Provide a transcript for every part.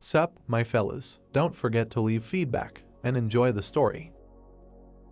Sup, my fellas, don't forget to leave feedback and enjoy the story.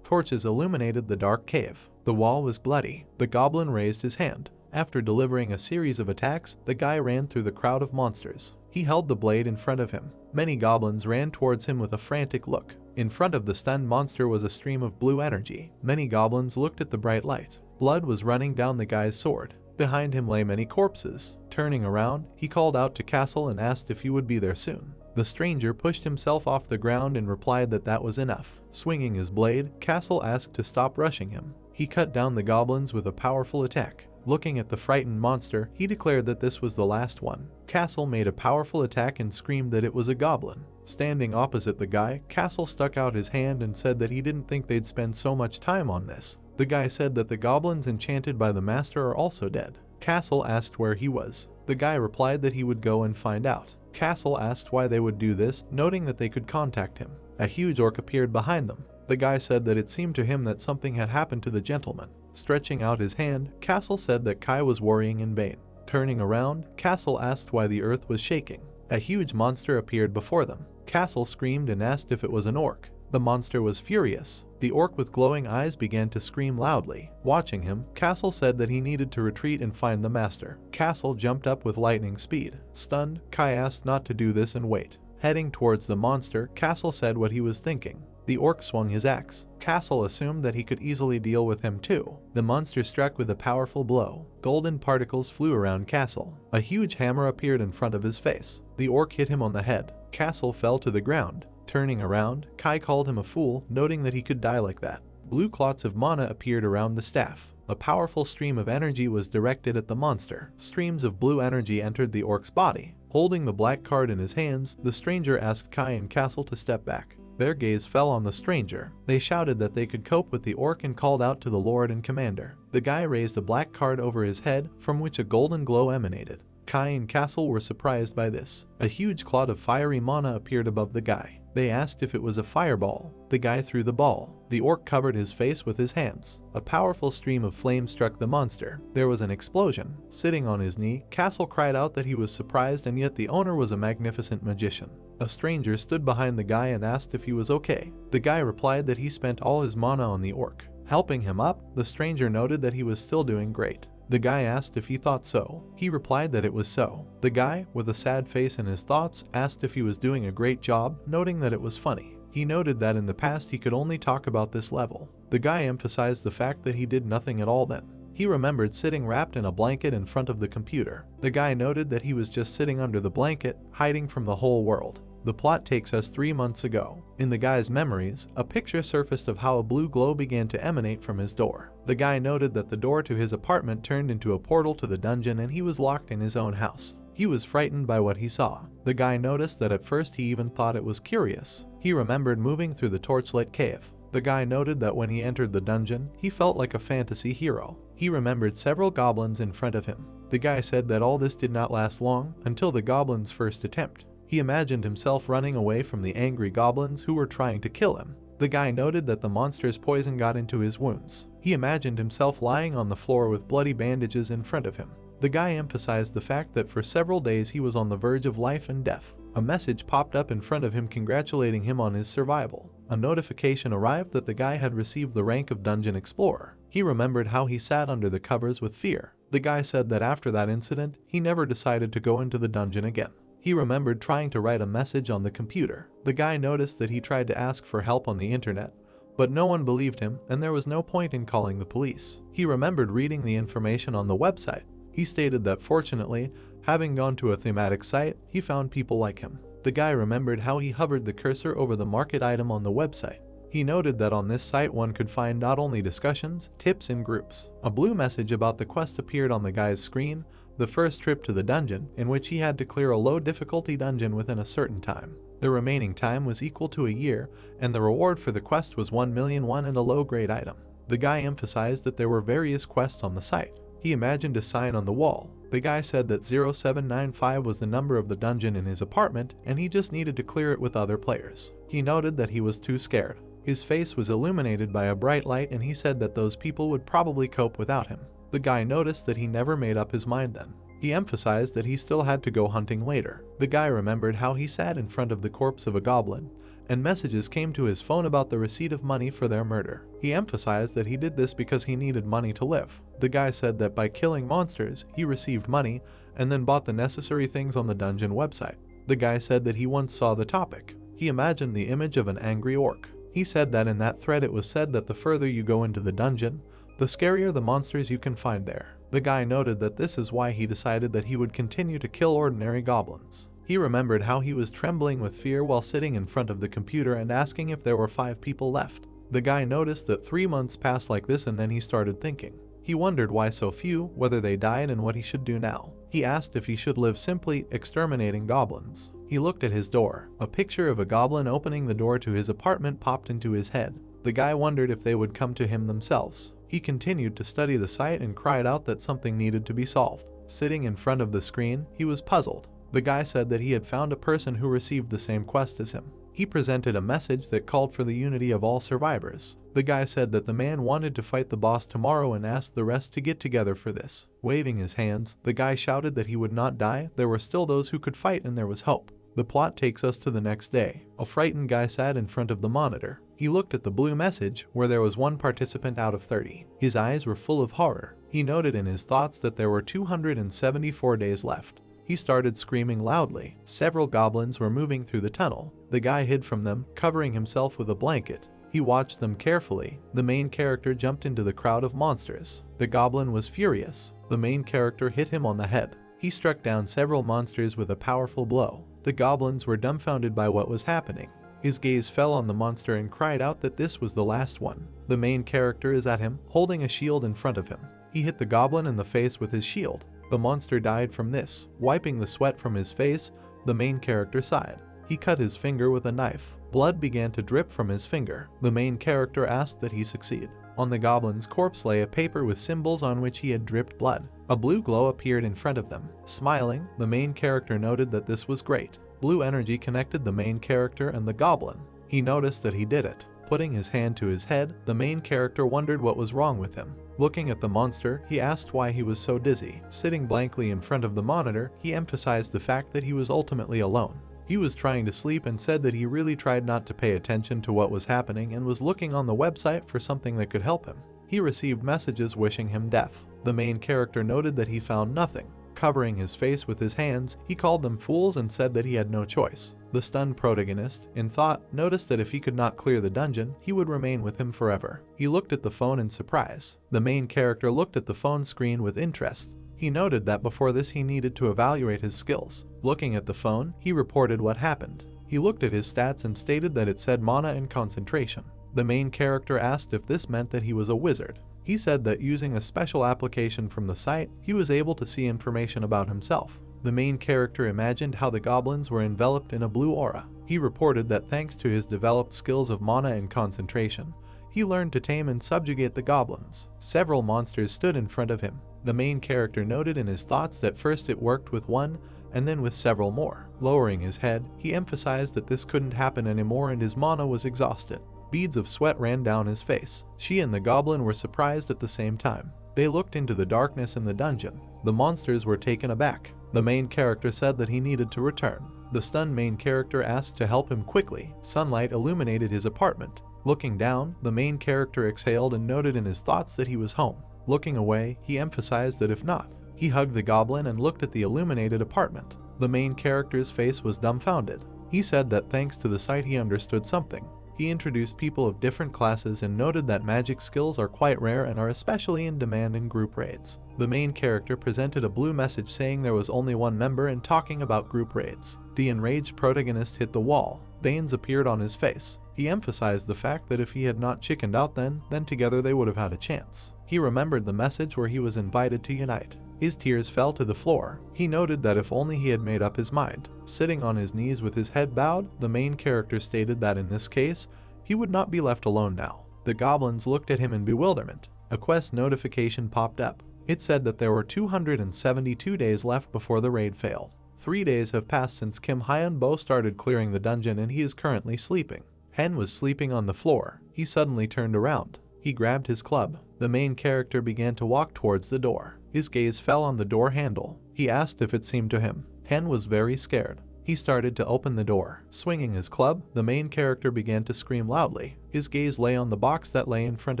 Torches illuminated the dark cave. The wall was bloody. The goblin raised his hand. After delivering a series of attacks, the guy ran through the crowd of monsters. He held the blade in front of him. Many goblins ran towards him with a frantic look. In front of the stunned monster was a stream of blue energy. Many goblins looked at the bright light. Blood was running down the guy's sword. Behind him lay many corpses. Turning around, he called out to Castle and asked if he would be there soon. The stranger pushed himself off the ground and replied that that was enough. Swinging his blade, Castle asked to stop rushing him. He cut down the goblins with a powerful attack. Looking at the frightened monster, he declared that this was the last one. Castle made a powerful attack and screamed that it was a goblin. Standing opposite the guy, Castle stuck out his hand and said that he didn't think they'd spend so much time on this. The guy said that the goblins enchanted by the master are also dead. Castle asked where he was. The guy replied that he would go and find out. Castle asked why they would do this, noting that they could contact him. A huge orc appeared behind them. The guy said that it seemed to him that something had happened to the gentleman. Stretching out his hand, Castle said that Kai was worrying in vain. Turning around, Castle asked why the earth was shaking. A huge monster appeared before them. Castle screamed and asked if it was an orc. The monster was furious. The orc with glowing eyes began to scream loudly. Watching him, Castle said that he needed to retreat and find the master. Castle jumped up with lightning speed. Stunned, Kai asked not to do this and wait. Heading towards the monster, Castle said what he was thinking. The orc swung his axe. Castle assumed that he could easily deal with him too. The monster struck with a powerful blow. Golden particles flew around Castle. A huge hammer appeared in front of his face. The orc hit him on the head. Castle fell to the ground. Turning around, Kai called him a fool, noting that he could die like that. Blue clots of mana appeared around the staff. A powerful stream of energy was directed at the monster. Streams of blue energy entered the orc's body. Holding the black card in his hands, the stranger asked Kai and Castle to step back. Their gaze fell on the stranger. They shouted that they could cope with the orc and called out to the Lord and Commander. The guy raised a black card over his head, from which a golden glow emanated. Kai and Castle were surprised by this. A huge cloud of fiery mana appeared above the guy. They asked if it was a fireball. The guy threw the ball. The orc covered his face with his hands. A powerful stream of flame struck the monster. There was an explosion. Sitting on his knee, Castle cried out that he was surprised, and yet the owner was a magnificent magician. A stranger stood behind the guy and asked if he was okay. The guy replied that he spent all his mana on the orc. Helping him up, the stranger noted that he was still doing great. The guy asked if he thought so. He replied that it was so. The guy, with a sad face in his thoughts, asked if he was doing a great job, noting that it was funny. He noted that in the past he could only talk about this level. The guy emphasized the fact that he did nothing at all then. He remembered sitting wrapped in a blanket in front of the computer. The guy noted that he was just sitting under the blanket, hiding from the whole world. The plot takes us 3 months ago. In the guy's memories, a picture surfaced of how a blue glow began to emanate from his door. The guy noted that the door to his apartment turned into a portal to the dungeon and he was locked in his own house. He was frightened by what he saw. The guy noticed that at first he even thought it was curious. He remembered moving through the torchlit cave. The guy noted that when he entered the dungeon, he felt like a fantasy hero. He remembered several goblins in front of him. The guy said that all this did not last long, until the goblins' first attempt. He imagined himself running away from the angry goblins who were trying to kill him. The guy noted that the monster's poison got into his wounds. He imagined himself lying on the floor with bloody bandages in front of him. The guy emphasized the fact that for several days he was on the verge of life and death. A message popped up in front of him congratulating him on his survival. A notification arrived that the guy had received the rank of Dungeon Explorer. He remembered how he sat under the covers with fear. The guy said that after that incident, he never decided to go into the dungeon again. He remembered trying to write a message on the computer. The guy noticed that he tried to ask for help on the internet, but no one believed him and there was no point in calling the police. He remembered reading the information on the website. He stated that fortunately, having gone to a thematic site, he found people like him. The guy remembered how he hovered the cursor over the market item on the website. He noted that on this site one could find not only discussions, tips, and groups. A blue message about the quest appeared on the guy's screen, the first trip to the dungeon, in which he had to clear a low difficulty dungeon within a certain time. The remaining time was equal to a year, and the reward for the quest was 1,000,001 and a low-grade item. The guy emphasized that there were various quests on the site. He imagined a sign on the wall. The guy said that 0795 was the number of the dungeon in his apartment, and he just needed to clear it with other players. He noted that he was too scared. His face was illuminated by a bright light and he said that those people would probably cope without him. The guy noticed that he never made up his mind then. He emphasized that he still had to go hunting later. The guy remembered how he sat in front of the corpse of a goblin, and messages came to his phone about the receipt of money for their murder. He emphasized that he did this because he needed money to live. The guy said that by killing monsters, he received money and then bought the necessary things on the dungeon website. The guy said that he once saw the topic. He imagined the image of an angry orc. He said that in that thread it was said that the further you go into the dungeon, the scarier the monsters you can find there. The guy noted that this is why he decided that he would continue to kill ordinary goblins. He remembered how he was trembling with fear while sitting in front of the computer and asking if there were 5 people left. The guy noticed that 3 months passed like this, and then he started thinking. He wondered why so few, whether they died, and what he should do now. He asked if he should live simply exterminating goblins. He looked at his door. A picture of a goblin opening the door to his apartment popped into his head. The guy wondered if they would come to him themselves. He continued to study the site and cried out that something needed to be solved. Sitting in front of the screen, he was puzzled. The guy said that he had found a person who received the same quest as him. He presented a message that called for the unity of all survivors. The guy said that the man wanted to fight the boss tomorrow and asked the rest to get together for this. Waving his hands, the guy shouted that he would not die, there were still those who could fight, and there was hope. The plot takes us to the next day. A frightened guy sat in front of the monitor. He looked at the blue message, where there was 1 participant out of 30. His eyes were full of horror. He noted in his thoughts that there were 274 days left. He started screaming loudly. Several goblins were moving through the tunnel. The guy hid from them, covering himself with a blanket. He watched them carefully. The main character jumped into the crowd of monsters. The goblin was furious. The main character hit him on the head. He struck down several monsters with a powerful blow. The goblins were dumbfounded by what was happening. His gaze fell on the monster and cried out that this was the last one. The main character is at him, holding a shield in front of him. He hit the goblin in the face with his shield. The monster died from this. Wiping the sweat from his face, the main character sighed. He cut his finger with a knife. Blood began to drip from his finger. The main character asked that he succeed. On the goblin's corpse lay a paper with symbols on which he had dripped blood. A blue glow appeared in front of them. Smiling, the main character noted that this was great. Blue energy connected the main character and the goblin. He noticed that he did it. Putting his hand to his head, the main character wondered what was wrong with him. Looking at the monster, he asked why he was so dizzy. Sitting blankly in front of the monitor, he emphasized the fact that he was ultimately alone. He was trying to sleep and said that he really tried not to pay attention to what was happening and was looking on the website for something that could help him. He received messages wishing him death. The main character noted that he found nothing. Covering his face with his hands, he called them fools and said that he had no choice. The stunned protagonist, in thought, noticed that if he could not clear the dungeon, he would remain with him forever. He looked at the phone in surprise. The main character looked at the phone screen with interest. He noted that before this he needed to evaluate his skills. Looking at the phone, he reported what happened. He looked at his stats and stated that it said mana and concentration. The main character asked if this meant that he was a wizard. He said that using a special application from the site, he was able to see information about himself. The main character imagined how the goblins were enveloped in a blue aura. He reported that thanks to his developed skills of mana and concentration, he learned to tame and subjugate the goblins. Several monsters stood in front of him. The main character noted in his thoughts that first it worked with one, and then with several more. Lowering his head, he emphasized that this couldn't happen anymore and his mana was exhausted. Beads of sweat ran down his face. She and the goblin were surprised at the same time. They looked into the darkness in the dungeon. The monsters were taken aback. The main character said that he needed to return. The stunned main character asked to help him quickly. Sunlight illuminated his apartment. Looking down, the main character exhaled and noted in his thoughts that he was home. Looking away, he emphasized that if not. He hugged the goblin and looked at the illuminated apartment. The main character's face was dumbfounded. He said that thanks to the sight he understood something. He introduced people of different classes and noted that magic skills are quite rare and are especially in demand in group raids. The main character presented a blue message saying there was only one member and talking about group raids. The enraged protagonist hit the wall. Veins appeared on his face. He emphasized the fact that if he had not chickened out then together they would have had a chance. He remembered the message where he was invited to unite. His tears fell to the floor. He noted that if only he had made up his mind. Sitting on his knees with his head bowed, the main character stated that in this case, he would not be left alone now. The goblins looked at him in bewilderment. A quest notification popped up. It said that there were 272 days left before the raid failed. 3 days have passed since Kim Hyun-bo started clearing the dungeon and he is currently sleeping. Hen was sleeping on the floor. He suddenly turned around. He grabbed his club. The main character began to walk towards the door. His gaze fell on the door handle. He asked if it seemed to him. Hen was very scared. He started to open the door. Swinging his club, the main character began to scream loudly. His gaze lay on the box that lay in front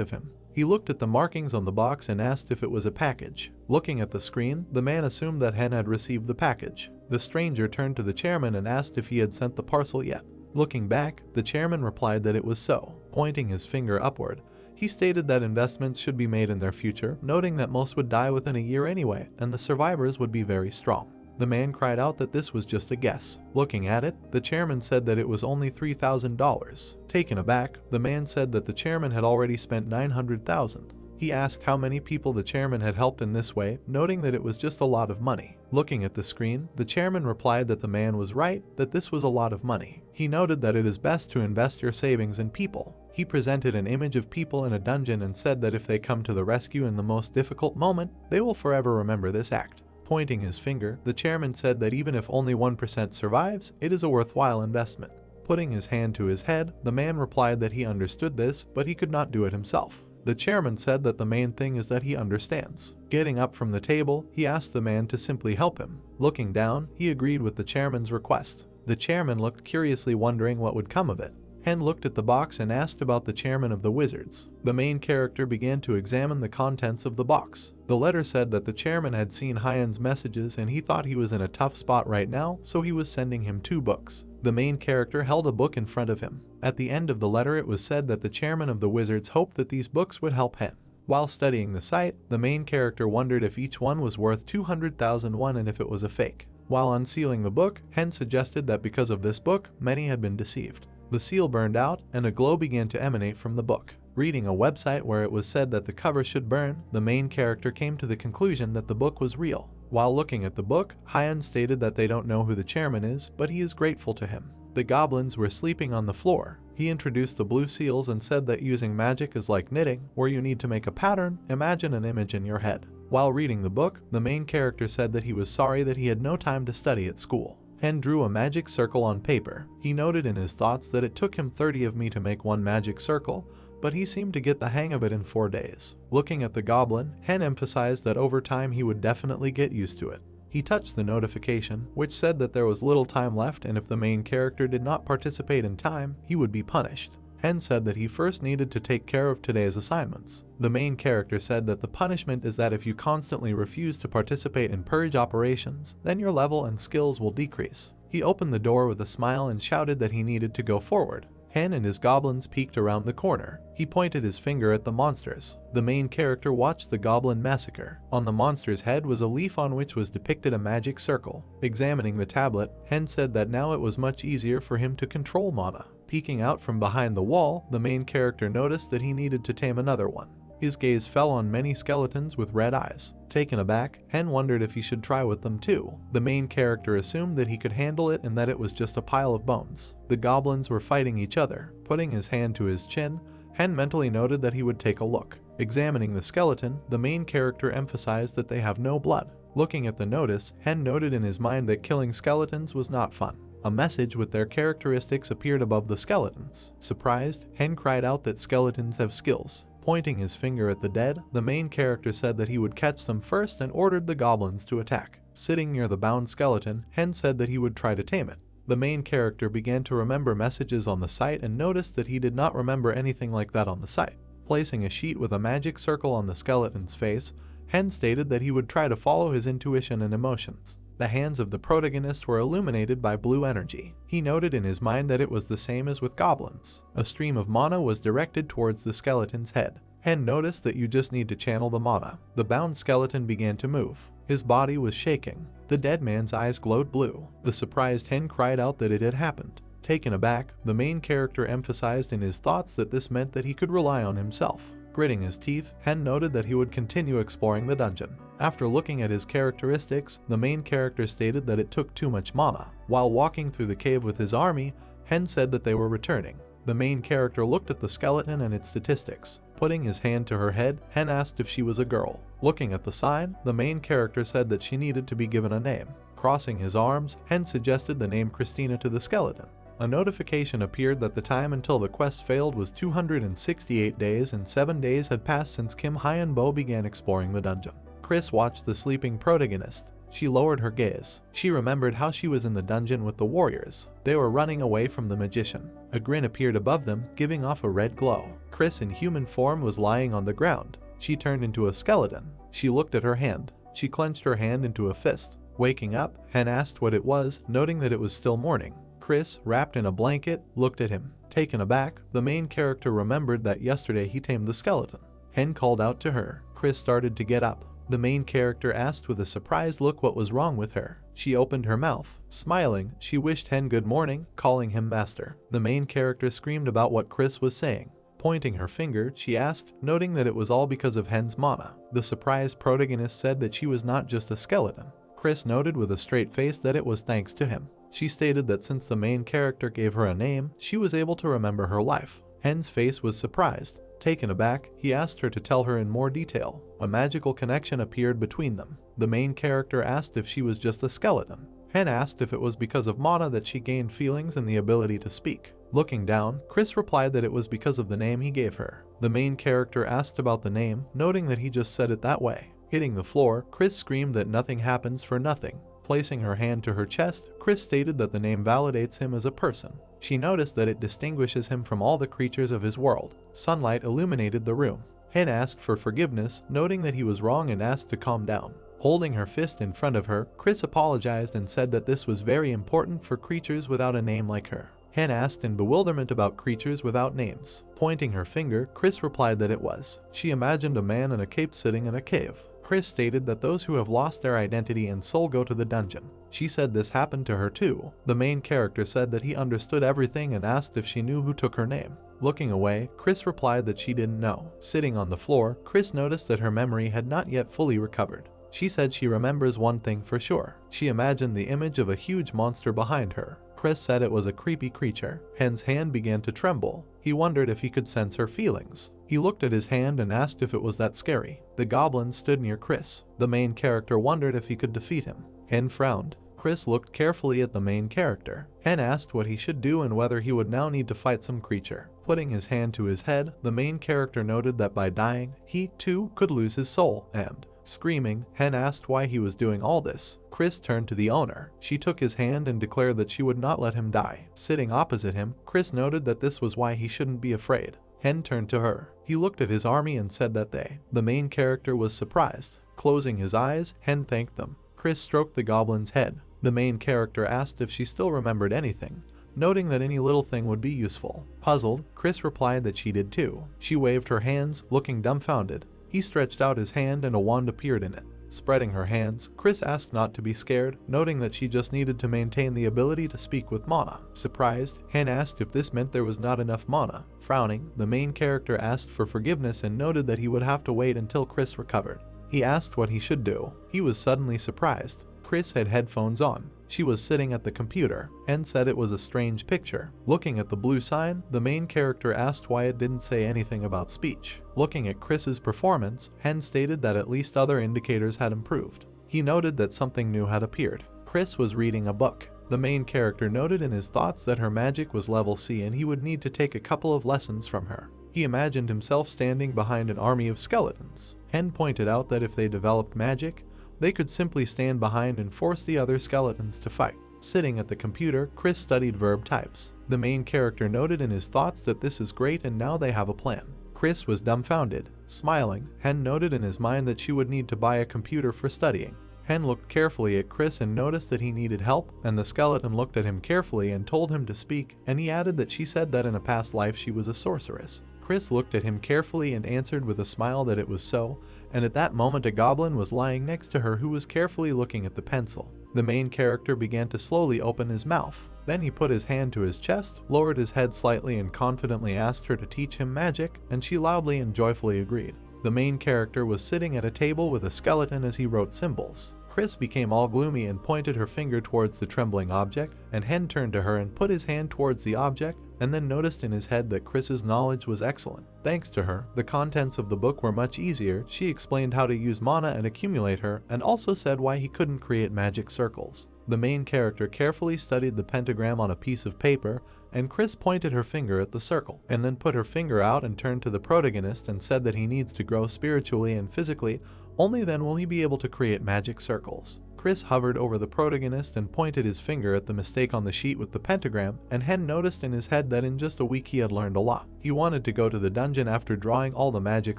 of him. He looked at the markings on the box and asked if it was a package. Looking at the screen, the man assumed that Hen had received the package. The stranger turned to the chairman and asked if he had sent the parcel yet. Looking back, the chairman replied that it was so. Pointing his finger upward, he stated that investments should be made in their future, noting that most would die within a year anyway, and the survivors would be very strong. The man cried out that this was just a guess. Looking at it, the chairman said that it was only $3,000. Taken aback, the man said that the chairman had already spent $900,000. He asked how many people the chairman had helped in this way, noting that it was just a lot of money. Looking at the screen, the chairman replied that the man was right, that this was a lot of money. He noted that it is best to invest your savings in people. He presented an image of people in a dungeon and said that if they come to the rescue in the most difficult moment, they will forever remember this act. Pointing his finger, the chairman said that even if only 1% survives, it is a worthwhile investment. Putting his hand to his head, the man replied that he understood this, but he could not do it himself. The chairman said that the main thing is that he understands. Getting up from the table, he asked the man to simply help him. Looking down, he agreed with the chairman's request. The chairman looked curiously, wondering what would come of it. Hen looked at the box and asked about the chairman of the wizards. The main character began to examine the contents of the box. The letter said that the chairman had seen Hyen's messages and he thought he was in a tough spot right now, so he was sending him 2 books. The main character held a book in front of him. At the end of the letter it was said that the chairman of the wizards hoped that these books would help Hen. While studying the site, the main character wondered if each one was worth 200,001 and if it was a fake. While unsealing the book, Hen suggested that because of this book, many had been deceived. The seal burned out, and a glow began to emanate from the book. Reading a website where it was said that the cover should burn, the main character came to the conclusion that the book was real. While looking at the book, Hyen stated that they don't know who the chairman is, but he is grateful to him. The goblins were sleeping on the floor. He introduced the blue seals and said that using magic is like knitting, where you need to make a pattern, imagine an image in your head. While reading the book, the main character said that he was sorry that he had no time to study at school. Hen drew a magic circle on paper. He noted in his thoughts that it took him 30 of me to make one magic circle, but he seemed to get the hang of it in 4 days. Looking at the goblin, Hen emphasized that over time he would definitely get used to it. He touched the notification, which said that there was little time left and if the main character did not participate in time, he would be punished. Hen said that he first needed to take care of today's assignments. The main character said that the punishment is that if you constantly refuse to participate in purge operations, then your level and skills will decrease. He opened the door with a smile and shouted that he needed to go forward. Hen and his goblins peeked around the corner. He pointed his finger at the monsters. The main character watched the goblin massacre. On the monster's head was a leaf on which was depicted a magic circle. Examining the tablet, Hen said that now it was much easier for him to control mana. Peeking out from behind the wall, the main character noticed that he needed to tame another one. His gaze fell on many skeletons with red eyes. Taken aback, Hen wondered if he should try with them too. The main character assumed that he could handle it and that it was just a pile of bones. The goblins were fighting each other. Putting his hand to his chin, Hen mentally noted that he would take a look. Examining the skeleton, the main character emphasized that they have no blood. Looking at the notice, Hen noted in his mind that killing skeletons was not fun. A message with their characteristics appeared above the skeletons. Surprised, Hen cried out that skeletons have skills. Pointing his finger at the dead, the main character said that he would catch them first and ordered the goblins to attack. Sitting near the bound skeleton, Hen said that he would try to tame it. The main character began to remember messages on the site and noticed that he did not remember anything like that on the site. Placing a sheet with a magic circle on the skeleton's face, Hen stated that he would try to follow his intuition and emotions. The hands of the protagonist were illuminated by blue energy. He noted in his mind that it was the same as with goblins. A stream of mana was directed towards the skeleton's head. Hen noticed that you just need to channel the mana. The bound skeleton began to move. His body was shaking. The dead man's eyes glowed blue. The surprised Hen cried out that it had happened. Taken aback, the main character emphasized in his thoughts that this meant that he could rely on himself. Gritting his teeth, Hen noted that he would continue exploring the dungeon. After looking at his characteristics, the main character stated that it took too much mana. While walking through the cave with his army, Hen said that they were returning. The main character looked at the skeleton and its statistics. Putting his hand to her head, Hen asked if she was a girl. Looking at the sign, the main character said that she needed to be given a name. Crossing his arms, Hen suggested the name Christina to the skeleton. A notification appeared that the time until the quest failed was 268 days and 7 days had passed since Kim Hyenbo began exploring the dungeon. Chris watched the sleeping protagonist. She lowered her gaze. She remembered how she was in the dungeon with the warriors. They were running away from the magician. A grin appeared above them, giving off a red glow. Chris in human form was lying on the ground. She turned into a skeleton. She looked at her hand. She clenched her hand into a fist. Waking up, Hen asked what it was, noting that it was still morning. Chris, wrapped in a blanket, looked at him. Taken aback, the main character remembered that yesterday he tamed the skeleton. Hen called out to her. Chris started to get up. The main character asked with a surprised look what was wrong with her. She opened her mouth. Smiling, she wished Hen good morning, calling him master. The main character screamed about what Chris was saying. Pointing her finger, she asked, noting that it was all because of Hen's mana. The surprised protagonist said that she was not just a skeleton. Chris noted with a straight face that it was thanks to him. She stated that since the main character gave her a name, she was able to remember her life. Hen's face was surprised. Taken aback, he asked her to tell her in more detail. A magical connection appeared between them. The main character asked if she was just a skeleton. Hen asked if it was because of mana that she gained feelings and the ability to speak. Looking down, Chris replied that it was because of the name he gave her. The main character asked about the name, noting that he just said it that way. Hitting the floor, Chris screamed that nothing happens for nothing. Placing her hand to her chest, Chris stated that the name validates him as a person. She noticed that it distinguishes him from all the creatures of his world. Sunlight illuminated the room. Hen asked for forgiveness, noting that he was wrong and asked to calm down. Holding her fist in front of her, Chris apologized and said that this was very important for creatures without a name like her. Hen asked in bewilderment about creatures without names. Pointing her finger, Chris replied that it was. She imagined a man in a cape sitting in a cave. Chris stated that those who have lost their identity and soul go to the dungeon. She said this happened to her too. The main character said that he understood everything and asked if she knew who took her name. Looking away, Chris replied that she didn't know. Sitting on the floor, Chris noticed that her memory had not yet fully recovered. She said she remembers one thing for sure. She imagined the image of a huge monster behind her. Chris said it was a creepy creature. Hen's hand began to tremble. He wondered if he could sense her feelings. He looked at his hand and asked if it was that scary. The goblin stood near Chris. The main character wondered if he could defeat him. Hen frowned. Chris looked carefully at the main character. Hen asked what he should do and whether he would now need to fight some creature. Putting his hand to his head, the main character noted that by dying, he too could lose his soul, and screaming, Hen asked why he was doing all this. Chris turned to the owner. She took his hand and declared that she would not let him die. Sitting opposite him, Chris noted that this was why he shouldn't be afraid. Hen turned to her. He looked at his army and said that the main character was surprised. Closing his eyes, Hen thanked them. Chris stroked the goblin's head. The main character asked if she still remembered anything, noting that any little thing would be useful. Puzzled, Chris replied that she did too. She waved her hands, looking dumbfounded. He stretched out his hand and a wand appeared in it. Spreading her hands, Chris asked not to be scared, noting that she just needed to maintain the ability to speak with mana. Surprised, Hen asked if this meant there was not enough mana. Frowning, the main character asked for forgiveness and noted that he would have to wait until Chris recovered. He asked what he should do. He was suddenly surprised. Chris had headphones on. She was sitting at the computer, and said it was a strange picture. Looking at the blue sign, the main character asked why it didn't say anything about speech. Looking at Chris's performance, Hen stated that at least other indicators had improved. He noted that something new had appeared. Chris was reading a book. The main character noted in his thoughts that her magic was level C and he would need to take a couple of lessons from her. He imagined himself standing behind an army of skeletons. Hen pointed out that if they developed magic, they could simply stand behind and force the other skeletons to fight. Sitting at the computer, Chris studied verb types. The main character noted in his thoughts that this is great and now they have a plan. Chris was dumbfounded. Smiling, Hen noted in his mind that she would need to buy a computer for studying. Hen looked carefully at Chris and noticed that he needed help, and the skeleton looked at him carefully and told him to speak, and he added that she said that in a past life she was a sorceress. Chris looked at him carefully and answered with a smile that it was so, and at that moment a goblin was lying next to her who was carefully looking at the pencil. The main character began to slowly open his mouth. Then he put his hand to his chest, lowered his head slightly and confidently asked her to teach him magic, and she loudly and joyfully agreed. The main character was sitting at a table with a skeleton as he wrote symbols. Chris became all gloomy and pointed her finger towards the trembling object, and Hen turned to her and put his hand towards the object, and then noticed in his head that Chris's knowledge was excellent. Thanks to her, the contents of the book were much easier. She explained how to use mana and accumulate her, and also said why he couldn't create magic circles. The main character carefully studied the pentagram on a piece of paper, and Chris pointed her finger at the circle, and then put her finger out and turned to the protagonist and said that he needs to grow spiritually and physically. Only then will he be able to create magic circles. Chris hovered over the protagonist and pointed his finger at the mistake on the sheet with the pentagram, and Hen noticed in his head that in just a week he had learned a lot. He wanted to go to the dungeon after drawing all the magic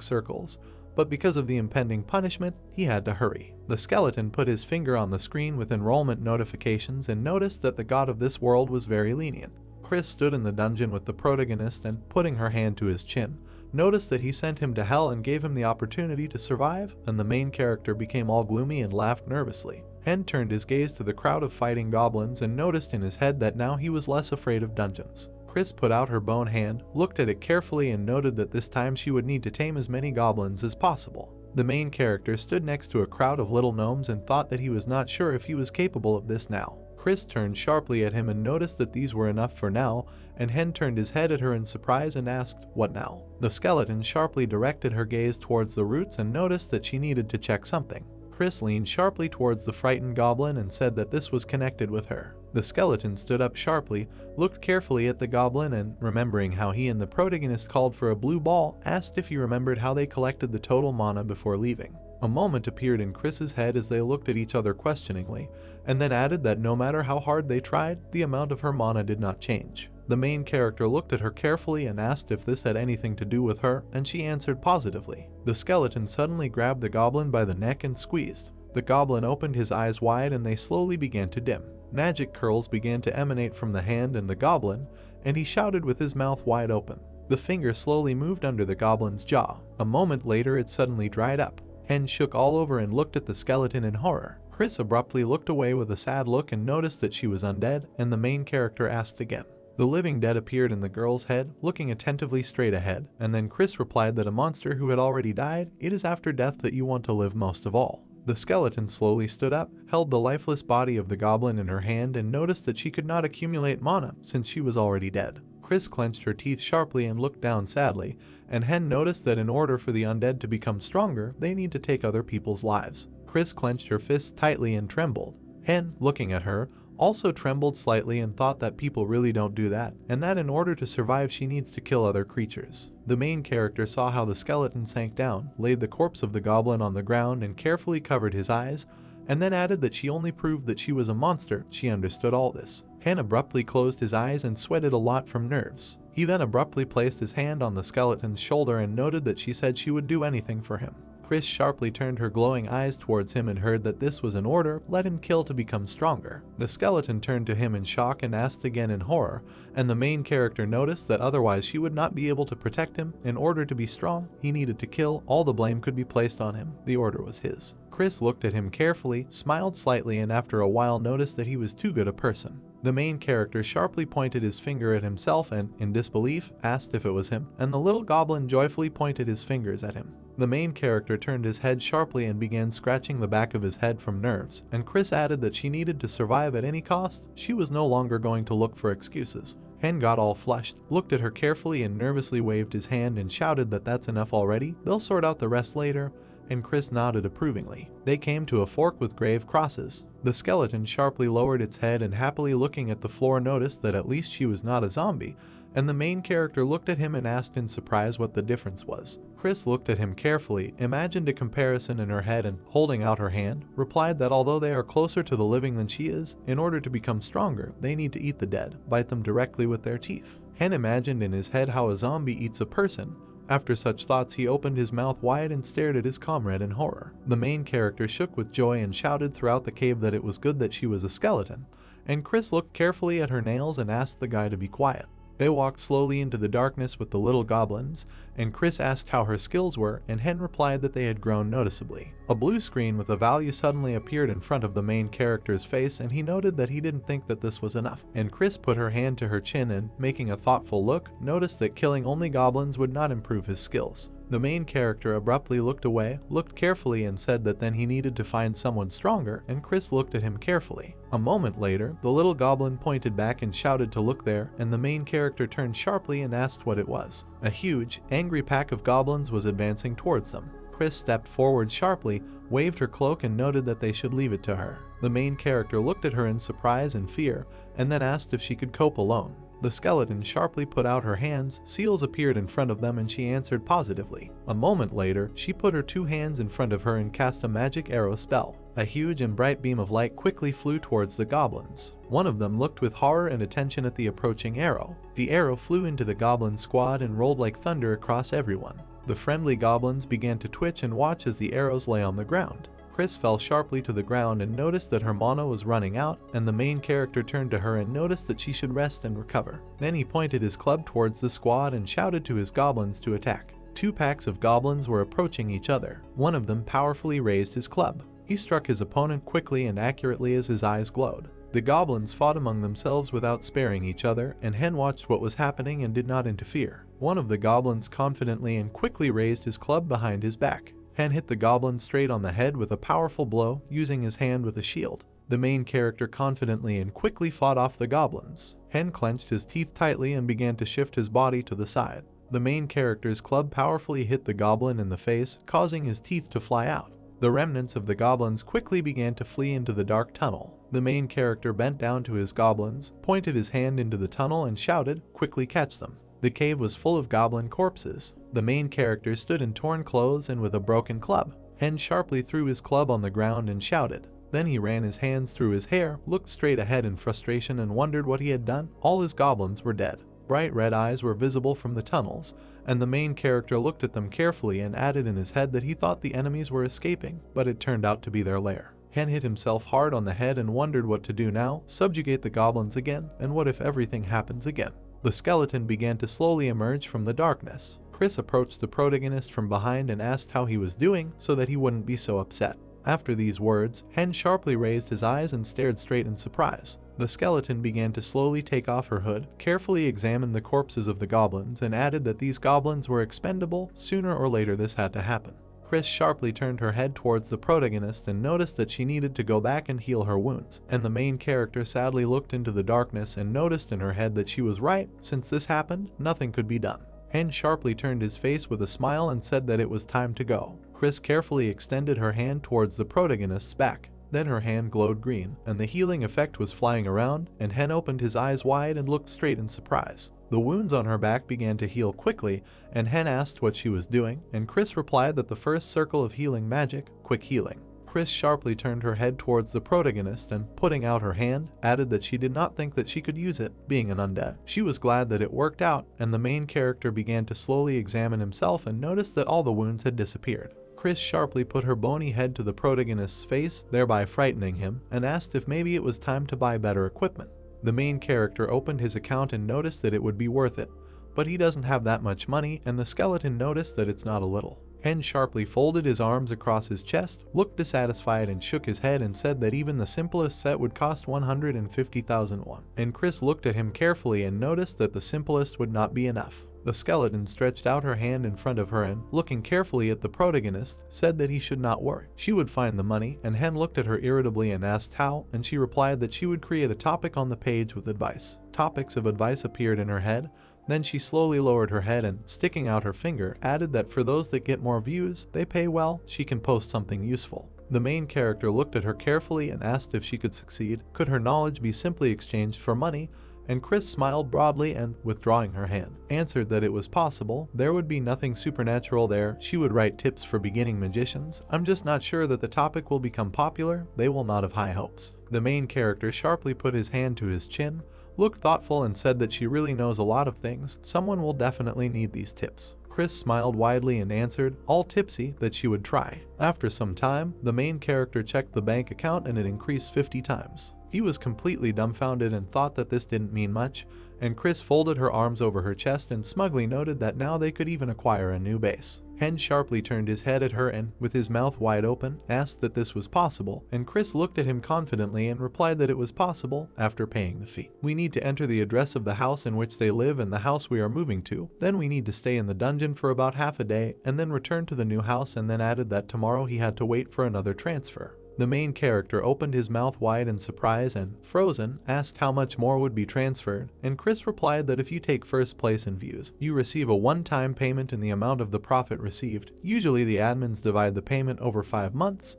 circles, but because of the impending punishment, he had to hurry. The skeleton put his finger on the screen with enrollment notifications and noticed that the god of this world was very lenient. Chris stood in the dungeon with the protagonist and, putting her hand to his chin, noticed that he sent him to hell and gave him the opportunity to survive, and the main character became all gloomy and laughed nervously. Hen turned his gaze to the crowd of fighting goblins and noticed in his head that now he was less afraid of dungeons. Chris put out her bone hand, looked at it carefully, and noted that this time she would need to tame as many goblins as possible. The main character stood next to a crowd of little gnomes and thought that he was not sure if he was capable of this now. Chris turned sharply at him and noticed that these were enough for now, and Hen turned his head at her in surprise and asked, "What now?" The skeleton sharply directed her gaze towards the roots and noticed that she needed to check something. Chris leaned sharply towards the frightened goblin and said that this was connected with her. The skeleton stood up sharply, looked carefully at the goblin, and, remembering how he and the protagonist called for a blue ball, asked if he remembered how they collected the total mana before leaving. A moment appeared in Chris's head as they looked at each other questioningly, and then added that no matter how hard they tried, the amount of her mana did not change. The main character looked at her carefully and asked if this had anything to do with her, and she answered positively. The skeleton suddenly grabbed the goblin by the neck and squeezed. The goblin opened his eyes wide and they slowly began to dim. Magic curls began to emanate from the hand and the goblin, and he shouted with his mouth wide open. The finger slowly moved under the goblin's jaw. A moment later it suddenly dried up. Hen shook all over and looked at the skeleton in horror. Chris abruptly looked away with a sad look and noticed that she was undead, and the main character asked again. The living dead appeared in the girl's head, looking attentively straight ahead, and then Chris replied that a monster who had already died, it is after death that you want to live most of all. The skeleton slowly stood up, held the lifeless body of the goblin in her hand, and noticed that she could not accumulate mana since she was already dead. Chris clenched her teeth sharply and looked down sadly, and Hen noticed that in order for the undead to become stronger, they need to take other people's lives. Chris clenched her fists tightly and trembled. Hen, looking at her, also trembled slightly and thought that people really don't do that, and that in order to survive she needs to kill other creatures. The main character saw how the skeleton sank down, laid the corpse of the goblin on the ground and carefully covered his eyes, and then added that she only proved that she was a monster. She understood all this. Hen abruptly closed his eyes and sweated a lot from nerves. He then abruptly placed his hand on the skeleton's shoulder and noted that she said she would do anything for him. Chris sharply turned her glowing eyes towards him and heard that this was an order, let him kill to become stronger. The skeleton turned to him in shock and asked again in horror, and the main character noticed that otherwise she would not be able to protect him. In order to be strong, he needed to kill. All the blame could be placed on him. The order was his. Chris looked at him carefully, smiled slightly, and after a while noticed that he was too good a person. The main character sharply pointed his finger at himself and, in disbelief, asked if it was him, and the little goblin joyfully pointed his fingers at him. The main character turned his head sharply and began scratching the back of his head from nerves, and Chris added that she needed to survive at any cost. She was no longer going to look for excuses. Hen got all flushed, looked at her carefully and nervously waved his hand and shouted that that's enough already, they'll sort out the rest later, and Chris nodded approvingly. They came to a fork with grave crosses. The skeleton sharply lowered its head and happily looking at the floor noticed that at least she was not a zombie, and the main character looked at him and asked in surprise what the difference was. Chris looked at him carefully, imagined a comparison in her head and, holding out her hand, replied that although they are closer to the living than she is, in order to become stronger, they need to eat the dead, bite them directly with their teeth. Hen imagined in his head how a zombie eats a person. After such thoughts, he opened his mouth wide and stared at his comrade in horror. The main character shook with joy and shouted throughout the cave that it was good that she was a skeleton, and Chris looked carefully at her nails and asked the guy to be quiet. They walked slowly into the darkness with the little goblins, and Chris asked how her skills were, and Hen replied that they had grown noticeably. A blue screen with a value suddenly appeared in front of the main character's face, and he noted that he didn't think that this was enough. And Chris put her hand to her chin and, making a thoughtful look, noticed that killing only goblins would not improve his skills. The main character abruptly looked away, looked carefully and said that then he needed to find someone stronger, and Chris looked at him carefully. A moment later, the little goblin pointed back and shouted to look there, and the main character turned sharply and asked what it was. A huge, angry pack of goblins was advancing towards them. Chris stepped forward sharply, waved her cloak and noted that they should leave it to her. The main character looked at her in surprise and fear, and then asked if she could cope alone. The skeleton sharply put out her hands, seals appeared in front of them and she answered positively. A moment later, she put her two hands in front of her and cast a magic arrow spell. A huge and bright beam of light quickly flew towards the goblins. One of them looked with horror and attention at the approaching arrow. The arrow flew into the goblin squad and rolled like thunder across everyone. The friendly goblins began to twitch and watch as the arrows lay on the ground. Chris fell sharply to the ground and noticed that her mana was running out, and the main character turned to her and noticed that she should rest and recover. Then he pointed his club towards the squad and shouted to his goblins to attack. 2 packs of goblins were approaching each other. One of them powerfully raised his club. He struck his opponent quickly and accurately as his eyes glowed. The goblins fought among themselves without sparing each other, and Hen watched what was happening and did not interfere. One of the goblins confidently and quickly raised his club behind his back. Hen hit the goblin straight on the head with a powerful blow, using his hand with a shield. The main character confidently and quickly fought off the goblins. Hen clenched his teeth tightly and began to shift his body to the side. The main character's club powerfully hit the goblin in the face, causing his teeth to fly out. The remnants of the goblins quickly began to flee into the dark tunnel. The main character bent down to his goblins, pointed his hand into the tunnel and shouted, "Quickly catch them." The cave was full of goblin corpses. The main character stood in torn clothes and with a broken club. Hen sharply threw his club on the ground and shouted. Then he ran his hands through his hair, looked straight ahead in frustration and wondered what he had done. All his goblins were dead. Bright red eyes were visible from the tunnels, and the main character looked at them carefully and added in his head that he thought the enemies were escaping, but it turned out to be their lair. Hen hit himself hard on the head and wondered what to do now. Subjugate the goblins again, and what if everything happens again? The skeleton began to slowly emerge from the darkness. Chris approached the protagonist from behind and asked how he was doing so that he wouldn't be so upset. After these words, Hen sharply raised his eyes and stared straight in surprise. The skeleton began to slowly take off her hood, carefully examined the corpses of the goblins, and added that these goblins were expendable. Sooner or later this had to happen. Chris sharply turned her head towards the protagonist and noticed that she needed to go back and heal her wounds, and the main character sadly looked into the darkness and noticed in her head that she was right. Since this happened, nothing could be done. Hen sharply turned his face with a smile and said that it was time to go. Chris carefully extended her hand towards the protagonist's back. Then her hand glowed green, and the healing effect was flying around, and Hen opened his eyes wide and looked straight in surprise. The wounds on her back began to heal quickly, and Hen asked what she was doing, and Chris replied that the first circle of healing magic, quick healing. Chris sharply turned her head towards the protagonist and, putting out her hand, added that she did not think that she could use it, being an undead. She was glad that it worked out, and the main character began to slowly examine himself and noticed that all the wounds had disappeared. Chris sharply put her bony head to the protagonist's face, thereby frightening him, and asked if maybe it was time to buy better equipment. The main character opened his account and noticed that it would be worth it, but he doesn't have that much money, and the skeleton noticed that it's not a little. Hen sharply folded his arms across his chest, looked dissatisfied and shook his head and said that even the simplest set would cost 150,000 won. And Chris looked at him carefully and noticed that the simplest would not be enough. The skeleton stretched out her hand in front of her and, looking carefully at the protagonist, said that he should not worry. She would find the money, and Hen looked at her irritably and asked how, and she replied that she would create a topic on the page with advice. Topics of advice appeared in her head. Then she slowly lowered her head and, sticking out her finger, added that for those that get more views, they pay well, she can post something useful. The main character looked at her carefully and asked if she could succeed. Could her knowledge be simply exchanged for money? And Chris smiled broadly and, withdrawing her hand, answered that it was possible. There would be nothing supernatural there. She would write tips for beginning magicians. I'm just not sure that the topic will become popular. They will not have high hopes. The main character sharply put his hand to his chin, looked thoughtful and said that she really knows a lot of things. Someone will definitely need these tips. Chris smiled widely and answered, all tipsy, that she would try. After some time, the main character checked the bank account and it increased 50 times. He was completely dumbfounded and thought that this didn't mean much, and Chris folded her arms over her chest and smugly noted that now they could even acquire a new base. Hen sharply turned his head at her and, with his mouth wide open, asked that this was possible, and Chris looked at him confidently and replied that it was possible after paying the fee. We need to enter the address of the house in which they live and the house we are moving to. Then we need to stay in the dungeon for about half a day and then return to the new house, and then added that tomorrow he had to wait for another transfer. The main character opened his mouth wide in surprise and, frozen, asked how much more would be transferred, and Chris replied that if you take first place in views, you receive a one-time payment in the amount of the profit received. Usually the admins divide the payment over 5 months,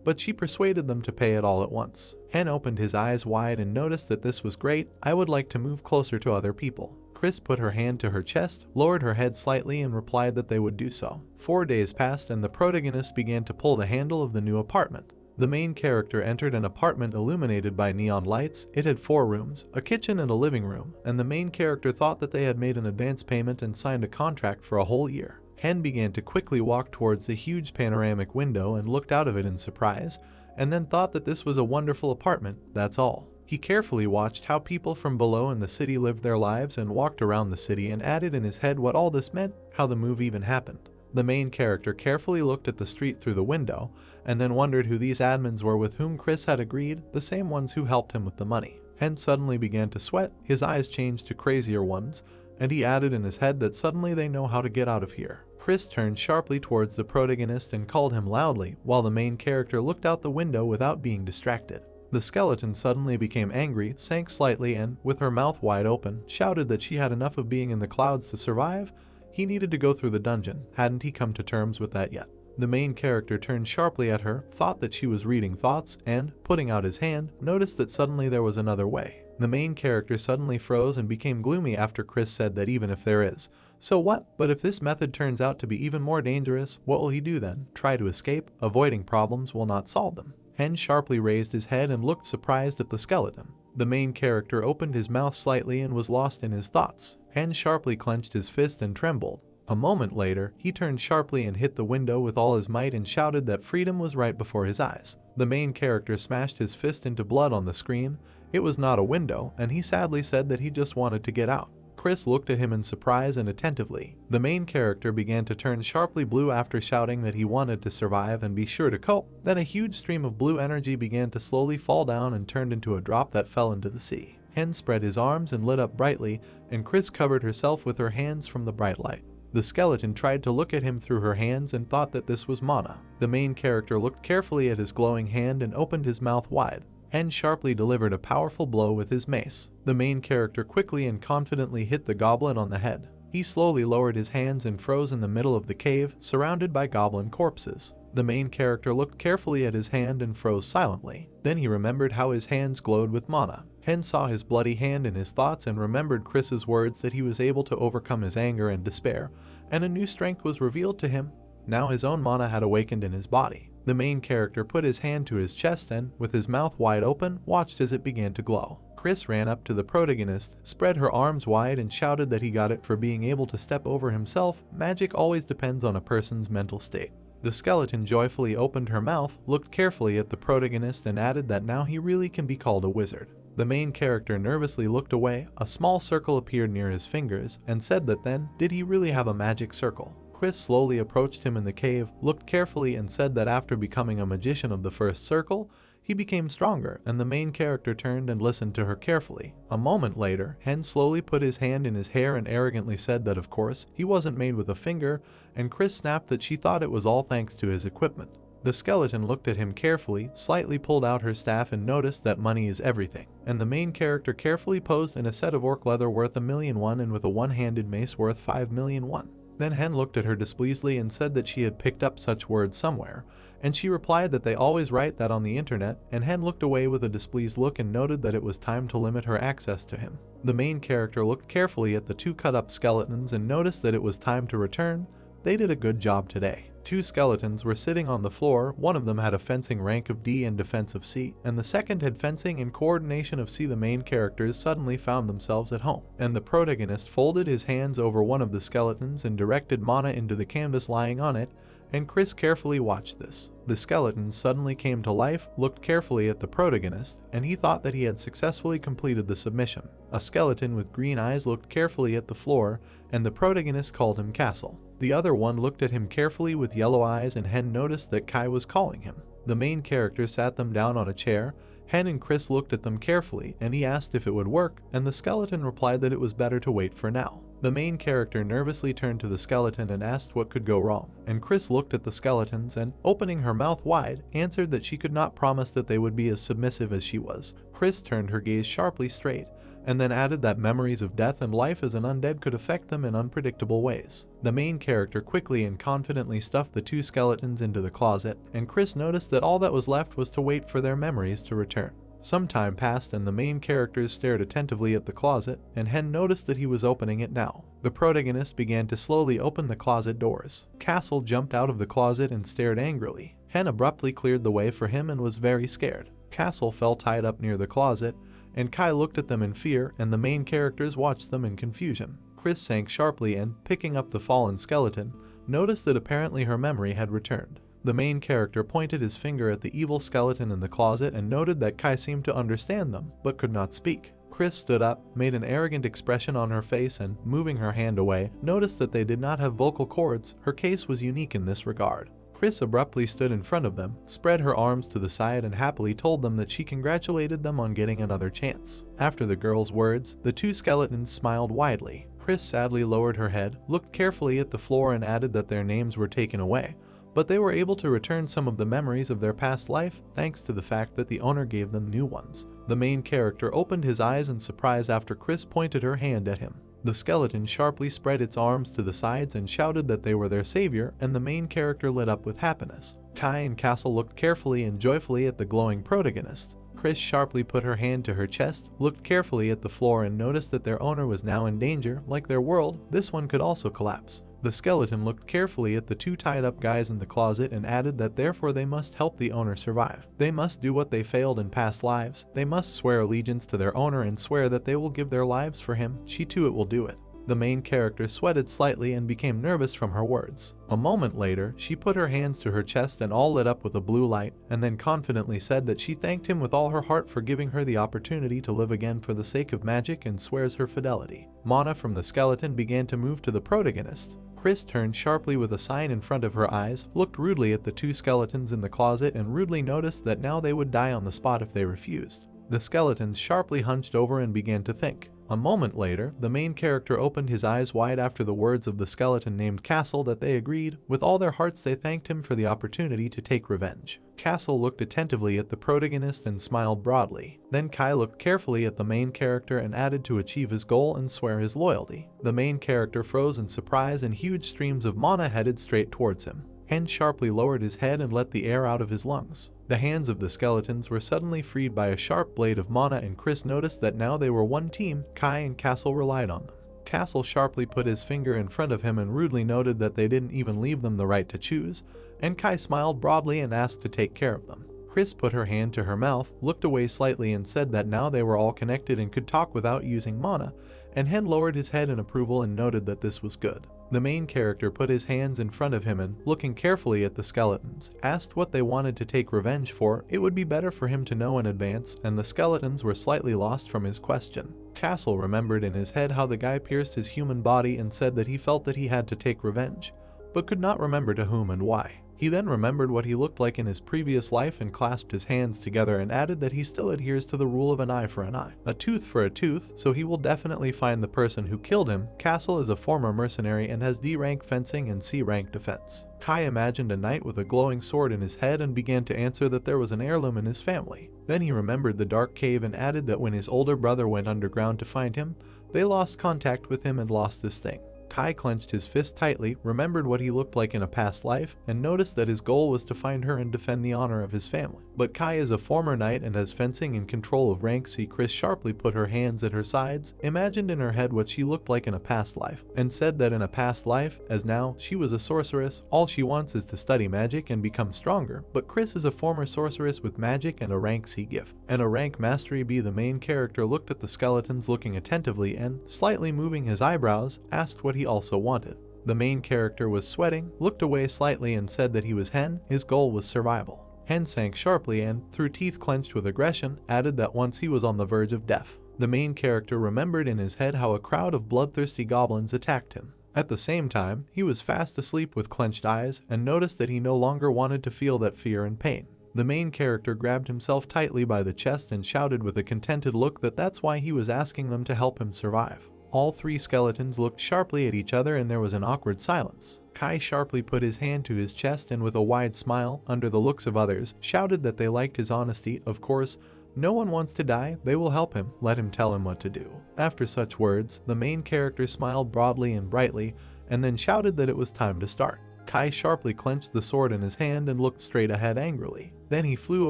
but she persuaded them to pay it all at once. Hen opened his eyes wide and noticed that this was great. I would like to move closer to other people. Chris put her hand to her chest, lowered her head slightly and replied that they would do so. 4 days passed and the protagonist began to pull the handle of the new apartment. The main character entered an apartment illuminated by neon lights. It had 4 rooms, a kitchen and a living room, and the main character thought that they had made an advance payment and signed a contract for a whole year. Hen began to quickly walk towards the huge panoramic window and looked out of it in surprise, and then thought that this was a wonderful apartment, that's all. He carefully watched how people from below in the city lived their lives and walked around the city and added in his head what all this meant, how the move even happened. The main character carefully looked at the street through the window, and then wondered who these admins were with whom Chris had agreed, the same ones who helped him with the money. Hen suddenly began to sweat, his eyes changed to crazier ones, and he added in his head that suddenly they know how to get out of here. Chris turned sharply towards the protagonist and called him loudly, while the main character looked out the window without being distracted. The skeleton suddenly became angry, sank slightly and, with her mouth wide open, shouted that she had enough of being in the clouds to survive. He needed to go through the dungeon, hadn't he come to terms with that yet? The main character turned sharply at her, thought that she was reading thoughts, and, putting out his hand, noticed that suddenly there was another way. The main character suddenly froze and became gloomy after Chris said that even if there is. So what? But if this method turns out to be even more dangerous, what will he do then? Try to escape? Avoiding problems will not solve them. Hen sharply raised his head and looked surprised at the skeleton. The main character opened his mouth slightly and was lost in his thoughts. Hen sharply clenched his fist and trembled. A moment later, he turned sharply and hit the window with all his might and shouted that freedom was right before his eyes. The main character smashed his fist into blood on the screen. It was not a window, and he sadly said that he just wanted to get out. Chris looked at him in surprise and attentively. The main character began to turn sharply blue after shouting that he wanted to survive and be sure to cope. Then a huge stream of blue energy began to slowly fall down and turned into a drop that fell into the sea. Hen spread his arms and lit up brightly, and Chris covered herself with her hands from the bright light. The skeleton tried to look at him through her hands and thought that this was mana. The main character looked carefully at his glowing hand and opened his mouth wide. Hen sharply delivered a powerful blow with his mace. The main character quickly and confidently hit the goblin on the head. He slowly lowered his hands and froze in the middle of the cave, surrounded by goblin corpses. The main character looked carefully at his hand and froze silently. Then he remembered how his hands glowed with mana. Hen saw his bloody hand in his thoughts and remembered Chris's words that he was able to overcome his anger and despair, and a new strength was revealed to him. Now his own mana had awakened in his body. The main character put his hand to his chest and, with his mouth wide open, watched as it began to glow. Chris ran up to the protagonist, spread her arms wide and shouted that he got it for being able to step over himself. Magic always depends on a person's mental state. The skeleton joyfully opened her mouth, looked carefully at the protagonist and added that now he really can be called a wizard. The main character nervously looked away. A small circle appeared near his fingers and said that then, did he really have a magic circle? Chris slowly approached him in the cave, looked carefully and said that after becoming a magician of the first circle, he became stronger, and the main character turned and listened to her carefully. A moment later, Hen slowly put his hand in his hair and arrogantly said that of course, he wasn't made with a finger, and Chris snapped that she thought it was all thanks to his equipment. The skeleton looked at him carefully, slightly pulled out her staff and noticed that money is everything, and the main character carefully posed in a set of orc leather worth 1,000,001 and with a one-handed mace worth 5,000,001. Then Hen looked at her displeasedly and said that she had picked up such words somewhere, and she replied that they always write that on the internet, and Hen looked away with a displeased look and noted that it was time to limit her access to him. The main character looked carefully at the 2 cut-up skeletons and noticed that it was time to return. They did a good job today. 2 skeletons were sitting on the floor. One of them had a fencing rank of D and defense of C, and the second had fencing and coordination of C. The main characters suddenly found themselves at home, and the protagonist folded his hands over one of the skeletons and directed mana into the canvas lying on it, and Chris carefully watched this. The skeleton suddenly came to life, looked carefully at the protagonist, and he thought that he had successfully completed the submission. A skeleton with green eyes looked carefully at the floor, and the protagonist called him Castle. The other one looked at him carefully with yellow eyes, and Hen noticed that Kai was calling him. The main character sat them down on a chair. Hen and Chris looked at them carefully, and he asked if it would work, and the skeleton replied that it was better to wait for now. The main character nervously turned to the skeleton and asked what could go wrong, and Chris looked at the skeletons and, opening her mouth wide, answered that she could not promise that they would be as submissive as she was. Chris turned her gaze sharply straight, and then added that memories of death and life as an undead could affect them in unpredictable ways. The main character quickly and confidently stuffed the 2 skeletons into the closet, and Chris noticed that all that was left was to wait for their memories to return. Some time passed and the main characters stared attentively at the closet, and Hen noticed that he was opening it now. The protagonist began to slowly open the closet doors. Castle jumped out of the closet and stared angrily. Hen abruptly cleared the way for him and was very scared. Castle fell tied up near the closet, and Kai looked at them in fear, and the main characters watched them in confusion. Chris sank sharply and, picking up the fallen skeleton, noticed that apparently her memory had returned. The main character pointed his finger at the evil skeleton in the closet and noted that Kai seemed to understand them, but could not speak. Chris stood up, made an arrogant expression on her face, and, moving her hand away, noticed that they did not have vocal cords. Her case was unique in this regard. Chris abruptly stood in front of them, spread her arms to the side, and happily told them that she congratulated them on getting another chance. After the girl's words, the two skeletons smiled widely. Chris sadly lowered her head, looked carefully at the floor, and added that their names were taken away, but they were able to return some of the memories of their past life thanks to the fact that the owner gave them new ones. The main character opened his eyes in surprise after Chris pointed her hand at him. The skeleton sharply spread its arms to the sides and shouted that they were their savior, and the main character lit up with happiness. Kai and Castle looked carefully and joyfully at the glowing protagonist. Chris sharply put her hand to her chest, looked carefully at the floor, and noticed that their owner was now in danger. Like their world, this one could also collapse. The skeleton looked carefully at the two tied-up guys in the closet and added that therefore they must help the owner survive. They must do what they failed in past lives. They must swear allegiance to their owner and swear that they will give their lives for him. She too will do it. The main character sweated slightly and became nervous from her words. A moment later, she put her hands to her chest and all lit up with a blue light, and then confidently said that she thanked him with all her heart for giving her the opportunity to live again for the sake of magic, and swears her fidelity. Mana from the skeleton began to move to the protagonist. Chris turned sharply with a sign in front of her eyes, looked rudely at the two skeletons in the closet, and rudely noticed that now they would die on the spot if they refused. The skeletons sharply hunched over and began to think. A moment later, the main character opened his eyes wide after the words of the skeleton named Castle that they agreed. With all their hearts they thanked him for the opportunity to take revenge. Castle looked attentively at the protagonist and smiled broadly. Then Kai looked carefully at the main character and added to achieve his goal and swear his loyalty. The main character froze in surprise and huge streams of mana headed straight towards him. Hen sharply lowered his head and let the air out of his lungs. The hands of the skeletons were suddenly freed by a sharp blade of mana, and Chris noticed that now they were one team. Kai and Castle relied on them. Castle sharply put his finger in front of him and rudely noted that they didn't even leave them the right to choose, and Kai smiled broadly and asked to take care of them. Chris put her hand to her mouth, looked away slightly, and said that now they were all connected and could talk without using mana, and Hen lowered his head in approval and noted that this was good. The main character put his hands in front of him and, looking carefully at the skeletons, asked what they wanted to take revenge for. It would be better for him to know in advance, and the skeletons were slightly lost from his question. Castle remembered in his head how the guy pierced his human body and said that he felt that he had to take revenge, but could not remember to whom and why. He then remembered what he looked like in his previous life and clasped his hands together and added that he still adheres to the rule of an eye for an eye, a tooth for a tooth, so he will definitely find the person who killed him. Castle is a former mercenary and has D-rank fencing and C-rank defense. Kai imagined a knight with a glowing sword in his head and began to answer that there was an heirloom in his family. Then he remembered the dark cave and added that when his older brother went underground to find him, they lost contact with him and lost this thing. Kai clenched his fist tightly, remembered what he looked like in a past life, and noticed that his goal was to find her and defend the honor of his family. But Kai is a former knight and has fencing and control of rank C. Chris sharply put her hands at her sides, imagined in her head what she looked like in a past life, and said that in a past life, as now, she was a sorceress. All she wants is to study magic and become stronger, but Chris is a former sorceress with magic and a rank C gift, and a rank mastery B. The main character looked at the skeletons looking attentively and, slightly moving his eyebrows, asked what he also wanted. The main character was sweating, looked away slightly and said that he was Hen. His goal was survival. Hen sank sharply and, through teeth clenched with aggression, added that once he was on the verge of death. The main character remembered in his head how a crowd of bloodthirsty goblins attacked him. At the same time, he was fast asleep with clenched eyes and noticed that he no longer wanted to feel that fear and pain. The main character grabbed himself tightly by the chest and shouted with a contented look that that's why he was asking them to help him survive. All three skeletons looked sharply at each other and there was an awkward silence. Kai sharply put his hand to his chest and with a wide smile, under the looks of others, shouted that they liked his honesty. Of course, no one wants to die, they will help him, let him tell him what to do. After such words, the main character smiled broadly and brightly, and then shouted that it was time to start. Kai sharply clenched the sword in his hand and looked straight ahead angrily. Then he flew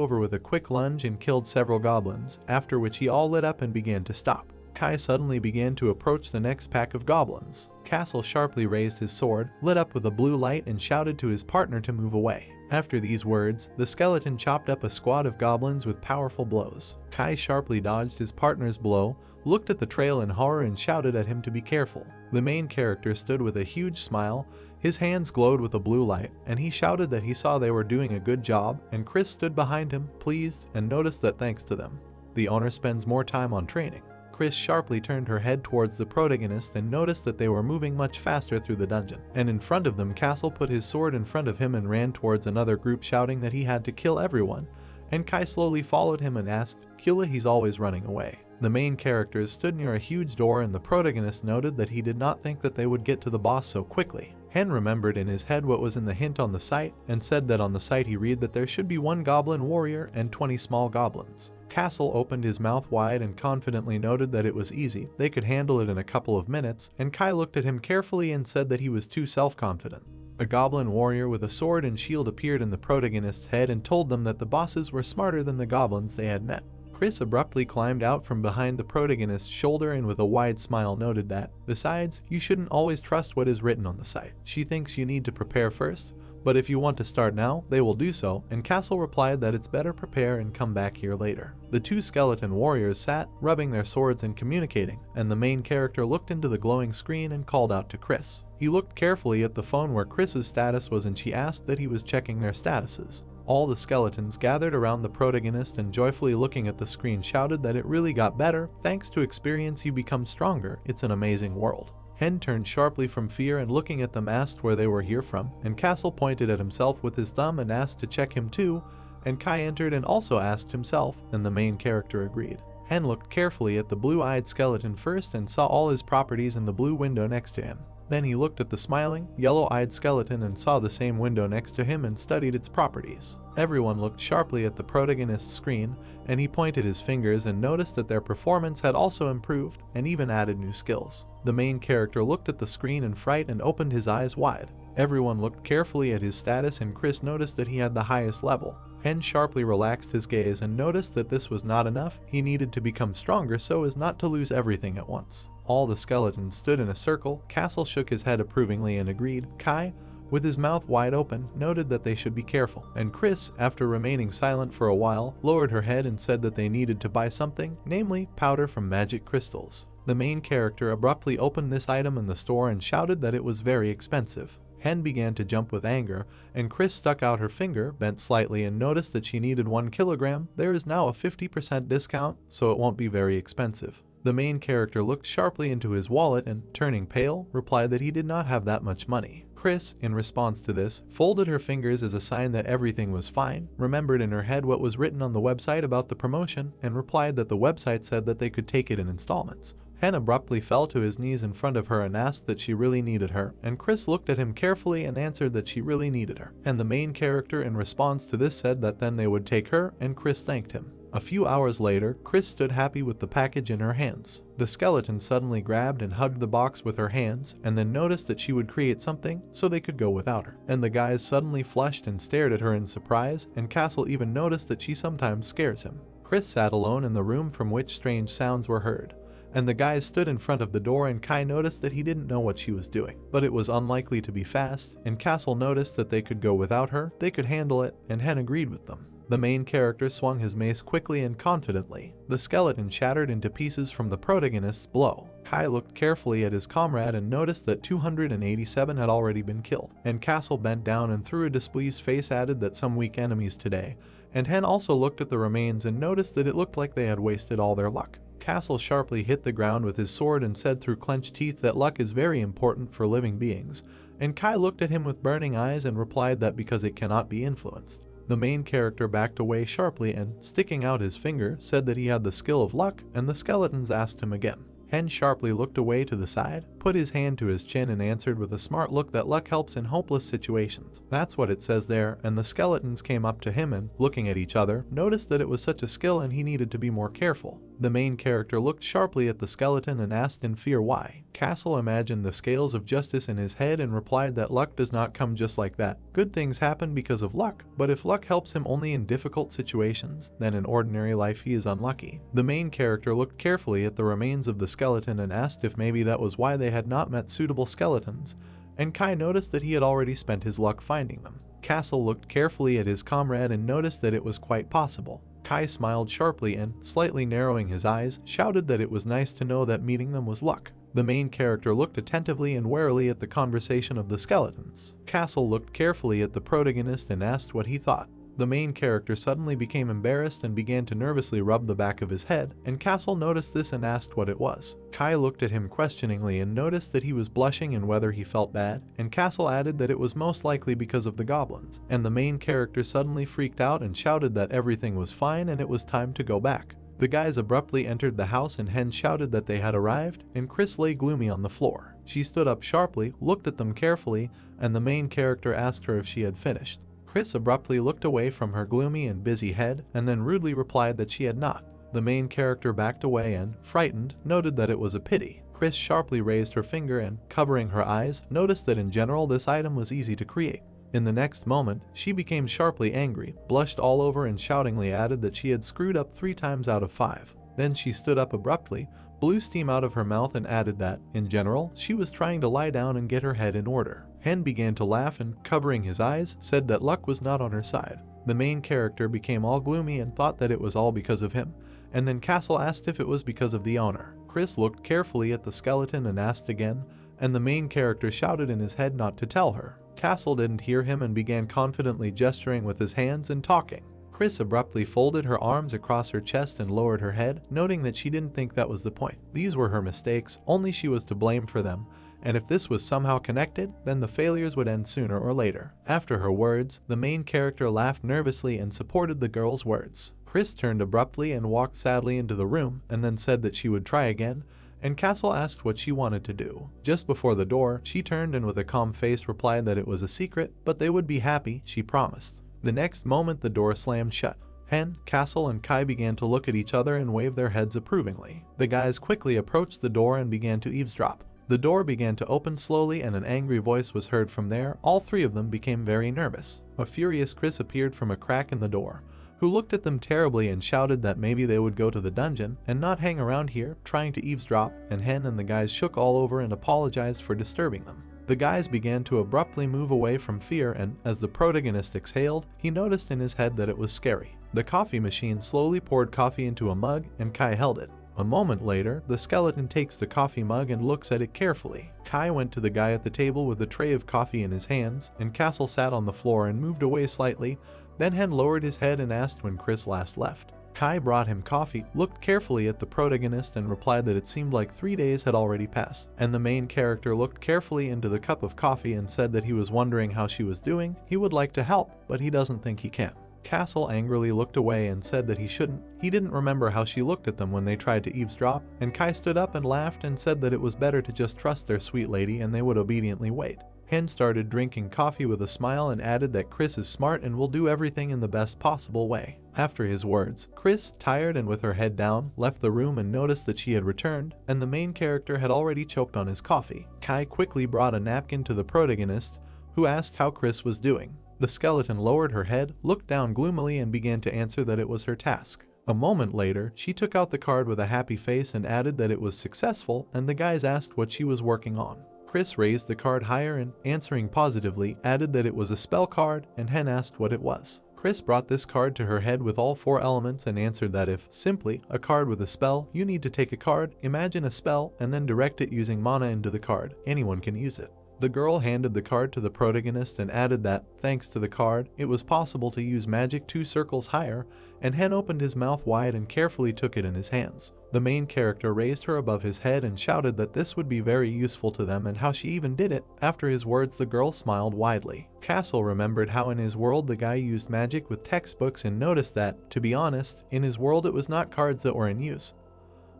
over with a quick lunge and killed several goblins, after which he all lit up and began to stop. Kai suddenly began to approach the next pack of goblins. Castle sharply raised his sword, lit up with a blue light, and shouted to his partner to move away. After these words, the skeleton chopped up a squad of goblins with powerful blows. Kai sharply dodged his partner's blow, looked at the trail in horror, and shouted at him to be careful. The main character stood with a huge smile, his hands glowed with a blue light, and he shouted that he saw they were doing a good job, and Chris stood behind him, pleased, and noticed that thanks to them, the owner spends more time on training. Chris sharply turned her head towards the protagonist and noticed that they were moving much faster through the dungeon. And in front of them, Castle put his sword in front of him and ran towards another group, shouting that he had to kill everyone. And Kai slowly followed him and asked, "Killa, he's always running away." The main characters stood near a huge door, and the protagonist noted that he did not think that they would get to the boss so quickly. Hen remembered in his head what was in the hint on the site and said that on the site he read that there should be 1 goblin warrior and 20 small goblins. Castle opened his mouth wide and confidently noted that it was easy, they could handle it in a couple of minutes, and Kai looked at him carefully and said that he was too self-confident. A goblin warrior with a sword and shield appeared in the protagonist's head and told them that the bosses were smarter than the goblins they had met. Chris abruptly climbed out from behind the protagonist's shoulder and with a wide smile noted that, besides, you shouldn't always trust what is written on the site. She thinks you need to prepare first, but if you want to start now, they will do so, and Castle replied that it's better prepare and come back here later. The 2 skeleton warriors sat, rubbing their swords and communicating, and the main character looked into the glowing screen and called out to Chris. He looked carefully at the phone where Chris's status was, and she asked that he was checking their statuses. All the skeletons gathered around the protagonist and joyfully looking at the screen shouted that it really got better, thanks to experience you become stronger, it's an amazing world. Hen turned sharply from fear and looking at them asked where they were here from, and Castle pointed at himself with his thumb and asked to check him too, and Kai entered and also asked himself, and the main character agreed. Hen looked carefully at the blue-eyed skeleton first and saw all his properties in the blue window next to him. Then he looked at the smiling, yellow-eyed skeleton and saw the same window next to him and studied its properties. Everyone looked sharply at the protagonist's screen, and he pointed his fingers and noticed that their performance had also improved and even added new skills. The main character looked at the screen in fright and opened his eyes wide. Everyone looked carefully at his status, and Chris noticed that he had the highest level. Hen sharply relaxed his gaze and noticed that this was not enough, he needed to become stronger so as not to lose everything at once. All the skeletons stood in a circle. Castle shook his head approvingly and agreed. Kai, with his mouth wide open, noted that they should be careful, and Chris, after remaining silent for a while, lowered her head and said that they needed to buy something, namely powder from magic crystals. The main character abruptly opened this item in the store and shouted that it was very expensive. Hen began to jump with anger, and Chris stuck out her finger, bent slightly, and noticed that she needed 1 kilogram. There is now a 50% discount, so it won't be very expensive. The main character looked sharply into his wallet and, turning pale, replied that he did not have that much money. Chris, in response to this, folded her fingers as a sign that everything was fine, remembered in her head what was written on the website about the promotion, and replied that the website said that they could take it in installments. Hen abruptly fell to his knees in front of her and asked that she really needed her, and Chris looked at him carefully and answered that she really needed her. And the main character in response to this said that then they would take her, and Chris thanked him. A few hours later, Chris stood happy with the package in her hands. The skeleton suddenly grabbed and hugged the box with her hands, and then noticed that she would create something so they could go without her. And the guys suddenly flushed and stared at her in surprise, and Castle even noticed that she sometimes scares him. Chris sat alone in the room from which strange sounds were heard, and the guys stood in front of the door, and Kai noticed that he didn't know what she was doing. But it was unlikely to be fast, and Castle noticed that they could go without her, they could handle it, and Hen agreed with them. The main character swung his mace quickly and confidently. The skeleton shattered into pieces from the protagonist's blow. Kai looked carefully at his comrade and noticed that 287 had already been killed, and Castle bent down and through a displeased face added that some weak enemies today, and Hen also looked at the remains and noticed that it looked like they had wasted all their luck. Castle sharply hit the ground with his sword and said through clenched teeth that luck is very important for living beings, and Kai looked at him with burning eyes and replied that because it cannot be influenced. The main character backed away sharply and, sticking out his finger, said that he had the skill of luck, and the skeletons asked him again. Hen sharply looked away to the side, put his hand to his chin and answered with a smart look that luck helps in hopeless situations. That's what it says there, and the skeletons came up to him and, looking at each other, noticed that it was such a skill and he needed to be more careful. The main character looked sharply at the skeleton and asked in fear why. Castle imagined the scales of justice in his head and replied that luck does not come just like that. Good things happen because of luck, but if luck helps him only in difficult situations, then in ordinary life he is unlucky. The main character looked carefully at the remains of the skeleton and asked if maybe that was why they had not met suitable skeletons, and Kai noticed that he had already spent his luck finding them. Castle looked carefully at his comrade and noticed that it was quite possible. Kai smiled sharply and, slightly narrowing his eyes, shouted that it was nice to know that meeting them was luck. The main character looked attentively and warily at the conversation of the skeletons. Castle looked carefully at the protagonist and asked what he thought. The main character suddenly became embarrassed and began to nervously rub the back of his head, and Castle noticed this and asked what it was. Kai looked at him questioningly and noticed that he was blushing and whether he felt bad, and Castle added that it was most likely because of the goblins, and the main character suddenly freaked out and shouted that everything was fine and it was time to go back. The guys abruptly entered the house and Hen shouted that they had arrived, and Chris lay gloomy on the floor. She stood up sharply, looked at them carefully, and the main character asked her if she had finished. Chris abruptly looked away from her gloomy and busy head and then rudely replied that she had not. The main character backed away and, frightened, noted that it was a pity. Chris sharply raised her finger and, covering her eyes, noticed that in general this item was easy to create. In the next moment, she became sharply angry, blushed all over and shoutingly added that she had screwed up 3 times out of 5. Then she stood up abruptly, blew steam out of her mouth and added that, in general, she was trying to lie down and get her head in order. Hen began to laugh and, covering his eyes, said that luck was not on her side. The main character became all gloomy and thought that it was all because of him, and then Castle asked if it was because of the owner. Chris looked carefully at the skeleton and asked again, and the main character shouted in his head not to tell her. Castle didn't hear him and began confidently gesturing with his hands and talking. Chris abruptly folded her arms across her chest and lowered her head, noting that she didn't think that was the point. These were her mistakes, only she was to blame for them, and if this was somehow connected, then the failures would end sooner or later. After her words, the main character laughed nervously and supported the girl's words. Chris turned abruptly and walked sadly into the room, and then said that she would try again, and Castle asked what she wanted to do. Just before the door, she turned and with a calm face replied that it was a secret, but they would be happy, she promised. The next moment the door slammed shut. Hen, Castle, and Kai began to look at each other and wave their heads approvingly. The guys quickly approached the door and began to eavesdrop. The door began to open slowly and an angry voice was heard from there. All 3 of them became very nervous. A furious Chris appeared from a crack in the door, who looked at them terribly and shouted that maybe they would go to the dungeon and not hang around here trying to eavesdrop, and Hen and the guys shook all over and apologized for disturbing them. The guys began to abruptly move away from fear and, as the protagonist exhaled, he noticed in his head that it was scary. The coffee machine slowly poured coffee into a mug and Kai held it. A moment later, the skeleton takes the coffee mug and looks at it carefully. Kai went to the guy at the table with a tray of coffee in his hands, and Castle sat on the floor and moved away slightly. Then Hen lowered his head and asked when Chris last left. Kai brought him coffee, looked carefully at the protagonist and replied that it seemed like 3 days had already passed, and the main character looked carefully into the cup of coffee and said that he was wondering how she was doing. He would like to help, but he doesn't think he can. Castle angrily looked away and said that he shouldn't. He didn't remember how she looked at them when they tried to eavesdrop, and Kai stood up and laughed and said that it was better to just trust their sweet lady and they would obediently wait. Hen started drinking coffee with a smile and added that Chris is smart and will do everything in the best possible way. After his words, Chris, tired and with her head down, left the room and noticed that she had returned, and the main character had already choked on his coffee. Kai quickly brought a napkin to the protagonist, who asked how Chris was doing. The skeleton lowered her head, looked down gloomily and began to answer that it was her task. A moment later, she took out the card with a happy face and added that it was successful, and the guys asked what she was working on. Chris raised the card higher and, answering positively, added that it was a spell card, and Hen asked what it was. Chris brought this card to her head with all 4 elements and answered that if, simply, a card with a spell, you need to take a card, imagine a spell, and then direct it using mana into the card. Anyone can use it. The girl handed the card to the protagonist and added that, thanks to the card, it was possible to use magic 2 circles higher, and Hen opened his mouth wide and carefully took it in his hands. The main character raised her above his head and shouted that this would be very useful to them and how she even did it. After his words, the girl smiled widely. Castle remembered how in his world the guy used magic with textbooks and noticed that, to be honest, in his world it was not cards that were in use,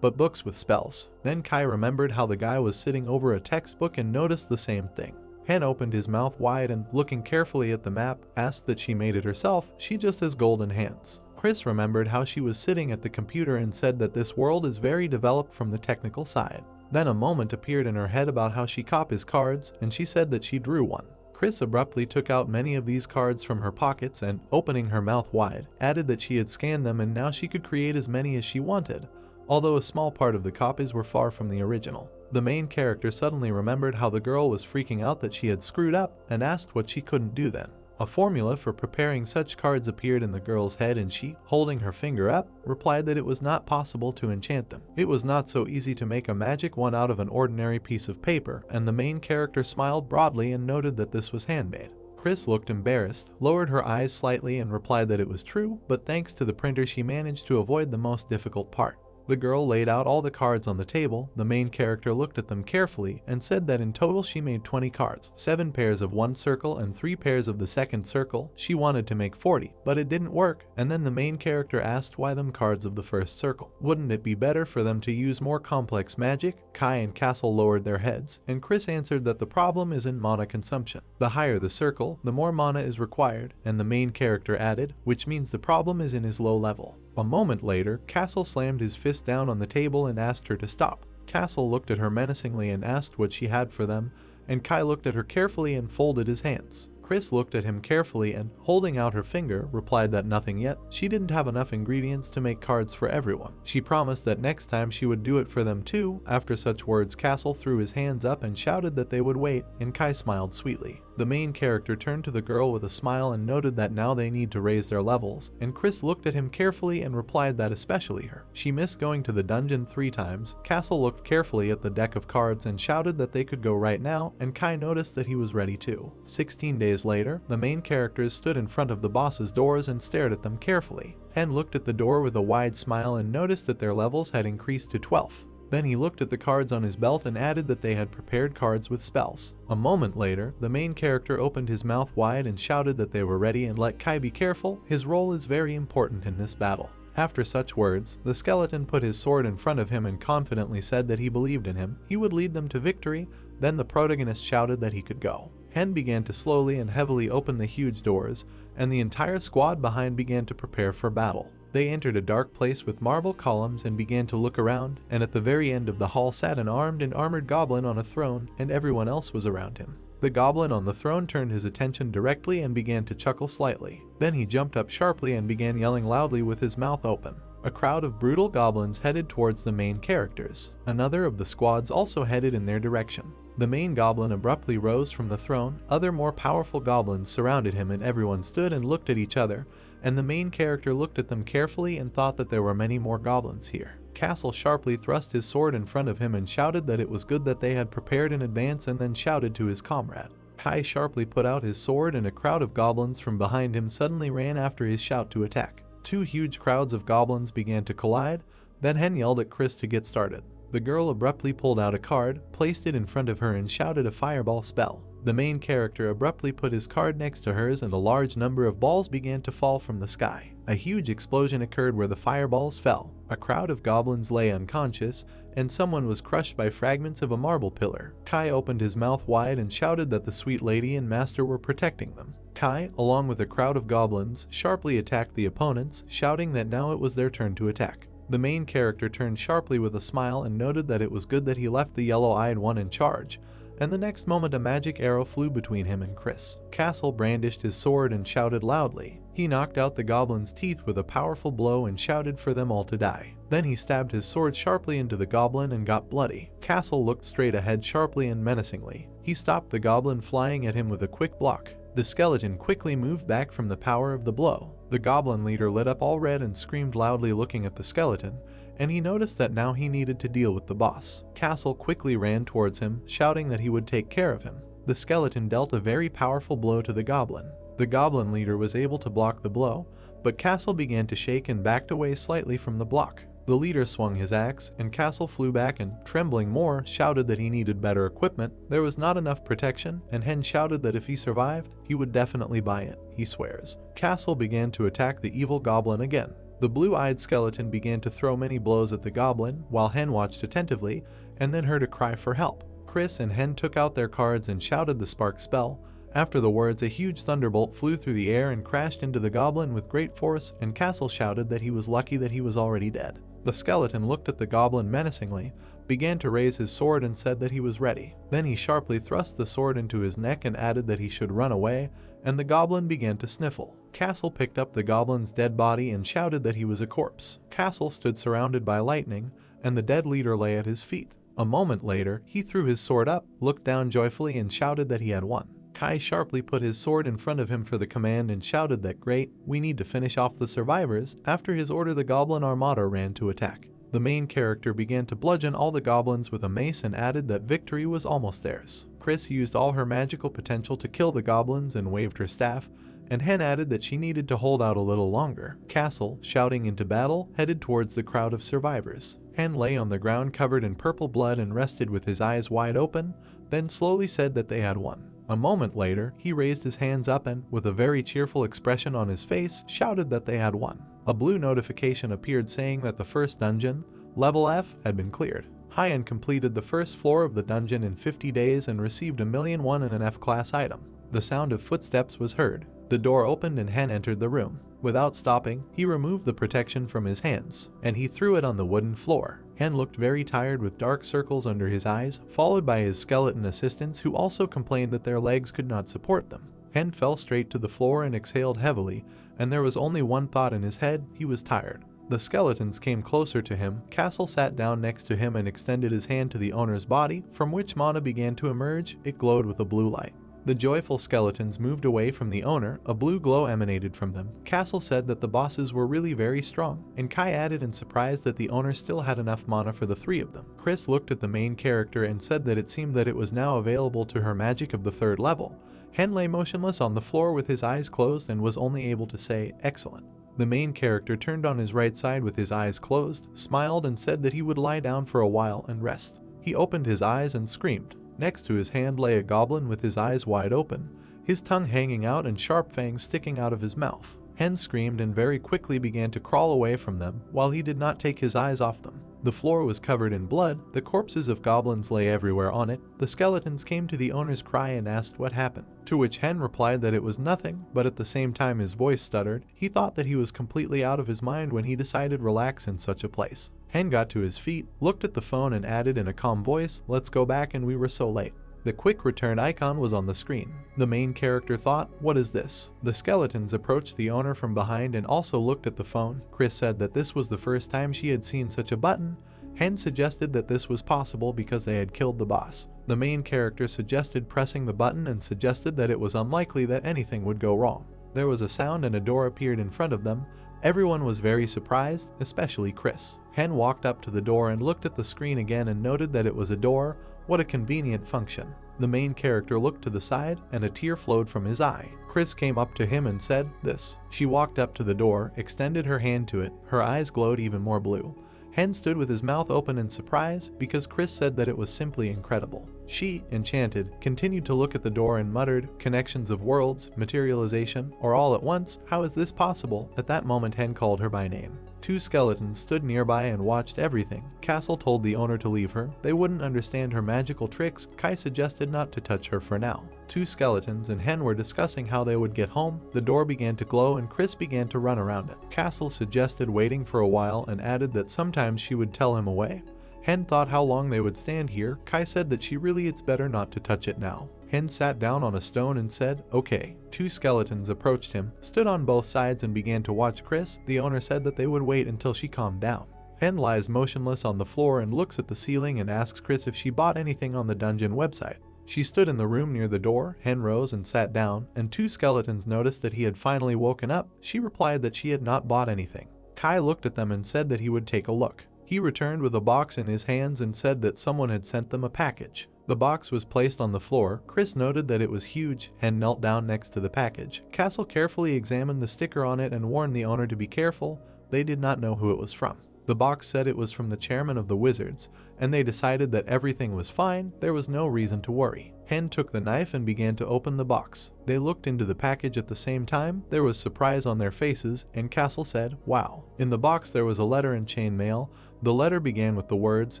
but books with spells. Then Kai remembered how the guy was sitting over a textbook and noticed the same thing. Hen opened his mouth wide and, looking carefully at the map, asked that she made it herself. She just has golden hands. Chris remembered how she was sitting at the computer and said that this world is very developed from the technical side. Then a moment appeared in her head about how she copies cards, and she said that she drew one. Chris abruptly took out many of these cards from her pockets and, opening her mouth wide, added that she had scanned them and now she could create as many as she wanted, although a small part of the copies were far from the original. The main character suddenly remembered how the girl was freaking out that she had screwed up and asked what she couldn't do then. A formula for preparing such cards appeared in the girl's head and she, holding her finger up, replied that it was not possible to enchant them. It was not so easy to make a magic one out of an ordinary piece of paper, and the main character smiled broadly and noted that this was handmade. Chris looked embarrassed, lowered her eyes slightly and replied that it was true, but thanks to the printer she managed to avoid the most difficult part. The girl laid out all the cards on the table. The main character looked at them carefully and said that in total she made 20 cards, 7 pairs of one circle and 3 pairs of the second circle. She wanted to make 40, but it didn't work, and then the main character asked why them cards of the first circle. Wouldn't it be better for them to use more complex magic? Kai and Castle lowered their heads, and Chris answered that the problem is in mana consumption. The higher the circle, the more mana is required, and the main character added, which means the problem is in his low level. A moment later, Castle slammed his fist down on the table and asked her to stop. Castle looked at her menacingly and asked what she had for them, and Kai looked at her carefully and folded his hands. Chris looked at him carefully and, holding out her finger, replied that nothing yet. She didn't have enough ingredients to make cards for everyone. She promised that next time she would do it for them too. After such words, Castle threw his hands up and shouted that they would wait, and Kai smiled sweetly. The main character turned to the girl with a smile and noted that now they need to raise their levels, and Chris looked at him carefully and replied that especially her. She missed going to the dungeon 3 times. Castle looked carefully at the deck of cards and shouted that they could go right now, and Kai noticed that he was ready too. 16 days later, the main characters stood in front of the boss's doors and stared at them carefully. Hen looked at the door with a wide smile and noticed that their levels had increased to 12. Then he looked at the cards on his belt and added that they had prepared cards with spells. A moment later, the main character opened his mouth wide and shouted that they were ready and let Kai be careful. His role is very important in this battle. After such words, the skeleton put his sword in front of him and confidently said that he believed in him. He would lead them to victory. Then the protagonist shouted that he could go. Hen began to slowly and heavily open the huge doors, and the entire squad behind began to prepare for battle. They entered a dark place with marble columns and began to look around, and at the very end of the hall sat an armed and armored goblin on a throne, and everyone else was around him. The goblin on the throne turned his attention directly and began to chuckle slightly. Then he jumped up sharply and began yelling loudly with his mouth open. A crowd of brutal goblins headed towards the main characters. Another of the squads also headed in their direction. The main goblin abruptly rose from the throne. Other more powerful goblins surrounded him and everyone stood and looked at each other, and the main character looked at them carefully and thought that there were many more goblins here. Castle sharply thrust his sword in front of him and shouted that it was good that they had prepared in advance, and then shouted to his comrade. Kai sharply put out his sword and a crowd of goblins from behind him suddenly ran after his shout to attack. 2 huge crowds of goblins began to collide. Then Hen yelled at Chris to get started. The girl abruptly pulled out a card, placed it in front of her and shouted a fireball spell. The main character abruptly put his card next to hers and a large number of balls began to fall from the sky. A huge explosion occurred where the fireballs fell. A crowd of goblins lay unconscious, and someone was crushed by fragments of a marble pillar. Kai opened his mouth wide and shouted that the sweet lady and master were protecting them. Kai, along with a crowd of goblins, sharply attacked the opponents, shouting that now it was their turn to attack. The main character turned sharply with a smile and noted that it was good that he left the yellow-eyed one in charge, and the next moment a magic arrow flew between him and Chris. Castle brandished his sword and shouted loudly. He knocked out the goblin's teeth with a powerful blow and shouted for them all to die. Then he stabbed his sword sharply into the goblin and got bloody. Castle looked straight ahead sharply and menacingly. He stopped the goblin flying at him with a quick block. The skeleton quickly moved back from the power of the blow. The goblin leader lit up all red and screamed loudly looking at the skeleton, and he noticed that now he needed to deal with the boss. Castle quickly ran towards him, shouting that he would take care of him. The skeleton dealt a very powerful blow to the goblin. The goblin leader was able to block the blow, but Castle began to shake and backed away slightly from the block. The leader swung his axe, and Castle flew back and, trembling more, shouted that he needed better equipment. There was not enough protection, and Hen shouted that if he survived, he would definitely buy it. He swears. Castle began to attack the evil goblin again. The blue-eyed skeleton began to throw many blows at the goblin, while Hen watched attentively and then heard a cry for help. Chris and Hen took out their cards and shouted the spark spell. After the words, a huge thunderbolt flew through the air and crashed into the goblin with great force, and Castle shouted that he was lucky that he was already dead. The skeleton looked at the goblin menacingly, began to raise his sword and said that he was ready. Then he sharply thrust the sword into his neck and added that he should run away, and the goblin began to sniffle. Castle picked up the goblin's dead body and shouted that he was a corpse. Castle stood surrounded by lightning, and the dead leader lay at his feet. A moment later, he threw his sword up, looked down joyfully and shouted that he had won. Kai sharply put his sword in front of him for the command and shouted that great, we need to finish off the survivors. After his order, the goblin armada ran to attack. The main character began to bludgeon all the goblins with a mace and added that victory was almost theirs. Chris used all her magical potential to kill the goblins and waved her staff, and Hen added that she needed to hold out a little longer. Castle, shouting into battle, headed towards the crowd of survivors. Hen lay on the ground covered in purple blood and rested with his eyes wide open, then slowly said that they had won. A moment later, he raised his hands up and, with a very cheerful expression on his face, shouted that they had won. A blue notification appeared saying that the first dungeon, level F, had been cleared. Hyen completed the first floor of the dungeon in 50 days and received $1,000,001 in an F-class item. The sound of footsteps was heard. The door opened and Hen entered the room. Without stopping, he removed the protection from his hands, and he threw it on the wooden floor. Hen looked very tired with dark circles under his eyes, followed by his skeleton assistants who also complained that their legs could not support them. Hen fell straight to the floor and exhaled heavily, and there was only one thought in his head: he was tired. The skeletons came closer to him. Castle sat down next to him and extended his hand to the owner's body, from which mana began to emerge. It glowed with a blue light. The joyful skeletons moved away from the owner. A blue glow emanated from them. Castle said that the bosses were really very strong, and Kai added in surprise that the owner still had enough mana for the three of them. Chris looked at the main character and said that it seemed that it was now available to her magic of the 3rd level. Hen lay motionless on the floor with his eyes closed and was only able to say, "Excellent." The main character turned on his right side with his eyes closed, smiled and said that he would lie down for a while and rest. He opened his eyes and screamed. Next to his hand lay a goblin with his eyes wide open, his tongue hanging out and sharp fangs sticking out of his mouth. Hen screamed and very quickly began to crawl away from them, while he did not take his eyes off them. The floor was covered in blood. The corpses of goblins lay everywhere on it. The skeletons came to the owner's cry and asked what happened, to which Hen replied that it was nothing, but at the same time his voice stuttered. He thought that he was completely out of his mind when he decided relax in such a place. Hen got to his feet, looked at the phone and added in a calm voice, "Let's go back, and we were so late." The quick return icon was on the screen. The main character thought, "What is this?" The skeletons approached the owner from behind and also looked at the phone. Chris said that this was the first time she had seen such a button. Hen suggested that this was possible because they had killed the boss. The main character suggested pressing the button and suggested that it was unlikely that anything would go wrong. There was a sound and a door appeared in front of them. Everyone was very surprised, especially Chris. Hen walked up to the door and looked at the screen again and noted that it was a door. What a convenient function. The main character looked to the side and a tear flowed from his eye. Chris came up to him and said, "This." She walked up to the door, extended her hand to it. Her eyes glowed even more blue. Hen stood with his mouth open in surprise because Chris said that it was simply incredible. She, enchanted, continued to look at the door and muttered, "Connections of worlds, materialization, or all at once, how is this possible?" At that moment Hen called her by name. Two skeletons stood nearby and watched everything. Castle told the owner to leave her. They wouldn't understand her magical tricks. Kai suggested not to touch her for now. Two skeletons and Hen were discussing how they would get home. The door began to glow and Chris began to run around it. Castle suggested waiting for a while and added that sometimes she would tell him away. Hen thought how long they would stand here. Kai said that it's better not to touch it now. Hen sat down on a stone and said, "Okay." Two skeletons approached him, stood on both sides and began to watch Chris. The owner said that they would wait until she calmed down. Hen lies motionless on the floor and looks at the ceiling and asks Chris if she bought anything on the dungeon website. She stood in the room near the door. Hen rose and sat down, and two skeletons noticed that he had finally woken up. She replied that she had not bought anything. Kai looked at them and said that he would take a look. He returned with a box in his hands and said that someone had sent them a package. The box was placed on the floor. Chris noted that it was huge. Hen knelt down next to the package. Castle carefully examined the sticker on it and warned the owner to be careful. They did not know who it was from. The box said it was from the chairman of the wizards, and they decided that everything was fine, there was no reason to worry. Hen took the knife and began to open the box. They looked into the package at the same time, there was surprise on their faces, and Castle said, "Wow." In the box there was a letter in chain mail. The letter began with the words,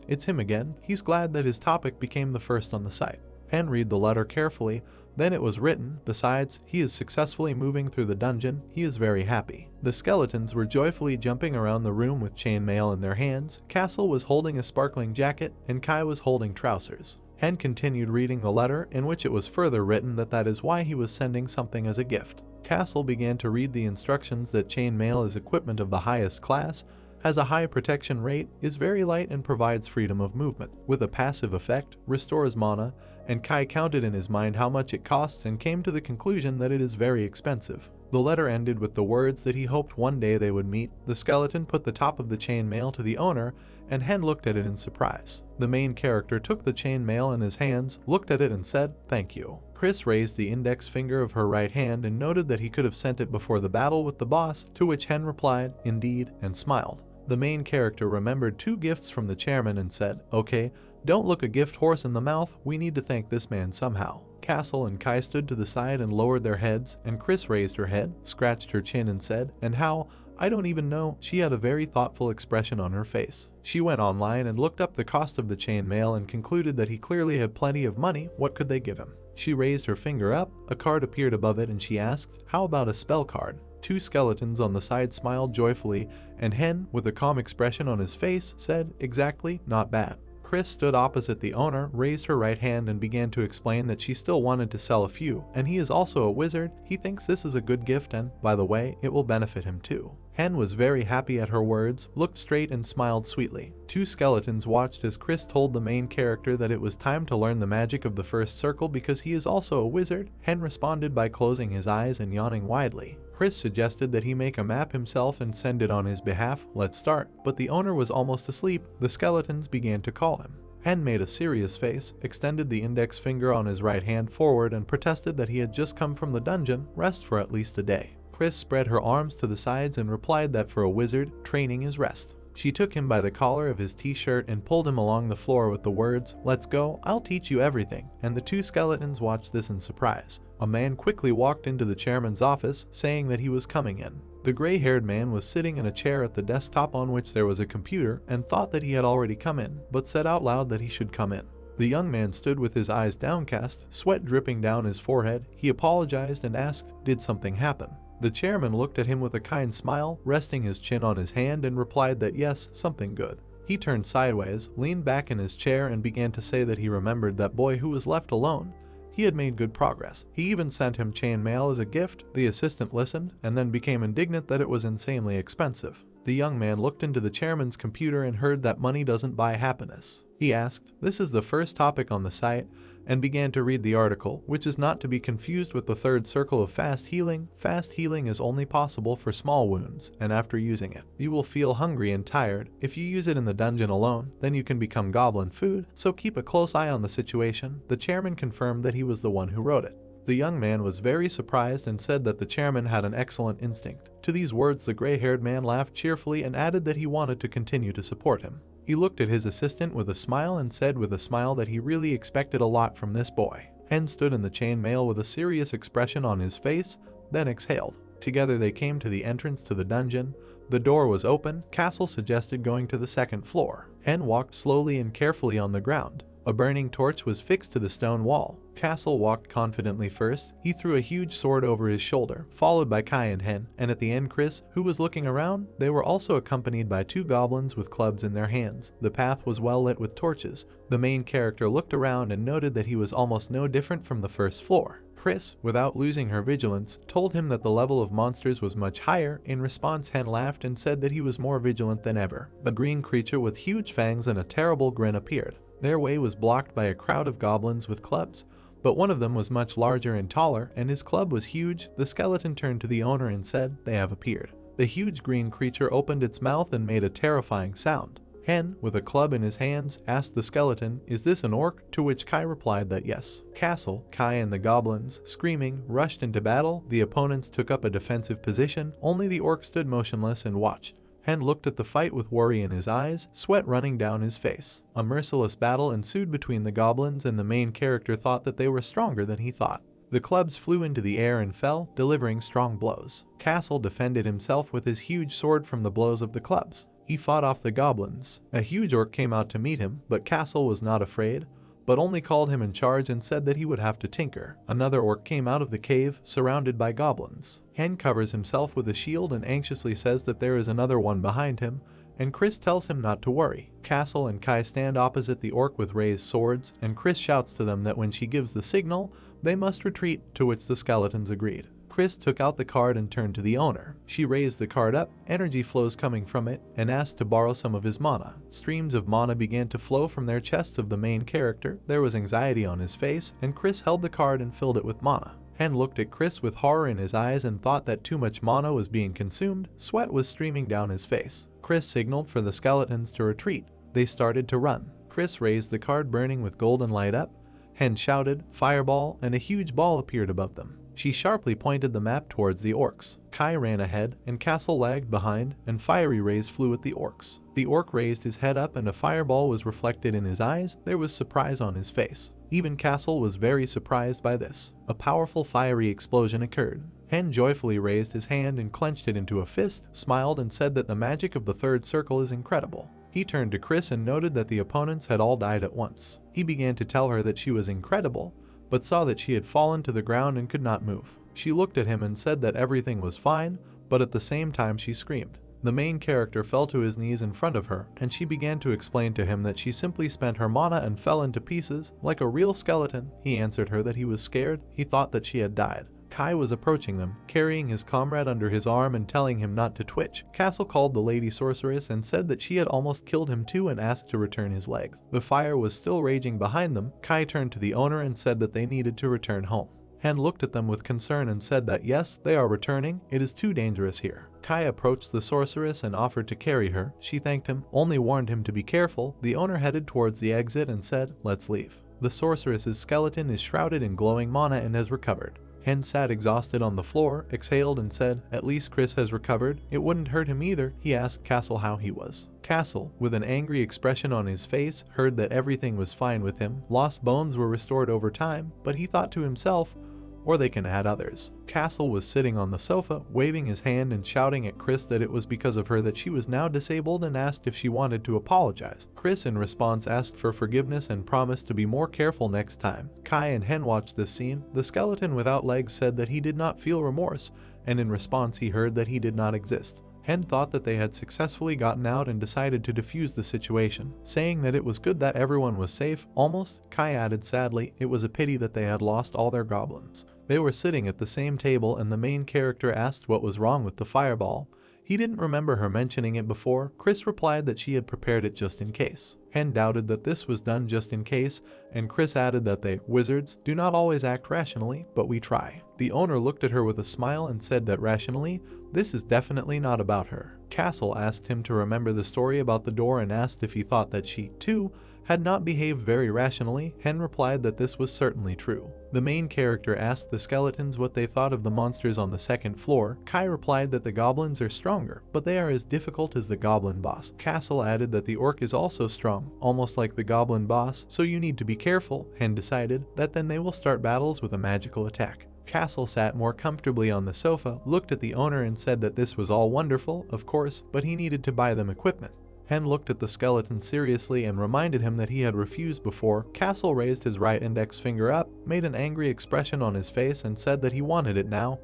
"It's him again, he's glad that his topic became the first on the site." Hen read the letter carefully, then it was written, "Besides, he is successfully moving through the dungeon, he is very happy." The skeletons were joyfully jumping around the room with chain mail in their hands. Castle was holding a sparkling jacket, and Kai was holding trousers. Hen continued reading the letter, in which it was further written that is why he was sending something as a gift. Castle began to read the instructions that chain mail is equipment of the highest class, has a high protection rate, is very light and provides freedom of movement. With a passive effect, restores mana, and Kai counted in his mind how much it costs and came to the conclusion that it is very expensive. The letter ended with the words that he hoped one day they would meet. The skeleton put the top of the chain mail to the owner, and Hen looked at it in surprise. The main character took the chain mail in his hands, looked at it and said, "Thank you." Chris raised the index finger of her right hand and noted that he could have sent it before the battle with the boss, to which Hen replied, "Indeed," and smiled. The main character remembered 2 gifts from the chairman and said, "Okay, don't look a gift horse in the mouth, we need to thank this man somehow." Castle and Kai stood to the side and lowered their heads, and Chris raised her head, scratched her chin and said, "And how? I don't even know." She had a very thoughtful expression on her face. She went online and looked up the cost of the chain mail and concluded that he clearly had plenty of money. What could they give him? She raised her finger up, a card appeared above it, and she asked, "How about a spell card?" 2 skeletons on the side smiled joyfully, and Hen, with a calm expression on his face, said, "Exactly, not bad." Chris stood opposite the owner, raised her right hand and began to explain that she still wanted to sell a few, and he is also a wizard, he thinks this is a good gift and, by the way, it will benefit him too. Hen was very happy at her words, looked straight and smiled sweetly. 2 skeletons watched as Chris told the main character that it was time to learn the magic of the first circle because he is also a wizard. Hen responded by closing his eyes and yawning widely. Chris suggested that he make a map himself and send it on his behalf. "Let's start." But the owner was almost asleep. The skeletons began to call him. Hen made a serious face, extended the index finger on his right hand forward and protested that he had just come from the dungeon, rest for at least a day. Chris spread her arms to the sides and replied that for a wizard, training is rest. She took him by the collar of his t-shirt and pulled him along the floor with the words, "Let's go, I'll teach you everything," and the 2 skeletons watched this in surprise. A man quickly walked into the chairman's office, saying that he was coming in. The gray-haired man was sitting in a chair at the desktop on which there was a computer and thought that he had already come in, but said out loud that he should come in. The young man stood with his eyes downcast, sweat dripping down his forehead. He apologized and asked, "Did something happen?" The chairman looked at him with a kind smile, resting his chin on his hand, and replied that yes, something good. He turned sideways, leaned back in his chair and began to say that he remembered that boy who was left alone. He had made good progress. He even sent him chain mail as a gift. The assistant listened, and then became indignant that it was insanely expensive. The young man looked into the chairman's computer and heard that money doesn't buy happiness. He asked, "This is the first topic on the site," and began to read the article, which is not to be confused with the 3rd circle of fast healing. Fast healing is only possible for small wounds, and after using it, you will feel hungry and tired. If you use it in the dungeon alone, then you can become goblin food, so keep a close eye on the situation. The chairman confirmed that he was the one who wrote it. The young man was very surprised and said that the chairman had an excellent instinct. To these words the gray-haired man laughed cheerfully and added that he wanted to continue to support him. He looked at his assistant with a smile and said with a smile that he really expected a lot from this boy. Hen stood in the chain mail with a serious expression on his face, then exhaled. Together they came to the entrance to the dungeon. The door was open. Castle suggested going to the 2nd floor. Hen walked slowly and carefully on the ground. A burning torch was fixed to the stone wall. Castle walked confidently first. He threw a huge sword over his shoulder, followed by Kai and Hen, and at the end Chris, who was looking around. They were also accompanied by 2 goblins with clubs in their hands. The path was well lit with torches. The main character looked around and noted that he was almost no different from the 1st floor. Chris, without losing her vigilance, told him that the level of monsters was much higher. In response, Hen laughed and said that he was more vigilant than ever. A green creature with huge fangs and a terrible grin appeared. Their way was blocked by a crowd of goblins with clubs, but one of them was much larger and taller, and his club was huge. The skeleton turned to the owner and said, "They have appeared." The huge green creature opened its mouth and made a terrifying sound. Hen, with a club in his hands, asked the skeleton, "Is this an orc?" To which Kai replied that yes. Castle, Kai and the goblins, screaming, rushed into battle. The opponents took up a defensive position. Only the orc stood motionless and watched. Hen looked at the fight with worry in his eyes, sweat running down his face. A merciless battle ensued between the goblins, and the main character thought that they were stronger than he thought. The clubs flew into the air and fell, delivering strong blows. Castle defended himself with his huge sword from the blows of the clubs. He fought off the goblins. A huge orc came out to meet him, but Castle was not afraid, but only called him in charge and said that he would have to tinker. Another orc came out of the cave, surrounded by goblins. Hen covers himself with a shield and anxiously says that there is another one behind him, and Chris tells him not to worry. Castle and Kai stand opposite the orc with raised swords, and Chris shouts to them that when she gives the signal, they must retreat, to which the skeletons agreed. Chris took out the card and turned to the owner. She raised the card up, energy flows coming from it, and asked to borrow some of his mana. Streams of mana began to flow from their chests of the main character. There was anxiety on his face, and Chris held the card and filled it with mana. Hen looked at Chris with horror in his eyes and thought that too much mana was being consumed. Sweat was streaming down his face. Chris signaled for the skeletons to retreat. They started to run. Chris raised the card burning with golden light up. Hen shouted, "Fireball," and a huge ball appeared above them. She sharply pointed the map towards the orcs. Kai ran ahead, and Castle lagged behind, and fiery rays flew at the orcs. The orc raised his head up and a fireball was reflected in his eyes. There was surprise on his face. Even Castle was very surprised by this. A powerful fiery explosion occurred. Hen joyfully raised his hand and clenched it into a fist, smiled and said that the magic of the third circle is incredible. He turned to Chris and noted that the opponents had all died at once. He began to tell her that she was incredible, but saw that she had fallen to the ground and could not move. She looked at him and said that everything was fine, but at the same time she screamed. The main character fell to his knees in front of her, and she began to explain to him that she simply spent her mana and fell into pieces, like a real skeleton. He answered her that he was scared. He thought that she had died. Kai was approaching them, carrying his comrade under his arm and telling him not to twitch. Castle called the lady sorceress and said that she had almost killed him too and asked to return his legs. The fire was still raging behind them. Kai turned to the owner and said that they needed to return home. Hen looked at them with concern and said that yes, they are returning. It is too dangerous here. Kai approached the sorceress and offered to carry her. She thanked him, only warned him to be careful. The owner headed towards the exit and said, "Let's leave." The sorceress's skeleton is shrouded in glowing mana and has recovered. Hen sat exhausted on the floor, exhaled and said, "At least Chris has recovered. It wouldn't hurt him either." He asked Castle how he was. Castle, with an angry expression on his face, heard that everything was fine with him. Lost bones were restored over time, but he thought to himself, or they can add others. Castle was sitting on the sofa, waving his hand and shouting at Chris that it was because of her that she was now disabled and asked if she wanted to apologize. Chris in response asked for forgiveness and promised to be more careful next time. Kai and Hen watched this scene. The skeleton without legs said that he did not feel remorse, and in response he heard that he did not exist. Hen thought that they had successfully gotten out and decided to defuse the situation, saying that it was good that everyone was safe. Almost, Kai added sadly, it was a pity that they had lost all their goblins. They were sitting at the same table and the main character asked what was wrong with the fireball. He didn't remember her mentioning it before. Chris replied that she had prepared it just in case. Hen doubted that this was done just in case, and Chris added that they, wizards, do not always act rationally, but we try. The owner looked at her with a smile and said that rationally, this is definitely not about her. Castle asked him to remember the story about the door and asked if he thought that she, too, had not behaved very rationally. Hen replied that this was certainly true. The main character asked the skeletons what they thought of the monsters on the second floor. Kai replied that the goblins are stronger, but they are as difficult as the goblin boss. Castle added that the orc is also strong, almost like the goblin boss, so you need to be careful. Hen decided that then they will start battles with a magical attack. Castle sat more comfortably on the sofa, looked at the owner and said that this was all wonderful, of course, but he needed to buy them equipment. Hen looked at the skeleton seriously and reminded him that he had refused before. Castle raised his right index finger up, made an angry expression on his face and said that he wanted it now.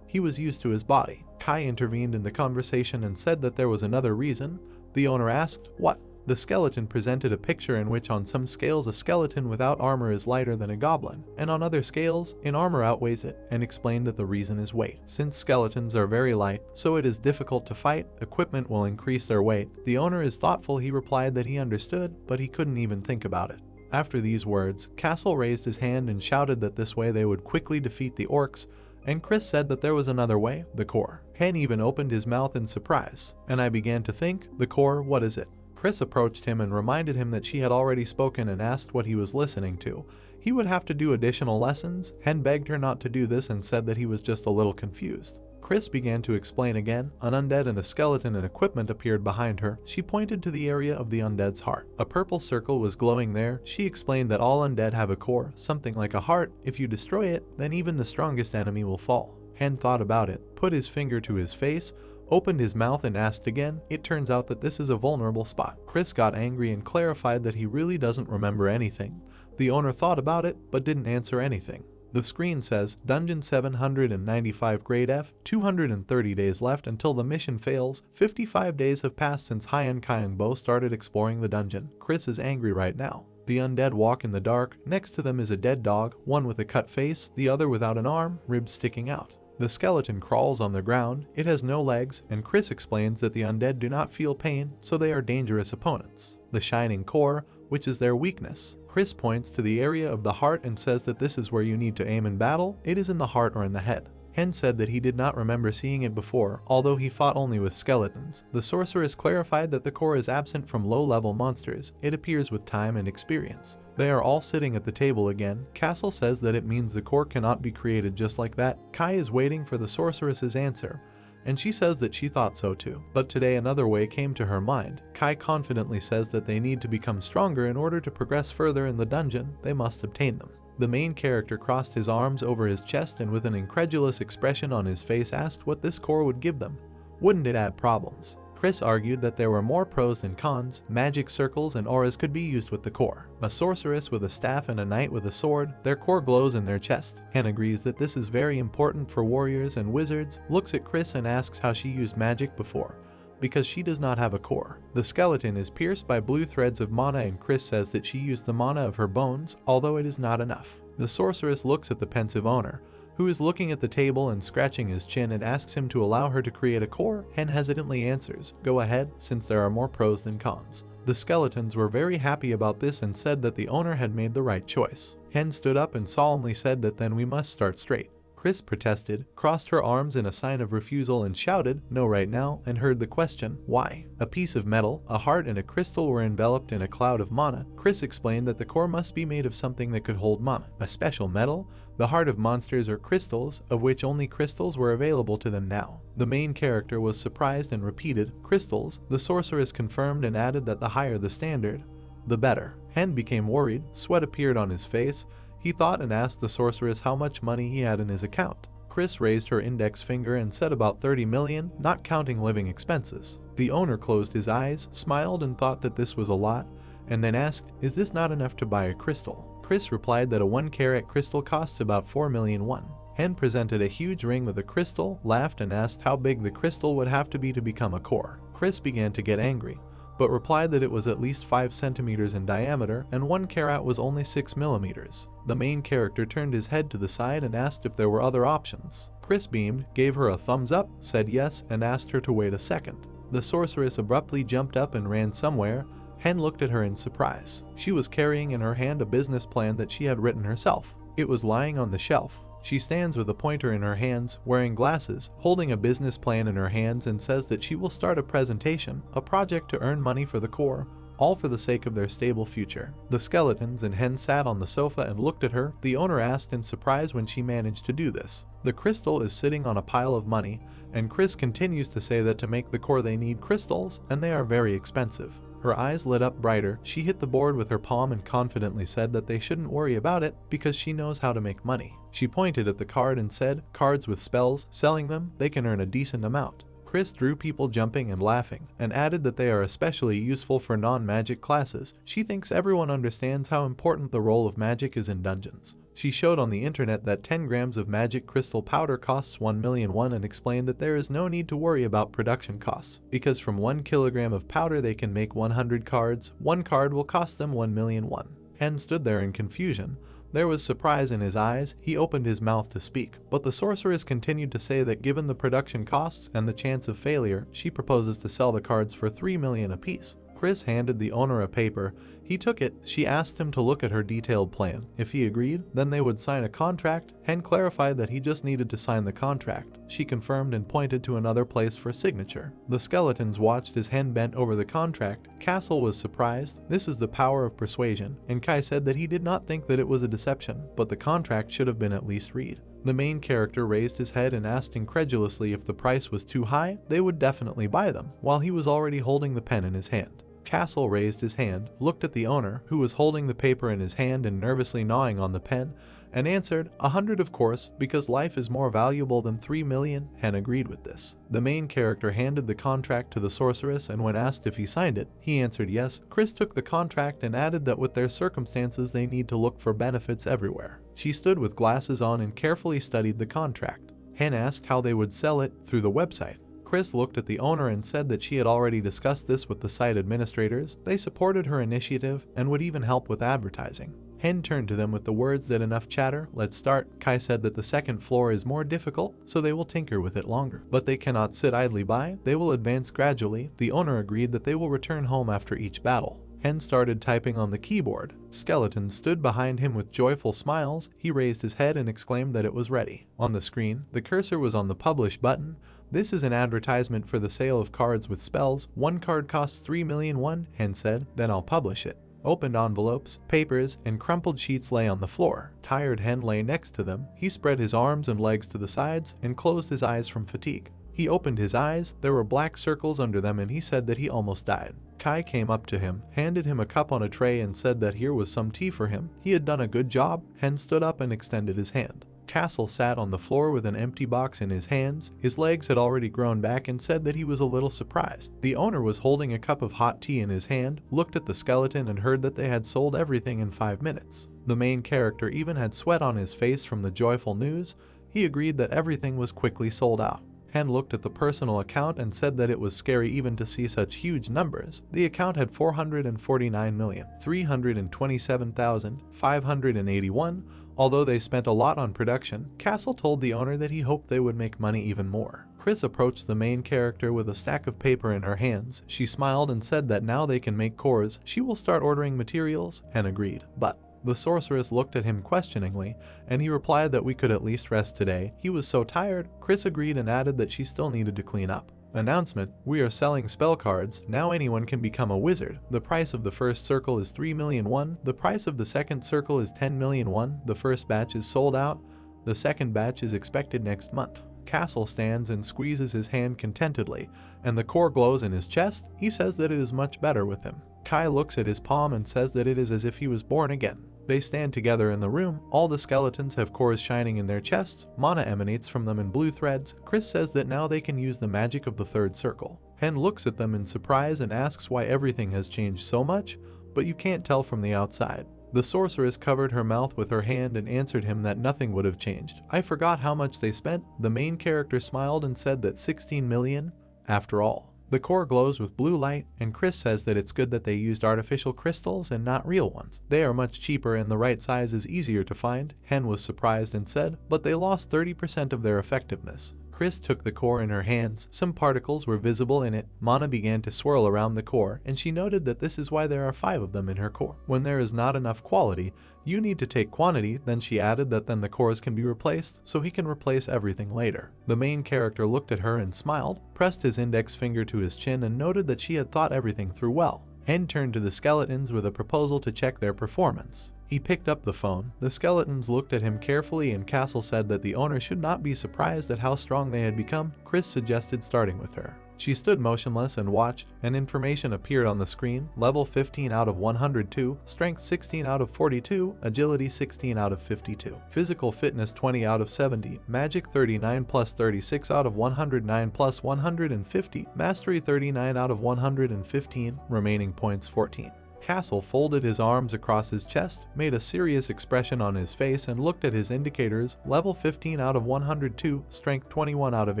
He was used to his body. Kai intervened in the conversation and said that there was another reason. The owner asked, "What?" The skeleton presented a picture in which on some scales a skeleton without armor is lighter than a goblin, and on other scales, an armor outweighs it, and explained that the reason is weight. Since skeletons are very light, so it is difficult to fight, equipment will increase their weight. The owner is thoughtful. He replied that he understood, but he couldn't even think about it. After these words, Castle raised his hand and shouted that this way they would quickly defeat the orcs, and Chris said that there was another way, the core. Hen even opened his mouth in surprise, and I began to think, the core, what is it? Chris approached him and reminded him that she had already spoken and asked what he was listening to. He would have to do additional lessons. Hen begged her not to do this and said that he was just a little confused. Chris began to explain again. An undead and a skeleton and equipment appeared behind her. She pointed to the area of the undead's heart. A purple circle was glowing there. She explained that all undead have a core, something like a heart. If you destroy it, then even the strongest enemy will fall. Hen thought about it, put his finger to his face, opened his mouth and asked again. It turns out that this is a vulnerable spot. Chris got angry and clarified that he really doesn't remember anything. The owner thought about it, but didn't answer anything. The screen says, Dungeon 795 Grade F, 230 days left until the mission fails. 55 days have passed since Hyan Bo started exploring the dungeon. Chris is angry right now. The undead walk in the dark. Next to them is a dead dog, one with a cut face, the other without an arm, ribs sticking out. The skeleton crawls on the ground. It has no legs, and Chris explains that the undead do not feel pain, so they are dangerous opponents. The shining core, which is their weakness. Chris points to the area of the heart and says that this is where you need to aim in battle. It is in the heart or in the head. Hen said that he did not remember seeing it before, although he fought only with skeletons. The sorceress clarified that the core is absent from low-level monsters. It appears with time and experience. They are all sitting at the table again. Castle says that it means the core cannot be created just like that. Kai is waiting for the sorceress's answer, and she says that she thought so too. But today another way came to her mind. Kai confidently says that they need to become stronger in order to progress further in the dungeon. They must obtain them. The main character crossed his arms over his chest and with an incredulous expression on his face asked what this core would give them. Wouldn't it add problems? Chris argued that there were more pros than cons. Magic circles and auras could be used with the core. A sorceress with a staff and a knight with a sword, their core glows in their chest. Hen agrees that this is very important for warriors and wizards, looks at Chris and asks how she used magic before, because she does not have a core. The skeleton is pierced by blue threads of mana and Chris says that she used the mana of her bones, although it is not enough. The sorceress looks at the pensive owner, who is looking at the table and scratching his chin, and asks him to allow her to create a core. Hen hesitantly answers, go ahead, since there are more pros than cons. The skeletons were very happy about this and said that the owner had made the right choice. Hen stood up and solemnly said that then we must start straight. Chris protested, crossed her arms in a sign of refusal and shouted, no right now, and heard the question, why? A piece of metal, a heart and a crystal were enveloped in a cloud of mana. Chris explained that the core must be made of something that could hold mana. A special metal, the heart of monsters or crystals, of which only crystals were available to them now. The main character was surprised and repeated, crystals. The sorceress confirmed and added that the higher the standard, the better. Hen became worried, sweat appeared on his face. He thought and asked the sorceress how much money he had in his account. Chris raised her index finger and said about 30 million, not counting living expenses. The owner closed his eyes, smiled and thought that this was a lot, and then asked, is this not enough to buy a crystal? Chris replied that a 1-carat crystal costs about 4 million won. Hen presented a huge ring with a crystal, laughed and asked how big the crystal would have to be to become a core. Chris began to get angry, but replied that it was at least 5 centimeters in diameter and 1 carat was only 6 millimeters. The main character turned his head to the side and asked if there were other options. Chris beamed, gave her a thumbs up, said yes, and asked her to wait a second. The sorceress abruptly jumped up and ran somewhere. Hen looked at her in surprise. She was carrying in her hand a business plan that she had written herself. It was lying on the shelf. She stands with a pointer in her hands, wearing glasses, holding a business plan in her hands, and says that she will start a presentation, a project to earn money for the core, all for the sake of their stable future. The skeletons and Hen sat on the sofa and looked at her. The owner asked in surprise when she managed to do this. The crystal is sitting on a pile of money, and Chris continues to say that to make the core they need crystals, and they are very expensive. Her eyes lit up brighter. She hit the board with her palm and confidently said that they shouldn't worry about it because she knows how to make money. She pointed at the card and said, cards with spells, selling them, they can earn a decent amount. Chris drew people jumping and laughing, and added that they are especially useful for non-magic classes. She thinks everyone understands how important the role of magic is in dungeons. She showed on the internet that 10 grams of magic crystal powder costs 1 million won and explained that there is no need to worry about production costs, because from 1 kilogram of powder they can make 100 cards. 1 card will cost them 1 million won. Hen stood there in confusion. There was surprise in his eyes. He opened his mouth to speak, but the sorceress continued to say that given the production costs and the chance of failure, she proposes to sell the cards for 3 million apiece. Chris handed the owner a paper. He took it. She asked him to look at her detailed plan. If he agreed, then they would sign a contract. Hen clarified that he just needed to sign the contract. She confirmed and pointed to another place for signature. The skeletons watched as Hen bent over the contract. Castle was surprised. This is the power of persuasion, and Kai said that he did not think that it was a deception, but the contract should have been at least read. The main character raised his head and asked incredulously if the price was too high, they would definitely buy them, while he was already holding the pen in his hand. Castle raised his hand, looked at the owner, who was holding the paper in his hand and nervously gnawing on the pen, and answered, 100 of course, because life is more valuable than 3 million. Hen agreed with this. The main character handed the contract to the sorceress, and when asked if he signed it, he answered yes. Chris took the contract and added that with their circumstances they need to look for benefits everywhere. She stood with glasses on and carefully studied the contract. Hen asked how they would sell it through the website. Chris looked at the owner and said that she had already discussed this with the site administrators. They supported her initiative and would even help with advertising. Hen turned to them with the words that enough chatter, let's start. Kai said that the second floor is more difficult, so they will tinker with it longer. But they cannot sit idly by, they will advance gradually. The owner agreed that they will return home after each battle. Hen started typing on the keyboard. Skeleton stood behind him with joyful smiles. He raised his head and exclaimed that it was ready. On the screen, the cursor was on the publish button. This is an advertisement for the sale of cards with spells. One card costs 3 million won, Hen said, then I'll publish it. Opened envelopes, papers, and crumpled sheets lay on the floor. Tired Hen lay next to them. He spread his arms and legs to the sides and closed his eyes from fatigue. He opened his eyes, there were black circles under them, and he said that he almost died. Kai came up to him, handed him a cup on a tray and said that here was some tea for him. He had done a good job. Hen stood up and extended his hand. Castle sat on the floor with an empty box in his hands. His legs had already grown back and said that he was a little surprised. The owner was holding a cup of hot tea in his hand, looked at the skeleton and heard that they had sold everything in 5 minutes. The main character even had sweat on his face from the joyful news. He agreed that everything was quickly sold out. Hen looked at the personal account and said that it was scary even to see such huge numbers. The account had 449,327,581. Although they spent a lot on production, Castle told the owner that he hoped they would make money even more. Chris approached the main character with a stack of paper in her hands. She smiled and said that now they can make cores. She will start ordering materials. Hen agreed. But the sorceress looked at him questioningly, and he replied that we could at least rest today. He was so tired. Chris agreed and added that she still needed to clean up. Announcement: we are selling spell cards. Now anyone can become a wizard. The price of the first circle is 3 million won. The price of the second circle is 10 million won. The first batch is sold out. The second batch is expected next month. Castle stands and squeezes his hand contentedly, and the core glows in his chest. He says that it is much better with him. Kai looks at his palm and says that it is as if he was born again. They stand together in the room. All the skeletons have cores shining in their chests. Mana emanates from them in blue threads. Chris says that now they can use the magic of the third circle. Hen looks at them in surprise and asks why everything has changed so much, but you can't tell from the outside. The sorceress covered her mouth with her hand and answered him that nothing would have changed. I forgot how much they spent. The main character smiled and said that 16 million after all. The core glows with blue light, and Chris says that it's good that they used artificial crystals and not real ones. They are much cheaper and the right size is easier to find. Hen was surprised and said, but they lost 30% of their effectiveness. Chris took the core in her hands. Some particles were visible in it. Mana began to swirl around the core, and she noted that this is why there are 5 of them in her core. When there is not enough quality, you need to take quantity. Then she added that then the cores can be replaced, so he can replace everything later. The main character looked at her and smiled, pressed his index finger to his chin and noted that she had thought everything through well. Hen turned to the skeletons with a proposal to check their performance. He picked up the phone. The skeletons looked at him carefully, and Castle said that the owner should not be surprised at how strong they had become. Chris suggested starting with her. She stood motionless and watched, and information appeared on the screen. Level 15 out of 102, Strength 16 out of 42, Agility 16 out of 52, Physical Fitness 20 out of 70, Magic 39 plus 36 out of 109 plus 150, Mastery 39 out of 115, remaining points 14. Castle folded his arms across his chest, made a serious expression on his face and looked at his indicators. Level 15 out of 102, Strength 21 out of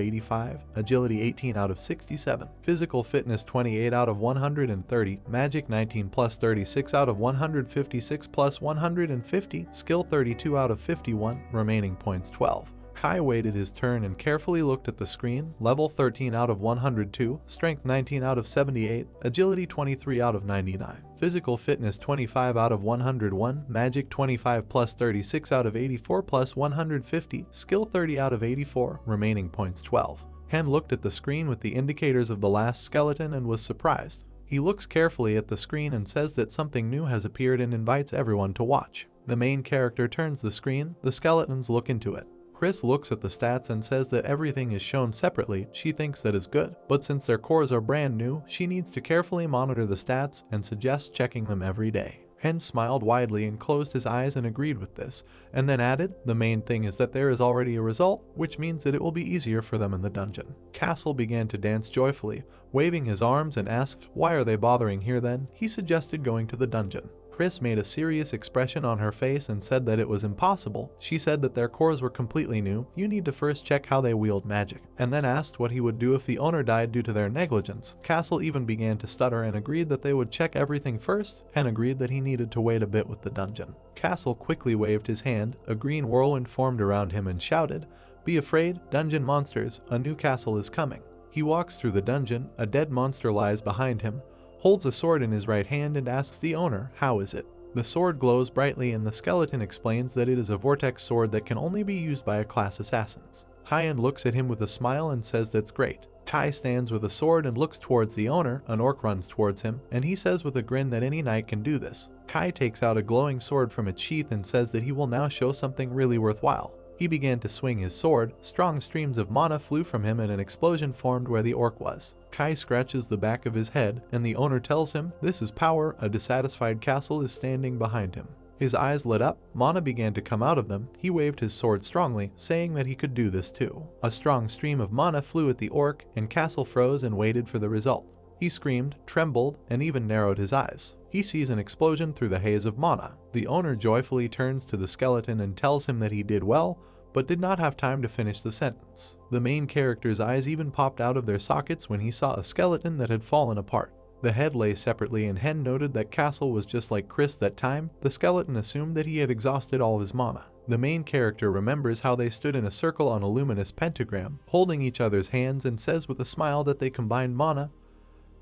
85, Agility 18 out of 67, Physical Fitness 28 out of 130, Magic 19 plus 36 out of 156 plus 150, Skill 32 out of 51, remaining points 12. Kai waited his turn and carefully looked at the screen. Level 13 out of 102, Strength 19 out of 78, Agility 23 out of 99, Physical Fitness 25 out of 101, Magic 25 plus 36 out of 84 plus 150, Skill 30 out of 84, remaining points 12. Han looked at the screen with the indicators of the last skeleton and was surprised. He looks carefully at the screen and says that something new has appeared and invites everyone to watch. The main character turns the screen, the skeletons look into it. Chris looks at the stats and says that everything is shown separately. She thinks that is good, but since their cores are brand new, she needs to carefully monitor the stats and suggests checking them every day. Han smiled widely and closed his eyes and agreed with this, and then added, the main thing is that there is already a result, which means that it will be easier for them in the dungeon. Castle began to dance joyfully, waving his arms and asked, why are they bothering here then? He suggested going to the dungeon. Chris made a serious expression on her face and said that it was impossible. She said that their cores were completely new, you need to first check how they wield magic, and then asked what he would do if the owner died due to their negligence. Castle even began to stutter and agreed that they would check everything first, and agreed that he needed to wait a bit with the dungeon. Castle quickly waved his hand, a green whirlwind formed around him and shouted, "Be afraid, dungeon monsters, a new castle is coming." He walks through the dungeon, a dead monster lies behind him, holds a sword in his right hand and asks the owner, how is it? The sword glows brightly and the skeleton explains that it is a vortex sword that can only be used by a class assassins. Hyan looks at him with a smile and says that's great. Kai stands with a sword and looks towards the owner. An orc runs towards him, and he says with a grin that any knight can do this. Kai takes out a glowing sword from its sheath and says that he will now show something really worthwhile. He began to swing his sword, strong streams of mana flew from him and an explosion formed where the orc was. Kai scratches the back of his head, and the owner tells him, this is power, a dissatisfied Castle is standing behind him. His eyes lit up, mana began to come out of them, he waved his sword strongly, saying that he could do this too. A strong stream of mana flew at the orc, and Castle froze and waited for the result. He screamed, trembled, and even narrowed his eyes. He sees an explosion through the haze of mana. The owner joyfully turns to the skeleton and tells him that he did well, but did not have time to finish the sentence. The main character's eyes even popped out of their sockets when he saw a skeleton that had fallen apart. The head lay separately and Hen noted that Castle was just like Chris that time. The skeleton assumed that he had exhausted all his mana. The main character remembers how they stood in a circle on a luminous pentagram, holding each other's hands, and says with a smile that they combined mana.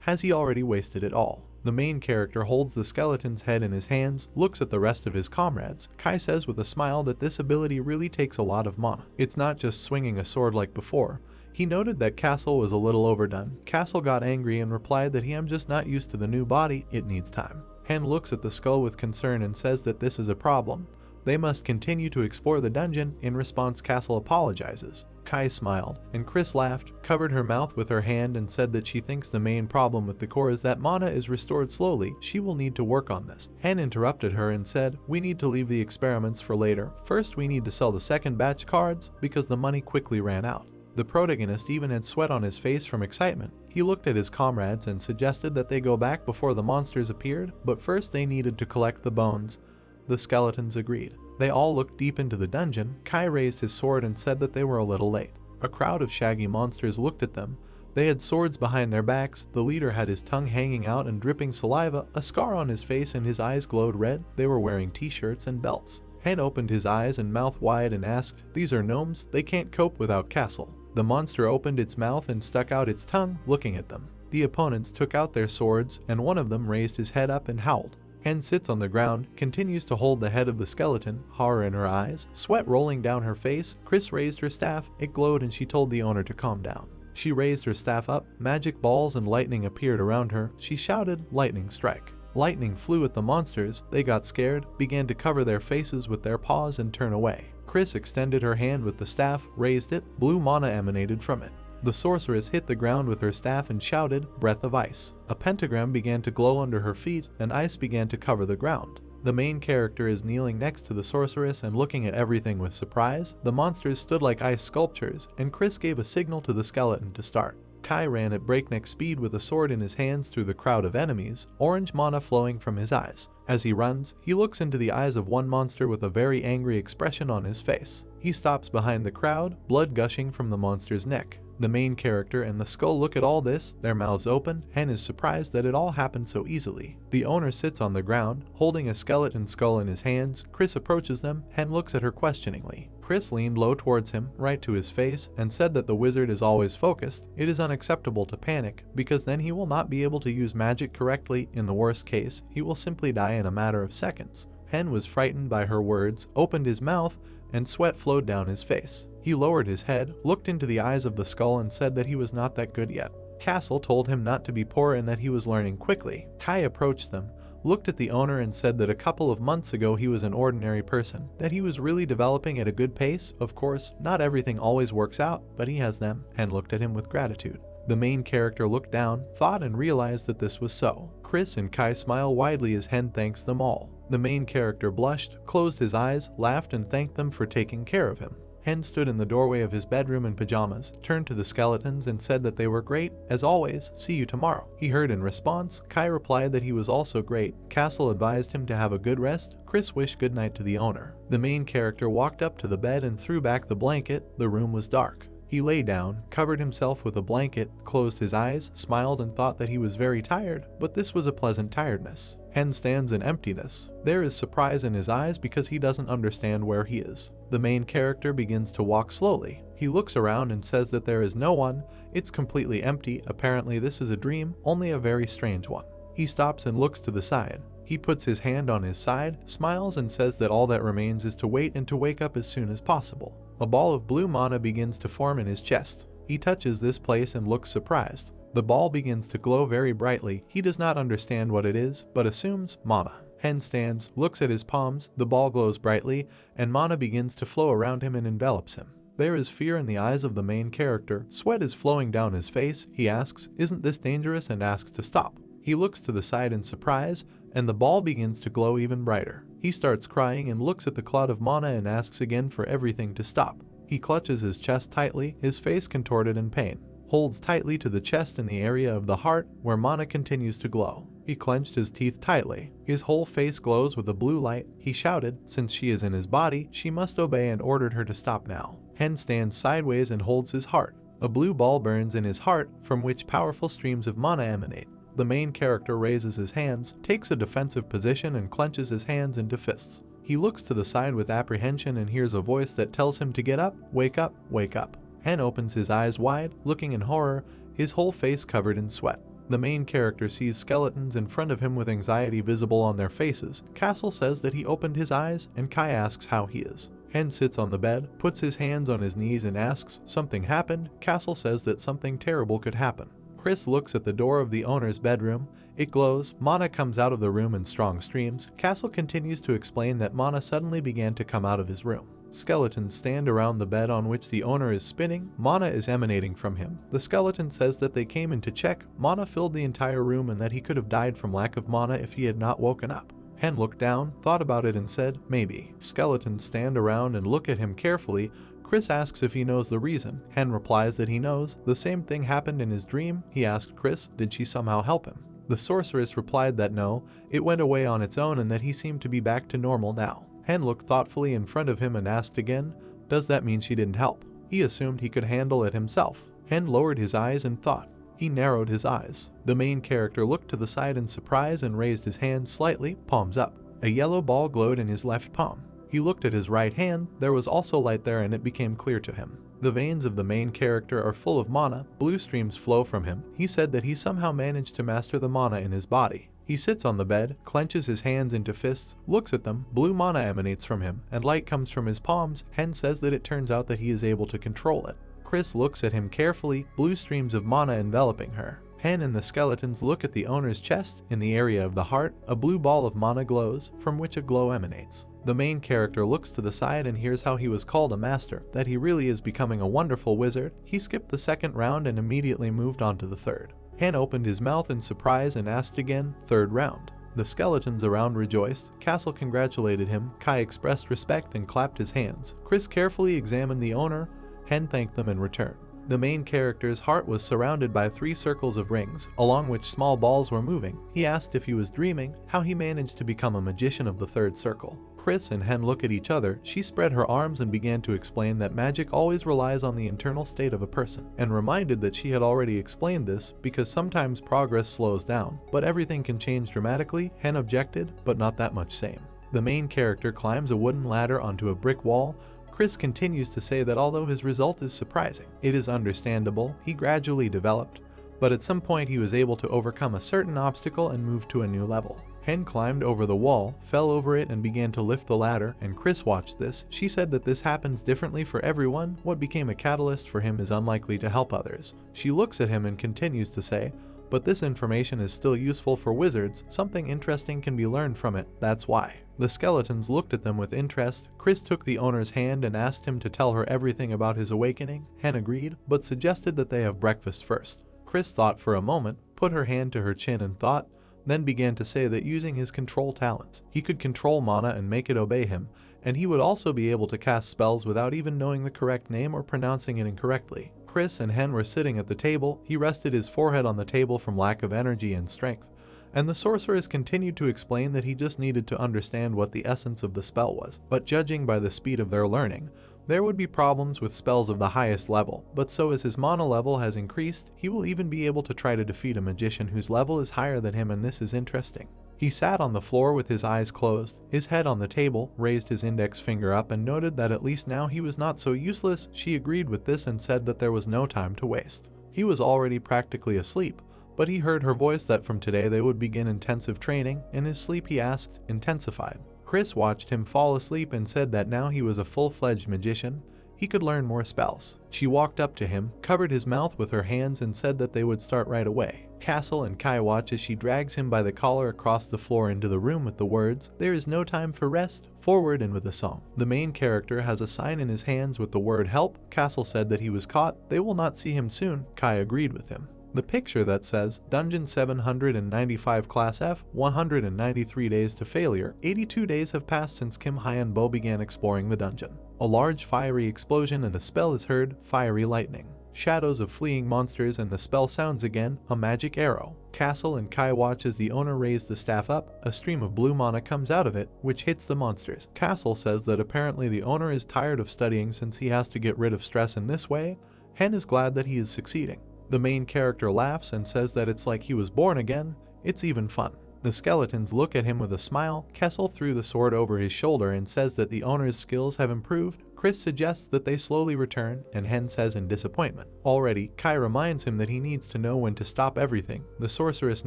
Has he already wasted it all? The main character holds the skeleton's head in his hands, looks at the rest of his comrades. Kai says with a smile that this ability really takes a lot of mana. It's not just swinging a sword like before. He noted that Castle was a little overdone. Castle got angry and replied that I'm just not used to the new body, it needs time. Hen looks at the skull with concern and says that this is a problem. They must continue to explore the dungeon. In response, Castle apologizes. Kai smiled, and Chris laughed, covered her mouth with her hand and said that she thinks the main problem with the core is that mana is restored slowly. She will need to work on this. Han interrupted her and said, we need to leave the experiments for later. First we need to sell the second batch cards because the money quickly ran out. The protagonist even had sweat on his face from excitement. He looked at his comrades and suggested that they go back before the monsters appeared, but first they needed to collect the bones. The skeletons agreed. They all looked deep into the dungeon. Kai raised his sword and said that they were a little late. A crowd of shaggy monsters looked at them. They had swords behind their backs. The leader had his tongue hanging out and dripping saliva, a scar on his face, and his eyes glowed red. They were wearing t-shirts and belts. Hen opened his eyes and mouth wide and asked, these are gnomes, they can't cope without Castle. The monster opened its mouth and stuck out its tongue, looking at them. The opponents took out their swords, and one of them raised his head up and howled. Hen sits on the ground, continues to hold the head of the skeleton, horror in her eyes, sweat rolling down her face. Chris raised her staff, it glowed, and she told the owner to calm down. She raised her staff up, magic balls and lightning appeared around her. She shouted, lightning strike. Lightning flew at the monsters. They got scared, began to cover their faces with their paws and turn away. Chris extended her hand with the staff, raised it, blue mana emanated from it. The sorceress hit the ground with her staff and shouted, breath of ice. A pentagram began to glow under her feet, and ice began to cover the ground. The main character is kneeling next to the sorceress and looking at everything with surprise. The monsters stood like ice sculptures, and Chris gave a signal to the skeleton to start. Kai ran at breakneck speed with a sword in his hands through the crowd of enemies, orange mana flowing from his eyes. As he runs, he looks into the eyes of one monster with a very angry expression on his face. He stops behind the crowd, blood gushing from the monster's neck. The main character and the skull look at all this, their mouths open. Hen is surprised that it all happened so easily. The owner sits on the ground, holding a skeleton skull in his hands. Chris approaches them. Hen looks at her questioningly. Chris leaned low towards him, right to his face, and said that the wizard is always focused. It is unacceptable to panic, because then he will not be able to use magic correctly. In the worst case, he will simply die in a matter of seconds. Hen was frightened by her words, opened his mouth, and sweat flowed down his face. He lowered his head, looked into the eyes of the skull, and said that he was not that good yet. Castle told him not to be poor and that he was learning quickly. Kai approached them, looked at the owner, and said that a couple of months ago he was an ordinary person, that he was really developing at a good pace. Of course, not everything always works out, but he has them, and looked at him with gratitude. The main character looked down, thought, and realized that this was so. Chris and Kai smile widely as Hen thanks them all. The main character blushed, closed his eyes, laughed, and thanked them for taking care of him. Hen stood in the doorway of his bedroom in pajamas, turned to the skeletons and said that they were great. As always, see you tomorrow. He heard in response. Kai replied that he was also great. Castle advised him to have a good rest. Chris wished good night to the owner. The main character walked up to the bed and threw back the blanket. The room was dark. He lay down, covered himself with a blanket, closed his eyes, smiled, and thought that he was very tired, but this was a pleasant tiredness. Hen stands in emptiness. There is surprise in his eyes because he doesn't understand where he is. The main character begins to walk slowly. He looks around and says that there is no one. It's completely empty. Apparently this is a dream, only a very strange one. He stops and looks to the side. He puts his hand on his side, smiles, and says that all that remains is to wait and to wake up as soon as possible. A ball of blue mana begins to form in his chest. He touches this place and looks surprised. The ball begins to glow very brightly. He does not understand what it is, but assumes mana. Hen stands, looks at his palms, the ball glows brightly, and mana begins to flow around him and envelops him. There is fear in the eyes of the main character. Sweat is flowing down his face. He asks, "Isn't this dangerous?" and asks to stop. He looks to the side in surprise, and the ball begins to glow even brighter. He starts crying and looks at the cloud of mana and asks again for everything to stop. He clutches his chest tightly, his face contorted in pain. Holds tightly to the chest in the area of the heart where mana continues to glow. He clenched his teeth tightly. His whole face glows with a blue light. He shouted, since she is in his body, she must obey, and ordered her to stop now. Hen stands sideways and holds his heart. A blue ball burns in his heart, from which powerful streams of mana emanate. The main character raises his hands, takes a defensive position, and clenches his hands into fists. He looks to the side with apprehension and hears a voice that tells him to get up, wake up, wake up. Hen opens his eyes wide, looking in horror, his whole face covered in sweat. The main character sees skeletons in front of him with anxiety visible on their faces. Castle says that he opened his eyes, and Kai asks how he is. Hen sits on the bed, puts his hands on his knees, and asks, something happened? Castle says that something terrible could happen. Chris looks at the door of the owner's bedroom. It glows. Mana comes out of the room in strong streams. Castle continues to explain that mana suddenly began to come out of his room. Skeletons stand around the bed on which the owner is spinning. Mana is emanating from him. The skeleton says that they came in to check. Mana filled the entire room and that he could have died from lack of mana if he had not woken up. Hen looked down, thought about it, and said, maybe. Skeletons stand around and look at him carefully. Chris asks if he knows the reason. Hen replies that he knows. The same thing happened in his dream. He asked Chris, did she somehow help him? The sorceress replied that no, it went away on its own and that he seemed to be back to normal now. Hen looked thoughtfully in front of him and asked again, does that mean she didn't help? He assumed he could handle it himself. Hen lowered his eyes and thought. He narrowed his eyes. The main character looked to the side in surprise and raised his hands slightly, palms up. A yellow ball glowed in his left palm. He looked at his right hand. There was also light there and it became clear to him. The veins of the main character are full of mana. Blue streams flow from him. He said that he somehow managed to master the mana in his body. He sits on the bed, clenches his hands into fists, looks at them. Blue mana emanates from him, and light comes from his palms. Hen says that it turns out that he is able to control it. Chris looks at him carefully, blue streams of mana enveloping her. Hen and the skeletons look at the owner's chest. In the area of the heart, a blue ball of mana glows, from which a glow emanates. The main character looks to the side and hears how he was called a master, that he really is becoming a wonderful wizard. He skipped the second round and immediately moved on to the third. Hen opened his mouth in surprise and asked again, third round. The skeletons around rejoiced. Castle congratulated him. Kai expressed respect and clapped his hands. Chris carefully examined the owner. Hen thanked them in return. The main character's heart was surrounded by 3 circles of rings, along which small balls were moving. He asked if he was dreaming, how he managed to become a magician of the third circle. Chris and Hen look at each other. She spread her arms and began to explain that magic always relies on the internal state of a person, and reminded that she had already explained this because sometimes progress slows down, but everything can change dramatically. Hen objected, but not that much same. The main character climbs a wooden ladder onto a brick wall. Chris continues to say that although his result is surprising, it is understandable. He gradually developed, but at some point he was able to overcome a certain obstacle and move to a new level. Hen climbed over the wall, fell over it and began to lift the ladder, and Chris watched this. She said that this happens differently for everyone. What became a catalyst for him is unlikely to help others. She looks at him and continues to say, but this information is still useful for wizards. Something interesting can be learned from it, that's why. The skeletons looked at them with interest. Chris took the owner's hand and asked him to tell her everything about his awakening. Hen agreed, but suggested that they have breakfast first. Chris thought for a moment, put her hand to her chin and thought, then began to say that using his control talents, he could control mana and make it obey him, and he would also be able to cast spells without even knowing the correct name or pronouncing it incorrectly. Chris and Hen were sitting at the table. He rested his forehead on the table from lack of energy and strength, and the sorceress continued to explain that he just needed to understand what the essence of the spell was. But judging by the speed of their learning, there would be problems with spells of the highest level, but so as his mana level has increased, he will even be able to try to defeat a magician whose level is higher than him, and this is interesting. He sat on the floor with his eyes closed, his head on the table, raised his index finger up and noted that at least now he was not so useless. She agreed with this and said that there was no time to waste. He was already practically asleep, but he heard her voice that from today they would begin intensive training. In his sleep he asked, intensified. Chris watched him fall asleep and said that now he was a full-fledged magician. He could learn more spells. She walked up to him, covered his mouth with her hands and said that they would start right away. Castle and Kai watch as she drags him by the collar across the floor into the room with the words, "There is no time for rest," forward and with a song. The main character has a sign in his hands with the word help. Castle said that he was caught. They will not see him soon. Kai agreed with him. The picture that says, Dungeon 795 Class F, 193 days to failure, 82 days have passed since Kim Hyun-bo began exploring the dungeon. A large fiery explosion and a spell is heard, fiery lightning. Shadows of fleeing monsters and the spell sounds again, a magic arrow. Castle and Kai watch as the owner raised the staff up. A stream of blue mana comes out of it, which hits the monsters. Castle says that apparently the owner is tired of studying since he has to get rid of stress in this way. Hen is glad that he is succeeding. The main character laughs and says that it's like he was born again. It's even fun. The skeletons look at him with a smile. Kessel threw the sword over his shoulder and says that the owner's skills have improved. Chris suggests that they slowly return, and Hen says in disappointment. Already, Kai reminds him that he needs to know when to stop everything. The sorceress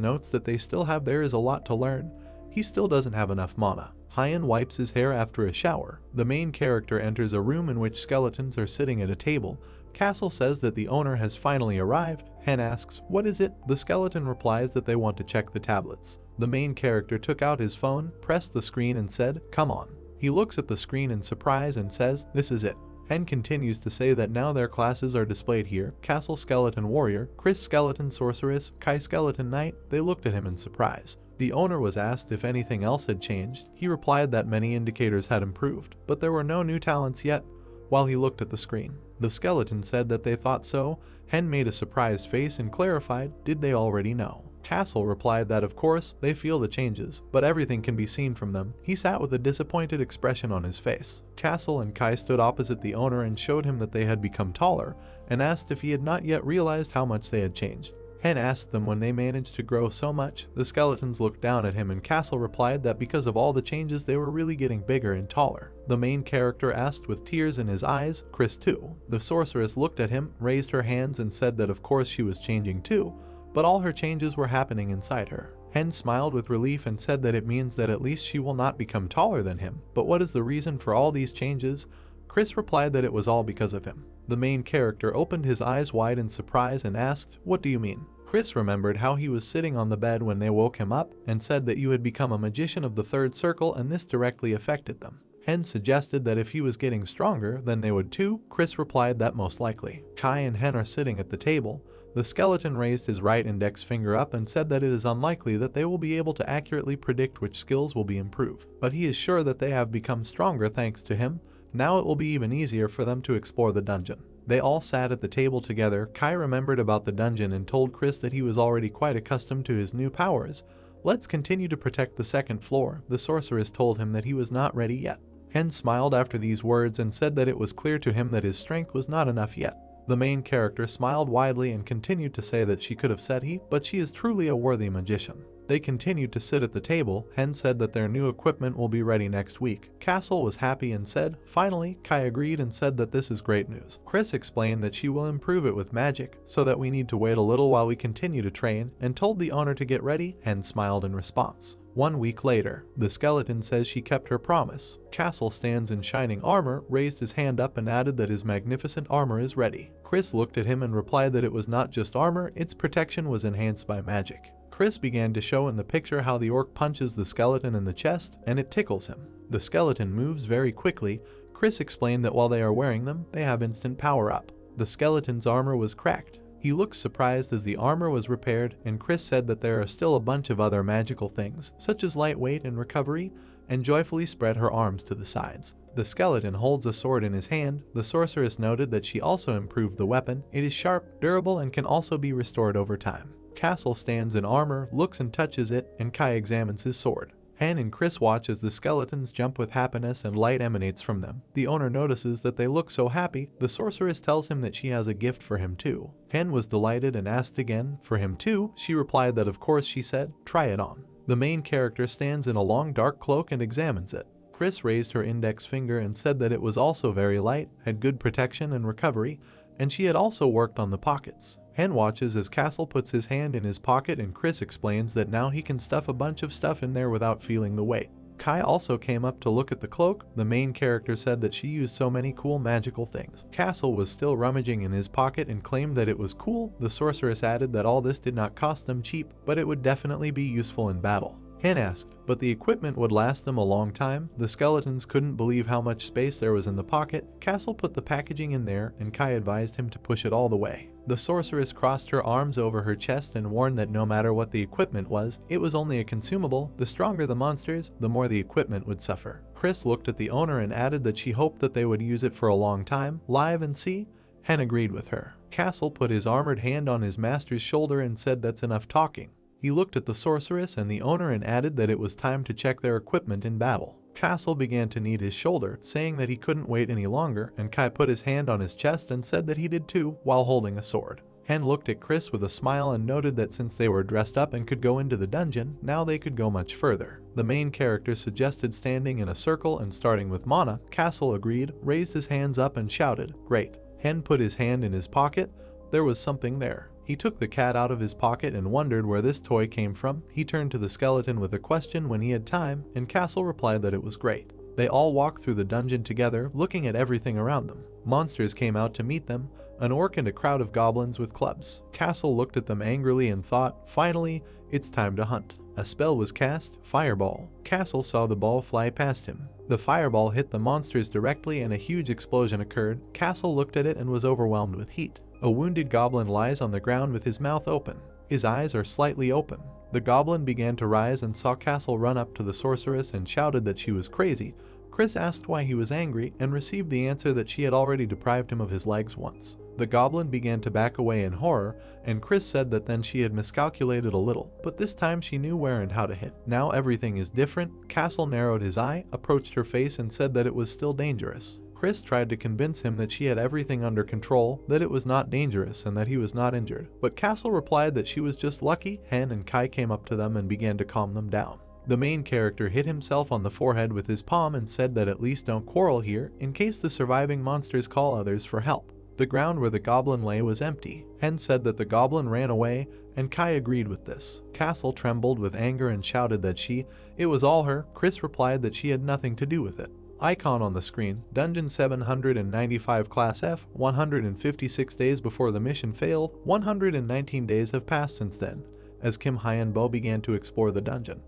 notes that they still have there is a lot to learn. He still doesn't have enough mana. Hyun wipes his hair after a shower. The main character enters a room in which skeletons are sitting at a table. Castle says that the owner has finally arrived. Hen asks, "What is it?" The skeleton replies that they want to check the tablets. The main character took out his phone, pressed the screen and said, "Come on." He looks at the screen in surprise and says, "This is it." Hen continues to say that now their classes are displayed here. Castle Skeleton Warrior, Chris Skeleton Sorceress, Kai Skeleton Knight. They looked at him in surprise. The owner was asked if anything else had changed. He replied that many indicators had improved, but there were no new talents yet. While he looked at the screen, the skeleton said that they thought so. Hen made a surprised face and clarified, did they already know? Castle replied that of course, they feel the changes, but everything can be seen from them. He sat with a disappointed expression on his face. Castle and Kai stood opposite the owner and showed him that they had become taller, and asked if he had not yet realized how much they had changed. Hen asked them when they managed to grow so much. The skeletons looked down at him and Castle replied that because of all the changes they were really getting bigger and taller. The main character asked with tears in his eyes, Chris too. The sorceress looked at him, raised her hands and said that of course she was changing too, but all her changes were happening inside her. Hen smiled with relief and said that it means that at least she will not become taller than him. But what is the reason for all these changes? Chris replied that it was all because of him. The main character opened his eyes wide in surprise and asked, "What do you mean?" Chris remembered how he was sitting on the bed when they woke him up and said that you had become a magician of the third circle and this directly affected them. Hen suggested that if he was getting stronger, then they would too. Chris replied that most likely. Kai and Hen are sitting at the table. The skeleton raised his right index finger up and said that it is unlikely that they will be able to accurately predict which skills will be improved, but he is sure that they have become stronger thanks to him. Now it will be even easier for them to explore the dungeon. They all sat at the table together. Kai remembered about the dungeon and told Chris that he was already quite accustomed to his new powers. "Let's continue to protect the second floor." The sorceress told him that he was not ready yet. Hen smiled after these words and said that it was clear to him that his strength was not enough yet. The main character smiled widely and continued to say that she could have said but she is truly a worthy magician. They continued to sit at the table. Hen said that their new equipment will be ready next week. Castle was happy and said, "Finally." Kai agreed and said that this is great news. Chris explained that she will improve it with magic, so that we need to wait a little while we continue to train, and told the owner to get ready. Hen smiled in response. 1 week later, the skeleton says she kept her promise. Castle stands in shining armor, raised his hand up and added that his magnificent armor is ready. Chris looked at him and replied that it was not just armor, its protection was enhanced by magic. Chris began to show in the picture how the orc punches the skeleton in the chest, and it tickles him. The skeleton moves very quickly. Chris explained that while they are wearing them, they have instant power up. The skeleton's armor was cracked. He looked surprised as the armor was repaired, and Chris said that there are still a bunch of other magical things, such as lightweight and recovery, and joyfully spread her arms to the sides. The skeleton holds a sword in his hand. The sorceress noted that she also improved the weapon. It is sharp, durable, and can also be restored over time. Castle stands in armor, looks and touches it, and Kai examines his sword. Han and Chris watch as the skeletons jump with happiness and light emanates from them. The owner notices that they look so happy. The sorceress tells him that she has a gift for him too. Han was delighted and asked again, "For him too?" She replied that of course. She said, "Try it on." The main character stands in a long dark cloak and examines it. Chris raised her index finger and said that it was also very light, had good protection and recovery, and she had also worked on the pockets. Hen watches as Castle puts his hand in his pocket and Chris explains that now he can stuff a bunch of stuff in there without feeling the weight. Kai also came up to look at the cloak. The main character said that she used so many cool magical things. Castle was still rummaging in his pocket and claimed that it was cool. The sorceress added that all this did not cost them cheap, but it would definitely be useful in battle. Han asked, but the equipment would last them a long time. The skeletons couldn't believe how much space there was in the pocket. Castle put the packaging in there and Kai advised him to push it all the way. The sorceress crossed her arms over her chest and warned that no matter what the equipment was, it was only a consumable. The stronger the monsters, the more the equipment would suffer. Chris looked at the owner and added that she hoped that they would use it for a long time, live and see. Han agreed with her. Castle put his armored hand on his master's shoulder and said that's enough talking. He looked at the sorceress and the owner and added that it was time to check their equipment in battle. Castle began to knead his shoulder, saying that he couldn't wait any longer, and Kai put his hand on his chest and said that he did too, while holding a sword. Han looked at Chris with a smile and noted that since they were dressed up and could go into the dungeon, now they could go much further. The main character suggested standing in a circle and starting with mana. Castle agreed, raised his hands up and shouted, "Great." Han put his hand in his pocket. There was something there. He took the cat out of his pocket and wondered where this toy came from. He turned to the skeleton with a question when he had time, and Castle replied that it was great. They all walked through the dungeon together, looking at everything around them. Monsters came out to meet them, an orc and a crowd of goblins with clubs. Castle looked at them angrily and thought, finally, it's time to hunt. A spell was cast, Fireball. Castle saw the ball fly past him. The fireball hit the monsters directly and a huge explosion occurred. Castle looked at it and was overwhelmed with heat. A wounded goblin lies on the ground with his mouth open. His eyes are slightly open. The goblin began to rise and saw Castle run up to the sorceress and shouted that she was crazy. Chris asked why he was angry and received the answer that she had already deprived him of his legs once. The goblin began to back away in horror, and Chris said that then she had miscalculated a little, but this time she knew where and how to hit. Now everything is different. Castle narrowed his eye, approached her face and said that it was still dangerous. Chris tried to convince him that she had everything under control, that it was not dangerous and that he was not injured, but Castle replied that she was just lucky. Hen and Kai came up to them and began to calm them down. The main character hit himself on the forehead with his palm and said that at least don't quarrel here, in case the surviving monsters call others for help. The ground where the goblin lay was empty. Hen said that the goblin ran away, and Kai agreed with this. Castle trembled with anger and shouted that it was all her. Chris replied that she had nothing to do with it. Icon on the screen, Dungeon 795 Class F, 156 days before the mission failed, 119 days have passed since then, as Kim Hyun-bo began to explore the dungeon.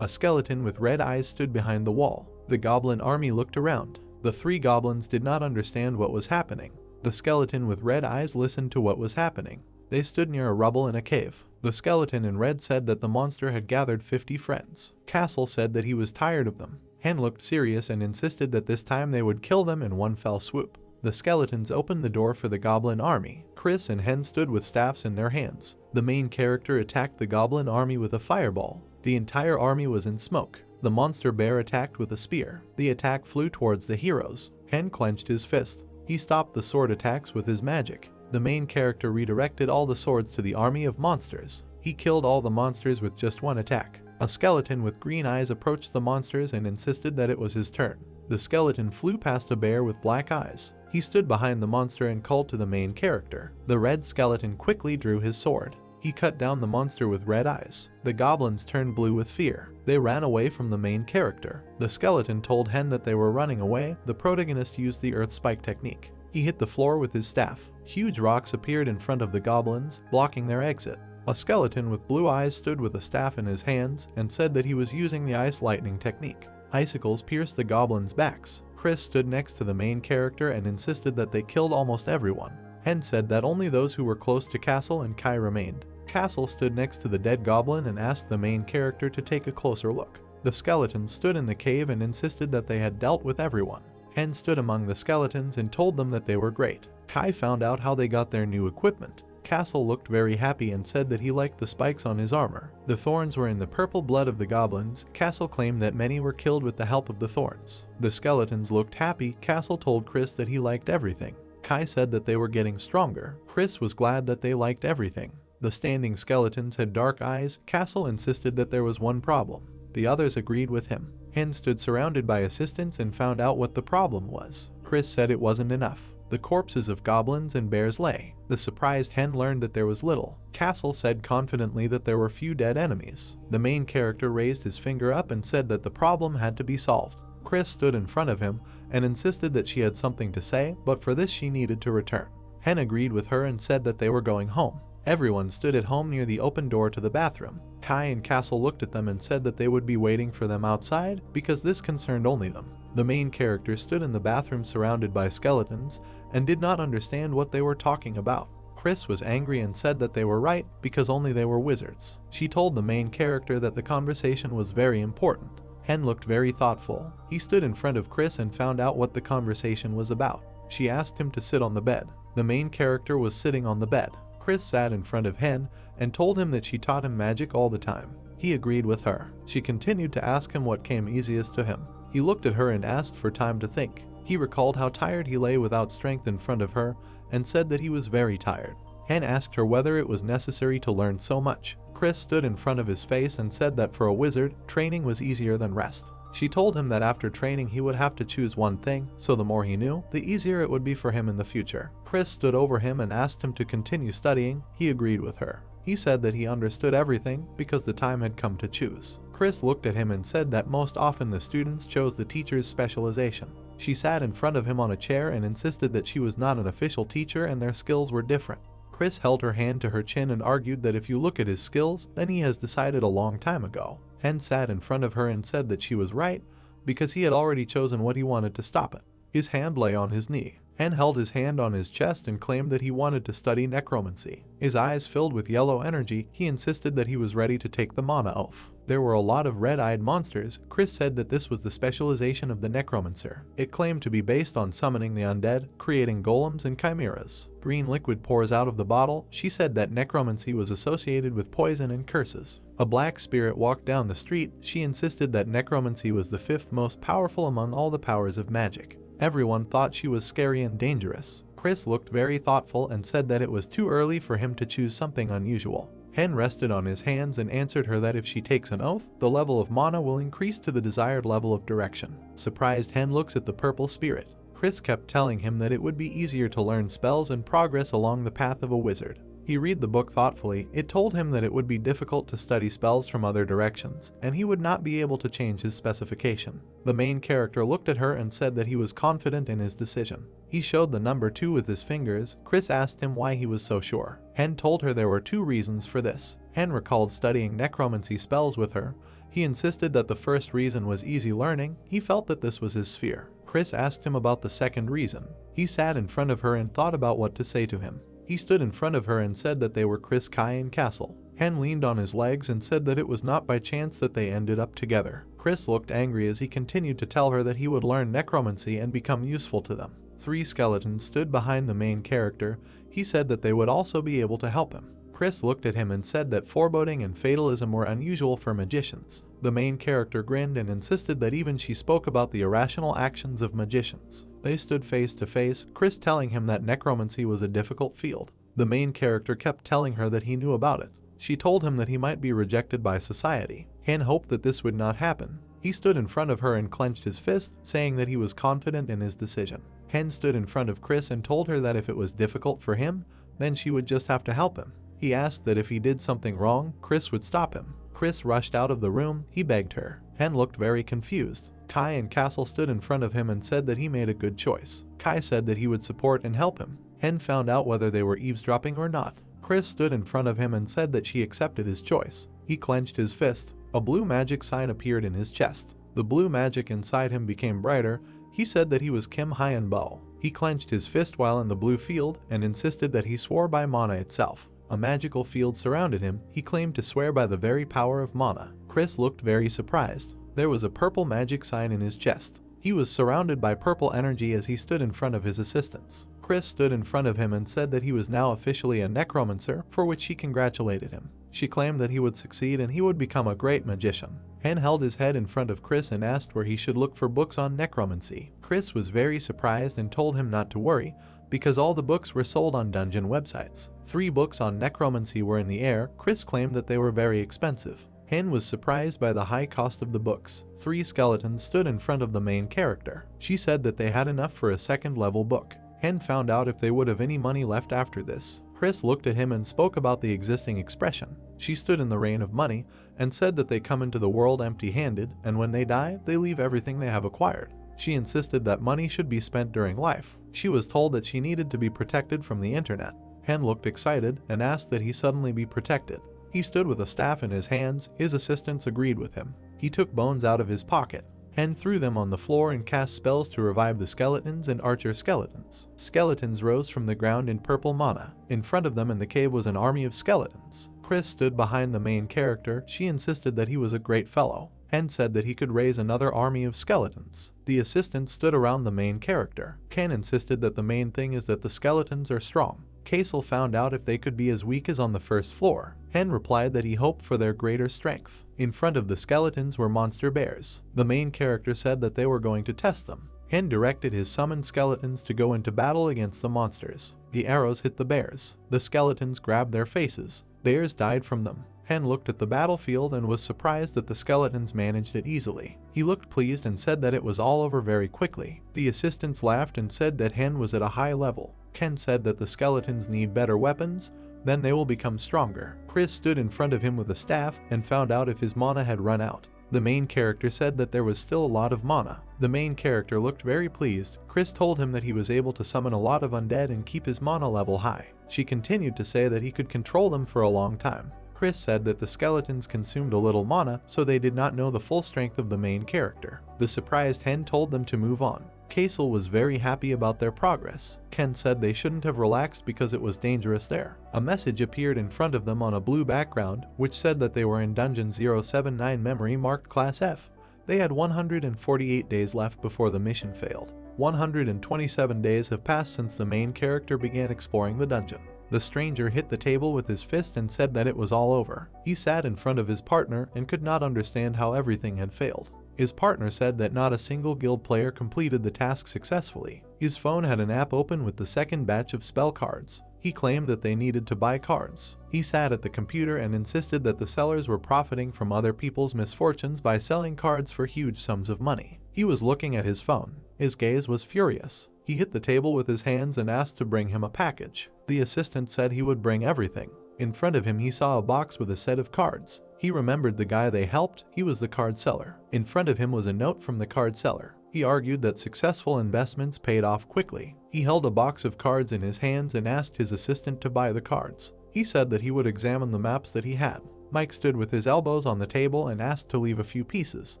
A skeleton with red eyes stood behind the wall. The goblin army looked around. The three goblins did not understand what was happening. The skeleton with red eyes listened to what was happening. They stood near a rubble in a cave. The skeleton in red said that the monster had gathered 50 friends. Castle said that he was tired of them. Han looked serious and insisted that this time they would kill them in one fell swoop. The skeletons opened the door for the goblin army. Chris and Hen stood with staffs in their hands. The main character attacked the goblin army with a fireball. The entire army was in smoke. The monster bear attacked with a spear. The attack flew towards the heroes. Hen clenched his fist. He stopped the sword attacks with his magic. The main character redirected all the swords to the army of monsters. He killed all the monsters with just one attack. A skeleton with green eyes approached the monsters and insisted that it was his turn. The skeleton flew past a bear with black eyes. He stood behind the monster and called to the main character. The red skeleton quickly drew his sword. He cut down the monster with red eyes. The goblins turned blue with fear. They ran away from the main character. The skeleton told Hen that they were running away. The protagonist used the earth spike technique. He hit the floor with his staff. Huge rocks appeared in front of the goblins, blocking their exit. A skeleton with blue eyes stood with a staff in his hands and said that he was using the ice lightning technique. Icicles pierced the goblins' backs. Chris stood next to the main character and insisted that they killed almost everyone. Hen said that only those who were close to Castle and Kai remained. Castle stood next to the dead goblin and asked the main character to take a closer look. The skeletons stood in the cave and insisted that they had dealt with everyone. Hen stood among the skeletons and told them that they were great. Kai found out how they got their new equipment. Castle looked very happy and said that he liked the spikes on his armor. The thorns were in the purple blood of the goblins. Castle claimed that many were killed with the help of the thorns. The skeletons looked happy. Castle told Chris that he liked everything. Kai said that they were getting stronger. Chris was glad that they liked everything. The standing skeletons had dark eyes. Castle insisted that there was one problem. The others agreed with him. Hen stood surrounded by assistants and found out what the problem was. Chris said it wasn't enough. The corpses of goblins and bears lay. The surprised Hen learned that there was little. Castle said confidently that there were few dead enemies. The main character raised his finger up and said that the problem had to be solved. Chris stood in front of him and insisted that she had something to say, but for this she needed to return. Hen agreed with her and said that they were going home. Everyone stood at home near the open door to the bathroom. Kai and Castle looked at them and said that they would be waiting for them outside because this concerned only them. The main character stood in the bathroom surrounded by skeletons and did not understand what they were talking about. Chris was angry and said that they were right because only they were wizards. She told the main character that the conversation was very important. Hen looked very thoughtful. He stood in front of Chris and found out what the conversation was about. She asked him to sit on the bed. The main character was sitting on the bed. Chris sat in front of Hen and told him that she taught him magic all the time. He agreed with her. She continued to ask him what came easiest to him. He looked at her and asked for time to think. He recalled how tired he lay without strength in front of her and said that he was very tired. Hen asked her whether it was necessary to learn so much. Chris stood in front of his face and said that for a wizard, training was easier than rest. She told him that after training he would have to choose one thing, so the more he knew, the easier it would be for him in the future. Chris stood over him and asked him to continue studying. He agreed with her. He said that he understood everything because the time had come to choose. Chris looked at him and said that most often the students chose the teacher's specialization. She sat in front of him on a chair and insisted that she was not an official teacher and their skills were different. Chris held her hand to her chin and argued that if you look at his skills, then he has decided a long time ago. Hen sat in front of her and said that she was right because he had already chosen what he wanted to stop it. His hand lay on his knee. Hen held his hand on his chest and claimed that he wanted to study necromancy. His eyes filled with yellow energy. He insisted that he was ready to take the mana oath. There were a lot of red-eyed monsters. Chris said that this was the specialization of the necromancer. It claimed to be based on summoning the undead, creating golems and chimeras. Green liquid pours out of the bottle. She said that necromancy was associated with poison and curses. A black spirit walked down the street. She insisted that necromancy was the fifth most powerful among all the powers of magic. Everyone thought she was scary and dangerous. Chris looked very thoughtful and said that it was too early for him to choose something unusual. Hen rested on his hands and answered her that if she takes an oath, the level of mana will increase to the desired level of direction. Surprised Hen looks at the purple spirit. Chris kept telling him that it would be easier to learn spells and progress along the path of a wizard. He read the book thoughtfully. It told him that it would be difficult to study spells from other directions, and he would not be able to change his specification. The main character looked at her and said that he was confident in his decision. He showed the number 2 with his fingers. Chris asked him why he was so sure. Hen told her there were 2 reasons for this. Hen recalled studying necromancy spells with her. He insisted that the first reason was easy learning. He felt that this was his sphere. Chris asked him about the second reason. He sat in front of her and thought about what to say to him. He stood in front of her and said that they were Chris, Kai, and Castle. Hen leaned on his legs and said that it was not by chance that they ended up together. Chris looked angry as he continued to tell her that he would learn necromancy and become useful to them. 3 skeletons stood behind the main character. He said that they would also be able to help him. Chris looked at him and said that foreboding and fatalism were unusual for magicians. The main character grinned and insisted that even she spoke about the irrational actions of magicians. They stood face to face, Chris telling him that necromancy was a difficult field. The main character kept telling her that he knew about it. She told him that he might be rejected by society. Han hoped that this would not happen. He stood in front of her and clenched his fist, saying that he was confident in his decision. Han stood in front of Chris and told her that if it was difficult for him, then she would just have to help him. He asked that if he did something wrong, Chris would stop him. Chris rushed out of the room, he begged her. Han looked very confused. Kai and Castle stood in front of him and said that he made a good choice. Kai said that he would support and help him. Han found out whether they were eavesdropping or not. Chris stood in front of him and said that she accepted his choice. He clenched his fist. A blue magic sign appeared in his chest. The blue magic inside him became brighter. He said that he was Kim Hyun-bo. He clenched his fist while in the blue field and insisted that he swore by mana itself. A magical field surrounded him. He claimed to swear by the very power of mana. Chris looked very surprised. There was a purple magic sign in his chest. He was surrounded by purple energy as he stood in front of his assistants. Chris stood in front of him and said that he was now officially a necromancer, for which she congratulated him. She claimed that he would succeed and he would become a great magician. Han held his head in front of Chris and asked where he should look for books on necromancy. Chris was very surprised and told him not to worry, because all the books were sold on dungeon websites. 3 books on necromancy were in the air. Chris claimed that they were very expensive. Han was surprised by the high cost of the books. 3 skeletons stood in front of the main character. She said that they had enough for a second-level book. Han found out if they would have any money left after this. Chris looked at him and spoke about the existing expression. She stood in the rain of money and said that they come into the world empty-handed, and when they die, they leave everything they have acquired. She insisted that money should be spent during life. She was told that she needed to be protected from the internet. Han looked excited and asked that he suddenly be protected. He stood with a staff in his hands. His assistants agreed with him. He took bones out of his pocket. Han threw them on the floor and cast spells to revive the skeletons and archer skeletons. Skeletons rose from the ground in purple mana. In front of them in the cave was an army of skeletons. Chris stood behind the main character. She insisted that he was a great fellow. Han said that he could raise another army of skeletons. The assistants stood around the main character. Ken insisted that the main thing is that the skeletons are strong. Casel found out if they could be as weak as on the first floor. Han replied that he hoped for their greater strength. In front of the skeletons were monster bears. The main character said that they were going to test them. Han directed his summoned skeletons to go into battle against the monsters. The arrows hit the bears. The skeletons grabbed their faces. Bears died from them. Han looked at the battlefield and was surprised that the skeletons managed it easily. He looked pleased and said that it was all over very quickly. The assistants laughed and said that Han was at a high level. Ken said that the skeletons need better weapons, then they will become stronger. Chris stood in front of him with a staff and found out if his mana had run out. The main character said that there was still a lot of mana. The main character looked very pleased. Chris told him that he was able to summon a lot of undead and keep his mana level high. She continued to say that he could control them for a long time. Chris said that the skeletons consumed a little mana, so they did not know the full strength of the main character. The surprised Hen told them to move on. Casel was very happy about their progress. Ken said they shouldn't have relaxed because it was dangerous there. A message appeared in front of them on a blue background, which said that they were in Dungeon 079 memory marked Class F. They had 148 days left before the mission failed. 127 days have passed since the main character began exploring the dungeon. The stranger hit the table with his fist and said that it was all over. He sat in front of his partner and could not understand how everything had failed. His partner said that not a single guild player completed the task successfully. His phone had an app open with the second batch of spell cards. He claimed that they needed to buy cards. He sat at the computer and insisted that the sellers were profiting from other people's misfortunes by selling cards for huge sums of money. He was looking at his phone. His gaze was furious. He hit the table with his hands and asked to bring him a package. The assistant said he would bring everything. In front of him he saw a box with a set of cards. He remembered the guy they helped. He was the card seller. In front of him was a note from the card seller. He argued that successful investments paid off quickly. He held a box of cards in his hands and asked his assistant to buy the cards. He said that he would examine the maps that he had. Mike stood with his elbows on the table and asked to leave a few pieces.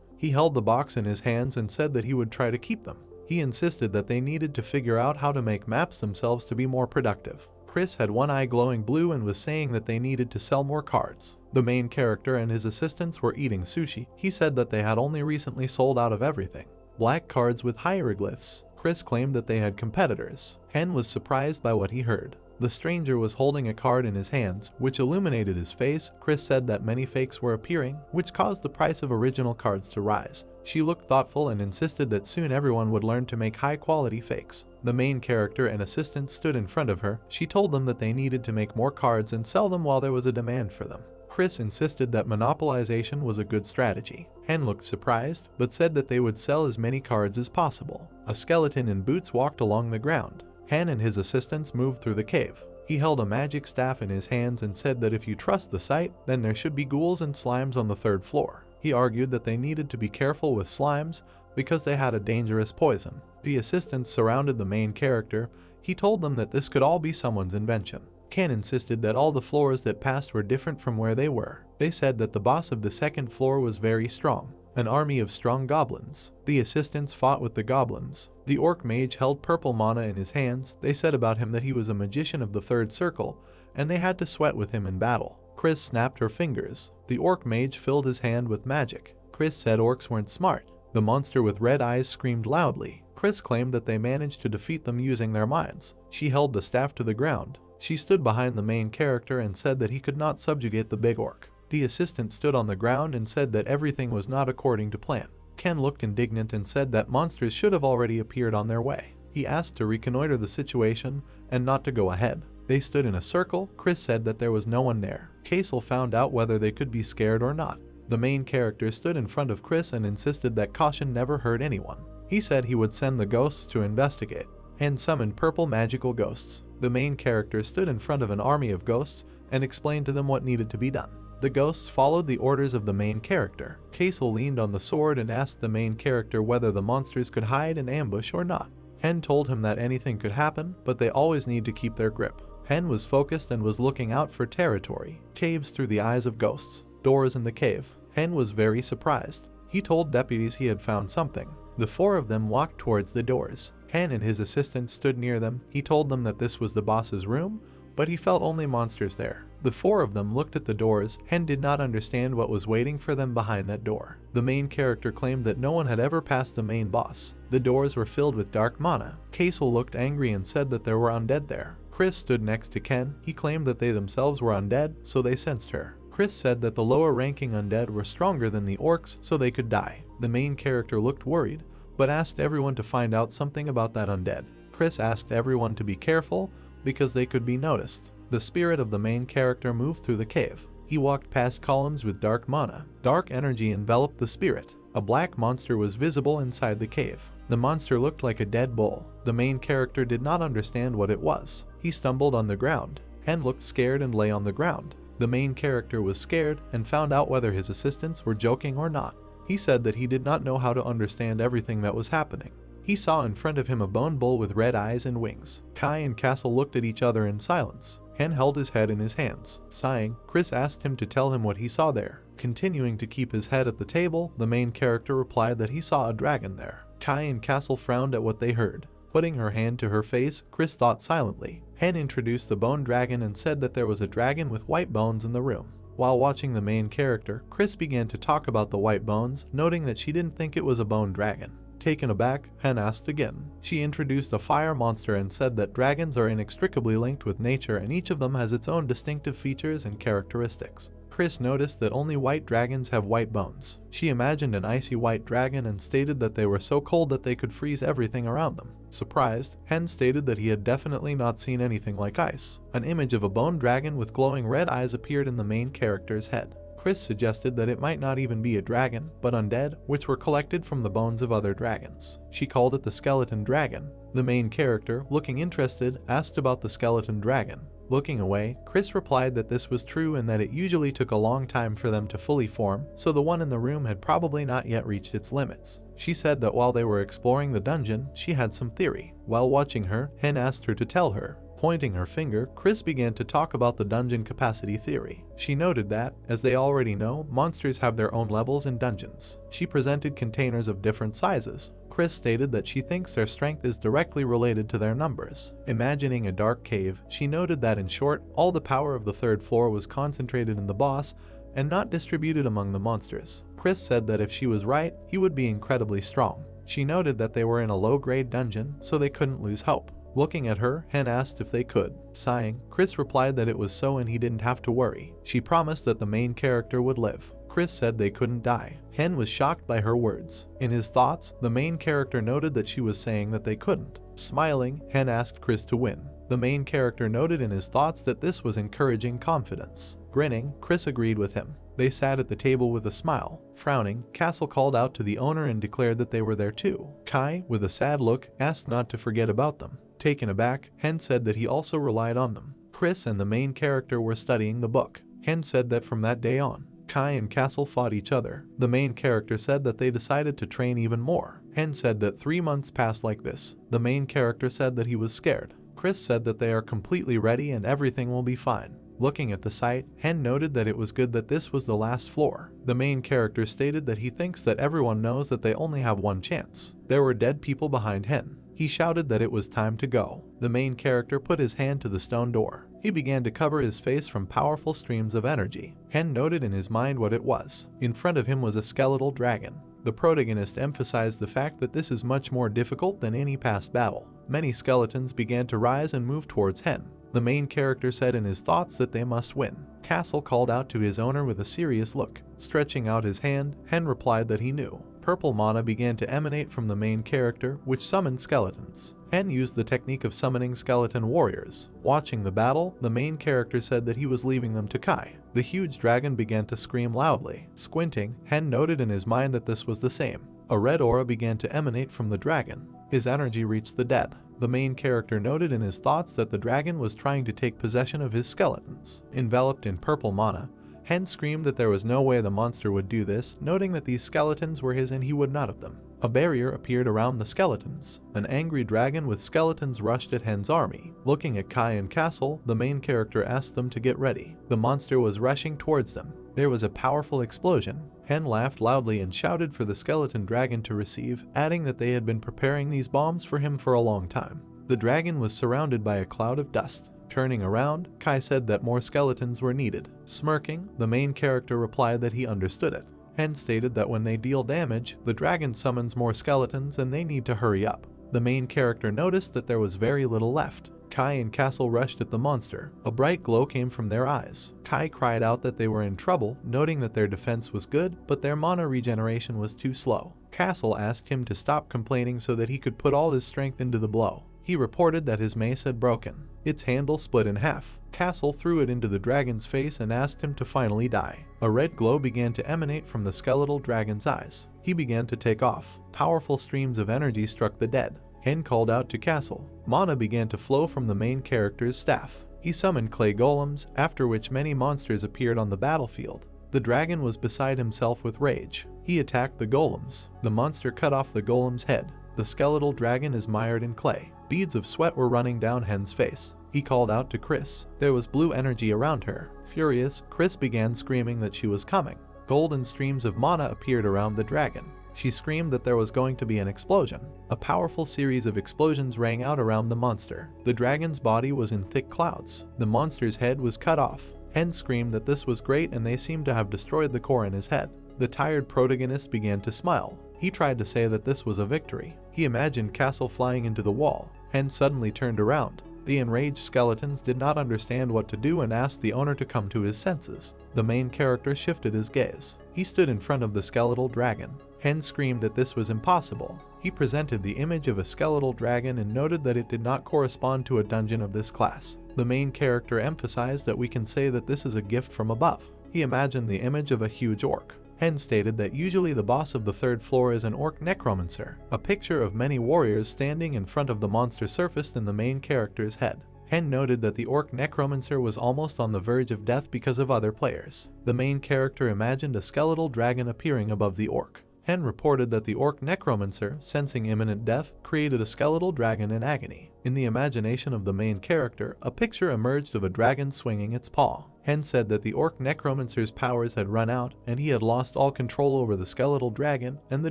He held the box in his hands and said that he would try to keep them. He insisted that they needed to figure out how to make maps themselves to be more productive. Chris had one eye glowing blue and was saying that they needed to sell more cards. The main character and his assistants were eating sushi. He said that they had only recently sold out of everything. Black cards with hieroglyphs. Chris claimed that they had competitors. Hen was surprised by what he heard. The stranger was holding a card in his hands, which illuminated his face. Chris said that many fakes were appearing, which caused the price of original cards to rise. She looked thoughtful and insisted that soon everyone would learn to make high-quality fakes. The main character and assistant stood in front of her. She told them that they needed to make more cards and sell them while there was a demand for them. Chris insisted that monopolization was a good strategy. Hen looked surprised, but said that they would sell as many cards as possible. A skeleton in boots walked along the ground. Han and his assistants moved through the cave. He held a magic staff in his hands and said that if you trust the site, then there should be ghouls and slimes on the 3rd floor. He argued that they needed to be careful with slimes because they had a dangerous poison. The assistants surrounded the main character. He told them that this could all be someone's invention. Ken insisted that all the floors that passed were different from where they were. They said that the boss of the 2nd floor was very strong. An army of strong goblins. The assistants fought with the goblins. The orc mage held purple mana in his hands. They said about him that he was a magician of the 3rd circle, and they had to sweat with him in battle. Chris snapped her fingers. The orc mage filled his hand with magic. Chris said orcs weren't smart. The monster with red eyes screamed loudly. Chris claimed that they managed to defeat them using their minds. She held the staff to the ground. She stood behind the main character and said that he could not subjugate the big orc. The assistant stood on the ground and said that everything was not according to plan. Ken looked indignant and said that monsters should have already appeared on their way. He asked to reconnoiter the situation and not to go ahead. They stood in a circle. Chris said that there was no one there. Casel found out whether they could be scared or not. The main character stood in front of Chris and insisted that caution never hurt anyone. He said he would send the ghosts to investigate and summoned purple magical ghosts. The main character stood in front of an army of ghosts and explained to them what needed to be done. The ghosts followed the orders of the main character. Casel leaned on the sword and asked the main character whether the monsters could hide and ambush or not. Hen told him that anything could happen, but they always need to keep their grip. Hen was focused and was looking out for territory. Caves through the eyes of ghosts. Doors in the cave. Hen was very surprised. He told deputies he had found something. The 4 of them walked towards the doors. Hen and his assistant stood near them. He told them that this was the boss's room, but he felt only monsters there. The 4 of them looked at the doors. Hen did not understand what was waiting for them behind that door. The main character claimed that no one had ever passed the main boss. The doors were filled with dark mana. Casel looked angry and said that there were undead there. Chris stood next to Ken. He claimed that they themselves were undead, so they sensed her. Chris said that the lower ranking undead were stronger than the orcs, so they could die. The main character looked worried, but asked everyone to find out something about that undead. Chris asked everyone to be careful because they could be noticed. The spirit of the main character moved through the cave. He walked past columns with dark mana. Dark energy enveloped the spirit. A black monster was visible inside the cave. The monster looked like a dead bull. The main character did not understand what it was. He stumbled on the ground. Hen looked scared and lay on the ground. The main character was scared and found out whether his assistants were joking or not. He said that he did not know how to understand everything that was happening. He saw in front of him a bone bull with red eyes and wings. Kai and Castle looked at each other in silence. Hen held his head in his hands. Sighing, Chris asked him to tell him what he saw there. Continuing to keep his head at the table, the main character replied that he saw a dragon there. Kai and Castle frowned at what they heard. Putting her hand to her face, Chris thought silently. Hen introduced the bone dragon and said that there was a dragon with white bones in the room. While watching the main character, Chris began to talk about the white bones, noting that she didn't think it was a bone dragon. Taken aback, Hen asked again. She introduced a fire monster and said that dragons are inextricably linked with nature and each of them has its own distinctive features and characteristics. Chris noticed that only white dragons have white bones. She imagined an icy white dragon and stated that they were so cold that they could freeze everything around them. Surprised, Hen stated that he had definitely not seen anything like ice. An image of a bone dragon with glowing red eyes appeared in the main character's head. Chris suggested that it might not even be a dragon, but undead, which were collected from the bones of other dragons. She called it the skeleton dragon. The main character, looking interested, asked about the skeleton dragon. Looking away, Chris replied that this was true and that it usually took a long time for them to fully form, so the one in the room had probably not yet reached its limits. She said that while they were exploring the dungeon, she had some theory. While watching her, Hen asked her to tell her. Pointing her finger, Chris began to talk about the dungeon capacity theory. She noted that, as they already know, monsters have their own levels in dungeons. She presented containers of different sizes. Chris stated that she thinks their strength is directly related to their numbers. Imagining a dark cave, she noted that in short, all the power of the 3rd floor was concentrated in the boss and not distributed among the monsters. Chris said that if she was right, he would be incredibly strong. She noted that they were in a low-grade dungeon, so they couldn't lose hope. Looking at her, Hen asked if they could. Sighing, Chris replied that it was so and he didn't have to worry. She promised that the main character would live. Chris said they couldn't die. Hen was shocked by her words. In his thoughts, the main character noted that she was saying that they couldn't. Smiling, Hen asked Chris to win. The main character noted in his thoughts that this was encouraging confidence. Grinning, Chris agreed with him. They sat at the table with a smile. Frowning, Castle called out to the owner and declared that they were there too. Kai, with a sad look, asked not to forget about them. Taken aback, Hen said that he also relied on them. Chris and the main character were studying the book. Hen said that from that day on, Kai and Castle fought each other. The main character said that they decided to train even more. Hen said that 3 months passed like this. The main character said that he was scared. Chris said that they are completely ready and everything will be fine. Looking at the site, Hen noted that it was good that this was the last floor. The main character stated that he thinks that everyone knows that they only have one chance. There were dead people behind Hen. He shouted that it was time to go. The main character put his hand to the stone door. He began to cover his face from powerful streams of energy. Hen noted in his mind what it was. In front of him was a skeletal dragon. The protagonist emphasized the fact that this is much more difficult than any past battle. Many skeletons began to rise and move towards Hen. The main character said in his thoughts that they must win. Castle called out to his owner with a serious look. Stretching out his hand, Hen replied that he knew. Purple mana began to emanate from the main character, which summoned skeletons. Hen used the technique of summoning skeleton warriors. Watching the battle, the main character said that he was leaving them to Kai. The huge dragon began to scream loudly. Squinting, Hen noted in his mind that this was the same. A red aura began to emanate from the dragon. His energy reached the dead. The main character noted in his thoughts that the dragon was trying to take possession of his skeletons. Enveloped in purple mana, Hen screamed that there was no way the monster would do this, noting that these skeletons were his and he would not have them. A barrier appeared around the skeletons. An angry dragon with skeletons rushed at Hen's army. Looking at Kai and Castle, the main character asked them to get ready. The monster was rushing towards them. There was a powerful explosion. Hen laughed loudly and shouted for the skeleton dragon to receive, adding that they had been preparing these bombs for him for a long time. The dragon was surrounded by a cloud of dust. Turning around, Kai said that more skeletons were needed. Smirking, the main character replied that he understood it. Hen stated that when they deal damage, the dragon summons more skeletons and they need to hurry up. The main character noticed that there was very little left. Kai and Castle rushed at the monster. A bright glow came from their eyes. Kai cried out that they were in trouble, noting that their defense was good, but their mana regeneration was too slow. Castle asked him to stop complaining so that he could put all his strength into the blow. He reported that his mace had broken. Its handle split in half. Castle threw it into the dragon's face and asked him to finally die. A red glow began to emanate from the skeletal dragon's eyes. He began to take off. Powerful streams of energy struck the dead. Hen called out to Castle. Mana began to flow from the main character's staff. He summoned clay golems, after which many monsters appeared on the battlefield. The dragon was beside himself with rage. He attacked the golems. The monster cut off the golem's head. The skeletal dragon is mired in clay. Beads of sweat were running down Hen's face. He called out to Chris. There was blue energy around her. Furious, Chris began screaming that she was coming. Golden streams of mana appeared around the dragon. She screamed that there was going to be an explosion. A powerful series of explosions rang out around the monster. The dragon's body was in thick clouds. The monster's head was cut off. Hen screamed that this was great and they seemed to have destroyed the core in his head. The tired protagonist began to smile. He tried to say that this was a victory. He imagined Castle flying into the wall. Hen suddenly turned around. The enraged skeletons did not understand what to do and asked the owner to come to his senses. The main character shifted his gaze. He stood in front of the skeletal dragon. Hen screamed that this was impossible. He presented the image of a skeletal dragon and noted that it did not correspond to a dungeon of this class. The main character emphasized that we can say that this is a gift from above. He imagined the image of a huge orc. Hen stated that usually the boss of the third floor is an orc necromancer. A picture of many warriors standing in front of the monster surfaced in the main character's head. Hen noted that the orc necromancer was almost on the verge of death because of other players. The main character imagined a skeletal dragon appearing above the orc. Hen reported that the orc necromancer, sensing imminent death, created a skeletal dragon in agony. In the imagination of the main character, a picture emerged of a dragon swinging its paw. Hen said that the orc necromancer's powers had run out and he had lost all control over the skeletal dragon and the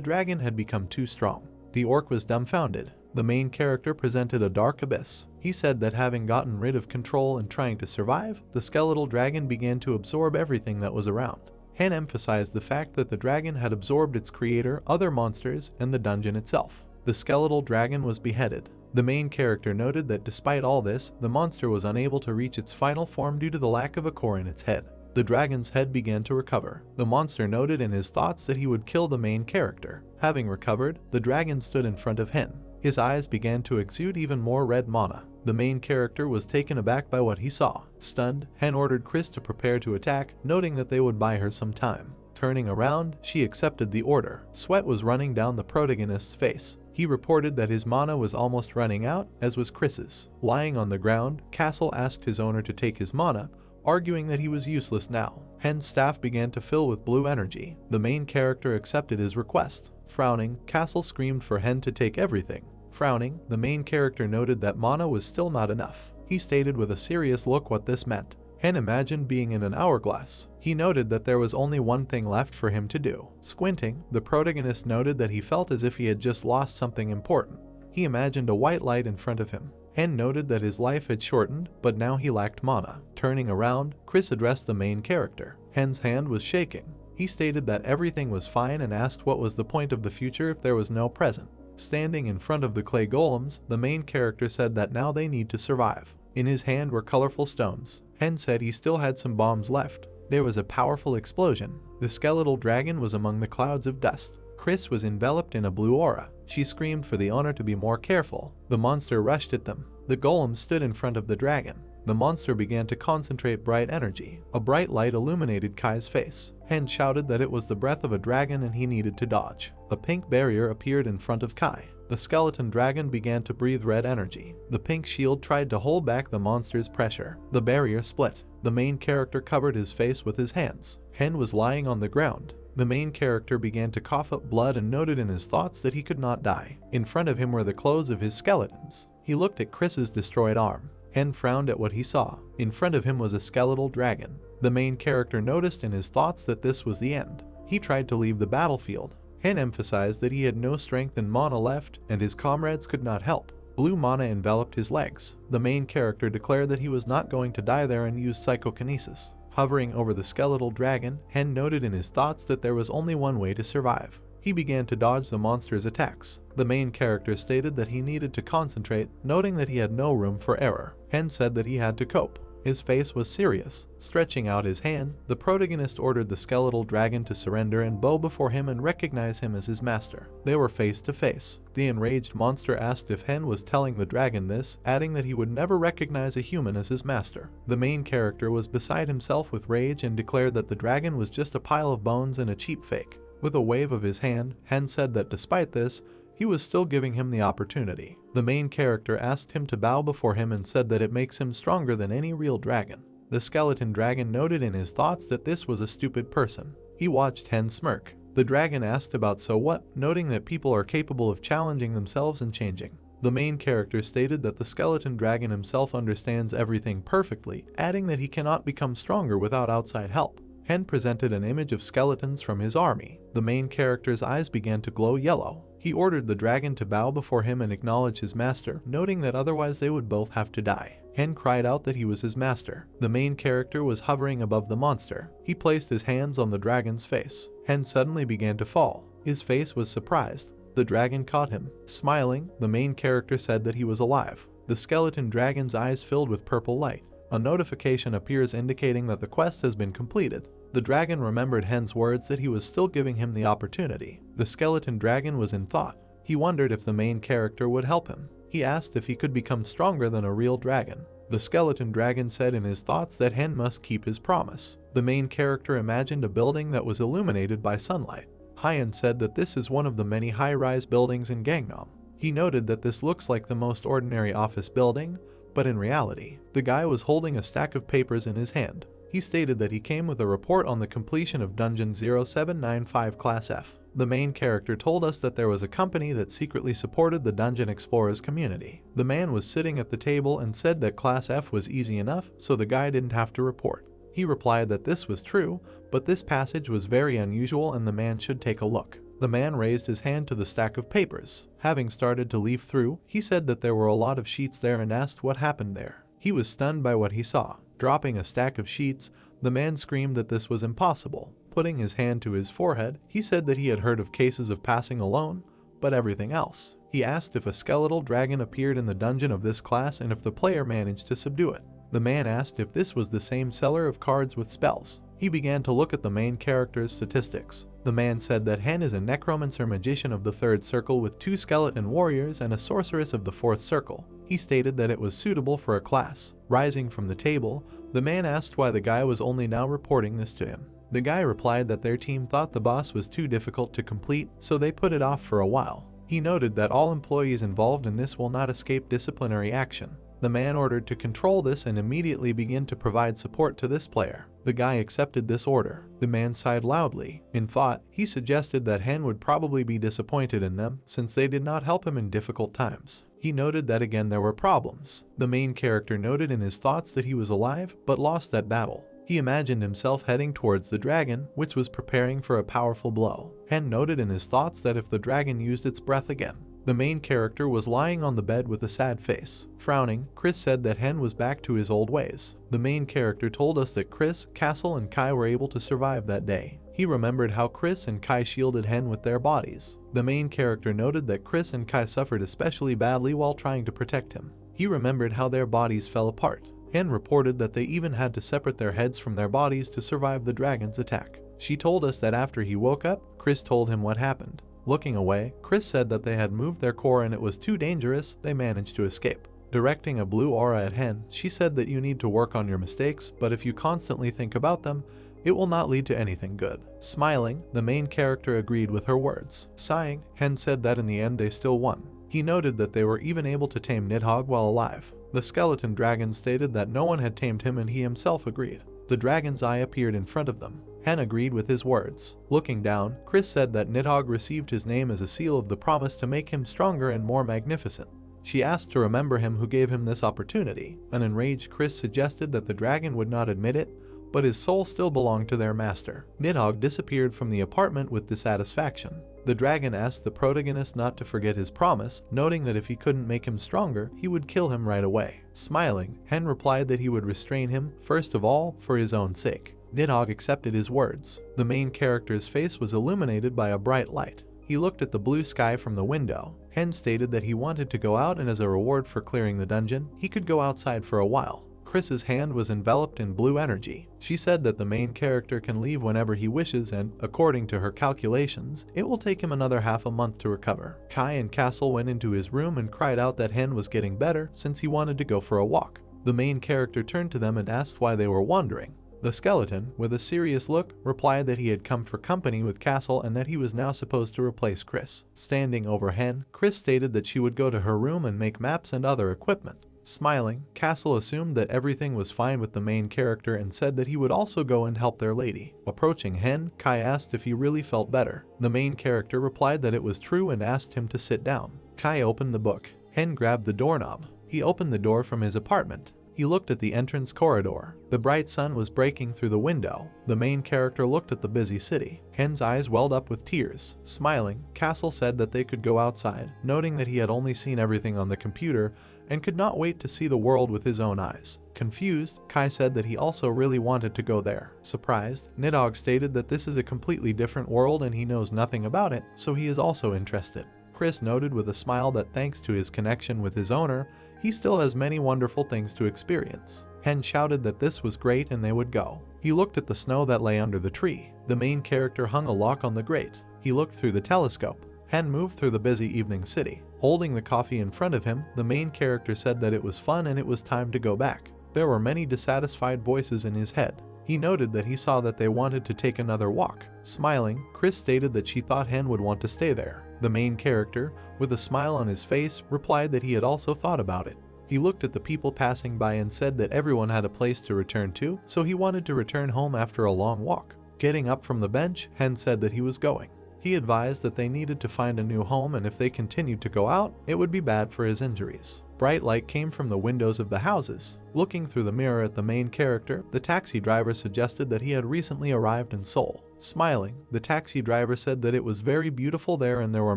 dragon had become too strong. The orc was dumbfounded. The main character presented a dark abyss. He said that having gotten rid of control and trying to survive, the skeletal dragon began to absorb everything that was around. Hen emphasized the fact that the dragon had absorbed its creator, other monsters, and the dungeon itself. The skeletal dragon was beheaded. The main character noted that despite all this, the monster was unable to reach its final form due to the lack of a core in its head. The dragon's head began to recover. The monster noted in his thoughts that he would kill the main character. Having recovered, the dragon stood in front of Hen. His eyes began to exude even more red mana. The main character was taken aback by what he saw. Stunned, Hen ordered Chris to prepare to attack, noting that they would buy her some time. Turning around, she accepted the order. Sweat was running down the protagonist's face. He reported that his mana was almost running out, as was Chris's. Lying on the ground, Castle asked his owner to take his mana, arguing that he was useless now. Hen's staff began to fill with blue energy. The main character accepted his request. Frowning, Castle screamed for Hen to take everything. Frowning, the main character noted that mana was still not enough. He stated with a serious look what this meant. Hen imagined being in an hourglass. He noted that there was only one thing left for him to do. Squinting, the protagonist noted that he felt as if he had just lost something important. He imagined a white light in front of him. Hen noted that his life had shortened, but now he lacked mana. Turning around, Chris addressed the main character. Hen's hand was shaking. He stated that everything was fine and asked what was the point of the future if there was no present. Standing in front of the clay golems, the main character said that now they need to survive. In his hand were colorful stones. Hen said he still had some bombs left. There was a powerful explosion. The skeletal dragon was among the clouds of dust. Chris was enveloped in a blue aura. She screamed for the owner to be more careful. The monster rushed at them. The golem stood in front of the dragon. The monster began to concentrate bright energy. A bright light illuminated Kai's face. Hen shouted that it was the breath of a dragon and he needed to dodge. A pink barrier appeared in front of Kai. The skeleton dragon began to breathe red energy. The pink shield tried to hold back the monster's pressure. The barrier split. The main character covered his face with his hands. Hen was lying on the ground. The main character began to cough up blood and noted in his thoughts that he could not die. In front of him were the clothes of his skeletons. He looked at Chris's destroyed arm. Hen frowned at what he saw. In front of him was a skeletal dragon. The main character noticed in his thoughts that this was the end. He tried to leave the battlefield. Hen emphasized that he had no strength and mana left, and his comrades could not help. Blue mana enveloped his legs. The main character declared that he was not going to die there and used psychokinesis. Hovering over the skeletal dragon, Hen noted in his thoughts that there was only one way to survive. He began to dodge the monster's attacks. The main character stated that he needed to concentrate, noting that he had no room for error. Hen said that he had to cope. His face was serious. Stretching out his hand, the protagonist ordered the skeletal dragon to surrender and bow before him and recognize him as his master. They were face to face. The enraged monster asked if Hen was telling the dragon this, adding that he would never recognize a human as his master. The main character was beside himself with rage and declared that the dragon was just a pile of bones and a cheap fake. With a wave of his hand, Hen said that despite this, he was still giving him the opportunity. The main character asked him to bow before him and said that it makes him stronger than any real dragon. The skeleton dragon noted in his thoughts that this was a stupid person. He watched Hen smirk. The dragon asked about so what, noting that people are capable of challenging themselves and changing. The main character stated that the skeleton dragon himself understands everything perfectly, adding that he cannot become stronger without outside help. Hen presented an image of skeletons from his army. The main character's eyes began to glow yellow. He ordered the dragon to bow before him and acknowledge his master, noting that otherwise they would both have to die. Hen cried out that he was his master. The main character was hovering above the monster. He placed his hands on the dragon's face. Hen suddenly began to fall. His face was surprised. The dragon caught him. Smiling, the main character said that he was alive. The skeleton dragon's eyes filled with purple light. A notification appears indicating that the quest has been completed. The dragon remembered Hen's words that he was still giving him the opportunity. The skeleton dragon was in thought. He wondered if the main character would help him. He asked if he could become stronger than a real dragon. The skeleton dragon said in his thoughts that Hen must keep his promise. The main character imagined a building that was illuminated by sunlight. Hyen said that this is one of the many high-rise buildings in Gangnam. He noted that this looks like the most ordinary office building, but in reality, the guy was holding a stack of papers in his hand. He stated that he came with a report on the completion of Dungeon 0795 Class F. The main character told us that there was a company that secretly supported the Dungeon Explorers community. The man was sitting at the table and said that Class F was easy enough, so the guy didn't have to report. He replied that this was true, but this passage was very unusual and the man should take a look. The man raised his hand to the stack of papers. Having started to leaf through, he said that there were a lot of sheets there and asked what happened there. He was stunned by what he saw. Dropping a stack of sheets, the man screamed that this was impossible. Putting his hand to his forehead, he said that he had heard of cases of passing alone, but everything else. He asked if a skeletal dragon appeared in the dungeon of this class and if the player managed to subdue it. The man asked if this was the same seller of cards with spells. He began to look at the main character's statistics. The man said that Hen is a necromancer magician of the 3rd circle with 2 skeleton warriors and a sorceress of the 4th circle. He stated that it was suitable for a class. Rising from the table, the man asked why the guy was only now reporting this to him. The guy replied that their team thought the boss was too difficult to complete, so they put it off for a while. He noted that all employees involved in this will not escape disciplinary action. The man ordered to control this and immediately begin to provide support to this player. The guy accepted this order. The man sighed loudly. In thought, he suggested that Hen would probably be disappointed in them since they did not help him in difficult times. He noted that again there were problems. The main character noted in his thoughts that he was alive but lost that battle. He imagined himself heading towards the dragon, which was preparing for a powerful blow. Hen noted in his thoughts that if the dragon used its breath again. The main character was lying on the bed with a sad face. Frowning, Chris said that Hen was back to his old ways. The main character told us that Chris, Castle, and Kai were able to survive that day. He remembered how Chris and Kai shielded Hen with their bodies. The main character noted that Chris and Kai suffered especially badly while trying to protect him. He remembered how their bodies fell apart. Hen reported that they even had to separate their heads from their bodies to survive the dragon's attack. She told us that after he woke up, Chris told him what happened. Looking away, Chris said that they had moved their core and it was too dangerous, they managed to escape. Directing a blue aura at Hen, she said that you need to work on your mistakes, but if you constantly think about them, it will not lead to anything good. Smiling, the main character agreed with her words. Sighing, Hen said that in the end they still won. He noted that they were even able to tame Nidhogg while alive. The skeleton dragon stated that no one had tamed him and he himself agreed. The dragon's eye appeared in front of them. Hen agreed with his words. Looking down, Chris said that Nidhogg received his name as a seal of the promise to make him stronger and more magnificent. She asked to remember him who gave him this opportunity. An enraged Chris suggested that the dragon would not admit it, but his soul still belonged to their master. Nidhogg disappeared from the apartment with dissatisfaction. The dragon asked the protagonist not to forget his promise, noting that if he couldn't make him stronger, he would kill him right away. Smiling, Hen replied that he would restrain him, first of all, for his own sake. Nidhogg accepted his words. The main character's face was illuminated by a bright light. He looked at the blue sky from the window. Hen stated that he wanted to go out and as a reward for clearing the dungeon, he could go outside for a while. Chris's hand was enveloped in blue energy. She said that the main character can leave whenever he wishes and, according to her calculations, it will take him another half a month to recover. Kai and Castle went into his room and cried out that Hen was getting better since he wanted to go for a walk. The main character turned to them and asked why they were wandering. The skeleton, with a serious look, replied that he had come for company with Castle and that he was now supposed to replace Chris. Standing over Hen, Chris stated that she would go to her room and make maps and other equipment. Smiling, Castle assumed that everything was fine with the main character and said that he would also go and help their lady. Approaching Hen, Kai asked if he really felt better. The main character replied that it was true and asked him to sit down. Kai opened the book. Hen grabbed the doorknob. He opened the door from his apartment. He looked at the entrance corridor. The bright sun was breaking through the window. The main character looked at the busy city. Hen's eyes welled up with tears. Smiling, Castle said that they could go outside, noting that he had only seen everything on the computer and could not wait to see the world with his own eyes. Confused, Kai said that he also really wanted to go there. Surprised, Nidhogg stated that this is a completely different world and he knows nothing about it, so he is also interested. Chris noted with a smile that thanks to his connection with his owner, he still has many wonderful things to experience. Hen shouted that this was great and they would go. He looked at the snow that lay under the tree. The main character hung a lock on the grate. He looked through the telescope. Hen moved through the busy evening city. Holding the coffee in front of him, the main character said that it was fun and it was time to go back. There were many dissatisfied voices in his head. He noted that he saw that they wanted to take another walk. Smiling, Chris stated that she thought Hen would want to stay there. The main character, with a smile on his face, replied that he had also thought about it. He looked at the people passing by and said that everyone had a place to return to, so he wanted to return home after a long walk. Getting up from the bench, Hen said that he was going. He advised that they needed to find a new home and if they continued to go out, it would be bad for his injuries. Bright light came from the windows of the houses. Looking through the mirror at the main character, the taxi driver suggested that he had recently arrived in Seoul. Smiling, the taxi driver said that it was very beautiful there and there were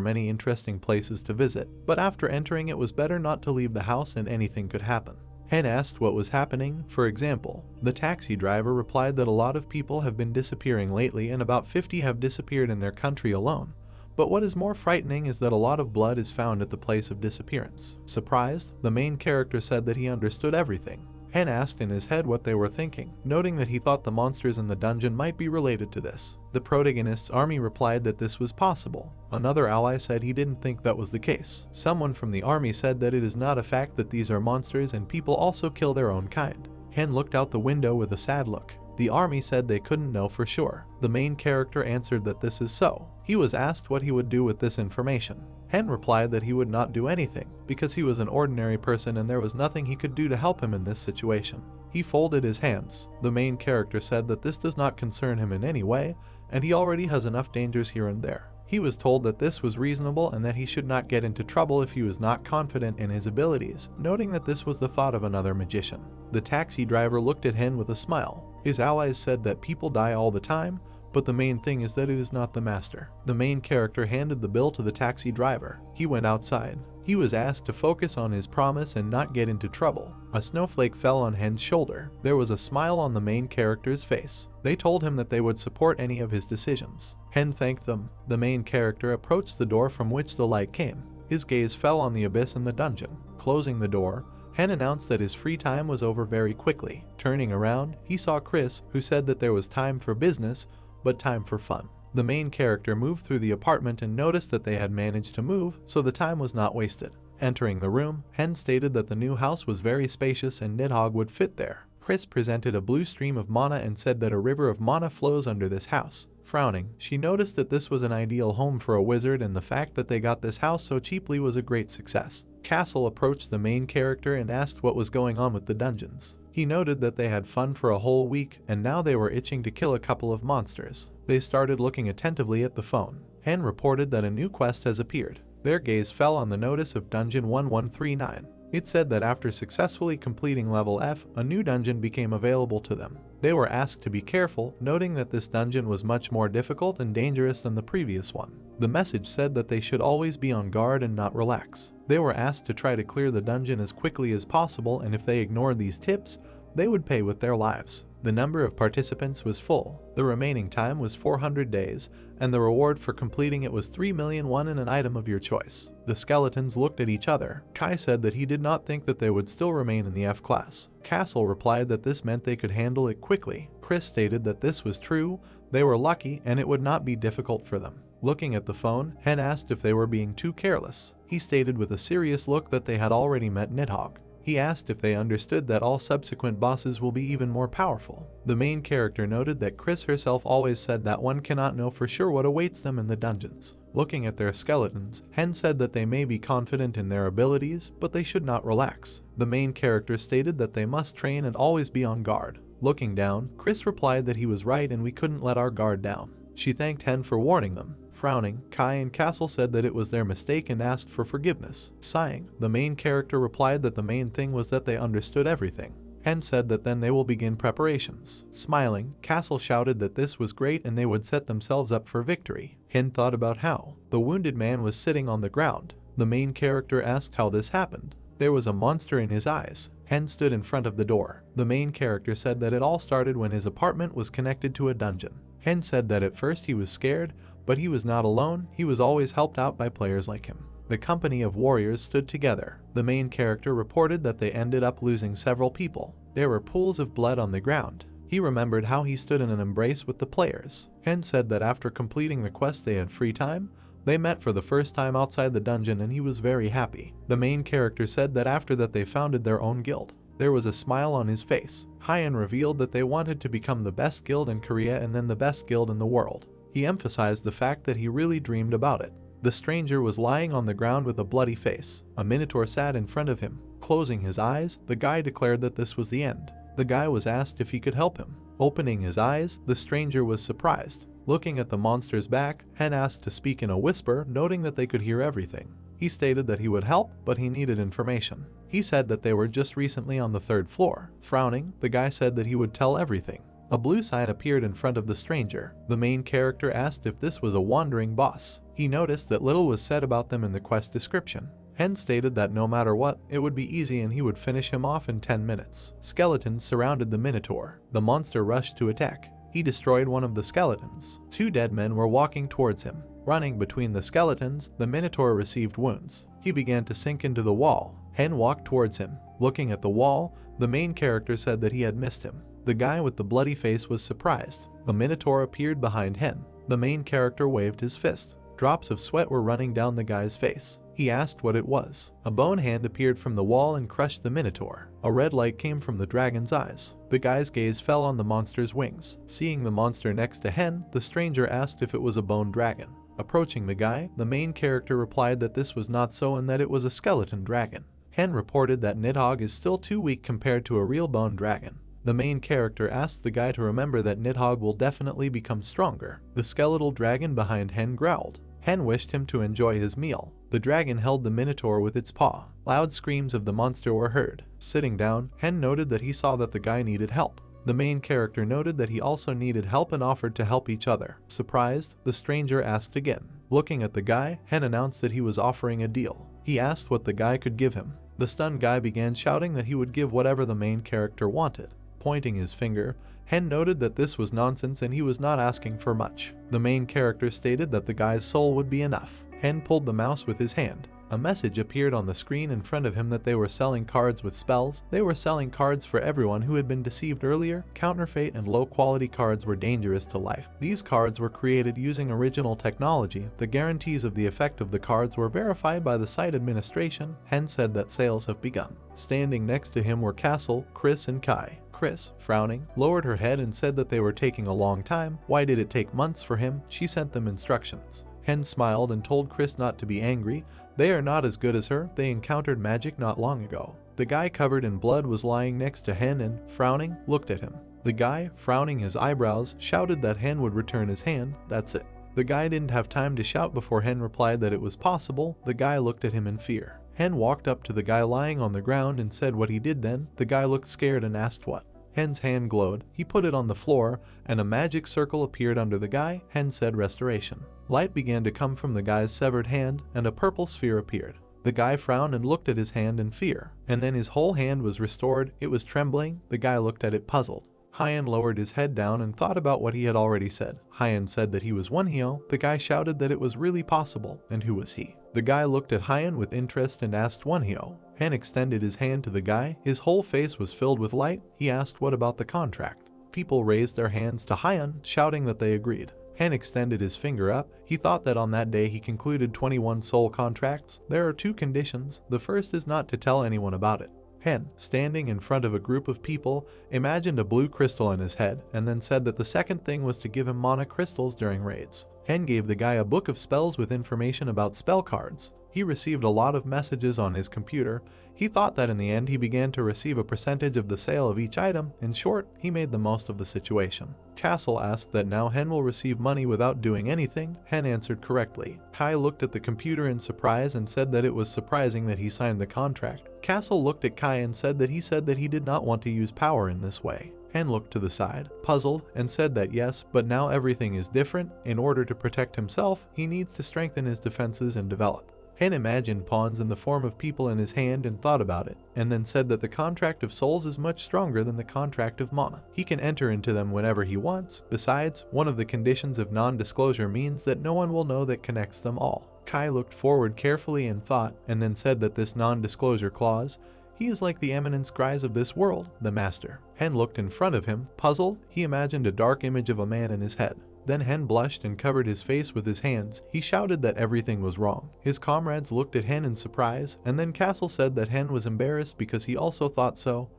many interesting places to visit, but after entering it was better not to leave the house and anything could happen. Hen asked what was happening. For example, the taxi driver replied that a lot of people have been disappearing lately and about 50 have disappeared in their country alone, But what is more frightening is that a lot of blood is found at the place of disappearance. Surprised, the main character said that he understood everything. Hen asked in his head what they were thinking, noting that he thought the monsters in the dungeon might be related to this. The protagonist's army replied that this was possible. Another ally said he didn't think that was the case. Someone from the army said that it is not a fact that these are monsters and people also kill their own kind. Hen looked out the window with a sad look. The army said they couldn't know for sure. The main character answered that this is so. He was asked what he would do with this information. Hen replied that he would not do anything, because he was an ordinary person and there was nothing he could do to help him in this situation. He folded his hands. The main character said that this does not concern him in any way, and he already has enough dangers here and there. He was told that this was reasonable and that he should not get into trouble if he was not confident in his abilities, noting that this was the thought of another magician. The taxi driver looked at Hen with a smile. His allies said that people die all the time, but the main thing is that it is not the master. The main character handed the bill to the taxi driver. He went outside. He was asked to focus on his promise and not get into trouble. A snowflake fell on Hen's shoulder. There was a smile on the main character's face. They told him that they would support any of his decisions. Hen thanked them. The main character approached the door from which the light came. His gaze fell on the abyss in the dungeon. Closing the door, Hen announced that his free time was over very quickly. Turning around, he saw Chris, who said that there was time for business, but time for fun. The main character moved through the apartment and noticed that they had managed to move, so the time was not wasted. Entering the room, Hen stated that the new house was very spacious and Nidhogg would fit there. Chris presented a blue stream of mana and said that a river of mana flows under this house. Frowning, she noticed that this was an ideal home for a wizard and the fact that they got this house so cheaply was a great success. Castle approached the main character and asked what was going on with the dungeons. He noted that they had fun for a whole week and now they were itching to kill a couple of monsters. They started looking attentively at the phone. Hen reported that a new quest has appeared. Their gaze fell on the notice of Dungeon 1139. It said that after successfully completing level F, a new dungeon became available to them. They were asked to be careful, noting that this dungeon was much more difficult and dangerous than the previous one. The message said that they should always be on guard and not relax. They were asked to try to clear the dungeon as quickly as possible, and if they ignored these tips, they would pay with their lives. The number of participants was full. The remaining time was 400 days, and the reward for completing it was 3,000,001 and an item of your choice. The skeletons looked at each other. Kai said that he did not think that they would still remain in the F class. Castle replied that this meant they could handle it quickly. Chris stated that this was true, they were lucky, and it would not be difficult for them. Looking at the phone, Hen asked if they were being too careless. He stated with a serious look that they had already met Nidhogg. He asked if they understood that all subsequent bosses will be even more powerful. The main character noted that Chris herself always said that one cannot know for sure what awaits them in the dungeons. Looking at their skeletons, Hen said that they may be confident in their abilities, but they should not relax. The main character stated that they must train and always be on guard. Looking down, Chris replied that he was right and we couldn't let our guard down. She thanked Hen for warning them. Frowning, Kai and Castle said that it was their mistake and asked for forgiveness. Sighing, the main character replied that the main thing was that they understood everything. Hen said that then they will begin preparations. Smiling, Castle shouted that this was great and they would set themselves up for victory. Hen thought about how. The wounded man was sitting on the ground. The main character asked how this happened. There was a monster in his eyes. Hen stood in front of the door. The main character said that it all started when his apartment was connected to a dungeon. Hen said that at first he was scared, but he was not alone, he was always helped out by players like him. The company of warriors stood together. The main character reported that they ended up losing several people. There were pools of blood on the ground. He remembered how he stood in an embrace with the players. Hen said that after completing the quest they had free time. They met for the first time outside the dungeon and he was very happy. The main character said that after that they founded their own guild. There was a smile on his face. Hyen revealed that they wanted to become the best guild in Korea and then the best guild in the world. He emphasized the fact that he really dreamed about it. The stranger was lying on the ground with a bloody face. A minotaur sat in front of him. Closing his eyes, the guy declared that this was the end. The guy was asked if he could help him. Opening his eyes, the stranger was surprised. Looking at the monster's back, Hen asked to speak in a whisper, noting that they could hear everything. He stated that he would help, but he needed information. He said that they were just recently on the 3rd floor. Frowning, the guy said that he would tell everything. A blue sign appeared in front of the stranger. The main character asked if this was a wandering boss. He noticed that little was said about them in the quest description. Hen stated that no matter what, it would be easy and he would finish him off in 10 minutes. Skeletons surrounded the minotaur. The monster rushed to attack. He destroyed one of the skeletons. 2 dead men were walking towards him. Running between the skeletons, the Minotaur received wounds. He began to sink into the wall. Hen walked towards him. Looking at the wall, the main character said that he had missed him. The guy with the bloody face was surprised. The Minotaur appeared behind Hen. The main character waved his fist. Drops of sweat were running down the guy's face. He asked what it was. A bone hand appeared from the wall and crushed the Minotaur. A red light came from the dragon's eyes. The guy's gaze fell on the monster's wings. Seeing the monster next to Hen, the stranger asked if it was a bone dragon. Approaching the guy, the main character replied that this was not so and that it was a skeleton dragon. Hen reported that Nidhogg is still too weak compared to a real bone dragon. The main character asked the guy to remember that Nidhogg will definitely become stronger. The skeletal dragon behind Hen growled. Hen wished him to enjoy his meal. The dragon held the Minotaur with its paw. Loud screams of the monster were heard. Sitting down, Hen noted that he saw that the guy needed help. The main character noted that he also needed help and offered to help each other. Surprised, the stranger asked again. Looking at the guy, Hen announced that he was offering a deal. He asked what the guy could give him. The stunned guy began shouting that he would give whatever the main character wanted. Pointing his finger, Hen noted that this was nonsense and he was not asking for much. The main character stated that the guy's soul would be enough. Hen pulled the mouse with his hand. A message appeared on the screen in front of him that they were selling cards with spells. They were selling cards for everyone who had been deceived earlier. Counterfeit and low-quality cards were dangerous to life. These cards were created using original technology. The guarantees of the effect of the cards were verified by the site administration. Hen said that sales have begun. Standing next to him were Castle, Chris, and Kai. Chris, frowning, lowered her head and said that they were taking a long time. Why did it take months for him? She sent them instructions. Hen smiled and told Chris not to be angry. They are not as good as her. They encountered magic not long ago. The guy covered in blood was lying next to Hen and, frowning, looked at him. The guy, frowning his eyebrows, shouted that Hen would return his hand. That's it. The guy didn't have time to shout before Hen replied that it was possible. The guy looked at him in fear. Hen walked up to the guy lying on the ground and said what he did then. The guy looked scared and asked what. Hen's hand glowed. He put it on the floor, and a magic circle appeared under the guy. Hen said restoration. Light began to come from the guy's severed hand, and a purple sphere appeared. The guy frowned and looked at his hand in fear, and then his whole hand was restored. It was trembling. The guy looked at it puzzled. Hyan lowered his head down and thought about what he had already said. Hyan said that he was Wonhyo. The guy shouted that it was really possible, and who was he? The guy looked at Hyan with interest and asked Wonhyo. Hen extended his hand to the guy. His whole face was filled with light. He asked what about the contract. People raised their hands to Hyan, shouting that they agreed. Hen extended his finger up. He thought that on that day he concluded 21 soul contracts. There are 2 conditions. The first is not to tell anyone about it. Hen, standing in front of a group of people, imagined a blue crystal in his head and then said that the second thing was to give him mana crystals during raids. Hen gave the guy a book of spells with information about spell cards. He received a lot of messages on his computer. He thought that in the end he began to receive a percentage of the sale of each item. In short, he made the most of the situation. Castle asked that now Hen will receive money without doing anything. Hen answered correctly. Kai looked at the computer in surprise and said that it was surprising that he signed the contract. Castle looked at Kai and said that he did not want to use power in this way. Hen looked to the side, puzzled, and said that yes, but now everything is different. In order to protect himself, he needs to strengthen his defenses and develop. Hen imagined pawns in the form of people in his hand and thought about it, and then said that the contract of souls is much stronger than the contract of mana. He can enter into them whenever he wants. Besides, one of the conditions of non-disclosure means that no one will know that connects them all. Kai looked forward carefully and thought, and then said that this non-disclosure clause, he is like the eminent scribe of this world, the master. Hen looked in front of him, puzzled. He imagined a dark image of a man in his head. Then Hen blushed and covered his face with his hands. He shouted that everything was wrong. His comrades looked at Hen in surprise, and then Castle said that Hen was embarrassed because he also thought so.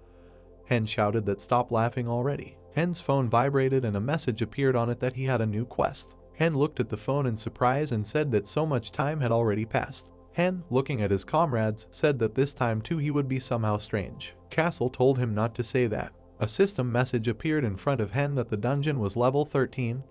Hen shouted that stop laughing already. Hen's phone vibrated and a message appeared on it that he had a new quest. Hen looked at the phone in surprise and said that so much time had already passed. Hen, looking at his comrades, said that this time too he would be somehow strange. Castle told him not to say that. A system message appeared in front of Hen that the dungeon was level 13.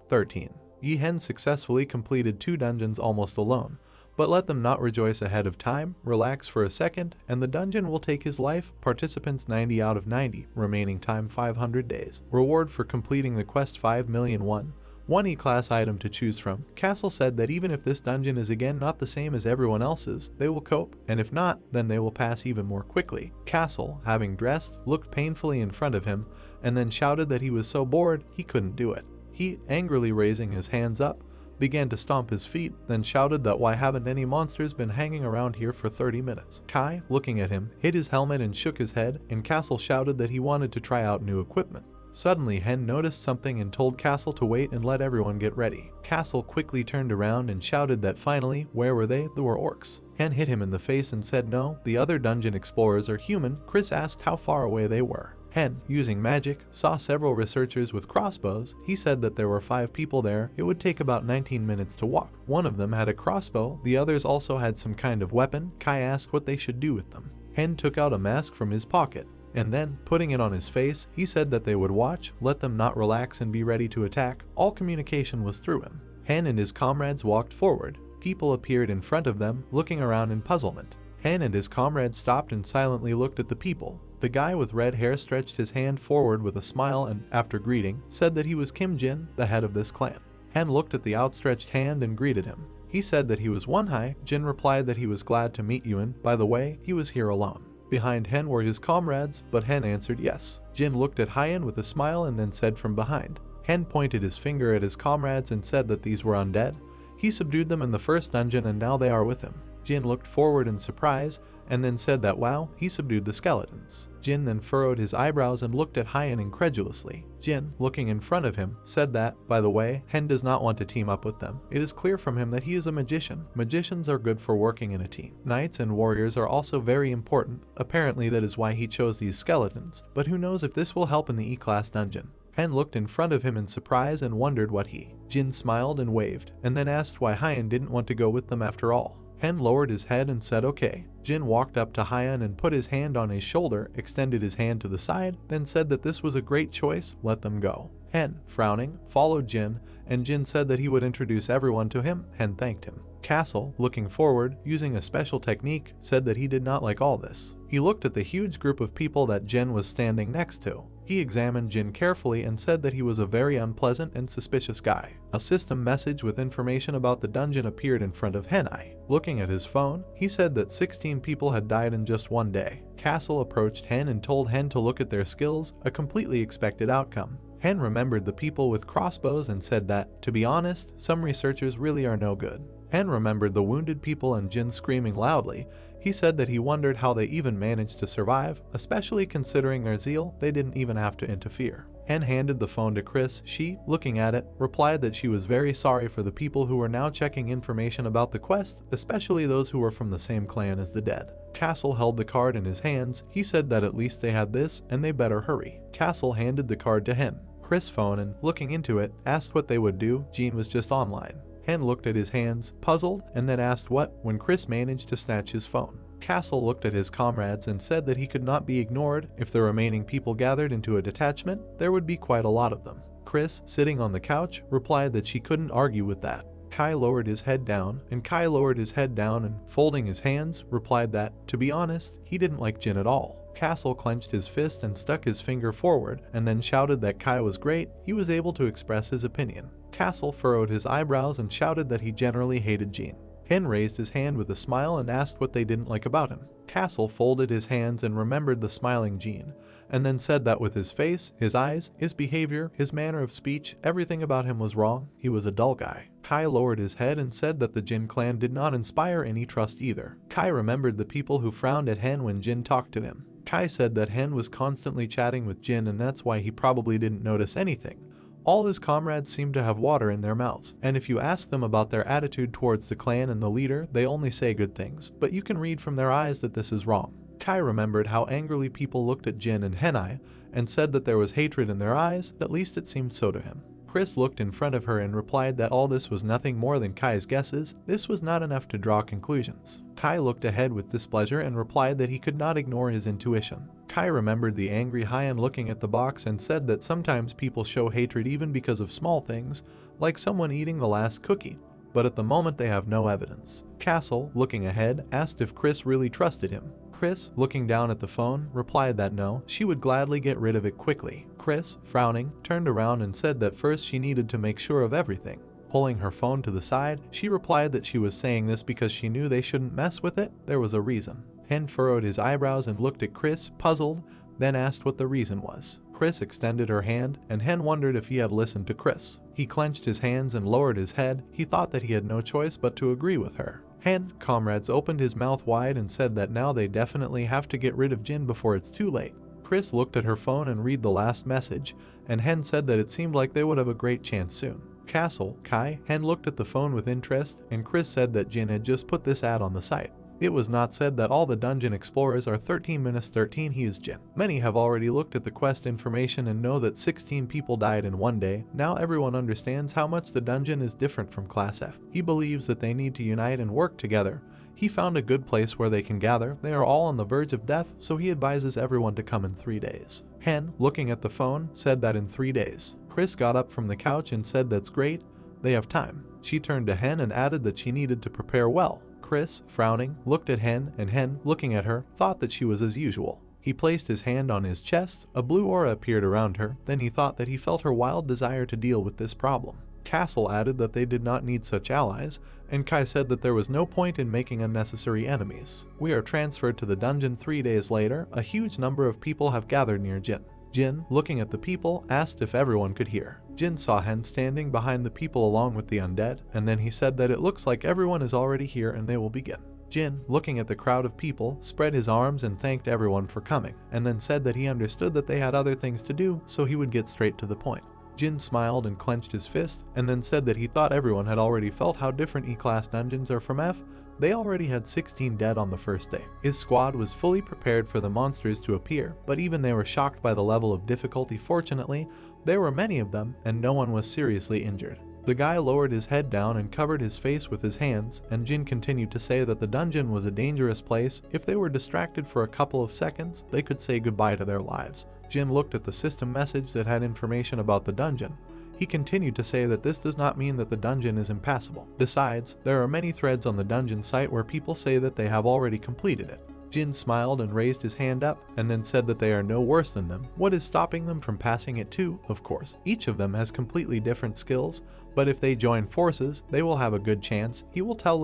Hen successfully completed 2 dungeons almost alone, but let them not rejoice ahead of time. Relax for a second, and the dungeon will take his life. Participants 90 out of 90, remaining time 500 days. Reward for completing the quest 5,000,001. 1 E-class item to choose from. Castle said that even if this dungeon is again not the same as everyone else's, they will cope, and if not, then they will pass even more quickly. Castle, having dressed, looked painfully in front of him, and then shouted that he was so bored he couldn't do it. He, angrily raising his hands up, began to stomp his feet, then shouted that why haven't any monsters been hanging around here for 30 minutes. Kai, looking at him, hit his helmet and shook his head, and Castle shouted that he wanted to try out new equipment. Suddenly, Hen noticed something and told Castle to wait and let everyone get ready. Castle quickly turned around and shouted that finally, where were they? They were orcs. Hen hit him in the face and said no, the other dungeon explorers are human. Chris asked how far away they were. Hen, using magic, saw several researchers with crossbows. He said that there were 5 people there. It would take about 19 minutes to walk. One of them had a crossbow, the others also had some kind of weapon. Kai asked what they should do with them. Hen took out a mask from his pocket, and then, putting it on his face, he said that they would watch, let them not relax and be ready to attack. All communication was through him. Hen and his comrades walked forward. People appeared in front of them, looking around in puzzlement. Hen and his comrades stopped and silently looked at the people. The guy with red hair stretched his hand forward with a smile and, after greeting, said that he was Kim Jin, the head of this clan. Hen looked at the outstretched hand and greeted him. He said that he was Wonhai. Jin replied that he was glad to meet you and, by the way, he was here alone. Behind Hen were his comrades, but Hen answered yes. Jin looked at Hyen with a smile and then said from behind. Hen pointed his finger at his comrades and said that these were undead. He subdued them in the first dungeon and now they are with him. Jin looked forward in surprise and then said that wow, he subdued the skeletons. Jin then furrowed his eyebrows and looked at Hyen incredulously. Jin, looking in front of him, said that, by the way, Hen does not want to team up with them. It is clear from him that he is a magician. Magicians are good for working in a team. Knights and warriors are also very important. Apparently that is why he chose these skeletons, but who knows if this will help in the E-class dungeon. Hen looked in front of him in surprise and wondered what he. Jin smiled and waved, and then asked why Hyen didn't want to go with them after all. Hen lowered his head and said okay. Jin walked up to Hyen and put his hand on his shoulder, extended his hand to the side, then said that this was a great choice, let them go. Hen, frowning, followed Jin, and Jin said that he would introduce everyone to him. Hen thanked him. Castle, looking forward, using a special technique, said that he did not like all this. He looked at the huge group of people that Jin was standing next to. He examined Jin carefully and said that he was a very unpleasant and suspicious guy. A system message with information about the dungeon appeared in front of Henai. Looking at his phone, he said that 16 people had died in just one day. Castle approached Hen and told Hen to look at their skills, a completely expected outcome. Hen remembered the people with crossbows and said that, to be honest, some researchers really are no good. Hen remembered the wounded people and Jin screaming loudly. He said that he wondered how they even managed to survive, especially considering their zeal, they didn't even have to interfere. Hen handed the phone to Chris. She, looking at it, replied that she was very sorry for the people who were now checking information about the quest, especially those who were from the same clan as the dead. Castle held the card in his hands. He said that at least they had this, and they better hurry. Castle handed the card to Hen. Chris phoned and, looking into it, asked what they would do. Jean was just online. Hen looked at his hands, puzzled, and then asked what, when Chris managed to snatch his phone. Castle looked at his comrades and said that he could not be ignored. If the remaining people gathered into a detachment, there would be quite a lot of them. Chris, sitting on the couch, replied that she couldn't argue with that. Kai lowered his head down, and Kai lowered his head down and, folding his hands, replied that, to be honest, he didn't like Jin at all. Castle clenched his fist and stuck his finger forward, and then shouted that Kai was great. He was able to express his opinion. Castle furrowed his eyebrows and shouted that he generally hated Jean. Hen raised his hand with a smile and asked what they didn't like about him. Castle folded his hands and remembered the smiling Jean, and then said that with his face, his eyes, his behavior, his manner of speech, everything about him was wrong. He was a dull guy. Kai lowered his head and said that the Jin clan did not inspire any trust either. Kai remembered the people who frowned at Hen when Jin talked to him. Kai said that Hen was constantly chatting with Jin and that's why he probably didn't notice anything. All his comrades seemed to have water in their mouths, and if you ask them about their attitude towards the clan and the leader, they only say good things, but you can read from their eyes that this is wrong. Kai remembered how angrily people looked at Jin and Henai, and said that there was hatred in their eyes, at least it seemed so to him. Chris looked in front of her and replied that all this was nothing more than Kai's guesses. This was not enough to draw conclusions. Kai looked ahead with displeasure and replied that he could not ignore his intuition. Kai remembered the angry Hyen looking at the box and said that sometimes people show hatred even because of small things, like someone eating the last cookie, but at the moment they have no evidence. Castle, looking ahead, asked if Chris really trusted him. Chris, looking down at the phone, replied that no, she would gladly get rid of it quickly. Chris, frowning, turned around and said that first she needed to make sure of everything. Pulling her phone to the side, she replied that she was saying this because she knew they shouldn't mess with it. There was a reason. Hen furrowed his eyebrows and looked at Chris, puzzled, then asked what the reason was. Chris extended her hand, and Hen wondered if he had listened to Chris. He clenched his hands and lowered his head. He thought that he had no choice but to agree with her. Hen, comrades, opened his mouth wide and said that now they definitely have to get rid of Jin before it's too late. Chris looked at her phone and read the last message, and Hen said that it seemed like they would have a great chance soon. Castle, Kai. Hen looked at the phone with interest, and Chris said that Jin had just put this ad on the site. It was not said that all the dungeon explorers are 13-13. He is Jin. Many have already looked at the quest information and know that 16 people died in one day. Now everyone understands how much the dungeon is different from Class F. He believes that they need to unite and work together. He found a good place where they can gather. They are all on the verge of death, so he advises everyone to come in 3 days. Hen, looking at the phone, said that in 3 days. Chris got up from the couch and said that's great, they have time. She turned to Hen and added that she needed to prepare well. Chris, frowning, looked at Hen, and Hen, looking at her, thought that she was as usual. He placed his hand on his chest, a blue aura appeared around her, then he thought that he felt her wild desire to deal with this problem. Castle added that they did not need such allies, and Kai said that there was no point in making unnecessary enemies. We are transferred to the dungeon 3 days later. A huge number of people have gathered near Jin. Jin, looking at the people, asked if everyone could hear. Jin saw Hen standing behind the people along with the undead, and then he said that it looks like everyone is already here and they will begin. Jin, looking at the crowd of people, spread his arms and thanked everyone for coming, and then said that he understood that they had other things to do, so he would get straight to the point. Jin smiled and clenched his fist, and then said that he thought everyone had already felt how different E-class dungeons are from F. They already had 16 dead on the first day. His squad was fully prepared for the monsters to appear, but even they were shocked by the level of difficulty. Fortunately, there were many of them, and no one was seriously injured. The guy lowered his head down and covered his face with his hands, and Jin continued to say that the dungeon was a dangerous place. If they were distracted for a couple of seconds, they could say goodbye to their lives. Jin looked at the system message that had information about the dungeon. He continued to say that this does not mean that the dungeon is impassable. Besides, there are many threads on the dungeon site where people say that they have already completed it. Jin smiled and raised his hand up, and then said that they are no worse than them. What is stopping them from passing it too? Of course, each of them has completely different skills, but if they join forces, they will have a good chance. He will tell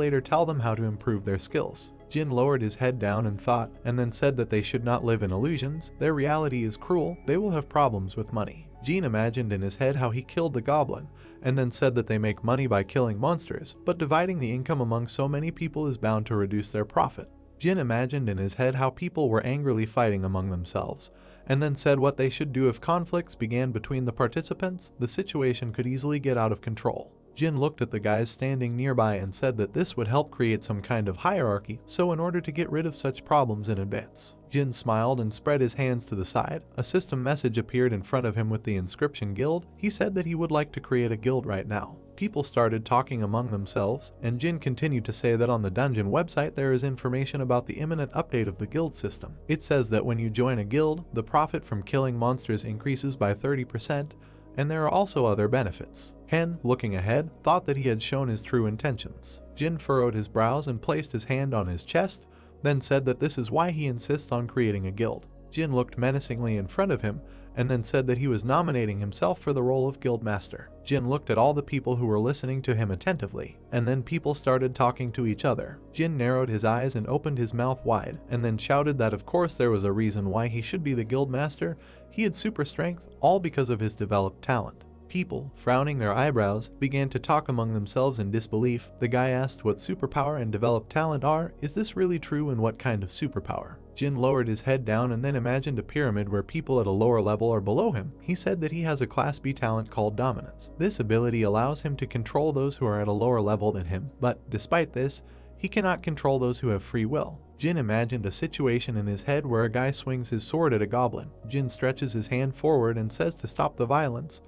them how to improve their skills. Jin lowered his head down and thought, and then said that they should not live in illusions. Their reality is cruel. They will have problems with money. Jin imagined in his head how he killed the goblin, and then said that they make money by killing monsters, but dividing the income among so many people is bound to reduce their profit. Jin imagined in his head how people were angrily fighting among themselves, and then said what they should do if conflicts began between the participants. The situation could easily get out of control. Jin looked at the guys standing nearby and said that this would help create some kind of hierarchy, so in order to get rid of such problems in advance. Jin smiled and spread his hands to the side. A system message appeared in front of him with the inscription guild. He said that he would like to create a guild right now. People started talking among themselves, and Jin continued to say that on the dungeon website there is information about the imminent update of the guild system. It says that when you join a guild, the profit from killing monsters increases by 30%, and there are also other benefits. Hen, looking ahead, thought that he had shown his true intentions. Jin furrowed his brows and placed his hand on his chest, then said that this is why he insists on creating a guild. Jin looked menacingly in front of him, and then said that he was nominating himself for the role of guild master. Jin looked at all the people who were listening to him attentively, and then people started talking to each other. Jin narrowed his eyes and opened his mouth wide, and then shouted that of course there was a reason why he should be the guild master. He had super strength, all because of his developed talent. People, frowning their eyebrows, began to talk among themselves in disbelief. The guy asked what superpower and developed talent are. Is this really true, and what kind of superpower? Jin lowered his head down and then imagined a pyramid where people at a lower level are below him. He said that he has a Class B talent called Dominance. This ability allows him to control those who are at a lower level than him, but despite this, he cannot control those who have free will. Jin imagined a situation in his head where a guy swings his sword at a goblin. Jin stretches his hand forward and says to stop the violence,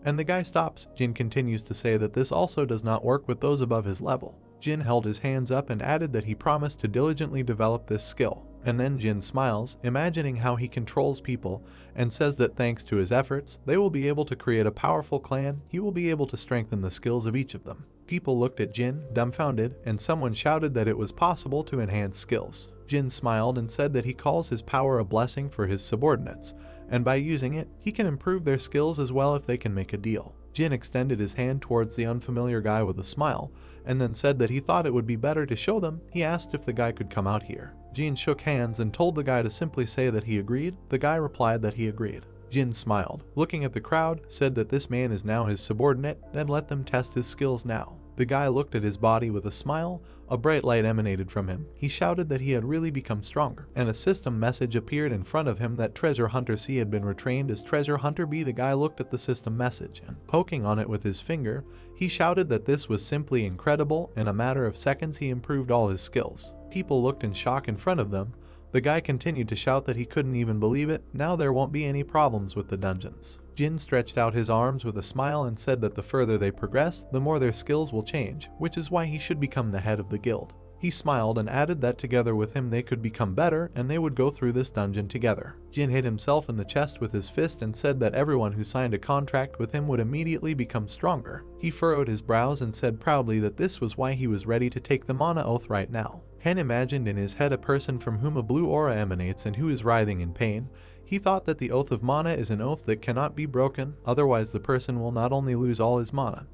and the guy stops. Jin continues to say that this also does not work with those above his level. Jin held his hands up and added that he promised to diligently develop this skill. And then Jin smiles, imagining how he controls people, and says that thanks to his efforts, they will be able to create a powerful clan. He will be able to strengthen the skills of each of them. People looked at Jin, dumbfounded, and someone shouted that it was possible to enhance skills. Jin smiled and said that he calls his power a blessing for his subordinates, and by using it, he can improve their skills as well if they can make a deal. Jin extended his hand towards the unfamiliar guy with a smile, and then said that he thought it would be better to show them. He asked if the guy could come out here. Jin shook hands and told the guy to simply say that he agreed. The guy replied that he agreed. Jin smiled, looking at the crowd, said that this man is now his subordinate, then let them test his skills now. The guy looked at his body with a smile. A bright light emanated from him. He shouted that he had really become stronger, and a system message appeared in front of him that Treasure Hunter C had been retrained as Treasure Hunter B. The guy looked at the system message, and poking on it with his finger, he shouted that this was simply incredible. In a matter of seconds he improved all his skills. People looked in shock in front of them. The guy continued to shout that he couldn't even believe it. Now there won't be any problems with the dungeons. Jin stretched out his arms with a smile and said that the further they progress, the more their skills will change, which is why he should become the head of the guild. He smiled and added that together with him they could become better and they would go through this dungeon together. Jin hit himself in the chest with his fist and said that everyone who signed a contract with him would immediately become stronger. He furrowed his brows and said proudly that this was why he was ready to take the mana oath right now. Hen imagined in his head a person from whom a blue aura emanates and who is writhing in pain. He thought that the Oath of Mana is an oath that cannot be broken, otherwise the person will not only lose all his mana,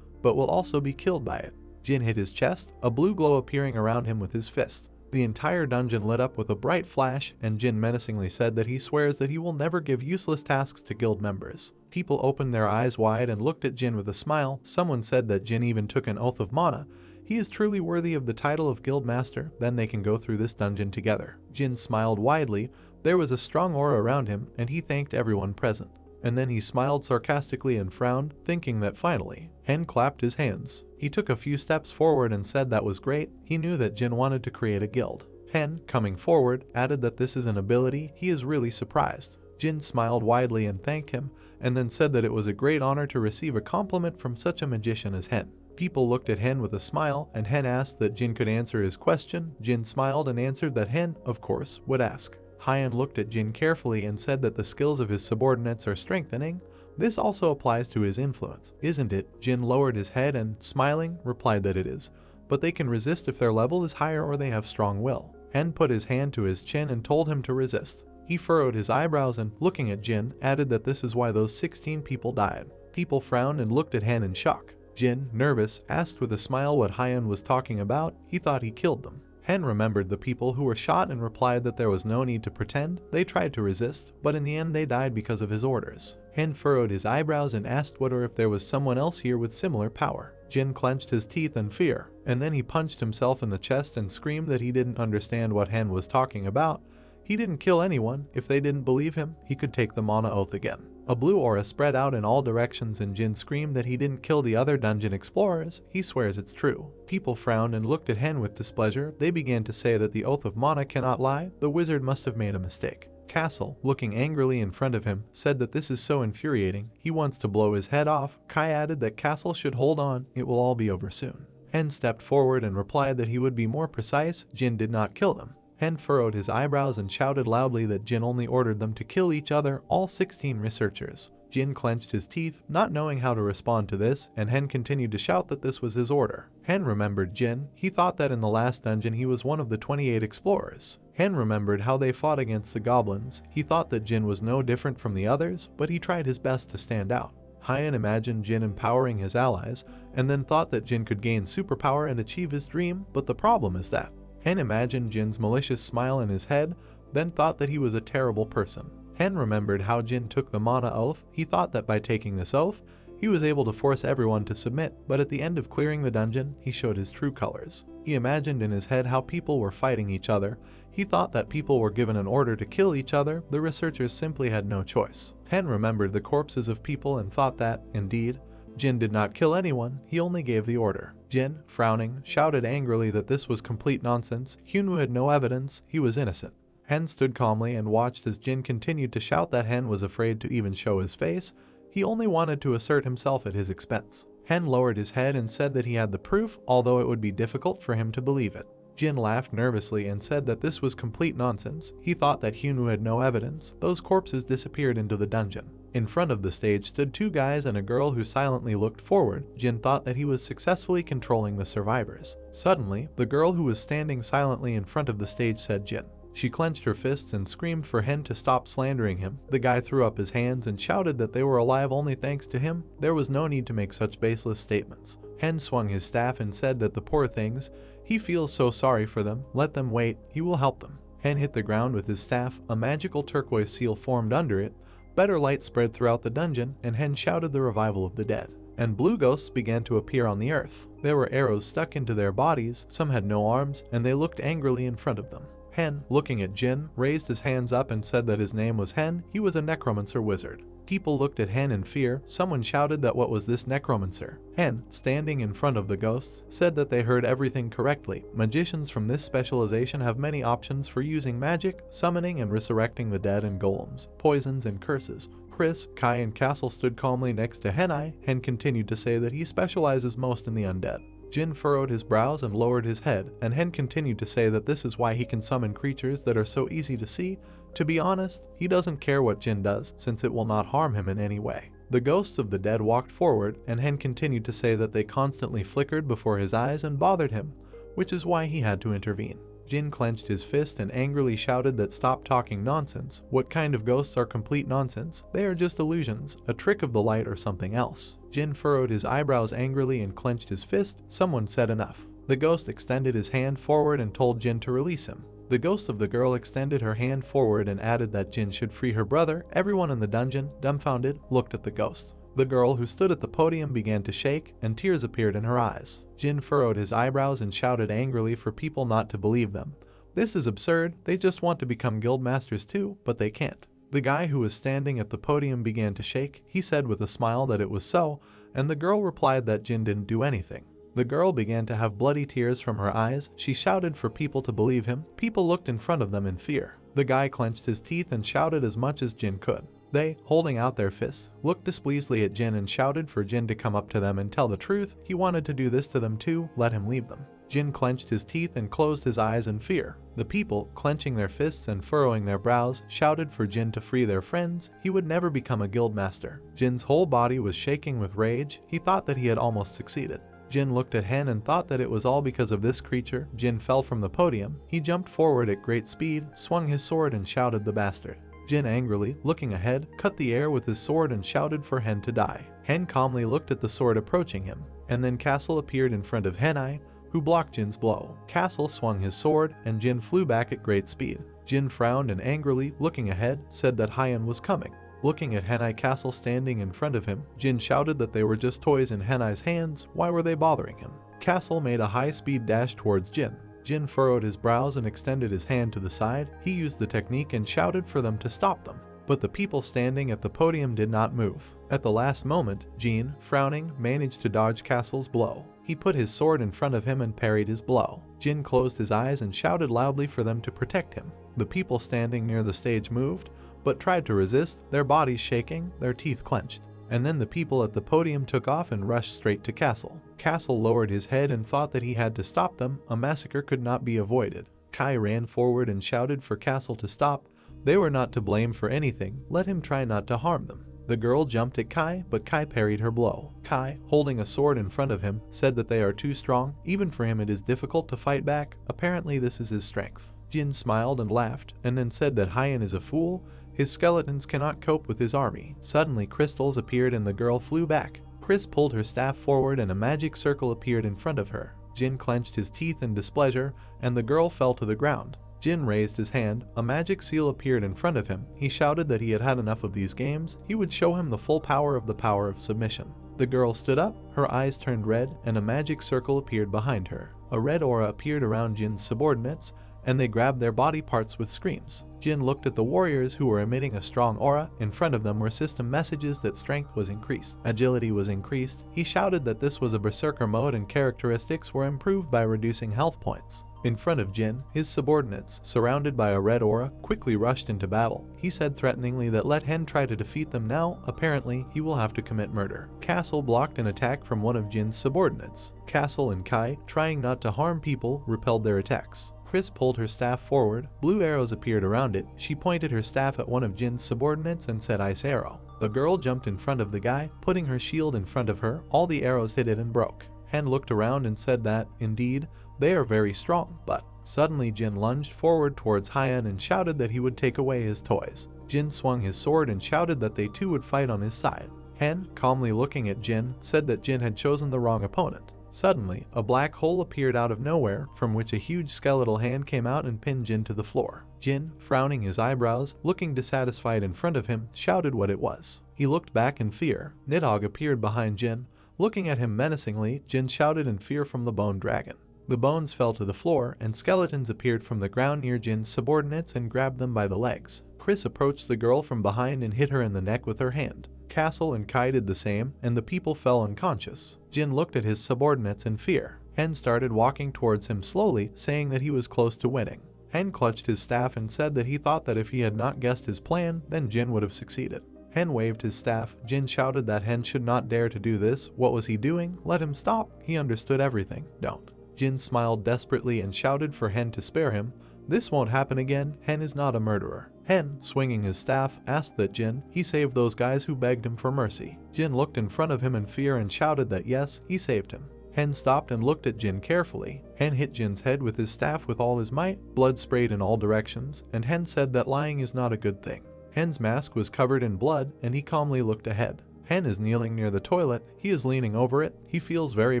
but will also be killed by it. Jin hit his chest, a blue glow appearing around him with his fist. The entire dungeon lit up with a bright flash, and Jin menacingly said that he swears that he will never give useless tasks to guild members. People opened their eyes wide and looked at Jin with a smile. Someone said that Jin even took an Oath of Mana. He is truly worthy of the title of Guild Master, then they can go through this dungeon together. Jin smiled widely. There was a strong aura around him, and he thanked everyone present. And then he smiled sarcastically and frowned, thinking that finally. Hen clapped his hands. He took a few steps forward and said that was great. He knew that Jin wanted to create a guild. Hen, coming forward, added that this is an ability. He is really surprised. Jin smiled widely and thanked him, and then said that it was a great honor to receive a compliment from such a magician as Hen. People looked at Hen with a smile, and Hen asked that Jin could answer his question. Jin smiled and answered that Hen, of course, would ask. Hyan looked at Jin carefully and said that the skills of his subordinates are strengthening. This also applies to his influence, isn't it? Jin lowered his head and, smiling, replied that it is. But they can resist if their level is higher or they have strong will. Hen put his hand to his chin and told him to resist. He furrowed his eyebrows and, looking at Jin, added that this is why those 16 people died. People frowned and looked at Hen in shock. Jin, nervous, asked with a smile what Hyan was talking about. He thought he killed them. Hen remembered the people who were shot and replied that there was no need to pretend. They tried to resist, but in the end they died because of his orders. Hen furrowed his eyebrows and asked what or if there was someone else here with similar power. Jin clenched his teeth in fear, and then he punched himself in the chest and screamed that he didn't understand what Hen was talking about. He didn't kill anyone. If they didn't believe him, he could take the mana oath again. A blue aura spread out in all directions and Jin screamed that he didn't kill the other dungeon explorers. He swears it's true. People frowned and looked at Hen with displeasure. They began to say that the Oath of Mana cannot lie. The wizard must have made a mistake. Castle, looking angrily in front of him, said that this is so infuriating. He wants to blow his head off. Kai added that Castle should hold on. It will all be over soon. Hen stepped forward and replied that he would be more precise. Jin did not kill them. Hen furrowed his eyebrows and shouted loudly that Jin only ordered them to kill each other, all 16 researchers. Jin clenched his teeth, not knowing how to respond to this, and Hen continued to shout that this was his order. Hen remembered Jin. He thought that in the last dungeon he was one of the 28 explorers. Hen remembered how they fought against the goblins. He thought that Jin was no different from the others, but he tried his best to stand out. Hyan imagined Jin empowering his allies, and then thought that Jin could gain superpower and achieve his dream, but the problem is that Hen imagined Jin's malicious smile in his head, then thought that he was a terrible person. Hen remembered how Jin took the mana oath. He thought that by taking this oath, he was able to force everyone to submit, but at the end of clearing the dungeon, he showed his true colors. He imagined in his head how people were fighting each other. He thought that people were given an order to kill each other. The researchers simply had no choice. Hen remembered the corpses of people and thought that, indeed, Jin did not kill anyone, he only gave the order. Jin, frowning, shouted angrily that this was complete nonsense. Hyunwoo had no evidence, he was innocent. Hen stood calmly and watched as Jin continued to shout that Hen was afraid to even show his face. He only wanted to assert himself at his expense. Hen lowered his head and said that he had the proof, although it would be difficult for him to believe it. Jin laughed nervously and said that this was complete nonsense. He thought that Hyunwoo had no evidence. Those corpses disappeared into the dungeon. In front of the stage stood two guys and a girl who silently looked forward. Jin thought that he was successfully controlling the survivors. Suddenly, the girl who was standing silently in front of the stage said Jin. She clenched her fists and screamed for Hen to stop slandering him. The guy threw up his hands and shouted that they were alive only thanks to him. There was no need to make such baseless statements. Hen swung his staff and said that the poor things, he feels so sorry for them, let them wait, he will help them. Hen hit the ground with his staff. A magical turquoise seal formed under it. Better light spread throughout the dungeon, and Hen shouted the revival of the dead. And blue ghosts began to appear on the earth. There were arrows stuck into their bodies, some had no arms, and they looked angrily in front of them. Hen, looking at Jin, raised his hands up and said that his name was Hen, he was a necromancer wizard. People looked at Hen in fear. Someone shouted that what was this necromancer? Hen, standing in front of the ghosts, said that they heard everything correctly. Magicians from this specialization have many options for using magic, summoning and resurrecting the dead and golems, poisons and curses. Chris, Kai and Castle stood calmly next to Henai. Hen continued to say that he specializes most in the undead. Jin furrowed his brows and lowered his head, and Hen continued to say that this is why he can summon creatures that are so easy to see. To be honest, he doesn't care what Jin does, since it will not harm him in any way. The ghosts of the dead walked forward, and Hen continued to say that they constantly flickered before his eyes and bothered him, which is why he had to intervene. Jin clenched his fist and angrily shouted that stop talking nonsense. What kind of ghosts are complete nonsense? They are just illusions, a trick of the light or something else. Jin furrowed his eyebrows angrily and clenched his fist. Someone said enough. The ghost extended his hand forward and told Jin to release him. The ghost of the girl extended her hand forward and added that Jin should free her brother. Everyone in the dungeon, dumbfounded, looked at the ghost. The girl who stood at the podium began to shake, and tears appeared in her eyes. Jin furrowed his eyebrows and shouted angrily for people not to believe them. This is absurd, they just want to become guild masters too, but they can't. The guy who was standing at the podium began to shake. He said with a smile that it was so, and the girl replied that Jin didn't do anything. The girl began to have bloody tears from her eyes. She shouted for people to believe him. People looked in front of them in fear. The guy clenched his teeth and shouted as much as Jin could. They, holding out their fists, looked displeasedly at Jin and shouted for Jin to come up to them and tell the truth. He wanted to do this to them too, let him leave them. Jin clenched his teeth and closed his eyes in fear. The people, clenching their fists and furrowing their brows, shouted for Jin to free their friends. He would never become a guild master. Jin's whole body was shaking with rage. He thought that he had almost succeeded. Jin looked at Hen and thought that it was all because of this creature. Jin fell from the podium. He jumped forward at great speed, swung his sword and shouted the bastard. Jin angrily, looking ahead, cut the air with his sword and shouted for Hen to die. Hen calmly looked at the sword approaching him, and then Castle appeared in front of Henai, who blocked Jin's blow. Castle swung his sword, and Jin flew back at great speed. Jin frowned and angrily, looking ahead, said that Hyan was coming. Looking at Henai Castle standing in front of him, Jin shouted that they were just toys in Henai's hands. Why were they bothering him? Castle made a high-speed dash towards Jin. Jin furrowed his brows and extended his hand to the side. He used the technique and shouted for them to stop them. But the people standing at the podium did not move. At the last moment, Jin, frowning, managed to dodge Castle's blow. He put his sword in front of him and parried his blow. Jin closed his eyes and shouted loudly for them to protect him. The people standing near the stage moved, but tried to resist, their bodies shaking, their teeth clenched. And then the people at the podium took off and rushed straight to Castle. Castle lowered his head and thought that he had to stop them. A massacre could not be avoided. Kai ran forward and shouted for Castle to stop. They were not to blame for anything. Let him try not to harm them. The girl jumped at Kai, but Kai parried her blow. Kai, holding a sword in front of him, said that they are too strong. Even for him it is difficult to fight back. Apparently this is his strength. Jin smiled and laughed, and then said that Hyan is a fool. His skeletons cannot cope with his army. Suddenly crystals appeared and the girl flew back. Chris pulled her staff forward and a magic circle appeared in front of her. Jin clenched his teeth in displeasure, and the girl fell to the ground. Jin raised his hand. A magic seal appeared in front of him. He shouted that he had had enough of these games. He would show him the full power of submission. The girl stood up, her eyes turned red, and a magic circle appeared behind her. A red aura appeared around Jin's subordinates, and they grabbed their body parts with screams. Jin looked at the warriors who were emitting a strong aura. In front of them were system messages that strength was increased, agility was increased. He shouted that this was a berserker mode and characteristics were improved by reducing health points. In front of Jin, his subordinates, surrounded by a red aura, quickly rushed into battle. He said threateningly that let Hen try to defeat them now. Apparently, he will have to commit murder. Castle blocked an attack from one of Jin's subordinates. Castle and Kai, trying not to harm people, repelled their attacks. Chris pulled her staff forward. Blue arrows appeared around it. She pointed her staff at one of Jin's subordinates and said ice arrow. The girl jumped in front of the guy, putting her shield in front of her. All the arrows hit it and broke. Hen looked around and said that, indeed, they are very strong, but suddenly Jin lunged forward towards Hyan and shouted that he would take away his toys. Jin swung his sword and shouted that they too would fight on his side. Hen, calmly looking at Jin, said that Jin had chosen the wrong opponent. Suddenly, a black hole appeared out of nowhere, from which a huge skeletal hand came out and pinned Jin to the floor. Jin, frowning his eyebrows, looking dissatisfied in front of him, shouted what it was. He looked back in fear. Nidhogg appeared behind Jin. Looking at him menacingly, Jin shouted in fear from the bone dragon. The bones fell to the floor, and skeletons appeared from the ground near Jin's subordinates and grabbed them by the legs. Chris approached the girl from behind and hit her in the neck with her hand. Castle and Kai did the same, and the people fell unconscious. Jin looked at his subordinates in fear. Hen started walking towards him slowly, saying that he was close to winning. Hen clutched his staff and said that he thought that if he had not guessed his plan, then Jin would have succeeded. Hen waved his staff. Jin shouted that Hen should not dare to do this. What was he doing? Let him stop. He understood everything. Don't. Jin smiled desperately and shouted for Hen to spare him. This won't happen again. Hen is not a murderer. Hen, swinging his staff, asked that Jin, he saved those guys who begged him for mercy. Jin looked in front of him in fear and shouted that yes, he saved him. Hen stopped and looked at Jin carefully. Hen hit Jin's head with his staff with all his might. Blood sprayed in all directions, and Hen said that lying is not a good thing. Hen's mask was covered in blood, and he calmly looked ahead. Hen is kneeling near the toilet. He is leaning over it. He feels very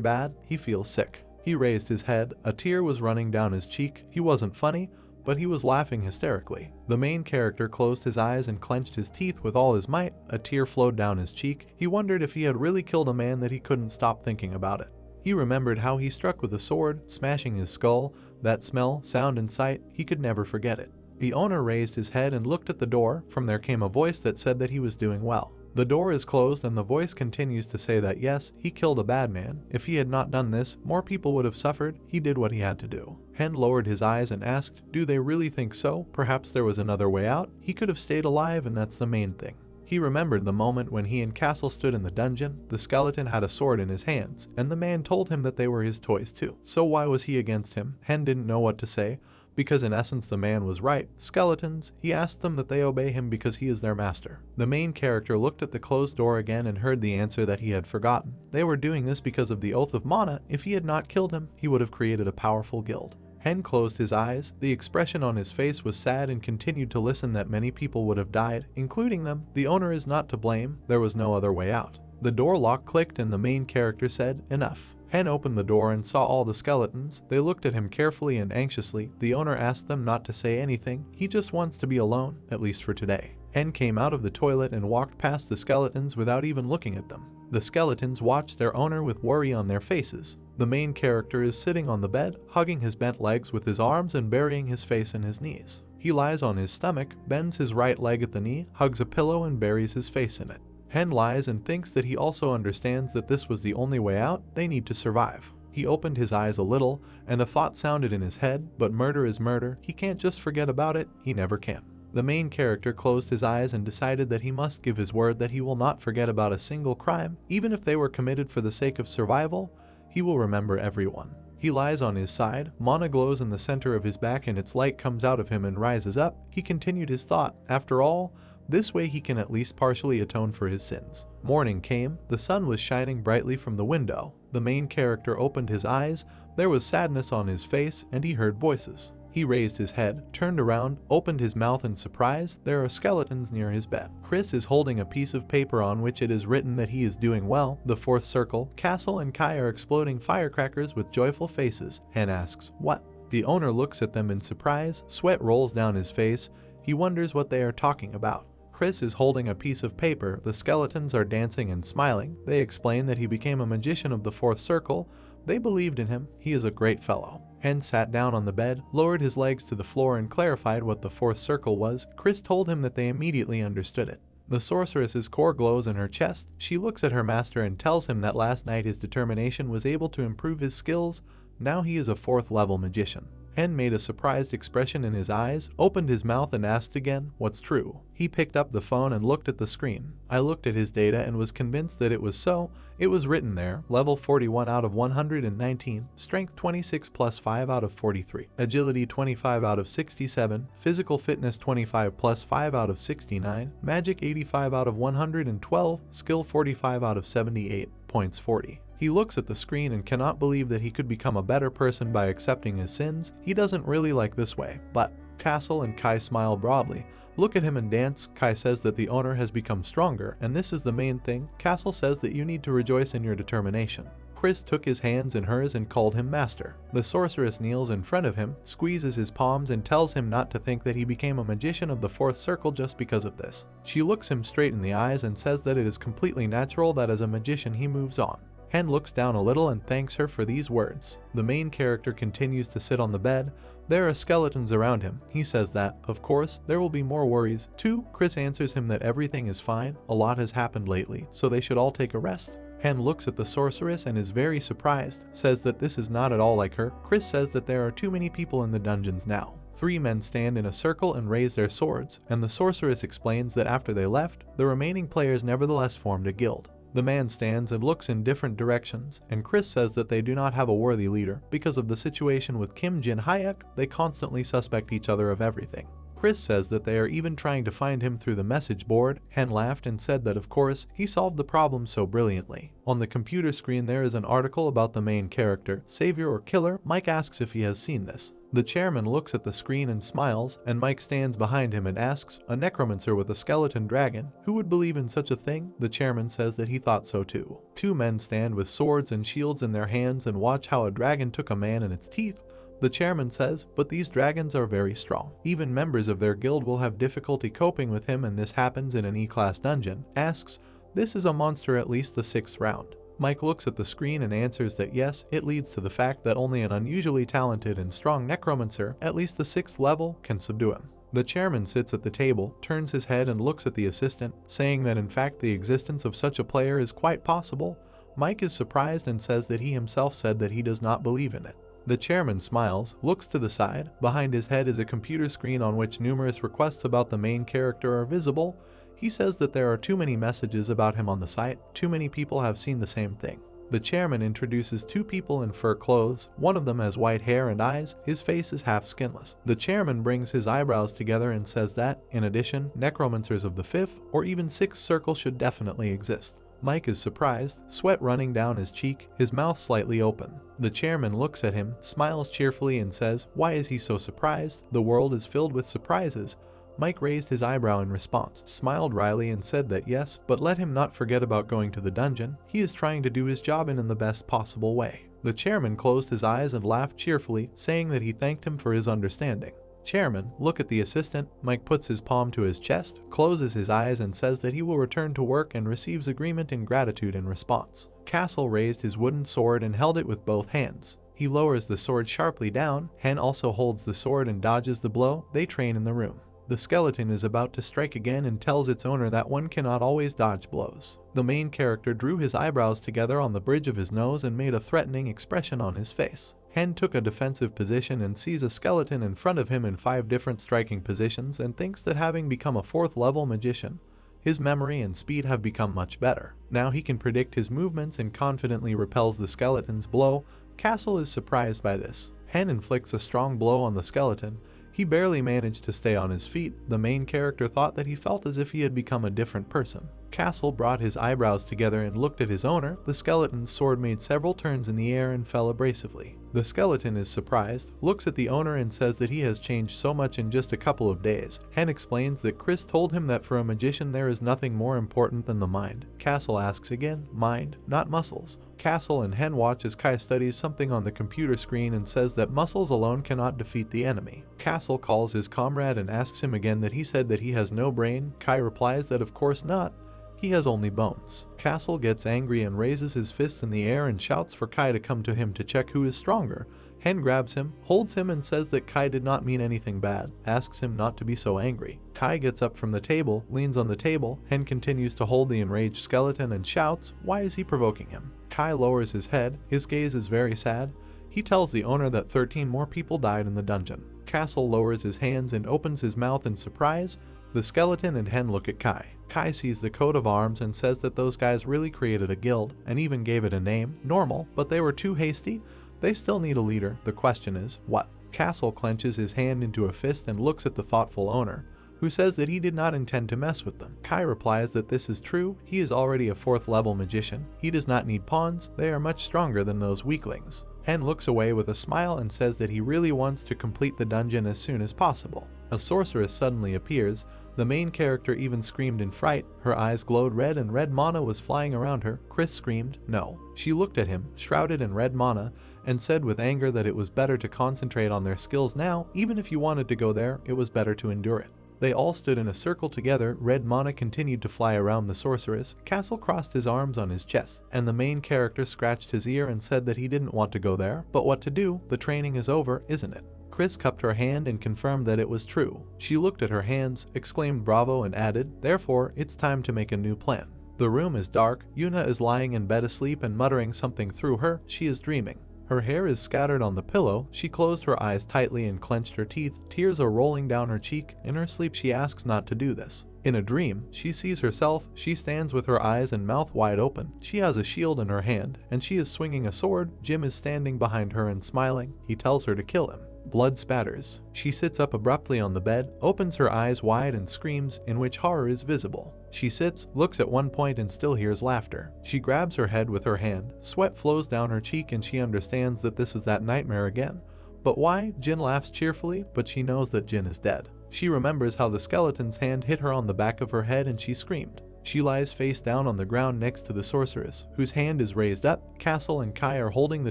bad. He feels sick. He raised his head. A tear was running down his cheek. He wasn't funny, but he was laughing hysterically. The main character closed his eyes and clenched his teeth with all his might. A tear flowed down his cheek. He wondered if he had really killed a man that he couldn't stop thinking about it. He remembered how he struck with a sword, smashing his skull. That smell, sound, and sight, he could never forget it. The owner raised his head and looked at the door. From there came a voice that said that he was doing well. The door is closed and the voice continues to say that yes, he killed a bad man. If he had not done this, more people would have suffered. He did what he had to do. Hen lowered his eyes and asked, do they really think so? Perhaps there was another way out? He could have stayed alive, and that's the main thing. He remembered the moment when he and Castle stood in the dungeon. The skeleton had a sword in his hands, and the man told him that they were his toys too. So why was he against him? Hen didn't know what to say, because in essence the man was right. Skeletons, he asked them that they obey him because he is their master. The main character looked at the closed door again and heard the answer that he had forgotten. They were doing this because of the Oath of Mana. If he had not killed him, he would have created a powerful guild. Hen closed his eyes. The expression on his face was sad and continued to listen that many people would have died, including them. The owner is not to blame. There was no other way out. The door lock clicked and the main character said, enough. Hen opened the door and saw all the skeletons. They looked at him carefully and anxiously. The owner asked them not to say anything. He just wants to be alone, at least for today. Hen came out of the toilet and walked past the skeletons without even looking at them. The skeletons watched their owner with worry on their faces. The main character is sitting on the bed, hugging his bent legs with his arms and burying his face in his knees. He lies on his stomach, bends his right leg at the knee, hugs a pillow and buries his face in it. Hen lies and thinks that he also understands that this was the only way out. They need to survive. He opened his eyes a little, and a thought sounded in his head, but murder is murder. He can't just forget about it. He never can. The main character closed his eyes and decided that he must give his word that he will not forget about a single crime. Even if they were committed for the sake of survival, he will remember everyone. He lies on his side. Mana glows in the center of his back and its light comes out of him and rises up. He continued his thought. After all, this way he can at least partially atone for his sins. Morning came. The sun was shining brightly from the window. The main character opened his eyes. There was sadness on his face and he heard voices. He raised his head, turned around, opened his mouth in surprise. There are skeletons near his bed. Chris is holding a piece of paper on which it is written that he is doing well. The fourth circle, Castle and Kai are exploding firecrackers with joyful faces. Hen asks, what? The owner looks at them in surprise. Sweat rolls down his face. He wonders what they are talking about. Chris is holding a piece of paper. The skeletons are dancing and smiling. They explain that he became a magician of the fourth circle. They believed in him. He is a great fellow. Hen sat down on the bed, lowered his legs to the floor and clarified what the fourth circle was. Chris told him that they immediately understood it. The sorceress's core glows in her chest. She looks at her master and tells him that last night his determination was able to improve his skills. Now he is a 4th level magician. Hen made a surprised expression in his eyes, opened his mouth and asked again, what's true? He picked up the phone and looked at the screen. I looked at his data and was convinced that it was so. It was written there, level 41 out of 119, strength 26 plus 5 out of 43, agility 25 out of 67, physical fitness 25 plus 5 out of 69, magic 85 out of 112, skill 45 out of 78, points 40. He looks at the screen and cannot believe that he could become a better person by accepting his sins. He doesn't really like this way, but Castle and Kai smile broadly. Look at him and dance. Kai says that the owner has become stronger, and this is the main thing. Castle says that you need to rejoice in your determination. Chris took his hands in hers and called him master. The sorceress kneels in front of him, squeezes his palms and tells him not to think that he became a magician of the fourth circle just because of this. She looks him straight in the eyes and says that it is completely natural that as a magician he moves on. Hen looks down a little and thanks her for these words. The main character continues to sit on the bed. There are skeletons around him. He says that, of course, there will be more worries. 2. Chris answers him that everything is fine, a lot has happened lately, so they should all take a rest. Hen looks at the sorceress and is very surprised, says that this is not at all like her. Chris says that there are too many people in the dungeons now. 3 men stand in a circle and raise their swords, and the sorceress explains that after they left, the remaining players nevertheless formed a guild. The man stands and looks in different directions, and Chris says that they do not have a worthy leader. Because of the situation with Kim Jin Hyuk, they constantly suspect each other of everything. Chris says that they are even trying to find him through the message board. Hen laughed and said that of course, he solved the problem so brilliantly. On the computer screen there is an article about the main character, savior or killer. Mike asks if he has seen this. The chairman looks at the screen and smiles, and Mike stands behind him and asks, a necromancer with a skeleton dragon, who would believe in such a thing? The chairman says that he thought so too. 2 men stand with swords and shields in their hands and watch how a dragon took a man in its teeth. The chairman says, but these dragons are very strong. Even members of their guild will have difficulty coping with him, and this happens in an E-class dungeon. Asks, this is a monster at least the 6th round. Mike looks at the screen and answers that yes, it leads to the fact that only an unusually talented and strong necromancer, at least the 6th level, can subdue him. The chairman sits at the table, turns his head and looks at the assistant, saying that in fact the existence of such a player is quite possible. Mike is surprised and says that he himself said that he does not believe in it. The chairman smiles, looks to the side. Behind his head is a computer screen on which numerous requests about the main character are visible. He says that there are too many messages about him on the site, too many people have seen the same thing. The chairman introduces 2 people in fur clothes, one of them has white hair and eyes, his face is half skinless. The chairman brings his eyebrows together and says that, in addition, necromancers of the 5th or even 6th circle should definitely exist. Mike is surprised, sweat running down his cheek, his mouth slightly open. The chairman looks at him, smiles cheerfully and says, why is he so surprised? The world is filled with surprises. Mike raised his eyebrow in response, smiled wryly and said that yes, but let him not forget about going to the dungeon. He is trying to do his job in the best possible way. The chairman closed his eyes and laughed cheerfully, saying that he thanked him for his understanding. Chairman, look at the assistant. Mike puts his palm to his chest, closes his eyes and says that he will return to work and receives agreement and gratitude in response. Castle raised his wooden sword and held it with both hands. He lowers the sword sharply down. Hen also holds the sword and dodges the blow. They train in the room. The skeleton is about to strike again and tells its owner that one cannot always dodge blows. The main character drew his eyebrows together on the bridge of his nose and made a threatening expression on his face. Hen took a defensive position and sees a skeleton in front of him in 5 different striking positions and thinks that having become a 4th level magician, his memory and speed have become much better. Now he can predict his movements and confidently repels the skeleton's blow. Castle is surprised by this. Hen inflicts a strong blow on the skeleton. He barely managed to stay on his feet. The main character thought that he felt as if he had become a different person. Castle brought his eyebrows together and looked at his owner. The skeleton's sword made several turns in the air and fell abrasively. The skeleton is surprised, looks at the owner and says that he has changed so much in just a couple of days. Hen explains that Chris told him that for a magician there is nothing more important than the mind. Castle asks again, mind, not muscles. Castle and Hen watch as Kai studies something on the computer screen and says that muscles alone cannot defeat the enemy. Castle calls his comrade and asks him again that he said that he has no brain. Kai replies that of course not. He has only bones. Castle gets angry and raises his fists in the air and shouts for Kai to come to him to check who is stronger. Hen grabs him, holds him and says that Kai did not mean anything bad, asks him not to be so angry. Kai gets up from the table, leans on the table. Hen continues to hold the enraged skeleton and shouts, why is he provoking him? Kai lowers his head, his gaze is very sad. He tells the owner that 13 more people died in the dungeon. Castle lowers his hands and opens his mouth in surprise. The skeleton and Hen look at Kai. Kai sees the coat of arms and says that those guys really created a guild and even gave it a name, normal, but they were too hasty. They still need a leader. The question is, what? Castle clenches his hand into a fist and looks at the thoughtful owner, who says that he did not intend to mess with them. Kai replies that this is true. He is already a 4th level magician. He does not need pawns. They are much stronger than those weaklings. Hen looks away with a smile and says that he really wants to complete the dungeon as soon as possible. A sorceress suddenly appears. The main character even screamed in fright. Her eyes glowed red and red mana was flying around her. Chris screamed, "No." She looked at him, shrouded in red mana, and said with anger that it was better to concentrate on their skills now. Even if you wanted to go there, it was better to endure it. They all stood in a circle together. Red mana continued to fly around the sorceress. Castle crossed his arms on his chest, and the main character scratched his ear and said that he didn't want to go there, but what to do? The training is over, isn't it? Chris cupped her hand and confirmed that it was true. She looked at her hands, exclaimed bravo, and added, "Therefore, it's time to make a new plan." The room is dark. Yuna is lying in bed asleep and muttering something through her. She is dreaming. Her hair is scattered on the pillow. She closed her eyes tightly and clenched her teeth. Tears are rolling down her cheek. In her sleep she asks not to do this. In a dream, she sees herself. She stands with her eyes and mouth wide open. She has a shield in her hand, and she is swinging a sword. Jim is standing behind her and smiling. He tells her to kill him. Blood spatters. She sits up abruptly on the bed, opens her eyes wide and screams, in which horror is visible. She sits, looks at one point and still hears laughter. She grabs her head with her hand. Sweat flows down her cheek and she understands that this is that nightmare again. But why? Jin laughs cheerfully, but she knows that Jin is dead. She remembers how the skeleton's hand hit her on the back of her head and she screamed. She lies face down on the ground next to the sorceress, whose hand is raised up. Castle and Kai are holding the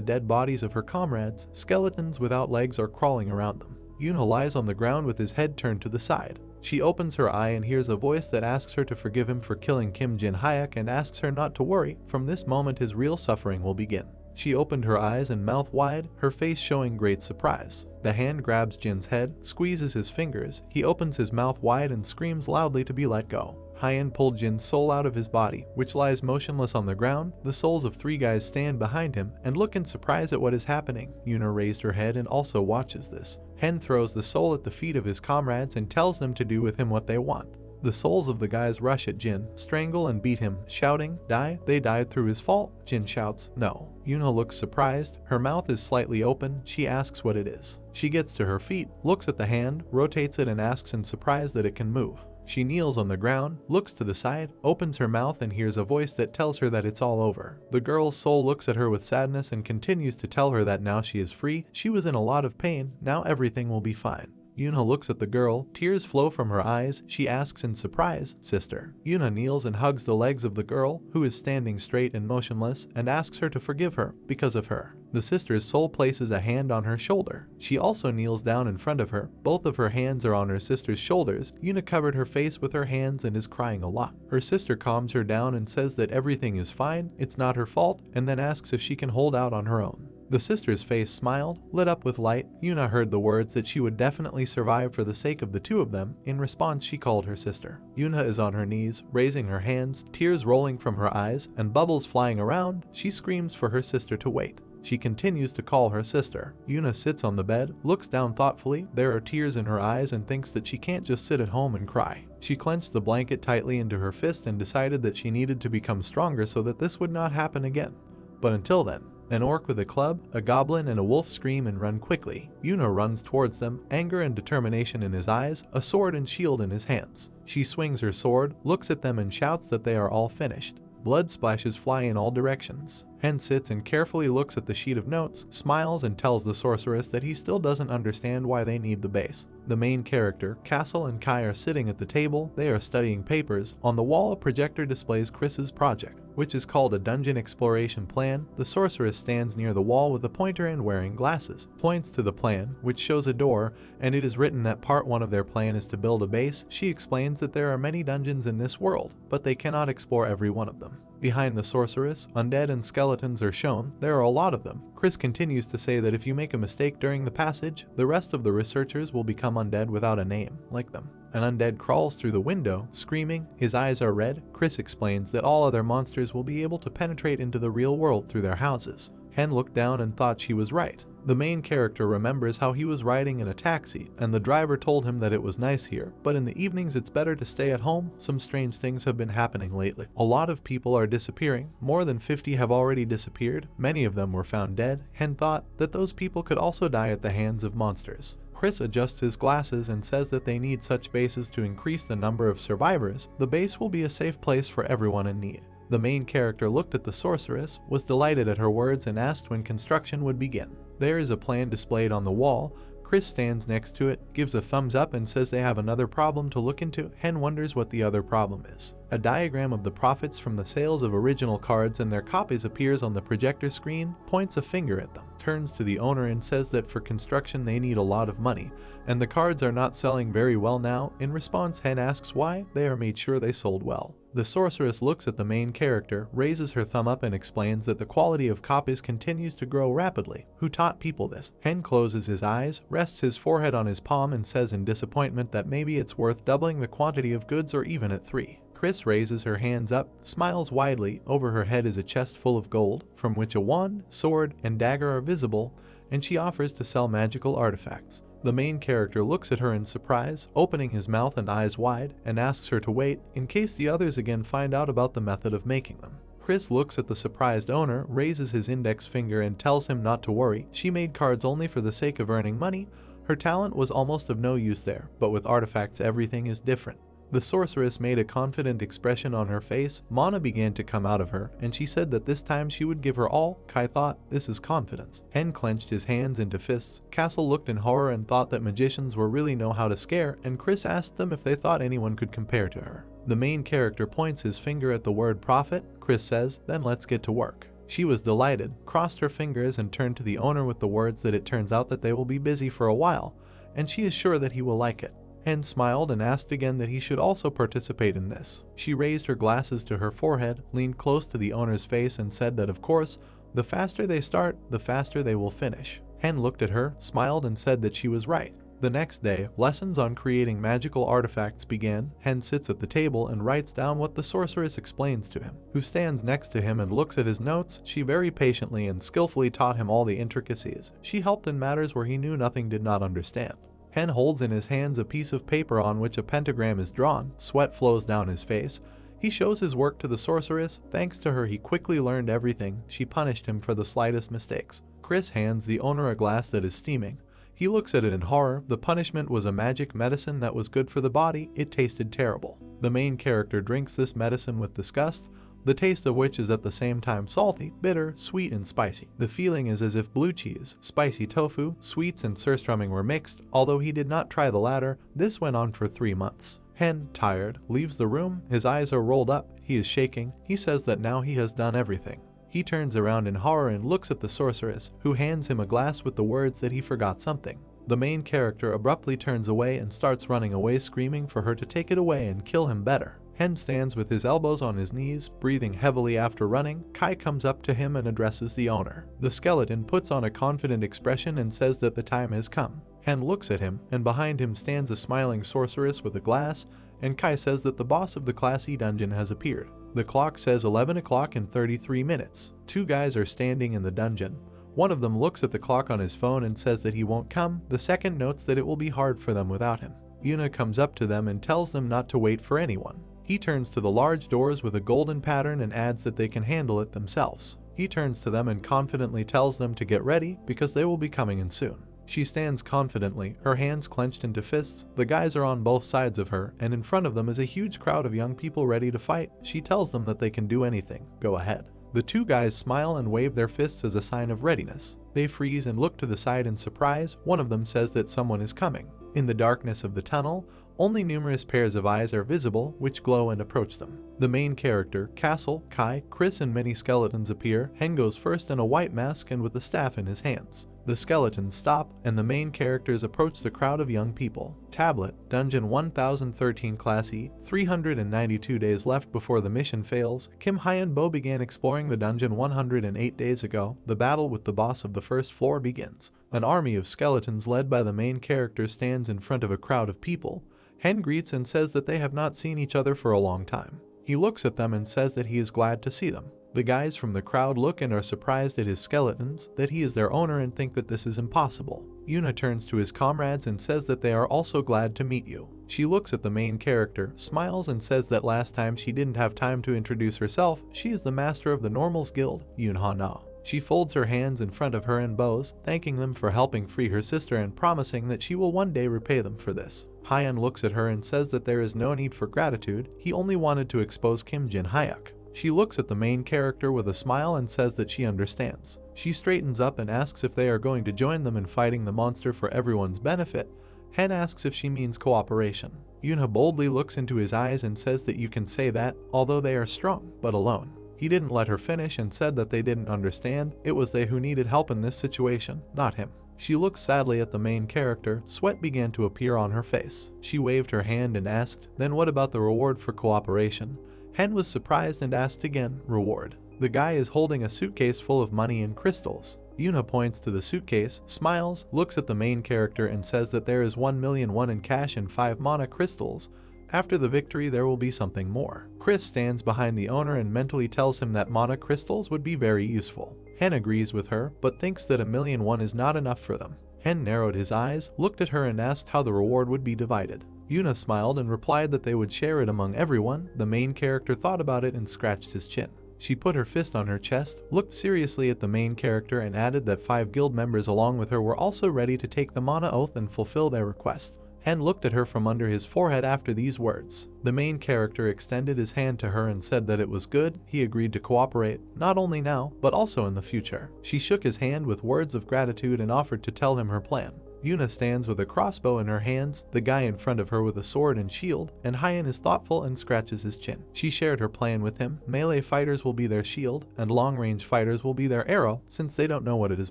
dead bodies of her comrades. Skeletons without legs are crawling around them. Yuna lies on the ground with his head turned to the side. She opens her eye and hears a voice that asks her to forgive him for killing Kim Jin Hyuk and asks her not to worry. From this moment his real suffering will begin. She opened her eyes and mouth wide, her face showing great surprise. The hand grabs Jin's head, squeezes his fingers. He opens his mouth wide and screams loudly to be let go. Hyen pulled Jin's soul out of his body, which lies motionless on the ground. The souls of 3 guys stand behind him and look in surprise at what is happening. Yuna raised her head and also watches this. Hen throws the soul at the feet of his comrades and tells them to do with him what they want. The souls of the guys rush at Jin, strangle and beat him, shouting, "Die, they died through his fault." Jin shouts, "No." Yuna looks surprised. Her mouth is slightly open. She asks what it is. She gets to her feet, looks at the hand, rotates it and asks in surprise that it can move. She kneels on the ground, looks to the side, opens her mouth and hears a voice that tells her that it's all over. The girl's soul looks at her with sadness and continues to tell her that now she is free. She was in a lot of pain. Now everything will be fine. Yuna looks at the girl. Tears flow from her eyes. She asks in surprise, "Sister." Yuna kneels and hugs the legs of the girl, who is standing straight and motionless, and asks her to forgive her because of her. The sister's soul places a hand on her shoulder. She also kneels down in front of her. Both of her hands are on her sister's shoulders. Yuna covered her face with her hands and is crying a lot. Her sister calms her down and says that everything is fine, it's not her fault, and then asks if she can hold out on her own. The sister's face smiled, lit up with light. Yuna heard the words that she would definitely survive for the sake of the two of them. In response, she called her sister. Yuna is on her knees, raising her hands, tears rolling from her eyes and bubbles flying around. She screams for her sister to wait. She continues to call her sister. Yuna sits on the bed, looks down thoughtfully. There are tears in her eyes and thinks that she can't just sit at home and cry. She clenched the blanket tightly into her fist and decided that she needed to become stronger so that this would not happen again. But until then, an orc with a club, a goblin, and a wolf scream and run quickly. Yuna runs towards them, anger and determination in his eyes, a sword and shield in his hands. She swings her sword, looks at them and shouts that they are all finished. Blood splashes fly in all directions. Hen sits and carefully looks at the sheet of notes, smiles and tells the sorceress that he still doesn't understand why they need the base. The main character, Castle and Kai are sitting at the table. They are studying papers. On the wall, a projector displays Chris's project, which is called a dungeon exploration plan. The sorceress stands near the wall with a pointer and wearing glasses, points to the plan, which shows a door, and it is written that part 1 of their plan is to build a base. She explains that there are many dungeons in this world, but they cannot explore every one of them. Behind the sorceress, undead and skeletons are shown. There are a lot of them. Chris continues to say that if you make a mistake during the passage, the rest of the researchers will become undead without a name, like them. An undead crawls through the window, screaming. His eyes are red. Chris explains that all other monsters will be able to penetrate into the real world through their houses. Hen looked down and thought she was right. The main character remembers how he was riding in a taxi, and the driver told him that it was nice here, but in the evenings it's better to stay at home. Some strange things have been happening lately. A lot of people are disappearing. More than 50 have already disappeared. Many of them were found dead. Hen thought that those people could also die at the hands of monsters. Chris adjusts his glasses and says that they need such bases to increase the number of survivors. The base will be a safe place for everyone in need. The main character looked at the sorceress, was delighted at her words and asked when construction would begin. There is a plan displayed on the wall. Chris stands next to it, gives a thumbs up and says they have another problem to look into. Hen wonders what the other problem is. A diagram of the profits from the sales of original cards and their copies appears on the projector screen, points a finger at them, turns to the owner and says that for construction they need a lot of money, and the cards are not selling very well now. In response, Hen asks why. They are made sure they sold well. The sorceress looks at the main character, raises her thumb up and explains that the quality of copies continues to grow rapidly. Who taught people this? Hen closes his eyes, rests his forehead on his palm and says in disappointment that maybe it's worth doubling the quantity of goods or even at 3. Chris raises her hands up, smiles widely. Over her head is a chest full of gold, from which a wand, sword, and dagger are visible, and she offers to sell magical artifacts. The main character looks at her in surprise, opening his mouth and eyes wide, and asks her to wait, in case the others again find out about the method of making them. Chris looks at the surprised owner, raises his index finger and tells him not to worry. She made cards only for the sake of earning money. Her talent was almost of no use there, but with artifacts everything is different. The sorceress made a confident expression on her face. Mana began to come out of her, and she said that this time she would give her all. Kai thought, this is confidence. Hen clenched his hands into fists. Castle looked in horror and thought that magicians were really know how to scare, and Chris asked them if they thought anyone could compare to her. The main character points his finger at the word profit. Chris says, then let's get to work. She was delighted, crossed her fingers and turned to the owner with the words that it turns out that they will be busy for a while, and she is sure that he will like it. Hen smiled and asked again that he should also participate in this. She raised her glasses to her forehead, leaned close to the owner's face and said that of course, the faster they start, the faster they will finish. Hen looked at her, smiled and said that she was right. The next day, lessons on creating magical artifacts began. Hen sits at the table and writes down what the sorceress explains to him, who stands next to him and looks at his notes. She very patiently and skillfully taught him all the intricacies. She helped in matters where he knew nothing, did not understand. Hen holds in his hands a piece of paper on which a pentagram is drawn. Sweat flows down his face. He shows his work to the sorceress. Thanks to her, he quickly learned everything. She punished him for the slightest mistakes. Chris hands the owner a glass that is steaming. He looks at it in horror. The punishment was a magic medicine that was good for the body. It tasted terrible. The main character drinks this medicine with disgust, the taste of which is at the same time salty, bitter, sweet, and spicy. The feeling is as if blue cheese, spicy tofu, sweets, and surströmming were mixed. Although he did not try the latter, this went on for 3 months. Hen, tired, leaves the room. His eyes are rolled up. He is shaking. He says that now he has done everything. He turns around in horror and looks at the sorceress, who hands him a glass with the words that he forgot something. The main character abruptly turns away and starts running away, screaming for her to take it away and kill him better. Hen stands with his elbows on his knees, breathing heavily after running. Kai comes up to him and addresses the owner. The skeleton puts on a confident expression and says that the time has come. Hen looks at him, and behind him stands a smiling sorceress with a glass, and Kai says that the boss of the Class E dungeon has appeared. The clock says 11 o'clock and 33 minutes. 2 guys are standing in the dungeon. One of them looks at the clock on his phone and says that he won't come. The second notes that it will be hard for them without him. Yuna comes up to them and tells them not to wait for anyone. He turns to the large doors with a golden pattern and adds that they can handle it themselves. He turns to them and confidently tells them to get ready because they will be coming in soon. She stands confidently, her hands clenched into fists. The guys are on both sides of her, and in front of them is a huge crowd of young people ready to fight. She tells them that they can do anything. Go ahead. The 2 guys smile and wave their fists as a sign of readiness. They freeze and look to the side in surprise. One of them says that someone is coming. In the darkness of the tunnel, only numerous pairs of eyes are visible, which glow and approach them. The main character, Castle, Kai, Chris, and many skeletons appear. Hen goes first in a white mask and with a staff in his hands. The skeletons stop, and the main characters approach the crowd of young people. Tablet, Dungeon 1013 Class E, 392 days left before the mission fails. Kim Hyun-bo began exploring the dungeon 108 days ago. The battle with the boss of the first floor begins. An army of skeletons led by the main character stands in front of a crowd of people. Hen greets and says that they have not seen each other for a long time. He looks at them and says that he is glad to see them. The guys from the crowd look and are surprised at his skeletons, that he is their owner, and think that this is impossible. Yuna turns to his comrades and says that they are also glad to meet you. She looks at the main character, smiles and says that last time she didn't have time to introduce herself. She is the master of the Normals Guild, Yunha Na. She folds her hands in front of her and bows, thanking them for helping free her sister and promising that she will one day repay them for this. Hyun looks at her and says that there is no need for gratitude. He only wanted to expose Kim Jin Hyuk. She looks at the main character with a smile and says that she understands. She straightens up and asks if they are going to join them in fighting the monster for everyone's benefit. Hen asks if she means cooperation. Yuna boldly looks into his eyes and says that you can say that, although they are strong, but alone. He didn't let her finish and said that they didn't understand, it was they who needed help in this situation, not him. She looked sadly at the main character, sweat began to appear on her face. She waved her hand and asked, then what about the reward for cooperation? Hen was surprised and asked again, reward. The guy is holding a suitcase full of money and crystals. Yuna points to the suitcase, smiles, looks at the main character and says that there is 1,000,000 won in cash and 5 mana crystals. After the victory there will be something more. Chris stands behind the owner and mentally tells him that mana crystals would be very useful. Hen agrees with her, but thinks that 1,000,000 won is not enough for them. Hen narrowed his eyes, looked at her and asked how the reward would be divided. Yuna smiled and replied that they would share it among everyone. The main character thought about it and scratched his chin. She put her fist on her chest, looked seriously at the main character and added that 5 guild members along with her were also ready to take the mana oath and fulfill their request. Hen looked at her from under his forehead after these words. The main character extended his hand to her and said that it was good. He agreed to cooperate, not only now, but also in the future. She shook his hand with words of gratitude and offered to tell him her plan. Yuna stands with a crossbow in her hands, the guy in front of her with a sword and shield, and Hyan is thoughtful and scratches his chin. She shared her plan with him. Melee fighters will be their shield, and long-range fighters will be their arrow, since they don't know what it is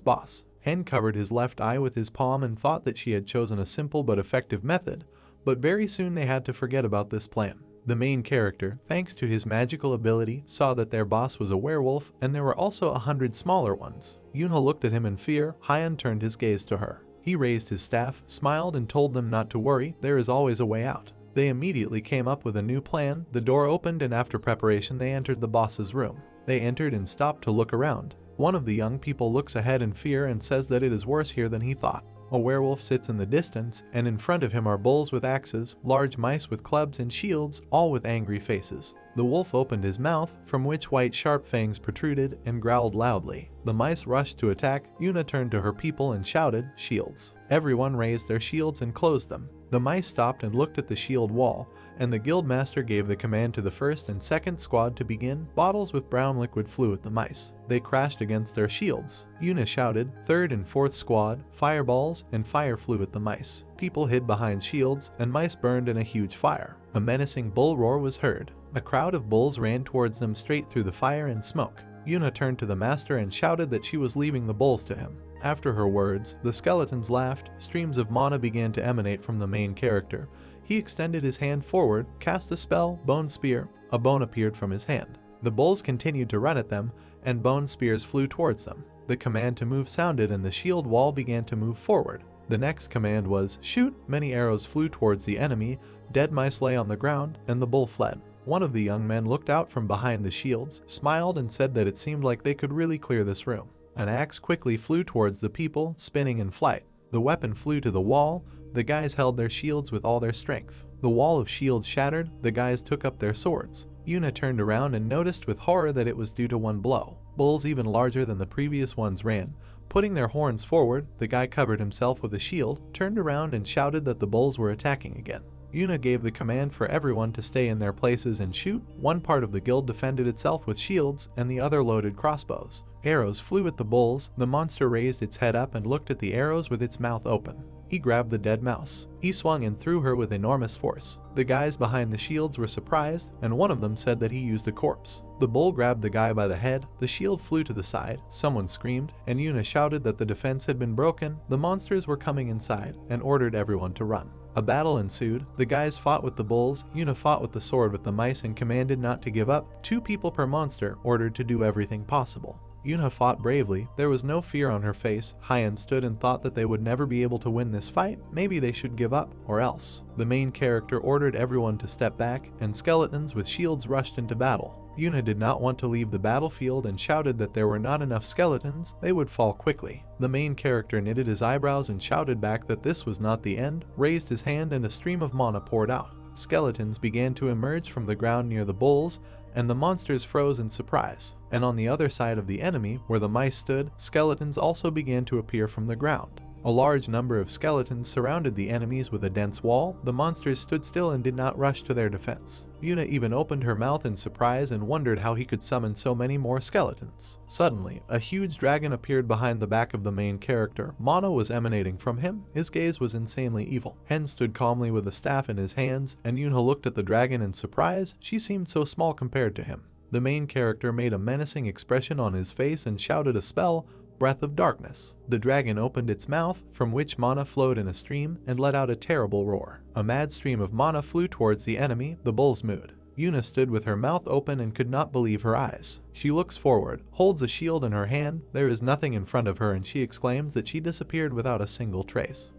boss. Hen covered his left eye with his palm and thought that she had chosen a simple but effective method, but very soon they had to forget about this plan. The main character, thanks to his magical ability, saw that their boss was a werewolf, and there were also 100 smaller ones. Yuna looked at him in fear. Hyan turned his gaze to her. He raised his staff, smiled and told them not to worry, there is always a way out. They immediately came up with a new plan. The door opened and after preparation they entered the boss's room. They entered and stopped to look around. One of the young people looks ahead in fear and says that it is worse here than he thought. A werewolf sits in the distance, and in front of him are bulls with axes, large mice with clubs and shields, all with angry faces. The wolf opened his mouth, from which white sharp fangs protruded, and growled loudly. The mice rushed to attack. Yuna turned to her people and shouted, shields. Everyone raised their shields and closed them. The mice stopped and looked at the shield wall, and the guildmaster gave the command to the first and second squad to begin. Bottles with brown liquid flew at the mice. They crashed against their shields. Yuna shouted, third and fourth squad, fireballs, and fire flew at the mice. People hid behind shields, and mice burned in a huge fire. A menacing bull roar was heard. A crowd of bulls ran towards them straight through the fire and smoke. Yuna turned to the master and shouted that she was leaving the bulls to him. After her words, the skeletons laughed. Streams of mana began to emanate from the main character. He extended his hand forward, cast a spell, Bone Spear. A bone appeared from his hand. The bulls continued to run at them, and bone spears flew towards them. The command to move sounded and the shield wall began to move forward. The next command was, shoot. Many arrows flew towards the enemy. Dead mice lay on the ground, and the bull fled. One of the young men looked out from behind the shields, smiled and said that it seemed like they could really clear this room. An axe quickly flew towards the people, spinning in flight. The weapon flew to the wall. The guys held their shields with all their strength. The wall of shields shattered. The guys took up their swords. Yuna turned around and noticed with horror that it was due to one blow. Bulls even larger than the previous ones ran, putting their horns forward. The guy covered himself with a shield, turned around and shouted that the bulls were attacking again. Yuna gave the command for everyone to stay in their places and shoot. One part of the guild defended itself with shields, and the other loaded crossbows. Arrows flew at the bulls. The monster raised its head up and looked at the arrows with its mouth open. He grabbed the dead mouse. He swung and threw her with enormous force. The guys behind the shields were surprised, and one of them said that he used a corpse. The bull grabbed the guy by the head. The shield flew to the side. Someone screamed, and Yuna shouted that the defense had been broken. The monsters were coming inside, and ordered everyone to run. A battle ensued. The guys fought with the bulls. Yuna fought with the sword with the mice and commanded not to give up. 2 people per monster, ordered to do everything possible. Yuna fought bravely. There was no fear on her face. Hyan stood and thought that they would never be able to win this fight. Maybe they should give up, or else. The main character ordered everyone to step back, and skeletons with shields rushed into battle. Yuna did not want to leave the battlefield and shouted that there were not enough skeletons, they would fall quickly. The main character knitted his eyebrows and shouted back that this was not the end, raised his hand and a stream of mana poured out. Skeletons began to emerge from the ground near the bulls, and the monsters froze in surprise. And on the other side of the enemy, where the mice stood, skeletons also began to appear from the ground. A large number of skeletons surrounded the enemies with a dense wall. The monsters stood still and did not rush to their defense. Yuna even opened her mouth in surprise and wondered how he could summon so many more skeletons. Suddenly, a huge dragon appeared behind the back of the main character. Mana was emanating from him. His gaze was insanely evil. Hen stood calmly with a staff in his hands, and Yuna looked at the dragon in surprise. She seemed so small compared to him. The main character made a menacing expression on his face and shouted a spell, Breath of Darkness. The dragon opened its mouth, from which mana flowed in a stream, and let out a terrible roar. A mad stream of mana flew towards the enemy, the bull's mood. Yuna stood with her mouth open and could not believe her eyes. She looks forward, holds a shield in her hand, there is nothing in front of her, and she exclaims that she disappeared without a single trace.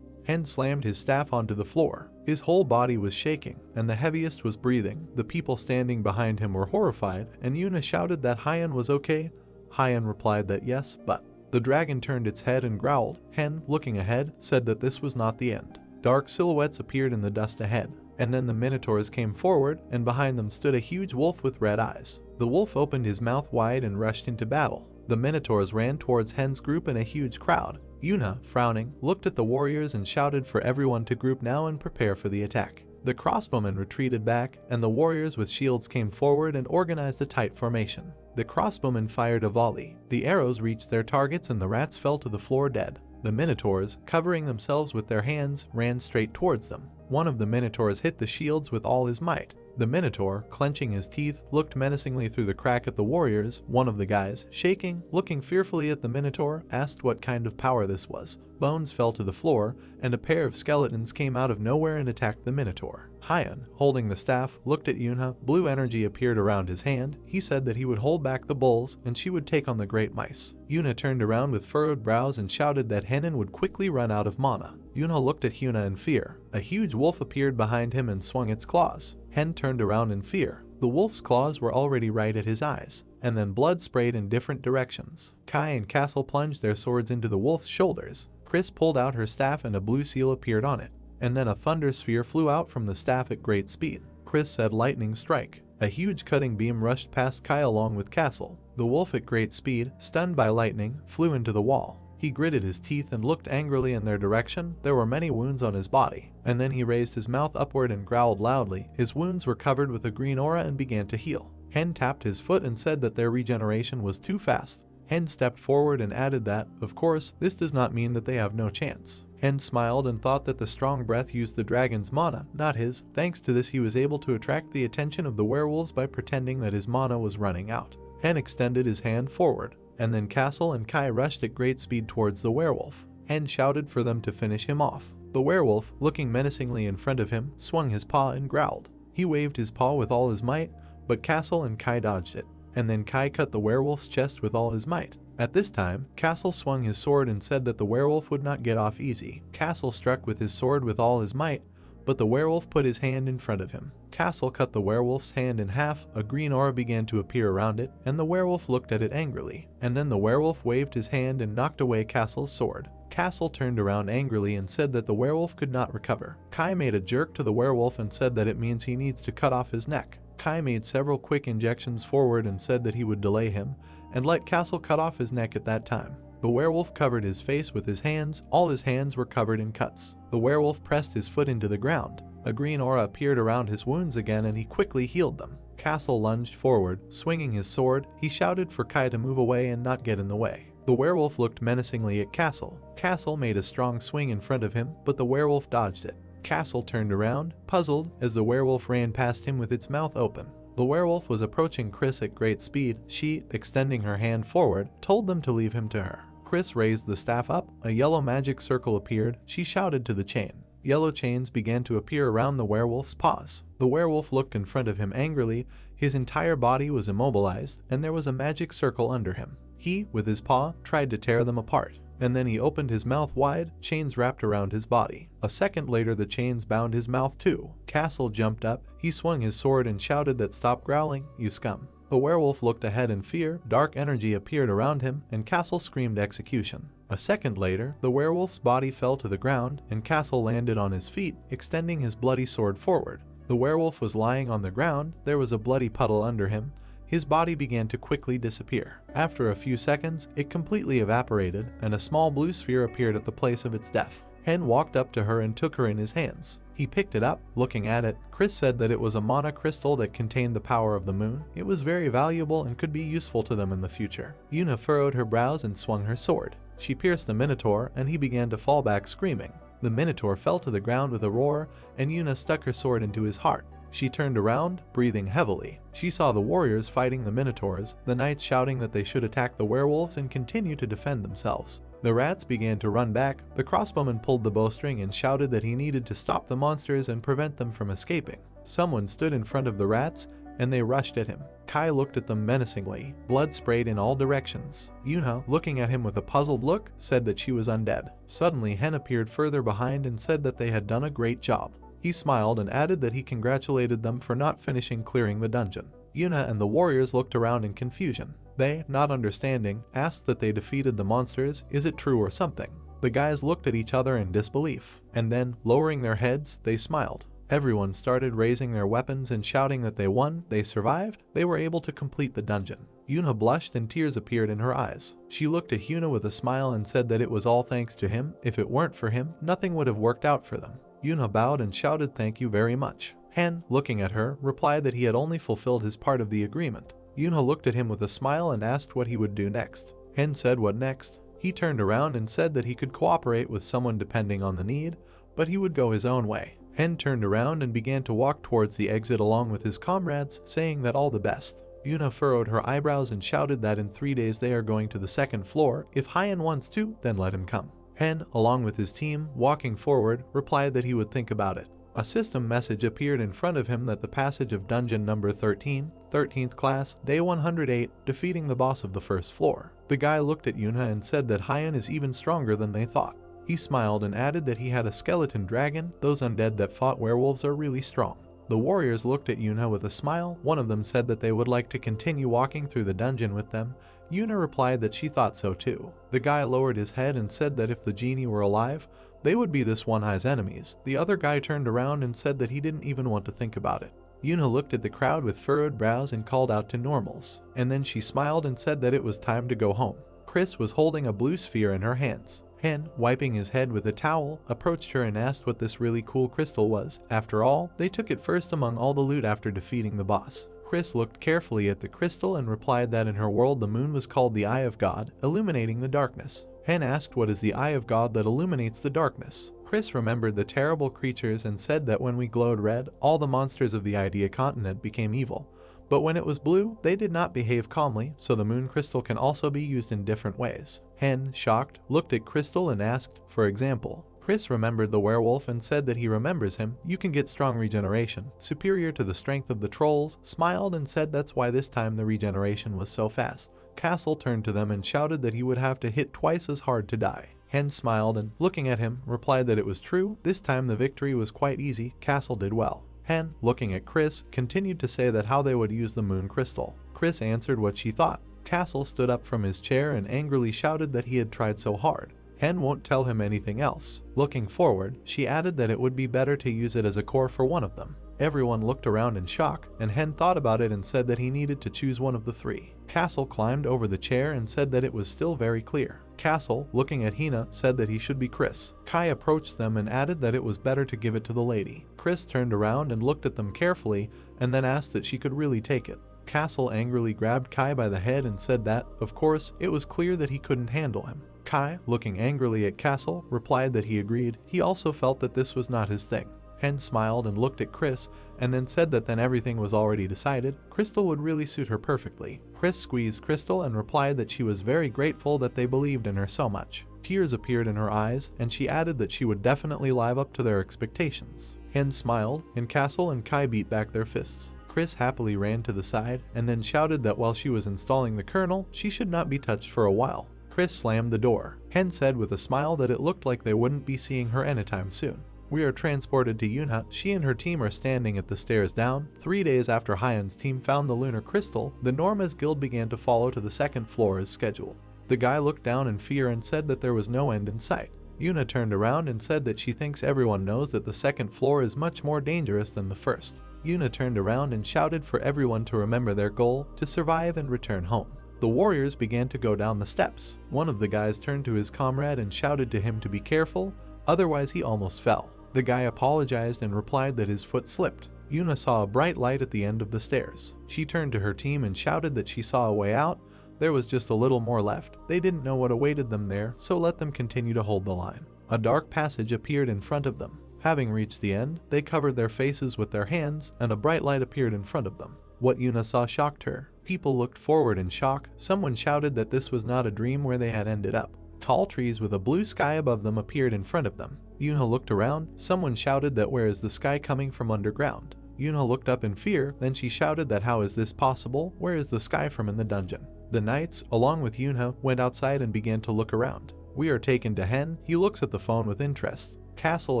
Hen slammed his staff onto the floor. His whole body was shaking, and the heaviest was breathing. The people standing behind him were horrified, and Yuna shouted that Hyen was okay. Hyen replied that yes, but the dragon turned its head and growled. Hen, looking ahead, said that this was not the end. Dark silhouettes appeared in the dust ahead, and then the minotaurs came forward, and behind them stood a huge wolf with red eyes. The wolf opened his mouth wide and rushed into battle. The minotaurs ran towards Hen's group in a huge crowd. Yuna, frowning, looked at the warriors and shouted for everyone to group now and prepare for the attack. The crossbowmen retreated back, and the warriors with shields came forward and organized a tight formation. The crossbowmen fired a volley. The arrows reached their targets and the rats fell to the floor dead. The minotaurs, covering themselves with their hands, ran straight towards them. One of the minotaurs hit the shields with all his might. The minotaur, clenching his teeth, looked menacingly through the crack at the warriors. One of the guys, shaking, looking fearfully at the minotaur, asked what kind of power this was. Bones fell to the floor, and a pair of skeletons came out of nowhere and attacked the minotaur. Hyen, holding the staff, looked at Yuna. Blue energy appeared around his hand. He said that he would hold back the bulls, and she would take on the great mice. Yuna turned around with furrowed brows and shouted that Henin would quickly run out of mana. Yuna looked at Hyuna in fear. A huge wolf appeared behind him and swung its claws. Hen turned around in fear. The wolf's claws were already right at his eyes, and then blood sprayed in different directions. Kai and Castle plunged their swords into the wolf's shoulders. Chris pulled out her staff and a blue seal appeared on it, and then a thunder sphere flew out from the staff at great speed. Chris said lightning strike. A huge cutting beam rushed past Kai along with Castle. The wolf at great speed, stunned by lightning, flew into the wall. He gritted his teeth and looked angrily in their direction. There were many wounds on his body, and then he raised his mouth upward and growled loudly. His wounds were covered with a green aura and began to heal. Hen tapped his foot and said that their regeneration was too fast. Hen stepped forward and added that, of course, this does not mean that they have no chance. Hen smiled and thought that the strong breath used the dragon's mana, not his. Thanks to this, he was able to attract the attention of the werewolves by pretending that his mana was running out. Hen extended his hand forward, and then Castle and Kai rushed at great speed towards the werewolf. Hen shouted for them to finish him off. The werewolf, looking menacingly in front of him, swung his paw and growled. He waved his paw with all his might, but Castle and Kai dodged it, and then Kai cut the werewolf's chest with all his might. At this time, Castle swung his sword and said that the werewolf would not get off easy. Castle struck with his sword with all his might, but the werewolf put his hand in front of him. Castle cut the werewolf's hand in half. A green aura began to appear around it, and the werewolf looked at it angrily. And then the werewolf waved his hand and knocked away Castle's sword. Castle turned around angrily and said that the werewolf could not recover. Kai made a jerk to the werewolf and said that it means he needs to cut off his neck. Kai made several quick injections forward and said that he would delay him, and let Castle cut off his neck at that time. The werewolf covered his face with his hands. All his hands were covered in cuts. The werewolf pressed his foot into the ground. A green aura appeared around his wounds again and he quickly healed them. Castle lunged forward, swinging his sword. He shouted for Kai to move away and not get in the way. The werewolf looked menacingly at Castle. Castle made a strong swing in front of him, but the werewolf dodged it. Castle turned around, puzzled, as the werewolf ran past him with its mouth open. The werewolf was approaching Chris at great speed. She, extending her hand forward, told them to leave him to her. Chris raised the staff up. A yellow magic circle appeared. She shouted to the chain. Yellow chains began to appear around the werewolf's paws. The werewolf looked in front of him angrily. His entire body was immobilized, and there was a magic circle under him. He, with his paw, tried to tear them apart, and then he opened his mouth wide. Chains wrapped around his body. A second later, the chains bound his mouth too. Castle jumped up. He swung his sword and shouted that, "Stop growling, you scum." The werewolf looked ahead in fear. Dark energy appeared around him, and Castle screamed execution. A second later, the werewolf's body fell to the ground, and Castle landed on his feet, extending his bloody sword forward. The werewolf was lying on the ground. There was a bloody puddle under him. His body began to quickly disappear. After a few seconds, it completely evaporated and a small blue sphere appeared at the place of its death. Hen walked up to her and took her in his hands. He picked it up. Looking at it, Chris said that it was a mana crystal that contained the power of the moon. It was very valuable and could be useful to them in the future. Yuna furrowed her brows and swung her sword. She pierced the Minotaur and he began to fall back screaming. The Minotaur fell to the ground with a roar and Yuna stuck her sword into his heart. She turned around, breathing heavily. She saw the warriors fighting the Minotaurs, the knights shouting that they should attack the werewolves and continue to defend themselves. The rats began to run back. The crossbowman pulled the bowstring and shouted that he needed to stop the monsters and prevent them from escaping. Someone stood in front of the rats and they rushed at him. Kai looked at them menacingly. Blood sprayed in all directions. Yuna, looking at him with a puzzled look, said that she was undead. Suddenly Hen appeared further behind and said that they had done a great job. He smiled and added that he congratulated them for not finishing clearing the dungeon. Yuna and the warriors looked around in confusion. They, not understanding, asked that they defeated the monsters. Is it true or something? The guys looked at each other in disbelief, and then, lowering their heads, they smiled. Everyone started raising their weapons and shouting that they won, they survived, they were able to complete the dungeon. Yuna blushed and tears appeared in her eyes. She looked at Yuna with a smile and said that it was all thanks to him. If it weren't for him, nothing would have worked out for them. Yuna bowed and shouted thank you very much. Hen, looking at her, replied that he had only fulfilled his part of the agreement. Yuna looked at him with a smile and asked what he would do next. Hen said what next? He turned around and said that he could cooperate with someone depending on the need, but he would go his own way. Hen turned around and began to walk towards the exit along with his comrades, saying that all the best. Yuna furrowed her eyebrows and shouted that in 3 days they are going to the second floor. If Hyan wants to, then let him come. Hen, along with his team, walking forward, replied that he would think about it. A system message appeared in front of him that the passage of dungeon number 13, 13th class, day 108, defeating the boss of the first floor. The guy looked at Yuna and said that Hyan is even stronger than they thought. He smiled and added that he had a skeleton dragon. Those undead that fought werewolves are really strong. The warriors looked at Yuna with a smile. One of them said that they would like to continue walking through the dungeon with them. Yuna replied that she thought so too. The guy lowered his head and said that if the genie were alive, they would be this one-eye's enemies. The other guy turned around and said that he didn't even want to think about it. Yuna looked at the crowd with furrowed brows and called out to normals. And then she smiled and said that it was time to go home. Chris was holding a blue sphere in her hands. Hen, wiping his head with a towel, approached her and asked what this really cool crystal was. After all, they took it first among all the loot after defeating the boss. Chris looked carefully at the crystal and replied that in her world the moon was called the Eye of God, illuminating the darkness. Hen asked what is the Eye of God that illuminates the darkness. Chris remembered the terrible creatures and said that when we glowed red, all the monsters of the Idea continent became evil. But when it was blue, they did not behave calmly, so the moon crystal can also be used in different ways. Hen, shocked, looked at Crystal and asked, for example. Chris remembered the werewolf and said that he remembers him. You can get strong regeneration, superior to the strength of the trolls, smiled and said that's why this time the regeneration was so fast. Castle turned to them and shouted that he would have to hit twice as hard to die. Hen smiled and, looking at him, replied that it was true. This time the victory was quite easy. Castle did well. Hen, looking at Chris, continued to say that how they would use the moon crystal. Chris answered what she thought. Castle stood up from his chair and angrily shouted that he had tried so hard. Hen won't tell him anything else. Looking forward, she added that it would be better to use it as a core for one of them. Everyone looked around in shock, and Hen thought about it and said that he needed to choose one of the three. Castle climbed over the chair and said that it was still very clear. Castle, looking at Hina, said that he should be Chris. Kai approached them and added that it was better to give it to the lady. Chris turned around and looked at them carefully, and then asked that she could really take it. Castle angrily grabbed Kai by the head and said that, of course, it was clear that he couldn't handle him. Kai, looking angrily at Castle, replied that he agreed. He also felt that this was not his thing. Hen smiled and looked at Chris, and then said that then everything was already decided. Crystal would really suit her perfectly. Chris squeezed Crystal and replied that she was very grateful that they believed in her so much. Tears appeared in her eyes, and she added that she would definitely live up to their expectations. Hen smiled, and Castle and Kai beat back their fists. Chris happily ran to the side, and then shouted that while she was installing the kernel, she should not be touched for a while. Chris slammed the door. Hen said with a smile that it looked like they wouldn't be seeing her anytime soon. We are transported to Yuna. She and her team are standing at the stairs down. 3 days after Hyan's team found the lunar crystal, the Norma's guild began to follow to the second floor as scheduled. The guy looked down in fear and said that there was no end in sight. Yuna turned around and said that she thinks everyone knows that the second floor is much more dangerous than the first. Yuna turned around and shouted for everyone to remember their goal, to survive and return home. The warriors began to go down the steps. One of the guys turned to his comrade and shouted to him to be careful, otherwise he almost fell. The guy apologized and replied that his foot slipped. Yuna saw a bright light at the end of the stairs. She turned to her team and shouted that she saw a way out. There was just a little more left. They didn't know what awaited them there, so let them continue to hold the line. A dark passage appeared in front of them. Having reached the end, they covered their faces with their hands, and a bright light appeared in front of them. What Yuna saw shocked her. People looked forward in shock. Someone shouted that this was not a dream where they had ended up. Tall trees with a blue sky above them appeared in front of them. Yuna looked around. Someone shouted that where is the sky coming from underground? Yuna looked up in fear, then she shouted that how is this possible? Where is the sky from in the dungeon? The knights, along with Yuna, went outside and began to look around. We are taken to Hen. He looks at the phone with interest. Castle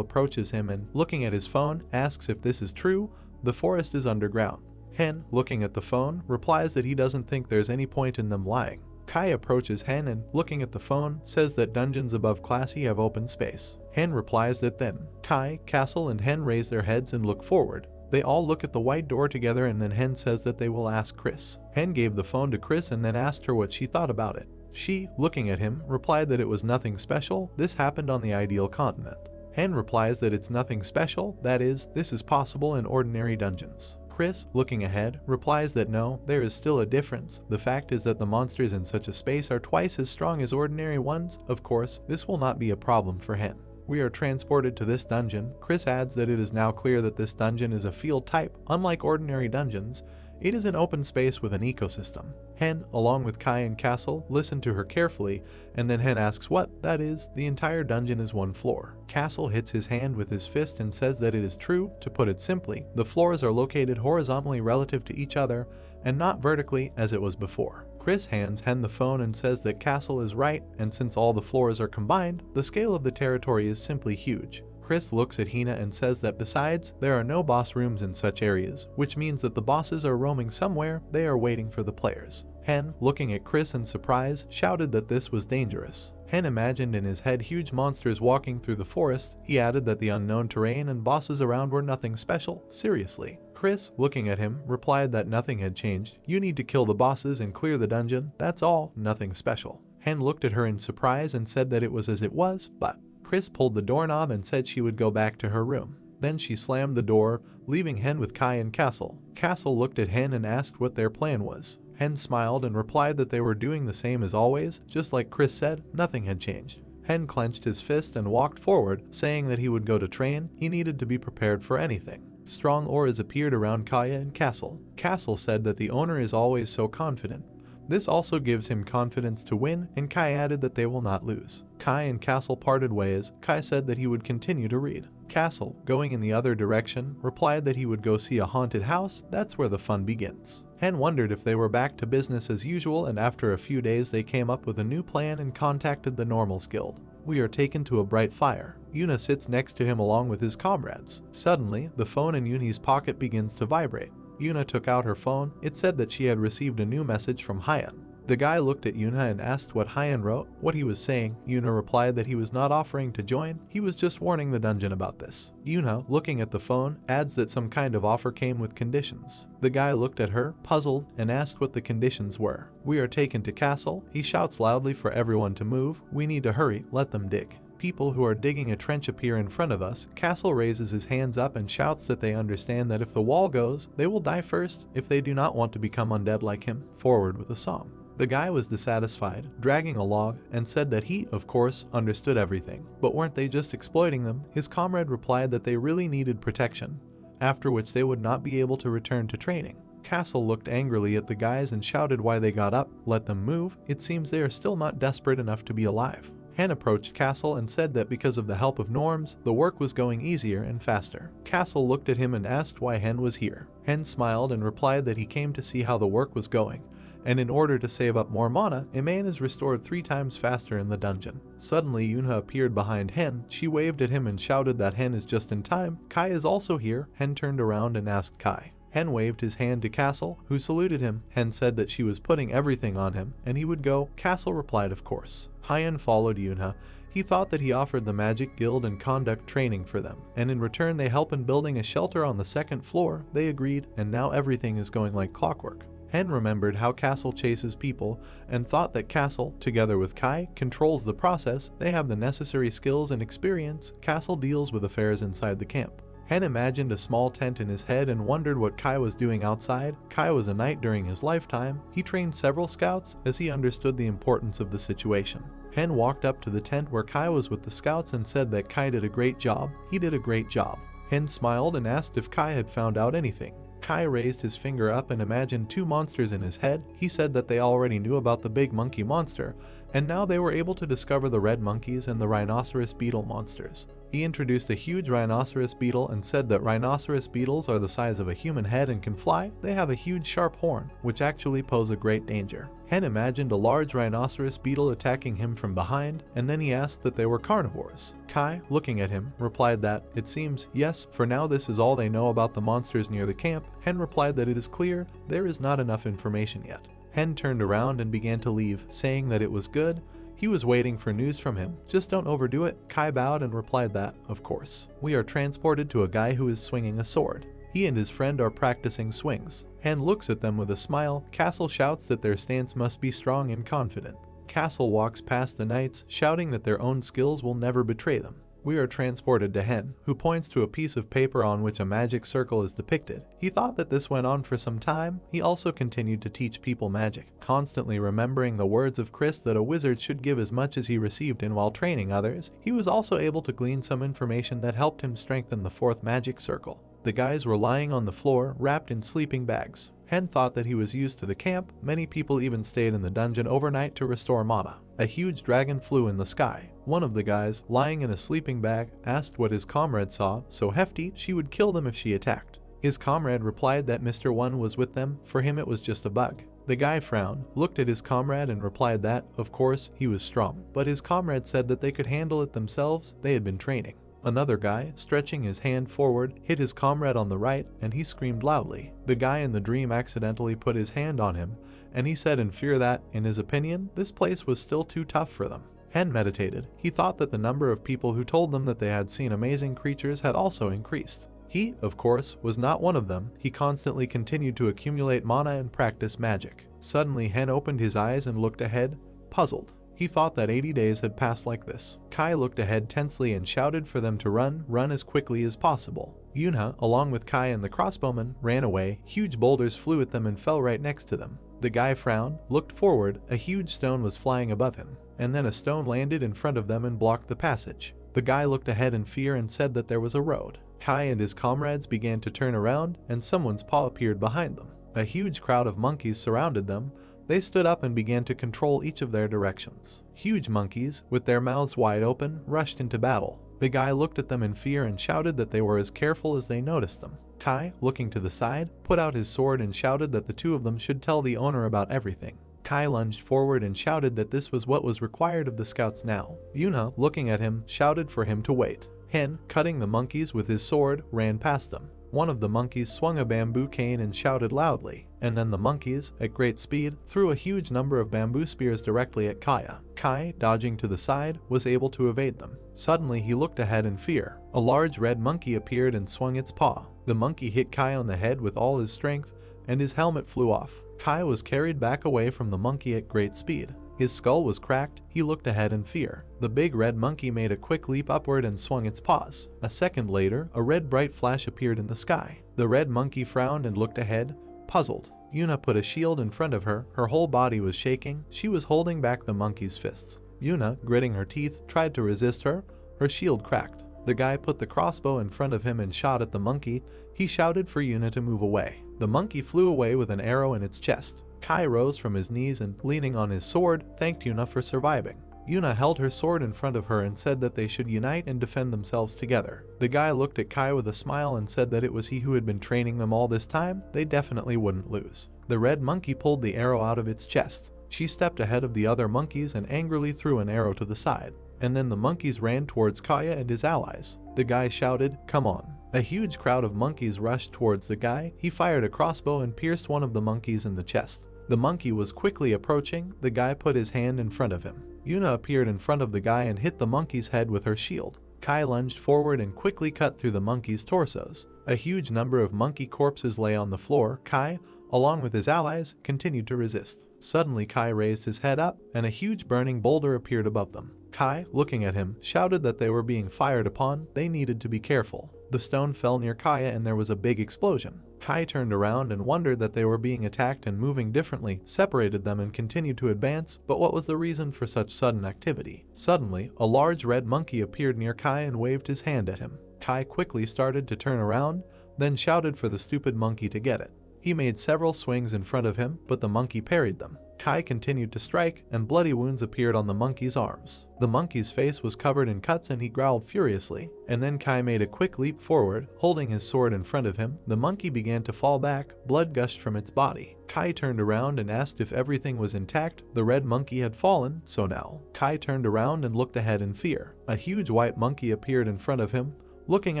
approaches him and, looking at his phone, asks if this is true. The forest is underground. Hen, looking at the phone, replies that he doesn't think there's any point in them lying. Kai approaches Hen and, looking at the phone, says that dungeons above Classy have open space. Hen replies that then. Kai, Castle, and Hen raise their heads and look forward. They all look at the white door together and then Hen says that they will ask Chris. Hen gave the phone to Chris and then asked her what she thought about it. She, looking at him, replied that it was nothing special. This happened on the ideal continent. Hen replies that it's nothing special, that is, this is possible in ordinary dungeons. Chris, looking ahead, replies that no, there is still a difference. The fact is that the monsters in such a space are twice as strong as ordinary ones. Of course, this will not be a problem for Hen. We are transported to this dungeon. Chris adds that it is now clear that this dungeon is a field type. Unlike ordinary dungeons, it is an open space with an ecosystem. Hen, along with Kai and Castle, listen to her carefully, and then Hen asks what, that is, the entire dungeon is one floor. Castle hits his hand with his fist and says that it is true. To put it simply, the floors are located horizontally relative to each other, and not vertically as it was before. Chris hands Hen the phone and says that Castle is right, and since all the floors are combined, the scale of the territory is simply huge. Chris looks at Hina and says that besides, there are no boss rooms in such areas, which means that the bosses are roaming somewhere. They are waiting for the players. Hen, looking at Chris in surprise, shouted that this was dangerous. Hen imagined in his head huge monsters walking through the forest. He added that the unknown terrain and bosses around were nothing special. Seriously. Chris, looking at him, replied that nothing had changed. You need to kill the bosses and clear the dungeon. That's all. Nothing special. Hen looked at her in surprise and said that it was as it was, but Chris pulled the doorknob and said she would go back to her room. Then she slammed the door, leaving Hen with Kai and Castle. Castle looked at Hen and asked what their plan was. Hen smiled and replied that they were doing the same as always. Just like Chris said, nothing had changed. Hen clenched his fist and walked forward, saying that he would go to train. He needed to be prepared for anything. Strong auras appeared around Kaya and Castle. Castle said that the owner is always so confident. This also gives him confidence to win, and Kai added that they will not lose. Kai and Castle parted ways. Kai said that he would continue to read. Castle, going in the other direction, replied that he would go see a haunted house. That's where the fun begins. Hen wondered if they were back to business as usual, and after a few days they came up with a new plan and contacted the Normals Guild. We are taken to a bright fire. Yuna sits next to him along with his comrades. Suddenly, the phone in Yuni's pocket begins to vibrate. Yuna took out her phone. It said that she had received a new message from Hyan. The guy looked at Yuna and asked what Hyan wrote, what he was saying. Yuna replied that he was not offering to join, he was just warning the dungeon about this. Yuna, looking at the phone, adds that some kind of offer came with conditions. The guy looked at her, puzzled, and asked what the conditions were. We are taken to Castle. He shouts loudly for everyone to move. We need to hurry, let them dig. People who are digging a trench appear in front of us. Castle raises his hands up and shouts that they understand that if the wall goes, they will die first if they do not want to become undead like him. Forward with a song. The guy was dissatisfied, dragging a log, and said that he, of course, understood everything. But weren't they just exploiting them? His comrade replied that they really needed protection, after which they would not be able to return to training. Castle looked angrily at the guys and shouted why they got up. Let them move. It seems they are still not desperate enough to be alive. Hen approached Castle and said that because of the help of Norms, the work was going easier and faster. Castle looked at him and asked why Hen was here. Hen smiled and replied that he came to see how the work was going, and in order to save up more mana, a man is restored 3 times faster in the dungeon. Suddenly, Yuna appeared behind Hen. She waved at him and shouted that Hen is just in time. Kai is also here. Hen turned around and asked Kai. Hen waved his hand to Castle, who saluted him. Hen said that she was putting everything on him, and he would go. Castle replied of course. Hyan followed Yuna. He thought that he offered the magic guild and conduct training for them, and in return they help in building a shelter on the second floor. They agreed, and now everything is going like clockwork. Hen remembered how Castle chases people and thought that Castle, together with Kai, controls the process. They have the necessary skills and experience. Castle deals with affairs inside the camp. Hen imagined a small tent in his head and wondered what Kai was doing outside. Kai was a knight during his lifetime. He trained several scouts as he understood the importance of the situation. Hen walked up to the tent where Kai was with the scouts and said that Kai did a great job. He did a great job. Hen smiled and asked if Kai had found out anything. Kai raised his finger up and imagined two monsters in his head. He said that they already knew about the big monkey monster, and now they were able to discover the red monkeys and the rhinoceros beetle monsters. He introduced a huge rhinoceros beetle and said that rhinoceros beetles are the size of a human head and can fly. They have a huge sharp horn, which actually pose a great danger. Hen imagined a large rhinoceros beetle attacking him from behind, and then he asked that they were carnivores. Kai, looking at him, replied that, "It seems, yes, for now this is all they know about the monsters near the camp." Hen replied that it is clear there is not enough information yet. Hen turned around and began to leave, saying that it was good. He was waiting for news from him. "Just don't overdo it." Kai bowed and replied that, "Of course." We are transported to a guy who is swinging a sword. He and his friend are practicing swings. Hen looks at them with a smile. Castle shouts that their stance must be strong and confident. Castle walks past the knights, shouting that their own skills will never betray them. We are transported to Hen, who points to a piece of paper on which a magic circle is depicted. He thought that this went on for some time. He also continued to teach people magic, constantly remembering the words of Chris that a wizard should give as much as he received, and while training others, he was also able to glean some information that helped him strengthen the fourth magic circle. The guys were lying on the floor, wrapped in sleeping bags. Hen thought that he was used to the camp. Many people even stayed in the dungeon overnight to restore mana. A huge dragon flew in the sky. One of the guys, lying in a sleeping bag, asked what his comrade saw, so hefty she would kill them if she attacked. His comrade replied that Mr. One was with them. For him it was just a bug. The guy frowned, looked at his comrade and replied that, of course, he was strong, but his comrade said that they could handle it themselves. They had been training. Another guy, stretching his hand forward, hit his comrade on the right, and he screamed loudly. The guy in the dream accidentally put his hand on him, and he said in fear that, in his opinion, this place was still too tough for them. Hen meditated. He thought that the number of people who told them that they had seen amazing creatures had also increased. He, of course, was not one of them. He constantly continued to accumulate mana and practice magic. Suddenly, Hen opened his eyes and looked ahead, puzzled. He thought that 80 days had passed like this. Kai looked ahead tensely and shouted for them to run as quickly as possible. Yuna, along with Kai and the crossbowman, ran away. Huge boulders flew at them and fell right next to them. The guy frowned, looked forward. A huge stone was flying above him, and then a stone landed in front of them and blocked the passage. The guy looked ahead in fear and said that there was a road. Kai and his comrades began to turn around, and someone's paw appeared behind them. A huge crowd of monkeys surrounded them. They stood up and began to control each of their directions. Huge monkeys, with their mouths wide open, rushed into battle. The guy looked at them in fear and shouted that they were as careful as they noticed them. Kai, looking to the side, put out his sword and shouted that the two of them should tell the owner about everything. Kai lunged forward and shouted that this was what was required of the scouts now. Yuna, looking at him, shouted for him to wait. Hen, cutting the monkeys with his sword, ran past them. One of the monkeys swung a bamboo cane and shouted loudly, and then the monkeys, at great speed, threw a huge number of bamboo spears directly at Kaya. Kai, dodging to the side, was able to evade them. Suddenly he looked ahead in fear. A large red monkey appeared and swung its paw. The monkey hit Kai on the head with all his strength, and his helmet flew off. Kai was carried back away from the monkey at great speed. His skull was cracked. He looked ahead in fear. The big red monkey made a quick leap upward and swung its paws. A second later, a red bright flash appeared in the sky. The red monkey frowned and looked ahead, puzzled. Yuna put a shield in front of her. Her whole body was shaking. She was holding back the monkey's fists. Yuna, gritting her teeth, tried to resist her. Her shield cracked. The guy put the crossbow in front of him and shot at the monkey. He shouted for Yuna to move away. The monkey flew away with an arrow in its chest. Kai rose from his knees and, leaning on his sword, thanked Yuna for surviving. Yuna held her sword in front of her and said that they should unite and defend themselves together. The guy looked at Kai with a smile and said that it was he who had been training them all this time. They definitely wouldn't lose. The red monkey pulled the arrow out of its chest. She stepped ahead of the other monkeys and angrily threw an arrow to the side. And then the monkeys ran towards Kaya and his allies. The guy shouted, "Come on." A huge crowd of monkeys rushed towards the guy. He fired a crossbow and pierced one of the monkeys in the chest. The monkey was quickly approaching. The guy put his hand in front of him. Yuna appeared in front of the guy and hit the monkey's head with her shield. Kai lunged forward and quickly cut through the monkey's torsos. A huge number of monkey corpses lay on the floor. Kai, along with his allies, continued to resist. Suddenly Kai raised his head up, and a huge burning boulder appeared above them. Kai, looking at him, shouted that they were being fired upon. They needed to be careful. The stone fell near Kaya and there was a big explosion. Kai turned around and wondered that they were being attacked, and moving differently separated them and continued to advance, but what was the reason for such sudden activity? Suddenly, a large red monkey appeared near Kai and waved his hand at him. Kai quickly started to turn around, then shouted for the stupid monkey to get it. He made several swings in front of him, but the monkey parried them. Kai continued to strike, and bloody wounds appeared on the monkey's arms. The monkey's face was covered in cuts and he growled furiously, and then Kai made a quick leap forward, holding his sword in front of him. The monkey began to fall back, blood gushed from its body. Kai turned around and asked if everything was intact. The red monkey had fallen, so now. Kai turned around and looked ahead in fear. A huge white monkey appeared in front of him, looking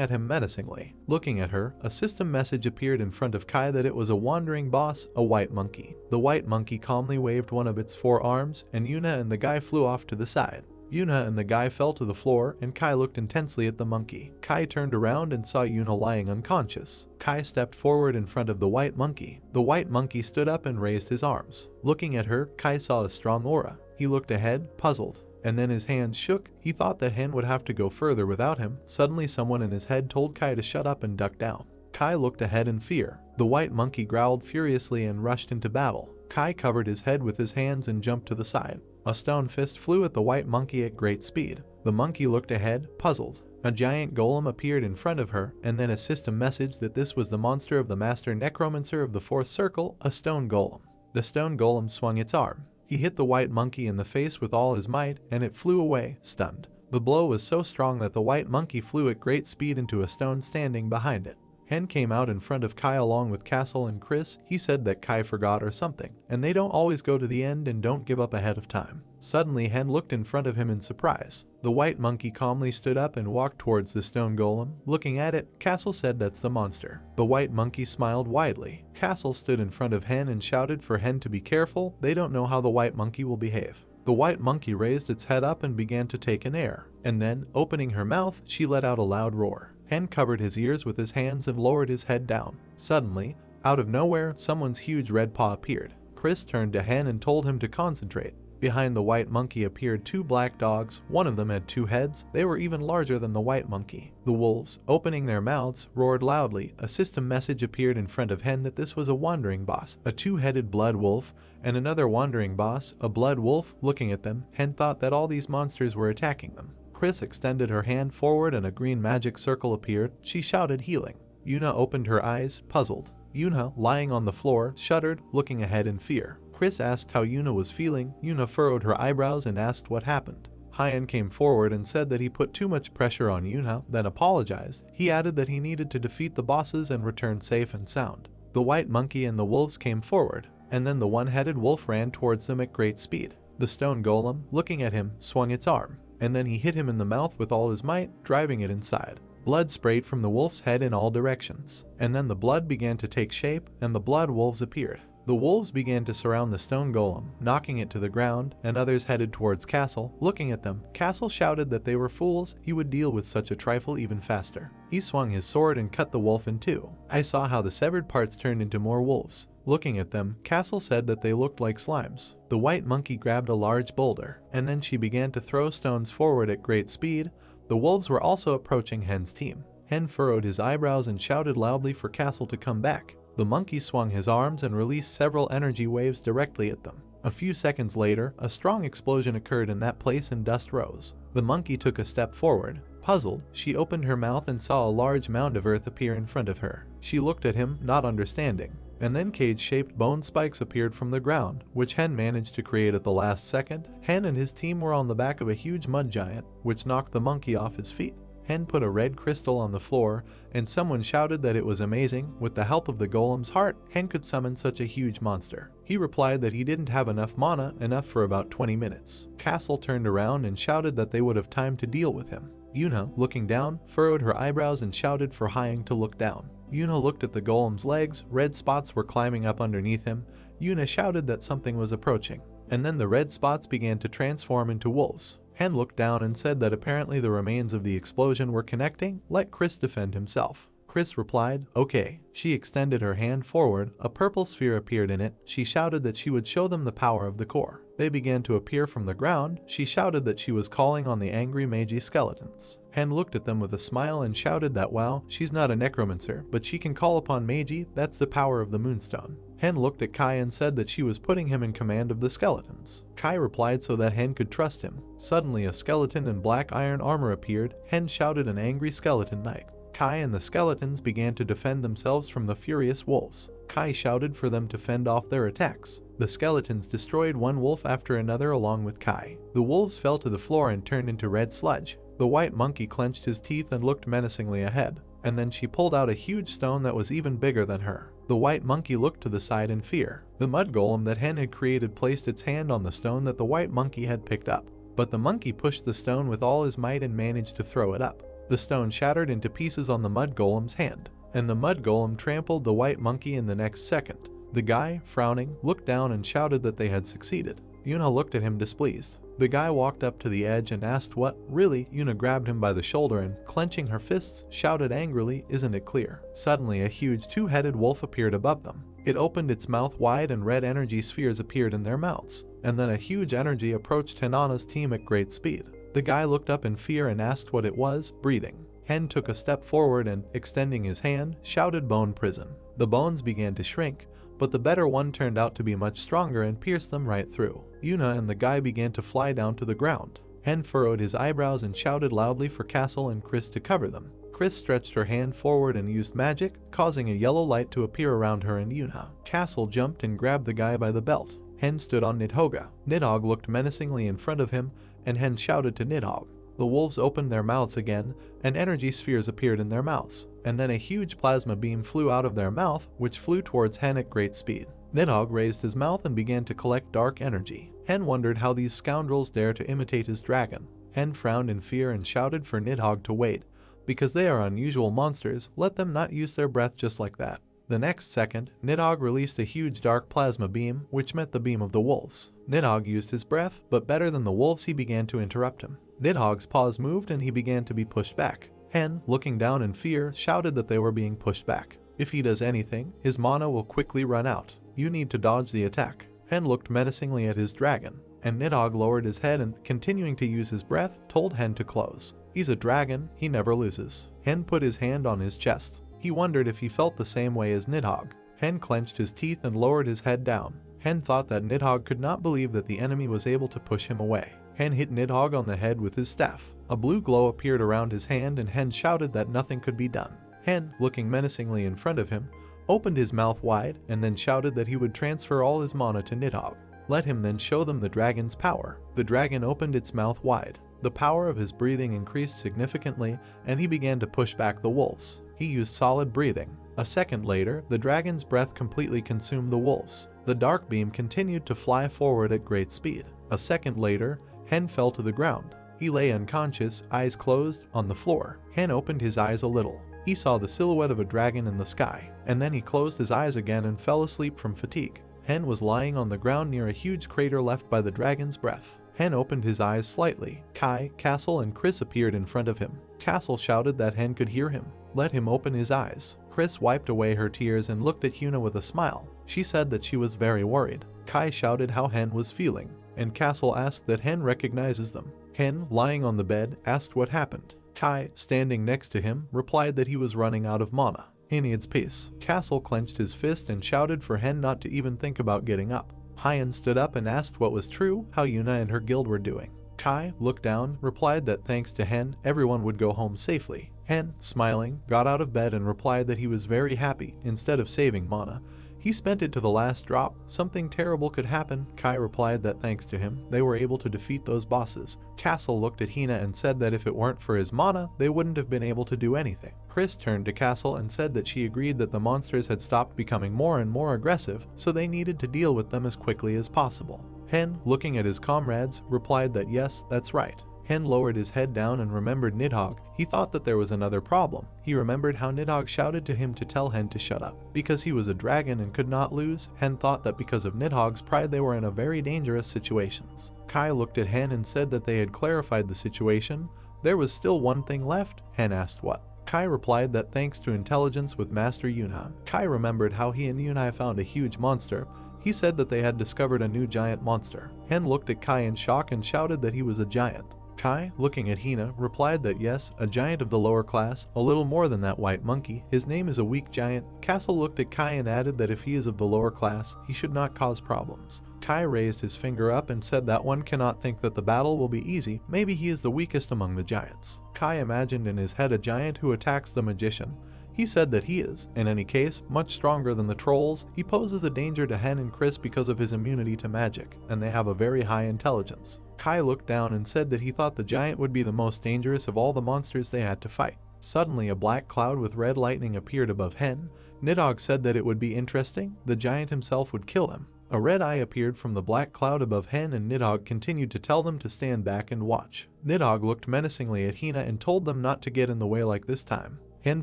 at him menacingly. Looking at her, a system message appeared in front of Kai that it was a wandering boss, a white monkey. The white monkey calmly waved one of its 4 arms, and Yuna and the guy flew off to the side. Yuna and the guy fell to the floor, and Kai looked intensely at the monkey. Kai turned around and saw Yuna lying unconscious. Kai stepped forward in front of the white monkey. The white monkey stood up and raised his arms. Looking at her, Kai saw a strong aura. He looked ahead, puzzled. And then his hands shook. He thought that Hen would have to go further without him. Suddenly someone in his head told Kai to shut up and duck down. Kai looked ahead in fear. The white monkey growled furiously and rushed into battle. Kai covered his head with his hands and jumped to the side. A stone fist flew at the white monkey at great speed. The monkey looked ahead, puzzled. A giant golem appeared in front of her, and then a system message that this was the monster of the Master Necromancer of the 4th Circle, a stone golem. The stone golem swung its arm. He hit the white monkey in the face with all his might, and it flew away, stunned. The blow was so strong that the white monkey flew at great speed into a stone standing behind it. Hen came out in front of Kai along with Castle and Chris. He said that Kai forgot or something, and they don't always go to the end and don't give up ahead of time. Suddenly Hen looked in front of him in surprise. The white monkey calmly stood up and walked towards the stone golem. Looking at it, Castle said that's the monster. The white monkey smiled widely. Castle stood in front of Hen and shouted for Hen to be careful. They don't know how the white monkey will behave. The white monkey raised its head up and began to take in air, and then, opening her mouth, she let out a loud roar. Hen covered his ears with his hands and lowered his head down. Suddenly, out of nowhere, someone's huge red paw appeared. Chris turned to Hen and told him to concentrate. Behind the white monkey appeared 2 black dogs. One of them had 2 heads. They were even larger than the white monkey. The wolves, opening their mouths, roared loudly. A system message appeared in front of Hen that this was a wandering boss, a 2-headed blood wolf, and another wandering boss, a blood wolf. Looking at them, Hen thought that all these monsters were attacking them. Chris extended her hand forward and a green magic circle appeared. She shouted healing. Yuna opened her eyes, puzzled. Yuna, lying on the floor, shuddered, looking ahead in fear. Chris asked how Yuna was feeling. Yuna furrowed her eyebrows and asked what happened. Hyen came forward and said that he put too much pressure on Yuna, then apologized. He added that he needed to defeat the bosses and return safe and sound. The white monkey and the wolves came forward, and then the one-headed wolf ran towards them at great speed. The stone golem, looking at him, swung its arm, and then he hit him in the mouth with all his might, driving it inside. Blood sprayed from the wolf's head in all directions, and then the blood began to take shape, and the blood wolves appeared. The wolves began to surround the stone golem, knocking it to the ground, and others headed towards Castle. Looking at them, Castle shouted that they were fools. He would deal with such a trifle even faster. He swung his sword and cut the wolf in 2. I saw how the severed parts turned into more wolves. Looking at them, Castle said that they looked like slimes. The white monkey grabbed a large boulder, and then she began to throw stones forward at great speed. The wolves were also approaching Hen's team. Hen furrowed his eyebrows and shouted loudly for Castle to come back. The monkey swung his arms and released several energy waves directly at them. A few seconds later, a strong explosion occurred in that place and dust rose. The monkey took a step forward. Puzzled, she opened her mouth and saw a large mound of earth appear in front of her. She looked at him, not understanding. And then cage-shaped bone spikes appeared from the ground, which Hen managed to create at the last second. Hen and his team were on the back of a huge mud giant, which knocked the monkey off his feet. Hen put a red crystal on the floor, and someone shouted that it was amazing. With the help of the golem's heart, Hen could summon such a huge monster. He replied that he didn't have enough mana, enough for about 20 minutes. Castle turned around and shouted that they would have time to deal with him. Yuna, looking down, furrowed her eyebrows and shouted for Hyen to look down. Yuna looked at the golem's legs. Red spots were climbing up underneath him. Yuna shouted that something was approaching. and then the red spots began to transform into wolves. Hen looked down and said that apparently the remains of the explosion were connecting. Let Chris defend himself. Chris replied, okay. She extended her hand forward, a purple sphere appeared in it. She shouted that she would show them the power of the core. They began to appear from the ground. She shouted that she was calling on the angry Mage skeletons. Hen looked at them with a smile and shouted that wow, she's not a necromancer, but she can call upon Mage, that's the power of the moonstone. Hen looked at Kai and said that she was putting him in command of the skeletons. Kai replied so that Hen could trust him. Suddenly a skeleton in black iron armor appeared. Hen shouted an angry skeleton knight. Kai and the skeletons began to defend themselves from the furious wolves. Kai shouted for them to fend off their attacks. The skeletons destroyed one wolf after another along with Kai. The wolves fell to the floor and turned into red sludge. The white monkey clenched his teeth and looked menacingly ahead, and then she pulled out a huge stone that was even bigger than her. The white monkey looked to the side in fear. The mud golem that Hen had created placed its hand on the stone that the white monkey had picked up, but the monkey pushed the stone with all his might and managed to throw it up. The stone shattered into pieces on the mud golem's hand, and the mud golem trampled the white monkey in the next second. The guy, frowning, looked down and shouted that they had succeeded. Yuna looked at him displeased. The guy walked up to the edge and asked what, really? Yuna grabbed him by the shoulder and, clenching her fists, shouted angrily, isn't it clear? Suddenly a huge two-headed wolf appeared above them. It opened its mouth wide and red energy spheres appeared in their mouths, and then a huge energy approached Hinana's team at great speed. The guy looked up in fear and asked what it was, breathing. Hen took a step forward and, extending his hand, shouted bone prison. The bones began to shrink, but the better one turned out to be much stronger and pierced them right through. Yuna and the guy began to fly down to the ground. Hen furrowed his eyebrows and shouted loudly for Castle and Chris to cover them. Chris stretched her hand forward and used magic, causing a yellow light to appear around her and Yuna. Castle jumped and grabbed the guy by the belt. Hen stood on Nidhogg. Nidhogg looked menacingly in front of him, and Hen shouted to Nidhogg. The wolves opened their mouths again, and energy spheres appeared in their mouths, and then a huge plasma beam flew out of their mouth, which flew towards Hen at great speed. Nidhogg raised his mouth and began to collect dark energy. Hen wondered how these scoundrels dare to imitate his dragon. Hen frowned in fear and shouted for Nidhogg to wait. Because they are unusual monsters, let them not use their breath just like that. The next second, Nidhogg released a huge dark plasma beam, which met the beam of the wolves. Nidhogg used his breath, but better than the wolves he began to interrupt him. Nidhogg's paws moved and he began to be pushed back. Hen, looking down in fear, shouted that they were being pushed back. If he does anything, his mana will quickly run out. You need to dodge the attack. Hen looked menacingly at his dragon, and Nidhogg lowered his head and, continuing to use his breath, told Hen to close. He's a dragon, he never loses. Hen put his hand on his chest. He wondered if he felt the same way as Nidhogg. Hen clenched his teeth and lowered his head down. Hen thought that Nidhogg could not believe that the enemy was able to push him away. Hen hit Nidhogg on the head with his staff. A blue glow appeared around his hand and Hen shouted that nothing could be done. Hen, looking menacingly in front of him, opened his mouth wide and then shouted that he would transfer all his mana to Nidhogg. Let him then show them the dragon's power. The dragon opened its mouth wide. The power of his breathing increased significantly and he began to push back the wolves. He used solid breathing. A second later, the dragon's breath completely consumed the wolves. The dark beam continued to fly forward at great speed. A second later, Hen fell to the ground. He lay unconscious, eyes closed, on the floor. Hen opened his eyes a little. He saw the silhouette of a dragon in the sky, and then he closed his eyes again and fell asleep from fatigue. Hen was lying on the ground near a huge crater left by the dragon's breath. Hen opened his eyes slightly. Kai, Castle, and Chris appeared in front of him. Castle shouted that Hen could hear him. Let him open his eyes. Chris wiped away her tears and looked at Yuna with a smile. She said that she was very worried. Kai shouted how Hen was feeling, and Castle asked that Hen recognizes them. Hen, lying on the bed, asked what happened. Kai, standing next to him, replied that he was running out of mana. He needs peace. Castle clenched his fist and shouted for Hen not to even think about getting up. Hyen stood up and asked what was true, how Yuna and her guild were doing. Kai, looked down, replied that thanks to Hen, everyone would go home safely. Hen, smiling, got out of bed and replied that he was very happy. Instead of saving mana, he spent it to the last drop. Something terrible could happen. Kai replied that thanks to him, they were able to defeat those bosses. Castle looked at Hina and said that if it weren't for his mana, they wouldn't have been able to do anything. Chris turned to Castle and said that she agreed that the monsters had stopped becoming more and more aggressive, so they needed to deal with them as quickly as possible. Hen, looking at his comrades, replied that yes, that's right. Hen lowered his head down and remembered Nidhogg. He thought that there was another problem. He remembered how Nidhogg shouted to him to tell Hen to shut up. Because he was a dragon and could not lose, Hen thought that because of Nidhogg's pride they were in a very dangerous situations. Kai looked at Hen and said that they had clarified the situation. There was still one thing left. Hen asked what. Kai replied that thanks to intelligence with Master Yuna. Kai remembered how he and Yuna found a huge monster. He said that they had discovered a new giant monster. Hen looked at Kai in shock and shouted that he was a giant. Kai, looking at Hina, replied that yes, a giant of the lower class, a little more than that white monkey. His name is a weak giant. Castle looked at Kai and added that if he is of the lower class, he should not cause problems. Kai raised his finger up and said that one cannot think that the battle will be easy. Maybe he is the weakest among the giants. Kai imagined in his head a giant who attacks the magician. He said that he is, in any case, much stronger than the trolls. He poses a danger to Hen and Chris because of his immunity to magic, and they have a very high intelligence. Kai looked down and said that he thought the giant would be the most dangerous of all the monsters they had to fight. Suddenly a black cloud with red lightning appeared above Hen. Nidhogg said that it would be interesting. The giant himself would kill him. A red eye appeared from the black cloud above Hen and Nidhogg continued to tell them to stand back and watch. Nidhogg looked menacingly at Hina and told them not to get in the way like this time. Hen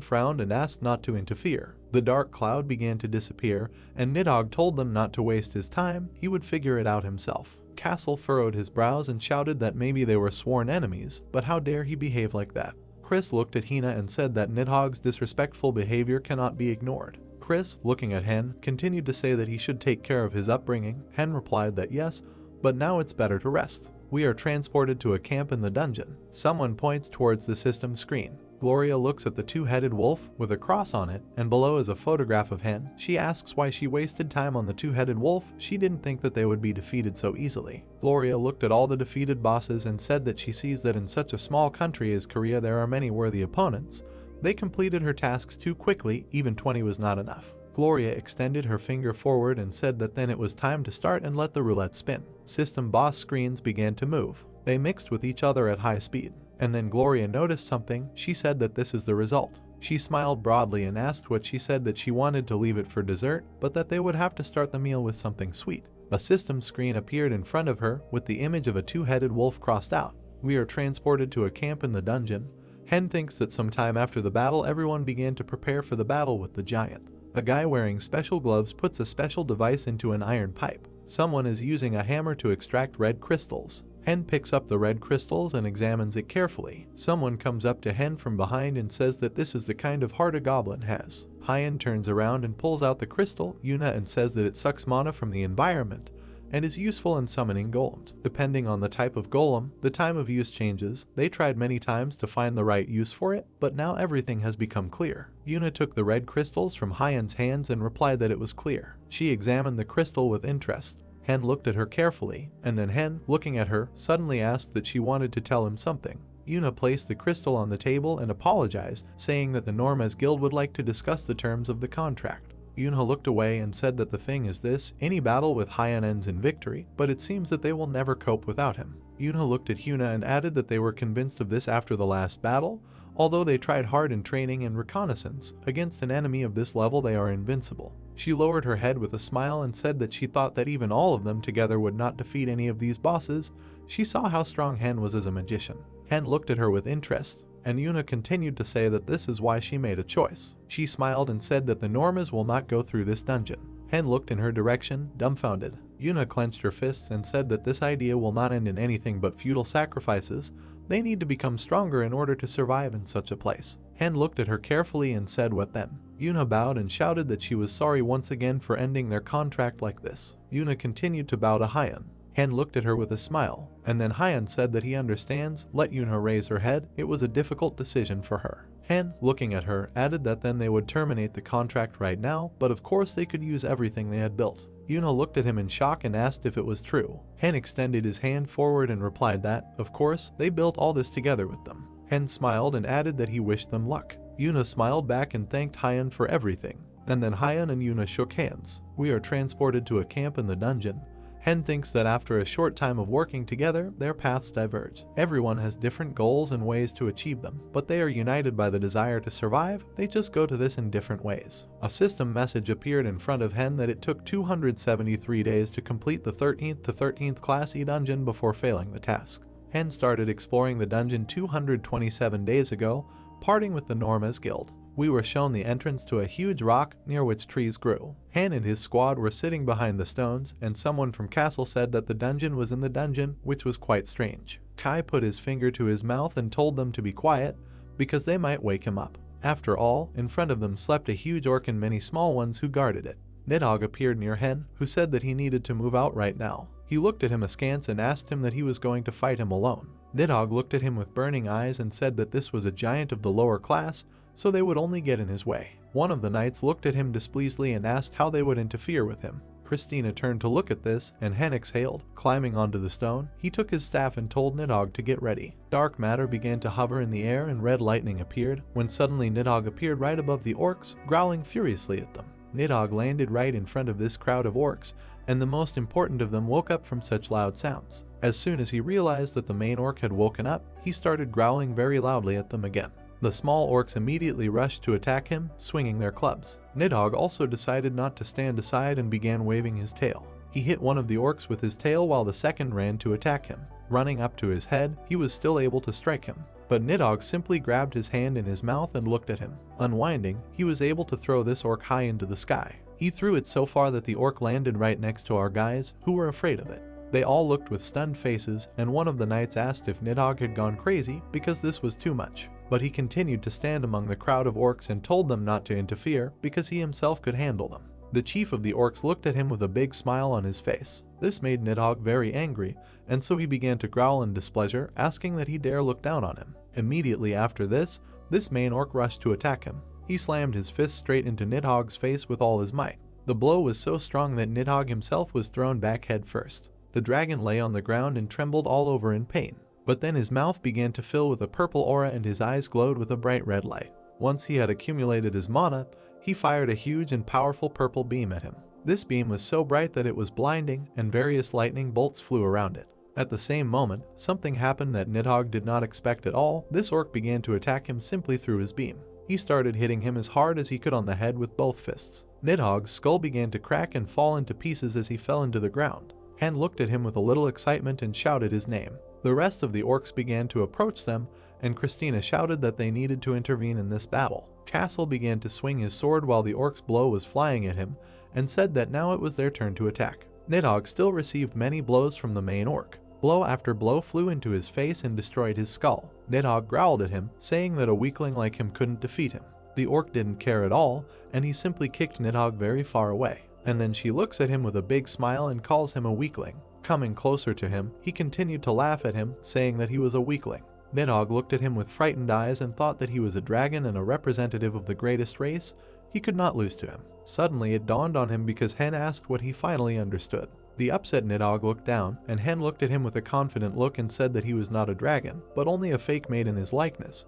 frowned and asked not to interfere. The dark cloud began to disappear, and Nidhogg told them not to waste his time. He would figure it out himself. Castle furrowed his brows and shouted that maybe they were sworn enemies, but how dare he behave like that? Chris looked at Hina and said that Nidhogg's disrespectful behavior cannot be ignored. Chris, looking at Hen, continued to say that he should take care of his upbringing. Hen replied that yes, but now it's better to rest. We are transported to a camp in the dungeon. Someone points towards the system screen. Gloria looks at the two-headed wolf with a cross on it, and below is a photograph of Hen. She asks why she wasted time on the two-headed wolf. She didn't think that they would be defeated so easily. Gloria looked at all the defeated bosses and said that she sees that in such a small country as Korea there are many worthy opponents. They completed her tasks too quickly, even 20 was not enough. Gloria extended her finger forward and said that then it was time to start and let the roulette spin. System boss screens began to move. They mixed with each other at high speed. And then Gloria noticed something. She said that this is the result. She smiled broadly and asked what she said that she wanted to leave it for dessert, but that they would have to start the meal with something sweet. A system screen appeared in front of her with the image of a two-headed wolf crossed out. We are transported to a camp in the dungeon. Hen thinks that sometime after the battle everyone began to prepare for the battle with the giant. A guy wearing special gloves puts a special device into an iron pipe. Someone is using a hammer to extract red crystals. Hen picks up the red crystals and examines it carefully. Someone comes up to Hen from behind and says that this is the kind of heart a goblin has. Hyen turns around and pulls out the crystal, Yuna, and says that it sucks mana from the environment and is useful in summoning golems. Depending on the type of golem, the time of use changes. They tried many times to find the right use for it, but now everything has become clear. Yuna took the red crystals from Hyen's hands and replied that it was clear. She examined the crystal with interest. Hen looked at her carefully, and then Hen, looking at her, suddenly asked that she wanted to tell him something. Yuna placed the crystal on the table and apologized, saying that the Normes Guild would like to discuss the terms of the contract. Yuna looked away and said that the thing is this, any battle with Hyen ends in victory, but it seems that they will never cope without him. Yuna looked at Hyuna and added that they were convinced of this after the last battle. Although they tried hard in training and reconnaissance, against an enemy of this level they are invincible. She lowered her head with a smile and said that she thought that even all of them together would not defeat any of these bosses. She saw how strong Hen was as a magician. Hen looked at her with interest, and Yuna continued to say that this is why she made a choice. She smiled and said that the Normas will not go through this dungeon. Hen looked in her direction, dumbfounded. Yuna clenched her fists and said that this idea will not end in anything but futile sacrifices. They need to become stronger in order to survive in such a place. Hen looked at her carefully and said what then. Yuna bowed and shouted that she was sorry once again for ending their contract like this. Yuna continued to bow to Hyen. Hen looked at her with a smile, and then Hyen said that he understands. Let Yuna raise her head. It was a difficult decision for her. Hen, looking at her, added that then they would terminate the contract right now, but of course they could use everything they had built. Yuna looked at him in shock and asked if it was true. Hen extended his hand forward and replied that, of course, they built all this together with them. Hen smiled and added that he wished them luck. Yuna smiled back and thanked Hyen for everything. And then Hyen and Yuna shook hands. We are transported to a camp in the dungeon. Hen thinks that after a short time of working together, their paths diverge. Everyone has different goals and ways to achieve them, but they are united by the desire to survive. They just go to this in different ways. A system message appeared in front of Hen that it took 273 days to complete the 13th to 13th class E dungeon before failing the task. Hen started exploring the dungeon 227 days ago, parting with the Norma's guild. We were shown the entrance to a huge rock near which trees grew. Han and his squad were sitting behind the stones, and someone from castle said that the dungeon was in the dungeon, which was quite strange. Kai put his finger to his mouth and told them to be quiet, because they might wake him up. After all, in front of them slept a huge orc and many small ones who guarded it. Nidhogg appeared near Hen, who said that he needed to move out right now. He looked at him askance and asked him that he was going to fight him alone. Nidhogg looked at him with burning eyes and said that this was a giant of the lower class, so they would only get in his way. One of the knights looked at him displeasedly and asked how they would interfere with him. Christina turned to look at this, and Hen exhaled. Climbing onto the stone, he took his staff and told Nidhogg to get ready. Dark matter began to hover in the air and red lightning appeared, when suddenly Nidhogg appeared right above the orcs, growling furiously at them. Nidhogg landed right in front of this crowd of orcs, and the most important of them woke up from such loud sounds. As soon as he realized that the main orc had woken up, he started growling very loudly at them again. The small orcs immediately rushed to attack him, swinging their clubs. Nidhogg also decided not to stand aside and began waving his tail. He hit one of the orcs with his tail while the second ran to attack him. Running up to his head, he was still able to strike him. But Nidhogg simply grabbed his hand in his mouth and looked at him. Unwinding, he was able to throw this orc high into the sky. He threw it so far that the orc landed right next to our guys, who were afraid of it. They all looked with stunned faces, and one of the knights asked if Nidhogg had gone crazy because this was too much. But he continued to stand among the crowd of orcs and told them not to interfere because he himself could handle them. The chief of the orcs looked at him with a big smile on his face. This made Nidhogg very angry, and so he began to growl in displeasure, asking that he dare look down on him. Immediately after this main orc rushed to attack him. He slammed his fist straight into Nidhogg's face with all his might. The blow was so strong that Nidhogg himself was thrown back head first. The dragon lay on the ground and trembled all over in pain. But then his mouth began to fill with a purple aura and his eyes glowed with a bright red light. Once he had accumulated his mana, he fired a huge and powerful purple beam at him. This beam was so bright that it was blinding, and various lightning bolts flew around it. At the same moment, something happened that Nidhogg did not expect at all. This orc began to attack him simply through his beam. He started hitting him as hard as he could on the head with both fists. Nidhogg's skull began to crack and fall into pieces as he fell into the ground. Hen looked at him with a little excitement and shouted his name. The rest of the orcs began to approach them, and Christina shouted that they needed to intervene in this battle. Castle began to swing his sword while the orc's blow was flying at him, and said that now it was their turn to attack. Nidhogg still received many blows from the main orc. Blow after blow flew into his face and destroyed his skull. Nidhogg growled at him, saying that a weakling like him couldn't defeat him. The orc didn't care at all, and he simply kicked Nidhogg very far away. And then she looks at him with a big smile and calls him a weakling. Coming closer to him, he continued to laugh at him, saying that he was a weakling. Nidhogg looked at him with frightened eyes and thought that he was a dragon and a representative of the greatest race. He could not lose to him. Suddenly it dawned on him because Hen asked what he finally understood. The upset Nidhogg looked down, and Hen looked at him with a confident look and said that he was not a dragon, but only a fake made in his likeness.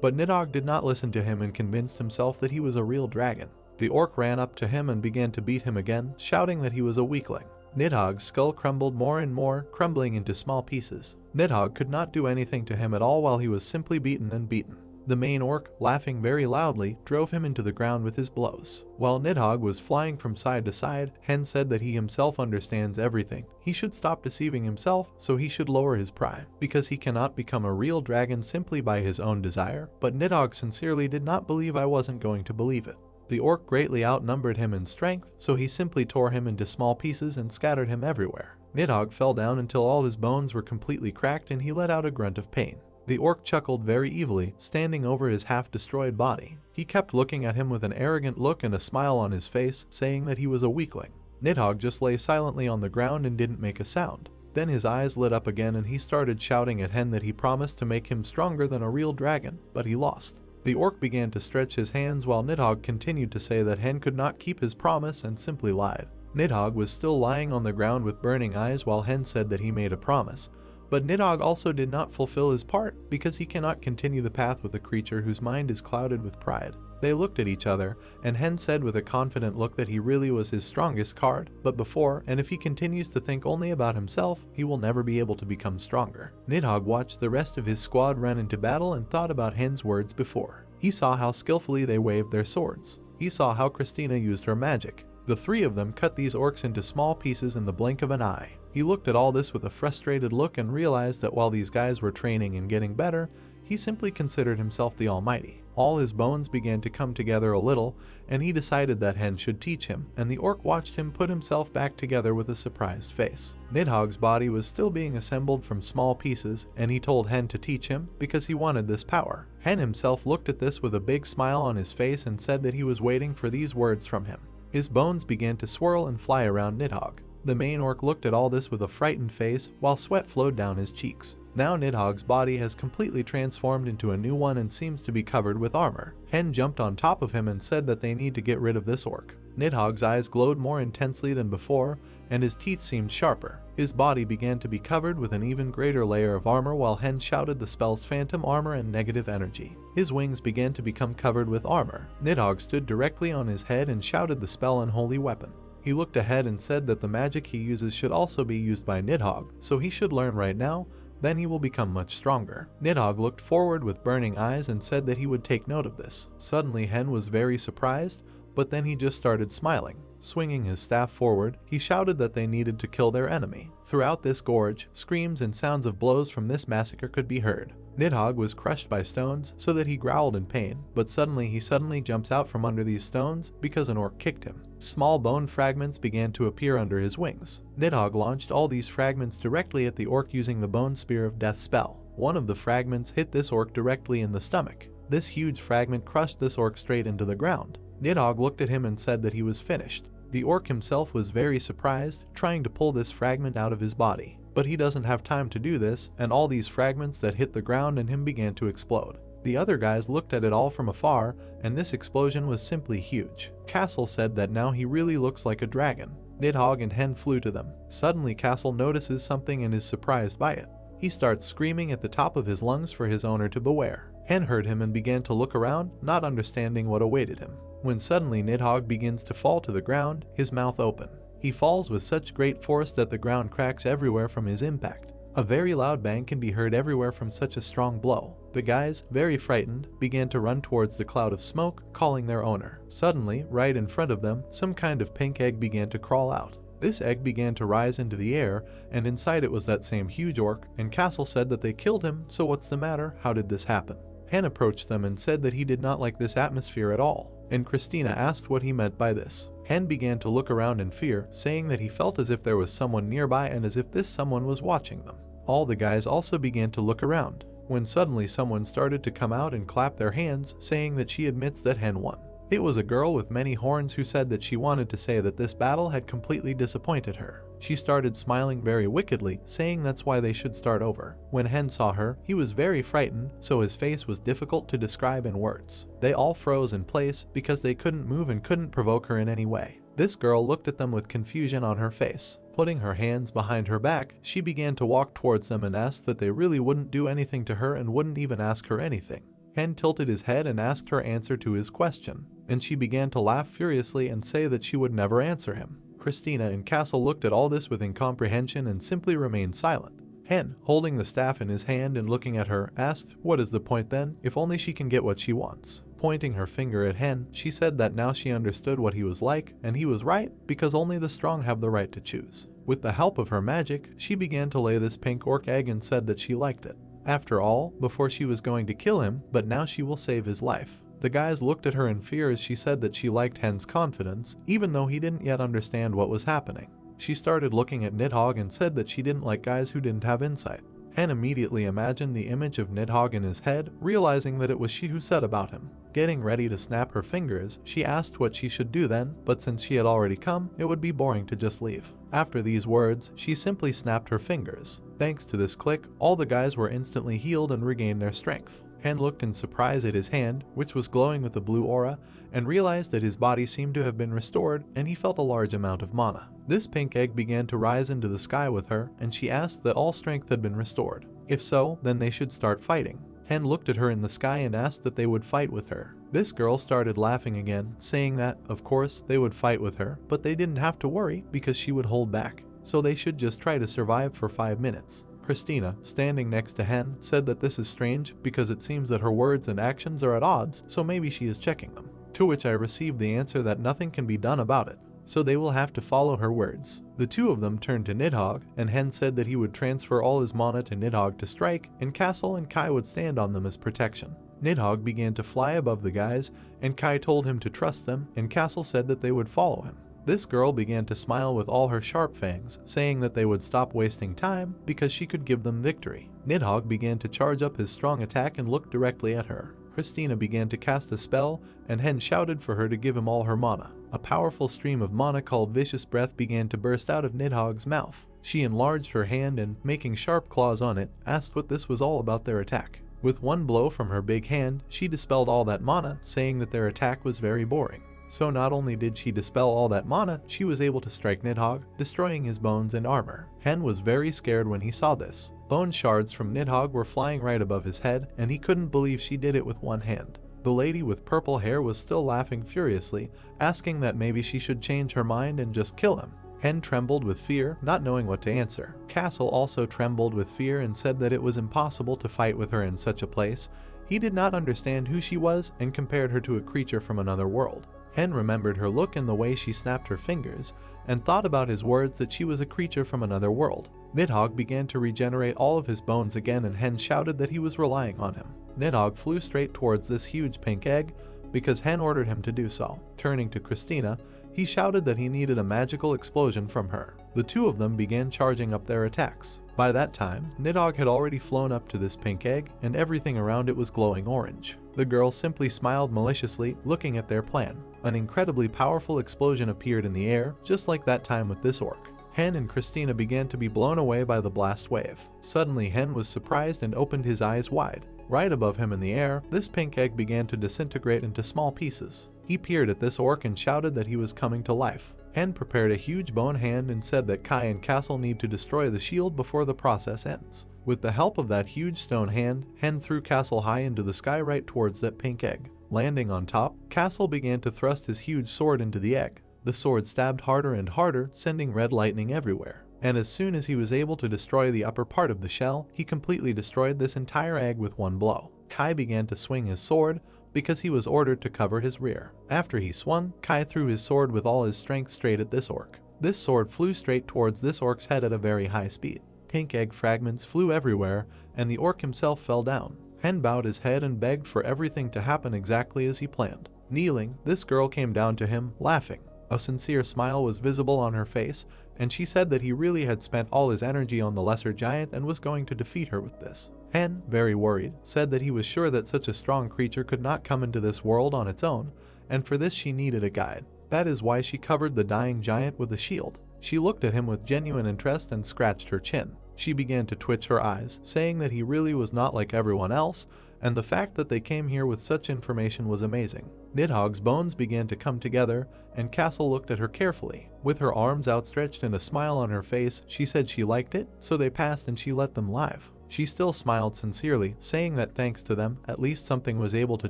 But Nidhogg did not listen to him and convinced himself that he was a real dragon. The orc ran up to him and began to beat him again, shouting that he was a weakling. Nidhogg's skull crumbled more and more, crumbling into small pieces. Nidhogg could not do anything to him at all while he was simply beaten and beaten. The main orc, laughing very loudly, drove him into the ground with his blows. While Nidhogg was flying from side to side, Hen said that he himself understands everything. He should stop deceiving himself, so he should lower his pride, because he cannot become a real dragon simply by his own desire. But Nidhogg sincerely did not believe I wasn't going to believe it. The orc greatly outnumbered him in strength, so he simply tore him into small pieces and scattered him everywhere. Nidhogg fell down until all his bones were completely cracked and he let out a grunt of pain. The orc chuckled very evilly, standing over his half-destroyed body. He kept looking at him with an arrogant look and a smile on his face, saying that he was a weakling. Nidhogg just lay silently on the ground and didn't make a sound. Then his eyes lit up again and he started shouting at Hen that he promised to make him stronger than a real dragon, but he lost. The orc began to stretch his hands while Nidhogg continued to say that Hen could not keep his promise and simply lied. Nidhogg was still lying on the ground with burning eyes while Hen said that he made a promise. But Nidhogg also did not fulfill his part because he cannot continue the path with a creature whose mind is clouded with pride. They looked at each other, and Hen said with a confident look that he really was his strongest card, but before, and if he continues to think only about himself, he will never be able to become stronger. Nidhogg watched the rest of his squad run into battle and thought about Hen's words before. He saw how skillfully they waved their swords. He saw how Christina used her magic. The three of them cut these orcs into small pieces in the blink of an eye. He looked at all this with a frustrated look and realized that while these guys were training and getting better, he simply considered himself the almighty. All his bones began to come together a little, and he decided that Hen should teach him, and the orc watched him put himself back together with a surprised face. Nidhogg's body was still being assembled from small pieces, and he told Hen to teach him because he wanted this power. Hen himself looked at this with a big smile on his face and said that he was waiting for these words from him. His bones began to swirl and fly around Nidhogg. The main orc looked at all this with a frightened face while sweat flowed down his cheeks. Now Nidhogg's body has completely transformed into a new one and seems to be covered with armor. Hen jumped on top of him and said that they need to get rid of this orc. Nidhogg's eyes glowed more intensely than before, and his teeth seemed sharper. His body began to be covered with an even greater layer of armor while Hen shouted the spells Phantom Armor and Negative Energy. His wings began to become covered with armor. Nidhogg stood directly on his head and shouted the spell Unholy Weapon. He looked ahead and said that the magic he uses should also be used by Nidhogg, so he should learn right now, then he will become much stronger. Nidhogg looked forward with burning eyes and said that he would take note of this. Suddenly Hen was very surprised, but then he just started smiling. Swinging his staff forward, he shouted that they needed to kill their enemy. Throughout this gorge, screams and sounds of blows from this massacre could be heard. Nidhogg was crushed by stones so that he growled in pain, but suddenly he jumps out from under these stones because an orc kicked him. Small bone fragments began to appear under his wings. Nidhogg launched all these fragments directly at the orc using the Bone Spear of Death spell. One of the fragments hit this orc directly in the stomach. This huge fragment crushed this orc straight into the ground. Nidhogg looked at him and said that he was finished. The orc himself was very surprised, trying to pull this fragment out of his body. But he doesn't have time to do this, and all these fragments that hit the ground and him began to explode. The other guys looked at it all from afar, and this explosion was simply huge. Castle said that now he really looks like a dragon. Nidhogg and Hen flew to them. Suddenly Castle notices something and is surprised by it. He starts screaming at the top of his lungs for his owner to beware. Hen heard him and began to look around, not understanding what awaited him. When suddenly Nidhogg begins to fall to the ground, his mouth open. He falls with such great force that the ground cracks everywhere from his impact. A very loud bang can be heard everywhere from such a strong blow. The guys, very frightened, began to run towards the cloud of smoke, calling their owner. Suddenly, right in front of them, some kind of pink egg began to crawl out. This egg began to rise into the air, and inside it was that same huge orc, and Castle said that they killed him, so what's the matter? How did this happen? Hen approached them and said that he did not like this atmosphere at all, and Christina asked what he meant by this. Hen began to look around in fear, saying that he felt as if there was someone nearby and as if this someone was watching them. All the guys also began to look around, when suddenly someone started to come out and clap their hands, saying that she admits that Hen won. It was a girl with many horns who said that she wanted to say that this battle had completely disappointed her. She started smiling very wickedly, saying that's why they should start over. When Hen saw her, he was very frightened, so his face was difficult to describe in words. They all froze in place because they couldn't move and couldn't provoke her in any way. This girl looked at them with confusion on her face. Putting her hands behind her back, she began to walk towards them and asked that they really wouldn't do anything to her and wouldn't even ask her anything. Hen tilted his head and asked her answer to his question, and she began to laugh furiously and say that she would never answer him. Christina and Castle looked at all this with incomprehension and simply remained silent. Hen, holding the staff in his hand and looking at her, asked, "What is the point then, if only she can get what she wants?" Pointing her finger at Hen, she said that now she understood what he was like, and he was right, because only the strong have the right to choose. With the help of her magic, she began to lay this pink orc egg and said that she liked it. After all, before she was going to kill him, but now she will save his life. The guys looked at her in fear as she said that she liked Hen's confidence, even though he didn't yet understand what was happening. She started looking at Nidhogg and said that she didn't like guys who didn't have insight. Hen immediately imagined the image of Nidhogg in his head, realizing that it was she who said about him. Getting ready to snap her fingers, she asked what she should do then, but since she had already come, it would be boring to just leave. After these words, she simply snapped her fingers. Thanks to this click, all the guys were instantly healed and regained their strength. Hen looked in surprise at his hand, which was glowing with a blue aura, and realized that his body seemed to have been restored, and he felt a large amount of mana. This pink egg began to rise into the sky with her, and she asked that all strength had been restored. If so, then they should start fighting. Hen looked at her in the sky and asked that they would fight with her. This girl started laughing again, saying that, of course, they would fight with her, but they didn't have to worry because she would hold back, so they should just try to survive for 5 minutes. Christina, standing next to Hen, said that this is strange because it seems that her words and actions are at odds, so maybe she is checking them. To which I received the answer that nothing can be done about it. so they will have to follow her words. The two of them turned to Nidhogg, and Hen said that he would transfer all his mana to Nidhogg to strike, and Castle and Kai would stand on them as protection. Nidhogg began to fly above the guys, and Kai told him to trust them, and Castle said that they would follow him. This girl began to smile with all her sharp fangs, saying that they would stop wasting time because she could give them victory. Nidhogg began to charge up his strong attack and looked directly at her. Christina began to cast a spell, and Hen shouted for her to give him all her mana. A powerful stream of mana called Vicious Breath began to burst out of Nidhogg's mouth. She enlarged her hand and, making sharp claws on it, asked what this was all about their attack. With one blow from her big hand, she dispelled all that mana, saying that their attack was very boring. So not only did she dispel all that mana, she was able to strike Nidhogg, destroying his bones and armor. Hen was very scared when he saw this. Bone shards from Nidhogg were flying right above his head, and he couldn't believe she did it with one hand. The lady with purple hair was still laughing furiously, asking that maybe she should change her mind and just kill him. Hen trembled with fear, not knowing what to answer. Castle also trembled with fear and said that it was impossible to fight with her in such a place. He did not understand who she was and compared her to a creature from another world. Hen remembered her look and the way she snapped her fingers, and thought about his words that she was a creature from another world. Nidhogg began to regenerate all of his bones again, and Hen shouted that he was relying on him. Nidhogg flew straight towards this huge pink egg because Hen ordered him to do so. Turning to Christina, he shouted that he needed a magical explosion from her. The two of them began charging up their attacks. By that time, Nidhogg had already flown up to this pink egg, and everything around it was glowing orange. The girl simply smiled maliciously, looking at their plan. An incredibly powerful explosion appeared in the air, just like that time with this orc. Hen and Christina began to be blown away by the blast wave. Suddenly, Hen was surprised and opened his eyes wide. Right above him in the air, this pink egg began to disintegrate into small pieces. He peered at this orc and shouted that he was coming to life. Hen prepared a huge bone hand and said that Kai and Castle need to destroy the shield before the process ends. With the help of that huge stone hand, Hen threw Castle high into the sky right towards that pink egg. Landing on top, Castle began to thrust his huge sword into the egg. The sword stabbed harder and harder, sending red lightning everywhere. And as soon as he was able to destroy the upper part of the shell, he completely destroyed this entire egg with one blow. Kai began to swing his sword because he was ordered to cover his rear. After he swung, Kai threw his sword with all his strength straight at this orc. This sword flew straight towards this orc's head at a very high speed. Pink egg fragments flew everywhere, and the orc himself fell down. Hen bowed his head and begged for everything to happen exactly as he planned. Kneeling, this girl came down to him, laughing. A sincere smile was visible on her face, and she said that he really had spent all his energy on the lesser giant and was going to defeat her with this. Hen, very worried, said that he was sure that such a strong creature could not come into this world on its own, and for this she needed a guide. That is why she covered the dying giant with a shield. She looked at him with genuine interest and scratched her chin. She began to twitch her eyes, saying that he really was not like everyone else, and the fact that they came here with such information was amazing. Nidhogg's bones began to come together, and Castle looked at her carefully. With her arms outstretched and a smile on her face, she said she liked it, so they passed and she let them live. She still smiled sincerely, saying that thanks to them, at least something was able to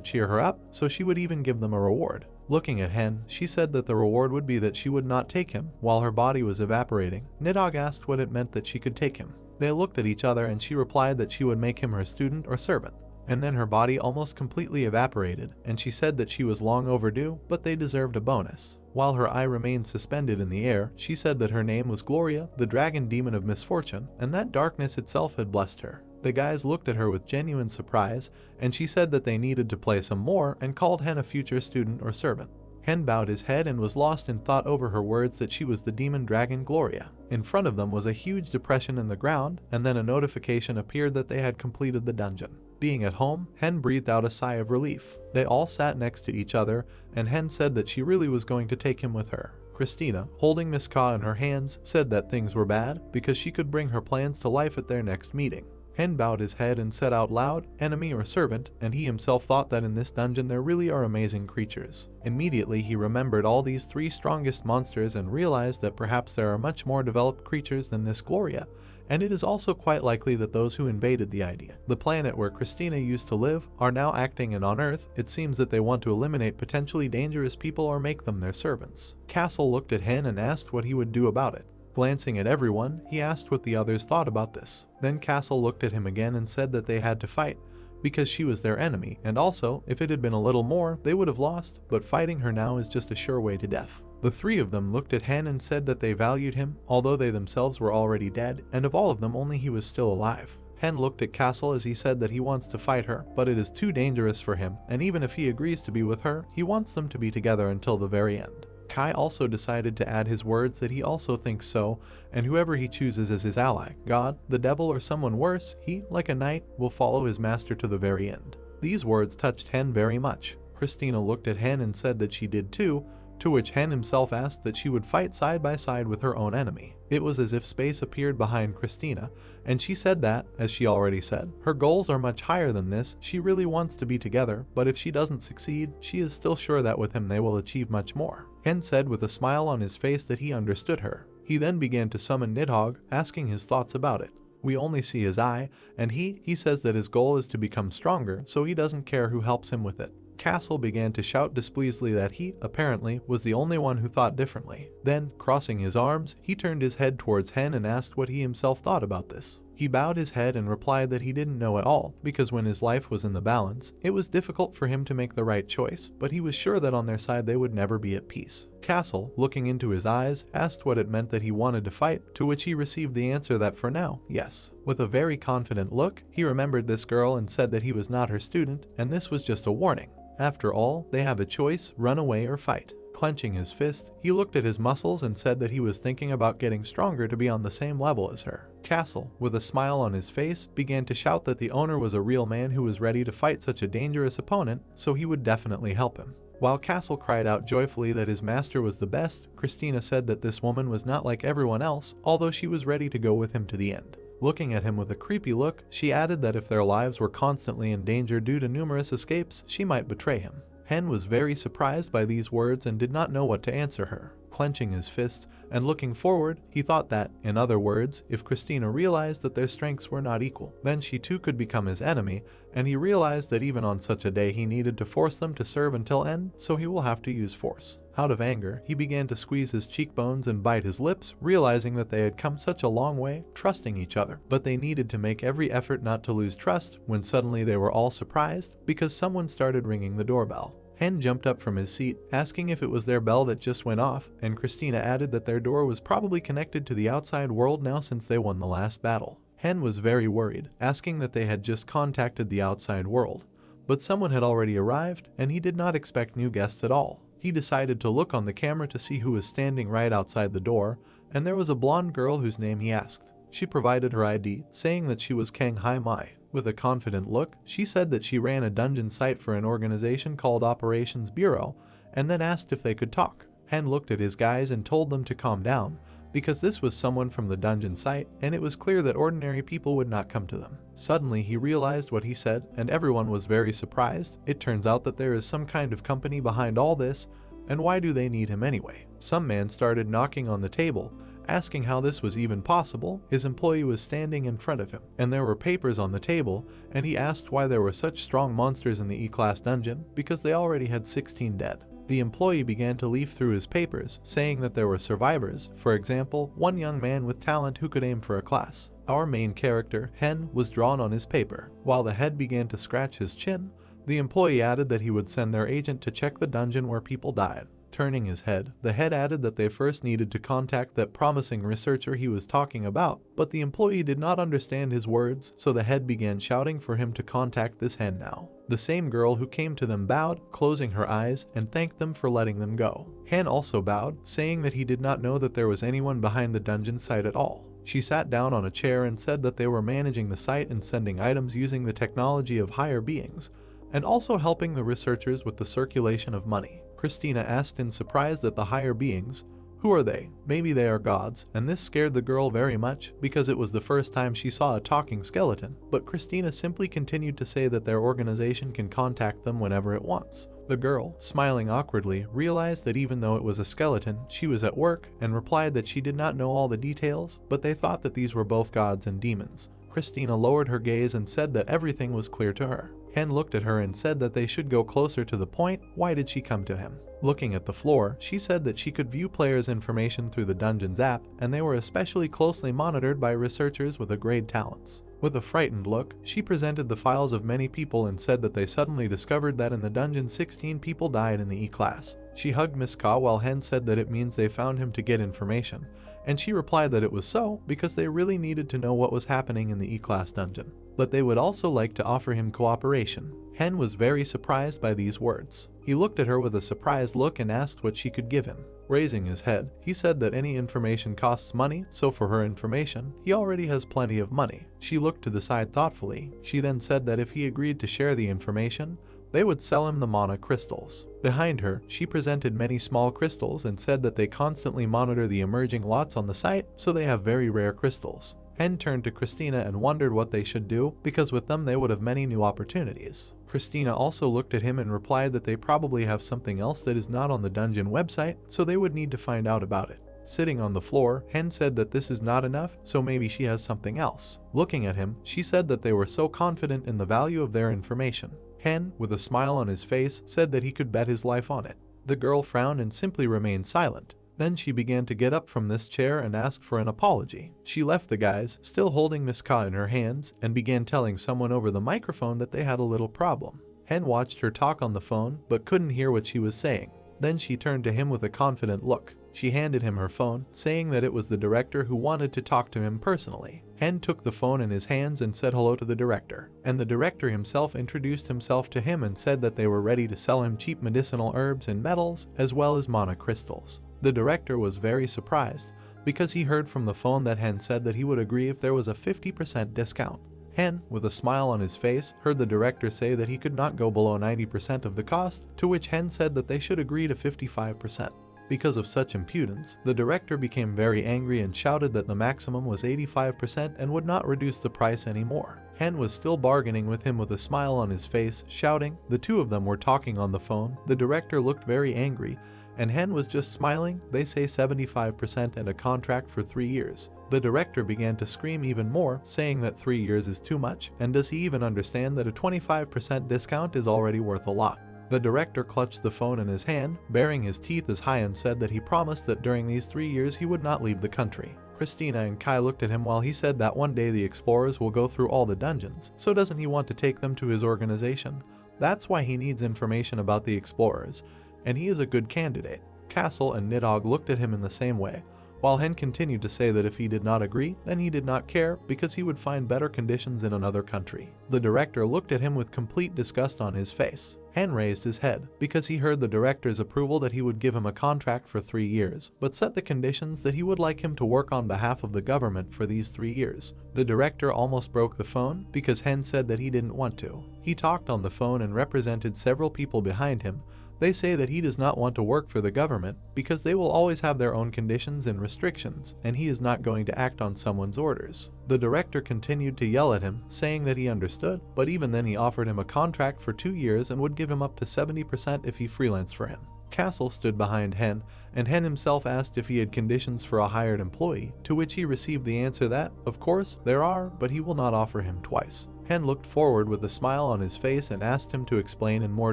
cheer her up, so she would even give them a reward. Looking at Hen, she said that the reward would be that she would not take him while her body was evaporating. Nidhogg asked what it meant that she could take him. They looked at each other and she replied that she would make him her student or servant. And then her body almost completely evaporated, and she said that she was long overdue, but they deserved a bonus. While her eye remained suspended in the air, she said that her name was Gloria, the dragon demon of misfortune, and that darkness itself had blessed her. The guys looked at her with genuine surprise, and she said that they needed to play some more and called Hen a future student or servant. Hen bowed his head and was lost in thought over her words that she was the demon dragon Gloria. In front of them was a huge depression in the ground, and then a notification appeared that they had completed the dungeon. Being at home, Hen breathed out a sigh of relief. They all sat next to each other, and Hen said that she really was going to take him with her. Christina, holding Miss Ka in her hands, said that things were bad because she could bring her plans to life at their next meeting. Hen bowed his head and said out loud, enemy or servant, and he himself thought that in this dungeon there really are amazing creatures. Immediately he remembered all these three strongest monsters and realized that perhaps there are much more developed creatures than this Gloria, and it is also quite likely that those who invaded the planet where Christina used to live, are now acting, and on Earth, it seems that they want to eliminate potentially dangerous people or make them their servants. Castle looked at Hen and asked what he would do about it. Glancing at everyone, he asked what the others thought about this. Then Castle looked at him again and said that they had to fight, because she was their enemy, and also, if it had been a little more, they would have lost, but fighting her now is just a sure way to death. The three of them looked at Hen and said that they valued him, although they themselves were already dead, and of all of them only he was still alive. Hen looked at Castle as he said that he wants to fight her, but it is too dangerous for him, and even if he agrees to be with her, he wants them to be together until the very end. Kai also decided to add his words that he also thinks so, and whoever he chooses as his ally, God, the devil, or someone worse, he, like a knight, will follow his master to the very end. These words touched Hen very much. Christina looked at Hen and said that she did too, to which Hen himself asked that she would fight side by side with her own enemy. It was as if space appeared behind Christina, and she said that, as she already said, her goals are much higher than this. She really wants to be together, but if she doesn't succeed, she is still sure that with him they will achieve much more. Hen said with a smile on his face that he understood her. He then began to summon Nidhogg, asking his thoughts about it. We only see his eye, and he says that his goal is to become stronger, so he doesn't care who helps him with it. Castle began to shout displeasedly that he, apparently, was the only one who thought differently. Then, crossing his arms, he turned his head towards Hen and asked what he himself thought about this. He bowed his head and replied that he didn't know at all, because when his life was in the balance, it was difficult for him to make the right choice, but he was sure that on their side they would never be at peace. Castle, looking into his eyes, asked what it meant that he wanted to fight, to which he received the answer that for now, yes. With a very confident look, he remembered this girl and said that he was not her student, and this was just a warning. After all, they have a choice, run away or fight. Clenching his fist, he looked at his muscles and said that he was thinking about getting stronger to be on the same level as her. Castle, with a smile on his face, began to shout that the owner was a real man who was ready to fight such a dangerous opponent, so he would definitely help him. While Castle cried out joyfully that his master was the best, Christina said that this woman was not like everyone else, although she was ready to go with him to the end. Looking at him with a creepy look, she added that if their lives were constantly in danger due to numerous escapes, she might betray him. Hen was very surprised by these words and did not know what to answer her. Clenching his fists and looking forward, he thought that, in other words, if Christina realized that their strengths were not equal, then she too could become his enemy, and he realized that even on such a day he needed to force them to serve until end, so he will have to use force. Out of anger, he began to squeeze his cheekbones and bite his lips, realizing that they had come such a long way, trusting each other. But they needed to make every effort not to lose trust, when suddenly they were all surprised, because someone started ringing the doorbell. Hen jumped up from his seat, asking if it was their bell that just went off, and Christina added that their door was probably connected to the outside world now since they won the last battle. Hen was very worried, asking that they had just contacted the outside world. But someone had already arrived, and he did not expect new guests at all. He decided to look on the camera to see who was standing right outside the door, and there was a blonde girl whose name he asked. She provided her ID, saying that she was Kang Hai Mai. With a confident look, she said that she ran a dungeon site for an organization called Operations Bureau, and then asked if they could talk. Hen looked at his guys and told them to calm down, because this was someone from the dungeon site, and it was clear that ordinary people would not come to them. Suddenly he realized what he said, and everyone was very surprised. It turns out that there is some kind of company behind all this, and why do they need him anyway? Some man started knocking on the table, asking how this was even possible. His employee was standing in front of him, and there were papers on the table, and he asked why there were such strong monsters in the E-Class dungeon, because they already had 16 dead. The employee began to leaf through his papers, saying that there were survivors, for example, one young man with talent who could aim for a class. Our main character, Hen, was drawn on his paper. While the head began to scratch his chin, the employee added that he would send their agent to check the dungeon where people died. Turning his head, the head added that they first needed to contact that promising researcher he was talking about, but the employee did not understand his words, so the head began shouting for him to contact this Hen now. The same girl who came to them bowed, closing her eyes, and thanked them for letting them go. Hen also bowed, saying that he did not know that there was anyone behind the dungeon site at all. She sat down on a chair and said that they were managing the site and sending items using the technology of higher beings, and also helping the researchers with the circulation of money. Christina asked in surprise that the higher beings, who are they? Maybe they are gods, and this scared the girl very much because it was the first time she saw a talking skeleton, but Christina simply continued to say that their organization can contact them whenever it wants. The girl, smiling awkwardly, realized that even though it was a skeleton, she was at work, and replied that she did not know all the details, but they thought that these were both gods and demons. Christina lowered her gaze and said that everything was clear to her. Hen looked at her and said that they should go closer to the point. Why did she come to him? Looking at the floor, she said that she could view players' information through the Dungeons app, and they were especially closely monitored by researchers with grade talents. With a frightened look, she presented the files of many people and said that they suddenly discovered that in the dungeon 16 people died in the E-class. She hugged Miss Ka while Hen said that it means they found him to get information, and she replied that it was so because they really needed to know what was happening in the E-class dungeon, but they would also like to offer him cooperation. Hen was very surprised by these words. He looked at her with a surprised look and asked what she could give him. Raising his head, he said that any information costs money, so for her information, he already has plenty of money. She looked to the side thoughtfully. She then said that if he agreed to share the information, they would sell him the mana crystals. Behind her, she presented many small crystals and said that they constantly monitor the emerging lots on the site, so they have very rare crystals. Hen turned to Christina and wondered what they should do, because with them they would have many new opportunities. Christina also looked at him and replied that they probably have something else that is not on the dungeon website, so they would need to find out about it. Sitting on the floor, Hen said that this is not enough, so maybe she has something else. Looking at him, she said that they were so confident in the value of their information. Hen, with a smile on his face, said that he could bet his life on it. The girl frowned and simply remained silent. Then she began to get up from this chair and ask for an apology. She left the guys, still holding Miss Ka in her hands, and began telling someone over the microphone that they had a little problem. Hen watched her talk on the phone, but couldn't hear what she was saying. Then she turned to him with a confident look. She handed him her phone, saying that it was the director who wanted to talk to him personally. Hen took the phone in his hands and said hello to the director, and the director himself introduced himself to him and said that they were ready to sell him cheap medicinal herbs and metals, as well as mana crystals. The director was very surprised, because he heard from the phone that Hen said that he would agree if there was a 50% discount. Hen, with a smile on his face, heard the director say that he could not go below 90% of the cost, to which Hen said that they should agree to 55%. Because of such impudence, the director became very angry and shouted that the maximum was 85% and would not reduce the price anymore. Hen was still bargaining with him with a smile on his face, shouting. The two of them were talking on the phone. The director looked very angry, and Hen was just smiling. They say 75% and a contract for 3 years. The director began to scream even more, saying that 3 years is too much, and does he even understand that a 25% discount is already worth a lot? The director clutched the phone in his hand, baring his teeth as high, and said that he promised that during these 3 years he would not leave the country. Christina and Kai looked at him while he said that one day the explorers will go through all the dungeons, so doesn't he want to take them to his organization? That's why he needs information about the explorers, and he is a good candidate. Castle and Nidhogg looked at him in the same way, while Hen continued to say that if he did not agree, then he did not care because he would find better conditions in another country. The director looked at him with complete disgust on his face. Hen raised his head because he heard the director's approval that he would give him a contract for 3 years, but set the conditions that he would like him to work on behalf of the government for these 3 years. The director almost broke the phone because Hen said that he didn't want to. He talked on the phone and represented several people behind him. They say that he does not want to work for the government because they will always have their own conditions and restrictions, and he is not going to act on someone's orders. The director continued to yell at him, saying that he understood, but even then he offered him a contract for 2 years and would give him up to 70% if he freelanced for him. Castle stood behind Hen, and Hen himself asked if he had conditions for a hired employee, to which he received the answer that, of course, there are, but he will not offer him twice. Hen looked forward with a smile on his face and asked him to explain in more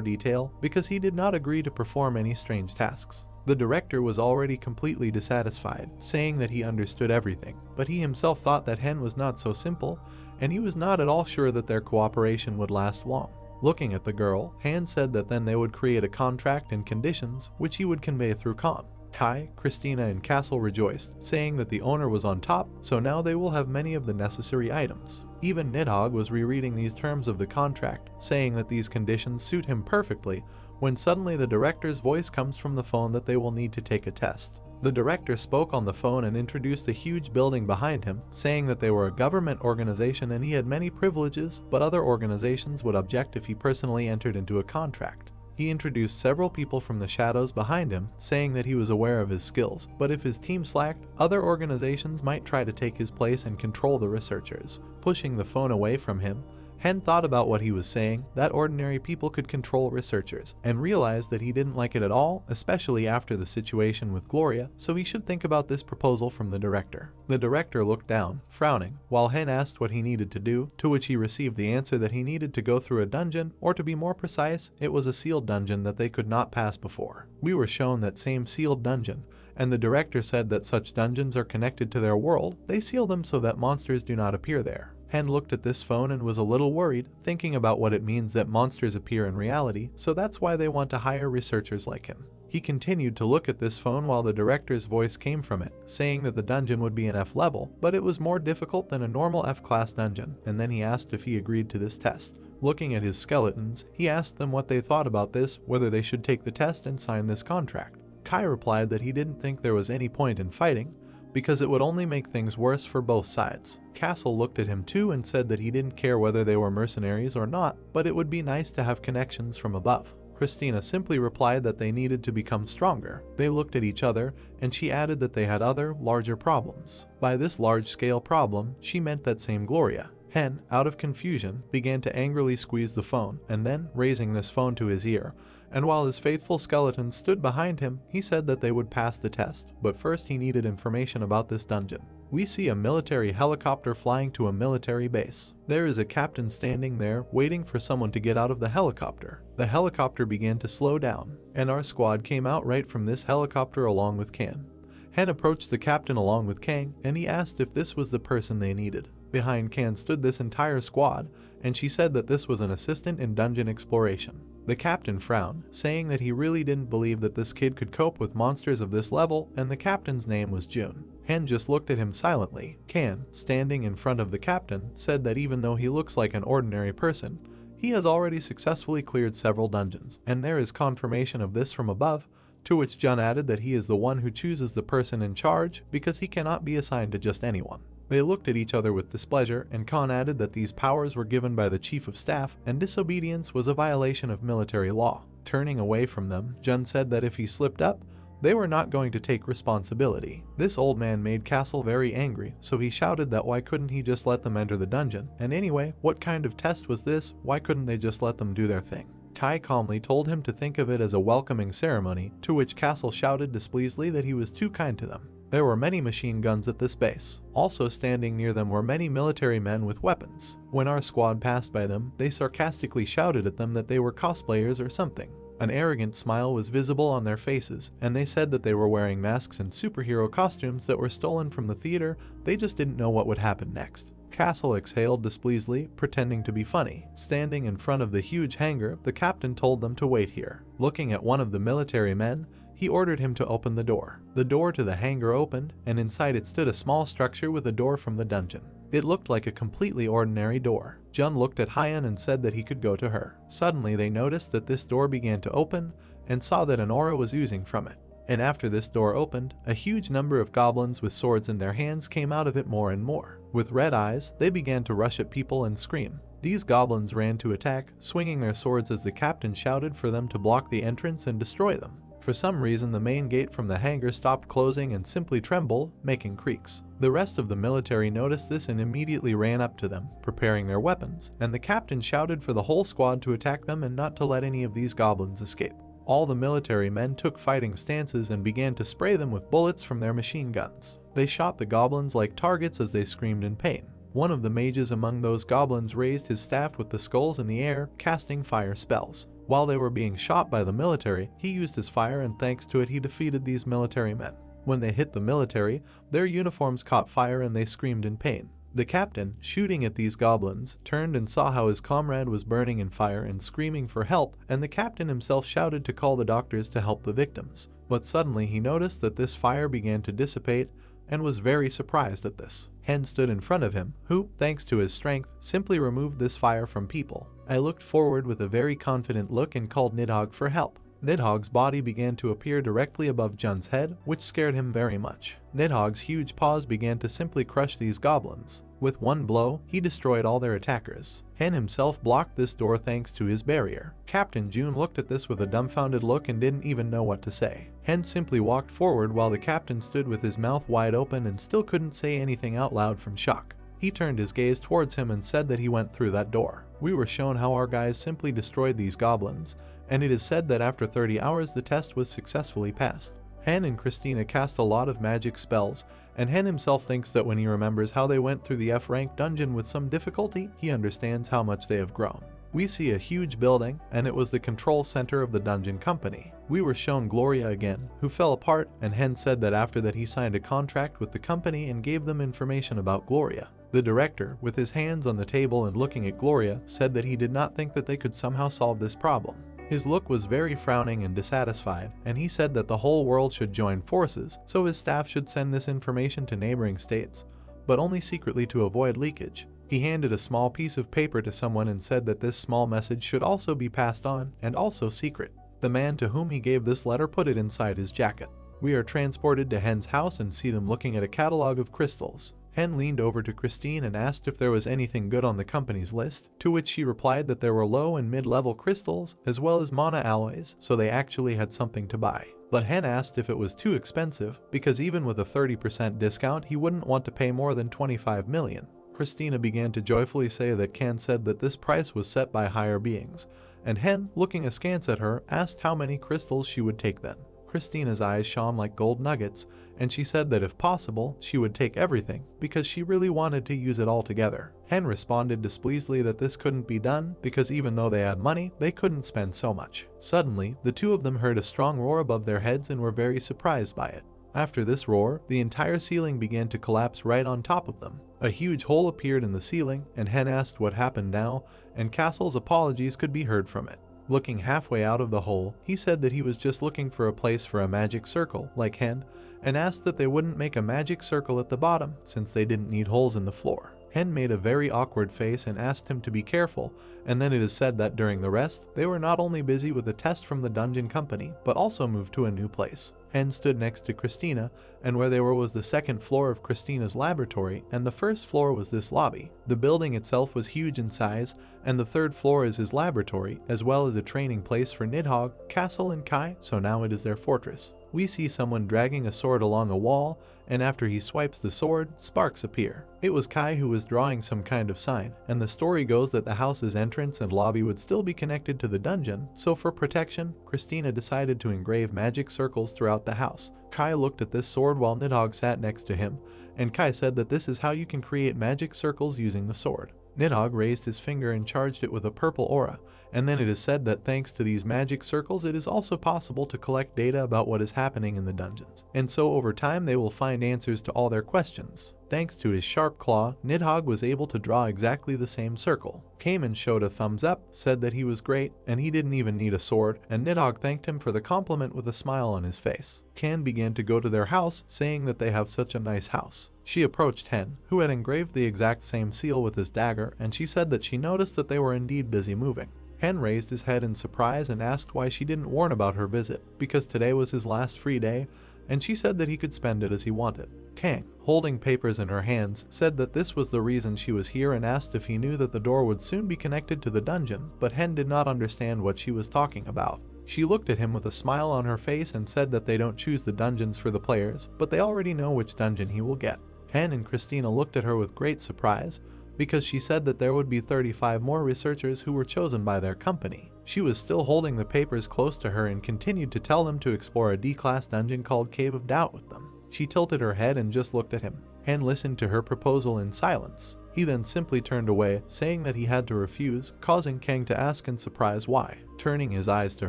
detail because he did not agree to perform any strange tasks. The director was already completely dissatisfied, saying that he understood everything, but he himself thought that Hen was not so simple, and he was not at all sure that their cooperation would last long. Looking at the girl, Hen said that then they would create a contract and conditions which he would convey through Con. Kai, Christina, and Castle rejoiced, saying that the owner was on top, so now they will have many of the necessary items. Even Nidhogg was rereading these terms of the contract, saying that these conditions suit him perfectly, when suddenly the director's voice comes from the phone that they will need to take a test. The director spoke on the phone and introduced the huge building behind him, saying that they were a government organization and he had many privileges, but other organizations would object if he personally entered into a contract. He introduced several people from the shadows behind him, saying that he was aware of his skills, but if his team slacked, other organizations might try to take his place and control the researchers. Pushing the phone away from him, Hen thought about what he was saying, that ordinary people could control researchers, and realized that he didn't like it at all, especially after the situation with Gloria, so he should think about this proposal from the director. The director looked down, frowning, while Hen asked what he needed to do, to which he received the answer that he needed to go through a dungeon, or to be more precise, it was a sealed dungeon that they could not pass before. We were shown that same sealed dungeon, and the director said that such dungeons are connected to their world. They seal them so that monsters do not appear there. Hen looked at this phone and was a little worried, thinking about what it means that monsters appear in reality, so that's why they want to hire researchers like him. He continued to look at this phone while the director's voice came from it, saying that the dungeon would be an F level, but it was more difficult than a normal F-class dungeon, and then he asked if he agreed to this test. Looking at his skeletons, he asked them what they thought about this, whether they should take the test and sign this contract. Kai replied that he didn't think there was any point in fighting, because it would only make things worse for both sides. Castle looked at him too and said that he didn't care whether they were mercenaries or not, but it would be nice to have connections from above. Christina simply replied that they needed to become stronger. They looked at each other, and she added that they had other, larger problems. By this large-scale problem, she meant that same Gloria. Hen, out of confusion, began to angrily squeeze the phone, and then, raising this phone to his ear, and while his faithful skeletons stood behind him, he said that they would pass the test, but first he needed information about this dungeon. We see a military helicopter flying to a military base. There is a captain standing there, waiting for someone to get out of the helicopter. The helicopter began to slow down, and our squad came out right from this helicopter along with Kan. Hen approached the captain along with Kang, and he asked if this was the person they needed. Behind Kan stood this entire squad, and she said that this was an assistant in dungeon exploration. The captain frowned, saying that he really didn't believe that this kid could cope with monsters of this level, and the captain's name was June. Hen just looked at him silently. Kan, standing in front of the captain, said that even though he looks like an ordinary person, he has already successfully cleared several dungeons, and there is confirmation of this from above, to which Jun added that he is the one who chooses the person in charge because he cannot be assigned to just anyone. They looked at each other with displeasure, and Khan added that these powers were given by the chief of staff, and disobedience was a violation of military law. Turning away from them, Jun said that if he slipped up, they were not going to take responsibility. This old man made Castle very angry, so he shouted that why couldn't he just let them enter the dungeon, and anyway, what kind of test was this? Why couldn't they just let them do their thing? Kai calmly told him to think of it as a welcoming ceremony, to which Castle shouted displeasedly that he was too kind to them. There were many machine guns at this base. Also standing near them were many military men with weapons. When our squad passed by them, they sarcastically shouted at them that they were cosplayers or something. An arrogant smile was visible on their faces, and they said that they were wearing masks and superhero costumes that were stolen from the theater. They just didn't know what would happen next. Castle exhaled displeasedly, pretending to be funny. Standing in front of the huge hangar, the captain told them to wait here. Looking at one of the military men, he ordered him to open the door. The door to the hangar opened, and inside it stood a small structure with a door from the dungeon. It looked like a completely ordinary door. Jun looked at Hyan and said that he could go to her. Suddenly they noticed that this door began to open, and saw that an aura was oozing from it. And after this door opened, a huge number of goblins with swords in their hands came out of it more and more. With red eyes, they began to rush at people and scream. These goblins ran to attack, swinging their swords as the captain shouted for them to block the entrance and destroy them. For some reason, the main gate from the hangar stopped closing and simply trembled, making creaks. The rest of the military noticed this and immediately ran up to them, preparing their weapons, and the captain shouted for the whole squad to attack them and not to let any of these goblins escape. All the military men took fighting stances and began to spray them with bullets from their machine guns. They shot the goblins like targets as they screamed in pain. One of the mages among those goblins raised his staff with the skulls in the air, casting fire spells. While they were being shot by the military, he used his fire, and thanks to it he defeated these military men. When they hit the military, their uniforms caught fire and they screamed in pain. The captain, shooting at these goblins, turned and saw how his comrade was burning in fire and screaming for help, and the captain himself shouted to call the doctors to help the victims. But suddenly he noticed that this fire began to dissipate, and was very surprised at this. Hen stood in front of him, who, thanks to his strength, simply removed this fire from people. I looked forward with a very confident look and called Nidhogg for help. Nidhogg's body began to appear directly above Jun's head, which scared him very much. Nidhogg's huge paws began to simply crush these goblins. With one blow, he destroyed all their attackers. Hen himself blocked this door thanks to his barrier. Captain June looked at this with a dumbfounded look and didn't even know what to say. Hen simply walked forward while the captain stood with his mouth wide open and still couldn't say anything out loud from shock. He turned his gaze towards him and said that he went through that door. We were shown how our guys simply destroyed these goblins, and it is said that after 30 hours the test was successfully passed. Hen and Christina cast a lot of magic spells, and Hen himself thinks that when he remembers how they went through the F-rank dungeon with some difficulty, he understands how much they have grown. We see a huge building, and it was the control center of the dungeon company. We were shown Gloria again, who fell apart, and Hen said that after that he signed a contract with the company and gave them information about Gloria. The director, with his hands on the table and looking at Gloria, said that he did not think that they could somehow solve this problem. His look was very frowning and dissatisfied, and he said that the whole world should join forces, so his staff should send this information to neighboring states, but only secretly to avoid leakage. He handed a small piece of paper to someone and said that this small message should also be passed on, and also secret. The man to whom he gave this letter put it inside his jacket. We are transported to Hen's house and see them looking at a catalog of crystals. Hen leaned over to Christine and asked if there was anything good on the company's list, to which she replied that there were low and mid-level crystals, as well as mana alloys, so they actually had something to buy. But Hen asked if it was too expensive, because even with a 30% discount he wouldn't want to pay more than 25 million. Christina began to joyfully say that Can said that this price was set by higher beings, and Hen, looking askance at her, asked how many crystals she would take then. Christina's eyes shone like gold nuggets, and she said that if possible, she would take everything, because she really wanted to use it all together. Hen responded displeasedly that this couldn't be done, because even though they had money, they couldn't spend so much. Suddenly, the two of them heard a strong roar above their heads and were very surprised by it. After this roar, the entire ceiling began to collapse right on top of them. A huge hole appeared in the ceiling, and Hen asked what happened now, and Castle's apologies could be heard from it. Looking halfway out of the hole, he said that he was just looking for a place for a magic circle, like Hen, and asked that they wouldn't make a magic circle at the bottom, since they didn't need holes in the floor. Hen made a very awkward face and asked him to be careful, and then it is said that during the rest, they were not only busy with a test from the dungeon company, but also moved to a new place. Hen stood next to Christina, and where they were was the second floor of Christina's laboratory, and the first floor was this lobby. The building itself was huge in size, and the third floor is his laboratory, as well as a training place for Nidhogg, Castle, and Kai, so now it is their fortress. We see someone dragging a sword along a wall, and after he swipes the sword, sparks appear. It was Kai who was drawing some kind of sign, and the story goes that the house's entrance and lobby would still be connected to the dungeon, so for protection, Christina decided to engrave magic circles throughout the house. Kai looked at this sword while Nidhogg sat next to him, and Kai said that this is how you can create magic circles using the sword. Nidhogg raised his finger and charged it with a purple aura, and then it is said that thanks to these magic circles it is also possible to collect data about what is happening in the dungeons, and so over time they will find answers to all their questions. Thanks to his sharp claw, Nidhogg was able to draw exactly the same circle. Cayman showed a thumbs up, said that he was great, and he didn't even need a sword, and Nidhogg thanked him for the compliment with a smile on his face. Can began to go to their house, saying that they have such a nice house. She approached Hen, who had engraved the exact same seal with his dagger, and she said that she noticed that they were indeed busy moving. Hen raised his head in surprise and asked why she didn't warn about her visit, because today was his last free day, and she said that he could spend it as he wanted. Kang, holding papers in her hands, said that this was the reason she was here and asked if he knew that the door would soon be connected to the dungeon, but Hen did not understand what she was talking about. She looked at him with a smile on her face and said that they don't choose the dungeons for the players, but they already know which dungeon he will get. Hen and Christina looked at her with great surprise, because she said that there would be 35 more researchers who were chosen by their company. She was still holding the papers close to her and continued to tell them to explore a D-class dungeon called Cave of Doubt with them. She tilted her head and just looked at him. Hen listened to her proposal in silence. He then simply turned away, saying that he had to refuse, causing Kang to ask in surprise why. Turning his eyes to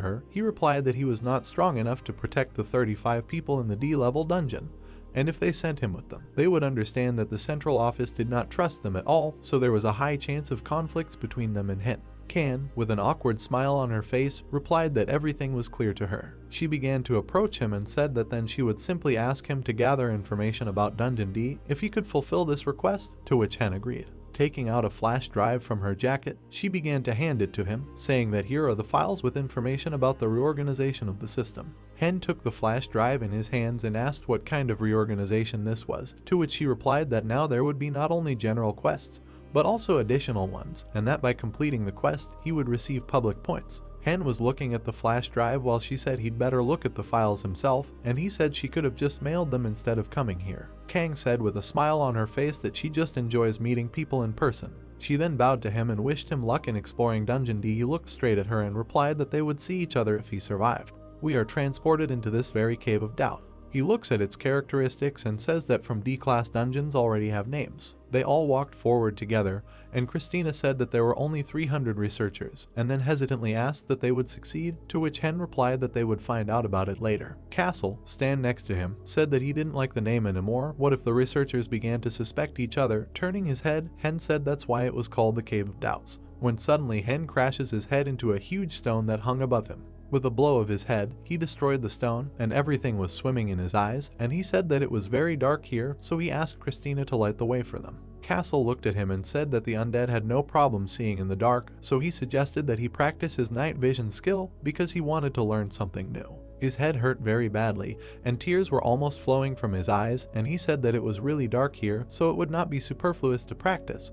her, he replied that he was not strong enough to protect the 35 people in the D-level dungeon, and if they sent him with them, they would understand that the central office did not trust them at all, so there was a high chance of conflicts between them and Hen. Can, with an awkward smile on her face, replied that everything was clear to her. She began to approach him and said that then she would simply ask him to gather information about Dungeon D if he could fulfill this request, to which Hen agreed. Taking out a flash drive from her jacket, she began to hand it to him, saying that here are the files with information about the reorganization of the system. Hen took the flash drive in his hands and asked what kind of reorganization this was, to which she replied that now there would be not only general quests, but also additional ones, and that by completing the quest, he would receive public points. Hen was looking at the flash drive while she said he'd better look at the files himself, and he said she could have just mailed them instead of coming here. Kang said with a smile on her face that she just enjoys meeting people in person. She then bowed to him and wished him luck in exploring Dungeon D. He looked straight at her and replied that they would see each other if he survived. We are transported into this very cave of doubt. He looks at its characteristics and says that from D-class dungeons already have names. They all walked forward together, and Christina said that there were only 300 researchers, and then hesitantly asked that they would succeed, to which Hen replied that they would find out about it later. Castle, stand next to him, said that he didn't like the name anymore. What if the researchers began to suspect each other? Turning his head, Hen said that's why it was called the Cave of Doubts, when suddenly Hen crashes his head into a huge stone that hung above him. With a blow of his head, he destroyed the stone, and everything was swimming in his eyes, and he said that it was very dark here, so he asked Christina to light the way for them. Castle looked at him and said that the undead had no problem seeing in the dark, so he suggested that he practice his night vision skill because he wanted to learn something new. His head hurt very badly, and tears were almost flowing from his eyes, and he said that it was really dark here, so it would not be superfluous to practice.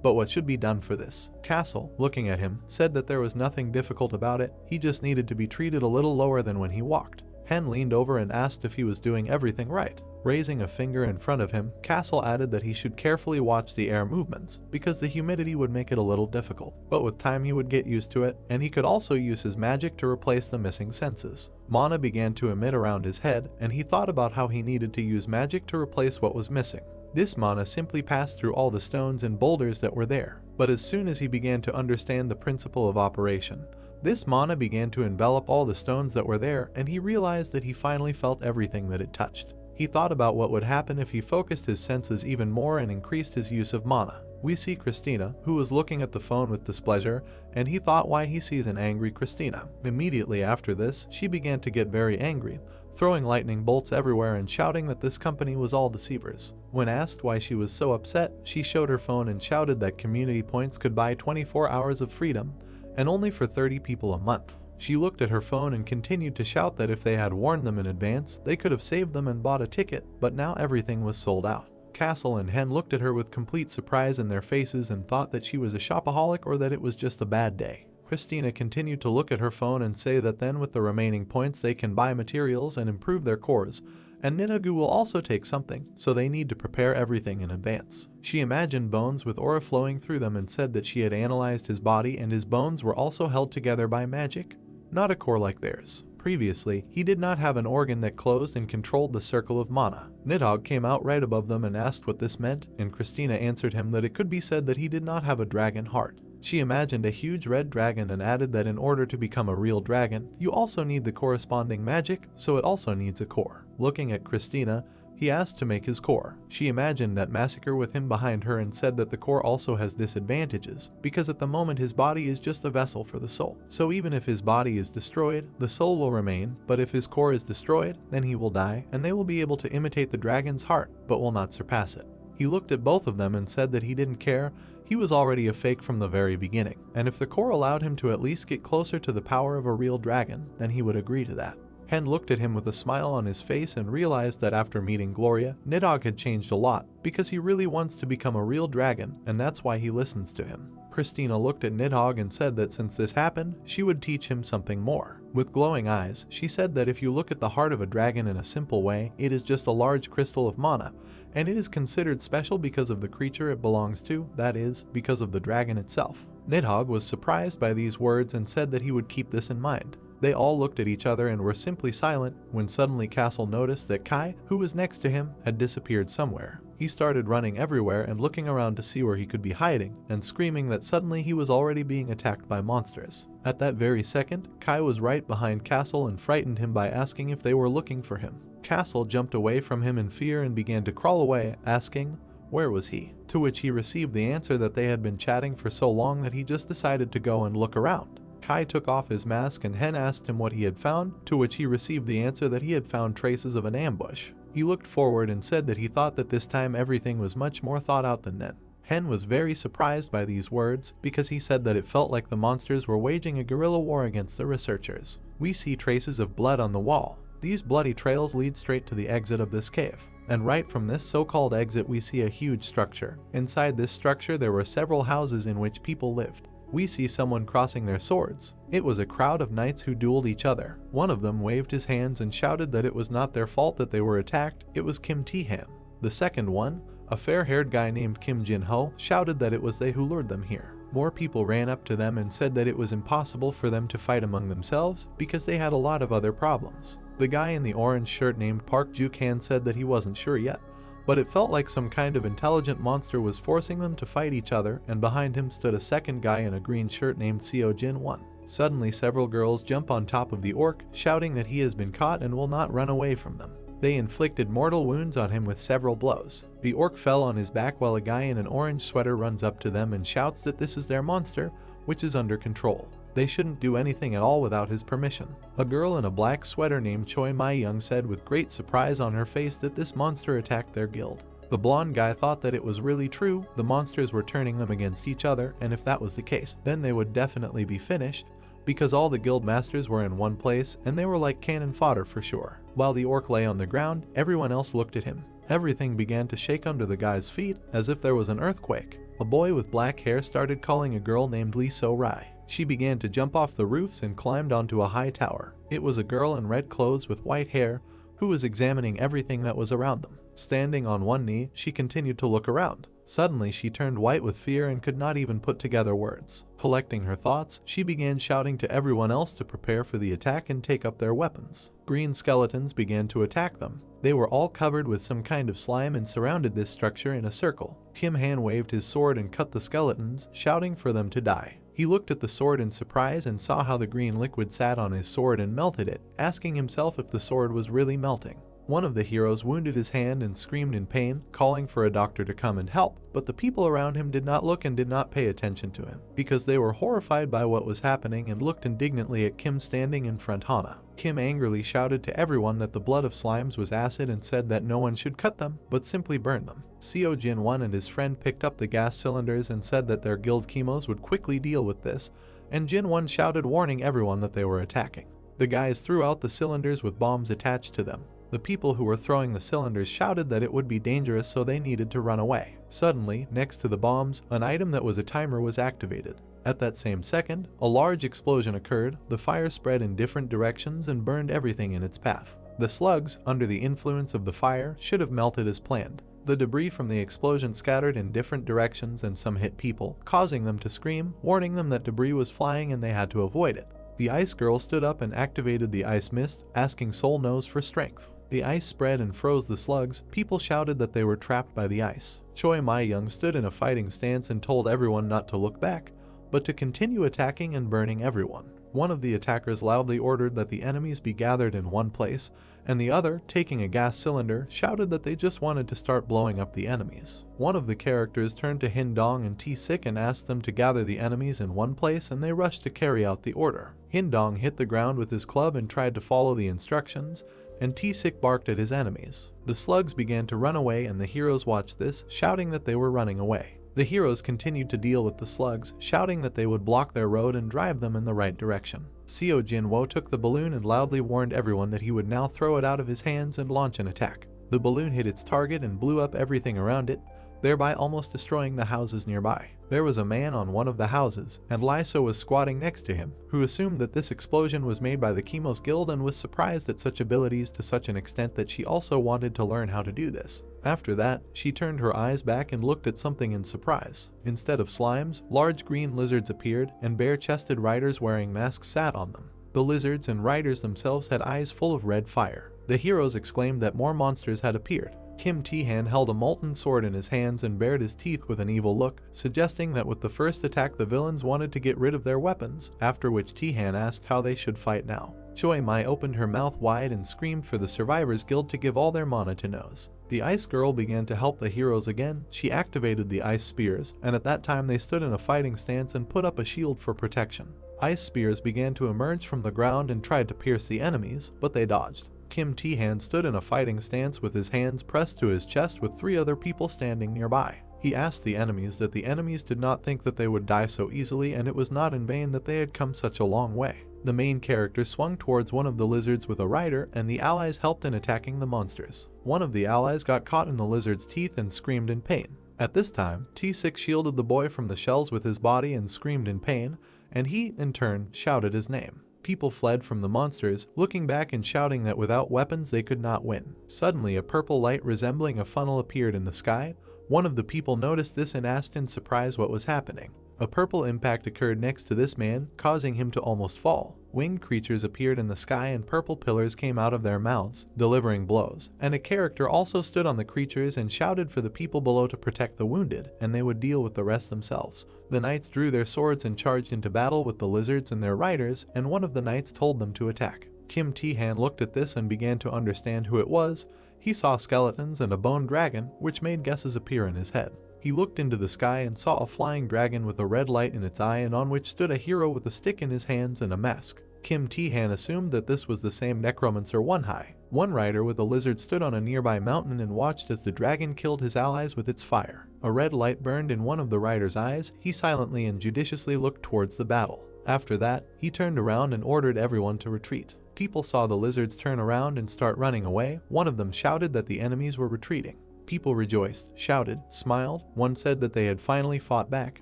But what should be done for this? Castle, looking at him, said that there was nothing difficult about it, he just needed to be treated a little lower than when he walked. Hen leaned over and asked if he was doing everything right. Raising a finger in front of him, Castle added that he should carefully watch the air movements, because the humidity would make it a little difficult, but with time he would get used to it, and he could also use his magic to replace the missing senses. Mana began to emit around his head, and he thought about how he needed to use magic to replace what was missing. This mana simply passed through all the stones and boulders that were there, but as soon as he began to understand the principle of operation, this mana began to envelop all the stones that were there, and he realized that he finally felt everything that it touched. He thought about what would happen if he focused his senses even more and increased his use of mana. We see Christina, who was looking at the phone with displeasure, and he thought why he sees an angry Christina. Immediately after this, she began to get very angry, throwing lightning bolts everywhere and shouting that this company was all deceivers. When asked why she was so upset, she showed her phone and shouted that community points could buy 24 hours of freedom, and only for 30 people a month. She looked at her phone and continued to shout that if they had warned them in advance, they could have saved them and bought a ticket, but now everything was sold out. Castle and Hen looked at her with complete surprise in their faces and thought that she was a shopaholic or that it was just a bad day. Christina continued to look at her phone and say that then with the remaining points they can buy materials and improve their cores, and Ninagu will also take something, so they need to prepare everything in advance. She imagined bones with aura flowing through them and said that she had analyzed his body and his bones were also held together by magic, not a core like theirs. Previously, he did not have an organ that closed and controlled the circle of mana. Nidhogg came out right above them and asked what this meant, and Christina answered him that it could be said that he did not have a dragon heart. She imagined a huge red dragon and added that in order to become a real dragon, you also need the corresponding magic, so it also needs a core. Looking at Christina, he asked to make his core. She imagined that massacre with him behind her and said that the core also has disadvantages, because at the moment his body is just a vessel for the soul. So even if his body is destroyed, the soul will remain, but if his core is destroyed, then he will die, and they will be able to imitate the dragon's heart, but will not surpass it. He looked at both of them and said that he didn't care, he was already a fake from the very beginning, and if the core allowed him to at least get closer to the power of a real dragon, then he would agree to that. Hen looked at him with a smile on his face and realized that after meeting Gloria, Nidhogg had changed a lot, because he really wants to become a real dragon, and that's why he listens to him. Christina looked at Nidhogg and said that since this happened, she would teach him something more. With glowing eyes, she said that if you look at the heart of a dragon in a simple way, it is just a large crystal of mana, and it is considered special because of the creature it belongs to, that is, because of the dragon itself. Nidhogg was surprised by these words and said that he would keep this in mind. They all looked at each other and were simply silent when suddenly Castle noticed that Kai, who was next to him, had disappeared somewhere. He started running everywhere and looking around to see where he could be hiding, and screaming that suddenly he was already being attacked by monsters. At that very second, Kai was right behind Castle and frightened him by asking if they were looking for him. Castle jumped away from him in fear and began to crawl away, asking, where was he? To which he received the answer that they had been chatting for so long that he just decided to go and look around. Kai took off his mask and Hen asked him what he had found, to which he received the answer that he had found traces of an ambush. He looked forward and said that he thought that this time everything was much more thought out than then. Hen was very surprised by these words because he said that it felt like the monsters were waging a guerrilla war against the researchers. We see traces of blood on the wall. These bloody trails lead straight to the exit of this cave. And right from this so-called exit we see a huge structure. Inside this structure there were several houses in which people lived. we see someone crossing their swords. It was a crowd of knights who dueled each other. One of them waved his hands and shouted that it was not their fault that they were attacked, it was Kim Tae-han. The second one, a fair-haired guy named Kim Jin-ho, shouted that it was they who lured them here. More people ran up to them and said that it was impossible for them to fight among themselves because they had a lot of other problems. The guy in the orange shirt named Park Juk-han said that he wasn't sure yet, but it felt like some kind of intelligent monster was forcing them to fight each other, and behind him stood a second guy in a green shirt named Seo Jin-won. Suddenly several girls jump on top of the orc, shouting that he has been caught and will not run away from them. They inflicted mortal wounds on him with several blows. The orc fell on his back while a guy in an orange sweater runs up to them and shouts that this is their monster, which is under control. They shouldn't do anything at all without his permission. A girl in a black sweater named Choi My-young said with great surprise on her face that this monster attacked their guild. The blonde guy thought that it was really true, the monsters were turning them against each other, and if that was the case, then they would definitely be finished, because all the guild masters were in one place and they were like cannon fodder for sure. While the orc lay on the ground, everyone else looked at him. Everything began to shake under the guy's feet as if there was an earthquake. A boy with black hair started calling a girl named Lee So-rai. She began to jump off the roofs and climbed onto a high tower. It was a girl in red clothes with white hair who was examining everything that was around them. Standing on one knee, she continued to look around. Suddenly she turned white with fear and could not even put together words. Collecting her thoughts, she began shouting to everyone else to prepare for the attack and take up their weapons. Green skeletons began to attack them. They were all covered with some kind of slime and surrounded this structure in a circle. Kim Han waved his sword and cut the skeletons, shouting for them to die. He looked at the sword in surprise and saw how the green liquid sat on his sword and melted it, asking himself if the sword was really melting. One of the heroes wounded his hand and screamed in pain, calling for a doctor to come and help, but the people around him did not look and did not pay attention to him, because they were horrified by what was happening and looked indignantly at Kim standing in front of Hana. Kim angrily shouted to everyone that the blood of slimes was acid and said that no one should cut them, but simply burn them. Seo Jin-won and his friend picked up the gas cylinders and said that their guild chemos would quickly deal with this, and Jin-won shouted warning everyone that they were attacking. The guys threw out the cylinders with bombs attached to them. The people who were throwing the cylinders shouted that it would be dangerous, so they needed to run away. Suddenly, next to the bombs, an item that was a timer was activated. At that same second, a large explosion occurred, the fire spread in different directions and burned everything in its path. The slugs, under the influence of the fire, should have melted as planned. The debris from the explosion scattered in different directions and some hit people, causing them to scream, warning them that debris was flying and they had to avoid it. The ice girl stood up and activated the ice mist, asking Soul Nose for strength. The ice spread and froze the slugs. People shouted that they were trapped by the ice. Choi My-young stood in a fighting stance and told everyone not to look back, but to continue attacking and burning everyone. One of the attackers loudly ordered that the enemies be gathered in one place, and the other, taking a gas cylinder, shouted that they just wanted to start blowing up the enemies. One of the characters turned to Hin-dong and T-sik and asked them to gather the enemies in one place, and they rushed to carry out the order. Hin-dong hit the ground with his club and tried to follow the instructions, and T-sik barked at his enemies. The slugs began to run away and the heroes watched this, shouting that they were running away. The heroes continued to deal with the slugs, shouting that they would block their road and drive them in the right direction. Seo Jin-woo took the balloon and loudly warned everyone that he would now throw it out of his hands and launch an attack. The balloon hit its target and blew up everything around it, thereby almost destroying the houses nearby. There was a man on one of the houses, and Lyso was squatting next to him, who assumed that this explosion was made by the Chemos Guild and was surprised at such abilities to such an extent that she also wanted to learn how to do this. After that, she turned her eyes back and looked at something in surprise. Instead of slimes, large green lizards appeared, and bare-chested riders wearing masks sat on them. The lizards and riders themselves had eyes full of red fire. The heroes exclaimed that more monsters had appeared. Kim Tae-han held a molten sword in his hands and bared his teeth with an evil look, suggesting that with the first attack the villains wanted to get rid of their weapons, after which Tae-han asked how they should fight now. Choi Mai opened her mouth wide and screamed for the Survivors Guild to give all their mana to Nose. The Ice Girl began to help the heroes again. She activated the ice spears, and at that time they stood in a fighting stance and put up a shield for protection. Ice spears began to emerge from the ground and tried to pierce the enemies, but they dodged. Kim Tae-han stood in a fighting stance with his hands pressed to his chest with 3 other people standing nearby. He asked the enemies that the enemies did not think that they would die so easily, and it was not in vain that they had come such a long way. The main character swung towards one of the lizards with a rider, and the allies helped in attacking the monsters. One of the allies got caught in the lizard's teeth and screamed in pain. At this time, T6 shielded the boy from the shells with his body and screamed in pain, and he, in turn, shouted his name. People fled from the monsters, looking back and shouting that without weapons they could not win. Suddenly, a purple light resembling a funnel appeared in the sky. One of the people noticed this and asked in surprise what was happening. A purple impact occurred next to this man, causing him to almost fall. Winged creatures appeared in the sky and purple pillars came out of their mouths, delivering blows. And a character also stood on the creatures and shouted for the people below to protect the wounded, and they would deal with the rest themselves. The knights drew their swords and charged into battle with the lizards and their riders, and one of the knights told them to attack. Kim Tae-han looked at this and began to understand who it was. He saw skeletons and a bone dragon, which made guesses appear in his head. He looked into the sky and saw a flying dragon with a red light in its eye and on which stood a hero with a stick in his hands and a mask. Kim Tae-han assumed that this was the same necromancer Wonhai. One rider with a lizard stood on a nearby mountain and watched as the dragon killed his allies with its fire. A red light burned in one of the rider's eyes. He silently and judiciously looked towards the battle. After that, he turned around and ordered everyone to retreat. People saw the lizards turn around and start running away. One of them shouted that the enemies were retreating. People rejoiced, shouted, smiled. One said that they had finally fought back,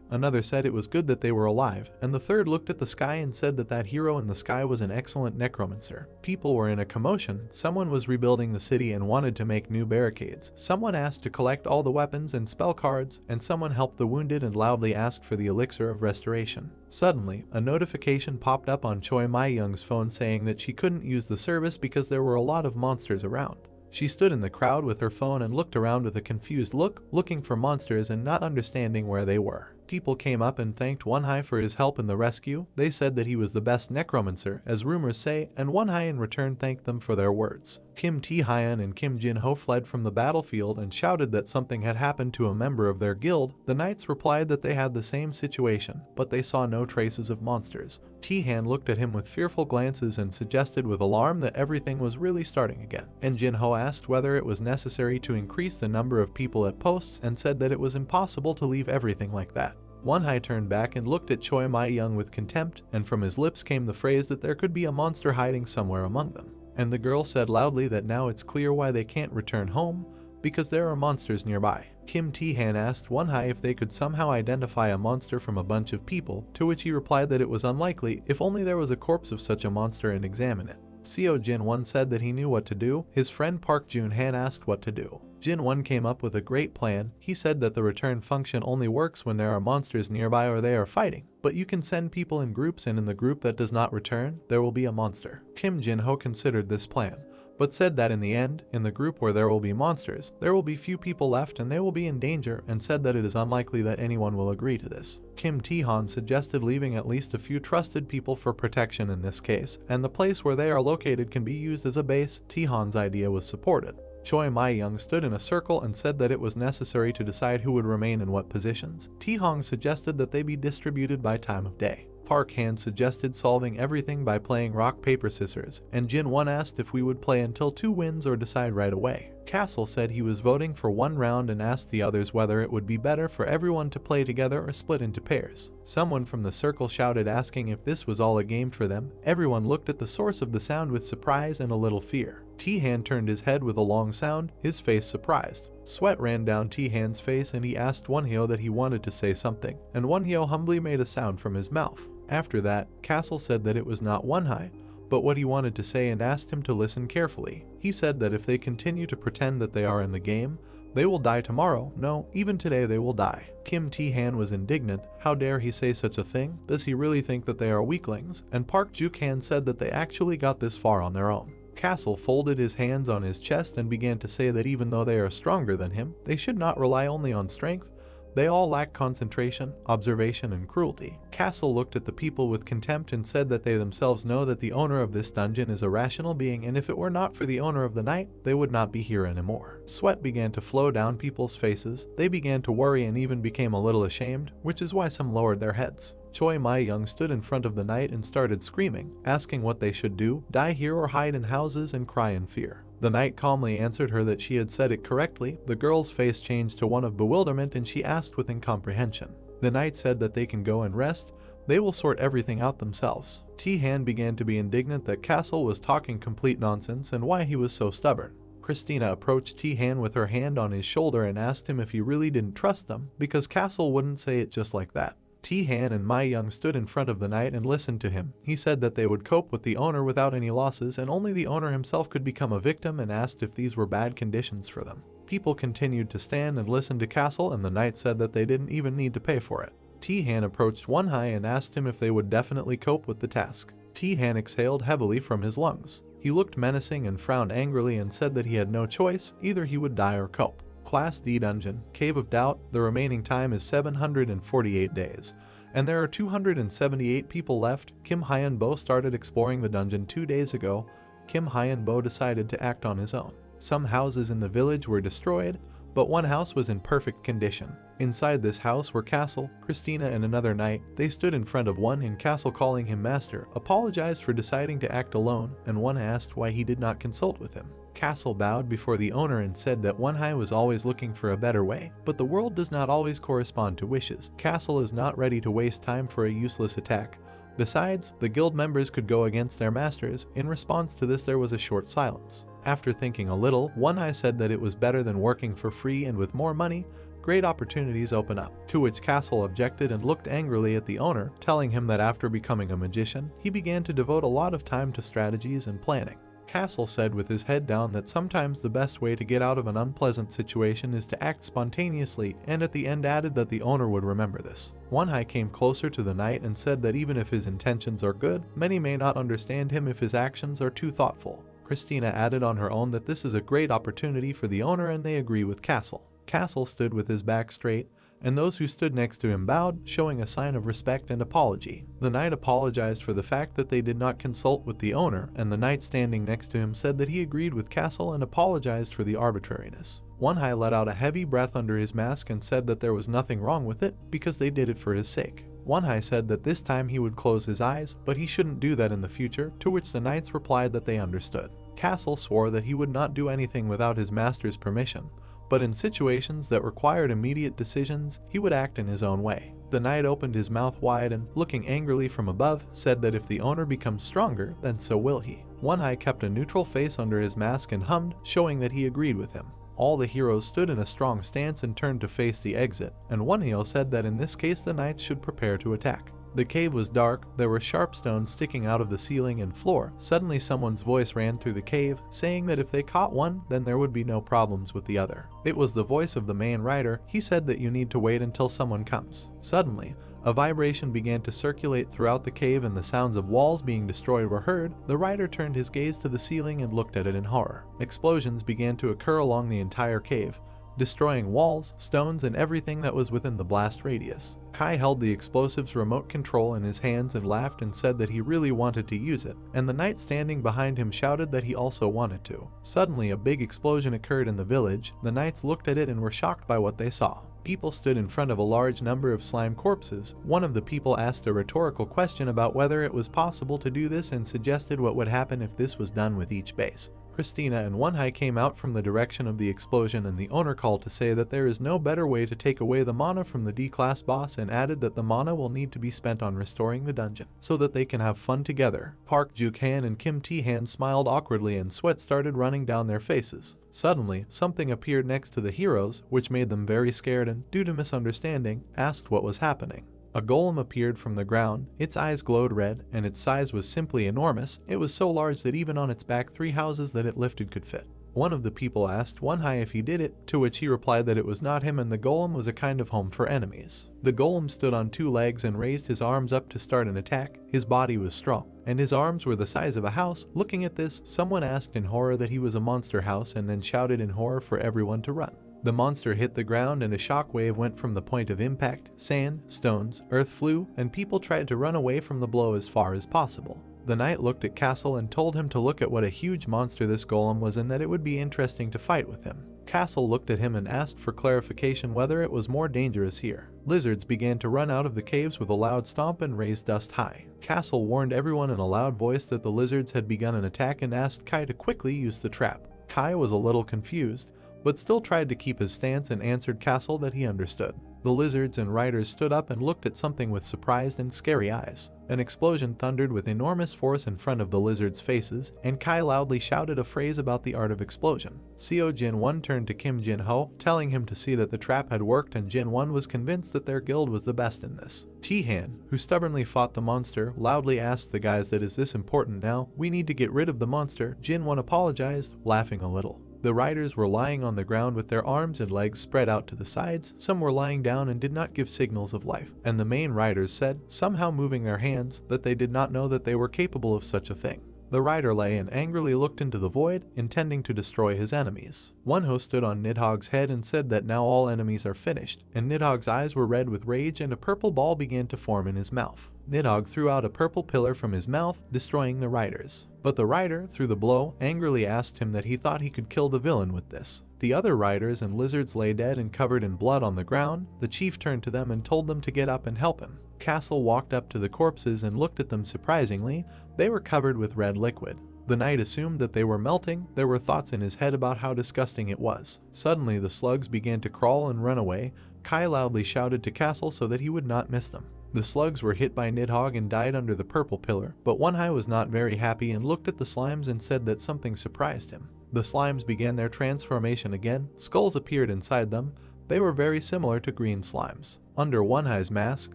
another said it was good that they were alive, and the third looked at the sky and said that that hero in the sky was an excellent necromancer. People were in a commotion. Someone was rebuilding the city and wanted to make new barricades. Someone asked to collect all the weapons and spell cards, and someone helped the wounded and loudly asked for the elixir of restoration. Suddenly, a notification popped up on Choi My-young's phone saying that she couldn't use the service because there were a lot of monsters around. She stood in the crowd with her phone and looked around with a confused look, looking for monsters and not understanding where they were. People came up and thanked Wonhai for his help in the rescue. They said that he was the best necromancer, as rumors say, and Wonhai in return thanked them for their words. Kim Tae-hyun and Kim Jin-ho fled from the battlefield and shouted that something had happened to a member of their guild. The knights replied that they had the same situation, but they saw no traces of monsters. Tae-han looked at him with fearful glances and suggested with alarm that everything was really starting again. And Jin-ho asked whether it was necessary to increase the number of people at posts and said that it was impossible to leave everything like that. Wonhai turned back and looked at Choi My-young with contempt, and from his lips came the phrase that there could be a monster hiding somewhere among them. And the girl said loudly that now it's clear why they can't return home, because there are monsters nearby. Kim Tae-han asked Wonhai if they could somehow identify a monster from a bunch of people, to which he replied that it was unlikely if only there was a corpse of such a monster and examine it. Seo Jin-won said that he knew what to do. His friend Park Joon-han asked what to do. Jin-won came up with a great plan. He said that the return function only works when there are monsters nearby or they are fighting, but you can send people in groups, and in the group that does not return, there will be a monster. Kim Jin-ho considered this plan, but said that in the end, in the group where there will be monsters, there will be few people left and they will be in danger, and said that it is unlikely that anyone will agree to this. Kim Tae-han suggested leaving at least a few trusted people for protection in this case, and the place where they are located can be used as a base. Tae-han's idea was supported. Choi My-young stood in a circle and said that it was necessary to decide who would remain in what positions. Tae-hong suggested that they be distributed by time of day. Park Han suggested solving everything by playing rock, paper, scissors, and Jin-won asked if we would play until 2 wins or decide right away. Castle said he was voting for 1 round and asked the others whether it would be better for everyone to play together or split into pairs. Someone from the circle shouted asking if this was all a game for them. Everyone looked at the source of the sound with surprise and a little fear. Tae-han turned his head with a long sound, his face surprised. Sweat ran down Tae-han's face and he asked Wonhyo that he wanted to say something, and Wonhyo humbly made a sound from his mouth. After that, Castle said that it was not Wonhai, but what he wanted to say, and asked him to listen carefully. He said that if they continue to pretend that they are in the game, they will die tomorrow. No, even today they will die. Kim Tae-han was indignant. How dare he say such a thing? Does he really think that they are weaklings? And Park Juk-han said that they actually got this far on their own. Castle folded his hands on his chest and began to say that even though they are stronger than him, they should not rely only on strength. They all lack concentration, observation, and cruelty. Castle looked at the people with contempt and said that they themselves know that the owner of this dungeon is a rational being, and if it were not for the owner of the night, they would not be here anymore. Sweat began to flow down people's faces. They began to worry and even became a little ashamed, which is why some lowered their heads. Choi My-young stood in front of the knight and started screaming, asking what they should do, die here or hide in houses and cry in fear. The knight calmly answered her that she had said it correctly. The girl's face changed to one of bewilderment and she asked with incomprehension. The knight said that they can go and rest. They will sort everything out themselves. Tae-han began to be indignant that Castle was talking complete nonsense and why he was so stubborn. Christina approached T-Han with her hand on his shoulder and asked him if he really didn't trust them, because Castle wouldn't say it just like that. T-Han and Mai Young stood in front of the knight and listened to him. He said that they would cope with the owner without any losses, and only the owner himself could become a victim, and asked if these were bad conditions for them. People continued to stand and listen to Castle, and the knight said that they didn't even need to pay for it. T-Han approached Won-Hai and asked him if they would definitely cope with the task. T-Han exhaled heavily from his lungs. He looked menacing and frowned angrily and said that he had no choice, either he would die or cope. Class D Dungeon, Cave of Doubt. The remaining time is 748 days, and there are 278 people left. Kim Hyun-bo started exploring the dungeon 2 days ago. Kim Hyun-bo decided to act on his own. Some houses in the village were destroyed, but one house was in perfect condition. Inside this house were Castle, Christina, and another knight. They stood in front of one, and Castle, calling him master, apologized for deciding to act alone, and one asked why he did not consult with him. Castle bowed before the owner and said that Won-Hai was always looking for a better way, but the world does not always correspond to wishes. Castle is not ready to waste time for a useless attack. Besides, the guild members could go against their masters. In response to this, there was a short silence. After thinking a little, Won-Hai said that it was better than working for free, and with more money, great opportunities open up. To which Castle objected and looked angrily at the owner, telling him that after becoming a magician, he began to devote a lot of time to strategies and planning. Castle said with his head down that sometimes the best way to get out of an unpleasant situation is to act spontaneously, and at the end added that the owner would remember this. Won-Hai came closer to the knight and said that even if his intentions are good, many may not understand him if his actions are too thoughtful. Christina added on her own that this is a great opportunity for the owner, and they agree with Castle. Castle stood with his back straight, and those who stood next to him bowed, showing a sign of respect and apology. The knight apologized for the fact that they did not consult with the owner, and the knight standing next to him said that he agreed with Castle and apologized for the arbitrariness. Won-Hai let out a heavy breath under his mask and said that there was nothing wrong with it, because they did it for his sake. Won-Hai said that this time he would close his eyes, but he shouldn't do that in the future, to which the knights replied that they understood. Castle swore that he would not do anything without his master's permission, but in situations that required immediate decisions, he would act in his own way. The knight opened his mouth wide and, looking angrily from above, said that if the owner becomes stronger, then so will he. Won-Hai kept a neutral face under his mask and hummed, showing that he agreed with him. All the heroes stood in a strong stance and turned to face the exit, and one hero said that in this case the knights should prepare to attack. The cave was dark, there were sharp stones sticking out of the ceiling and floor. Suddenly someone's voice ran through the cave, saying that if they caught one, then there would be no problems with the other. It was the voice of the main rider. He said that you need to wait until someone comes. Suddenly, a vibration began to circulate throughout the cave, and the sounds of walls being destroyed were heard. The rider turned his gaze to the ceiling and looked at it in horror. Explosions began to occur along the entire cave, destroying walls, stones, and everything that was within the blast radius. Kai held the explosive's remote control in his hands and laughed and said that he really wanted to use it, and the knight standing behind him shouted that he also wanted to. Suddenly, a big explosion occurred in the village. The knights looked at it and were shocked by what they saw. People stood in front of a large number of slime corpses. One of the people asked a rhetorical question about whether it was possible to do this and suggested what would happen if this was done with each base. Christina and Won-Hai came out from the direction of the explosion, and the owner called to say that there is no better way to take away the mana from the D-class boss, and added that the mana will need to be spent on restoring the dungeon, so that they can have fun together. Park Juk-han and Kim T-Han smiled awkwardly and sweat started running down their faces. Suddenly, something appeared next to the heroes, which made them very scared and, due to misunderstanding, asked what was happening. A golem appeared from the ground. Its eyes glowed red, and its size was simply enormous. It was so large that even on its back 3 houses that it lifted could fit. One of the people asked Won-Hai if he did it, to which he replied that it was not him and the golem was a kind of home for enemies. The golem stood on 2 legs and raised his arms up to start an attack. His body was strong, and his arms were the size of a house. Looking at this, someone asked in horror that he was a monster house and then shouted in horror for everyone to run. The monster hit the ground and a shockwave went from the point of impact. Sand, stones, earth flew, and people tried to run away from the blow as far as possible. The knight looked at Castle and told him to look at what a huge monster this golem was and that it would be interesting to fight with him. Castle looked at him and asked for clarification whether it was more dangerous here. Lizards began to run out of the caves with a loud stomp and raise dust high. Castle warned everyone in a loud voice that the lizards had begun an attack and asked Kai to quickly use the trap. Kai was a little confused, but still tried to keep his stance and answered Castle that he understood. The lizards and riders stood up and looked at something with surprised and scary eyes. An explosion thundered with enormous force in front of the lizards' faces, and Kai loudly shouted a phrase about the art of explosion. Seo Jin-won turned to Kim Jin-ho, telling him to see that the trap had worked, and Jin-won was convinced that their guild was the best in this. T-Han, who stubbornly fought the monster, loudly asked the guys that, "Is this important now? We need to get rid of the monster." Jin-won apologized, laughing a little. The riders were lying on the ground with their arms and legs spread out to the sides, some were lying down and did not give signals of life, and the main riders said, somehow moving their hands, that they did not know that they were capable of such a thing. The rider lay and angrily looked into the void, intending to destroy his enemies. Wonho stood on Nidhogg's head and said that now all enemies are finished, and Nidhogg's eyes were red with rage and a purple ball began to form in his mouth. Nidhogg threw out a purple pillar from his mouth, destroying the riders. But the rider, through the blow, angrily asked him that he thought he could kill the villain with this. The other riders and lizards lay dead and covered in blood on the ground. The chief turned to them and told them to get up and help him. Castle walked up to the corpses and looked at them. Surprisingly, they were covered with red liquid. The knight assumed that they were melting. There were thoughts in his head about how disgusting it was. Suddenly the slugs began to crawl and run away. Kai loudly shouted to Castle so that he would not miss them. The slugs were hit by Nidhogg and died under the purple pillar, but Wonhai was not very happy and looked at the slimes and said that something surprised him. The slimes began their transformation again. Skulls appeared inside them. They were very similar to green slimes. Under Wonhai's mask,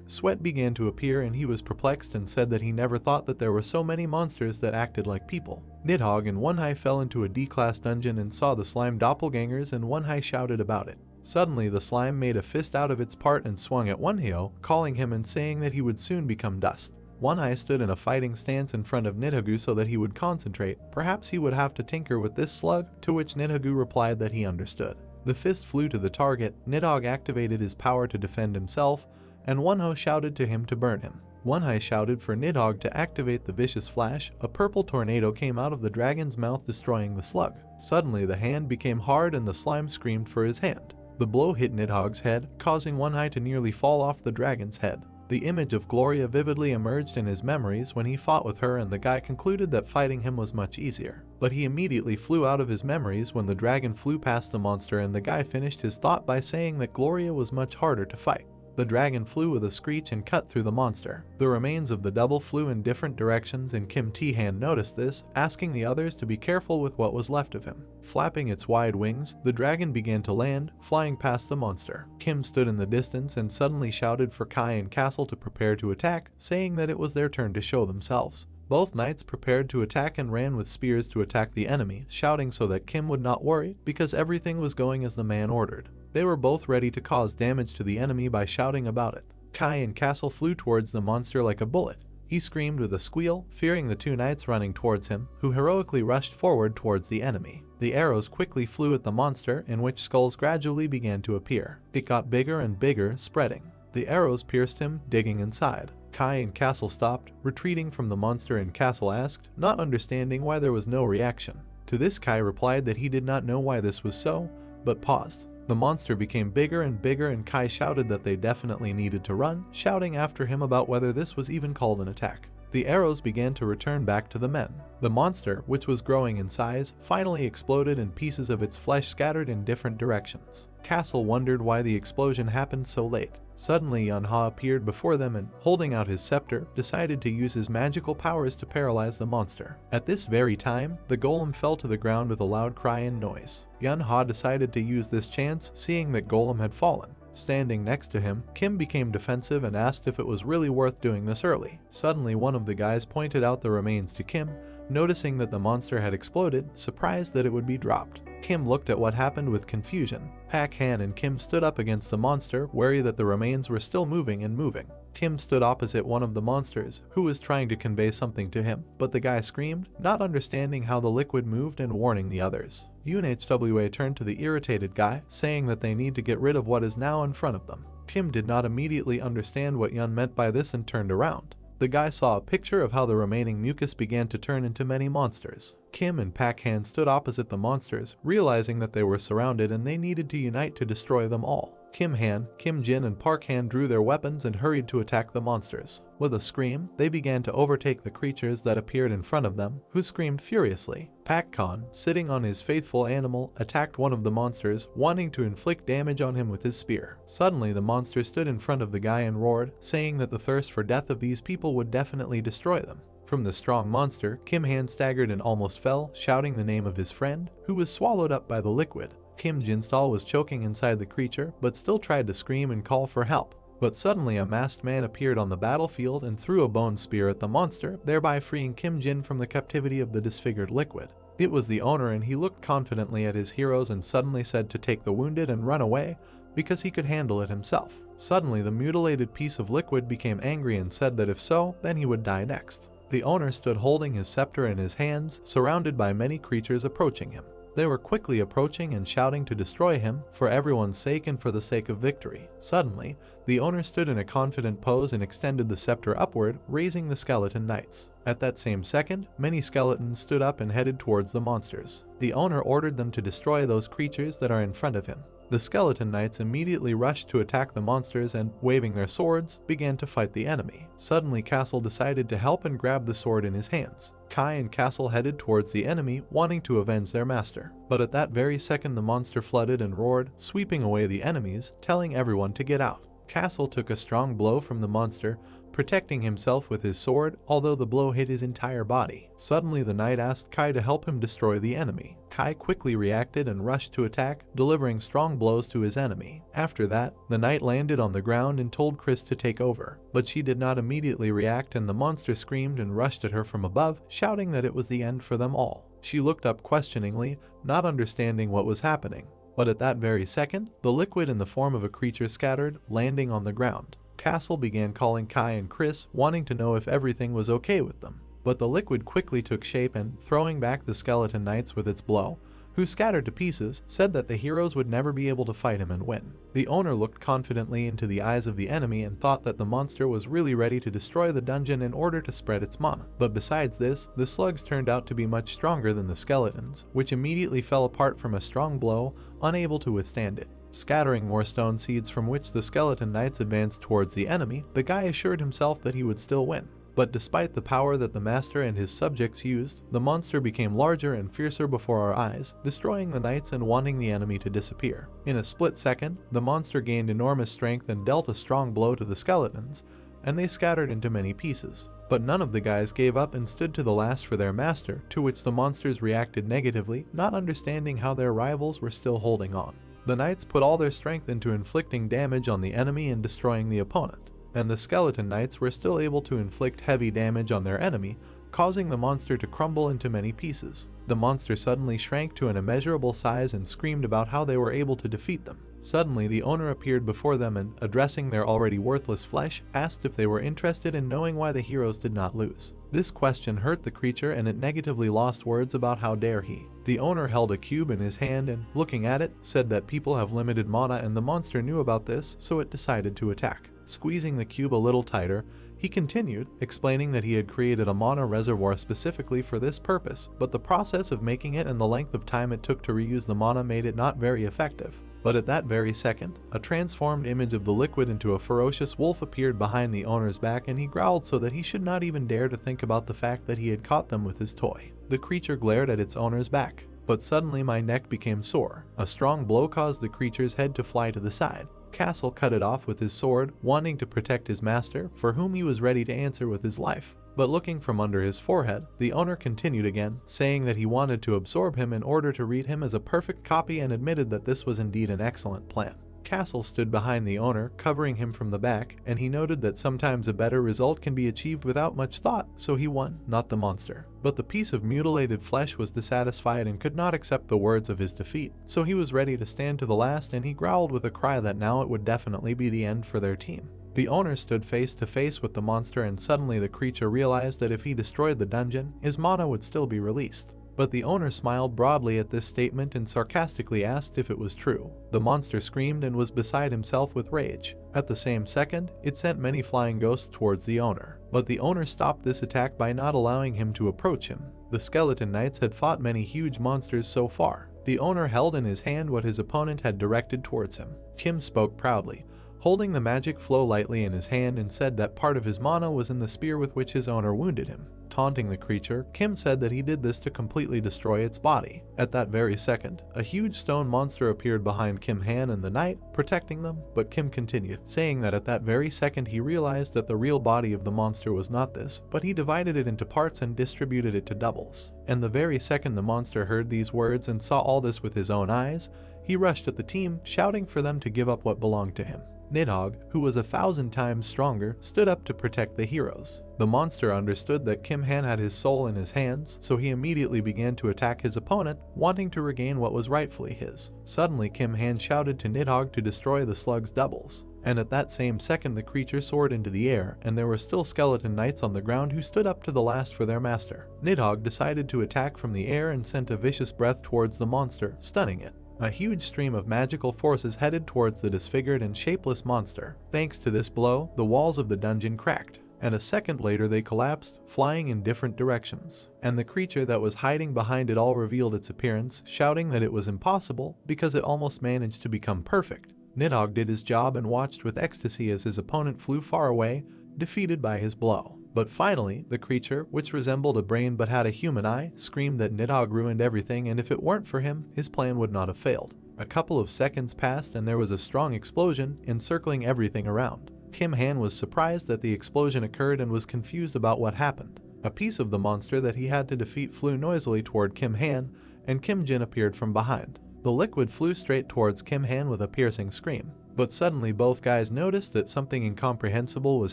sweat began to appear and he was perplexed and said that he never thought that there were so many monsters that acted like people. Nidhogg and Wonhai fell into a D-class dungeon and saw the slime doppelgangers, and Wonhai shouted about it. Suddenly the slime made a fist out of its part and swung at Wonhyo, calling him and saying that he would soon become dust. Wonhai stood in a fighting stance in front of Nidhogg so that he would concentrate. Perhaps he would have to tinker with this slug, to which Nidhogg replied that he understood. The fist flew to the target. Nidhogg activated his power to defend himself, and Wonho shouted to him to burn him. Wonhai shouted for Nidhogg to activate the vicious flash. A purple tornado came out of the dragon's mouth, destroying the slug. Suddenly the hand became hard and the slime screamed for his hand. The blow hit Nidhogg's head, causing Wonhai to nearly fall off the dragon's head. The image of Gloria vividly emerged in his memories when he fought with her, and the guy concluded that fighting him was much easier. But he immediately flew out of his memories when the dragon flew past the monster, and the guy finished his thought by saying that Gloria was much harder to fight. The dragon flew with a screech and cut through the monster. The remains of the double flew in different directions, and Kim T-Han noticed this, asking the others to be careful with what was left of him. Flapping its wide wings, the dragon began to land, flying past the monster. Kim stood in the distance and suddenly shouted for Kai and Castle to prepare to attack, saying that it was their turn to show themselves. Both knights prepared to attack and ran with spears to attack the enemy, shouting so that Kim would not worry, because everything was going as the man ordered. They were both ready to cause damage to the enemy by shouting about it. Kai and Castle flew towards the monster like a bullet. He screamed with a squeal, fearing the two knights running towards him, who heroically rushed forward towards the enemy. The arrows quickly flew at the monster, in which skulls gradually began to appear. It got bigger and bigger, spreading. The arrows pierced him, digging inside. Kai and Castle stopped, retreating from the monster, and Castle asked, not understanding why there was no reaction. To this Kai replied that he did not know why this was so, but paused. The monster became bigger and bigger, and Kai shouted that they definitely needed to run, shouting after him about whether this was even called an attack. The arrows began to return back to the men. The monster, which was growing in size, finally exploded and pieces of its flesh scattered in different directions. Castle wondered why the explosion happened so late. Suddenly Yunha appeared before them and, holding out his scepter, decided to use his magical powers to paralyze the monster. At this very time, the golem fell to the ground with a loud cry and noise. Yunha decided to use this chance, seeing that golem had fallen. Standing next to him, Kim became defensive and asked if it was really worth doing this early. Suddenly one of the guys pointed out the remains to Kim, noticing that the monster had exploded, surprised that it would be dropped. Kim looked at what happened with confusion. Pak Han and Kim stood up against the monster, wary that the remains were still moving and moving. Kim stood opposite one of the monsters, who was trying to convey something to him, but the guy screamed, not understanding how the liquid moved and warning the others. UNHWA turned to the irritated guy, saying that they need to get rid of what is now in front of them. Kim did not immediately understand what Yun meant by this and turned around. The guy saw a picture of how the remaining mucus began to turn into many monsters. Kim and Pak Han stood opposite the monsters, realizing that they were surrounded and they needed to unite to destroy them all. Kim Han, Kim Jin and Park Han drew their weapons and hurried to attack the monsters. With a scream, they began to overtake the creatures that appeared in front of them, who screamed furiously. Pak Khan, sitting on his faithful animal, attacked one of the monsters, wanting to inflict damage on him with his spear. Suddenly, the monster stood in front of the guy and roared, saying that the thirst for death of these people would definitely destroy them. From the strong monster, Kim Han staggered and almost fell, shouting the name of his friend, who was swallowed up by the liquid. Kim Jinstal was choking inside the creature, but still tried to scream and call for help. But suddenly a masked man appeared on the battlefield and threw a bone spear at the monster, thereby freeing Kim Jin from the captivity of the disfigured liquid. It was the owner, and he looked confidently at his heroes and suddenly said to take the wounded and run away, because he could handle it himself. Suddenly the mutilated piece of liquid became angry and said that if so, then he would die next. The owner stood holding his scepter in his hands, surrounded by many creatures approaching him. They were quickly approaching and shouting to destroy him, for everyone's sake and for the sake of victory. Suddenly, the owner stood in a confident pose and extended the scepter upward, raising the skeleton knights. At that same second, many skeletons stood up and headed towards the monsters. The owner ordered them to destroy those creatures that are in front of him. The skeleton knights immediately rushed to attack the monsters and, waving their swords, began to fight the enemy. Suddenly Castle decided to help and grabbed the sword in his hands. Kai and Castle headed towards the enemy, wanting to avenge their master. But at that very second the monster flooded and roared, sweeping away the enemies, telling everyone to get out. Castle took a strong blow from the monster, protecting himself with his sword, although the blow hit his entire body. Suddenly the knight asked Kai to help him destroy the enemy. Kai quickly reacted and rushed to attack, delivering strong blows to his enemy. After that, the knight landed on the ground and told Chris to take over, but she did not immediately react and the monster screamed and rushed at her from above, shouting that it was the end for them all. She looked up questioningly, not understanding what was happening. But at that very second, the liquid in the form of a creature scattered, landing on the ground. Castle began calling Kai and Chris, wanting to know if everything was okay with them. But the liquid quickly took shape and, throwing back the skeleton knights with its blow, who scattered to pieces, said that the heroes would never be able to fight him and win. The owner looked confidently into the eyes of the enemy and thought that the monster was really ready to destroy the dungeon in order to spread its mana. But besides this, the slugs turned out to be much stronger than the skeletons, which immediately fell apart from a strong blow, unable to withstand it. Scattering more stone seeds from which the skeleton knights advanced towards the enemy, the guy assured himself that he would still win. But despite the power that the master and his subjects used, the monster became larger and fiercer before our eyes, destroying the knights and wanting the enemy to disappear. In a split second, the monster gained enormous strength and dealt a strong blow to the skeletons, and they scattered into many pieces. But none of the guys gave up and stood to the last for their master, to which the monsters reacted negatively, not understanding how their rivals were still holding on. The knights put all their strength into inflicting damage on the enemy and destroying the opponent, and the skeleton knights were still able to inflict heavy damage on their enemy, causing the monster to crumble into many pieces. The monster suddenly shrank to an immeasurable size and screamed about how they were able to defeat them. Suddenly the owner appeared before them and, addressing their already worthless flesh, asked if they were interested in knowing why the heroes did not lose. This question hurt the creature and it negatively lost words about how dare he. The owner held a cube in his hand and, looking at it, said that people have limited mana and the monster knew about this, so it decided to attack. Squeezing the cube a little tighter, he continued, explaining that he had created a mana reservoir specifically for this purpose, but the process of making it and the length of time it took to reuse the mana made it not very effective. But at that very second, a transformed image of the liquid into a ferocious wolf appeared behind the owner's back and he growled so that he should not even dare to think about the fact that he had caught them with his toy. The creature glared at its owner's back, but suddenly my neck became sore. A strong blow caused the creature's head to fly to the side. Castle cut it off with his sword, wanting to protect his master, for whom he was ready to answer with his life. But looking from under his forehead, the owner continued again, saying that he wanted to absorb him in order to read him as a perfect copy and admitted that this was indeed an excellent plan. Castle stood behind the owner, covering him from the back, and he noted that sometimes a better result can be achieved without much thought, so he won, not the monster. But the piece of mutilated flesh was dissatisfied and could not accept the words of his defeat, so he was ready to stand to the last and he growled with a cry that now it would definitely be the end for their team. The owner stood face to face with the monster and suddenly the creature realized that if he destroyed the dungeon, his mana would still be released. But the owner smiled broadly at this statement and sarcastically asked if it was true. The monster screamed and was beside himself with rage. At the same second, it sent many flying ghosts towards the owner. But the owner stopped this attack by not allowing him to approach him. The skeleton knights had fought many huge monsters so far, The owner held in his hand what his opponent had directed towards him. Kim spoke proudly, holding the magic flow lightly in his hand, and said that part of his mana was in the spear with which his owner wounded him. Taunting the creature, Kim said that he did this to completely destroy its body. At that very second, a huge stone monster appeared behind Kim Han and the knight, protecting them, but Kim continued, saying that at that very second he realized that the real body of the monster was not this, but he divided it into parts and distributed it to doubles. And the very second the monster heard these words and saw all this with his own eyes, he rushed at the team, shouting for them to give up what belonged to him. Nidhogg, who was 1,000 times stronger, stood up to protect the heroes. The monster understood that Kim Han had his soul in his hands, so he immediately began to attack his opponent, wanting to regain what was rightfully his. Suddenly Kim Han shouted to Nidhogg to destroy the slug's doubles. And at that same second the creature soared into the air, and there were still skeleton knights on the ground who stood up to the last for their master. Nidhogg decided to attack from the air and sent a vicious breath towards the monster, stunning it. A huge stream of magical forces headed towards the disfigured and shapeless monster. Thanks to this blow, the walls of the dungeon cracked, and a second later they collapsed, flying in different directions. And the creature that was hiding behind it all revealed its appearance, shouting that it was impossible because it almost managed to become perfect. Nidhogg did his job and watched with ecstasy as his opponent flew far away, defeated by his blow. But finally, the creature, which resembled a brain but had a human eye, screamed that Nidhogg ruined everything, and if it weren't for him, his plan would not have failed. A couple of seconds passed and there was a strong explosion, encircling everything around. Kim Han was surprised that the explosion occurred and was confused about what happened. A piece of the monster that he had to defeat flew noisily toward Kim Han, and Kim Jin appeared from behind. The liquid flew straight towards Kim Han with a piercing scream. But suddenly both guys noticed that something incomprehensible was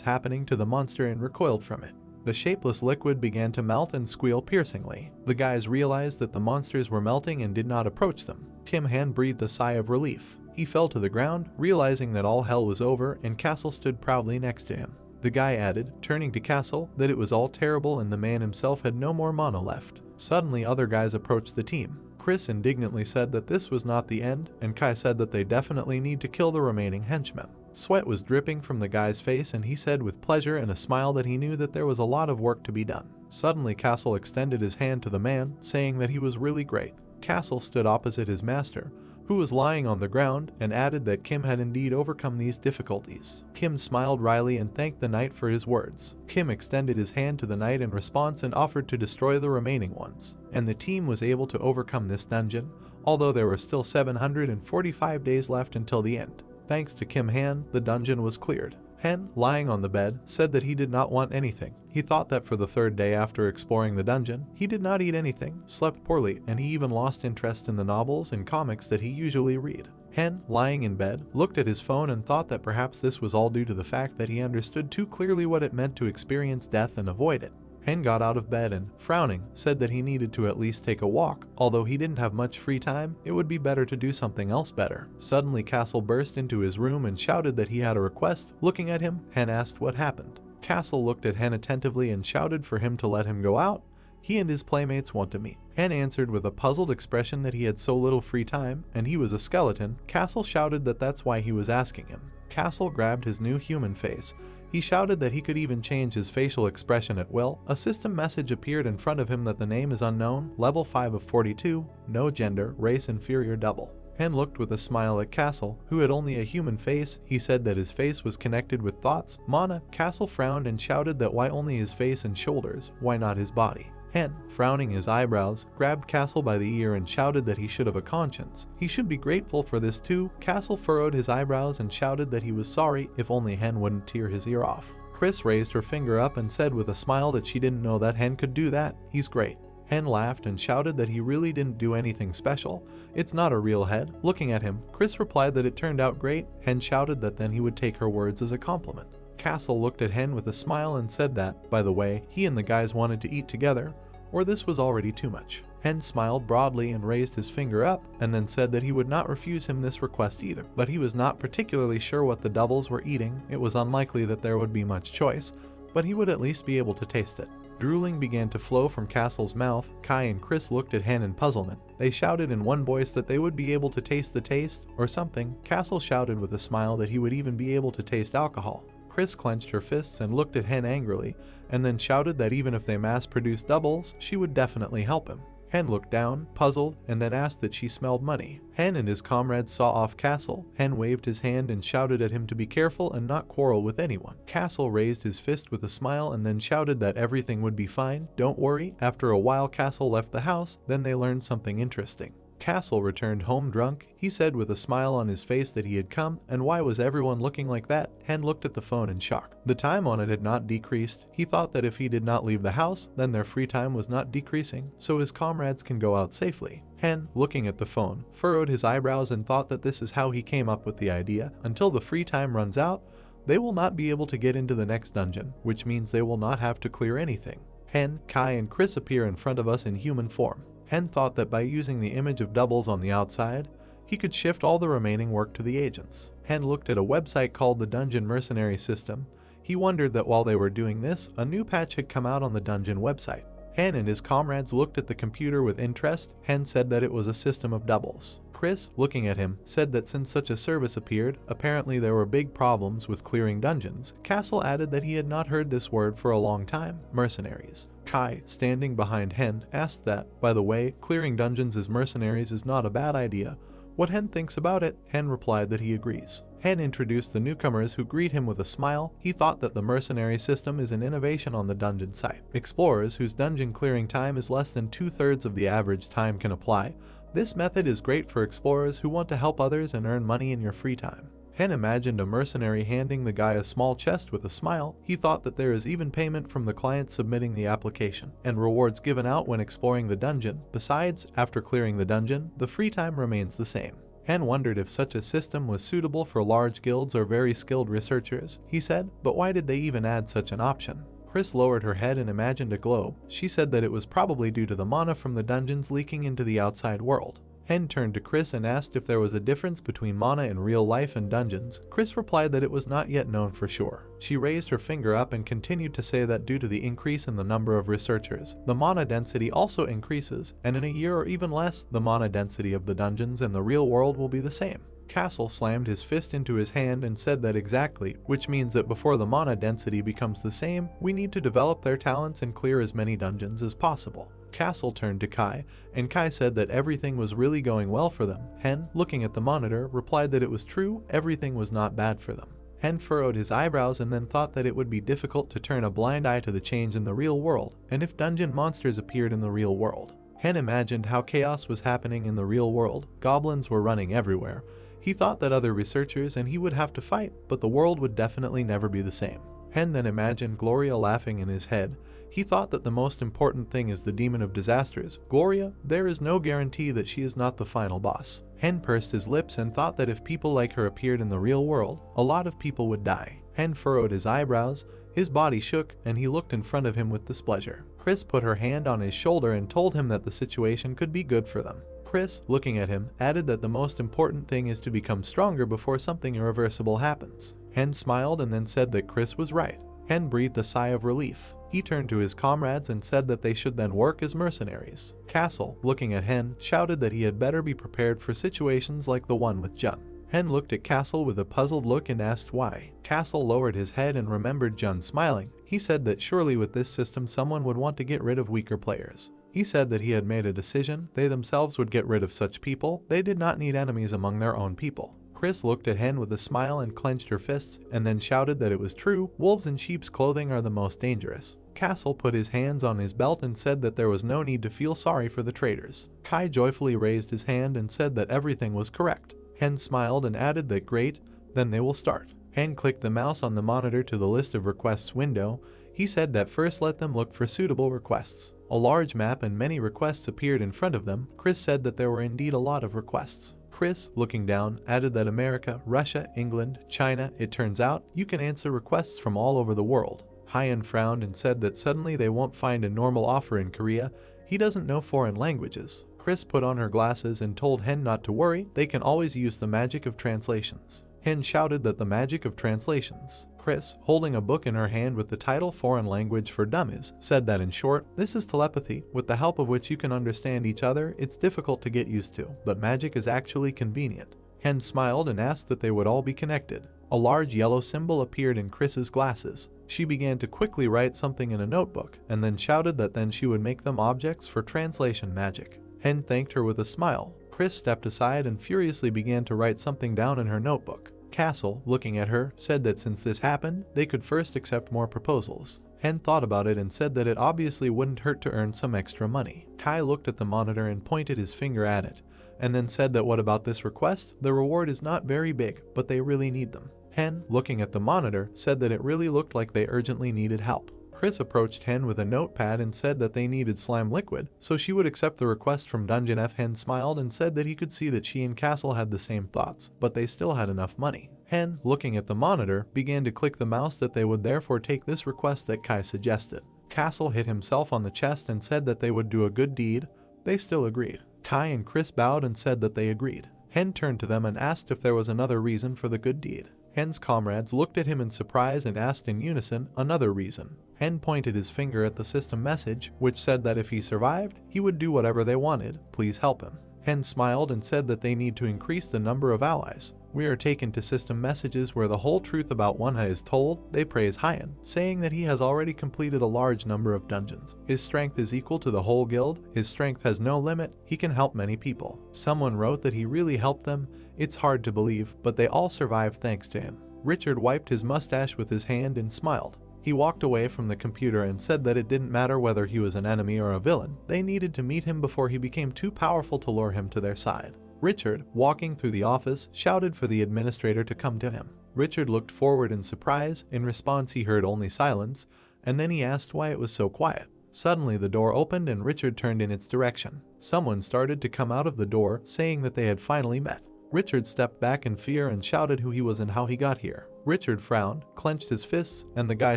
happening to the monster and recoiled from it. The shapeless liquid began to melt and squeal piercingly. The guys realized that the monsters were melting and did not approach them. Kim Han breathed a sigh of relief. He fell to the ground, realizing that all hell was over, and Castle stood proudly next to him. The guy added, turning to Castle, that it was all terrible and the man himself had no more mana left. Suddenly other guys approached the team. Chris indignantly said that this was not the end, and Kai said that they definitely need to kill the remaining henchmen. Sweat was dripping from the guy's face and he said with pleasure and a smile that he knew that there was a lot of work to be done. Suddenly Castle extended his hand to the man, saying that he was really great. Castle stood opposite his master, who was lying on the ground, and added that Kim had indeed overcome these difficulties. Kim smiled wryly and thanked the knight for his words. Kim extended his hand to the knight in response and offered to destroy the remaining ones. And the team was able to overcome this dungeon, although there were still 745 days left until the end. Thanks to Kim Han, the dungeon was cleared. Hen, lying on the bed, said that he did not want anything. He thought that for the third day after exploring the dungeon, he did not eat anything, slept poorly, and he even lost interest in the novels and comics that he usually read. Hen, lying in bed, looked at his phone and thought that perhaps this was all due to the fact that he understood too clearly what it meant to experience death and avoid it. Hen got out of bed and, frowning, said that he needed to at least take a walk. Although he didn't have much free time, it would be better to do something else better. Suddenly Castle burst into his room and shouted that he had a request. Looking at him, Hen asked what happened. Castle looked at Hen attentively and shouted for him to let him go out. He and his playmates want to meet. Hen answered with a puzzled expression that he had so little free time, and he was a skeleton. Castle shouted that that's why he was asking him. Castle grabbed his new human face. He shouted that he could even change his facial expression at will. A system message appeared in front of him that the name is unknown, level 5 of 42, no gender, race inferior double. Hen looked with a smile at Castle, who had only a human face. He said that his face was connected with thoughts, mana. Castle frowned and shouted that why only his face and shoulders, why not his body? Hen, frowning his eyebrows, grabbed Castle by the ear and shouted that he should have a conscience. He should be grateful for this too. Castle furrowed his eyebrows and shouted that he was sorry if only Hen wouldn't tear his ear off. Chris raised her finger up and said with a smile that she didn't know that Hen could do that. He's great. Hen laughed and shouted that he really didn't do anything special. It's not a real head. Looking at him, Chris replied that it turned out great. Hen shouted that then he would take her words as a compliment. Castle looked at Hen with a smile and said that, by the way, he and the guys wanted to eat together, or this was already too much. Hen smiled broadly and raised his finger up, and then said that he would not refuse him this request either. But he was not particularly sure what the doubles were eating. It was unlikely that there would be much choice, but he would at least be able to taste it. Drooling began to flow from Castle's mouth. Kai and Chris looked at Hen in puzzlement. They shouted in one voice that they would be able to taste the taste, or something. Castle shouted with a smile that he would even be able to taste alcohol. Chris clenched her fists and looked at Hen angrily, and then shouted that even if they mass-produced doubles, she would definitely help him. Hen looked down, puzzled, and then asked that she smelled money. Hen and his comrades saw off Castle. Hen waved his hand and shouted at him to be careful and not quarrel with anyone. Castle raised his fist with a smile and then shouted that everything would be fine, don't worry. After a while Castle left the house, then they learned something interesting. Castle returned home drunk. He said with a smile on his face that he had come, and why was everyone looking like that? Hen looked at the phone in shock. The time on it had not decreased. He thought that if he did not leave the house, then their free time was not decreasing, so his comrades can go out safely. Hen, looking at the phone, furrowed his eyebrows and thought that this is how he came up with the idea. Until the free time runs out, they will not be able to get into the next dungeon, which means they will not have to clear anything. Hen, Kai, and Chris appear in front of us in human form. Hen thought that by using the image of doubles on the outside, he could shift all the remaining work to the agents. Hen looked at a website called the Dungeon Mercenary System. He wondered that while they were doing this, a new patch had come out on the dungeon website. Hen and his comrades looked at the computer with interest. Hen said that it was a system of doubles. Chris, looking at him, said that since such a service appeared, apparently there were big problems with clearing dungeons. Castle added that he had not heard this word for a long time, mercenaries. Kai, standing behind Hen, asked that, by the way, clearing dungeons as mercenaries is not a bad idea. What Hen thinks about it? Hen replied that he agrees. Hen introduced the newcomers who greet him with a smile. He thought that the mercenary system is an innovation on the dungeon site. Explorers whose dungeon clearing time is less than 2/3 of the average time can apply. This method is great for explorers who want to help others and earn money in your free time. Hen imagined a mercenary handing the guy a small chest with a smile. He thought that there is even payment from the client submitting the application, and rewards given out when exploring the dungeon. Besides, after clearing the dungeon, the free time remains the same. Hen wondered if such a system was suitable for large guilds or very skilled researchers. He said, but why did they even add such an option? Chris lowered her head and imagined a globe. She said that it was probably due to the mana from the dungeons leaking into the outside world. Hen turned to Chris and asked if there was a difference between mana in real life and dungeons. Chris replied that it was not yet known for sure. She raised her finger up and continued to say that due to the increase in the number of researchers, the mana density also increases, and in a year or even less, the mana density of the dungeons and the real world will be the same. Castle slammed his fist into his hand and said that exactly, which means that before the mana density becomes the same, we need to develop their talents and clear as many dungeons as possible. Castle turned to Kai, and Kai said that everything was really going well for them. Hen, looking at the monitor, replied that it was true, everything was not bad for them. Hen furrowed his eyebrows and then thought that it would be difficult to turn a blind eye to the change in the real world, and if dungeon monsters appeared in the real world. Hen imagined how chaos was happening in the real world. Goblins were running everywhere. He thought that other researchers and he would have to fight, but the world would definitely never be the same. Hen then imagined Gloria laughing in his head. He thought that the most important thing is the demon of disasters. Gloria, there is no guarantee that she is not the final boss. Hen pursed his lips and thought that if people like her appeared in the real world, a lot of people would die. Hen furrowed his eyebrows. His body shook, and he looked in front of him with displeasure. Chris put her hand on his shoulder and told him that the situation could be good for them. Chris, looking at him, added that the most important thing is to become stronger before something irreversible happens. Hen smiled and then said that Chris was right. Hen breathed a sigh of relief. He turned to his comrades and said that they should then work as mercenaries. Castle, looking at Hen, shouted that he had better be prepared for situations like the one with Jun. Hen looked at Castle with a puzzled look and asked why. Castle lowered his head and remembered Jun smiling. He said that surely with this system someone would want to get rid of weaker players. He said that he had made a decision. They themselves would get rid of such people. They did not need enemies among their own people. Chris looked at Hen with a smile and clenched her fists, and then shouted that it was true. Wolves in sheep's clothing are the most dangerous. Castle put his hands on his belt and said that there was no need to feel sorry for the traitors. Kai joyfully raised his hand and said that everything was correct. Hen smiled and added that great, then they will start. Hen clicked the mouse on the monitor to the list of requests window. He said that first let them look for suitable requests. A large map and many requests appeared in front of them. Chris said that there were indeed a lot of requests. Chris, looking down, added that America, Russia, England, China, it turns out, you can answer requests from all over the world. Hyen frowned and said that suddenly they won't find a normal offer in Korea. He doesn't know foreign languages. Chris put on her glasses and told Hen not to worry, they can always use the magic of translations. Hen shouted that the magic of translations. Chris, holding a book in her hand with the title Foreign Language for Dummies, said that in short, this is telepathy, with the help of which you can understand each other. It's difficult to get used to, but magic is actually convenient. Hen smiled and asked that they would all be connected. A large yellow symbol appeared in Chris's glasses. She began to quickly write something in a notebook and then shouted that then she would make them objects for translation magic. Hen thanked her with a smile. Chris stepped aside and furiously began to write something down in her notebook. Castle, looking at her, said that since this happened, they could first accept more proposals. Hen thought about it and said that it obviously wouldn't hurt to earn some extra money. Kai looked at the monitor and pointed his finger at it, and then said that what about this request? The reward is not very big, but they really need them. Hen, looking at the monitor, said that it really looked like they urgently needed help. Chris approached Hen with a notepad and said that they needed slime liquid, so she would accept the request from Dungeon F. Hen smiled and said that he could see that she and Castle had the same thoughts, but they still had enough money. Hen, looking at the monitor, began to click the mouse that they would therefore take this request that Kai suggested. Castle hit himself on the chest and said that they would do a good deed. They still agreed. Kai and Chris bowed and said that they agreed. Hen turned to them and asked if there was another reason for the good deed. Hen's comrades looked at him in surprise and asked in unison, another reason. Hen pointed his finger at the system message, which said that if he survived, he would do whatever they wanted, please help him. Hen smiled and said that they need to increase the number of allies. We are taken to system messages where the whole truth about Wanha is told. They praise Hyan, saying that he has already completed a large number of dungeons. His strength is equal to the whole guild, his strength has no limit, he can help many people. Someone wrote that he really helped them. It's hard to believe, but they all survived thanks to him. Richard wiped his mustache with his hand and smiled. He walked away from the computer and said that it didn't matter whether he was an enemy or a villain. They needed to meet him before he became too powerful to lure him to their side. Richard, walking through the office, shouted for the administrator to come to him. Richard looked forward in surprise. In response, he heard only silence, and then he asked why it was so quiet. Suddenly the door opened and Richard turned in its direction. Someone started to come out of the door, saying that they had finally met. Richard stepped back in fear and shouted who he was and how he got here. Richard frowned, clenched his fists, and the guy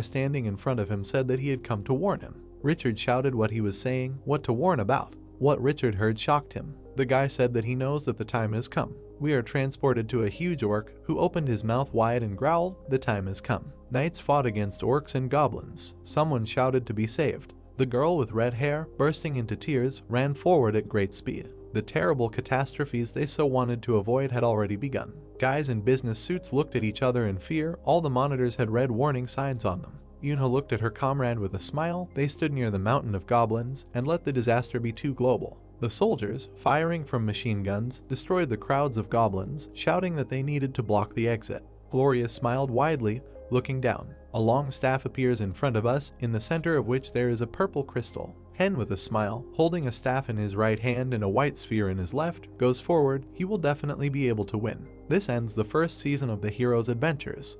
standing in front of him said that he had come to warn him. Richard shouted what he was saying, what to warn about. What Richard heard shocked him. The guy said that he knows that the time has come. We are transported to a huge orc, who opened his mouth wide and growled, the time has come. Knights fought against orcs and goblins. Someone shouted to be saved. The girl with red hair, bursting into tears, ran forward at great speed. The terrible catastrophes they so wanted to avoid had already begun. Guys in business suits looked at each other in fear. All the monitors had red warning signs on them. Yunho looked at her comrade with a smile. They stood near the mountain of goblins and let the disaster be too global. The soldiers, firing from machine guns, destroyed the crowds of goblins, shouting that they needed to block the exit. Gloria smiled widely, looking down. A long staff appears in front of us, in the center of which there is a purple crystal. Hen, with a smile, holding a staff in his right hand and a white sphere in his left, goes forward. He will definitely be able to win. This ends the first season of the hero's adventures.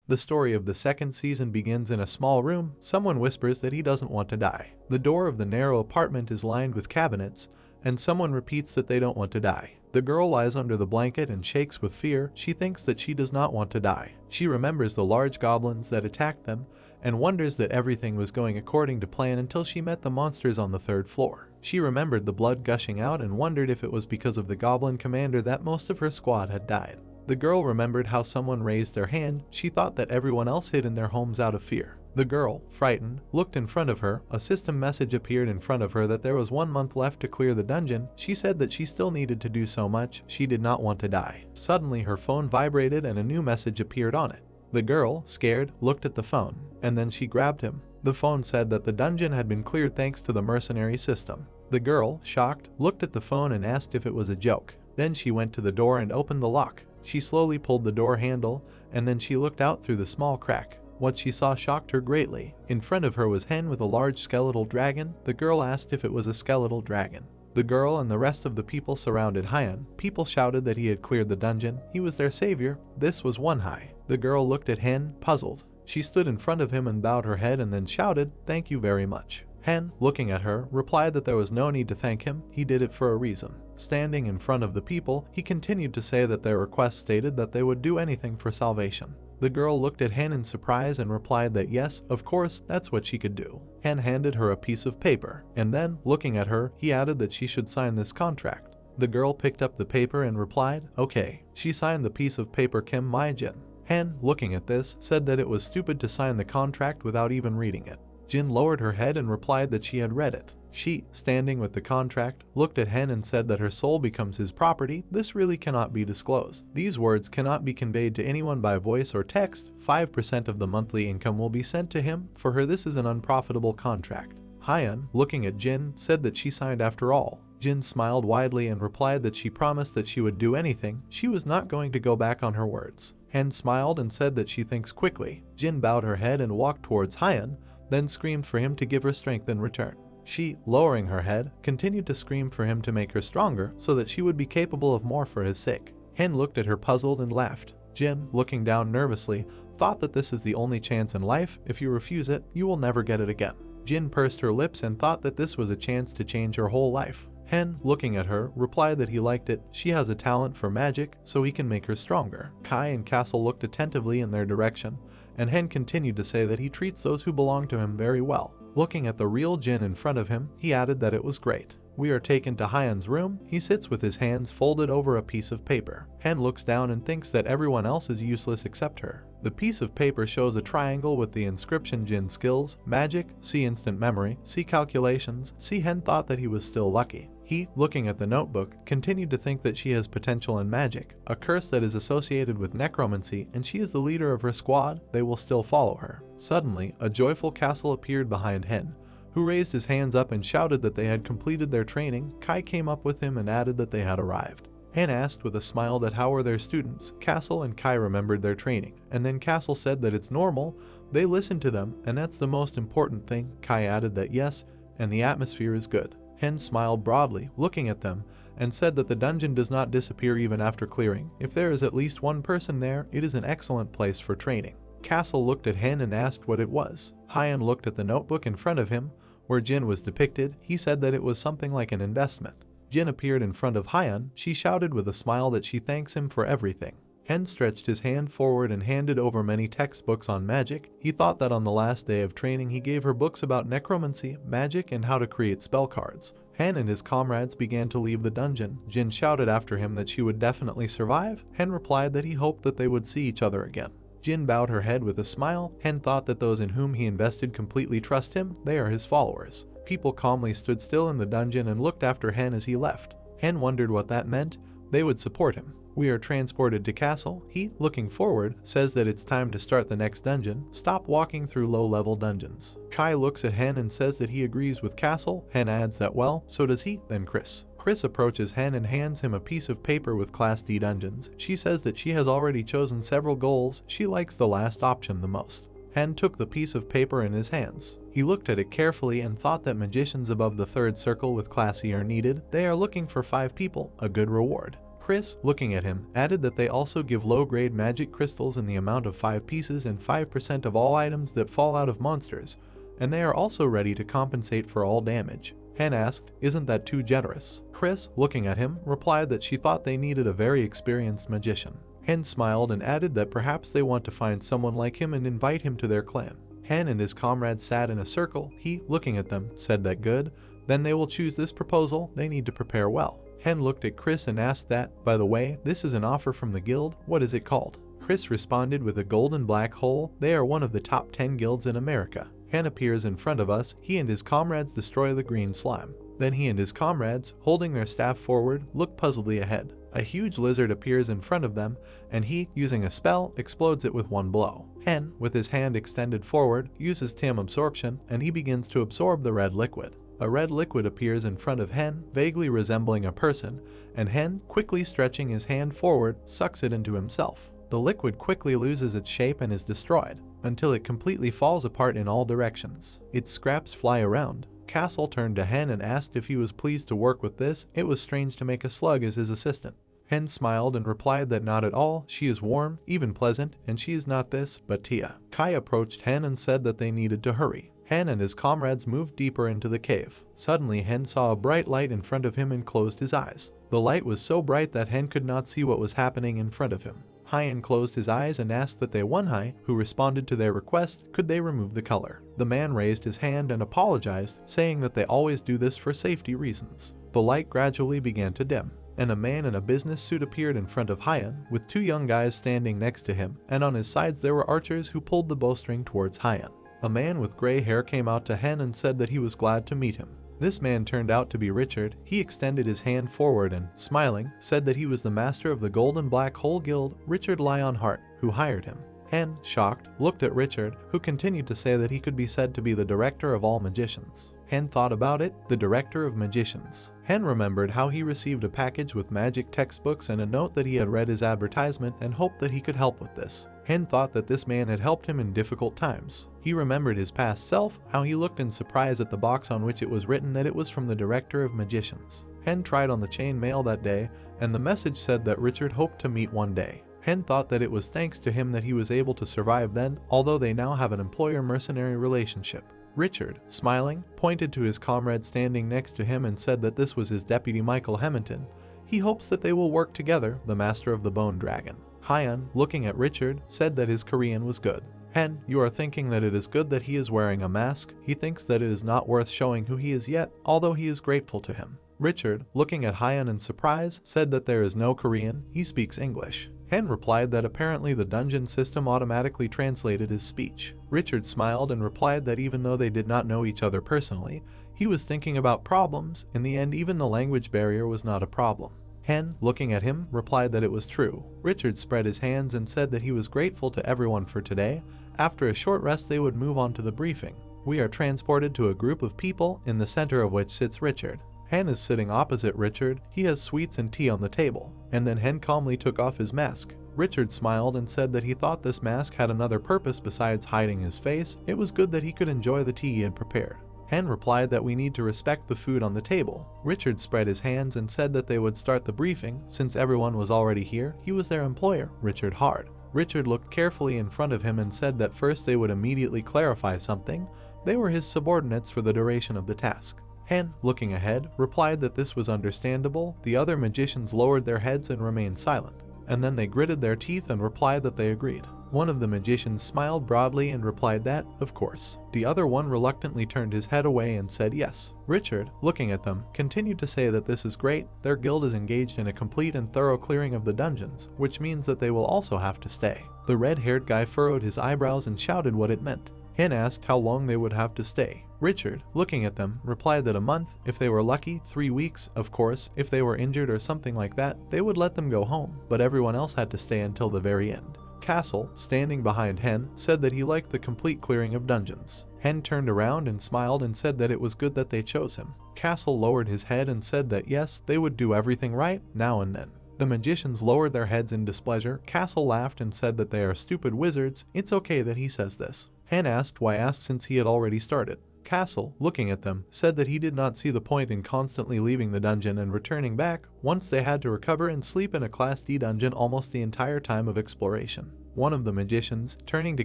The story of the second season begins in a small room. Someone whispers that he doesn't want to die. The door of the narrow apartment is lined with cabinets, and someone repeats that they don't want to die. The girl lies under the blanket and shakes with fear. She thinks that she does not want to die. She remembers the large goblins that attacked them, and wonders that everything was going according to plan until she met the monsters on the third floor. She remembered the blood gushing out and wondered if it was because of the goblin commander that most of her squad had died. The girl remembered how someone raised their hand. She thought that everyone else hid in their homes out of fear. The girl, frightened, looked in front of her. A system message appeared in front of her that there was 1 month left to clear the dungeon. She said that she still needed to do so much. She did not want to die. Suddenly her phone vibrated and a new message appeared on it. The girl, scared, looked at the phone, and then she grabbed him. The phone said that the dungeon had been cleared thanks to the mercenary system. The girl, shocked, looked at the phone and asked if it was a joke. Then she went to the door and opened the lock. She slowly pulled the door handle, and then she looked out through the small crack. What she saw shocked her greatly. In front of her was Hen with a large skeletal dragon. The girl asked if it was a skeletal dragon. The girl and the rest of the people surrounded Hyan. People shouted that he had cleared the dungeon. He was their savior. This was Wanhai. The girl looked at Hen, puzzled. She stood in front of him and bowed her head and then shouted, "Thank you very much." Hen, looking at her, replied that there was no need to thank him. He did it for a reason. Standing in front of the people, he continued to say that their request stated that they would do anything for salvation. The girl looked at Hen in surprise and replied that yes, of course, that's what she could do. Hen handed her a piece of paper, and then, looking at her, he added that she should sign this contract. The girl picked up the paper and replied, "Okay." She signed the piece of paper Kim Maijin. Hen, looking at this, said that it was stupid to sign the contract without even reading it. Jin lowered her head and replied that she had read it. She, standing with the contract, looked at Hen and said that her soul becomes his property. This really cannot be disclosed. These words cannot be conveyed to anyone by voice or text. 5% of the monthly income will be sent to him. For her, this is an unprofitable contract. Hyun, looking at Jin, said that she signed after all. Jin smiled widely and replied that she promised that she would do anything. She was not going to go back on her words. Hen smiled and said that she thinks quickly. Jin bowed her head and walked towards Hyun, then screamed for him to give her strength in return. She, lowering her head, continued to scream for him to make her stronger so that she would be capable of more for his sake. Hen looked at her puzzled and laughed. Jin, looking down nervously, thought that this is the only chance in life. If you refuse it, you will never get it again. Jin pursed her lips and thought that this was a chance to change her whole life. Hen, looking at her, replied that he liked it. She has a talent for magic, so he can make her stronger. Kai and Castle looked attentively in their direction, and Hen continued to say that he treats those who belong to him very well. Looking at the real Jin in front of him, he added that it was great. We are taken to Hyun's room. He sits with his hands folded over a piece of paper. Hen looks down and thinks that everyone else is useless except her. The piece of paper shows a triangle with the inscription Jin skills, magic, see instant memory, see calculations. Hen thought that he was still lucky. He, looking at the notebook, continued to think that she has potential in magic, a curse that is associated with necromancy, and she is the leader of her squad. They will still follow her. Suddenly, a joyful Castle appeared behind Hen, who raised his hands up and shouted that they had completed their training. Kai came up with him and added that they had arrived. Hen asked with a smile that how were their students. Castle and Kai remembered their training, and then Castle said that it's normal. They listened to them, and that's the most important thing. Kai added that yes, and the atmosphere is good. Hen smiled broadly, looking at them, and said that the dungeon does not disappear even after clearing. If there is at least one person there, it is an excellent place for training. Castle looked at Hen and asked what it was. Hyun looked at the notebook in front of him, where Jin was depicted. He said that it was something like an investment. Jin appeared in front of Hyun. She shouted with a smile that she thanks him for everything. Hen stretched his hand forward and handed over many textbooks on magic. He thought that on the last day of training he gave her books about necromancy, magic, and how to create spell cards. Hen and his comrades began to leave the dungeon. Jin shouted after him that she would definitely survive. Hen replied that he hoped that they would see each other again. Jin bowed her head with a smile. Hen thought that those in whom he invested completely trust him. They are his followers. People calmly stood still in the dungeon and looked after Hen as he left. Hen wondered what that meant. They would support him. We are transported to Castle. He, looking forward, says that it's time to start the next dungeon. Stop walking through low-level dungeons. Kai looks at Hen and says that he agrees with Castle. Hen adds that well, so does he. Then Chris. Chris approaches Hen and hands him a piece of paper with Class D dungeons. She says that she has already chosen several goals. She likes the last option the most. Hen took the piece of paper in his hands. He looked at it carefully and thought that magicians above the third circle with Class E are needed. They are looking for 5 people, a good reward. Chris, looking at him, added that they also give low-grade magic crystals in the amount of 5 pieces and 5% of all items that fall out of monsters, and they are also ready to compensate for all damage. Hen asked, isn't that too generous? Chris, looking at him, replied that she thought they needed a very experienced magician. Hen smiled and added that perhaps they want to find someone like him and invite him to their clan. Hen and his comrades sat in a circle. He, looking at them, said that good. Then they will choose this proposal. They need to prepare well. Hen looked at Chris and asked that, by the way, this is an offer from the guild. What is it called? Chris responded with a golden black hole. They are one of the top 10 guilds in America. Hen appears in front of us. He and his comrades destroy the green slime. Then he and his comrades, holding their staff forward, look puzzledly ahead. A huge lizard appears in front of them, and he, using a spell, explodes it with one blow. Hen, with his hand extended forward, uses Tim absorption, and he begins to absorb the red liquid. A red liquid appears in front of Hen, vaguely resembling a person, and Hen, quickly stretching his hand forward, sucks it into himself. The liquid quickly loses its shape and is destroyed, until it completely falls apart in all directions. Its scraps fly around. Castle turned to Hen and asked if he was pleased to work with this. It was strange to make a slug as his assistant. Hen smiled and replied that not at all. She is warm, even pleasant, and she is not this, but Tia. Kai approached Hen and said that they needed to hurry. Hen and his comrades moved deeper into the cave. Suddenly, Hen saw a bright light in front of him and closed his eyes. The light was so bright that Hen could not see what was happening in front of him. Hyun closed his eyes and asked that they Wonhai, who responded to their request, could they remove the color. The man raised his hand and apologized, saying that they always do this for safety reasons. The light gradually began to dim, and a man in a business suit appeared in front of Hyun, with 2 young guys standing next to him, and on his sides there were archers who pulled the bowstring towards Hyun. A man with gray hair came out to Hen and said that he was glad to meet him. This man turned out to be Richard. He extended his hand forward and, smiling, said that he was the master of the Golden Black Hole Guild, Richard Lionheart, who hired him. Hen, shocked, looked at Richard, who continued to say that he could be said to be the director of all magicians. Hen thought about it, the director of magicians. Hen remembered how he received a package with magic textbooks and a note that he had read his advertisement and hoped that he could help with this. Hen thought that this man had helped him in difficult times. He remembered his past self, how he looked in surprise at the box on which it was written that it was from the director of magicians. Hen tried on the chain mail that day, and the message said that Richard hoped to meet one day. Hen thought that it was thanks to him that he was able to survive then, although they now have an employer-mercenary relationship. Richard, smiling, pointed to his comrade standing next to him and said that this was his deputy Michael Hemington. He hopes that they will work together, the master of the Bone Dragon. Hyun, looking at Richard, said that his Korean was good. Hen, you are thinking that it is good that he is wearing a mask. He thinks that it is not worth showing who he is yet, although he is grateful to him. Richard, looking at Hyun in surprise, said that there is no Korean, he speaks English. Hen replied that apparently the dungeon system automatically translated his speech. Richard smiled and replied that even though they did not know each other personally, he was thinking about problems. In the end, even the language barrier was not a problem. Hen, looking at him, replied that it was true. Richard spread his hands and said that he was grateful to everyone for today. After a short rest, they would move on to the briefing. We are transported to a group of people, in the center of which sits Richard. Hen is sitting opposite Richard. He has sweets and tea on the table. And then Hen calmly took off his mask. Richard smiled and said that he thought this mask had another purpose besides hiding his face. It was good that he could enjoy the tea he had prepared. Hen replied that we need to respect the food on the table. Richard spread his hands and said that they would start the briefing. Since everyone was already here, he was their employer, Richard Hard. Richard looked carefully in front of him and said that first they would immediately clarify something. They were his subordinates for the duration of the task. Hen, looking ahead, replied that this was understandable. The other magicians lowered their heads and remained silent. And then they gritted their teeth and replied that they agreed. One of the magicians smiled broadly and replied that, of course. The other one reluctantly turned his head away and said yes. Richard, looking at them, continued to say that this is great. Their guild is engaged in a complete and thorough clearing of the dungeons, which means that they will also have to stay. The red-haired guy furrowed his eyebrows and shouted what it meant. Hen asked how long they would have to stay. Richard, looking at them, replied that a month, if they were lucky, 3 weeks, of course, if they were injured or something like that, they would let them go home, but everyone else had to stay until the very end. Castle, standing behind Hen, said that he liked the complete clearing of dungeons. Hen turned around and smiled and said that it was good that they chose him. Castle lowered his head and said that yes, they would do everything right, now and then. The magicians lowered their heads in displeasure. Castle laughed and said that they are stupid wizards. It's okay that he says this. Hen asked why since he had already started. Castle, looking at them, said that he did not see the point in constantly leaving the dungeon and returning back. Once they had to recover and sleep in a Class D dungeon almost the entire time of exploration. One of the magicians, turning to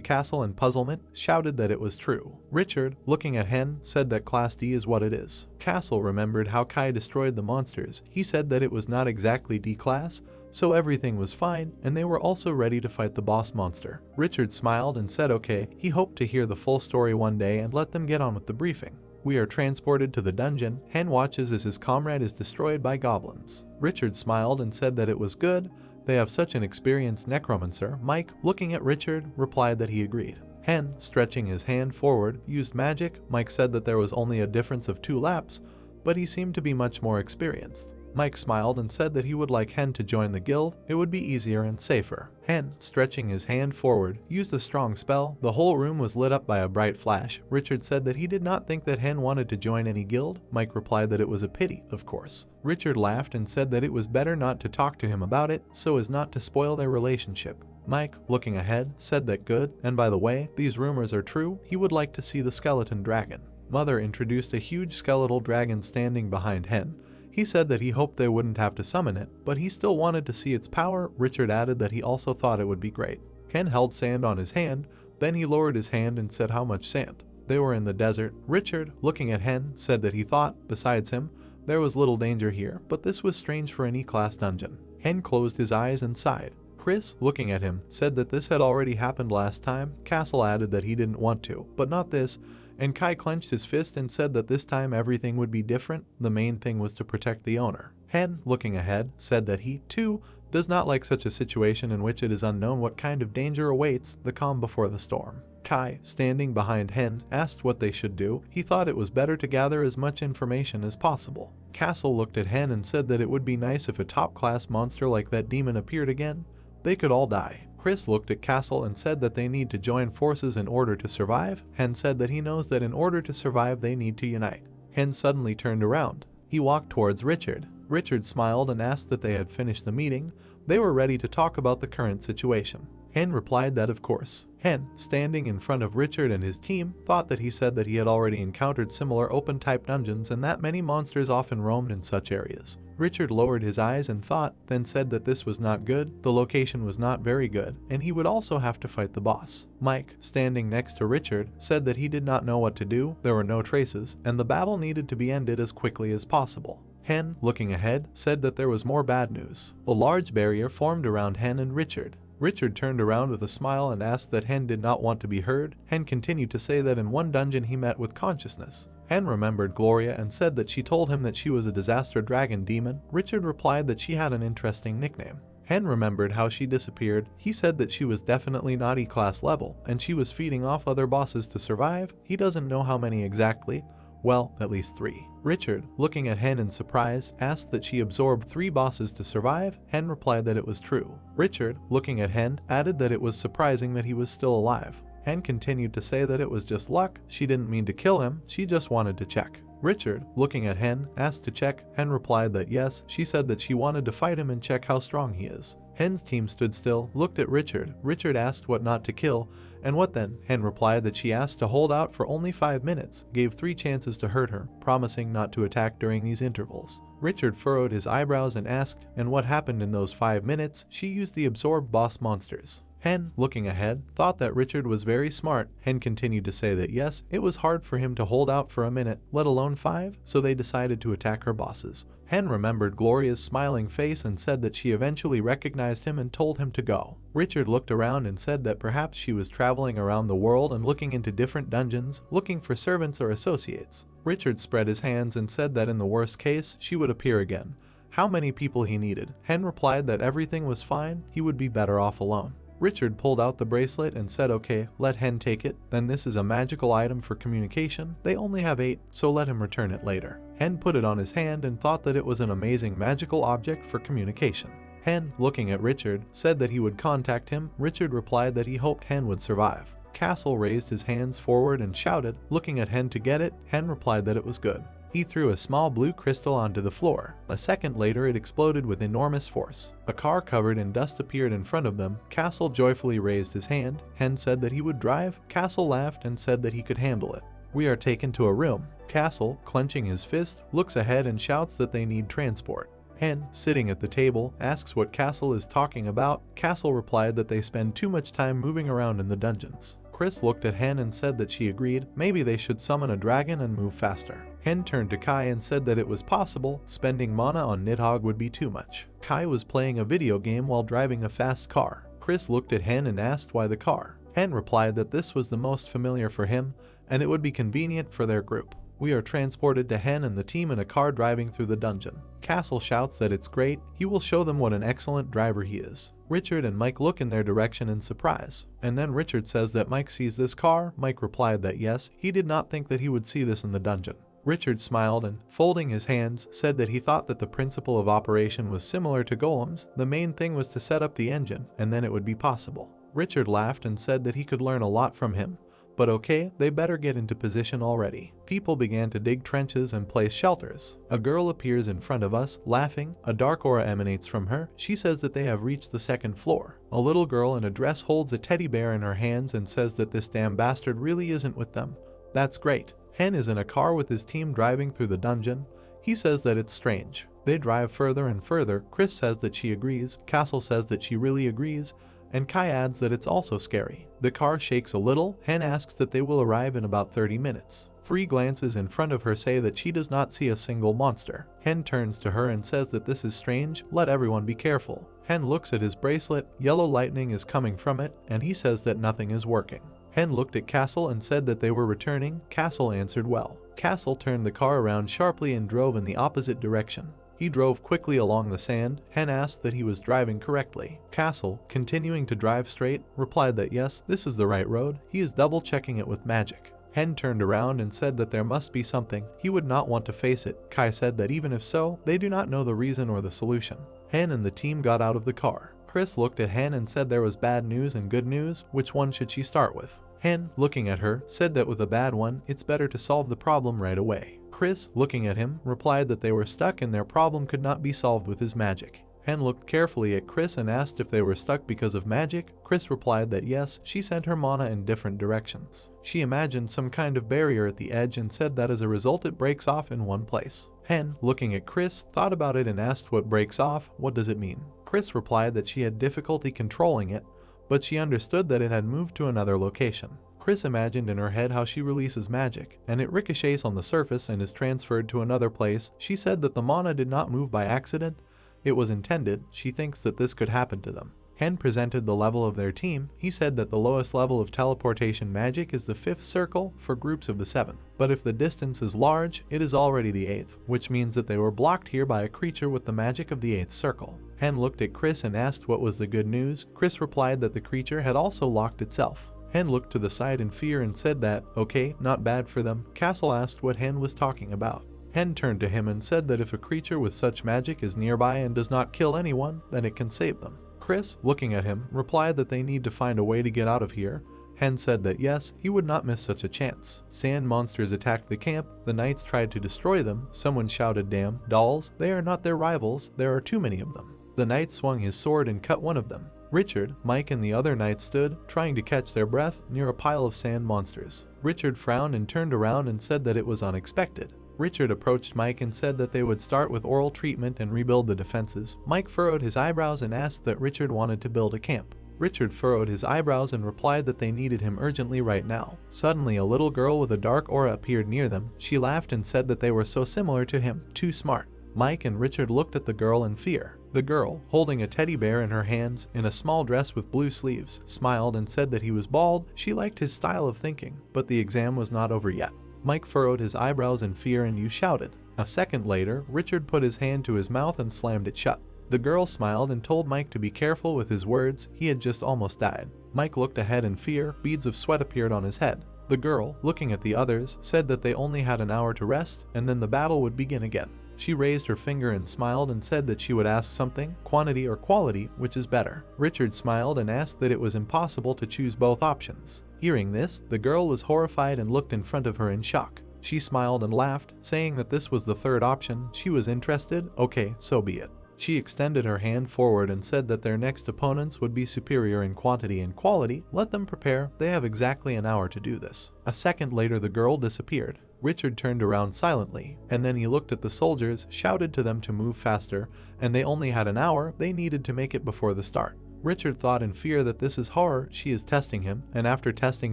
Castle in puzzlement, shouted that it was true. Richard, looking at Hen, said that Class D is what it is. Castle remembered how Kai destroyed the monsters. He said that it was not exactly D class, so everything was fine, and they were also ready to fight the boss monster. Richard smiled and said okay, he hoped to hear the full story one day and let them get on with the briefing. We are transported to the dungeon. Hen watches as his comrade is destroyed by goblins. Richard smiled and said that it was good. They have such an experienced necromancer. Mike, looking at Richard, replied that he agreed. Hen, stretching his hand forward, used magic. Mike said that there was only a difference of 2 laps, but he seemed to be much more experienced. Mike smiled and said that he would like Hen to join the guild. It would be easier and safer. Hen, stretching his hand forward, used a strong spell. The whole room was lit up by a bright flash. Richard said that he did not think that Hen wanted to join any guild. Mike replied that it was a pity, of course. Richard laughed and said that it was better not to talk to him about it, so as not to spoil their relationship. Mike, looking ahead, said that good, and by the way, these rumors are true, he would like to see the skeleton dragon. Mother introduced a huge skeletal dragon standing behind Hen. He said that he hoped they wouldn't have to summon it, but he still wanted to see its power. Richard added that he also thought it would be great. Hen held sand on his hand, then he lowered his hand and said how much sand. They were in the desert. Richard, looking at Hen, said that he thought, besides him, there was little danger here, but this was strange for an E-class dungeon. Hen closed his eyes and sighed. Chris, looking at him, said that this had already happened last time. Castle added that he didn't want to, but not this. And Kai clenched his fist and said that this time everything would be different. The main thing was to protect the owner. Hen, looking ahead, said that he, too, does not like such a situation in which it is unknown what kind of danger awaits the calm before the storm. Kai, standing behind Hen, asked what they should do. He thought it was better to gather as much information as possible. Castle looked at Hen and said that it would be nice if a top-class monster like that demon appeared again. They could all die. Chris looked at Castle and said that they need to join forces in order to survive. Hen said that he knows that in order to survive they need to unite. Hen suddenly turned around. He walked towards Richard. Richard smiled and asked that they had finished the meeting. They were ready to talk about the current situation. Hen replied that of course. Hen, standing in front of Richard and his team, thought that he said that he had already encountered similar open-type dungeons and that many monsters often roamed in such areas. Richard lowered his eyes and thought, then said that this was not good, the location was not very good, and he would also have to fight the boss. Mike, standing next to Richard, said that he did not know what to do, there were no traces, and the battle needed to be ended as quickly as possible. Hen, looking ahead, said that there was more bad news. A large barrier formed around Hen and Richard. Richard turned around with a smile and asked that Hen did not want to be heard. Hen continued to say that in one dungeon he met with consciousness. Hen remembered Gloria and said that she told him that she was a disaster dragon demon. Richard replied that she had an interesting nickname. Hen remembered how she disappeared. He said that she was definitely not E-class level, and she was feeding off other bosses to survive. He doesn't know how many exactly. Well, at least 3. Richard, looking at Hen in surprise, asked that she absorbed 3 bosses to survive. Hen replied that it was true. Richard, looking at Hen, added that it was surprising that he was still alive. Hen continued to say that it was just luck. She didn't mean to kill him, she just wanted to check. Richard, looking at Hen, asked to check. Hen replied that yes, she said that she wanted to fight him and check how strong he is. Hen's team stood still, looked at Richard. Richard asked what not to kill, and what then? Hen replied that she asked to hold out for only 5 minutes, gave 3 chances to hurt her, promising not to attack during these intervals. Richard furrowed his eyebrows and asked, and what happened in those 5 minutes? She used the absorbed boss monsters. Hen, looking ahead, thought that Richard was very smart. Hen continued to say that yes, it was hard for him to hold out for a minute, let alone 5, so they decided to attack her bosses. Hen remembered Gloria's smiling face and said that she eventually recognized him and told him to go. Richard looked around and said that perhaps she was traveling around the world and looking into different dungeons, looking for servants or associates. Richard spread his hands and said that in the worst case, she would appear again. How many people he needed? Hen replied that everything was fine, he would be better off alone. Richard pulled out the bracelet and said okay, let Hen take it, then this is a magical item for communication. They only have 8, so let him return it later. Hen put it on his hand and thought that it was an amazing magical object for communication. Hen, looking at Richard, said that he would contact him. Richard replied that he hoped Hen would survive. Castle raised his hands forward and shouted, looking at Hen to get it. Hen replied that it was good. He threw a small blue crystal onto the floor. A second later it exploded with enormous force. A car covered in dust appeared in front of them. Castle joyfully raised his hand. Hen said that he would drive. Castle laughed and said that he could handle it. We are taken to a room. Castle, clenching his fist, looks ahead and shouts that they need transport. Hen, sitting at the table, asks what Castle is talking about. Castle replied that they spend too much time moving around in the dungeons. Chris looked at Hen and said that she agreed, maybe they should summon a dragon and move faster. Hen turned to Kai and said that it was possible, spending mana on Nidhogg would be too much. Kai was playing a video game while driving a fast car. Chris looked at Hen and asked why the car. Hen replied that this was the most familiar for him, and it would be convenient for their group. We are transported to Hen and the team in a car driving through the dungeon. Castle shouts that it's great, he will show them what an excellent driver he is. Richard and Mike look in their direction in surprise, and then Richard says that Mike sees this car. Mike replied that yes, he did not think that he would see this in the dungeon. Richard smiled and, folding his hands, said that he thought that the principle of operation was similar to Golem's. The main thing was to set up the engine, and then it would be possible. Richard laughed and said that he could learn a lot from him. But okay, they better get into position already. People began to dig trenches and place shelters. A girl appears in front of us, laughing. A dark aura emanates from her. She says that they have reached the 2nd floor. A little girl in a dress holds a teddy bear in her hands and says that this damn bastard really isn't with them. That's great. Hen is in a car with his team driving through the dungeon. He says that it's strange. They drive further and further. Chris says that she agrees. Castle says that she really agrees. And Kai adds that it's also scary. The car shakes a little. Hen asks that they will arrive in about 30 minutes. 3 glances in front of her say that she does not see a single monster. Hen turns to her and says that this is strange, let everyone be careful. Hen looks at his bracelet, yellow lightning is coming from it, and he says that nothing is working. Hen looked at Castle and said that they were returning. Castle answered well. Castle turned the car around sharply and drove in the opposite direction. He drove quickly along the sand. Hen asked that he was driving correctly. Castle, continuing to drive straight, replied that yes, this is the right road. He is double checking it with magic. Hen turned around and said that there must be something. He would not want to face it. Kai said that even if so, they do not know the reason or the solution. Hen and the team got out of the car. Chris looked at Hen and said there was bad news and good news. Which one should she start with? Hen, looking at her, said that with a bad one, it's better to solve the problem right away. Chris, looking at him, replied that they were stuck and their problem could not be solved with his magic. Hen looked carefully at Chris and asked if they were stuck because of magic. Chris replied that yes, she sent her mana in different directions. She imagined some kind of barrier at the edge and said that as a result it breaks off in one place. Hen, looking at Chris, thought about it and asked what breaks off, what does it mean? Chris replied that she had difficulty controlling it, but she understood that it had moved to another location. Chris imagined in her head how she releases magic, and it ricochets on the surface and is transferred to another place. She said that the mana did not move by accident, it was intended. She thinks that this could happen to them. Hen presented the level of their team. He said that the lowest level of teleportation magic is the 5th circle for groups of the 7th. But if the distance is large, it is already the 8th, which means that they were blocked here by a creature with the magic of the 8th circle. Hen looked at Chris and asked what was the good news. Chris replied that the creature had also locked itself. Hen looked to the side in fear and said that, okay, not bad for them. Castle asked what Hen was talking about. Hen turned to him and said that if a creature with such magic is nearby and does not kill anyone, then it can save them. Chris, looking at him, replied that they need to find a way to get out of here. Hen said that yes, he would not miss such a chance. Sand monsters attacked the camp. The knights tried to destroy them. Someone shouted, "Damn, dolls, they are not their rivals, there are too many of them." The knight swung his sword and cut one of them. Richard, Mike and the other knights stood, trying to catch their breath, near a pile of sand monsters. Richard frowned and turned around and said that it was unexpected. Richard approached Mike and said that they would start with oral treatment and rebuild the defenses. Mike furrowed his eyebrows and asked that Richard wanted to build a camp. Richard furrowed his eyebrows and replied that they needed him urgently right now. Suddenly a little girl with a dark aura appeared near them. She laughed and said that they were so similar to him, too smart. Mike and Richard looked at the girl in fear. The girl, holding a teddy bear in her hands, in a small dress with blue sleeves, smiled and said that he was bald. She liked his style of thinking, but the exam was not over yet. Mike furrowed his eyebrows in fear and you shouted. A second later, Richard put his hand to his mouth and slammed it shut. The girl smiled and told Mike to be careful with his words. He had just almost died. Mike looked ahead in fear. Beads of sweat appeared on his head. The girl, looking at the others, said that they only had an hour to rest and then the battle would begin again. She raised her finger and smiled and said that she would ask something, quantity or quality, which is better. Richard smiled and asked that it was impossible to choose both options. Hearing this, the girl was horrified and looked in front of her in shock. She smiled and laughed, saying that this was the third option. She was interested. Okay, so be it. She extended her hand forward and said that their next opponents would be superior in quantity and quality. Let them prepare. They have exactly an hour to do this. A second later, the girl disappeared. Richard turned around silently, and then he looked at the soldiers, shouted to them to move faster, and they only had an hour. They needed to make it before the start. Richard thought in fear that this is horror. She is testing him, and after testing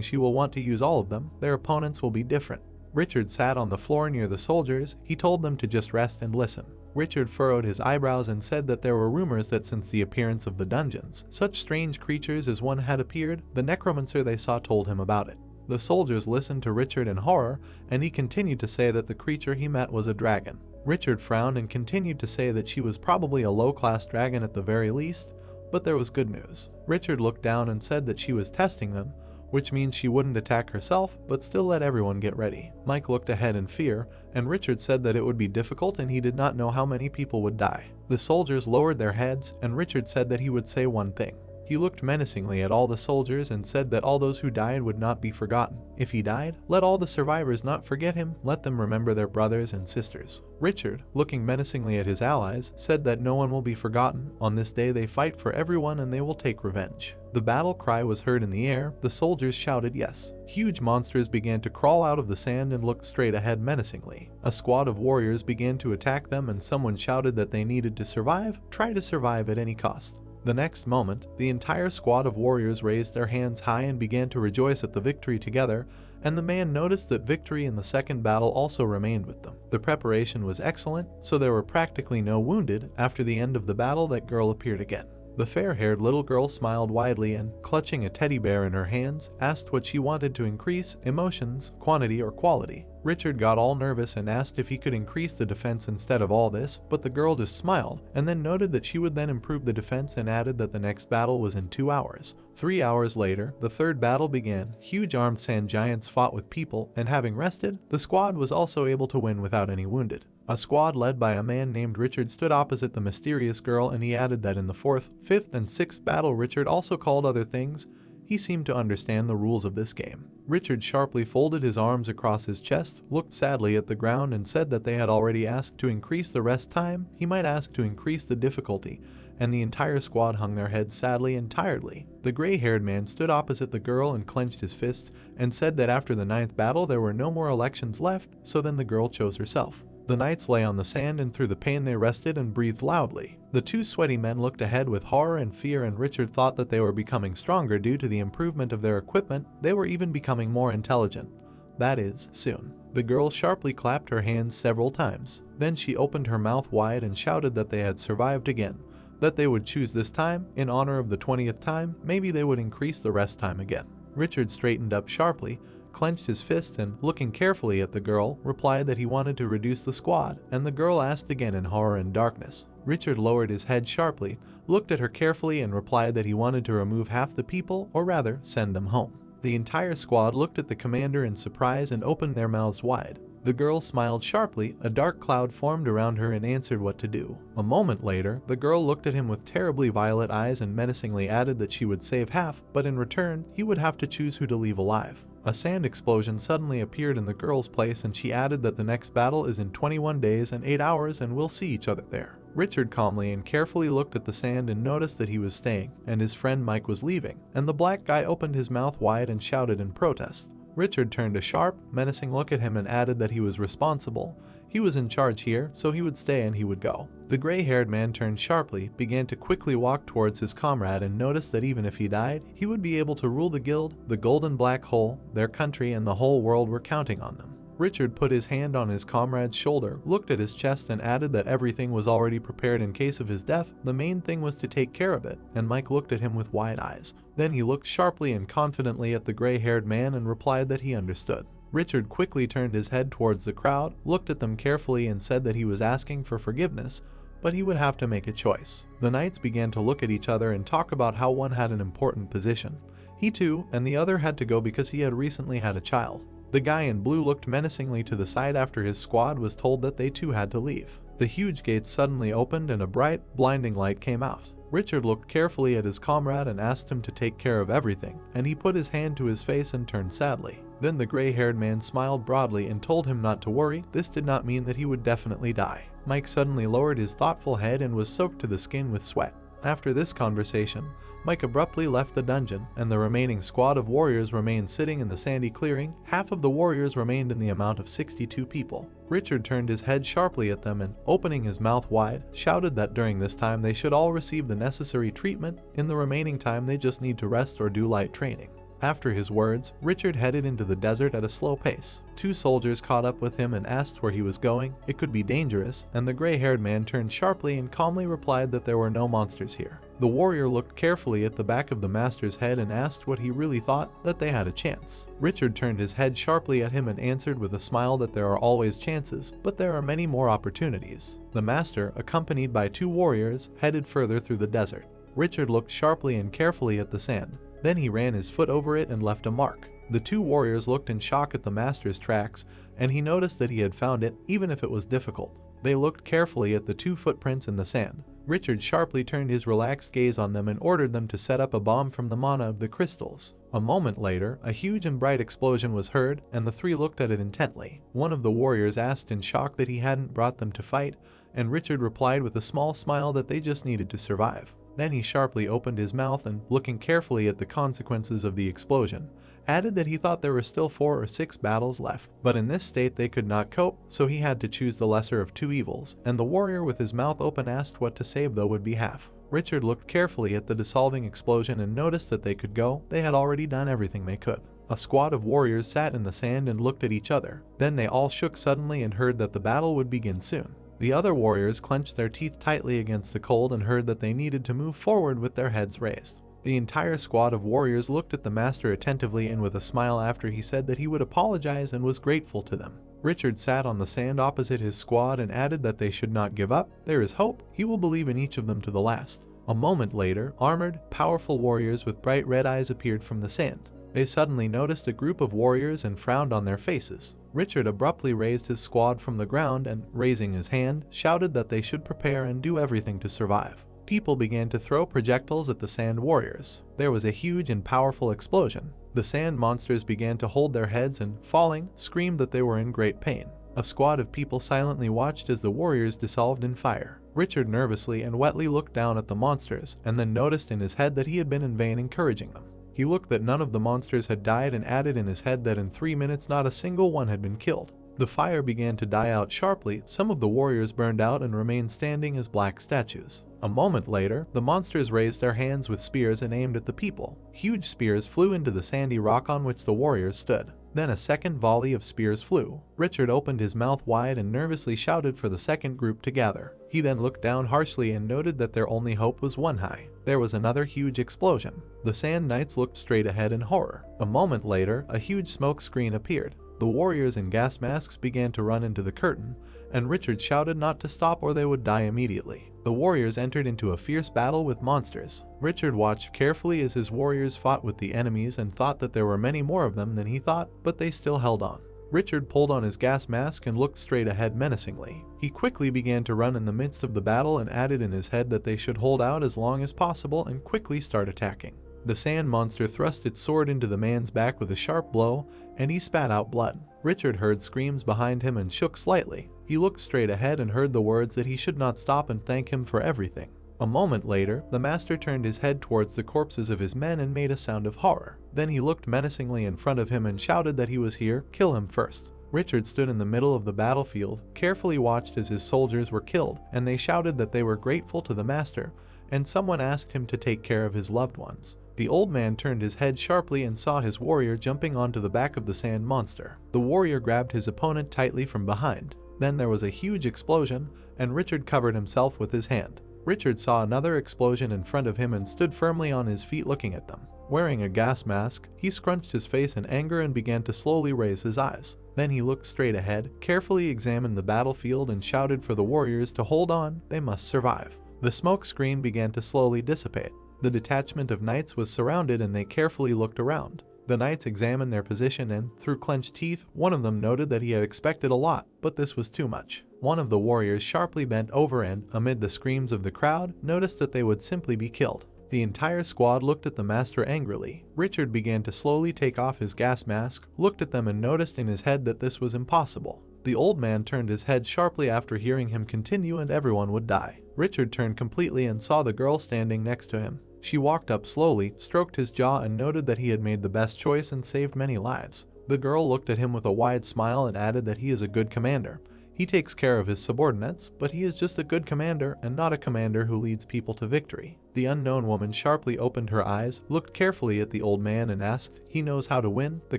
she will want to use all of them. Their opponents will be different. Richard sat on the floor near the soldiers. He told them to just rest and listen. Richard furrowed his eyebrows and said that there were rumors that since the appearance of the dungeons, such strange creatures as one had appeared. The necromancer they saw told him about it. The soldiers listened to Richard in horror, and he continued to say that the creature he met was a dragon. Richard frowned and continued to say that she was probably a low-class dragon at the very least, but there was good news. Richard looked down and said that she was testing them, which means she wouldn't attack herself, but still let everyone get ready. Mike looked ahead in fear, and Richard said that it would be difficult and he did not know how many people would die. The soldiers lowered their heads, and Richard said that he would say one thing. He looked menacingly at all the soldiers and said that all those who died would not be forgotten. If he died, let all the survivors not forget him, let them remember their brothers and sisters. Richard, looking menacingly at his allies, said that no one will be forgotten. On this day they fight for everyone and they will take revenge. The battle cry was heard in the air. The soldiers shouted yes. Huge monsters began to crawl out of the sand and looked straight ahead menacingly. A squad of warriors began to attack them and someone shouted that they needed to survive. Try to survive at any cost. The next moment, the entire squad of warriors raised their hands high and began to rejoice at the victory together, and the man noticed that victory in the second battle also remained with them. The preparation was excellent, so there were practically no wounded. After the end of the battle, that girl appeared again. The fair-haired little girl smiled widely and, clutching a teddy bear in her hands, asked what she wanted to increase, emotions, quantity or quality. Richard got all nervous and asked if he could increase the defense instead of all this, but the girl just smiled and then noted that she would then improve the defense and added that the next battle was in 2 hours. 3 hours later, the third battle began. Huge armed sand giants fought with people, and having rested, the squad was also able to win without any wounded. A squad led by a man named Richard stood opposite the mysterious girl, and he added that in the 4th, 5th, and 6th battle Richard also called other things. He seemed to understand the rules of this game. Richard sharply folded his arms across his chest, looked sadly at the ground, and said that they had already asked to increase the rest time. He might ask to increase the difficulty, and the entire squad hung their heads sadly and tiredly. The gray-haired man stood opposite the girl and clenched his fists and said that after the 9th battle there were no more elections left, so then the girl chose herself. The knights lay on the sand, and through the pain they rested and breathed loudly. The two sweaty men looked ahead with horror and fear, and Richard thought that they were becoming stronger due to the improvement of their equipment. They were even becoming more intelligent. That is, soon. The girl sharply clapped her hands several times. Then she opened her mouth wide and shouted that they had survived again, that they would choose this time. In honor of the 20th time, maybe they would increase the rest time again. Richard straightened up sharply, clenched his fists, and, looking carefully at the girl, replied that he wanted to reduce the squad, and the girl asked again in horror and darkness. Richard lowered his head sharply, looked at her carefully, and replied that he wanted to remove half the people, or rather, send them home. The entire squad looked at the commander in surprise and opened their mouths wide. The girl smiled sharply. A dark cloud formed around her and answered what to do. A moment later, the girl looked at him with terribly violet eyes and menacingly added that she would save half, but in return, he would have to choose who to leave alive. A sand explosion suddenly appeared in the girl's place, and she added that the next battle is in 21 days and 8 hours and we'll see each other there. Richard calmly and carefully looked at the sand and noticed that he was staying, and his friend Mike was leaving, and the black guy opened his mouth wide and shouted in protest. Richard turned a sharp, menacing look at him and added that he was responsible. He was in charge here, so he would stay and he would go. The gray-haired man turned sharply, began to quickly walk towards his comrade, and noticed that even if he died, he would be able to rule the guild, the golden black hole, their country, and the whole world were counting on them. Richard put his hand on his comrade's shoulder, looked at his chest, and added that everything was already prepared in case of his death. The main thing was to take care of it, and Mike looked at him with wide eyes. Then he looked sharply and confidently at the gray-haired man and replied that he understood. Richard quickly turned his head towards the crowd, looked at them carefully, and said that he was asking for forgiveness, but he would have to make a choice. The knights began to look at each other and talk about how one had an important position. He too, and the other had to go because he had recently had a child. The guy in blue looked menacingly to the side after his squad was told that they too had to leave. The huge gates suddenly opened and a bright, blinding light came out. Richard looked carefully at his comrade and asked him to take care of everything, and he put his hand to his face and turned sadly. Then the gray-haired man smiled broadly and told him not to worry. This did not mean that he would definitely die. Mike suddenly lowered his thoughtful head and was soaked to the skin with sweat. After this conversation, Mike abruptly left the dungeon, and the remaining squad of warriors remained sitting in the sandy clearing. Half of the warriors remained in the amount of 62 people. Richard turned his head sharply at them and, opening his mouth wide, shouted that during this time they should all receive the necessary treatment. In the remaining time they just need to rest or do light training. After his words, Richard headed into the desert at a slow pace. Two soldiers caught up with him and asked where he was going. It could be dangerous, and the gray-haired man turned sharply and calmly replied that there were no monsters here. The warrior looked carefully at the back of the master's head and asked what he really thought, that they had a chance. Richard turned his head sharply at him and answered with a smile that there are always chances, but there are many more opportunities. The master, accompanied by two warriors, headed further through the desert. Richard looked sharply and carefully at the sand. Then he ran his foot over it and left a mark. The two warriors looked in shock at the master's tracks, and he noticed that he had found it, even if it was difficult. They looked carefully at the two footprints in the sand. Richard sharply turned his relaxed gaze on them and ordered them to set up a bomb from the mana of the crystals. A moment later, a huge and bright explosion was heard, and the three looked at it intently. One of the warriors asked in shock that he hadn't brought them to fight, and Richard replied with a small smile that they just needed to survive. Then he sharply opened his mouth and, looking carefully at the consequences of the explosion, added that he thought there were still 4 or 6 battles left, but in this state they could not cope, so he had to choose the lesser of two evils, and the warrior with his mouth open asked what to save though would be half. Richard looked carefully at the dissolving explosion and noticed that they could go. They had already done everything they could. A squad of warriors sat in the sand and looked at each other. Then they all shook suddenly and heard that the battle would begin soon. The other warriors clenched their teeth tightly against the cold and heard that they needed to move forward with their heads raised. The entire squad of warriors looked at the master attentively and with a smile after he said that he would apologize and was grateful to them. Richard sat on the sand opposite his squad and added that they should not give up. There is hope. He will believe in each of them to the last. A moment later, armored, powerful warriors with bright red eyes appeared from the sand. They suddenly noticed a group of warriors and frowned on their faces. Richard abruptly raised his squad from the ground and, raising his hand, shouted that they should prepare and do everything to survive. People began to throw projectiles at the sand warriors. There was a huge and powerful explosion. The sand monsters began to hold their heads and, falling, screamed that they were in great pain. A squad of people silently watched as the warriors dissolved in fire. Richard nervously and wetly looked down at the monsters and then noticed in his head that he had been in vain encouraging them. He looked that none of the monsters had died and added in his head that in 3 minutes not a single one had been killed. The fire began to die out sharply. Some of the warriors burned out and remained standing as black statues. A moment later, the monsters raised their hands with spears and aimed at the people. Huge spears flew into the sandy rock on which the warriors stood. Then a second volley of spears flew. Richard opened his mouth wide and nervously shouted for the second group to gather. He then looked down harshly and noted that their only hope was one high. There was another huge explosion. The Sand Knights looked straight ahead in horror. A moment later, a huge smoke screen appeared. The warriors in gas masks began to run into the curtain, and Richard shouted not to stop or they would die immediately. The warriors entered into a fierce battle with monsters. Richard watched carefully as his warriors fought with the enemies and thought that there were many more of them than he thought, but they still held on. Richard pulled on his gas mask and looked straight ahead menacingly. He quickly began to run in the midst of the battle and added in his head that they should hold out as long as possible and quickly start attacking. The sand monster thrust its sword into the man's back with a sharp blow, and he spat out blood. Richard heard screams behind him and shook slightly. He looked straight ahead and heard the words that he should not stop and thank him for everything. A moment later, the master turned his head towards the corpses of his men and made a sound of horror. Then he looked menacingly in front of him and shouted that he was here, kill him first. Richard stood in the middle of the battlefield, carefully watched as his soldiers were killed, and they shouted that they were grateful to the master, and someone asked him to take care of his loved ones. The old man turned his head sharply and saw his warrior jumping onto the back of the sand monster. The warrior grabbed his opponent tightly from behind. Then there was a huge explosion, and Richard covered himself with his hand. Richard saw another explosion in front of him and stood firmly on his feet looking at them. Wearing a gas mask, he scrunched his face in anger and began to slowly raise his eyes. Then he looked straight ahead, carefully examined the battlefield and shouted for the warriors to hold on, they must survive. The smoke screen began to slowly dissipate. The detachment of knights was surrounded and they carefully looked around. The knights examined their position and, through clenched teeth, one of them noted that he had expected a lot, but this was too much. One of the warriors sharply bent over and, amid the screams of the crowd, noticed that they would simply be killed. The entire squad looked at the master angrily. Richard began to slowly take off his gas mask, looked at them and noticed in his head that this was impossible. The old man turned his head sharply after hearing him continue and everyone would die. Richard turned completely and saw the girl standing next to him. She walked up slowly, stroked his jaw and noted that he had made the best choice and saved many lives. The girl looked at him with a wide smile and added that he is a good commander. He takes care of his subordinates, but he is just a good commander and not a commander who leads people to victory. The unknown woman sharply opened her eyes, looked carefully at the old man and asked, he knows how to win, the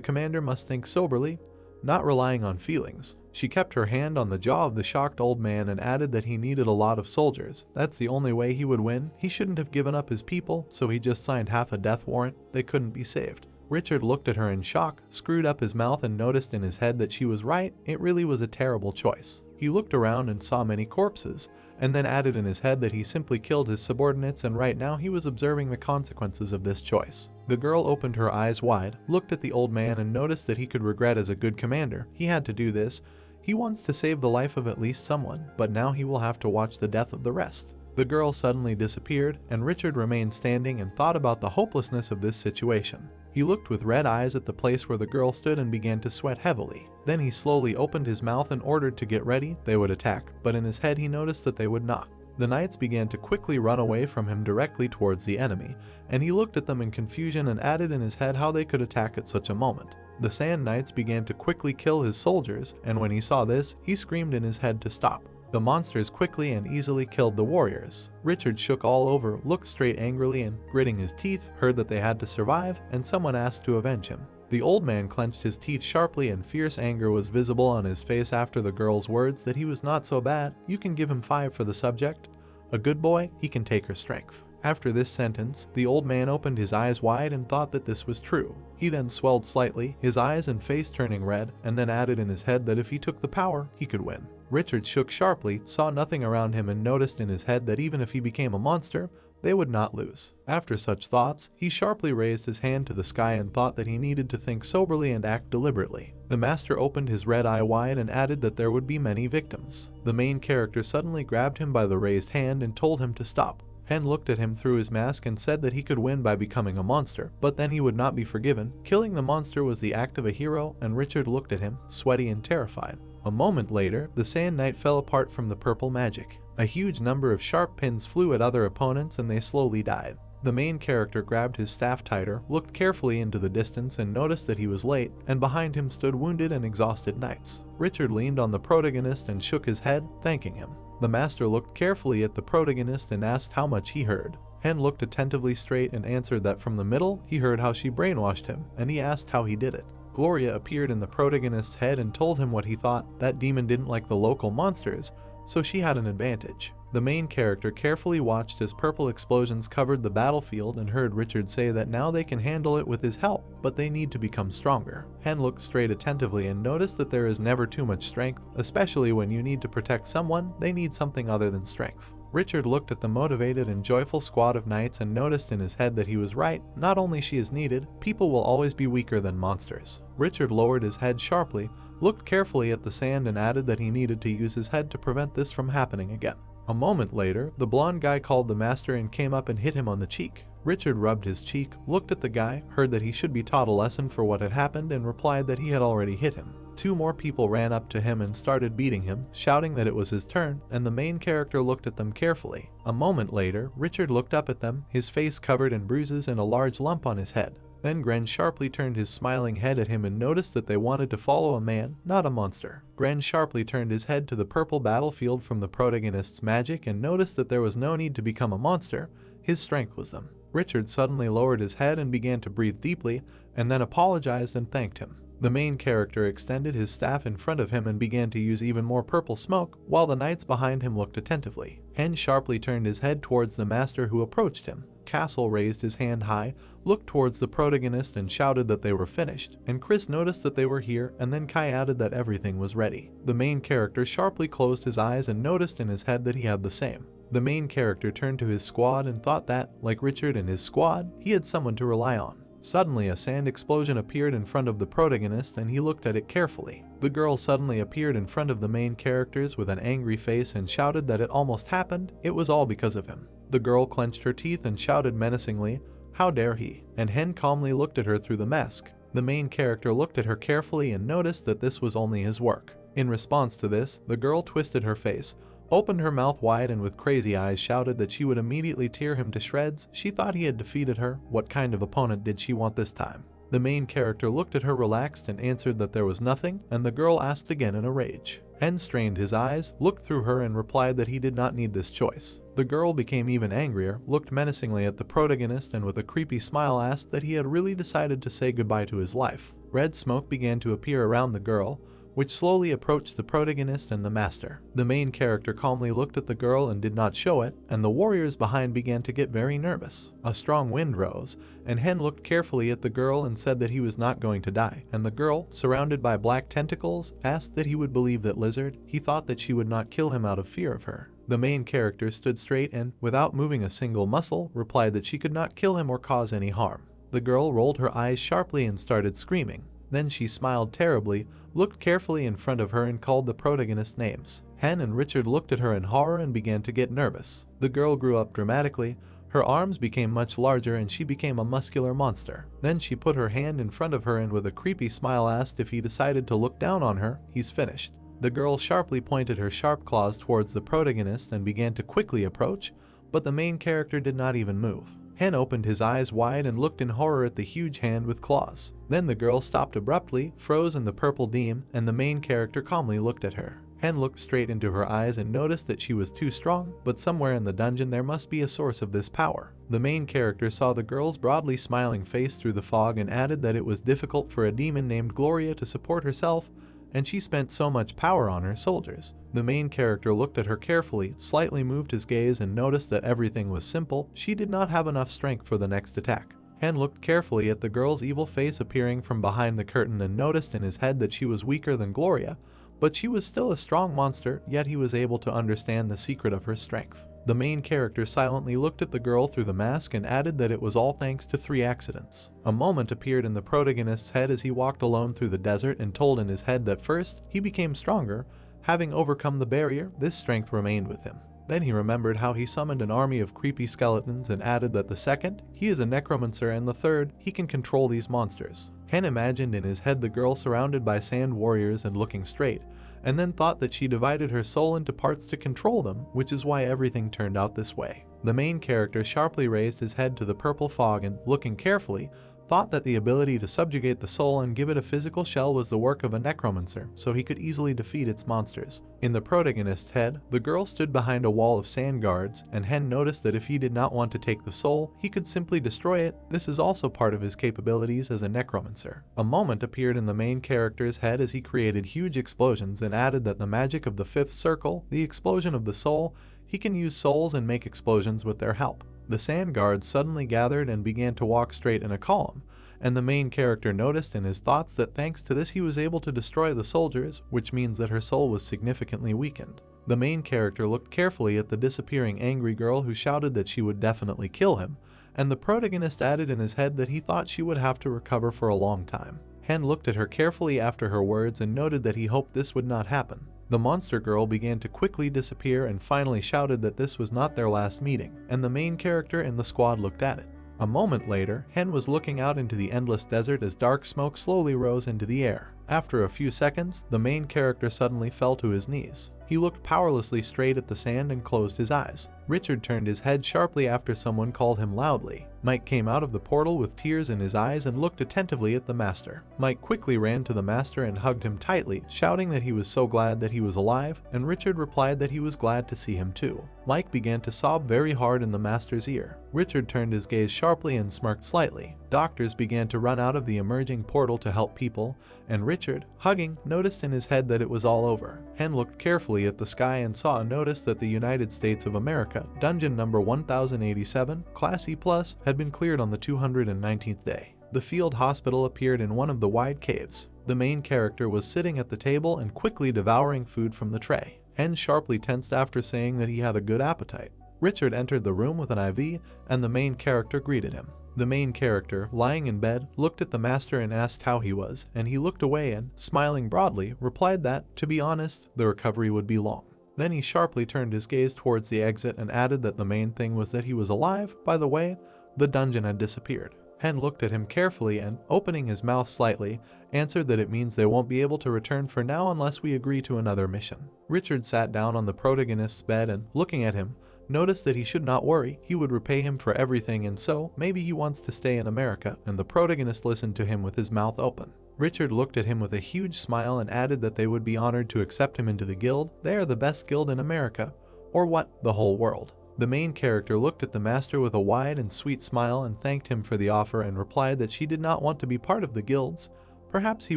commander must think soberly, not relying on feelings. She kept her hand on the jaw of the shocked old man and added that he needed a lot of soldiers. That's the only way he would win. He shouldn't have given up his people, so he just signed half a death warrant. They couldn't be saved. Richard looked at her in shock, screwed up his mouth and noticed in his head that she was right. It really was a terrible choice. He looked around and saw many corpses, and then added in his head that he simply killed his subordinates and right now he was observing the consequences of this choice. The girl opened her eyes wide, looked at the old man and noticed that he could regret as a good commander. He had to do this. He wants to save the life of at least someone, but now he will have to watch the death of the rest. The girl suddenly disappeared, and Richard remained standing and thought about the hopelessness of this situation. He looked with red eyes at the place where the girl stood and began to sweat heavily. Then he slowly opened his mouth and ordered to get ready. They would attack, but in his head he noticed that they would not. The knights began to quickly run away from him directly towards the enemy, and he looked at them in confusion and added in his head how they could attack at such a moment. The Sand Knights began to quickly kill his soldiers, and when he saw this, he screamed in his head to stop. The monsters quickly and easily killed the warriors. Richard shook all over, looked straight angrily and, gritting his teeth, heard that they had to survive, and someone asked to avenge him. The old man clenched his teeth sharply and fierce anger was visible on his face after the girl's words that he was not so bad. You can give him 5 for the subject. A good boy, he can take her strength. After this sentence, the old man opened his eyes wide and thought that this was true. He then swelled slightly, his eyes and face turning red, and then added in his head that if he took the power, he could win. Richard shook sharply, saw nothing around him, and noticed in his head that even if he became a monster, they would not lose. After such thoughts, he sharply raised his hand to the sky and thought that he needed to think soberly and act deliberately. The master opened his red eye wide and added that there would be many victims. The main character suddenly grabbed him by the raised hand and told him to stop. Hen looked at him through his mask and said that he could win by becoming a monster, but then he would not be forgiven. Killing the monster was the act of a hero, and Richard looked at him, sweaty and terrified. A moment later, the Sand Knight fell apart from the purple magic. A huge number of sharp pins flew at other opponents and they slowly died. The main character grabbed his staff tighter, looked carefully into the distance and noticed that he was late, and behind him stood wounded and exhausted knights. Richard leaned on the protagonist and shook his head, thanking him. The master looked carefully at the protagonist and asked how much he heard. Hen looked attentively straight and answered that from the middle he heard how she brainwashed him, and he asked how he did it. Gloria appeared in the protagonist's head and told him what he thought. That demon didn't like the local monsters, so she had an advantage. The main character carefully watched as purple explosions covered the battlefield and heard Richard say that now they can handle it with his help, but they need to become stronger. Hen looked straight attentively and noticed that there is never too much strength, especially when you need to protect someone. They need something other than strength. Richard looked at the motivated and joyful squad of knights and noticed in his head that he was right. Not only she is needed, people will always be weaker than monsters. Richard lowered his head sharply, looked carefully at the sand and added that he needed to use his head to prevent this from happening again. A moment later, the blonde guy called the master and came up and hit him on the cheek. Richard rubbed his cheek, looked at the guy, heard that he should be taught a lesson for what had happened, and replied that he had already hit him. 2 more people ran up to him and started beating him, shouting that it was his turn, and the main character looked at them carefully. A moment later, Richard looked up at them, his face covered in bruises and a large lump on his head. Then Gren sharply turned his smiling head at him and noticed that they wanted to follow a man, not a monster. Gren sharply turned his head to the purple battlefield from the protagonist's magic and noticed that there was no need to become a monster, his strength was them. Richard suddenly lowered his head and began to breathe deeply, and then apologized and thanked him. The main character extended his staff in front of him and began to use even more purple smoke, while the knights behind him looked attentively. Hen sharply turned his head towards the master who approached him. Castle raised his hand high, looked towards the protagonist and shouted that they were finished, and Chris noticed that they were here, and then Kai added that everything was ready. The main character sharply closed his eyes and noticed in his head that he had the same. The main character turned to his squad and thought that, like Richard and his squad, he had someone to rely on. Suddenly a sand explosion appeared in front of the protagonist and he looked at it carefully. The girl suddenly appeared in front of the main characters with an angry face and shouted that it almost happened, it was all because of him. The girl clenched her teeth and shouted menacingly, "How dare he?" And Hen calmly looked at her through the mask. The main character looked at her carefully and noticed that this was only his work. In response to this, the girl twisted her face, opened her mouth wide and with crazy eyes shouted that she would immediately tear him to shreds. She thought he had defeated her. What kind of opponent did she want this time? The main character looked at her relaxed and answered that there was nothing, and the girl asked again in a rage. Hen strained his eyes, looked through her and replied that he did not need this choice. The girl became even angrier, looked menacingly at the protagonist and with a creepy smile asked that he had really decided to say goodbye to his life. Red smoke began to appear around the girl, which slowly approached the protagonist and the master. The main character calmly looked at the girl and did not show it, and the warriors behind began to get very nervous. A strong wind rose, and Hen looked carefully at the girl and said that he was not going to die, and the girl, surrounded by black tentacles, asked that he would believe that lizard. He thought that she would not kill him out of fear of her. The main character stood straight and, without moving a single muscle, replied that she could not kill him or cause any harm. The girl rolled her eyes sharply and started screaming. Then she smiled terribly, looked carefully in front of her and called the protagonist names. Hen and Richard looked at her in horror and began to get nervous. The girl grew up dramatically, her arms became much larger and she became a muscular monster. Then she put her hand in front of her and with a creepy smile asked if he decided to look down on her, he's finished. The girl sharply pointed her sharp claws towards the protagonist and began to quickly approach, but the main character did not even move. Hen opened his eyes wide and looked in horror at the huge hand with claws. Then the girl stopped abruptly, froze in the purple beam, and the main character calmly looked at her. Hen looked straight into her eyes and noticed that she was too strong, but somewhere in the dungeon there must be a source of this power. The main character saw the girl's broadly smiling face through the fog and added that it was difficult for a demon named Gloria to support herself, and she spent so much power on her soldiers. The main character looked at her carefully, slightly moved his gaze and noticed that everything was simple. She did not have enough strength for the next attack. Han looked carefully at the girl's evil face appearing from behind the curtain and noticed in his head that she was weaker than Gloria, but she was still a strong monster, yet he was able to understand the secret of her strength. The main character silently looked at the girl through the mask and added that it was all thanks to 3 accidents. A moment appeared in the protagonist's head as he walked alone through the desert and told in his head that first, he became stronger. Having overcome the barrier, this strength remained with him. Then he remembered how he summoned an army of creepy skeletons and added that the second, he is a necromancer, and the third, he can control these monsters. Han imagined in his head the girl surrounded by sand warriors and looking straight, and then thought that she divided her soul into parts to control them, which is why everything turned out this way. The main character sharply raised his head to the purple fog and, looking carefully, thought that the ability to subjugate the soul and give it a physical shell was the work of a necromancer, so he could easily defeat its monsters. In the protagonist's head, the girl stood behind a wall of sand guards, and Hen noticed that if he did not want to take the soul, he could simply destroy it. This is also part of his capabilities as a necromancer. A moment appeared in the main character's head as he created huge explosions and added that the magic of the 5th circle, the explosion of the soul, he can use souls and make explosions with their help. The sand guards suddenly gathered and began to walk straight in a column, and the main character noticed in his thoughts that thanks to this he was able to destroy the soldiers, which means that her soul was significantly weakened. The main character looked carefully at the disappearing angry girl who shouted that she would definitely kill him, and the protagonist added in his head that he thought she would have to recover for a long time. Han looked at her carefully after her words and noted that he hoped this would not happen. The monster girl began to quickly disappear and finally shouted that this was not their last meeting, and the main character in the squad looked at it. A moment later, Hen was looking out into the endless desert as dark smoke slowly rose into the air. After a few seconds, the main character suddenly fell to his knees. He looked powerlessly straight at the sand and closed his eyes. Richard turned his head sharply after someone called him loudly. Mike came out of the portal with tears in his eyes and looked attentively at the master. Mike quickly ran to the master and hugged him tightly, shouting that he was so glad that he was alive, and Richard replied that he was glad to see him too. Mike began to sob very hard in the master's ear. Richard turned his gaze sharply and smirked slightly. Doctors began to run out of the emerging portal to help people, and Richard, hugging, noticed in his head that it was all over. Hen looked carefully at the sky and saw a notice that the United States of America, dungeon number 1087, Class E+, had been cleared on the 219th day. The field hospital appeared in one of the wide caves. The main character was sitting at the table and quickly devouring food from the tray. Hen sharply tensed after saying that he had a good appetite. Richard entered the room with an IV, and the main character greeted him. The main character, lying in bed, looked at the master and asked how he was, and he looked away and, smiling broadly, replied that, to be honest, the recovery would be long. Then he sharply turned his gaze towards the exit and added that the main thing was that he was alive. By the way, the dungeon had disappeared. Hen looked at him carefully and, opening his mouth slightly, answered that it means they won't be able to return for now unless we agree to another mission. Richard sat down on the protagonist's bed and, looking at him, noticed that he should not worry, he would repay him for everything, and so, maybe he wants to stay in America, and the protagonist listened to him with his mouth open. Richard looked at him with a huge smile and added that they would be honored to accept him into the guild. They are the best guild in America. Or what? The whole world. The main character looked at the master with a wide and sweet smile and thanked him for the offer and replied that she did not want to be part of the guilds. Perhaps he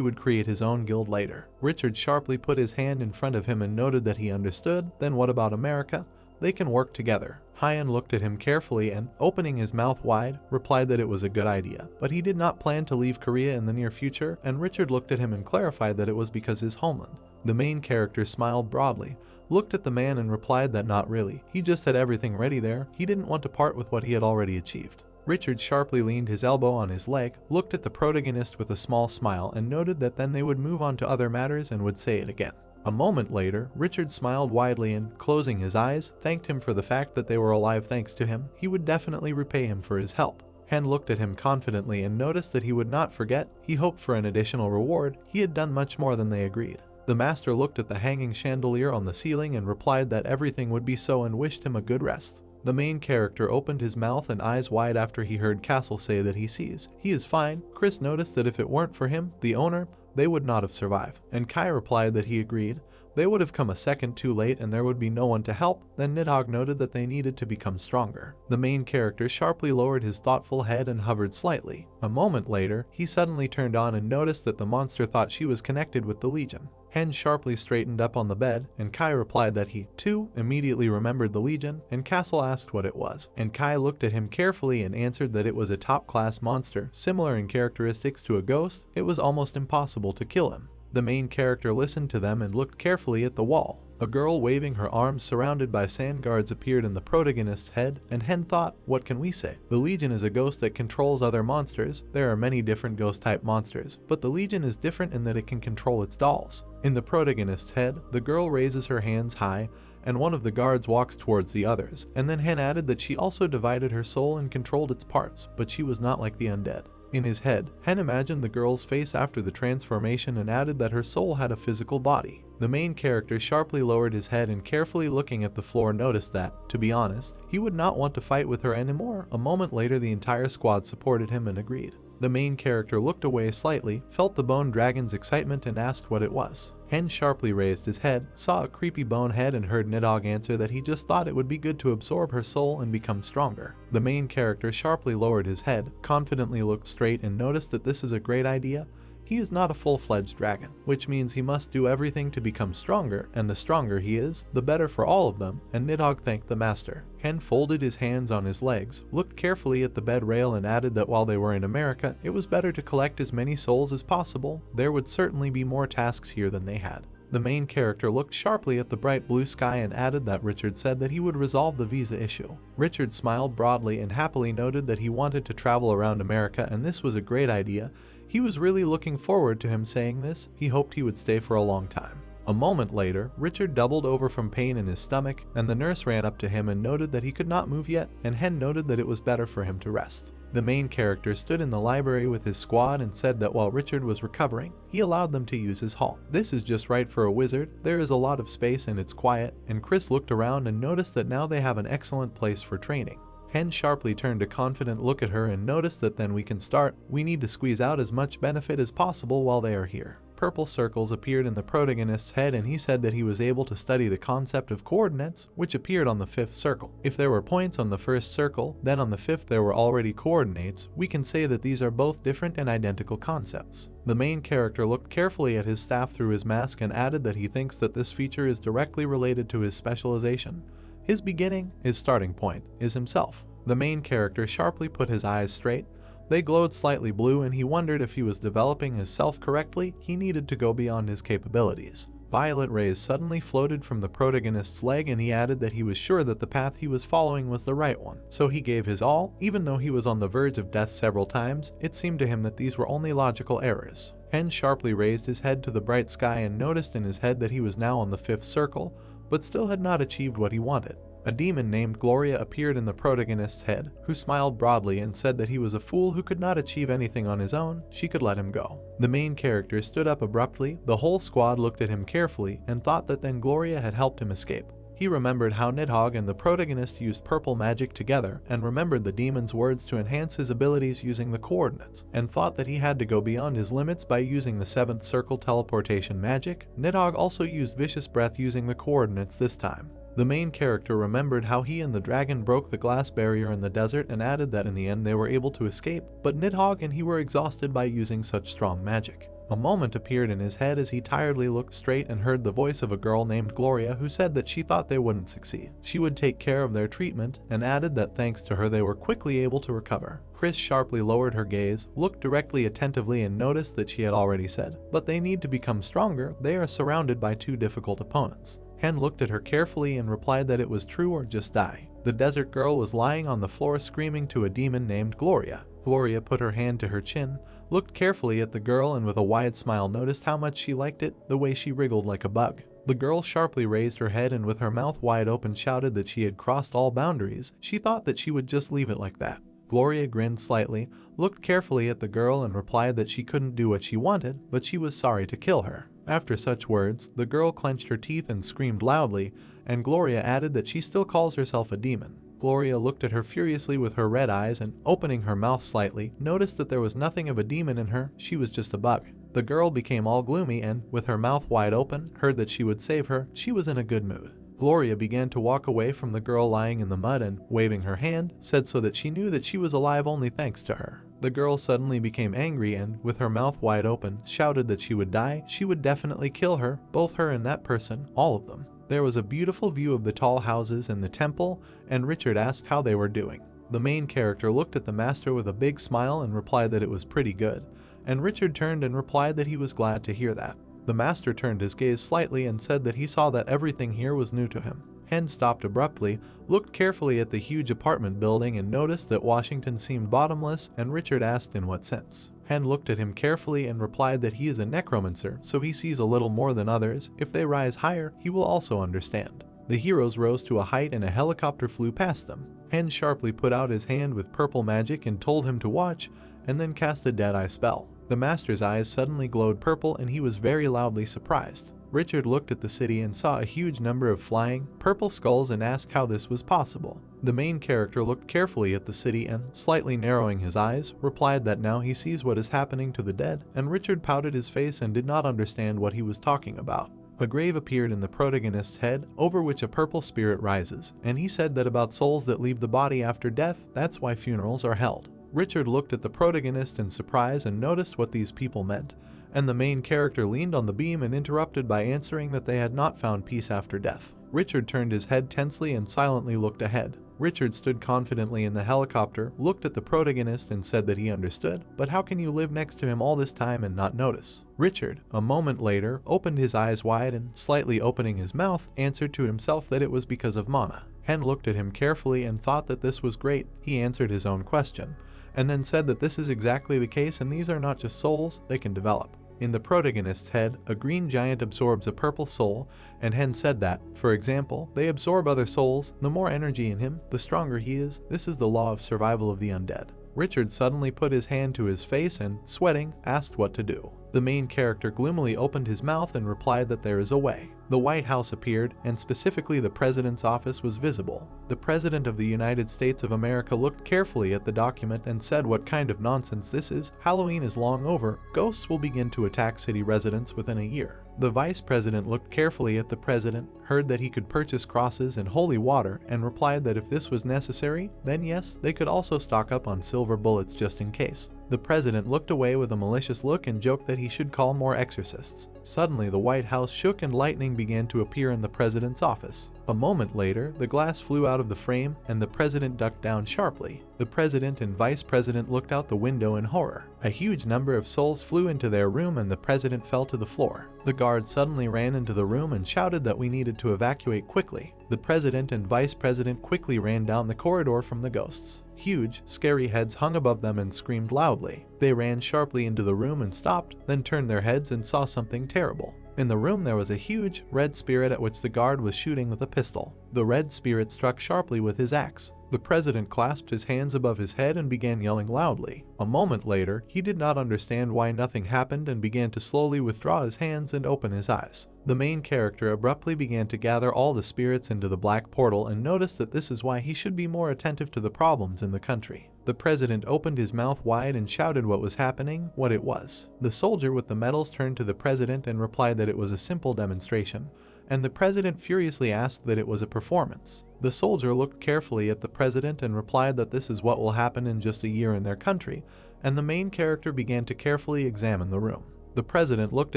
would create his own guild later. Richard sharply put his hand in front of him and noted that he understood. Then what about America? They can work together. Hyan looked at him carefully and, opening his mouth wide, replied that it was a good idea. But he did not plan to leave Korea in the near future, and Richard looked at him and clarified that it was because his homeland. The main character smiled broadly, looked at the man and replied that not really. He just had everything ready there. He didn't want to part with what he had already achieved. Richard sharply leaned his elbow on his leg, looked at the protagonist with a small smile and noted that then they would move on to other matters and would say it again. A moment later, Richard smiled widely and, closing his eyes, thanked him for the fact that they were alive thanks to him. He would definitely repay him for his help. Hen looked at him confidently and noticed that he would not forget. He hoped for an additional reward. He had done much more than they agreed. The master looked at the hanging chandelier on the ceiling and replied that everything would be so and wished him a good rest. The main character opened his mouth and eyes wide after he heard Castle say that he sees. He is fine. Chris noticed that if it weren't for him, the owner, they would not have survived. And Kai replied that he agreed. They would have come a second too late and there would be no one to help. Then Nidhogg noted that they needed to become stronger. The main character sharply lowered his thoughtful head and hovered slightly. A moment later, he suddenly turned on and noticed that the monster thought she was connected with the Legion. Hen sharply straightened up on the bed, and Kai replied that he, too, immediately remembered the Legion, and Castle asked what it was. And Kai looked at him carefully and answered that it was a top-class monster, similar in characteristics to a ghost. It was almost impossible to kill him. The main character listened to them and looked carefully at the wall. A girl waving her arms surrounded by sand guards appeared in the protagonist's head, and Hen thought, what can we say? The Legion is a ghost that controls other monsters. There are many different ghost-type monsters, but the Legion is different in that it can control its dolls. In the protagonist's head, the girl raises her hands high, and one of the guards walks towards the others, and then Hen added that she also divided her soul and controlled its parts, but she was not like the undead. In his head, Hen imagined the girl's face after the transformation and added that her soul had a physical body. The main character sharply lowered his head and carefully looking at the floor noticed that, to be honest, he would not want to fight with her anymore. A moment later the entire squad supported him and agreed. The main character looked away slightly, felt the bone dragon's excitement and asked what it was. Hen sharply raised his head, saw a creepy bone head and heard Nidhogg answer that he just thought it would be good to absorb her soul and become stronger. The main character sharply lowered his head, confidently looked straight and noticed that this is a great idea. He is not a full-fledged dragon, which means he must do everything to become stronger, and the stronger he is, the better for all of them, and Nidhogg thanked the master. Hen folded his hands on his legs, looked carefully at the bed rail and added that while they were in America, it was better to collect as many souls as possible. There would certainly be more tasks here than they had. The main character looked sharply at the bright blue sky and added that Richard said that he would resolve the visa issue. Richard smiled broadly and happily noted that he wanted to travel around America and this was a great idea. He was really looking forward to him saying this. He hoped he would stay for a long time. A moment later, Richard doubled over from pain in his stomach, and the nurse ran up to him and noted that he could not move yet, and Hen noted that it was better for him to rest. The main character stood in the library with his squad and said that while Richard was recovering, he allowed them to use his hall. This is just right for a wizard. There is a lot of space and it's quiet, and Chris looked around and noticed that now they have an excellent place for training. Hen sharply turned a confident look at her and noticed that then we can start. We need to squeeze out as much benefit as possible while they are here. Purple circles appeared in the protagonist's head and he said that he was able to study the concept of coordinates, which appeared on the 5th circle. If there were points on the 1st circle, then on the 5th there were already coordinates. We can say that these are both different and identical concepts. The main character looked carefully at his staff through his mask and added that he thinks that this feature is directly related to his specialization. His beginning, his starting point, is himself. The main character sharply put his eyes straight. They glowed slightly blue and he wondered if he was developing his self correctly. He needed to go beyond his capabilities. Violet rays suddenly floated from the protagonist's leg and he added that he was sure that the path he was following was the right one. So he gave his all. Even though he was on the verge of death several times, it seemed to him that these were only logical errors. Hen sharply raised his head to the bright sky and noticed in his head that he was now on the 5th circle, but still had not achieved what he wanted. A demon named Gloria appeared in the protagonist's head, who smiled broadly and said that he was a fool who could not achieve anything on his own. She could let him go. The main character stood up abruptly. The whole squad looked at him carefully and thought that then Gloria had helped him escape. He remembered how Nidhogg and the protagonist used purple magic together and remembered the demon's words to enhance his abilities using the coordinates, and thought that he had to go beyond his limits by using the 7th circle teleportation magic. Nidhogg also used vicious breath using the coordinates this time. The main character remembered how he and the dragon broke the glass barrier in the desert and added that in the end they were able to escape, but Nidhogg and he were exhausted by using such strong magic. A moment appeared in his head as he tiredly looked straight and heard the voice of a girl named Gloria who said that she thought they wouldn't succeed. She would take care of their treatment, and added that thanks to her they were quickly able to recover. Chris sharply lowered her gaze, looked directly attentively and noticed that she had already said, "But they need to become stronger. They are surrounded by 2 difficult opponents." Hen looked at her carefully and replied that it was true or just die. The desert girl was lying on the floor screaming to a demon named Gloria. Gloria put her hand to her chin, looked carefully at the girl and with a wide smile noticed how much she liked it, the way she wriggled like a bug. The girl sharply raised her head and with her mouth wide open shouted that she had crossed all boundaries. She thought that she would just leave it like that. Gloria grinned slightly, looked carefully at the girl and replied that she couldn't do what she wanted, but she was sorry to kill her. After such words, the girl clenched her teeth and screamed loudly, and Gloria added that she still calls herself a demon. Gloria looked at her furiously with her red eyes and, opening her mouth slightly, noticed that there was nothing of a demon in her. She was just a bug. The girl became all gloomy and, with her mouth wide open, heard that she would save her. She was in a good mood. Gloria began to walk away from the girl lying in the mud and, waving her hand, said so that she knew that she was alive only thanks to her. The girl suddenly became angry and, with her mouth wide open, shouted that she would die, she would definitely kill her, both her and that person, all of them. There was a beautiful view of the tall houses and the temple, and Richard asked how they were doing. The main character looked at the master with a big smile and replied that it was pretty good, and Richard turned and replied that he was glad to hear that. The master turned his gaze slightly and said that he saw that everything here was new to him. Hen stopped abruptly, looked carefully at the huge apartment building and noticed that Washington seemed bottomless, and Richard asked in what sense. Hen looked at him carefully and replied that he is a necromancer, so he sees a little more than others. If they rise higher, he will also understand. The heroes rose to a height and a helicopter flew past them. Hen sharply put out his hand with purple magic and told him to watch, and then cast a Deadeye spell. The master's eyes suddenly glowed purple and he was very loudly surprised. Richard looked at the city and saw a huge number of flying, purple skulls and asked how this was possible. The main character looked carefully at the city and, slightly narrowing his eyes, replied that now he sees what is happening to the dead, and Richard pouted his face and did not understand what he was talking about. A grave appeared in the protagonist's head, over which a purple spirit rises, and he said that about souls that leave the body after death, that's why funerals are held. Richard looked at the protagonist in surprise and noticed what these people meant, and the main character leaned on the beam and interrupted by answering that they had not found peace after death. Richard turned his head tensely and silently looked ahead. Richard stood confidently in the helicopter, looked at the protagonist and said that he understood, but how can you live next to him all this time and not notice? Richard, a moment later, opened his eyes wide and, slightly opening his mouth, answered to himself that it was because of mana. Hen looked at him carefully and thought that this was great. He answered his own question, and then said that this is exactly the case and these are not just souls, they can develop. In the protagonist's head, a green giant absorbs a purple soul, and Hen said that, for example, they absorb other souls. The more energy in him, the stronger he is. This is the law of survival of the undead. Richard suddenly put his hand to his face and, sweating, asked what to do. The main character gloomily opened his mouth and replied that there is a way. The White House appeared, and specifically the president's office was visible. The President of the United States of America looked carefully at the document and said what kind of nonsense this is. Halloween is long over. Ghosts will begin to attack city residents within a year. The Vice President looked carefully at the President, heard that he could purchase crosses and holy water, and replied that if this was necessary, then yes, they could also stock up on silver bullets just in case. The President looked away with a malicious look and joked that he should call more exorcists. Suddenly the White House shook and lightning began to appear in the President's office. A moment later, the glass flew out of the frame and the President ducked down sharply. The President and Vice President looked out the window in horror. A huge number of souls flew into their room and the President fell to the floor. The guards suddenly ran into the room and shouted that we needed to evacuate quickly. The President and Vice President quickly ran down the corridor from the ghosts. Huge, scary heads hung above them and screamed loudly. They ran sharply into the room and stopped, then turned their heads and saw something terrible. In the room there was a huge, red spirit at which the guard was shooting with a pistol. The red spirit struck sharply with his axe. The President clasped his hands above his head and began yelling loudly. A moment later, he did not understand why nothing happened and began to slowly withdraw his hands and open his eyes. The main character abruptly began to gather all the spirits into the black portal and noticed that this is why he should be more attentive to the problems in the country. The President opened his mouth wide and shouted what was happening, what it was. The soldier with the medals turned to the President and replied that it was a simple demonstration, and the President furiously asked that it was a performance. The soldier looked carefully at the President and replied that this is what will happen in just a year in their country, and the main character began to carefully examine the room. The President looked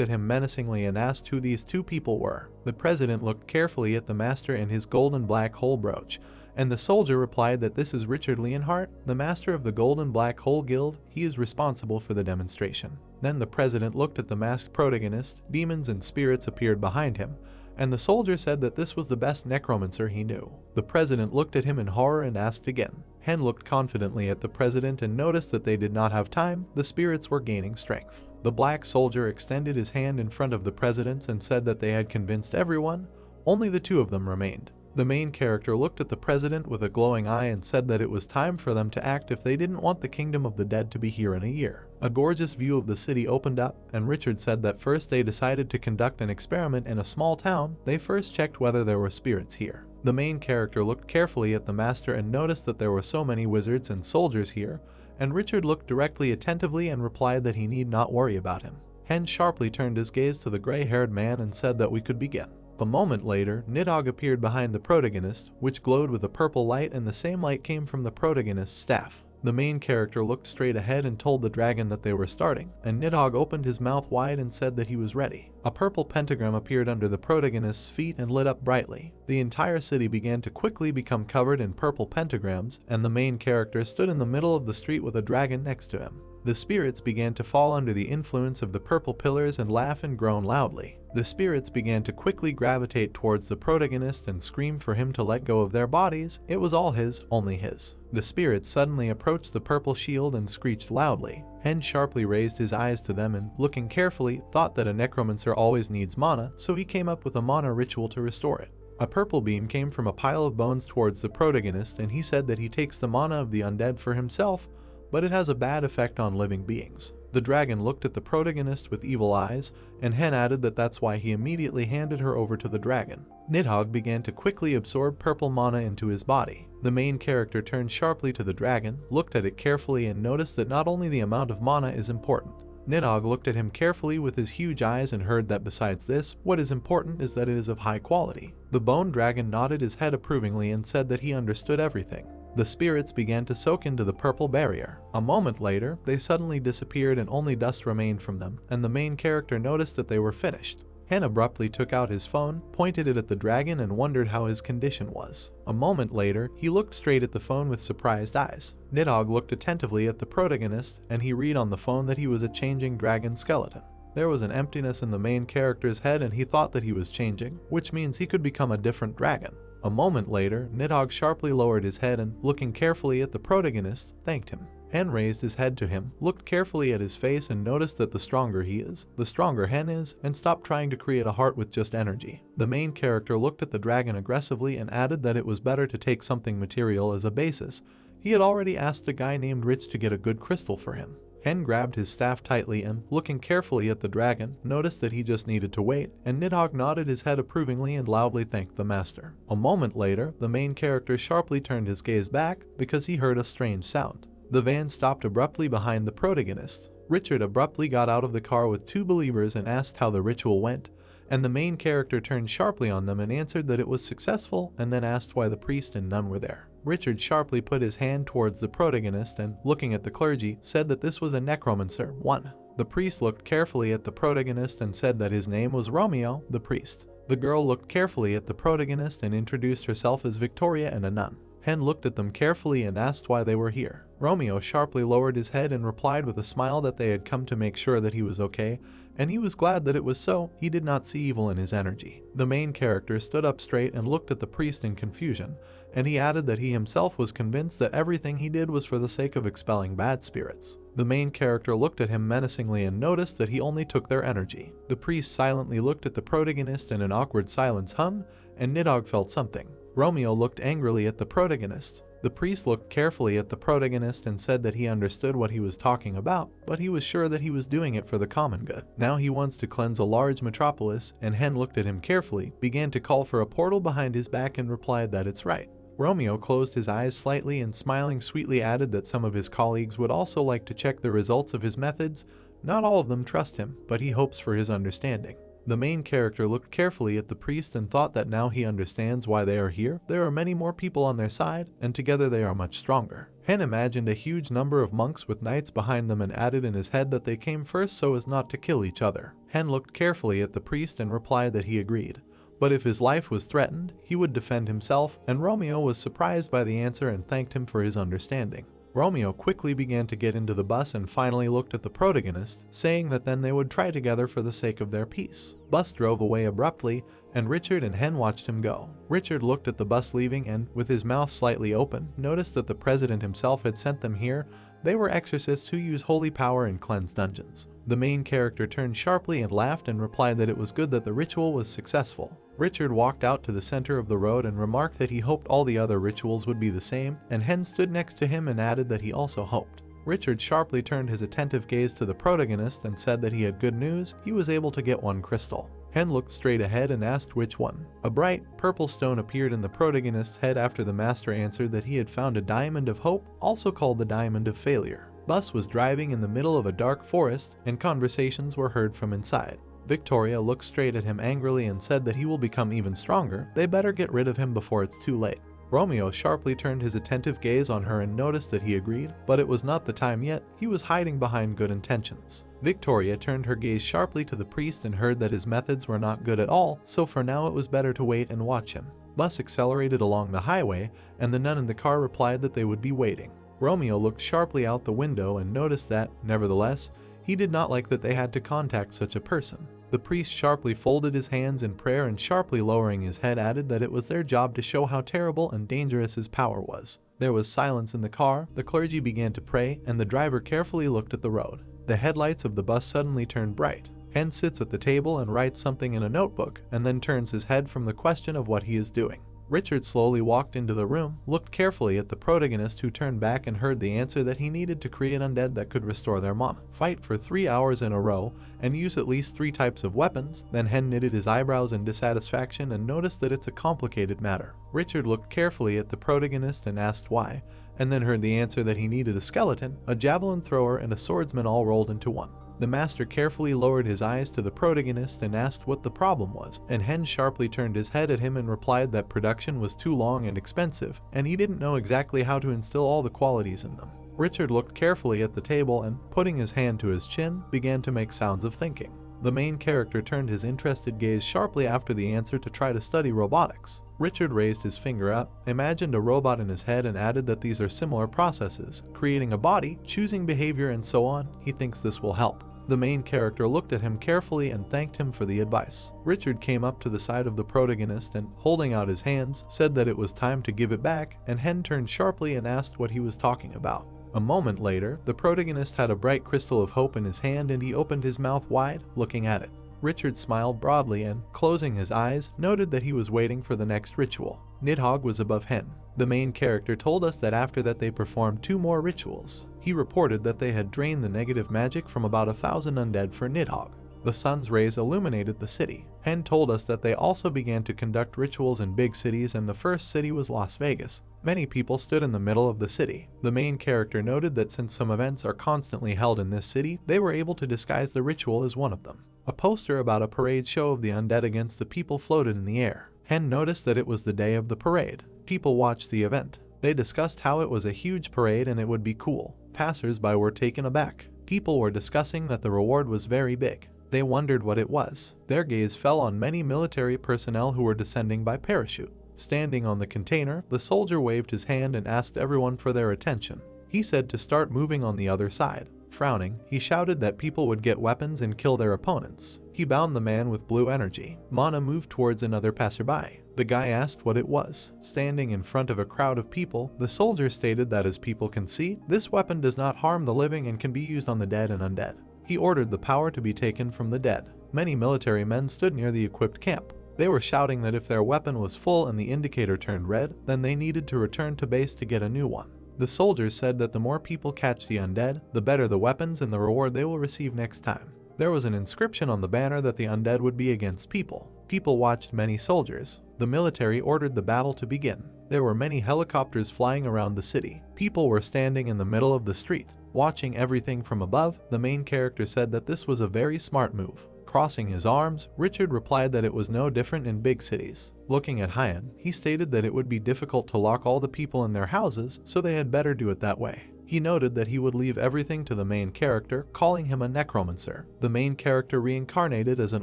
at him menacingly and asked who these two people were. The President looked carefully at the master and his golden black hole brooch, and the soldier replied that this is Richard Leonhardt, the master of the Golden Black Hole Guild. He is responsible for the demonstration. Then the President looked at the masked protagonist. Demons and spirits appeared behind him, and the soldier said that this was the best necromancer he knew. The President looked at him in horror and asked again. Hen looked confidently at the President and noticed that they did not have time. The spirits were gaining strength. The black soldier extended his hand in front of the President's and said that they had convinced everyone. Only the two of them remained. The main character looked at the President with a glowing eye and said that it was time for them to act if they didn't want the kingdom of the dead to be here in a year. A gorgeous view of the city opened up, and Richard said that first they decided to conduct an experiment in a small town. They first checked whether there were spirits here. The main character looked carefully at the master and noticed that there were so many wizards and soldiers here, and Richard looked directly attentively and replied that he need not worry about him. Hen sharply turned his gaze to the gray-haired man and said that we could begin. A moment later, Nidhogg appeared behind the protagonist, which glowed with a purple light, and the same light came from the protagonist's staff. The main character looked straight ahead and told the dragon that they were starting, and Nidhogg opened his mouth wide and said that he was ready. A purple pentagram appeared under the protagonist's feet and lit up brightly. The entire city began to quickly become covered in purple pentagrams, and the main character stood in the middle of the street with a dragon next to him. The spirits began to fall under the influence of the purple pillars and laugh and groan loudly. The spirits began to quickly gravitate towards the protagonist and scream for him to let go of their bodies. It was all his, only his. The spirits suddenly approached the purple shield and screeched loudly. Hen sharply raised his eyes to them and, looking carefully, thought that a necromancer always needs mana, so he came up with a mana ritual to restore it. A purple beam came from a pile of bones towards the protagonist, and he said that he takes the mana of the undead for himself, but it has a bad effect on living beings. The dragon looked at the protagonist with evil eyes, and Hen added that that's why he immediately handed her over to the dragon. Nidhogg began to quickly absorb purple mana into his body. The main character turned sharply to the dragon, looked at it carefully, and noticed that not only the amount of mana is important. Nidhogg looked at him carefully with his huge eyes and heard that besides this, what is important is that it is of high quality. The bone dragon nodded his head approvingly and said that he understood everything. The spirits began to soak into the purple barrier. A moment later, they suddenly disappeared and only dust remained from them, and the main character noticed that they were finished. Hen abruptly took out his phone, pointed it at the dragon, and wondered how his condition was. A moment later, he looked straight at the phone with surprised eyes. Nidhogg looked attentively at the protagonist, and he read on the phone that he was a changing dragon skeleton. There was an emptiness in the main character's head, and he thought that he was changing, which means he could become a different dragon. A moment later, Nidhogg sharply lowered his head and, looking carefully at the protagonist, thanked him. Hen raised his head to him, looked carefully at his face, and noticed that the stronger he is, the stronger Hen is, and stopped trying to create a heart with just energy. The main character looked at the dragon aggressively and added that it was better to take something material as a basis. He had already asked a guy named Rich to get a good crystal for him. Hen grabbed his staff tightly and, looking carefully at the dragon, noticed that he just needed to wait, and Nidhogg nodded his head approvingly and loudly thanked the master. A moment later, the main character sharply turned his gaze back because he heard a strange sound. The van stopped abruptly behind the protagonist. Richard abruptly got out of the car with two believers and asked how the ritual went, and the main character turned sharply on them and answered that it was successful, and then asked why the priest and nun were there. Richard sharply put his hand towards the protagonist and, looking at the clergy, said that this was a necromancer, 1. The priest looked carefully at the protagonist and said that his name was Romeo, the priest. The girl looked carefully at the protagonist and introduced herself as Victoria and a nun. Hen looked at them carefully and asked why they were here. Romeo sharply lowered his head and replied with a smile that they had come to make sure that he was okay, and he was glad that it was so. He did not see evil in his energy. The main character stood up straight and looked at the priest in confusion, and he added that he himself was convinced that everything he did was for the sake of expelling bad spirits. The main character looked at him menacingly and noticed that he only took their energy. The priest silently looked at the protagonist and an awkward silence hung, and Nidhogg felt something. Romeo looked angrily at the protagonist. The priest looked carefully at the protagonist and said that he understood what he was talking about, but he was sure that he was doing it for the common good. Now he wants to cleanse a large metropolis, and Hen looked at him carefully, began to call for a portal behind his back, and replied that it's right. Romeo closed his eyes slightly and, smiling sweetly, added that some of his colleagues would also like to check the results of his methods. Not all of them trust him, but he hopes for his understanding. The main character looked carefully at the priest and thought that now he understands why they are here. There are many more people on their side, and together they are much stronger. Hen imagined a huge number of monks with knights behind them and added in his head that they came first so as not to kill each other. Hen looked carefully at the priest and replied that he agreed. But if his life was threatened, he would defend himself, and Romeo was surprised by the answer and thanked him for his understanding. Romeo quickly began to get into the bus and finally looked at the protagonist, saying that then they would try together for the sake of their peace. Bus drove away abruptly, and Richard and Hen watched him go. Richard looked at the bus leaving and, with his mouth slightly open, noticed that the president himself had sent them here. They were exorcists who use holy power and cleanse dungeons. The main character turned sharply and laughed and replied that it was good that the ritual was successful. Richard walked out to the center of the road and remarked that he hoped all the other rituals would be the same, and Hen stood next to him and added that he also hoped. Richard sharply turned his attentive gaze to the protagonist and said that he had good news. He was able to get one crystal. Hen looked straight ahead and asked which one. A bright, purple stone appeared in the protagonist's head after the master answered that he had found a diamond of hope, also called the diamond of failure. Bus was driving in the middle of a dark forest, and conversations were heard from inside. Victoria looked straight at him angrily and said that he will become even stronger. They better get rid of him before it's too late. Romeo sharply turned his attentive gaze on her and noticed that he agreed, but it was not the time yet. He was hiding behind good intentions. Victoria turned her gaze sharply to the priest and heard that his methods were not good at all, so for now it was better to wait and watch him. Bus accelerated along the highway, and the nun in the car replied that they would be waiting. Romeo looked sharply out the window and noticed that, nevertheless, he did not like that they had to contact such a person. The priest sharply folded his hands in prayer and sharply lowering his head added that it was their job to show how terrible and dangerous his power was. There was silence in the car, the clergy began to pray, and the driver carefully looked at the road. The headlights of the bus suddenly turned bright. Hen sits at the table and writes something in a notebook, and then turns his head from the question of what he is doing. Richard slowly walked into the room, looked carefully at the protagonist who turned back and heard the answer that he needed to create undead that could restore their mana, fight for 3 hours in a row, and use at least 3 types of weapons. Then Hen knitted his eyebrows in dissatisfaction and noticed that it's a complicated matter. Richard looked carefully at the protagonist and asked why, and then heard the answer that he needed a skeleton, a javelin thrower, and a swordsman all rolled into one. The master carefully lowered his eyes to the protagonist and asked what the problem was, and Hen sharply turned his head at him and replied that production was too long and expensive, and he didn't know exactly how to instill all the qualities in them. Richard looked carefully at the table and, putting his hand to his chin, began to make sounds of thinking. The main character turned his interested gaze sharply after the answer to try to study robotics. Richard raised his finger up, imagined a robot in his head and added that these are similar processes, creating a body, choosing behavior and so on. He thinks this will help. The main character looked at him carefully and thanked him for the advice. Richard came up to the side of the protagonist and, holding out his hands, said that it was time to give it back, and Hen turned sharply and asked what he was talking about. A moment later, the protagonist had a bright crystal of hope in his hand and he opened his mouth wide, looking at it. Richard smiled broadly and, closing his eyes, noted that he was waiting for the next ritual. Nidhogg was above Hen. The main character told us that after that they performed 2 more rituals. He reported that they had drained the negative magic from about 1,000 undead for Nidhogg. The sun's rays illuminated the city. Hen told us that they also began to conduct rituals in big cities, and the first city was Las Vegas. Many people stood in the middle of the city. The main character noted that since some events are constantly held in this city, they were able to disguise the ritual as one of them. A poster about a parade show of the undead against the people floated in the air. Hen noticed that it was the day of the parade. People watched the event. They discussed how it was a huge parade and it would be cool. Passers-by were taken aback. People were discussing that the reward was very big. They wondered what it was. Their gaze fell on many military personnel who were descending by parachute. Standing on the container, the soldier waved his hand and asked everyone for their attention. He said to start moving on the other side. Frowning, he shouted that people would get weapons and kill their opponents. He bound the man with blue energy. Mana moved towards another passerby. The guy asked what it was. Standing in front of a crowd of people, the soldier stated that as people can see, this weapon does not harm the living and can be used on the dead and undead. He ordered the power to be taken from the dead. Many military men stood near the equipped camp. They were shouting that if their weapon was full and the indicator turned red, then they needed to return to base to get a new one. The soldiers said that the more people catch the undead, the better the weapons and the reward they will receive next time. There was an inscription on the banner that the undead would be against people. People watched many soldiers. The military ordered the battle to begin. There were many helicopters flying around the city. People were standing in the middle of the street, watching everything from above. The main character said that this was a very smart move. Crossing his arms, Richard replied that it was no different in big cities. Looking at Hyan, he stated that it would be difficult to lock all the people in their houses, so they had better do it that way. He noted that he would leave everything to the main character, calling him a necromancer. The main character reincarnated as an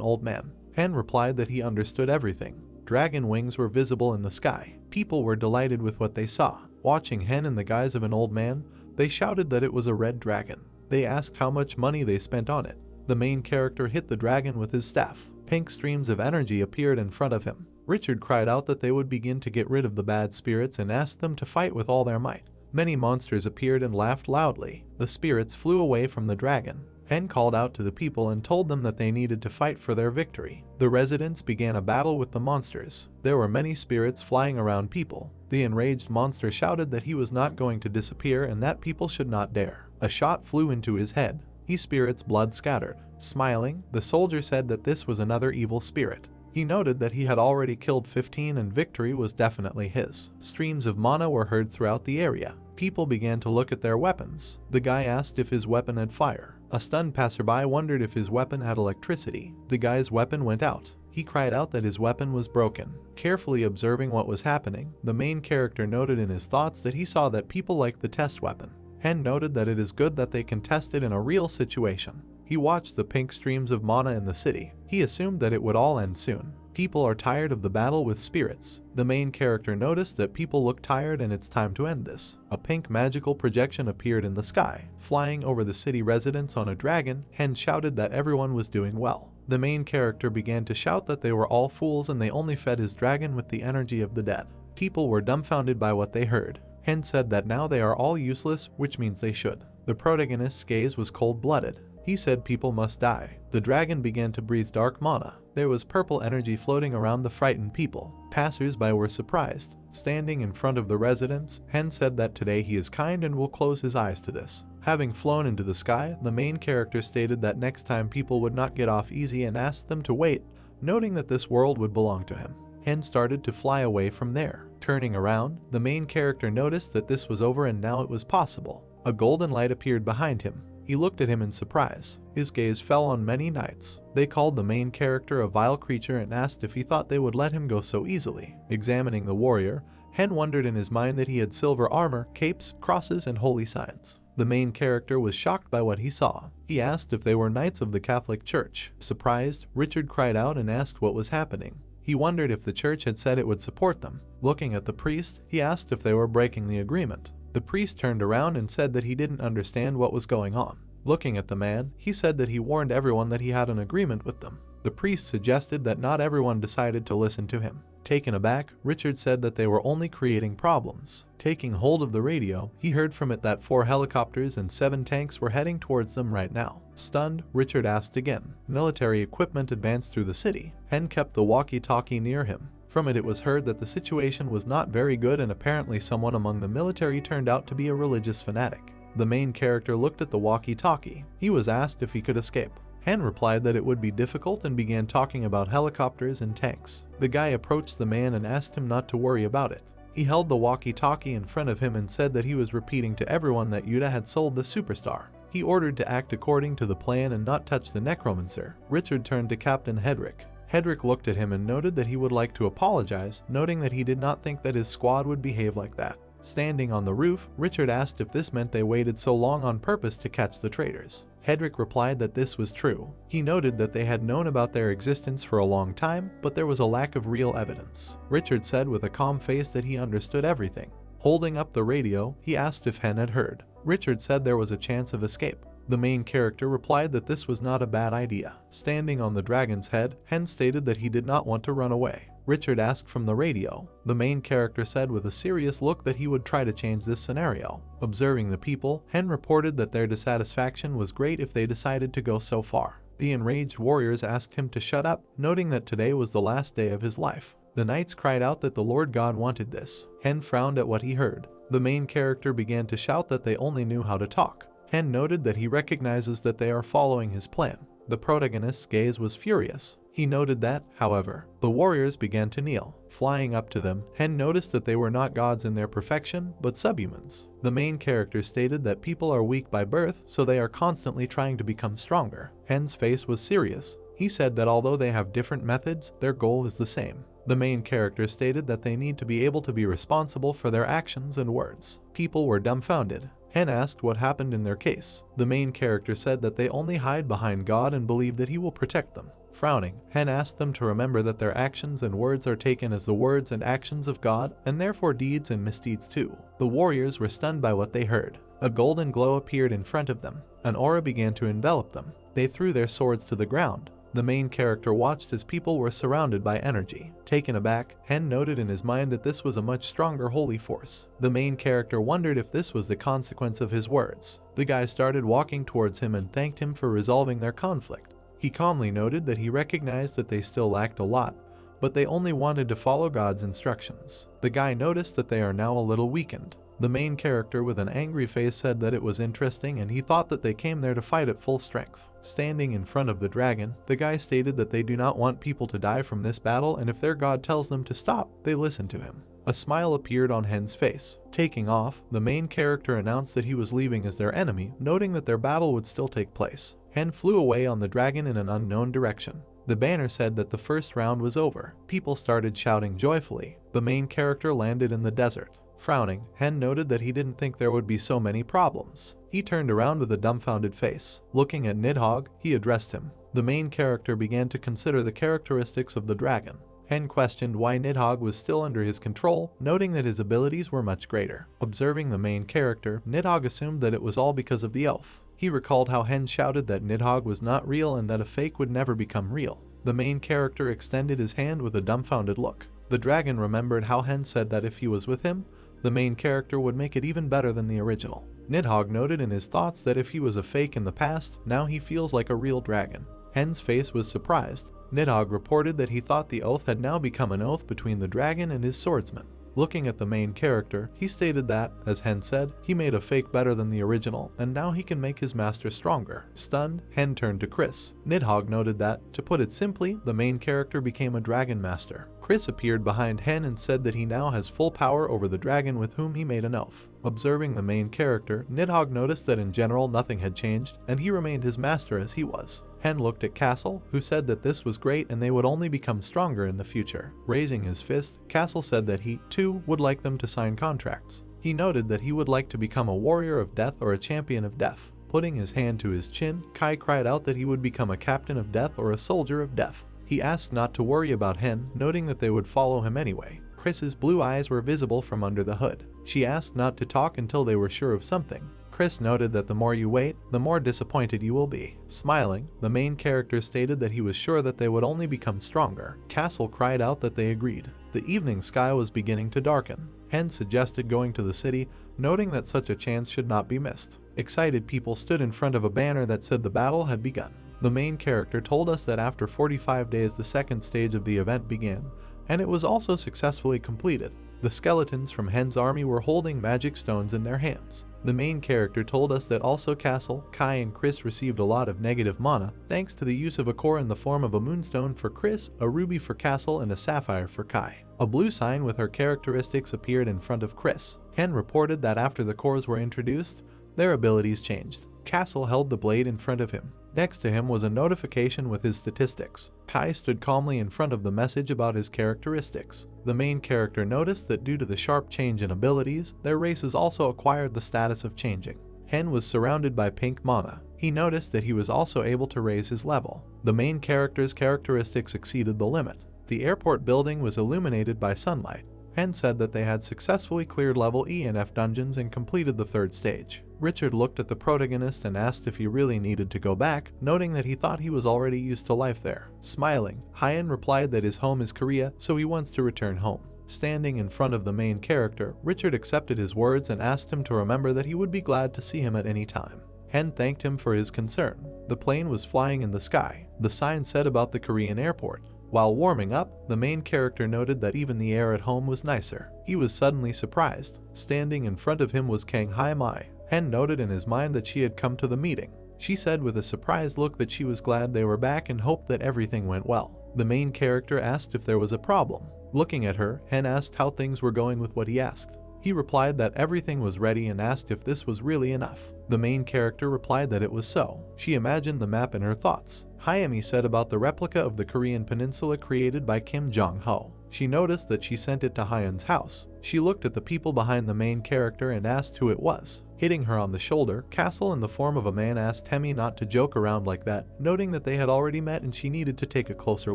old man. Hen replied that he understood everything. Dragon wings were visible in the sky. People were delighted with what they saw. Watching Hen in the guise of an old man, they shouted that it was a red dragon. They asked how much money they spent on it. The main character hit the dragon with his staff. Pink streams of energy appeared in front of him. Richard cried out that they would begin to get rid of the bad spirits and asked them to fight with all their might. Many monsters appeared and laughed loudly. The spirits flew away from the dragon. Hen called out to the people and told them that they needed to fight for their victory. The residents began a battle with the monsters. There were many spirits flying around people. The enraged monster shouted that he was not going to disappear and that people should not dare. A shot flew into his head. His spirit's blood scattered. Smiling, the soldier said that this was another evil spirit. He noted that he had already killed 15 and victory was definitely his. Streams of mana were heard throughout the area. People began to look at their weapons. The guy asked if his weapon had fire. A stunned passerby wondered if his weapon had electricity. The guy's weapon went out. He cried out that his weapon was broken. Carefully observing what was happening, the main character noted in his thoughts that he saw that people like the test weapon. Hen noted that it is good that they can test it in a real situation. He watched the pink streams of mana in the city. He assumed that it would all end soon. People are tired of the battle with spirits. The main character noticed that people look tired and it's time to end this. A pink magical projection appeared in the sky. Flying over the city residents on a dragon, Hen shouted that everyone was doing well. The main character began to shout that they were all fools and they only fed his dragon with the energy of the dead. People were dumbfounded by what they heard. Hen said that now they are all useless, which means they should. The protagonist's gaze was cold-blooded. He said people must die. The dragon began to breathe dark mana. There was purple energy floating around the frightened people. Passers-by were surprised. Standing in front of the residents, Hen said that today he is kind and will close his eyes to this. Having flown into the sky, the main character stated that next time people would not get off easy and asked them to wait, noting that this world would belong to him. Hen started to fly away from there. Turning around, the main character noticed that this was over and now it was possible. A golden light appeared behind him. He looked at him in surprise. His gaze fell on many knights. They called the main character a vile creature and asked if he thought they would let him go so easily. Examining the warrior, Hen wondered in his mind that he had silver armor, capes, crosses, and holy signs. The main character was shocked by what he saw. He asked if they were knights of the Catholic Church. Surprised, Richard cried out and asked what was happening. He wondered if the church had said it would support them. Looking at the priest, he asked if they were breaking the agreement. The priest turned around and said that he didn't understand what was going on. Looking at the man, he said that he warned everyone that he had an agreement with them. The priest suggested that not everyone decided to listen to him. Taken aback, Richard said that they were only creating problems. Taking hold of the radio, he heard from it that 4 helicopters and 7 tanks were heading towards them right now. Stunned, Richard asked again. Military equipment advanced through the city. Hen kept the walkie-talkie near him. From it was heard that the situation was not very good and apparently someone among the military turned out to be a religious fanatic. The main character looked at the walkie-talkie. He was asked if he could escape. Hen replied that it would be difficult and began talking about helicopters and tanks. The guy approached the man and asked him not to worry about it. He held the walkie-talkie in front of him and said that he was repeating to everyone that Yuta had sold the superstar. He ordered to act according to the plan and not touch the necromancer. Richard turned to Captain Hedrick. Hedrick looked at him and noted that he would like to apologize, noting that he did not think that his squad would behave like that. Standing on the roof, Richard asked if this meant they waited so long on purpose to catch the traitors. Hedrick replied that this was true. He noted that they had known about their existence for a long time, but there was a lack of real evidence. Richard said with a calm face that he understood everything. Holding up the radio, he asked if Hen had heard. Richard said there was a chance of escape. The main character replied that this was not a bad idea. Standing on the dragon's head, Hen stated that he did not want to run away. Richard asked from the radio. The main character said with a serious look that he would try to change this scenario. Observing the people, Hen reported that their dissatisfaction was great if they decided to go so far. The enraged warriors asked him to shut up, noting that today was the last day of his life. The knights cried out that the Lord God wanted this. Hen frowned at what he heard. The main character began to shout that they only knew how to talk. Hen noted that he recognizes that they are following his plan. The protagonist's gaze was furious. He noted that, however, the warriors began to kneel. Flying up to them, Hen noticed that they were not gods in their perfection, but subhumans. The main character stated that people are weak by birth, so they are constantly trying to become stronger. Hen's face was serious. He said that although they have different methods, their goal is the same. The main character stated that they need to be able to be responsible for their actions and words. People were dumbfounded. Hen asked what happened in their case. The main character said that they only hide behind God and believe that he will protect them. Frowning, Hen asked them to remember that their actions and words are taken as the words and actions of God, and therefore deeds and misdeeds too. The warriors were stunned by what they heard. A golden glow appeared in front of them. An aura began to envelop them. They threw their swords to the ground. The main character watched as people were surrounded by energy. Taken aback, Hen noted in his mind that this was a much stronger holy force. The main character wondered if this was the consequence of his words. The guy started walking towards him and thanked him for resolving their conflict. He calmly noted that he recognized that they still lacked a lot, but they only wanted to follow God's instructions. The guy noticed that they are now a little weakened. The main character with an angry face said that it was interesting and he thought that they came there to fight at full strength. Standing in front of the dragon, the guy stated that they do not want people to die from this battle, and if their god tells them to stop, they listen to him. A smile appeared on Hen's face. Taking off, the main character announced that he was leaving as their enemy, noting that their battle would still take place. Hen flew away on the dragon in an unknown direction. The banner said that the first round was over. People started shouting joyfully. The main character landed in the desert. Frowning, Hen noted that he didn't think there would be so many problems. He turned around with a dumbfounded face. Looking at Nidhogg, he addressed him. The main character began to consider the characteristics of the dragon. Hen questioned why Nidhogg was still under his control, noting that his abilities were much greater. Observing the main character, Nidhogg assumed that it was all because of the elf. He recalled how Hen shouted that Nidhogg was not real and that a fake would never become real. The main character extended his hand with a dumbfounded look. The dragon remembered how Hen said that if he was with him, the main character would make it even better than the original. Nidhogg noted in his thoughts that if he was a fake in the past, now he feels like a real dragon. Hen's face was surprised. Nidhogg reported that he thought the oath had now become an oath between the dragon and his swordsman. Looking at the main character, he stated that, as Hen said, he made a fake better than the original, and now he can make his master stronger. Stunned, Hen turned to Chris. Nidhogg noted that, to put it simply, the main character became a dragon master. Chris appeared behind Hen and said that he now has full power over the dragon with whom he made an oath. Observing the main character, Nidhogg noticed that in general nothing had changed, and he remained his master as he was. Hen looked at Castle, who said that this was great and they would only become stronger in the future. Raising his fist, Castle said that he, too, would like them to sign contracts. He noted that he would like to become a warrior of death or a champion of death. Putting his hand to his chin, Kai cried out that he would become a captain of death or a soldier of death. He asked not to worry about Hen, noting that they would follow him anyway. Chris's blue eyes were visible from under the hood. She asked not to talk until they were sure of something. Chris noted that the more you wait, the more disappointed you will be. Smiling, the main character stated that he was sure that they would only become stronger. Castle cried out that they agreed. The evening sky was beginning to darken. Hen suggested going to the city, noting that such a chance should not be missed. Excited people stood in front of a banner that said the battle had begun. The main character told us that after 45 days the second stage of the event began, and it was also successfully completed. The skeletons from Hen's army were holding magic stones in their hands. The main character told us that also Castle, Kai, and Chris received a lot of negative mana, thanks to the use of a core in the form of a moonstone for Chris, a ruby for Castle, and a sapphire for Kai. A blue sign with her characteristics appeared in front of Chris. Hen reported that after the cores were introduced, their abilities changed. Castle held the blade in front of him. Next to him was a notification with his statistics. Kai stood calmly in front of the message about his characteristics. The main character noticed that due to the sharp change in abilities, their races also acquired the status of changing. Hen was surrounded by pink mana. He noticed that he was also able to raise his level. The main character's characteristics exceeded the limit. The airport building was illuminated by sunlight. Hen said that they had successfully cleared level E and F dungeons and completed the third stage. Richard looked at the protagonist and asked if he really needed to go back, noting that he thought he was already used to life there. Smiling, Hyen replied that his home is Korea, so he wants to return home. Standing in front of the main character, Richard accepted his words and asked him to remember that he would be glad to see him at any time. Hen thanked him for his concern. The plane was flying in the sky. The sign said about the Korean airport. While warming up, the main character noted that even the air at home was nicer. He was suddenly surprised. Standing in front of him was Kang Hai Mai. Hen noted in his mind that she had come to the meeting. She said with a surprised look that she was glad they were back and hoped that everything went well. The main character asked if there was a problem. Looking at her, Hen asked how things were going with what he asked. He replied that everything was ready and asked if this was really enough. The main character replied that it was so. She imagined the map in her thoughts. Hyami said about the replica of the Korean peninsula created by Kim Jong-ho. She noticed that she sent it to Hyen's house. She looked at the people behind the main character and asked who it was. Hitting her on the shoulder, Castle in the form of a man asked Hemi not to joke around like that, noting that they had already met and she needed to take a closer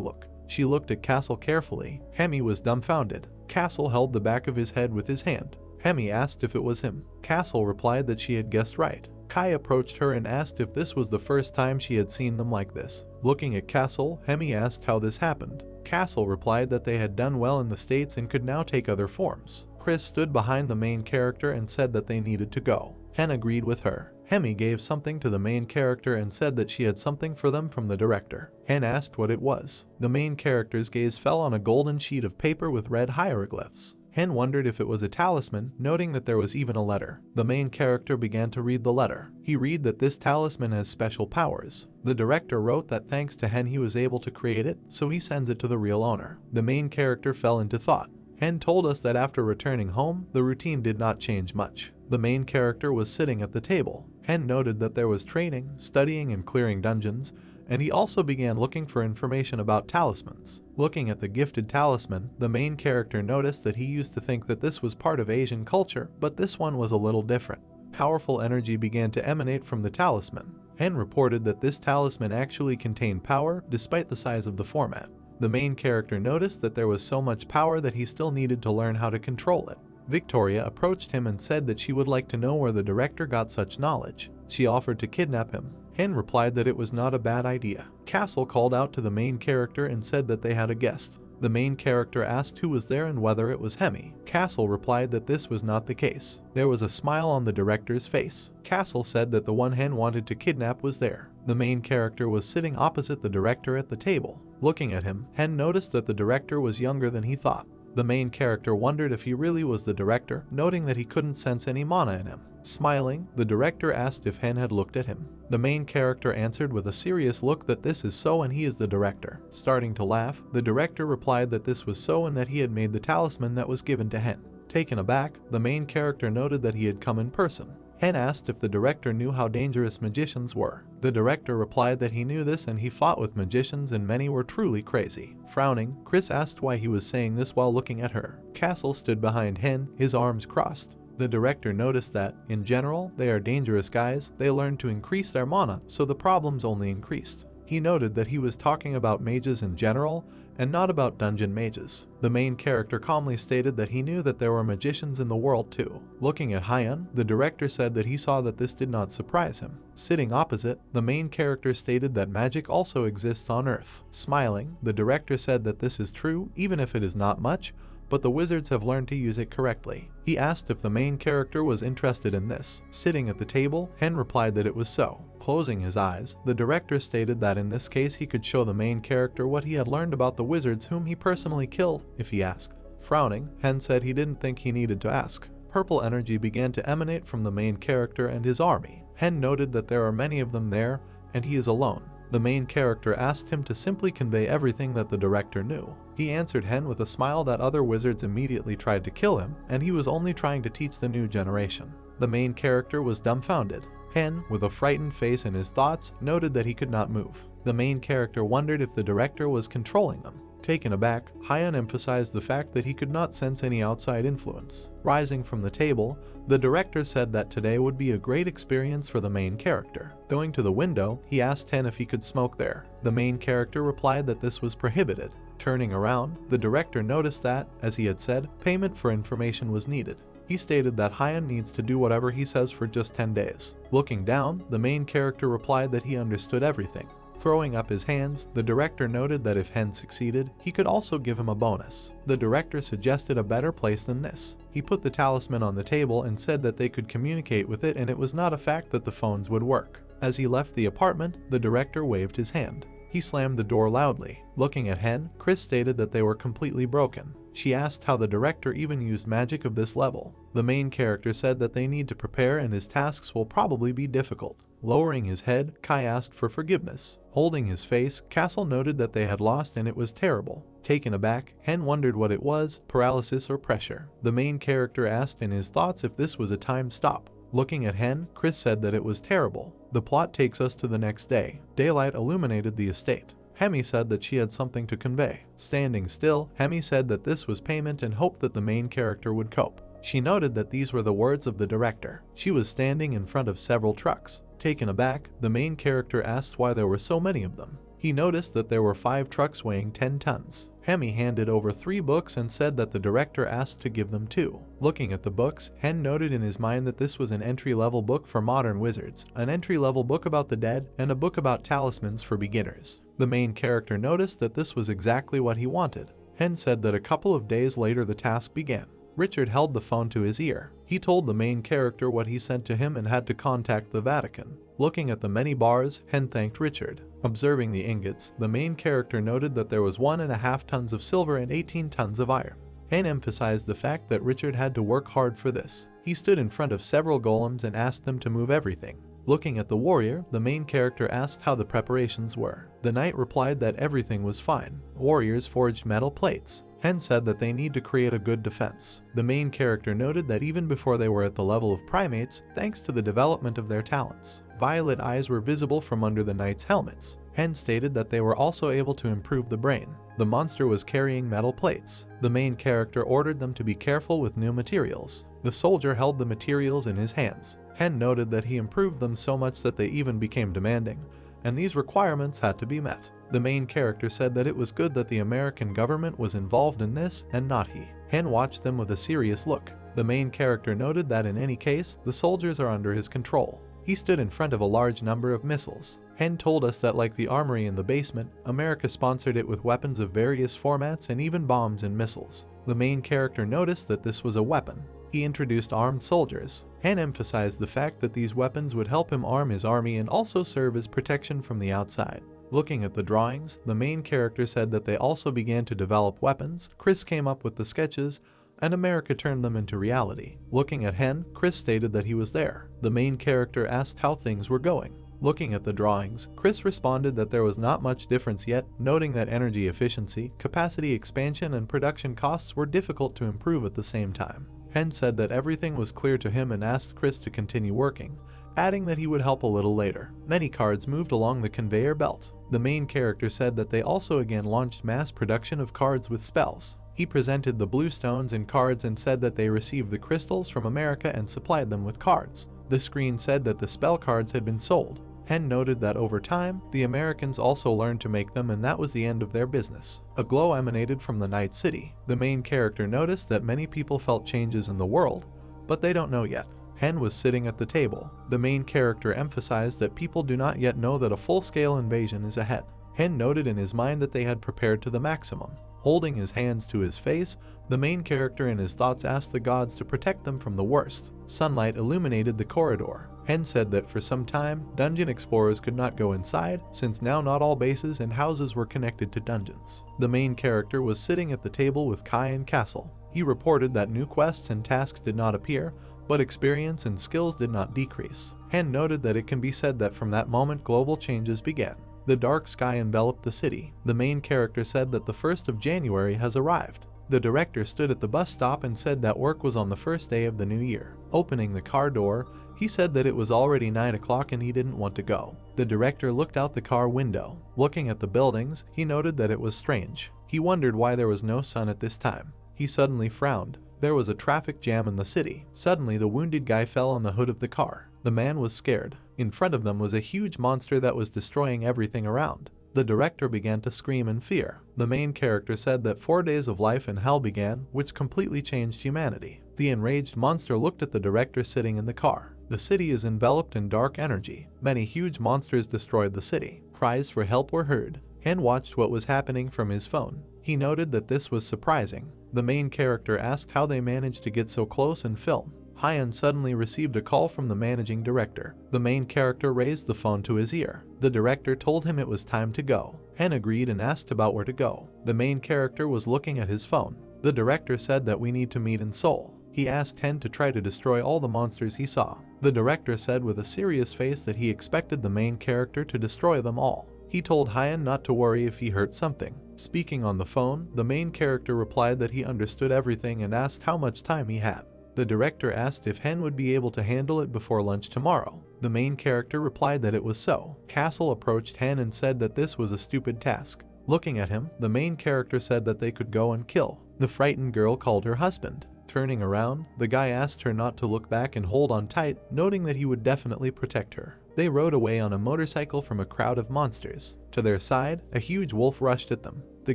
look. She looked at Castle carefully. Hemi was dumbfounded. Castle held the back of his head with his hand. Hemi asked if it was him. Castle replied that she had guessed right. Kai approached her and asked if this was the first time she had seen them like this. Looking at Castle, Hemi asked how this happened. Castle replied that they had done well in the States and could now take other forms. Chris stood behind the main character and said that they needed to go. Hen agreed with her. Hemi gave something to the main character and said that she had something for them from the director. Hen asked what it was. The main character's gaze fell on a golden sheet of paper with red hieroglyphs. Hen wondered if it was a talisman, noting that there was even a letter. The main character began to read the letter. He read that this talisman has special powers. The director wrote that thanks to Hen he was able to create it, so he sends it to the real owner. The main character fell into thought. Hen told us that after returning home, the routine did not change much. The main character was sitting at the table. Hen noted that there was training, studying, and clearing dungeons, and he also began looking for information about talismans. Looking at the gifted talisman, the main character noticed that he used to think that this was part of Asian culture, but this one was a little different. Powerful energy began to emanate from the talisman. Hen reported that this talisman actually contained power despite the size of the format. The main character noticed that there was so much power that he still needed to learn how to control it. Victoria approached him and said that she would like to know where the director got such knowledge. She offered to kidnap him. Hen replied that it was not a bad idea. Castle called out to the main character and said that they had a guest. The main character asked who was there and whether it was Hemi. Castle replied that this was not the case. There was a smile on the director's face. Castle said that the one Hen wanted to kidnap was there. The main character was sitting opposite the director at the table. Looking at him, Hen noticed that the director was younger than he thought. The main character wondered if he really was the director, noting that he couldn't sense any mana in him. Smiling, the director asked if Hen had looked at him. The main character answered with a serious look that this is so and he is the director. Starting to laugh, the director replied that this was so and that he had made the talisman that was given to Hen. Taken aback, the main character noted that he had come in person. Hen asked if the director knew how dangerous magicians were. The director replied that he knew this and he fought with magicians and many were truly crazy. Frowning, Chris asked why he was saying this while looking at her. Castle stood behind Hen, his arms crossed. The director noticed that, in general, they are dangerous guys. They learned to increase their mana, so the problems only increased. He noted that he was talking about mages in general, and not about dungeon mages. The main character calmly stated that he knew that there were magicians in the world too. Looking at Hyun, the director said that he saw that this did not surprise him. Sitting opposite, the main character stated that magic also exists on Earth. Smiling, the director said that this is true, even if it is not much, but the wizards have learned to use it correctly. He asked if the main character was interested in this. Sitting at the table, Hen replied that it was so. Closing his eyes, the director stated that in this case he could show the main character what he had learned about the wizards whom he personally killed, if he asked. Frowning, Hen said he didn't think he needed to ask. Purple energy began to emanate from the main character and his army. Hen noted that there are many of them there, and he is alone. The main character asked him to simply convey everything that the director knew. He answered Hen with a smile that other wizards immediately tried to kill him, and he was only trying to teach the new generation. The main character was dumbfounded. Hen, with a frightened face in his thoughts, noted that he could not move. The main character wondered if the director was controlling them. Taken aback, Hyun emphasized the fact that he could not sense any outside influence. Rising from the table, the director said that today would be a great experience for the main character. Going to the window, he asked Hen if he could smoke there. The main character replied that this was prohibited. Turning around, the director noticed that, as he had said, payment for information was needed. He stated that Hyun needs to do whatever he says for just 10 days. Looking down, the main character replied that he understood everything. Throwing up his hands, the director noted that if Hen succeeded, he could also give him a bonus. The director suggested a better place than this. He put the talisman on the table and said that they could communicate with it and it was not a fact that the phones would work. As he left the apartment, the director waved his hand. He slammed the door loudly. Looking at Hen, Chris stated that they were completely broken. She asked how the director even used magic of this level. The main character said that they need to prepare and his tasks will probably be difficult. Lowering his head, Kai asked for forgiveness. Holding his face, Castle noted that they had lost and it was terrible. Taken aback, Hen wondered what it was, paralysis or pressure. The main character asked in his thoughts if this was a time stop. Looking at Hen, Chris said that it was terrible. The plot takes us to the next day. Daylight illuminated the estate. Hemi said that she had something to convey. Standing still, Hemi said that this was payment and hoped that the main character would cope. She noted that these were the words of the director. She was standing in front of several trucks. Taken aback, the main character asked why there were so many of them. He noticed that there were 5 trucks weighing 10 tons. Hemi handed over 3 books and said that the director asked to give them 2. Looking at the books, Hen noted in his mind that this was an entry-level book for modern wizards, an entry-level book about the dead, and a book about talismans for beginners. The main character noticed that this was exactly what he wanted. Hen said that a couple of days later the task began. Richard held the phone to his ear. He told the main character what he sent to him and had to contact the Vatican. Looking at the many bars, Hen thanked Richard. Observing the ingots, the main character noted that there was 1.5 tons of silver and 18 tons of iron. Hen emphasized the fact that Richard had to work hard for this. He stood in front of several golems and asked them to move everything. Looking at the warrior, the main character asked how the preparations were. The knight replied that everything was fine. Warriors forged metal plates. Hen said that they need to create a good defense. The main character noted that even before they were at the level of primates, thanks to the development of their talents, violet eyes were visible from under the knight's helmets. Hen stated that they were also able to improve the brain. The monster was carrying metal plates. The main character ordered them to be careful with new materials. The soldier held the materials in his hands. Hen noted that he improved them so much that they even became demanding, and these requirements had to be met. The main character said that it was good that the American government was involved in this and not he. Hen watched them with a serious look. The main character noted that in any case, the soldiers are under his control. He stood in front of a large number of missiles. Hen told us that like the armory in the basement, America sponsored it with weapons of various formats and even bombs and missiles. The main character noticed that this was a weapon. He introduced armed soldiers. Hen emphasized the fact that these weapons would help him arm his army and also serve as protection from the outside. Looking at the drawings, the main character said that they also began to develop weapons. Chris came up with the sketches, and America turned them into reality. Looking at Hen, Chris stated that he was there. The main character asked how things were going. Looking at the drawings, Chris responded that there was not much difference yet, noting that energy efficiency, capacity expansion, and production costs were difficult to improve at the same time. Hen said that everything was clear to him and asked Chris to continue working, adding that he would help a little later. Many cards moved along the conveyor belt. The main character said that they also again launched mass production of cards with spells. He presented the blue stones and cards and said that they received the crystals from America and supplied them with cards. The screen said that the spell cards had been sold. Hen noted that over time, the Americans also learned to make them and that was the end of their business. A glow emanated from the Night City. The main character noticed that many people felt changes in the world, but they don't know yet. Hen was sitting at the table. The main character emphasized that people do not yet know that a full-scale invasion is ahead. Hen noted in his mind that they had prepared to the maximum. Holding his hands to his face, the main character in his thoughts asked the gods to protect them from the worst. Sunlight illuminated the corridor. Hen said that for some time, dungeon explorers could not go inside, since now not all bases and houses were connected to dungeons. The main character was sitting at the table with Kai and Castle. He reported that new quests and tasks did not appear, but experience and skills did not decrease. Hen noted that it can be said that from that moment global changes began. The dark sky enveloped the city. The main character said that the 1st of January has arrived. The director stood at the bus stop and said that work was on the first day of the new year. Opening the car door, he said that it was already 9 o'clock and he didn't want to go. The director looked out the car window. Looking at the buildings, he noted that it was strange. He wondered why there was no sun at this time. He suddenly frowned. There was a traffic jam in the city. Suddenly, the wounded guy fell on the hood of the car. The man was scared. In front of them was a huge monster that was destroying everything around. The director began to scream in fear. The main character said that 4 days of life in hell began, which completely changed humanity. The enraged monster looked at the director sitting in the car. The city is enveloped in dark energy. Many huge monsters destroyed the city. Cries for help were heard. Hen watched what was happening from his phone. He noted that this was surprising. The main character asked how they managed to get so close and film. Hyan suddenly received a call from the managing director. The main character raised the phone to his ear. The director told him it was time to go. Hen agreed and asked about where to go. The main character was looking at his phone. The director said that we need to meet in Seoul. He asked Hen to try to destroy all the monsters he saw. The director said with a serious face that he expected the main character to destroy them all. He told Hyan not to worry if he hurt something. Speaking on the phone, the main character replied that he understood everything and asked how much time he had. The director asked if Hen would be able to handle it before lunch tomorrow. The main character replied that it was so. Castle approached Hen and said that this was a stupid task. Looking at him, the main character said that they could go and kill. The frightened girl called her husband. Turning around, the guy asked her not to look back and hold on tight, noting that he would definitely protect her. They rode away on a motorcycle from a crowd of monsters. To their side, a huge wolf rushed at them. The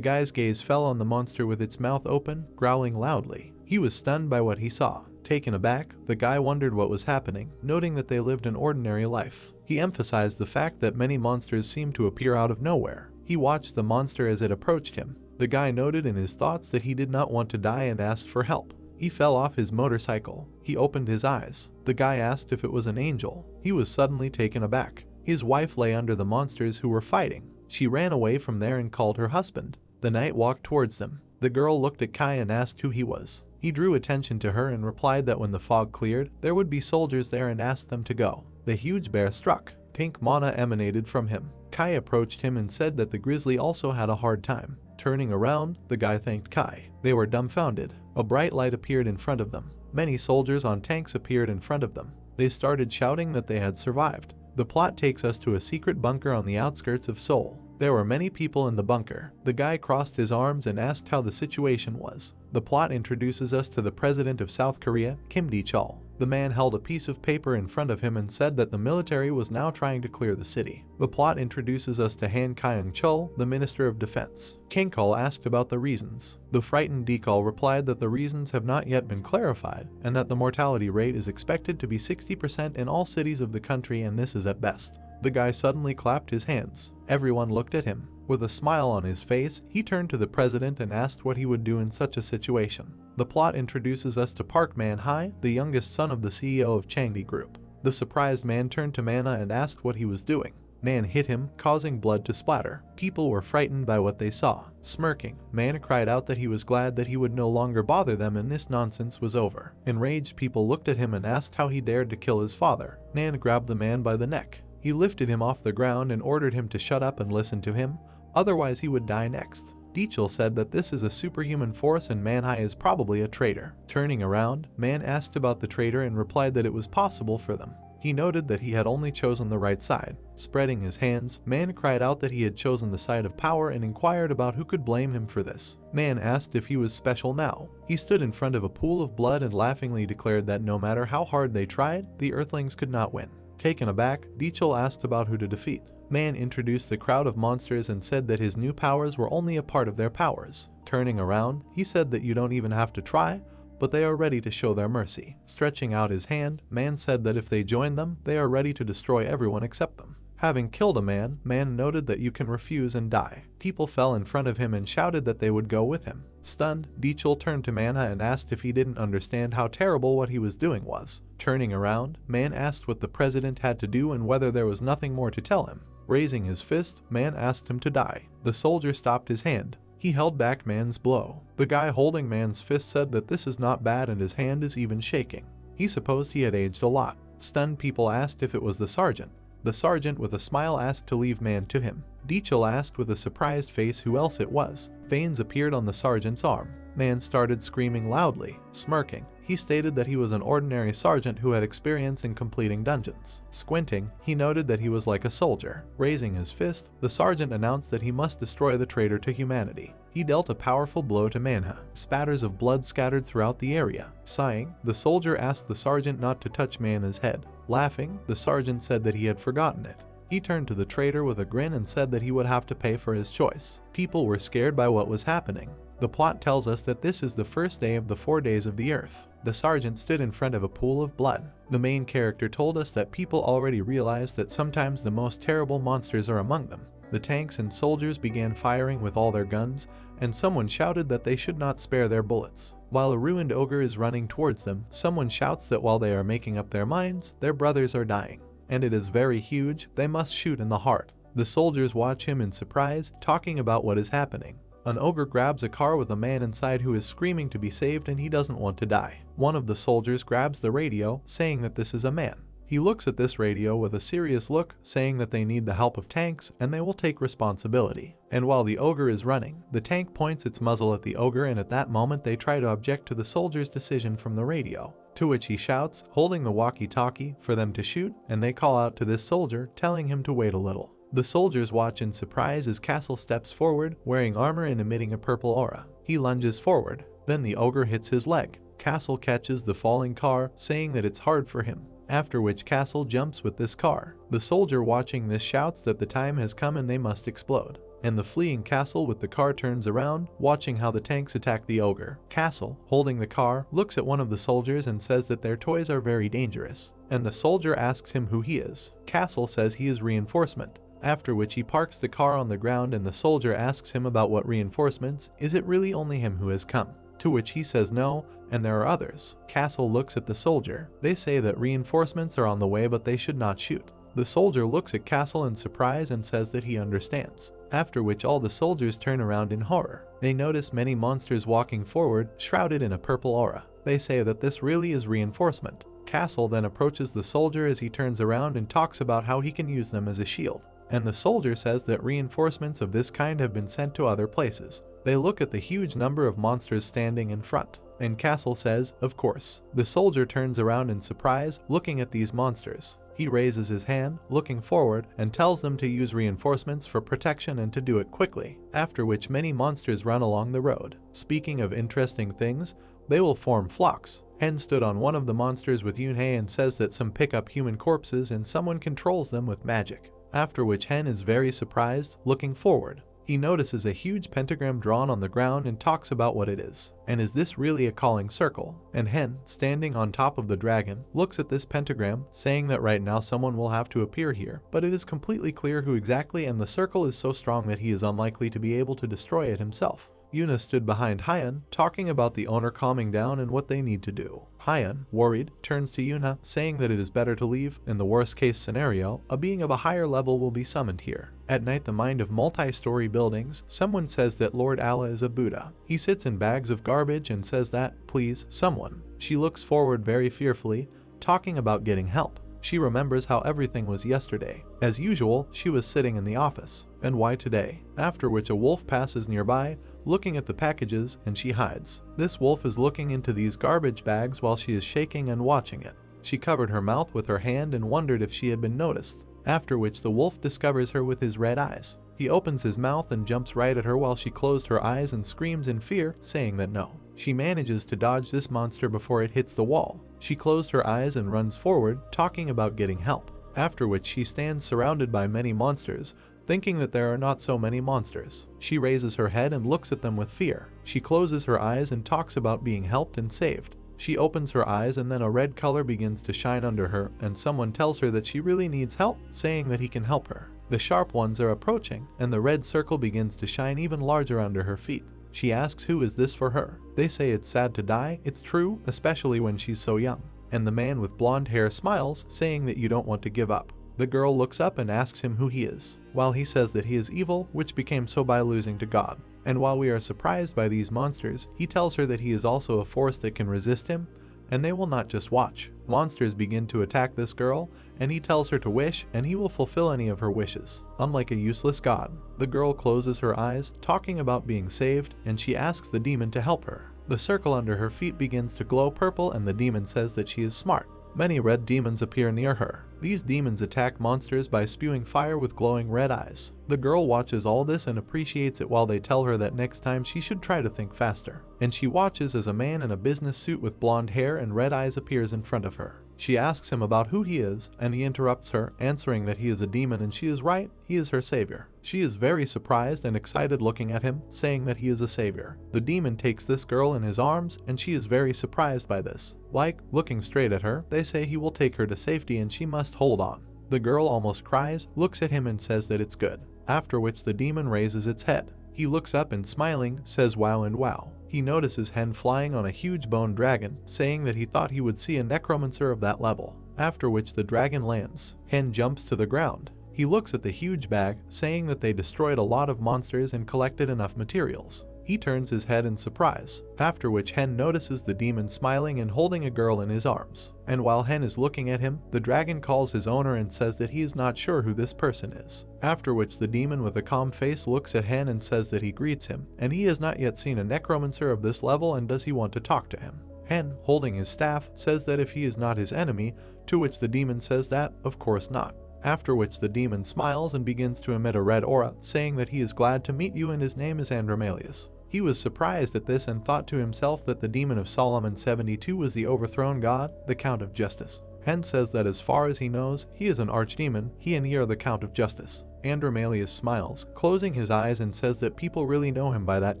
guy's gaze fell on the monster with its mouth open, growling loudly. He was stunned by what he saw. Taken aback, the guy wondered what was happening, noting that they lived an ordinary life. He emphasized the fact that many monsters seemed to appear out of nowhere. He watched the monster as it approached him. The guy noted in his thoughts that he did not want to die and asked for help. He fell off his motorcycle. He opened his eyes. The guy asked if it was an angel. He was suddenly taken aback. His wife lay under the monsters who were fighting. She ran away from there and called her husband. The knight walked towards them. The girl looked at Kai and asked who he was. He drew attention to her and replied that when the fog cleared, there would be soldiers there and asked them to go. The huge bear struck. Pink mana emanated from him. Kai approached him and said that the grizzly also had a hard time. Turning around, the guy thanked Kai. They were dumbfounded. A bright light appeared in front of them. Many soldiers on tanks appeared in front of them. They started shouting that they had survived. The plot takes us to a secret bunker on the outskirts of Seoul. There were many people in the bunker. The guy crossed his arms and asked how the situation was. The plot introduces us to the president of South Korea, Kim Dae-chul. The man held a piece of paper in front of him and said that the military was now trying to clear the city. The plot introduces us to Han Kyung-chul, the Minister of Defense. King-kul asked about the reasons. The frightened Dae-chul replied that the reasons have not yet been clarified and that the mortality rate is expected to be 60% in all cities of the country, and this is at best. The guy suddenly clapped his hands. Everyone looked at him. With a smile on his face, he turned to the president and asked what he would do in such a situation. The plot introduces us to Park Man-hye, the youngest son of the CEO of Changde Group. The surprised man turned to Manna and asked what he was doing. Man hit him, causing blood to splatter. People were frightened by what they saw. Smirking, Man cried out that he was glad that he would no longer bother them and this nonsense was over. Enraged people looked at him and asked how he dared to kill his father. Man grabbed the man by the neck. He lifted him off the ground and ordered him to shut up and listen to him, otherwise he would die next. Dae-chul said that this is a superhuman force and Man-hye is probably a traitor. Turning around, Man asked about the traitor and replied that it was possible for them. He noted that he had only chosen the right side. Spreading his hands, Man cried out that he had chosen the side of power and inquired about who could blame him for this. Man asked if he was special now. He stood in front of a pool of blood and laughingly declared that no matter how hard they tried, the Earthlings could not win. Taken aback, Dae-chul asked about who to defeat. Man introduced the crowd of monsters and said that his new powers were only a part of their powers. Turning around, he said that you don't even have to try, but they are ready to show their mercy. Stretching out his hand, Man said that if they join them, they are ready to destroy everyone except them. Having killed a man, Man noted that you can refuse and die. People fell in front of him and shouted that they would go with him. Stunned, Dae-chul turned to Manna and asked if he didn't understand how terrible what he was doing was. Turning around, Man asked what the president had to do and whether there was nothing more to tell him. Raising his fist, Man asked him to die. The soldier stopped his hand. He held back Man's blow. The guy holding Man's fist said that this is not bad and his hand is even shaking. He supposed he had aged a lot. Stunned people asked if it was the sergeant. The sergeant with a smile asked to leave Man to him. Dae-chul asked with a surprised face who else it was. Veins appeared on the sergeant's arm. Man started screaming loudly. Smirking, he stated that he was an ordinary sergeant who had experience in completing dungeons. Squinting, he noted that he was like a soldier. Raising his fist, the sergeant announced that he must destroy the traitor to humanity. He dealt a powerful blow to Manhwa. Spatters of blood scattered throughout the area. Sighing, the soldier asked the sergeant not to touch Manhwa's head. Laughing, the sergeant said that he had forgotten it. He turned to the traitor with a grin and said that he would have to pay for his choice. People were scared by what was happening. The plot tells us that this is the first day of the 4 days of the earth. The sergeant stood in front of a pool of blood. The main character told us that people already realized that sometimes the most terrible monsters are among them. The tanks and soldiers began firing with all their guns, and someone shouted that they should not spare their bullets. While a ruined ogre is running towards them, someone shouts that while they are making up their minds, their brothers are dying. And it is very huge, they must shoot in the heart. The soldiers watch him in surprise, talking about what is happening. An ogre grabs a car with a man inside who is screaming to be saved and he doesn't want to die. One of the soldiers grabs the radio, saying that this is a man. He looks at this radio with a serious look, saying that they need the help of tanks and they will take responsibility. And while the ogre is running, the tank points its muzzle at the ogre, and at that moment they try to object to the soldier's decision from the radio. To which he shouts, holding the walkie-talkie, for them to shoot, and they call out to this soldier, telling him to wait a little. The soldiers watch in surprise as Castle steps forward, wearing armor and emitting a purple aura. He lunges forward. Then the ogre hits his leg. Castle catches the falling car, saying that it's hard for him. After which Castle jumps with this car. The soldier watching this shouts that the time has come and they must explode. And the fleeing Castle with the car turns around, watching how the tanks attack the ogre. Castle, holding the car, looks at one of the soldiers and says that their toys are very dangerous. And the soldier asks him who he is. Castle says he is reinforcement. After which he parks the car on the ground and the soldier asks him about what reinforcements, is it really only him who has come? To which he says no, and there are others. Castle looks at the soldier. They say that reinforcements are on the way but they should not shoot. The soldier looks at Castle in surprise and says that he understands. After which all the soldiers turn around in horror. They notice many monsters walking forward, shrouded in a purple aura. They say that this really is reinforcement. Castle then approaches the soldier as he turns around and talks about how he can use them as a shield. And the soldier says that reinforcements of this kind have been sent to other places. They look at the huge number of monsters standing in front, and Castle says, of course. The soldier turns around in surprise, looking at these monsters. He raises his hand, looking forward, and tells them to use reinforcements for protection and to do it quickly, after which many monsters run along the road. Speaking of interesting things, they will form flocks. Hen stood on one of the monsters with Yunhei and says that some pick up human corpses and someone controls them with magic, after which Hen is very surprised, looking forward. He notices a huge pentagram drawn on the ground and talks about what it is. And is this really a calling circle? And Hen, standing on top of the dragon, looks at this pentagram, saying that right now someone will have to appear here, but it is completely clear who exactly, and the circle is so strong that he is unlikely to be able to destroy it himself. Yuna stood behind Hyan, talking about the owner calming down and what they need to do. Hyan, worried, turns to Yuna, saying that it is better to leave. In the worst case scenario, a being of a higher level will be summoned here. At night, the mind of multi-story buildings, someone says that Lord Allah is a Buddha. He sits in bags of garbage and says that, please, someone. She looks forward very fearfully, talking about getting help. She remembers how everything was yesterday. As usual, she was sitting in the office. And why today? After which a wolf passes nearby, looking at the packages, and she hides. This wolf is looking into these garbage bags while she is shaking and watching it. She covered her mouth with her hand and wondered if she had been noticed, after which the wolf discovers her with his red eyes. He opens his mouth and jumps right at her while she closed her eyes and screams in fear, saying that no. She manages to dodge this monster before it hits the wall. She closed her eyes and runs forward, talking about getting help, after which she stands surrounded by many monsters, thinking that there are not so many monsters. She raises her head and looks at them with fear. She closes her eyes and talks about being helped and saved. She opens her eyes and then a red color begins to shine under her, and someone tells her that she really needs help, saying that he can help her. The sharp ones are approaching, and the red circle begins to shine even larger under her feet. She asks who is this for her. They say it's sad to die. It's true, especially when she's so young. And the man with blonde hair smiles, saying that you don't want to give up. The girl looks up and asks him who he is, while he says that he is evil, which became so by losing to God. And while we are surprised by these monsters, he tells her that he is also a force that can resist him, and they will not just watch. Monsters begin to attack this girl, and he tells her to wish, and he will fulfill any of her wishes, unlike a useless god. The girl closes her eyes, talking about being saved, and she asks the demon to help her. The circle under her feet begins to glow purple, and the demon says that she is smart. Many red demons appear near her. These demons attack monsters by spewing fire with glowing red eyes. The girl watches all this and appreciates it while they tell her that next time she should try to think faster. And she watches as a man in a business suit with blonde hair and red eyes appears in front of her. She asks him about who he is, and he interrupts her, answering that he is a demon, and she is right, he is her savior. She is very surprised and excited looking at him, saying that he is a savior. The demon takes this girl in his arms, and she is very surprised by this. Like, looking straight at her, they say he will take her to safety and she must hold on. The girl almost cries, looks at him and says that it's good, after which the demon raises its head. He looks up and smiling, says wow and wow. He notices Hen flying on a huge bone dragon, saying that he thought he would see a necromancer of that level, after which the dragon lands. Hen jumps to the ground. He looks at the huge bag, saying that they destroyed a lot of monsters and collected enough materials. He turns his head in surprise, after which Hen notices the demon smiling and holding a girl in his arms. And while Hen is looking at him, the dragon calls his owner and says that he is not sure who this person is. After which the demon with a calm face looks at Hen and says that he greets him, and he has not yet seen a necromancer of this level and does he want to talk to him. Hen, holding his staff, says that if he is not his enemy, to which the demon says that, of course not. After which the demon smiles and begins to emit a red aura, saying that he is glad to meet you and his name is Andromalius. He was surprised at this and thought to himself that the demon of Solomon 72 was the overthrown god, the Count of Justice. Hen says that as far as he knows, he is an archdemon, he and he are the Count of Justice. Andromalius smiles, closing his eyes and says that people really know him by that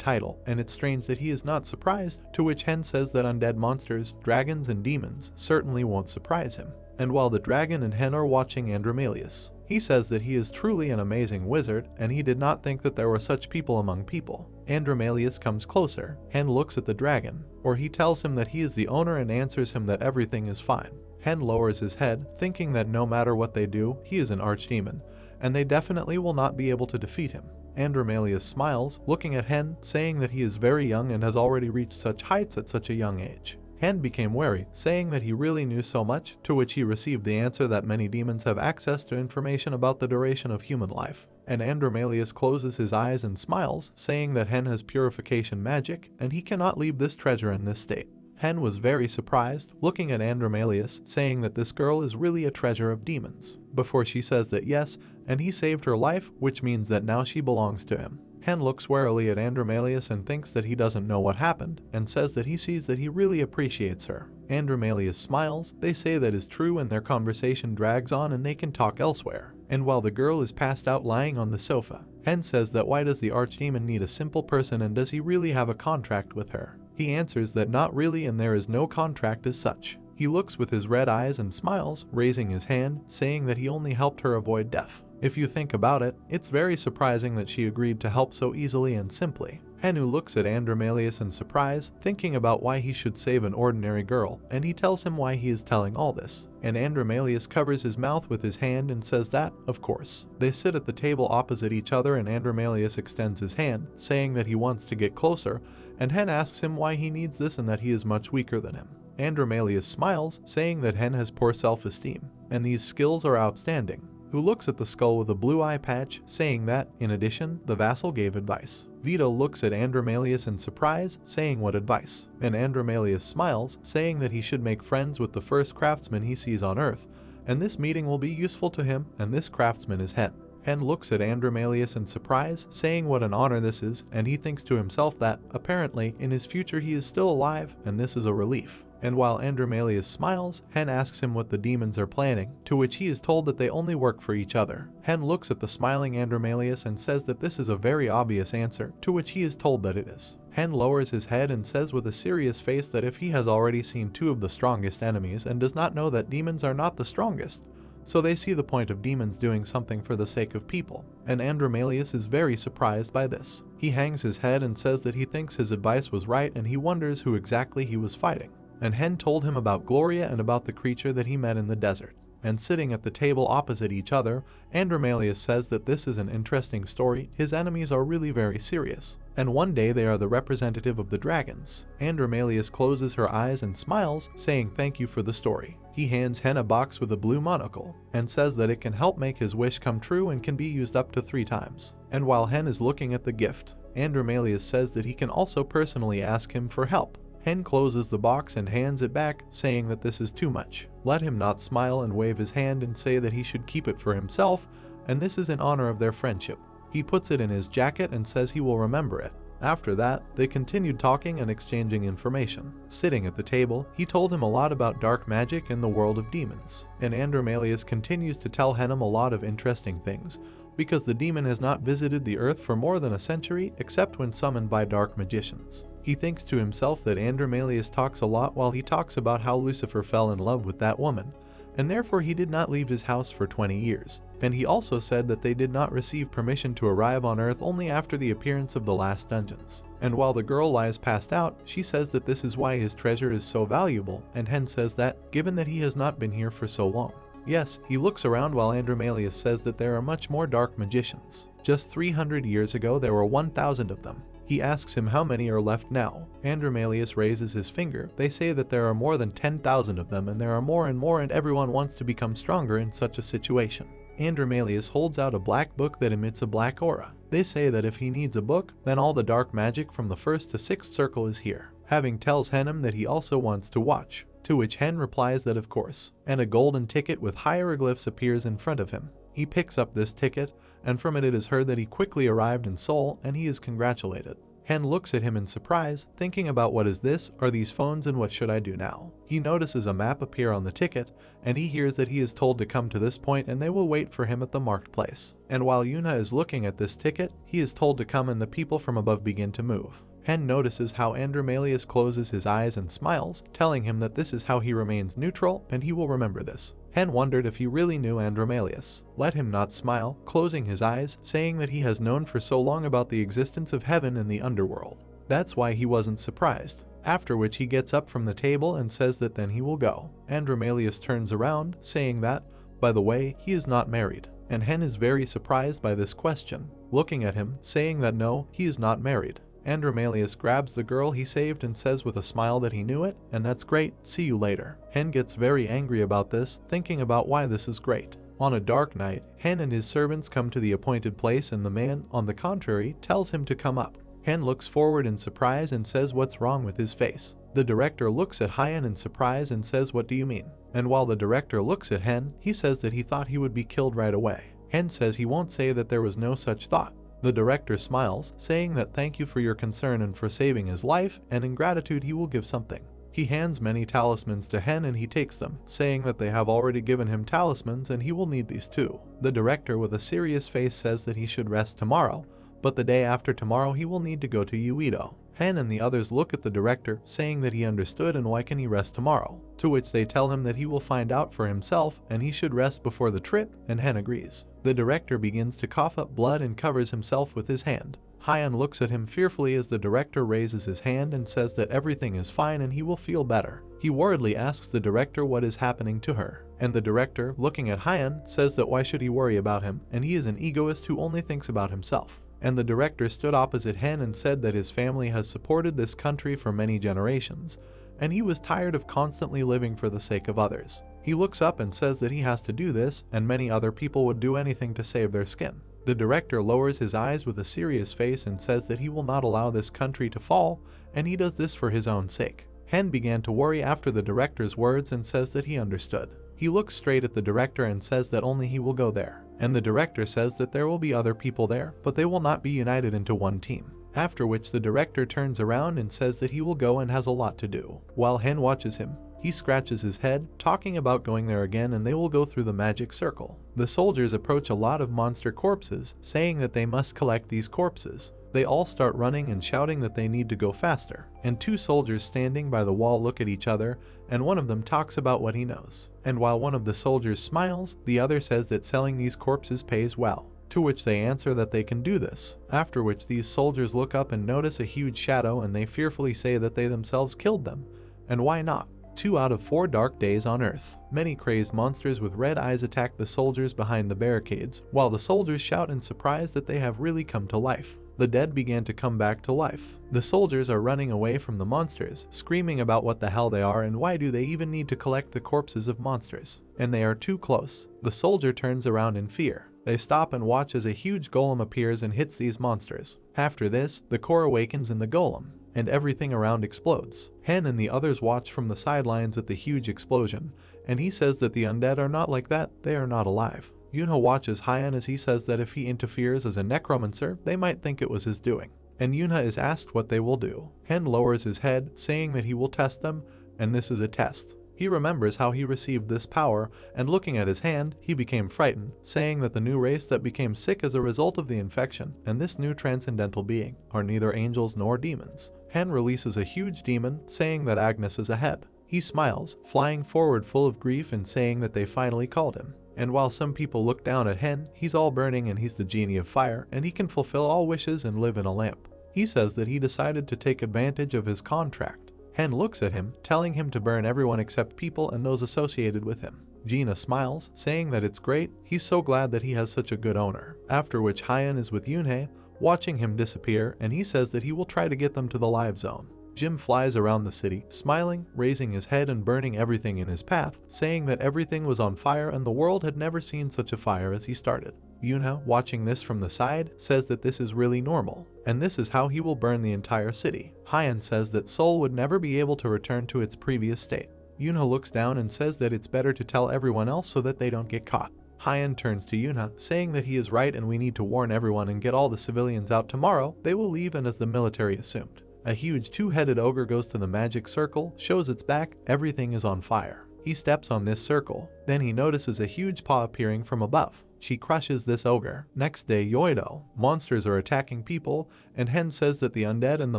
title, and it's strange that he is not surprised, to which Hen says that undead monsters, dragons and demons certainly won't surprise him. And while the dragon and Hen are watching Andromalius, he says that he is truly an amazing wizard, and he did not think that there were such people among people. Andromalius comes closer. Hen looks at the dragon, or he tells him that he is the owner and answers him that everything is fine. Hen lowers his head, thinking that no matter what they do, he is an archdemon, and they definitely will not be able to defeat him. Andromalius smiles, looking at Hen, saying that he is very young and has already reached such heights at such a young age. Hen became wary, saying that he really knew so much, to which he received the answer that many demons have access to information about the duration of human life. And Andromalius closes his eyes and smiles, saying that Hen has purification magic, and he cannot leave this treasure in this state. Hen was very surprised, looking at Andromalius, saying that this girl is really a treasure of demons, before she says that yes, and he saved her life, which means that now she belongs to him. Hen looks warily at Andromalius and thinks that he doesn't know what happened, and says that he sees that he really appreciates her. Andromalius smiles, they say that is true, and their conversation drags on and they can talk elsewhere. And while the girl is passed out lying on the sofa, Hen says that why does the archdemon need a simple person, and does he really have a contract with her? He answers that not really, and there is no contract as such. He looks with his red eyes and smiles, raising his hand, saying that he only helped her avoid death. If you think about it, it's very surprising that she agreed to help so easily and simply. Henu looks at Andromalius in surprise, thinking about why he should save an ordinary girl, and he tells him why he is telling all this. And Andromalius covers his mouth with his hand and says that, of course. They sit at the table opposite each other, and Andromalius extends his hand, saying that he wants to get closer, and Hen asks him why he needs this and that he is much weaker than him. Andromalius smiles, saying that Hen has poor self-esteem, and these skills are outstanding. Who looks at the skull with a blue eye patch, saying that, in addition, the vassal gave advice. Vito looks at Andromalius in surprise, saying what advice? And Andromalius smiles, saying that he should make friends with the first craftsman he sees on Earth, and this meeting will be useful to him, and this craftsman is Hen. Hen looks at Andromalius in surprise, saying what an honor this is, and he thinks to himself that, apparently, in his future he is still alive, and this is a relief. And while Andromalius smiles, Hen asks him what the demons are planning, to which he is told that they only work for each other. Hen looks at the smiling Andromalius and says that this is a very obvious answer, to which he is told that it is. Hen lowers his head and says with a serious face that if he has already seen two of the strongest enemies and does not know that demons are not the strongest, so they see the point of demons doing something for the sake of people. And Andromalius is very surprised by this. He hangs his head and says that he thinks his advice was right, and he wonders who exactly he was fighting. And Hen told him about Gloria and about the creature that he met in the desert. And sitting at the table opposite each other, Andromalius says that this is an interesting story, his enemies are really very serious. And one day they are the representative of the dragons. Andromalius closes her eyes and smiles, saying thank you for the story. He hands Hen a box with a blue monocle, and says that it can help make his wish come true and can be used up to 3 times. And while Hen is looking at the gift, Andromalius says that he can also personally ask him for help. Hen closes the box and hands it back, saying that this is too much. Let him not smile and wave his hand and say that he should keep it for himself, and this is in honor of their friendship. He puts it in his jacket and says he will remember it. After that, they continued talking and exchanging information. Sitting at the table, he told him a lot about dark magic and the world of demons. And Andromalius continues to tell Henem a lot of interesting things, because the demon has not visited the earth for more than a century except when summoned by dark magicians. He thinks to himself that Andromalius talks a lot while he talks about how Lucifer fell in love with that woman, and therefore he did not leave his house for 20 years. And he also said that they did not receive permission to arrive on Earth only after the appearance of the last dungeons. And while the girl lies passed out, she says that this is why his treasure is so valuable, and Hen says that, given that he has not been here for so long. Yes, he looks around while Andromalius says that there are much more dark magicians. Just 300 years ago there were 1,000 of them. He asks him how many are left now. Andromalius raises his finger. They say that there are more than 10,000 of them, and there are more and everyone wants to become stronger in such a situation. Andromalius holds out a black book that emits a black aura. They say that if he needs a book, then all the dark magic from the 1st to 6th circle is here. Having tells Henem that he also wants to watch, to which Hen replies that of course, and a golden ticket with hieroglyphs appears in front of him. He picks up this ticket, and from it is heard that he quickly arrived in Seoul, and he is congratulated. Hen looks at him in surprise, thinking about what is this, are these phones, and what should I do now? He notices a map appear on the ticket, and he hears that he is told to come to this point and they will wait for him at the marked place. And while Yuna is looking at this ticket, he is told to come and the people from above begin to move. Hen notices how Andromalius closes his eyes and smiles, telling him that this is how he remains neutral, and he will remember this. Hen wondered if he really knew Andromalius. Let him not smile, closing his eyes, saying that he has known for so long about the existence of heaven and the underworld. That's why he wasn't surprised. After which he gets up from the table and says that then he will go. Andromalius turns around, saying that, by the way, he is not married. And Hen is very surprised by this question, looking at him, saying that no, he is not married. Andromalius grabs the girl he saved and says with a smile that he knew it, and that's great, see you later. Hen gets very angry about this, thinking about why this is great. On a dark night, Hen and his servants come to the appointed place and the man, on the contrary, tells him to come up. Hen looks forward in surprise and says what's wrong with his face. The director looks at Hyan in surprise and says, what do you mean? And while the director looks at Hen, he says that he thought he would be killed right away. Hen says he won't say that there was no such thought. The director smiles, saying that thank you for your concern and for saving his life, and in gratitude he will give something. He hands many talismans to Hen and he takes them, saying that they have already given him talismans and he will need these too. The director with a serious face says that he should rest tomorrow, but the day after tomorrow he will need to go to Uedo. Hen and the others look at the director, saying that he understood and why can he rest tomorrow, to which they tell him that he will find out for himself and he should rest before the trip, and Hen agrees. The director begins to cough up blood and covers himself with his hand. Hyan looks at him fearfully as the director raises his hand and says that everything is fine and he will feel better. He worriedly asks the director what is happening to her, and the director, looking at Hyan, says that why should he worry about him, and he is an egoist who only thinks about himself. And the director stood opposite Hen and said that his family has supported this country for many generations, and he was tired of constantly living for the sake of others. He looks up and says that he has to do this, and many other people would do anything to save their skin. The director lowers his eyes with a serious face and says that he will not allow this country to fall, and he does this for his own sake. Hen began to worry after the director's words and says that he understood. He looks straight at the director and says that only he will go there. And the director says that there will be other people there, but they will not be united into one team. After which the director turns around and says that he will go and has a lot to do. While Hen watches him, he scratches his head, talking about going there again and they will go through the magic circle. The soldiers approach a lot of monster corpses, saying that they must collect these corpses. They all start running and shouting that they need to go faster, and two soldiers standing by the wall look at each other, and one of them talks about what he knows. And while one of the soldiers smiles, the other says that selling these corpses pays well, to which they answer that they can do this. After which these soldiers look up and notice a huge shadow and they fearfully say that they themselves killed them, and why not? 2 out of 4 dark days on Earth. Many crazed monsters with red eyes attack the soldiers behind the barricades, while the soldiers shout in surprise that they have really come to life. The dead began to come back to life. The soldiers are running away from the monsters, screaming about what the hell they are and why do they even need to collect the corpses of monsters. And they are too close. The soldier turns around in fear. They stop and watch as a huge golem appears and hits these monsters. After this, the core awakens in the golem, and everything around explodes. Hen and the others watch from the sidelines at the huge explosion, and he says that the undead are not like that, they are not alive. Yunha watches Hyan as he says that if he interferes as a necromancer, they might think it was his doing. And Yunha is asked what they will do. Hen lowers his head, saying that he will test them, and this is a test. He remembers how he received this power, and looking at his hand, he became frightened, saying that the new race that became sick as a result of the infection, and this new transcendental being, are neither angels nor demons. Hen releases a huge demon, saying that Agnes is ahead. He smiles, flying forward full of grief and saying that they finally called him. And while some people look down at Hen, he's all burning and he's the genie of fire, and he can fulfill all wishes and live in a lamp. He says that he decided to take advantage of his contract. Hen looks at him, telling him to burn everyone except people and those associated with him. Gina smiles, saying that it's great, he's so glad that he has such a good owner. After which Hyan is with Yunhei, watching him disappear, and he says that he will try to get them to the live zone. Jim flies around the city, smiling, raising his head and burning everything in his path, saying that everything was on fire and the world had never seen such a fire as he started. Yunha, watching this from the side, says that this is really normal, and this is how he will burn the entire city. Hyan says that Seoul would never be able to return to its previous state. Yunha looks down and says that it's better to tell everyone else so that they don't get caught. Hyan turns to Yunha, saying that he is right and we need to warn everyone and get all the civilians out tomorrow. They will leave, and as the military assumed. A huge two-headed ogre goes to the magic circle, shows its back, everything is on fire. He steps on this circle, then he notices a huge paw appearing from above. She crushes this ogre. Next day, Yoido. Monsters are attacking people, and Hen says that the undead and the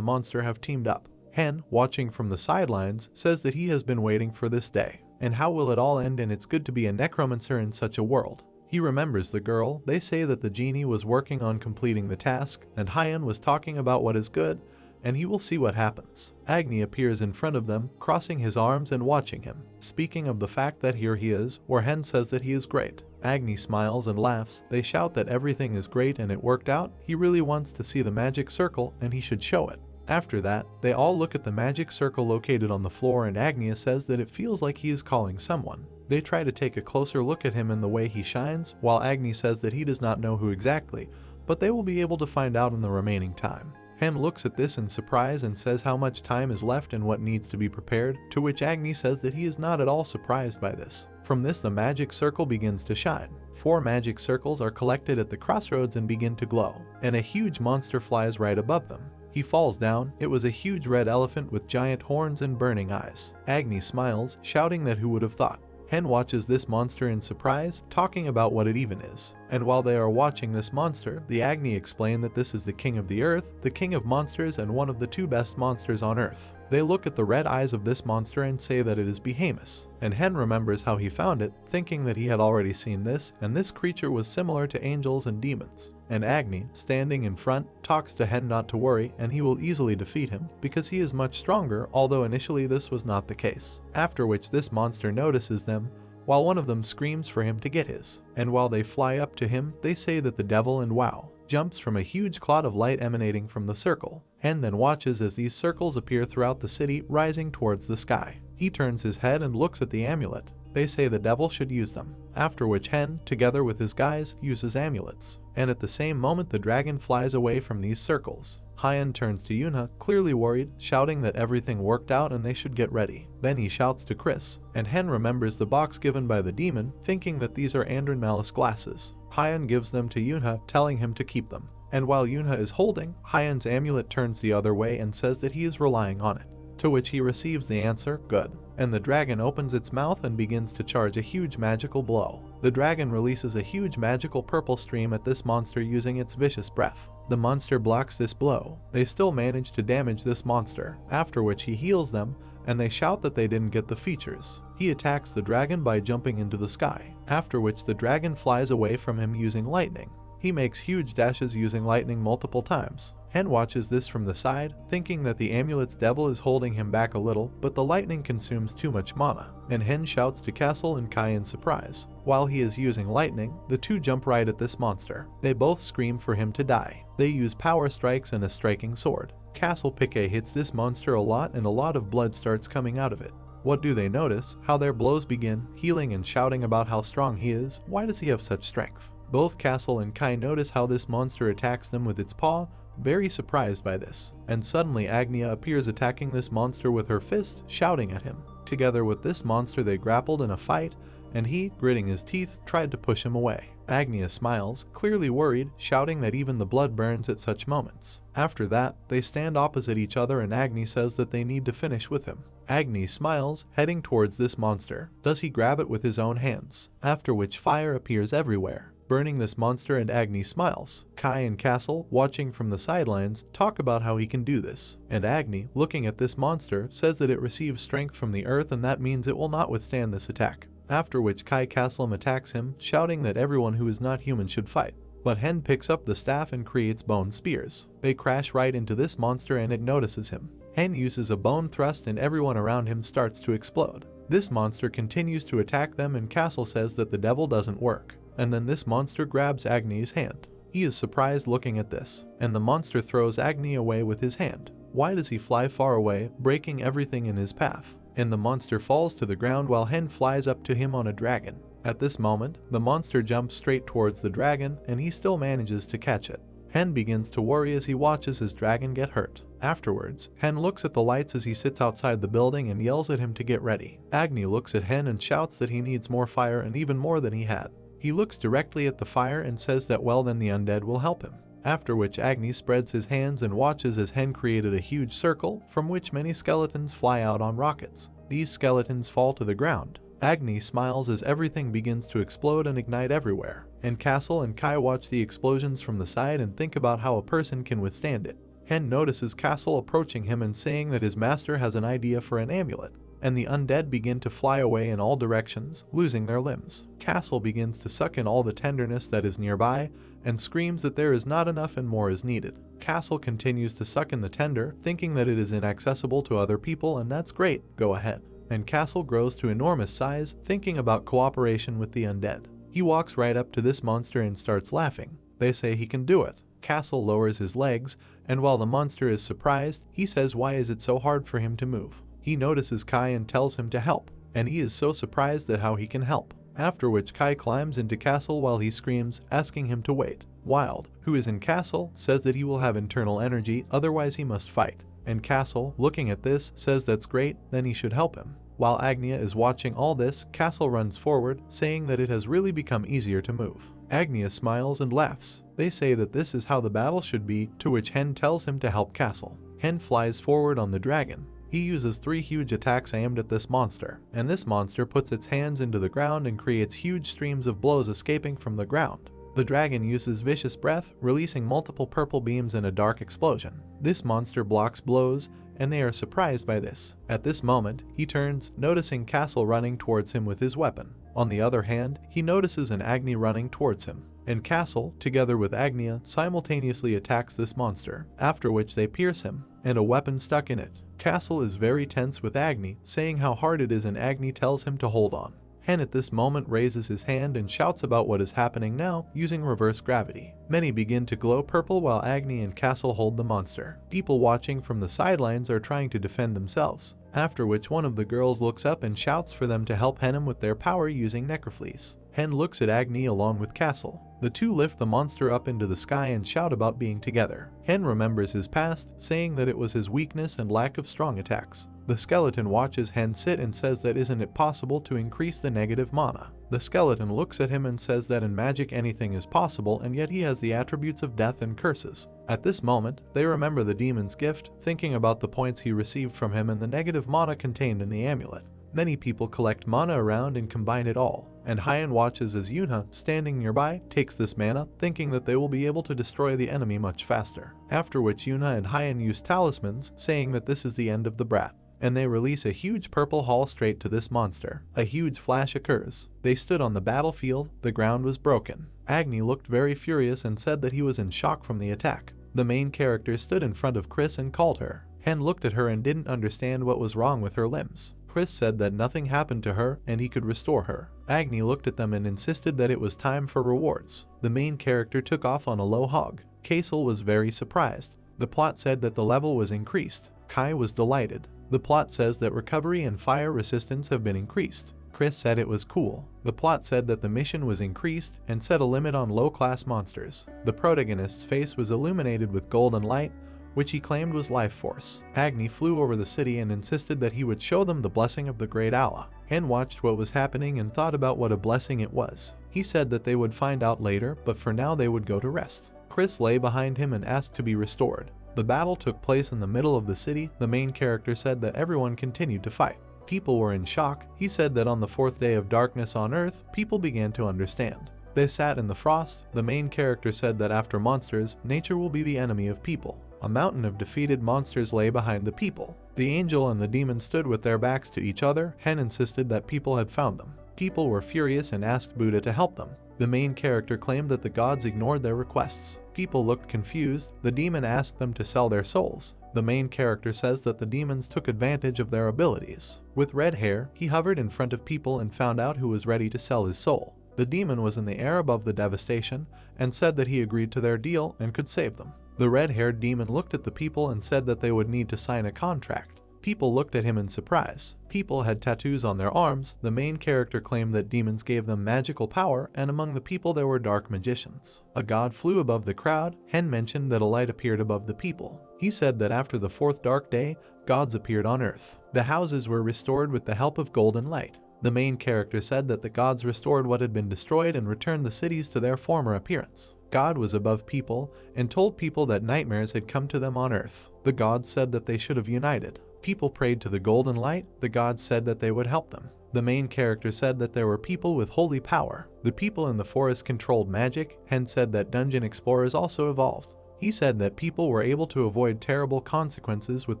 monster have teamed up. Hen, watching from the sidelines, says that he has been waiting for this day. And how will it all end, and it's good to be a necromancer in such a world. He remembers the girl. They say that the genie was working on completing the task, and Hyan was talking about what is good, and he will see what happens. Agni appears in front of them, crossing his arms and watching him, speaking of the fact that here he is, where Hen says that he is great. Agni smiles and laughs. They shout that everything is great and it worked out. He really wants to see the magic circle and he should show it. After that, they all look at the magic circle located on the floor, and Agnia says that it feels like he is calling someone. They try to take a closer look at him and the way he shines, while Agni says that he does not know who exactly, but they will be able to find out in the remaining time. Hen looks at this in surprise and says how much time is left and what needs to be prepared, to which Agni says that he is not at all surprised by this. From this, the magic circle begins to shine. 4 magic circles are collected at the crossroads and begin to glow, and a huge monster flies right above them. He falls down. It was a huge red elephant with giant horns and burning eyes. Agni smiles, shouting that who would have thought. Hen watches this monster in surprise, talking about what it even is. And while they are watching this monster, the Agni explain that this is the king of the earth, the king of monsters, and one of the 2 best monsters on earth. They look at the red eyes of this monster and say that it is Behemoth, and Hen remembers how he found it, thinking that he had already seen this, and this creature was similar to angels and demons. And Agni, standing in front, talks to Hen not to worry, and he will easily defeat him, because he is much stronger, although initially this was not the case. After which this monster notices them, while one of them screams for him to get his. And while they fly up to him, they say that the devil and wow jumps from a huge cloud of light emanating from the circle. Hen then watches as these circles appear throughout the city, rising towards the sky. He turns his head and looks at the amulet. They say the devil should use them. After which Hen, together with his guys, uses amulets. And at the same moment the dragon flies away from these circles. Hyen turns to Yunha, clearly worried, shouting that everything worked out and they should get ready. Then he shouts to Chris, and Hen remembers the box given by the demon, thinking that these are Andron Malice glasses. Hyen gives them to Yunha, telling him to keep them. And while Yunha is holding, Hyen's amulet turns the other way and says that he is relying on it. To which he receives the answer, good. And the dragon opens its mouth and begins to charge a huge magical blow. The dragon releases a huge magical purple stream at this monster using its vicious breath. The monster blocks this blow. They still manage to damage this monster, after which he heals them, and they shout that they didn't get the features. He attacks the dragon by jumping into the sky, after which the dragon flies away from him using lightning. He makes huge dashes using lightning multiple times. Hen watches this from the side, thinking that the amulet's devil is holding him back a little, but the lightning consumes too much mana, and Hen shouts to Castle and Kai in surprise. While he is using lightning, the 2 jump right at this monster. They both scream for him to die. They use power strikes and a striking sword. Castle Piquet hits this monster a lot and a lot of blood starts coming out of it. What do they notice? How their blows begin, healing and shouting about how strong he is. Why does he have such strength? Both Castle and Kai notice how this monster attacks them with its paw, very surprised by this. And suddenly Agnia appears attacking this monster with her fist, shouting at him. Together with this monster they grappled in a fight, and he, gritting his teeth, tried to push him away. Agnia smiles, clearly worried, shouting that even the blood burns at such moments. After that, they stand opposite each other and Agni says that they need to finish with him. Agni smiles, heading towards this monster. Does he grab it with his own hands? After which fire appears everywhere, burning this monster, and Agni smiles. Kai and Castle, watching from the sidelines, talk about how he can do this. And Agni, looking at this monster, says that it receives strength from the earth and that means it will not withstand this attack. After which Kai Castlem attacks him, shouting that everyone who is not human should fight. But Hen picks up the staff and creates bone spears. They crash right into this monster and it notices him. Hen uses a bone thrust and everyone around him starts to explode. This monster continues to attack them and Castle says that the devil doesn't work. And then this monster grabs Agni's hand. He is surprised looking at this, and the monster throws Agni away with his hand. Why does he fly far away, breaking everything in his path? And the monster falls to the ground while Hen flies up to him on a dragon. At this moment, the monster jumps straight towards the dragon and he still manages to catch it. Hen begins to worry as he watches his dragon get hurt. Afterwards, Hen looks at the lights as he sits outside the building and yells at him to get ready. Agni looks at Hen and shouts that he needs more fire and even more than he had. He looks directly at the fire and says that well then the undead will help him. After which Agni spreads his hands and watches as Hen created a huge circle from which many skeletons fly out on rockets. These skeletons fall to the ground. Agni smiles as everything begins to explode and ignite everywhere, and Castle and Kai watch the explosions from the side and think about how a person can withstand it. Hen notices Castle approaching him and saying that his master has an idea for an amulet, and the undead begin to fly away in all directions, losing their limbs. Castle begins to suck in all the tenderness that is nearby and screams that there is not enough and more is needed. Castle continues to suck in the tender, thinking that it is inaccessible to other people, and that's great, go ahead. And Castle grows to enormous size, thinking about cooperation with the undead. He walks right up to this monster and starts laughing. They say he can do it. Castle lowers his legs, and while the monster is surprised, he says why is it so hard for him to move. He notices Kai and tells him to help, and he is so surprised at how he can help. After which Kai climbs into Castle while he screams, asking him to wait. Wild, who is in Castle, says that he will have internal energy, otherwise he must fight. And Castle, looking at this, says that's great, then he should help him. While Agnia is watching all this, Castle runs forward, saying that it has really become easier to move. Agnia smiles and laughs. They say that this is how the battle should be, to which Hen tells him to help Castle. Hen flies forward on the dragon. He uses 3 huge attacks aimed at this monster, and this monster puts its hands into the ground and creates huge streams of blows escaping from the ground. The dragon uses vicious breath, releasing multiple purple beams in a dark explosion. This monster blocks blows, and they are surprised by this. At this moment, he turns, noticing Castle running towards him with his weapon. On the other hand, he notices an Agni running towards him, and Castle, together with Agnia, simultaneously attacks this monster, after which they pierce him, and a weapon stuck in it. Castle is very tense with Agni, saying how hard it is, and Agni tells him to hold on. Hen at this moment raises his hand and shouts about what is happening now, using reverse gravity. Many begin to glow purple while Agni and Castle hold the monster. People watching from the sidelines are trying to defend themselves, after which one of the girls looks up and shouts for them to help Henim with their power using necrophiles. Hen looks at Agni along with Castle. The two lift the monster up into the sky and shout about being together. Hen remembers his past, saying that it was his weakness and lack of strong attacks. The skeleton watches Hen sit and says that isn't it possible to increase the negative mana. The skeleton looks at him and says that in magic anything is possible, and yet he has the attributes of death and curses. At this moment, they remember the demon's gift, thinking about the points he received from him and the negative mana contained in the amulet. Many people collect mana around and combine it all, and Hyan watches as Yunha, standing nearby, takes this mana, thinking that they will be able to destroy the enemy much faster. After which Yunha and Hyan use talismans, saying that this is the end of the brat, and they release a huge purple haul straight to this monster. A huge flash occurs. They stood on the battlefield, the ground was broken. Agni looked very furious and said that he was in shock from the attack. The main character stood in front of Chris and called her. Hen looked at her and didn't understand what was wrong with her limbs. Chris said that nothing happened to her and he could restore her. Agni looked at them and insisted that it was time for rewards. The main character took off on a low hog. Kaisel was very surprised. The plot said that the level was increased. Kai was delighted. The plot says that recovery and fire resistance have been increased. Chris said it was cool. The plot said that the mission was increased and set a limit on low-class monsters. The protagonist's face was illuminated with golden light, which he claimed was life force. Agni flew over the city and insisted that he would show them the blessing of the great Allah. Hen watched what was happening and thought about what a blessing it was. He said that they would find out later, but for now they would go to rest. Chris lay behind him and asked to be restored. The battle took place in the middle of the city. The main character said that everyone continued to fight. People were in shock. He said that on the 4th day of darkness on Earth, people began to understand. They sat in the frost. The main character said that after monsters, nature will be the enemy of people. A mountain of defeated monsters lay behind the people. The angel and the demon stood with their backs to each other. Hen insisted that people had found them. People were furious and asked Buddha to help them. The main character claimed that the gods ignored their requests. People looked confused. The demon asked them to sell their souls. The main character says that the demons took advantage of their abilities. With red hair, he hovered in front of people and found out who was ready to sell his soul. The demon was in the air above the devastation and said that he agreed to their deal and could save them. The red-haired demon looked at the people and said that they would need to sign a contract. People looked at him in surprise. People had tattoos on their arms. The main character claimed that demons gave them magical power, and among the people there were dark magicians. A god flew above the crowd. Hen mentioned that a light appeared above the people. He said that after the 4th dark day, gods appeared on Earth. The houses were restored with the help of golden light. The main character said that the gods restored what had been destroyed and returned the cities to their former appearance. God was above people and told people that nightmares had come to them on Earth. The gods said that they should have united. People prayed to the golden light. The gods said that they would help them. The main character said that there were people with holy power. The people in the forest controlled magic. Hen said that dungeon explorers also evolved. He said that people were able to avoid terrible consequences with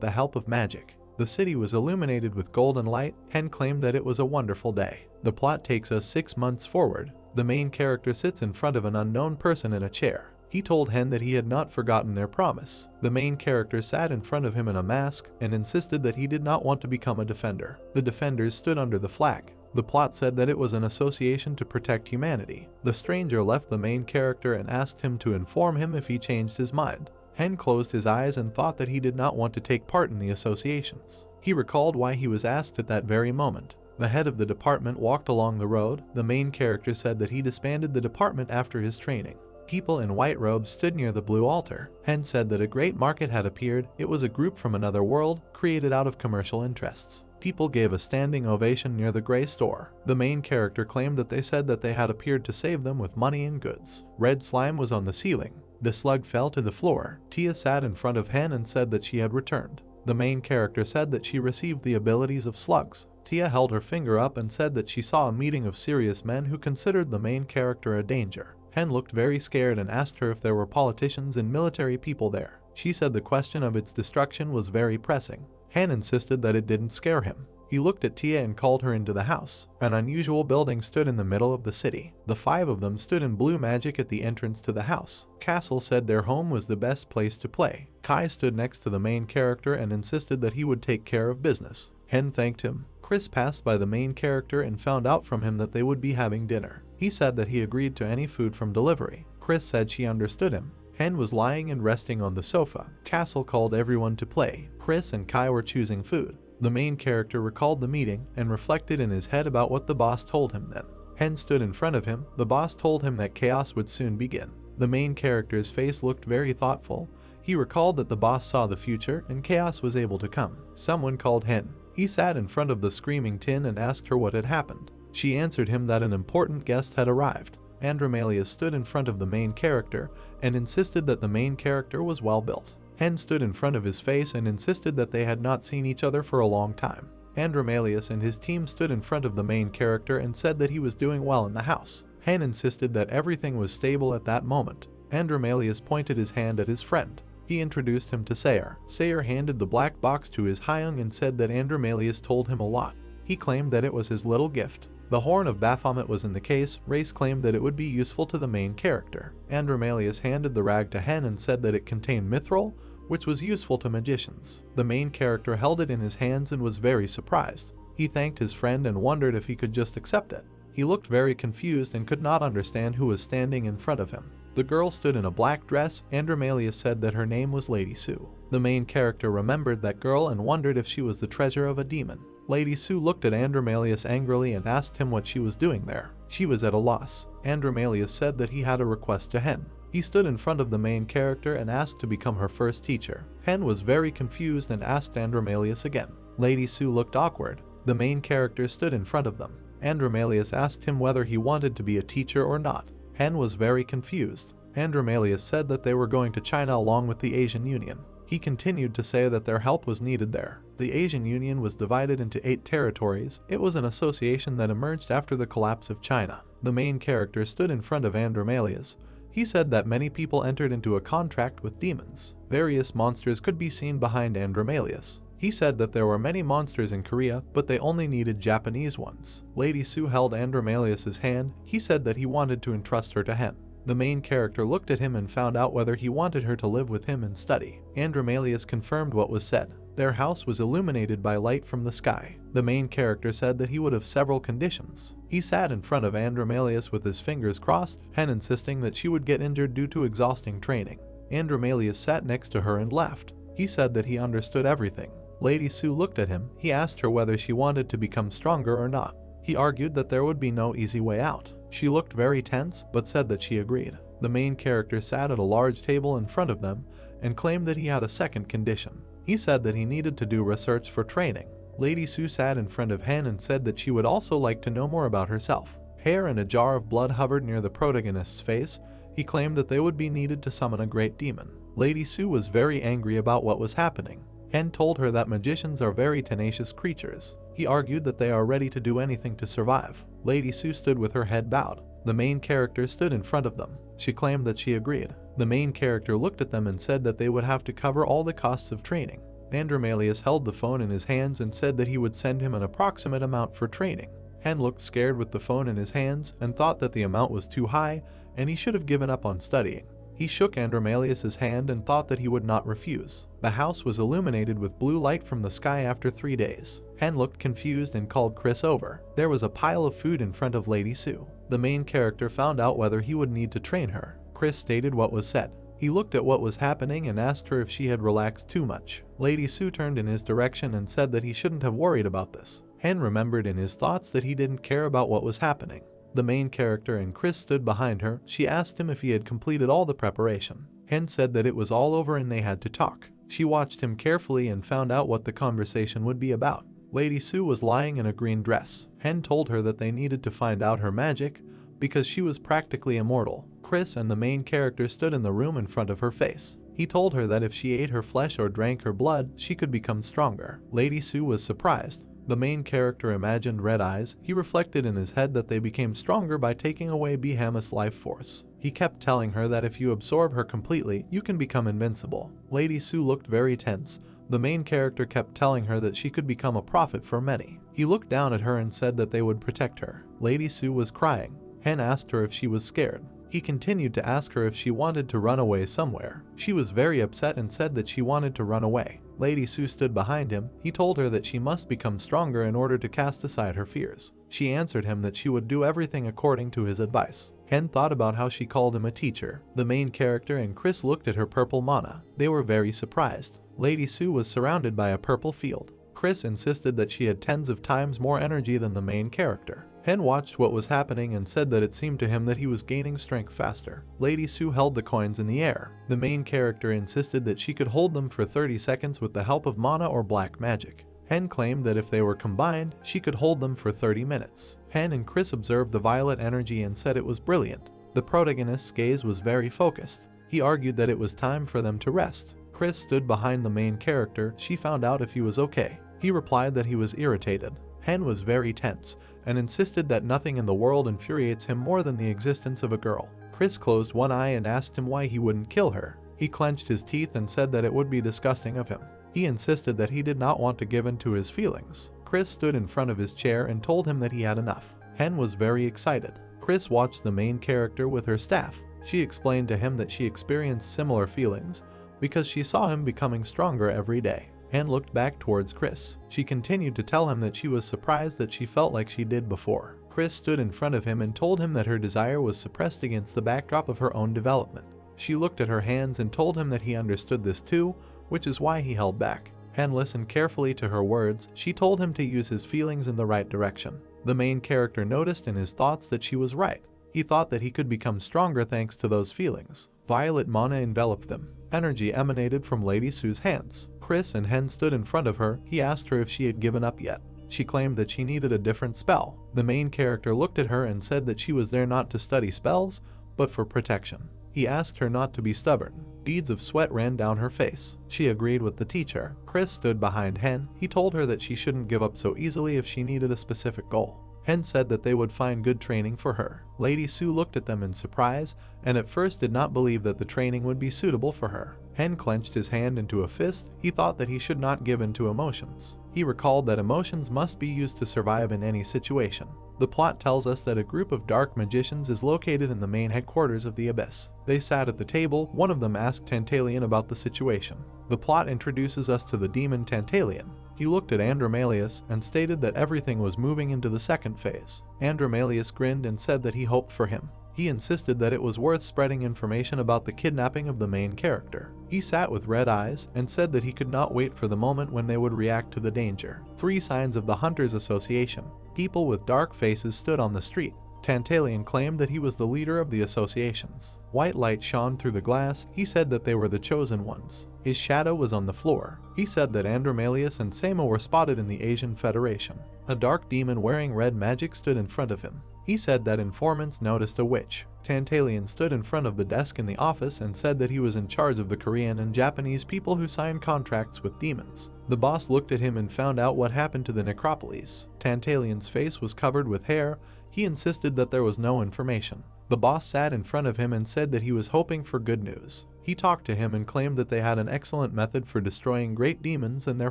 the help of magic. The city was illuminated with golden light. Hen claimed that it was a wonderful day. The plot takes us 6 months forward. The main character sits in front of an unknown person in a chair. He told Hen that he had not forgotten their promise. The main character sat in front of him in a mask and insisted that he did not want to become a defender. The defenders stood under the flag. The plot said that it was an association to protect humanity. The stranger left the main character and asked him to inform him if he changed his mind. Hen closed his eyes and thought that he did not want to take part in the associations. He recalled why he was asked at that very moment. The head of the department walked along the road. The main character said that he disbanded the department after his training. People in white robes stood near the blue altar. Hen said that a great market had appeared. It was a group from another world, created out of commercial interests. People gave a standing ovation near the gray store. The main character claimed that they said that they had appeared to save them with money and goods. Red slime was on the ceiling. The slug fell to the floor. Tia sat in front of Hen and said that she had returned. The main character said that she received the abilities of slugs. Tia held her finger up and said that she saw a meeting of serious men who considered the main character a danger. Hen looked very scared and asked her if there were politicians and military people there. She said the question of its destruction was very pressing. Hen insisted that it didn't scare him. He looked at Tia and called her into the house. An unusual building stood in the middle of the city. The 5 of them stood in blue magic at the entrance to the house. Castle said their home was the best place to play. Kai stood next to the main character and insisted that he would take care of business. Hen thanked him. Chris passed by the main character and found out from him that they would be having dinner. He said that he agreed to any food from delivery. Chris said she understood him. Hen was lying and resting on the sofa. Castle called everyone to play. Chris and Kai were choosing food. The main character recalled the meeting and reflected in his head about what the boss told him then. Hen stood in front of him. The boss told him that chaos would soon begin. The main character's face looked very thoughtful. He recalled that the boss saw the future and chaos was able to come. Someone called Hen. He sat in front of the screaming tin and asked her what had happened. She answered him that an important guest had arrived. Andromalius stood in front of the main character and insisted that the main character was well built. Hen stood in front of his face and insisted that they had not seen each other for a long time. Andromalius and his team stood in front of the main character and said that he was doing well in the house. Hen insisted that everything was stable at that moment. Andromalius pointed his hand at his friend. He introduced him to Sayer. Sayer handed the black box to his Hyung and said that Andromalius told him a lot. He claimed that it was his little gift. The horn of Baphomet was in the case. Race claimed that it would be useful to the main character. Andromalius handed the rag to Hen and said that it contained mithril, which was useful to magicians. The main character held it in his hands and was very surprised. He thanked his friend and wondered if he could just accept it. He looked very confused and could not understand who was standing in front of him. The girl stood in a black dress. Andromalius said that her name was Lady Sue. The main character remembered that girl and wondered if she was the treasure of a demon. Lady Sue looked at Andromalius angrily and asked him what she was doing there. She was at a loss. Andromalius said that he had a request to Hen. He stood in front of the main character and asked to become her first teacher. Hen was very confused and asked Andromalius again. Lady Sue looked awkward. The main character stood in front of them. Andromalius asked him whether he wanted to be a teacher or not. Hen was very confused. Andromalius said that they were going to China along with the Asian Union. He continued to say that their help was needed there. The Asian Union was divided into 8 territories. It was an association that emerged after the collapse of China. The main character stood in front of Andromalius. He said that many people entered into a contract with demons. Various monsters could be seen behind Andromalius. He said that there were many monsters in Korea, but they only needed Japanese ones. Lady Sue held Andromalius's hand. He said that he wanted to entrust her to Hen. The main character looked at him and found out whether he wanted her to live with him and study. Andromalius confirmed what was said. Their house was illuminated by light from the sky. The main character said that he would have several conditions. He sat in front of Andromalius with his fingers crossed, Hen insisting that she would get injured due to exhausting training. Andromalius sat next to her and laughed. He said that he understood everything. Lady Sue looked at him. He asked her whether she wanted to become stronger or not. He argued that there would be no easy way out. She looked very tense, but said that she agreed. The main character sat at a large table in front of them and claimed that he had a second condition. He said that he needed to do research for training. Lady Sue sat in front of Hen and said that she would also like to know more about herself. Hair and a jar of blood hovered near the protagonist's face. He claimed that they would be needed to summon a great demon. Lady Sue was very angry about what was happening. Hen told her that magicians are very tenacious creatures. He argued that they are ready to do anything to survive. Lady Sue stood with her head bowed. The main character stood in front of them. She claimed that she agreed. The main character looked at them and said that they would have to cover all the costs of training. Andromalius held the phone in his hands and said that he would send him an approximate amount for training. Hen looked scared with the phone in his hands and thought that the amount was too high and he should have given up on studying. He shook Andromalius's hand and thought that he would not refuse. The house was illuminated with blue light from the sky after 3 days. Hen looked confused and called Chris over. There was a pile of food in front of Lady Sue. The main character found out whether he would need to train her. Chris stated what was said. He looked at what was happening and asked her if she had relaxed too much. Lady Sue turned in his direction and said that he shouldn't have worried about this. Hen remembered in his thoughts that he didn't care about what was happening. The main character and Chris stood behind her. She asked him if he had completed all the preparation. Hen said that it was all over and they had to talk. She watched him carefully and found out what the conversation would be about. Lady Sue was lying in a green dress. Hen told her that they needed to find out her magic because she was practically immortal. Chris and the main character stood in the room in front of her face. He told her that if she ate her flesh or drank her blood, she could become stronger. Lady Sue was surprised. The main character imagined red eyes. He reflected in his head that they became stronger by taking away Behemoth's life force. He kept telling her that if you absorb her completely, you can become invincible. Lady Sue looked very tense. The main character kept telling her that she could become a prophet for many. He looked down at her and said that they would protect her. Lady Sue was crying. Hen asked her if she was scared. He continued to ask her if she wanted to run away somewhere. She was very upset and said that she wanted to run away. Lady Sue stood behind him. He told her that she must become stronger in order to cast aside her fears. She answered him that she would do everything according to his advice. Hen thought about how she called him a teacher. The main character and Chris looked at her purple mana. They were very surprised. Lady Sue was surrounded by a purple field. Chris insisted that she had tens of times more energy than the main character. Hen watched what was happening and said that it seemed to him that he was gaining strength faster. Lady Sue held the coins in the air. The main character insisted that she could hold them for 30 seconds with the help of mana or black magic. Hen claimed that if they were combined, she could hold them for 30 minutes. Hen and Chris observed the violet energy and said it was brilliant. The protagonist's gaze was very focused. He argued that it was time for them to rest. Chris stood behind the main character. She found out if he was okay. He replied that he was irritated. Hen was very tense and insisted that nothing in the world infuriates him more than the existence of a girl. Chris closed one eye and asked him why he wouldn't kill her. He clenched his teeth and said that it would be disgusting of him. He insisted that he did not want to give in to his feelings. Chris stood in front of his chair and told him that he had enough. Hen was very excited. Chris watched the main character with her staff. She explained to him that she experienced similar feelings because she saw him becoming stronger every day. Hen looked back towards Chris. She continued to tell him that she was surprised that she felt like she did before. Chris stood in front of him and told him that her desire was suppressed against the backdrop of her own development. She looked at her hands and told him that he understood this too, which is why he held back. Hen listened carefully to her words. She told him to use his feelings in the right direction. The main character noticed in his thoughts that she was right. He thought that he could become stronger thanks to those feelings. Violet mana enveloped them. Energy emanated from Lady Sue's hands. Chris and Hen stood in front of her. He asked her if she had given up yet. She claimed that she needed a different spell. The main character looked at her and said that she was there not to study spells, but for protection. He asked her not to be stubborn. Beads of sweat ran down her face. She agreed with the teacher. Chris stood behind Hen. He told her that she shouldn't give up so easily if she needed a specific goal. Hen said that they would find good training for her. Lady Sue looked at them in surprise and at first did not believe that the training would be suitable for her. Hen clenched his hand into a fist. He thought that he should not give in to emotions. He recalled that emotions must be used to survive in any situation. The plot tells us that a group of dark magicians is located in the main headquarters of the Abyss. They sat at the table. One of them asked Tantalian about the situation. The plot introduces us to the demon Tantalian. He looked at Andromalius and stated that everything was moving into the second phase. Andromalius grinned and said that he hoped for him. He insisted that it was worth spreading information about the kidnapping of the main character. He sat with red eyes and said that he could not wait for the moment when they would react to the danger. 3 signs of the Hunters Association. People with dark faces stood on the street. Tantalian claimed that he was the leader of the associations. White light shone through the glass. He said that they were the chosen ones. His shadow was on the floor. He said that Andromalius and Sama were spotted in the Asian Federation. A dark demon wearing red magic stood in front of him. He said that informants noticed a witch. Tantalian stood in front of the desk in the office and said that he was in charge of the Korean and Japanese people who signed contracts with demons. The boss looked at him and found out what happened to the necropolis. Tantalian's face was covered with hair. He insisted that there was no information. The boss sat in front of him and said that he was hoping for good news. He talked to him and claimed that they had an excellent method for destroying great demons and their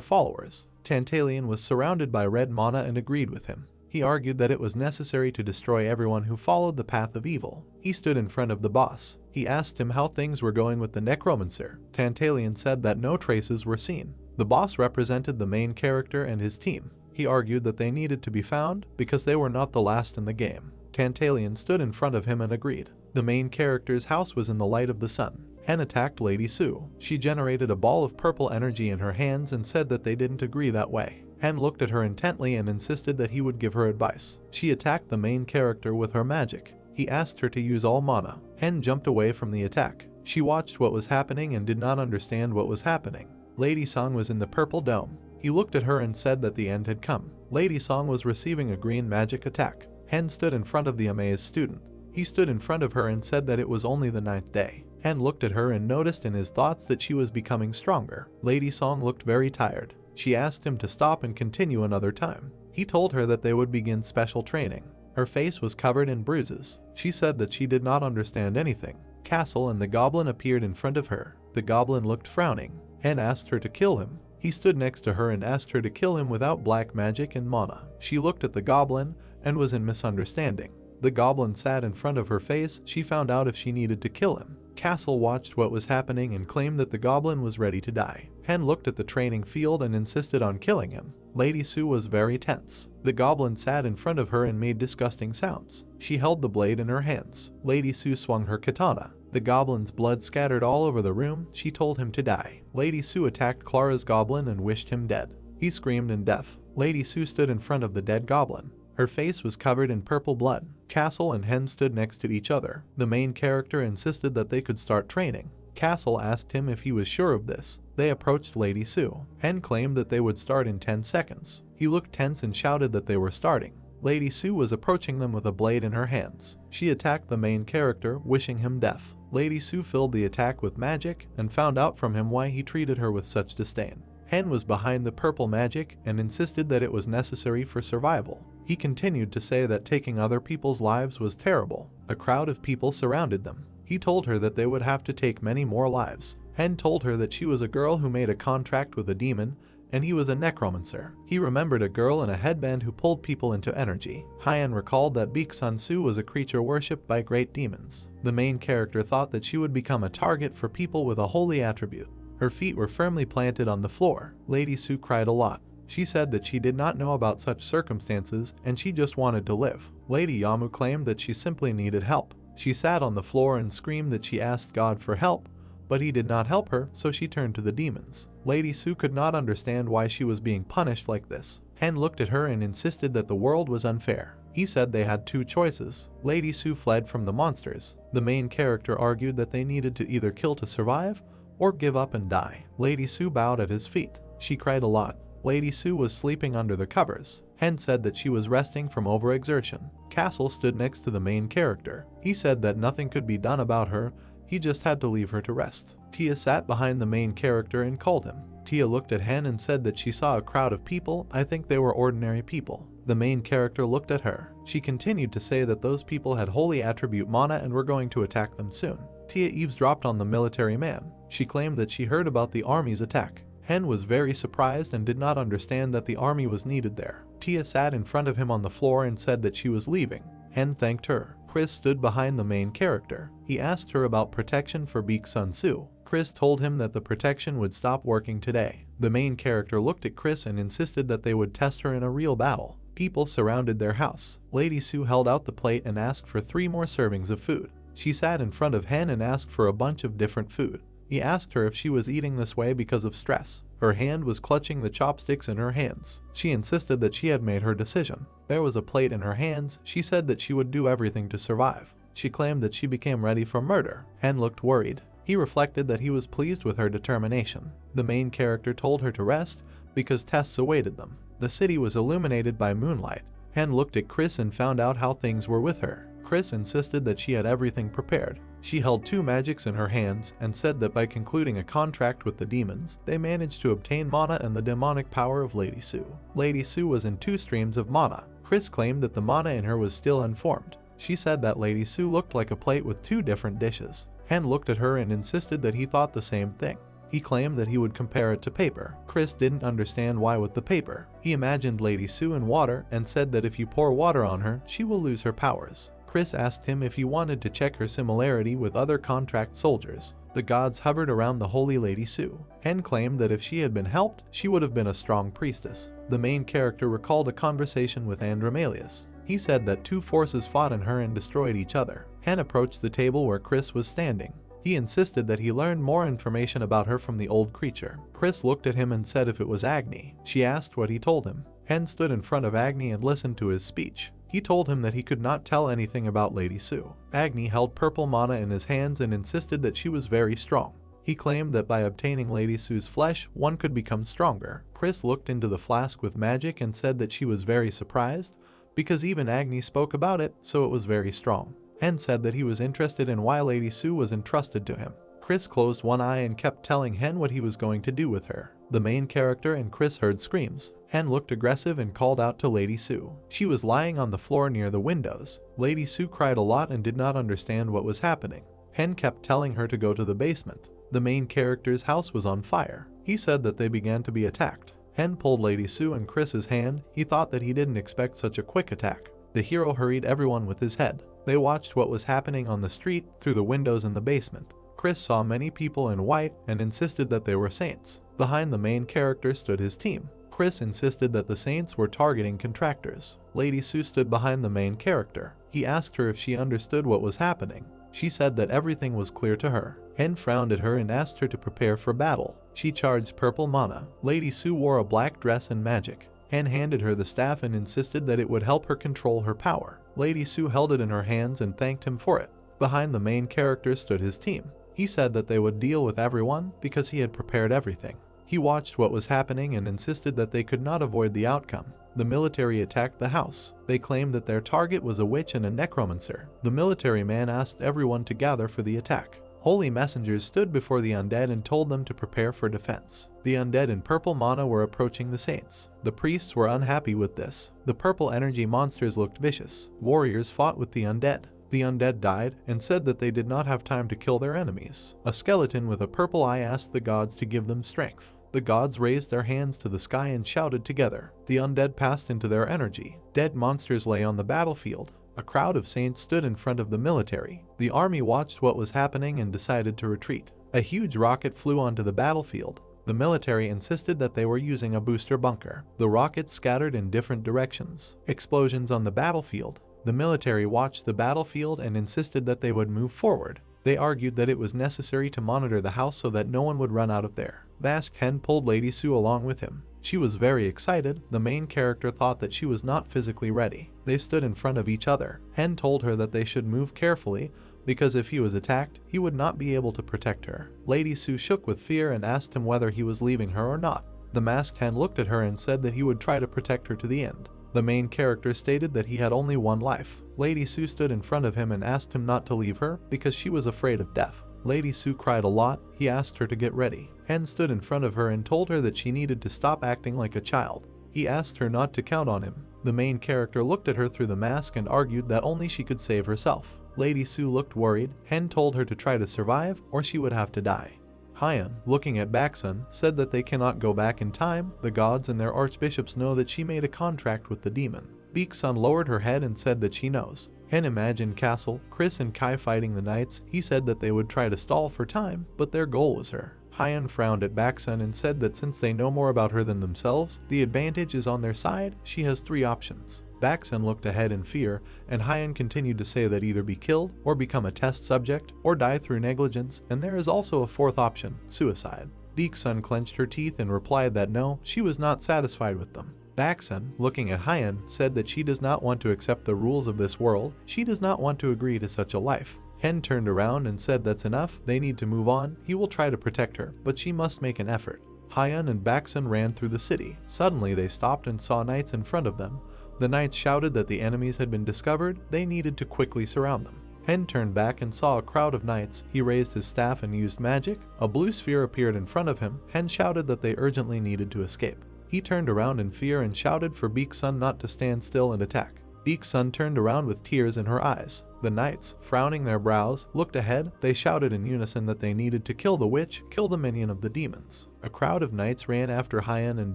followers. Tantalian was surrounded by red mana and agreed with him. He argued that it was necessary to destroy everyone who followed the path of evil. He stood in front of the boss. He asked him how things were going with the Necromancer. Tantalian said that no traces were seen. The boss represented the main character and his team. He argued that they needed to be found because they were not the last in the game. Tantalian stood in front of him and agreed. The main character's house was in the light of the sun. Hen attacked Lady Sue. She generated a ball of purple energy in her hands and said that they didn't agree that way. Hen looked at her intently and insisted that he would give her advice. She attacked the main character with her magic. He asked her to use all mana. Hen jumped away from the attack. She watched what was happening and did not understand what was happening. Lady Song was in the purple dome. He looked at her and said that the end had come. Lady Song was receiving a green magic attack. Hen stood in front of the amazed student. He stood in front of her and said that it was only the 9th day. Hen looked at her and noticed in his thoughts that she was becoming stronger. Lady Song looked very tired. She asked him to stop and continue another time. He told her that they would begin special training. Her face was covered in bruises. She said that she did not understand anything. Castle and the goblin appeared in front of her. The goblin looked frowning. Hen asked her to kill him. He stood next to her and asked her to kill him without black magic and mana. She looked at the goblin and was in misunderstanding. The goblin sat in front of her face. She found out if she needed to kill him. Castle watched what was happening and claimed that the goblin was ready to die. Hen looked at the training field and insisted on killing him. Lady Sue was very tense. The goblin sat in front of her and made disgusting sounds. She held the blade in her hands. Lady Sue swung her katana. The goblin's blood scattered all over the room. She told him to die. Lady Sue attacked Clara's goblin and wished him dead. He screamed in death. Lady Sue stood in front of the dead goblin. Her face was covered in purple blood. Castle and Hen stood next to each other. The main character insisted that they could start training. Castle asked him if he was sure of this. They approached Lady Sue. Hen claimed that they would start in 10 seconds. He looked tense and shouted that they were starting. Lady Sue was approaching them with a blade in her hands. She attacked the main character, wishing him death. Lady Sue filled the attack with magic and found out from him why he treated her with such disdain. Hen was behind the purple magic and insisted that it was necessary for survival. He continued to say that taking other people's lives was terrible. A crowd of people surrounded them. He told her that they would have to take many more lives. Hen told her that she was a girl who made a contract with a demon, and he was a necromancer. He remembered a girl in a headband who pulled people into energy. Hyen recalled that Baek Sun-soo was a creature worshipped by great demons. The main character thought that she would become a target for people with a holy attribute. Her feet were firmly planted on the floor. Lady Sue cried a lot. She said that she did not know about such circumstances and she just wanted to live. Lady Yamu claimed that she simply needed help. She sat on the floor and screamed that she asked God for help, but he did not help her, so she turned to the demons. Lady Sue could not understand why she was being punished like this. Hen looked at her and insisted that the world was unfair. He said they had 2 choices. Lady Sue fled from the monsters. The main character argued that they needed to either kill to survive or give up and die. Lady Sue bowed at his feet. She cried a lot. Lady Sue was sleeping under the covers. Hen said that she was resting from overexertion. Castle stood next to the main character. He said that nothing could be done about her, he just had to leave her to rest. Tia sat behind the main character and called him. Tia looked at Hen and said that she saw a crowd of people. I think they were ordinary people. The main character looked at her. She continued to say that those people had holy attribute mana and were going to attack them soon. Tia eavesdropped on the military man. She claimed that she heard about the army's attack. Hen was very surprised and did not understand that the army was needed there. Tia sat in front of him on the floor and said that she was leaving. Hen thanked her. Chris stood behind the main character. He asked her about protection for Baek Sun-soo. Chris told him that the protection would stop working today. The main character looked at Chris and insisted that they would test her in a real battle. People surrounded their house. Lady Sue held out the plate and asked for 3 more servings of food. She sat in front of Hen and asked for a bunch of different food. He asked her if she was eating this way because of stress. Her hand was clutching the chopsticks in her hands. She insisted that she had made her decision. There was a plate in her hands. She said that she would do everything to survive. She claimed that she became ready for murder. Hen looked worried. He reflected that he was pleased with her determination. The main character told her to rest because tests awaited them. The city was illuminated by moonlight. Hen looked at Chris and found out how things were with her. Chris insisted that she had everything prepared. She held 2 magics in her hands and said that by concluding a contract with the demons, they managed to obtain mana and the demonic power of Lady Sue. Lady Sue was in 2 streams of mana. Chris claimed that the mana in her was still unformed. She said that Lady Sue looked like a plate with 2 different dishes. Hen looked at her and insisted that he thought the same thing. He claimed that he would compare it to paper. Chris didn't understand why with the paper. He imagined Lady Sue in water and said that if you pour water on her, she will lose her powers. Chris asked him if he wanted to check her similarity with other contract soldiers. The gods hovered around the holy Lady Sue. Hen claimed that if she had been helped, she would have been a strong priestess. The main character recalled a conversation with Andromalius. He said that 2 forces fought in her and destroyed each other. Hen approached the table where Chris was standing. He insisted that he learned more information about her from the old creature. Chris looked at him and said if it was Agni. She asked what he told him. Hen stood in front of Agni and listened to his speech. He told him that he could not tell anything about Lady Sue. Agni held purple mana in his hands and insisted that she was very strong. He claimed that by obtaining Lady Sue's flesh, one could become stronger. Chris looked into the flask with magic and said that she was very surprised, because even Agni spoke about it, so it was very strong. Hen said that he was interested in why Lady Sue was entrusted to him. Chris closed one eye and kept telling Hen what he was going to do with her. The main character and Chris heard screams. Hen looked aggressive and called out to Lady Sue. She was lying on the floor near the windows. Lady Sue cried a lot and did not understand what was happening. Hen kept telling her to go to the basement. The main character's house was on fire. He said that they began to be attacked. Hen pulled Lady Sue and Chris's hand. He thought that he didn't expect such a quick attack. The hero hurried everyone with his head. They watched what was happening on the street through the windows in the basement. Chris saw many people in white and insisted that they were saints. Behind the main character stood his team. Chris insisted that the saints were targeting contractors. Lady Sue stood behind the main character. He asked her if she understood what was happening. She said that everything was clear to her. Hen frowned at her and asked her to prepare for battle. She charged purple mana. Lady Sue wore a black dress and magic. Hen handed her the staff and insisted that it would help her control her power. Lady Sue held it in her hands and thanked him for it. Behind the main character stood his team. He said that they would deal with everyone because he had prepared everything. He watched what was happening and insisted that they could not avoid the outcome. The military attacked the house. They claimed that their target was a witch and a necromancer. The military man asked everyone to gather for the attack. Holy messengers stood before the undead and told them to prepare for defense. The undead in purple mana were approaching the saints. The priests were unhappy with this. The purple energy monsters looked vicious. Warriors fought with the undead. The undead died and said that they did not have time to kill their enemies. A skeleton with a purple eye asked the gods to give them strength. The gods raised their hands to the sky and shouted together. The undead passed into their energy. Dead monsters lay on the battlefield. A crowd of saints stood in front of the military. The army watched what was happening and decided to retreat. A huge rocket flew onto the battlefield. The military insisted that they were using a booster bunker. The rockets scattered in different directions. Explosions on the battlefield. The military watched the battlefield and insisted that they would move forward. They argued that it was necessary to monitor the house so that no one would run out of there. Masked Hen pulled Lady Sue along with him. She was very excited. The main character thought that she was not physically ready. They stood in front of each other. Hen told her that they should move carefully because if he was attacked, he would not be able to protect her. Lady Sue shook with fear and asked him whether he was leaving her or not. The masked Hen looked at her and said that he would try to protect her to the end. The main character stated that he had only one life. Lady Sue stood in front of him and asked him not to leave her because she was afraid of death. Lady Sue cried a lot. He asked her to get ready. Hen stood in front of her and told her that she needed to stop acting like a child. He asked her not to count on him. The main character looked at her through the mask and argued that only she could save herself. Lady Sue looked worried. Hen told her to try to survive or she would have to die. Hyan, looking at Baksun, said that they cannot go back in time. The gods and their archbishops know that she made a contract with the demon. Baksun lowered her head and said that she knows. Hen imagined Castle, Chris and Kai fighting the knights. He said that they would try to stall for time, but their goal was her. Hyan frowned at Baksun and said that since they know more about her than themselves, the advantage is on their side. She has 3 options. Baksun looked ahead in fear, and Hyan continued to say that either be killed, or become a test subject, or die through negligence, and there is also a 4th option, suicide. Baksun clenched her teeth and replied that no, she was not satisfied with them. Baksun, looking at Hyan, said that she does not want to accept the rules of this world. She does not want to agree to such a life. Hen turned around and said that's enough, they need to move on. He will try to protect her, but she must make an effort. Hyan and Baksun ran through the city. Suddenly they stopped and saw knights in front of them. The knights shouted that the enemies had been discovered. They needed to quickly surround them. Hen turned back and saw a crowd of knights. He raised his staff and used magic. A blue sphere appeared in front of him. Hen shouted that they urgently needed to escape. He turned around in fear and shouted for Baksun not to stand still and attack. Baksun turned around with tears in her eyes. The knights, frowning their brows, looked ahead. They shouted in unison that they needed to kill the witch, kill the minion of the demons. A crowd of knights ran after Hyan and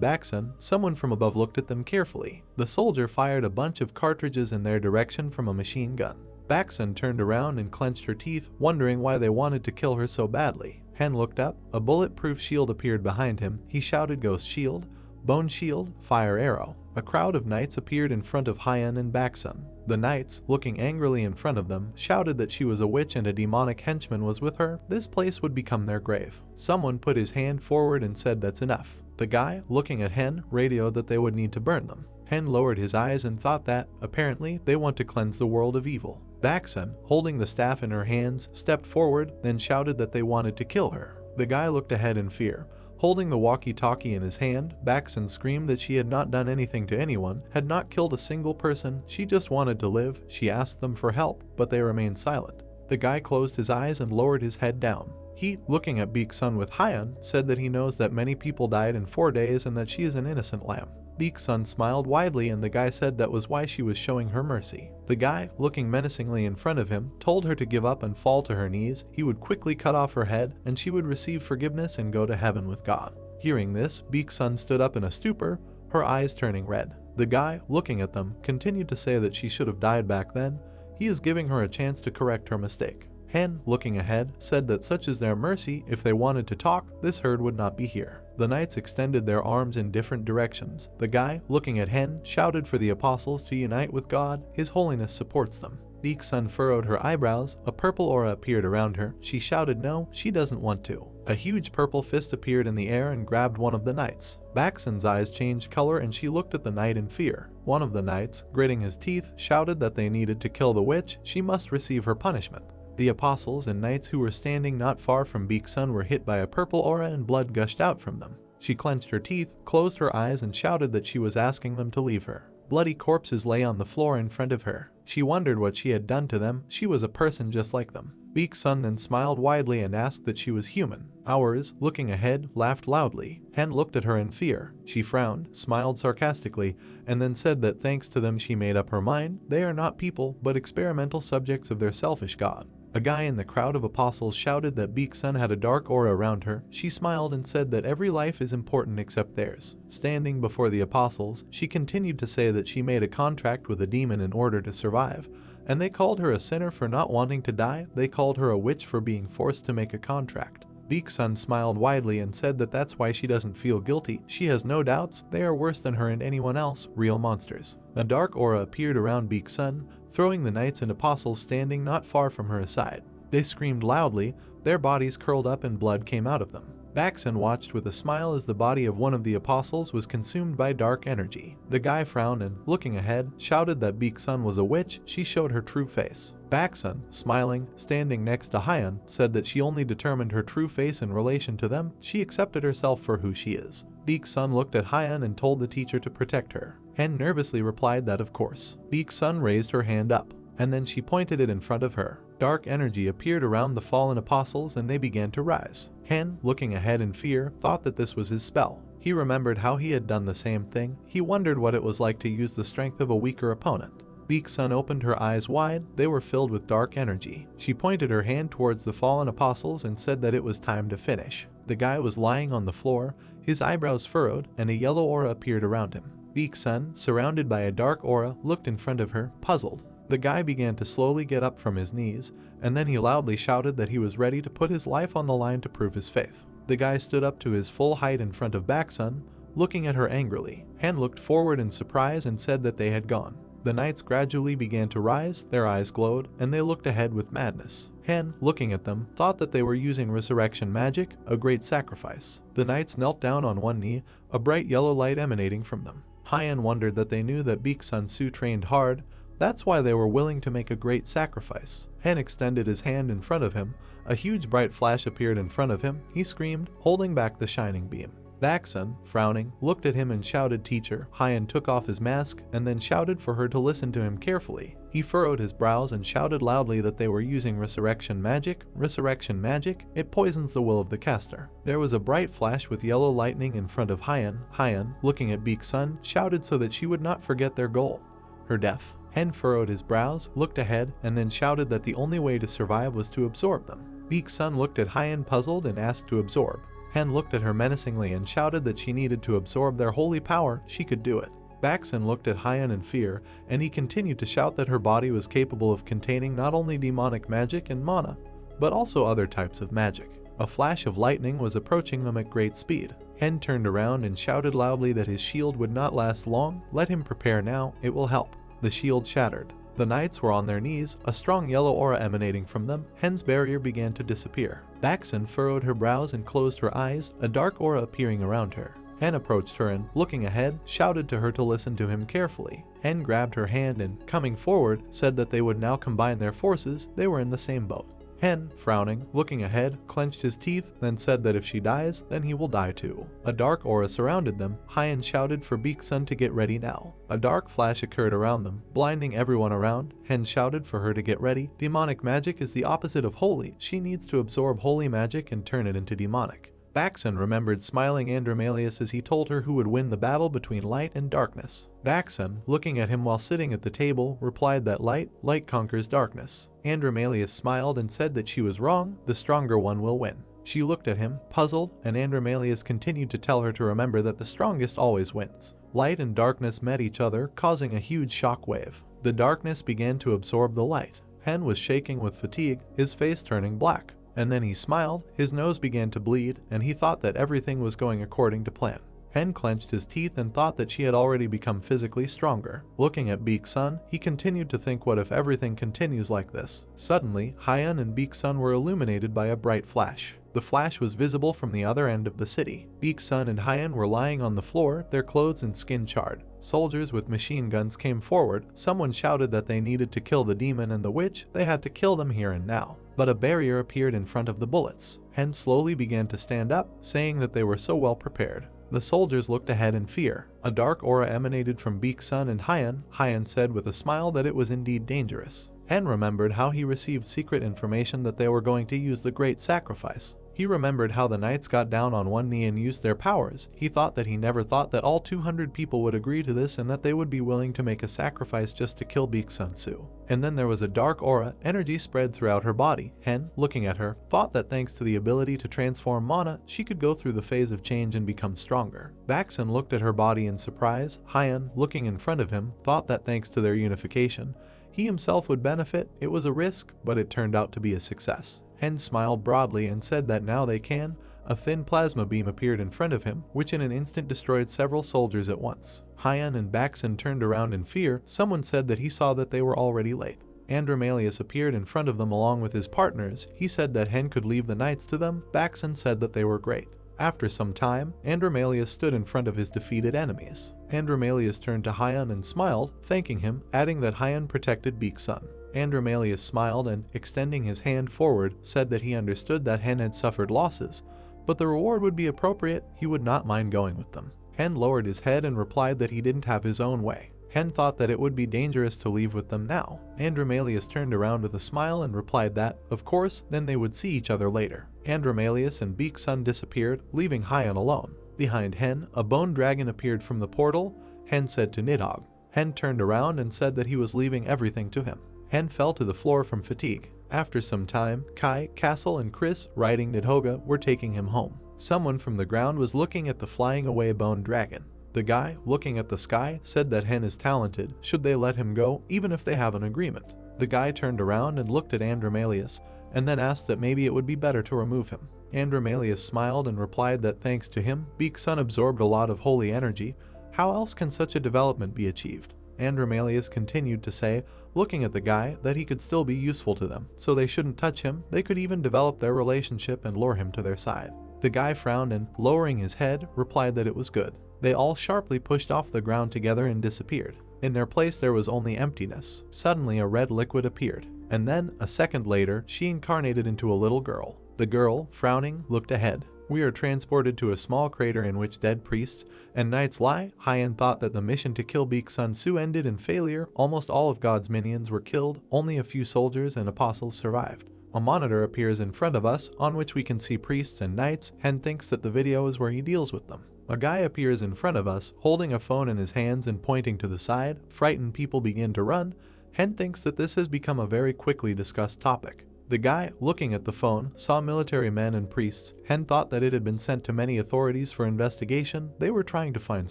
Baksun. Someone from above looked at them carefully. The soldier fired a bunch of cartridges in their direction from a machine gun. Baksun turned around and clenched her teeth, wondering why they wanted to kill her so badly. Hen looked up. A bulletproof shield appeared behind him. He shouted ghost shield, bone shield, fire arrow. A crowd of knights appeared in front of Hyan and Baksun. The knights, looking angrily in front of them, shouted that she was a witch and a demonic henchman was with her. This place would become their grave. Someone put his hand forward and said that's enough. The guy, looking at Hen, radioed that they would need to burn them. Hen lowered his eyes and thought that, apparently, they want to cleanse the world of evil. Baxun, holding the staff in her hands, stepped forward, then shouted that they wanted to kill her. The guy looked ahead in fear. Holding the walkie-talkie in his hand, Baxun screamed that she had not done anything to anyone, had not killed a single person, she just wanted to live. She asked them for help, but they remained silent. The guy closed his eyes and lowered his head down. He, looking at Baxun with Hyan, said that he knows that many people died in 4 days and that she is an innocent lamb. Baxun smiled widely and the guy said that was why she was showing her mercy. The guy, looking menacingly in front of him, told her to give up and fall to her knees. He would quickly cut off her head and she would receive forgiveness and go to heaven with God. Hearing this, Baxun stood up in a stupor, her eyes turning red. The guy, looking at them, continued to say that she should have died back then. He is giving her a chance to correct her mistake. Hen, looking ahead, said that such is their mercy. If they wanted to talk, this herd would not be here. The knights extended their arms in different directions. The guy, looking at Hen, shouted for the apostles to unite with God. His holiness supports them. Baxun furrowed her eyebrows. A purple aura appeared around her. She shouted no, she doesn't want to. A huge purple fist appeared in the air and grabbed one of the knights. Baxun's eyes changed color and she looked at the knight in fear. One of the knights, gritting his teeth, shouted that they needed to kill the witch. She must receive her punishment. The apostles and knights who were standing not far from Baxun were hit by a purple aura and blood gushed out from them. She clenched her teeth, closed her eyes and shouted that she was asking them to leave her. Bloody corpses lay on the floor in front of her. She wondered what she had done to them. She was a person just like them. Baxun then smiled widely and asked that she was human. Ours, looking ahead, laughed loudly. Hen looked at her in fear. She frowned, smiled sarcastically, and then said that thanks to them she made up her mind. They are not people, but experimental subjects of their selfish god. A guy in the crowd of apostles shouted that Baxun had a dark aura around her. She smiled and said that every life is important except theirs. Standing before the apostles, she continued to say that she made a contract with a demon in order to survive, and they called her a sinner for not wanting to die. They called her a witch for being forced to make a contract. Baxun smiled widely and said that that's why she doesn't feel guilty. She has no doubts. They are worse than her and anyone else, real monsters. A dark aura appeared around Baxun, throwing the knights and apostles standing not far from her aside. They screamed loudly, their bodies curled up and blood came out of them. Baxun watched with a smile as the body of one of the apostles was consumed by dark energy. The guy frowned and, looking ahead, shouted that Baxun was a witch. She showed her true face. Baxun, smiling, standing next to Hyan, said that she only determined her true face in relation to them. She accepted herself for who she is. Baxun looked at Hyan and told the teacher to protect her. Hen nervously replied that of course. Baxun raised her hand up, and then she pointed it in front of her. Dark energy appeared around the fallen apostles and they began to rise. Hen, looking ahead in fear, thought that this was his spell. He remembered how he had done the same thing. He wondered what it was like to use the strength of a weaker opponent. Baxun opened her eyes wide. They were filled with dark energy. She pointed her hand towards the fallen apostles and said that it was time to finish. The guy was lying on the floor, his eyebrows furrowed, and a yellow aura appeared around him. Baxun, surrounded by a dark aura, looked in front of her, puzzled. The guy began to slowly get up from his knees, and then he loudly shouted that he was ready to put his life on the line to prove his faith. The guy stood up to his full height in front of Baxun, looking at her angrily. Hen looked forward in surprise and said that they had gone. The knights gradually began to rise, their eyes glowed, and they looked ahead with madness. Hen, looking at them, thought that they were using resurrection magic, a great sacrifice. The knights knelt down on one knee, a bright yellow light emanating from them. Hyan wondered that they knew that Baxun Su trained hard. That's why they were willing to make a great sacrifice. Hen extended his hand in front of him. A huge bright flash appeared in front of him. He screamed, holding back the shining beam. Baxun, frowning, looked at him and shouted, "Teacher." Hyan took off his mask and then shouted for her to listen to him carefully. He furrowed his brows and shouted loudly that they were using resurrection magic. Resurrection magic? It poisons the will of the caster. There was a bright flash with yellow lightning in front of Hyan. Hyan, looking at Baxun, shouted so that she would not forget their goal. Her death. Hen furrowed his brows, looked ahead, and then shouted that the only way to survive was to absorb them. Baxun looked at Hyan puzzled and asked to absorb. Hen looked at her menacingly and shouted that she needed to absorb their holy power. She could do it. Baxun looked at Hyan in fear, and he continued to shout that her body was capable of containing not only demonic magic and mana, but also other types of magic. A flash of lightning was approaching them at great speed. Hen turned around and shouted loudly that his shield would not last long. Let him prepare now, it will help. The shield shattered. The knights were on their knees, a strong yellow aura emanating from them. Hen's barrier began to disappear. Baxen furrowed her brows and closed her eyes, a dark aura appearing around her. Hen approached her and, looking ahead, shouted to her to listen to him carefully. Hen grabbed her hand and, coming forward, said that they would now combine their forces. They were in the same boat. Hen, frowning, looking ahead, clenched his teeth, then said that if she dies, then he will die too. A dark aura surrounded them. Hyan shouted for Beak-sun to get ready now. A dark flash occurred around them, blinding everyone around. Hen shouted for her to get ready. Demonic magic is the opposite of holy. She needs to absorb holy magic and turn it into demonic. Baxen remembered smiling Andromalius as he told her who would win the battle between light and darkness. Baxen, looking at him while sitting at the table, replied that light conquers darkness. Andromalius smiled and said that she was wrong, the stronger one will win. She looked at him, puzzled, and Andromalius continued to tell her to remember that the strongest always wins. Light and darkness met each other, causing a huge shock wave. The darkness began to absorb the light. Hen was shaking with fatigue, his face turning black. And then he smiled, his nose began to bleed, and he thought that everything was going according to plan. Hen clenched his teeth and thought that she had already become physically stronger. Looking at Beak-sun, he continued to think, what if everything continues like this? Suddenly, Hyan and Beak-sun were illuminated by a bright flash. The flash was visible from the other end of the city. Beak-sun and Hyan were lying on the floor, their clothes and skin charred. Soldiers with machine guns came forward. Someone shouted that they needed to kill the demon and the witch. They had to kill them here and now. But a barrier appeared in front of the bullets. Hen slowly began to stand up, saying that they were so well prepared. The soldiers looked ahead in fear. A dark aura emanated from Beak-sun and Hyan. Hyan said with a smile that it was indeed dangerous. Hen remembered how he received secret information that they were going to use the great sacrifice. He remembered how the knights got down on one knee and used their powers. He never thought that all 200 people would agree to this and that they would be willing to make a sacrifice just to kill Beak-sun-su. And then there was a dark aura, energy spread throughout her body. Hen, looking at her, thought that thanks to the ability to transform mana, she could go through the phase of change and become stronger. Baxen looked at her body in surprise. Hyan, looking in front of him, thought that thanks to their unification, he himself would benefit. It was a risk, but it turned out to be a success. Hen smiled broadly and said that now they can. A thin plasma beam appeared in front of him, which in an instant destroyed several soldiers at once. Hyan and Baxen turned around in fear. Someone said that he saw that they were already late. Andromalius appeared in front of them along with his partners. He said that Hen could leave the knights to them. Baxen said that they were great. After some time, Andromalius stood in front of his defeated enemies. Andromalius turned to Hyan and smiled, thanking him, adding that Hyan protected Beak-sun. Andromalius smiled and, extending his hand forward, said that he understood that Hen had suffered losses, but the reward would be appropriate. He would not mind going with them. Hen lowered his head and replied that he didn't have his own way. Hen thought that it would be dangerous to leave with them now. Andromalius turned around with a smile and replied that, of course, then they would see each other later. Andromalius and Beak-sun disappeared, leaving Hyan alone. Behind Hen, a bone dragon appeared from the portal. Hen said to Nidhogg. Hen turned around and said that he was leaving everything to him. Hen fell to the floor from fatigue. After some time, Kai, Castle, and Chris, riding Nidhogg, were taking him home. Someone from the ground was looking at the flying away bone dragon. The guy, looking at the sky, said that Hen is talented. Should they let him go, even if they have an agreement? The guy turned around and looked at Andromalius, and then asked that maybe it would be better to remove him. Andromalius smiled and replied that thanks to him, Beak-sun absorbed a lot of holy energy. How else can such a development be achieved? Andromalius continued to say, looking at the guy, that he could still be useful to them, so they shouldn't touch him. They could even develop their relationship and lure him to their side. The guy frowned and, lowering his head, replied that it was good. They all sharply pushed off the ground together and disappeared. In their place there was only emptiness. Suddenly a red liquid appeared, and then, a second later, she incarnated into a little girl. The girl, frowning, looked ahead. We are transported to a small crater in which dead priests and knights lie. Hyan thought that the mission to kill Beak-sun-su ended in failure. Almost all of God's minions were killed. Only a few soldiers and apostles survived. A monitor appears in front of us, on which we can see priests and knights. Hen thinks that the video is where he deals with them. A guy appears in front of us, holding a phone in his hands and pointing to the side. Frightened people begin to run. Hen thinks that this has become a very quickly discussed topic. The guy, looking at the phone, saw military men and priests. Hen thought that it had been sent to many authorities for investigation. They were trying to find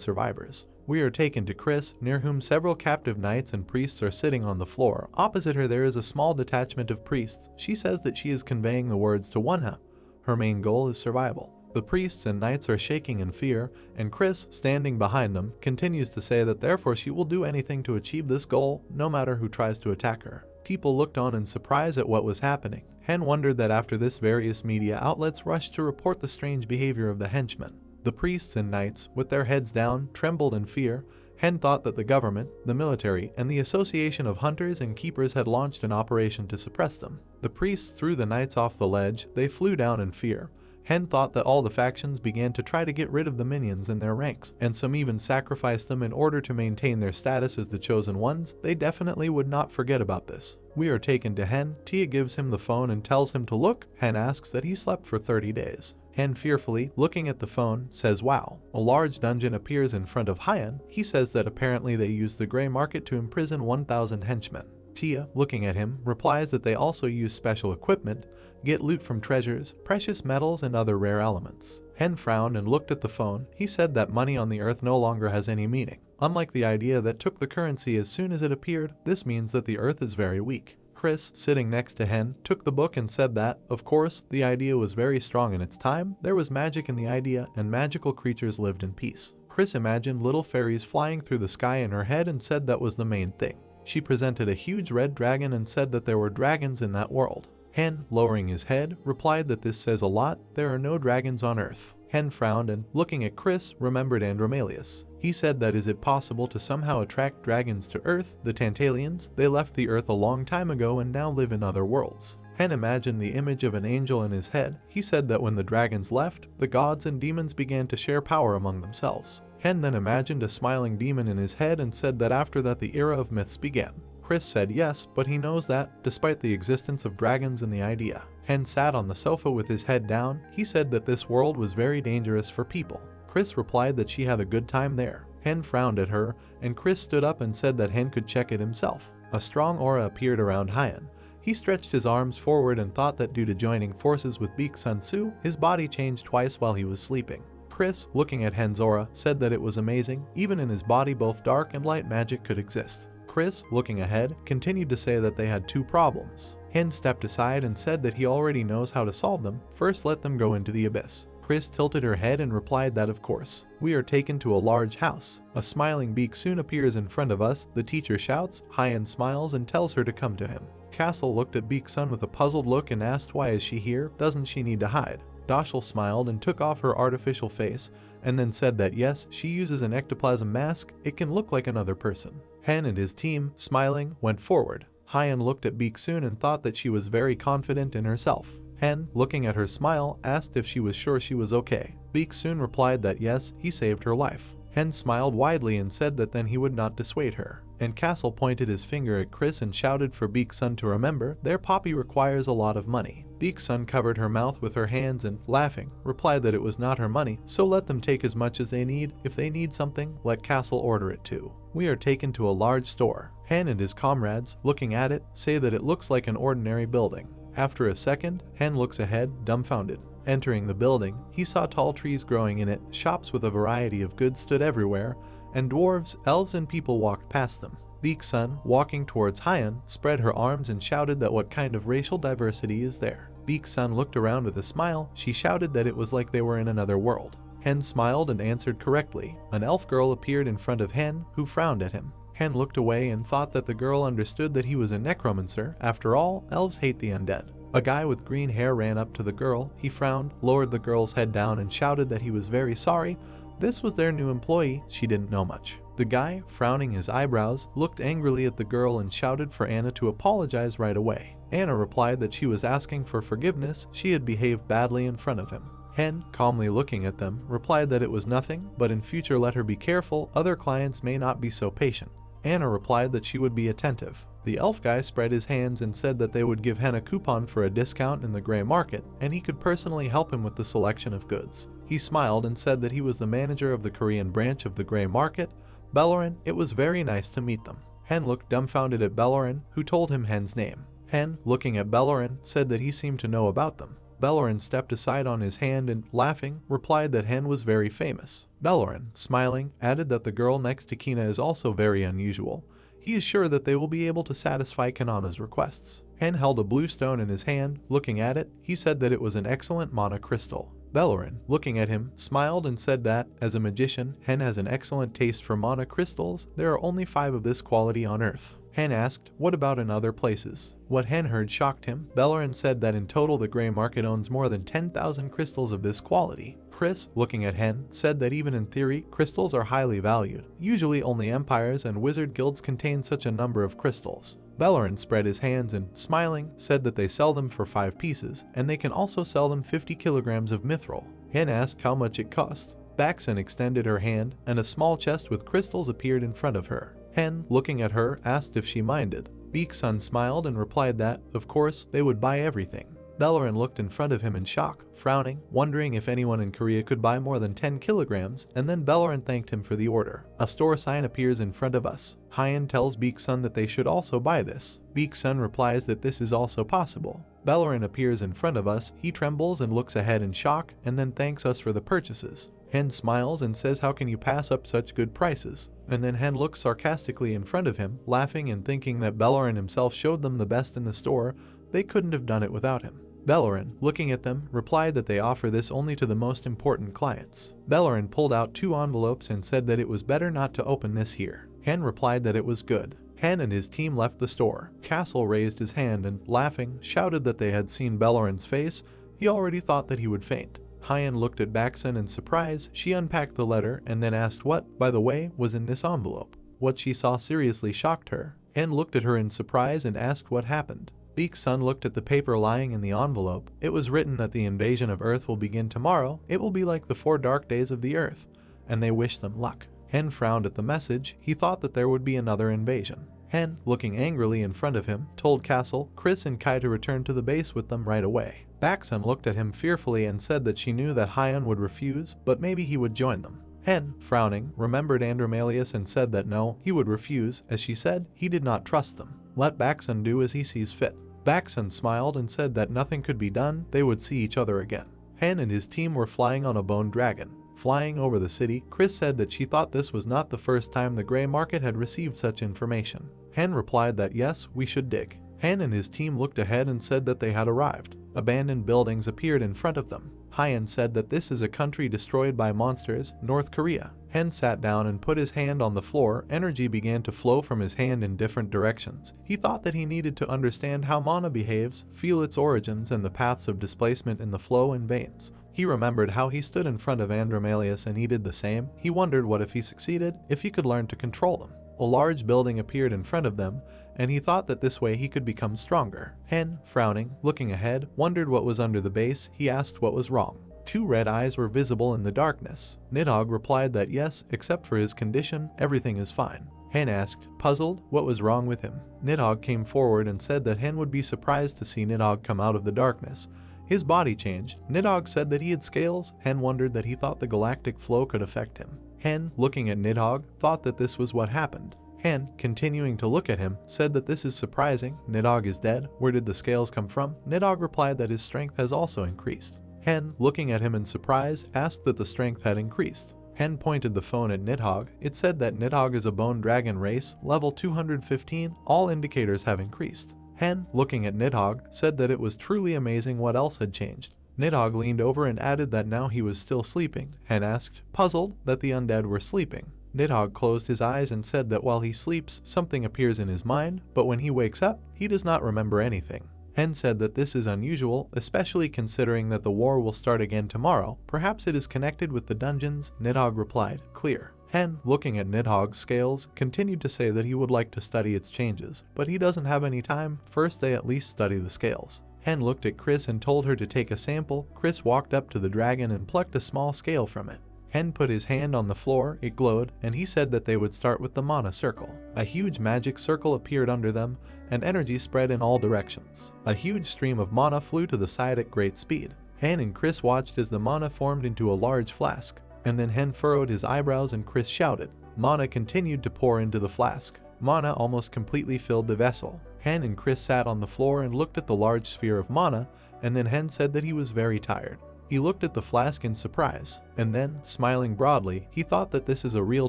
survivors. We are taken to Chris, near whom several captive knights and priests are sitting on the floor. Opposite her there is a small detachment of priests. She says that she is conveying the words to Wonha. Her main goal is survival. The priests and knights are shaking in fear, and Chris, standing behind them, continues to say that therefore she will do anything to achieve this goal, no matter who tries to attack her. People looked on in surprise at what was happening. Hen wondered that after this various media outlets rushed to report the strange behavior of the henchmen. The priests and knights, with their heads down, trembled in fear. Hen thought that the government, the military, and the Association of Hunters and Keepers had launched an operation to suppress them. The priests threw the knights off the ledge. They flew down in fear. Hen thought that all the factions began to try to get rid of the minions in their ranks, and some even sacrificed them in order to maintain their status as the chosen ones. They definitely would not forget about this. We are taken to Hen. Tia gives him the phone and tells him to look. Hen asks that he slept for 30 days. Hen, fearfully looking at the phone, says wow. A large dungeon appears in front of Hyan. He says that apparently they use the gray market to imprison 1,000 henchmen. Tia, looking at him, replies that they also use special equipment, get loot from treasures, precious metals, and other rare elements. Hen frowned and looked at the phone. He said that money on the earth no longer has any meaning. Unlike the idea that took the currency as soon as it appeared, this means that the earth is very weak. Chris, sitting next to Hen, took the book and said that, of course, the idea was very strong in its time, there was magic in the idea, and magical creatures lived in peace. Chris imagined little fairies flying through the sky in her head and said that was the main thing. She presented a huge red dragon and said that there were dragons in that world. Hen, lowering his head, replied that this says a lot, there are no dragons on Earth. Hen frowned and, looking at Chris, remembered Andromalius. He said that is it possible to somehow attract dragons to Earth? The Tantalians, they left the Earth a long time ago and now live in other worlds. Hen imagined the image of an angel in his head. He said that when the dragons left, the gods and demons began to share power among themselves. Hen then imagined a smiling demon in his head and said that after that the era of myths began. Chris said yes, but he knows that, despite the existence of dragons in the idea. Hen sat on the sofa with his head down. He said that this world was very dangerous for people. Chris replied that she had a good time there. Hen frowned at her, and Chris stood up and said that Hen could check it himself. A strong aura appeared around Hyan. He stretched his arms forward and thought that due to joining forces with Beak Sun Su, his body changed twice while he was sleeping. Chris, looking at Hen's aura, said that it was amazing. Even in his body both dark and light magic could exist. Chris, looking ahead, continued to say that they had two problems. Hen stepped aside and said that he already knows how to solve them. First, let them go into the abyss. Chris tilted her head and replied that of course. We are taken to a large house. A smiling beak soon appears in front of us. The teacher shouts. Hyan smiles and tells her to come to him. Castle looked at Beak Sun with a puzzled look and asked why is she here? Doesn't she need to hide? Dashel smiled and took off her artificial face, and then said that yes, she uses an ectoplasm mask. It can look like another person. Hen and his team, smiling, went forward. Hyan looked at Beak Sun and thought that she was very confident in herself. Hen, looking at her smile, asked if she was sure she was okay. Beak Sun replied that yes, he saved her life. Hen smiled widely and said that then he would not dissuade her. And Castle pointed his finger at Chris and shouted for Beak Sun to remember, their poppy requires a lot of money. Beak Sun covered her mouth with her hands and, laughing, replied that it was not her money, so let them take as much as they need. If they need something, let Castle order it too. We are taken to a large store. Hen and his comrades, looking at it, say that it looks like an ordinary building. After a second, Hen looks ahead, dumbfounded. Entering the building, he saw tall trees growing in it, shops with a variety of goods stood everywhere, and dwarves, elves, and people walked past them. Beak Sun, walking towards Hyan, spread her arms and shouted that what kind of racial diversity is there. Beak Sun looked around with a smile. She shouted that it was like they were in another world. Hen smiled and answered correctly. An elf girl appeared in front of Hen, who frowned at him. Hen looked away and thought that the girl understood that he was a necromancer. After all, elves hate the undead. A guy with green hair ran up to the girl. He frowned, lowered the girl's head down, and shouted that he was very sorry. This was their new employee. She didn't know much. The guy, frowning his eyebrows, looked angrily at the girl and shouted for Anna to apologize right away. Anna replied that she was asking for forgiveness. She had behaved badly in front of him. Hen, calmly looking at them, replied that it was nothing, but in future let her be careful. Other clients may not be so patient. Anna replied that she would be attentive. The elf guy spread his hands and said that they would give Hen a coupon for a discount in the gray market, and he could personally help him with the selection of goods. He smiled and said that he was the manager of the Korean branch of the gray market. Bellerin, it was very nice to meet them. Hen looked dumbfounded at Bellerin, who told him Hen's name. Hen, looking at Bellerin, said that he seemed to know about them. Bellerin stepped aside on his hand and, laughing, replied that Hen was very famous. Bellerin, smiling, added that the girl next to Kina is also very unusual. He is sure that they will be able to satisfy Kanana's requests. Hen held a blue stone in his hand. Looking at it, he said that it was an excellent mana crystal. Bellerin, looking at him, smiled and said that, as a magician, Hen has an excellent taste for mana crystals. There are only 5 of this quality on Earth. Hen asked, what about in other places? What Hen heard shocked him. Bellerin said that in total the gray market owns more than 10,000 crystals of this quality. Chris, looking at Hen, said that even in theory, crystals are highly valued. Usually only empires and wizard guilds contain such a number of crystals. Bellerin spread his hands and, smiling, said that they sell them for 5 pieces, and they can also sell them 50 kilograms of mithril. Hen asked how much it cost. Baxen extended her hand, and a small chest with crystals appeared in front of her. Hen, looking at her, asked if she minded. Beaksun smiled and replied that, of course, they would buy everything. Bellerin looked in front of him in shock, frowning, wondering if anyone in Korea could buy more than 10 kilograms, and then Bellerin thanked him for the order. A store sign appears in front of us. Hyen tells Beaksun that they should also buy this. Beaksun replies that this is also possible. Bellerin appears in front of us, he trembles and looks ahead in shock, and then thanks us for the purchases. Hen smiles and says how can you pass up such good prices? And then Hen looks sarcastically in front of him, laughing and thinking that Bellerin himself showed them the best in the store. They couldn't have done it without him. Bellerin, looking at them, replied that they offer this only to the most important clients. Bellerin pulled out 2 envelopes and said that it was better not to open this here. Hen replied that it was good. Hen and his team left the store. Castle raised his hand and, laughing, shouted that they had seen Bellerin's face. He already thought that he would faint. Hyen looked at Baxen in surprise. She unpacked the letter and then asked what, by the way, was in this envelope. What she saw seriously shocked her. Hen looked at her in surprise and asked what happened. Beaksun looked at the paper lying in the envelope. It was written that the invasion of Earth will begin tomorrow. It will be like the 4 dark days of the Earth, and they wished them luck. Hen frowned at the message. He thought that there would be another invasion. Hen, looking angrily in front of him, told Castle, Chris and Kai to return to the base with them right away. Baxen looked at him fearfully and said that she knew that Hyen would refuse, but maybe he would join them. Hen, frowning, remembered Andromalius and said that no, he would refuse. As she said, he did not trust them. Let Baxen do as he sees fit. Baxen smiled and said that nothing could be done, they would see each other again. Hen and his team were flying on a bone dragon. Flying over the city, Chris said that she thought this was not the first time the gray market had received such information. Hen replied that yes, we should dig. Hen and his team looked ahead and said that they had arrived. Abandoned buildings appeared in front of them. Hyen said that this is a country destroyed by monsters, North Korea. Hen sat down and put his hand on the floor. Energy began to flow from his hand in different directions. He thought that he needed to understand how mana behaves, feel its origins and the paths of displacement in the flow and veins. He remembered how he stood in front of Andromalius and he did the same. He wondered what if he succeeded, if he could learn to control them. A large building appeared in front of them, and he thought that this way he could become stronger. Hen, frowning, looking ahead, wondered what was under the base. He asked what was wrong. 2 red eyes were visible in the darkness. Nidhogg replied that yes, except for his condition, everything is fine. Hen asked, puzzled, what was wrong with him. Nidhogg came forward and said that Hen would be surprised to see Nidhogg come out of the darkness. His body changed. Nidhogg said that he had scales. Hen wondered that he thought the galactic flow could affect him. Hen, looking at Nidhogg, thought that this was what happened. Hen, continuing to look at him, said that this is surprising. Nidhogg is dead. Where did the scales come from? Nidhogg replied that his strength has also increased. Hen, looking at him in surprise, asked that the strength had increased. Hen pointed the phone at Nidhogg. It said that Nidhogg is a bone dragon race, level 215. All indicators have increased. Hen, looking at Nidhogg, said that it was truly amazing what else had changed. Nidhogg leaned over and added that now he was still sleeping. Hen asked, puzzled, that the undead were sleeping. Nidhogg closed his eyes and said that while he sleeps, something appears in his mind, but when he wakes up, he does not remember anything. Hen said that this is unusual, especially considering that the war will start again tomorrow. Perhaps it is connected with the dungeons. Nidhogg replied, clear. Hen, looking at Nidhogg's scales, continued to say that he would like to study its changes, but he doesn't have any time. First they at least study the scales. Hen looked at Chris and told her to take a sample. Chris walked up to the dragon and plucked a small scale from it. Hen put his hand on the floor, it glowed, and he said that they would start with the mana circle. A huge magic circle appeared under them, and energy spread in all directions. A huge stream of mana flew to the side at great speed. Hen and Chris watched as the mana formed into a large flask, and then Hen furrowed his eyebrows and Chris shouted. Mana continued to pour into the flask. Mana almost completely filled the vessel. Hen and Chris sat on the floor and looked at the large sphere of mana, and then Hen said that he was very tired. He looked at the flask in surprise, and then, smiling broadly, he thought that this is a real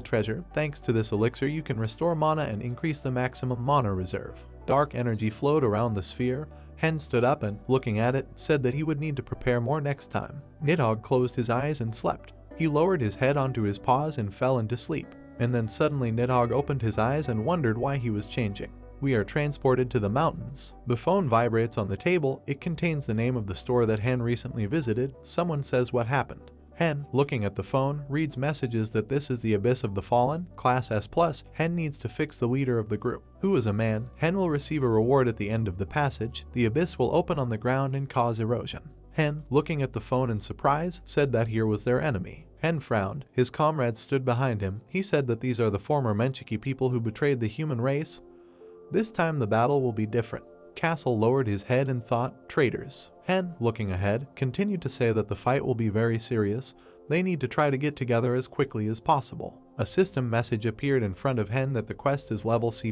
treasure. Thanks to this elixir you can restore mana and increase the maximum mana reserve. Dark energy flowed around the sphere. Hen stood up and, looking at it, said that he would need to prepare more next time. Nidhogg closed his eyes and slept. He lowered his head onto his paws and fell into sleep. And then suddenly Nidhogg opened his eyes and wondered why he was changing. We are transported to the mountains. The phone vibrates on the table. It contains the name of the store that Hen recently visited. Someone says what happened. Hen, looking at the phone, reads messages that this is the Abyss of the Fallen, Class S+. Hen needs to fix the leader of the group, who is a man. Hen will receive a reward at the end of the passage. The abyss will open on the ground and cause erosion. Hen, looking at the phone in surprise, said that here was their enemy. Hen frowned. His comrades stood behind him. He said that these are the former Menchiki people who betrayed the human race. This time the battle will be different. Castle lowered his head and thought, traitors. Hen, looking ahead, continued to say that the fight will be very serious. They need to try to get together as quickly as possible. A system message appeared in front of Hen that the quest is level C+,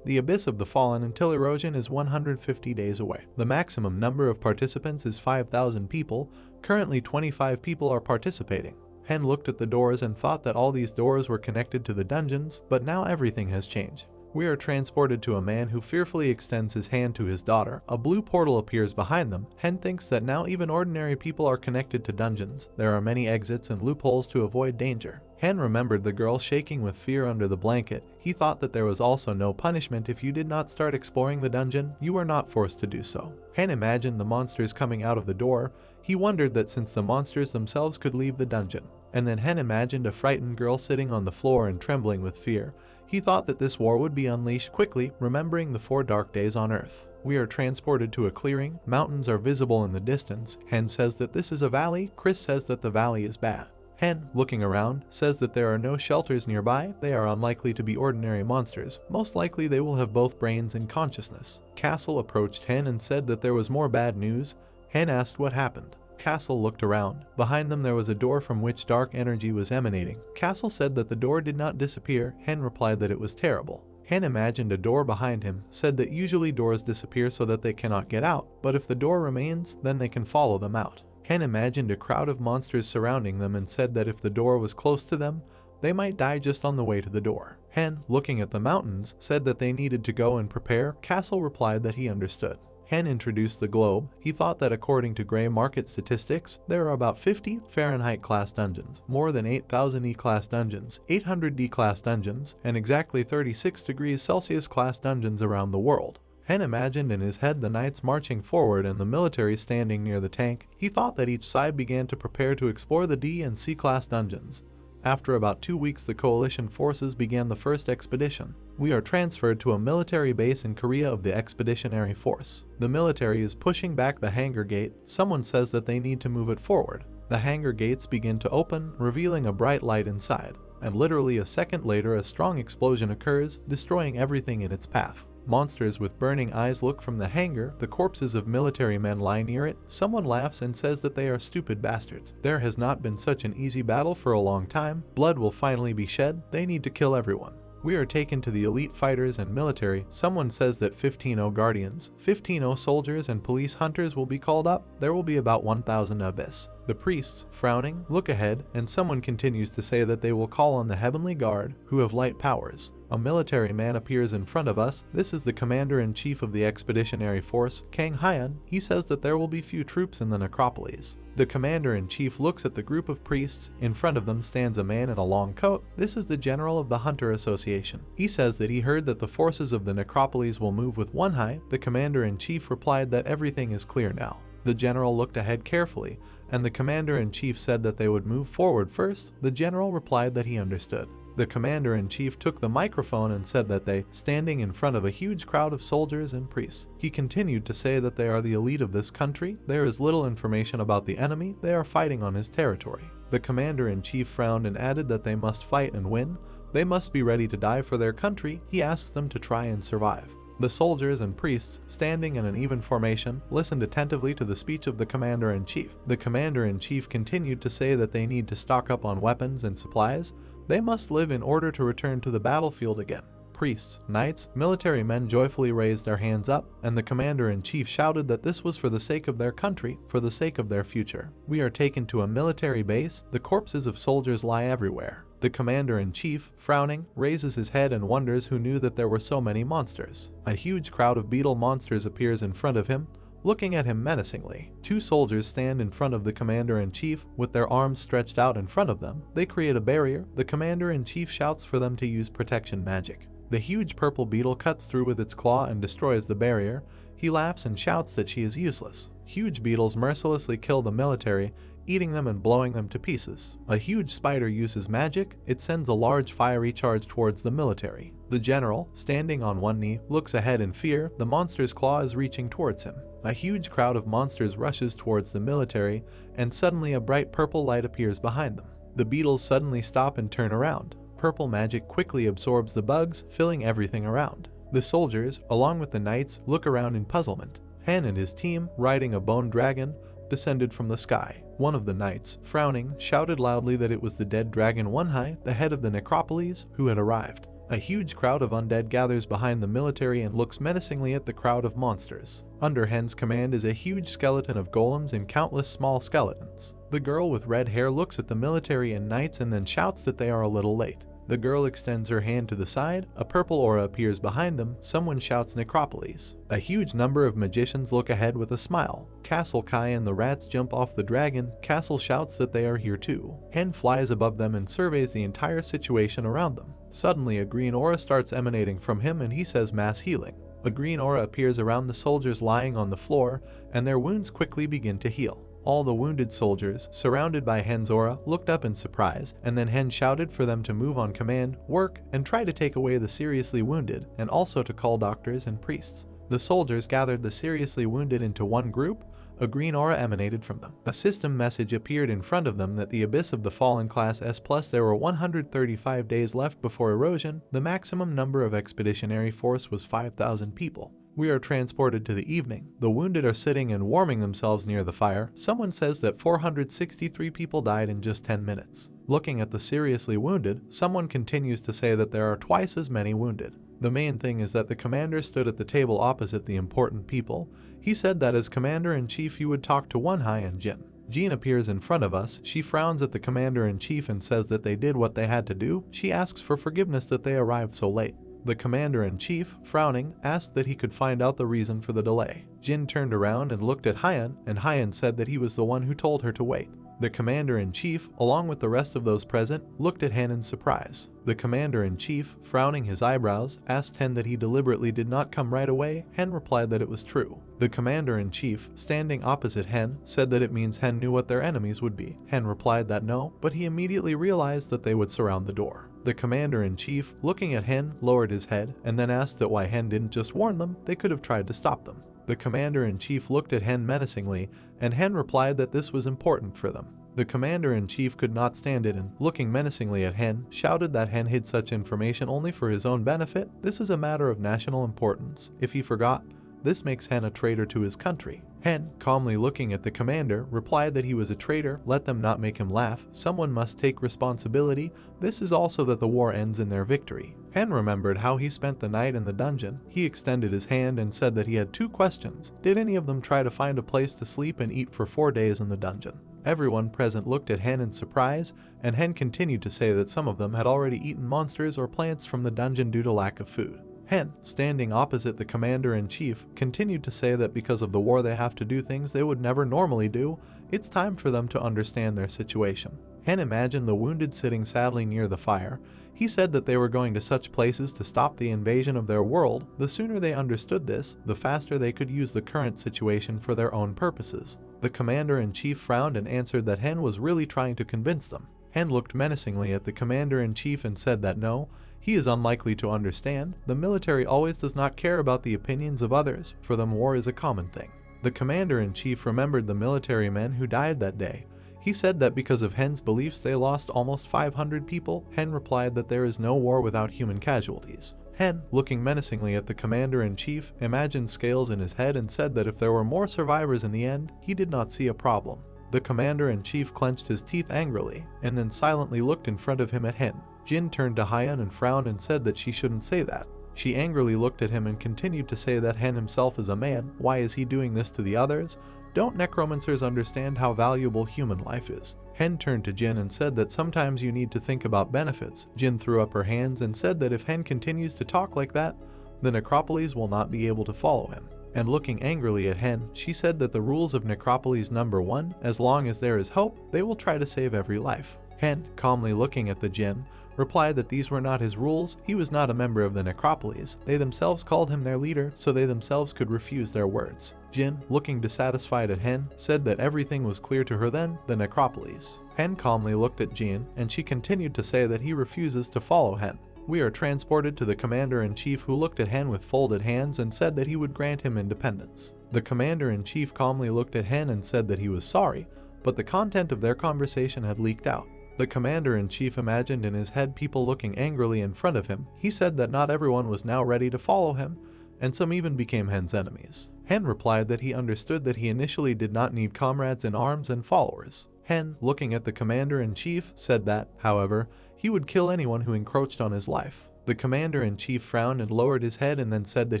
the Abyss of the Fallen until erosion is 150 days away. The maximum number of participants is 5,000 people. Currently 25 people are participating. Hen looked at the doors and thought that all these doors were connected to the dungeons, but now everything has changed. We are transported to a man who fearfully extends his hand to his daughter. A blue portal appears behind them. Hen thinks that now even ordinary people are connected to dungeons. There are many exits and loopholes to avoid danger. Hen remembered the girl shaking with fear under the blanket. He thought that there was also no punishment if you did not start exploring the dungeon. You are not forced to do so. Hen imagined the monsters coming out of the door. He wondered that since the monsters themselves could leave the dungeon. And then Hen imagined a frightened girl sitting on the floor and trembling with fear. He thought that this war would be unleashed quickly, remembering the 4 dark days on Earth. We are transported to a clearing. Mountains are visible in the distance. Hen says that this is a valley. Chris says that the valley is bad. Hen, looking around, says that there are no shelters nearby. They are unlikely to be ordinary monsters. Most likely they will have both brains and consciousness. Castle approached Hen and said that there was more bad news. Hen asked what happened. Castle looked around. Behind them there was a door from which dark energy was emanating. Castle said that the door did not disappear. Hen replied that it was terrible. Hen imagined a door behind him, said that usually doors disappear so that they cannot get out, but if the door remains, then they can follow them out. Hen imagined a crowd of monsters surrounding them and said that if the door was close to them, they might die just on the way to the door. Hen, looking at the mountains, said that they needed to go and prepare. Castle replied that he understood. Hen introduced the globe. He thought that according to gray market statistics, there are about 50 Fahrenheit class dungeons, more than 8,000 E-class dungeons, 800 D-class dungeons, and exactly 36 degrees Celsius class dungeons around the world. Hen imagined in his head the knights marching forward and the military standing near the tank. He thought that each side began to prepare to explore the D and C class dungeons. After about 2 weeks, the coalition forces began the first expedition. We are transferred to a military base in Korea of the Expeditionary Force. The military is pushing back the hangar gate. Someone says that they need to move it forward. The hangar gates begin to open, revealing a bright light inside. And literally a second later, a strong explosion occurs, destroying everything in its path. Monsters with burning eyes look from the hangar. The corpses of military men lie near it. Someone laughs and says that they are stupid bastards. There has not been such an easy battle for a long time. Blood will finally be shed. They need to kill everyone. We are taken to the elite fighters and military. Someone says that 15 guardians, 15 soldiers and police hunters will be called up. There will be about 1,000 abyss. The priests, frowning, look ahead, and someone continues to say that they will call on the heavenly guard, who have light powers. A military man appears in front of us. This is the commander-in-chief of the Expeditionary Force, Kang Hyun. He says that there will be few troops in the necropolis. The commander-in-chief looks at the group of priests. In front of them stands a man in a long coat. This is the general of the Hunter Association. He says that he heard that the forces of the necropolis will move with one high. The commander-in-chief replied that everything is clear now. The general looked ahead carefully, and the commander-in-chief said that they would move forward first. The general replied that he understood. The commander-in-chief took the microphone and said that they, standing in front of a huge crowd of soldiers and priests. He continued to say that they are the elite of this country. There is little information about the enemy. They are fighting on his territory. The commander-in-chief frowned and added that they must fight and win. They must be ready to die for their country. He asks them to try and survive. The soldiers and priests, standing in an even formation, listened attentively to the speech of the commander-in-chief. The commander-in-chief continued to say that they need to stock up on weapons and supplies. They must live in order to return to the battlefield again. Priests, knights, military men joyfully raised their hands up, and the commander-in-chief shouted that this was for the sake of their country, for the sake of their future. We are taken to a military base. The corpses of soldiers lie everywhere. The commander-in-chief, frowning, raises his head and wonders who knew that there were so many monsters. A huge crowd of beetle monsters appears in front of him. looking at him menacingly. Two soldiers stand in front of the commander-in-chief with their arms stretched out in front of them. They create a barrier. The commander-in-chief shouts for them to use protection magic. The huge purple beetle cuts through with its claw and destroys the barrier. He laughs and shouts that she is useless. Huge beetles mercilessly kill the military, eating them and blowing them to pieces. A huge spider uses magic. It sends a large fiery charge towards the military. The general, standing on one knee, looks ahead in fear. The monster's claw is reaching towards him. A huge crowd of monsters rushes towards the military, and suddenly a bright purple light appears behind them. The beetles suddenly stop and turn around. Purple magic quickly absorbs the bugs, filling everything around. The soldiers, along with the knights, look around in puzzlement. Hen and his team, riding a bone dragon, descended from the sky. One of the knights, frowning, shouted loudly that it was the dead dragon Manhwa, the head of the necropolis, who had arrived. A huge crowd of undead gathers behind the military and looks menacingly at the crowd of monsters. Under Hen's command is a huge skeleton of golems and countless small skeletons. The girl with red hair looks at the military and knights and then shouts that they are a little late. The girl extends her hand to the side. A purple aura appears behind them. Someone shouts necropolis. A huge number of magicians look ahead with a smile. Castle Kai and the rats jump off the dragon. Castle shouts that they are here too. Hen flies above them and surveys the entire situation around them. Suddenly a green aura starts emanating from him and he says mass healing. A green aura appears around the soldiers lying on the floor and their wounds quickly begin to heal. All the wounded soldiers, surrounded by Hen's aura, looked up in surprise, and then Hen shouted for them to move on command, work, and try to take away the seriously wounded, and also to call doctors and priests. The soldiers gathered the seriously wounded into one group. A green aura emanated from them. A system message appeared in front of them that the Abyss of the Fallen Class S+, there were 135 days left before erosion. The maximum number of expeditionary force was 5,000 people. We are transported to the evening. The wounded are sitting and warming themselves near the fire. Someone says that 463 people died in just 10 minutes. Looking at the seriously wounded, someone continues to say that there are twice as many wounded. The main thing is that the commander stood at the table opposite the important people. He said that as commander-in-chief he would talk to Manhwa and Jin. Jean appears in front of us. She frowns at the commander-in-chief and says that they did what they had to do. She asks for forgiveness that they arrived so late. The commander-in-chief, frowning, asked that he could find out the reason for the delay. Jin turned around and looked at Hyan, and Hyan said that he was the one who told her to wait. The commander-in-chief, along with the rest of those present, looked at Hen in surprise. The commander-in-chief, frowning his eyebrows, asked Hen that he deliberately did not come right away. Hen replied that it was true. The commander-in-chief, standing opposite Hen, said that it means Hen knew what their enemies would be. Hen replied that no, but he immediately realized that they would surround the door. The commander-in-chief, looking at Hen, lowered his head, and then asked that why Hen didn't just warn them. They could have tried to stop them. The commander-in-chief looked at Hen menacingly, and Hen replied that this was important for them. The commander-in-chief could not stand it and, looking menacingly at Hen, shouted that Hen hid such information only for his own benefit. This is a matter of national importance. If he forgot, this makes Hen a traitor to his country. Hen, calmly looking at the commander, replied that he was a traitor. Let them not make him laugh. Someone must take responsibility. This is also that the war ends in their victory. Hen remembered how he spent the night in the dungeon. He extended his hand and said that he had 2 questions. Did any of them try to find a place to sleep and eat for 4 days in the dungeon? Everyone present looked at Hen in surprise, and Hen continued to say that some of them had already eaten monsters or plants from the dungeon due to lack of food. Hen, standing opposite the commander-in-chief, continued to say that because of the war they have to do things they would never normally do. It's time for them to understand their situation. Hen imagined the wounded sitting sadly near the fire. He said that they were going to such places to stop the invasion of their world. The sooner they understood this, the faster they could use the current situation for their own purposes. The commander-in-chief frowned and answered that Hen was really trying to convince them. Hen looked menacingly at the commander-in-chief and said that no, he is unlikely to understand. The military always does not care about the opinions of others. For them, war is a common thing. The commander-in-chief remembered the military men who died that day. He said that because of Hen's beliefs they lost almost 500 people. Hen replied that there is no war without human casualties. Hen, looking menacingly at the commander-in-chief, imagined scales in his head and said that if there were more survivors in the end, he did not see a problem. The commander-in-chief clenched his teeth angrily, and then silently looked in front of him at Hen. Jin turned to Hyan and frowned and said that she shouldn't say that. She angrily looked at him and continued to say that Hen himself is a man. Why is he doing this to the others? Don't necromancers understand how valuable human life is? Hen turned to Jin and said that sometimes you need to think about benefits. Jin threw up her hands and said that if Hen continues to talk like that, the necropolis will not be able to follow him. and looking angrily at Hen, she said that the rules of Necropolis number 1, as long as there is hope, they will try to save every life. Hen, calmly looking at the Jinn, replied that these were not his rules, he was not a member of the Necropolis, they themselves called him their leader so they themselves could refuse their words. Jin, looking dissatisfied at Hen, said that everything was clear to her then, the Necropolis. Hen calmly looked at Jin, and she continued to say that he refuses to follow Hen. We are transported to the Commander-in-Chief, who looked at Hen with folded hands and said that he would grant him independence. The Commander-in-Chief calmly looked at Hen and said that he was sorry, but the content of their conversation had leaked out. The Commander-in-Chief imagined in his head people looking angrily in front of him. He said that not everyone was now ready to follow him, and some even became Hen's enemies. Hen replied that he understood that he initially did not need comrades in arms and followers. Hen, looking at the Commander-in-Chief, said that, however, he would kill anyone who encroached on his life. The Commander-in-Chief frowned and lowered his head and then said that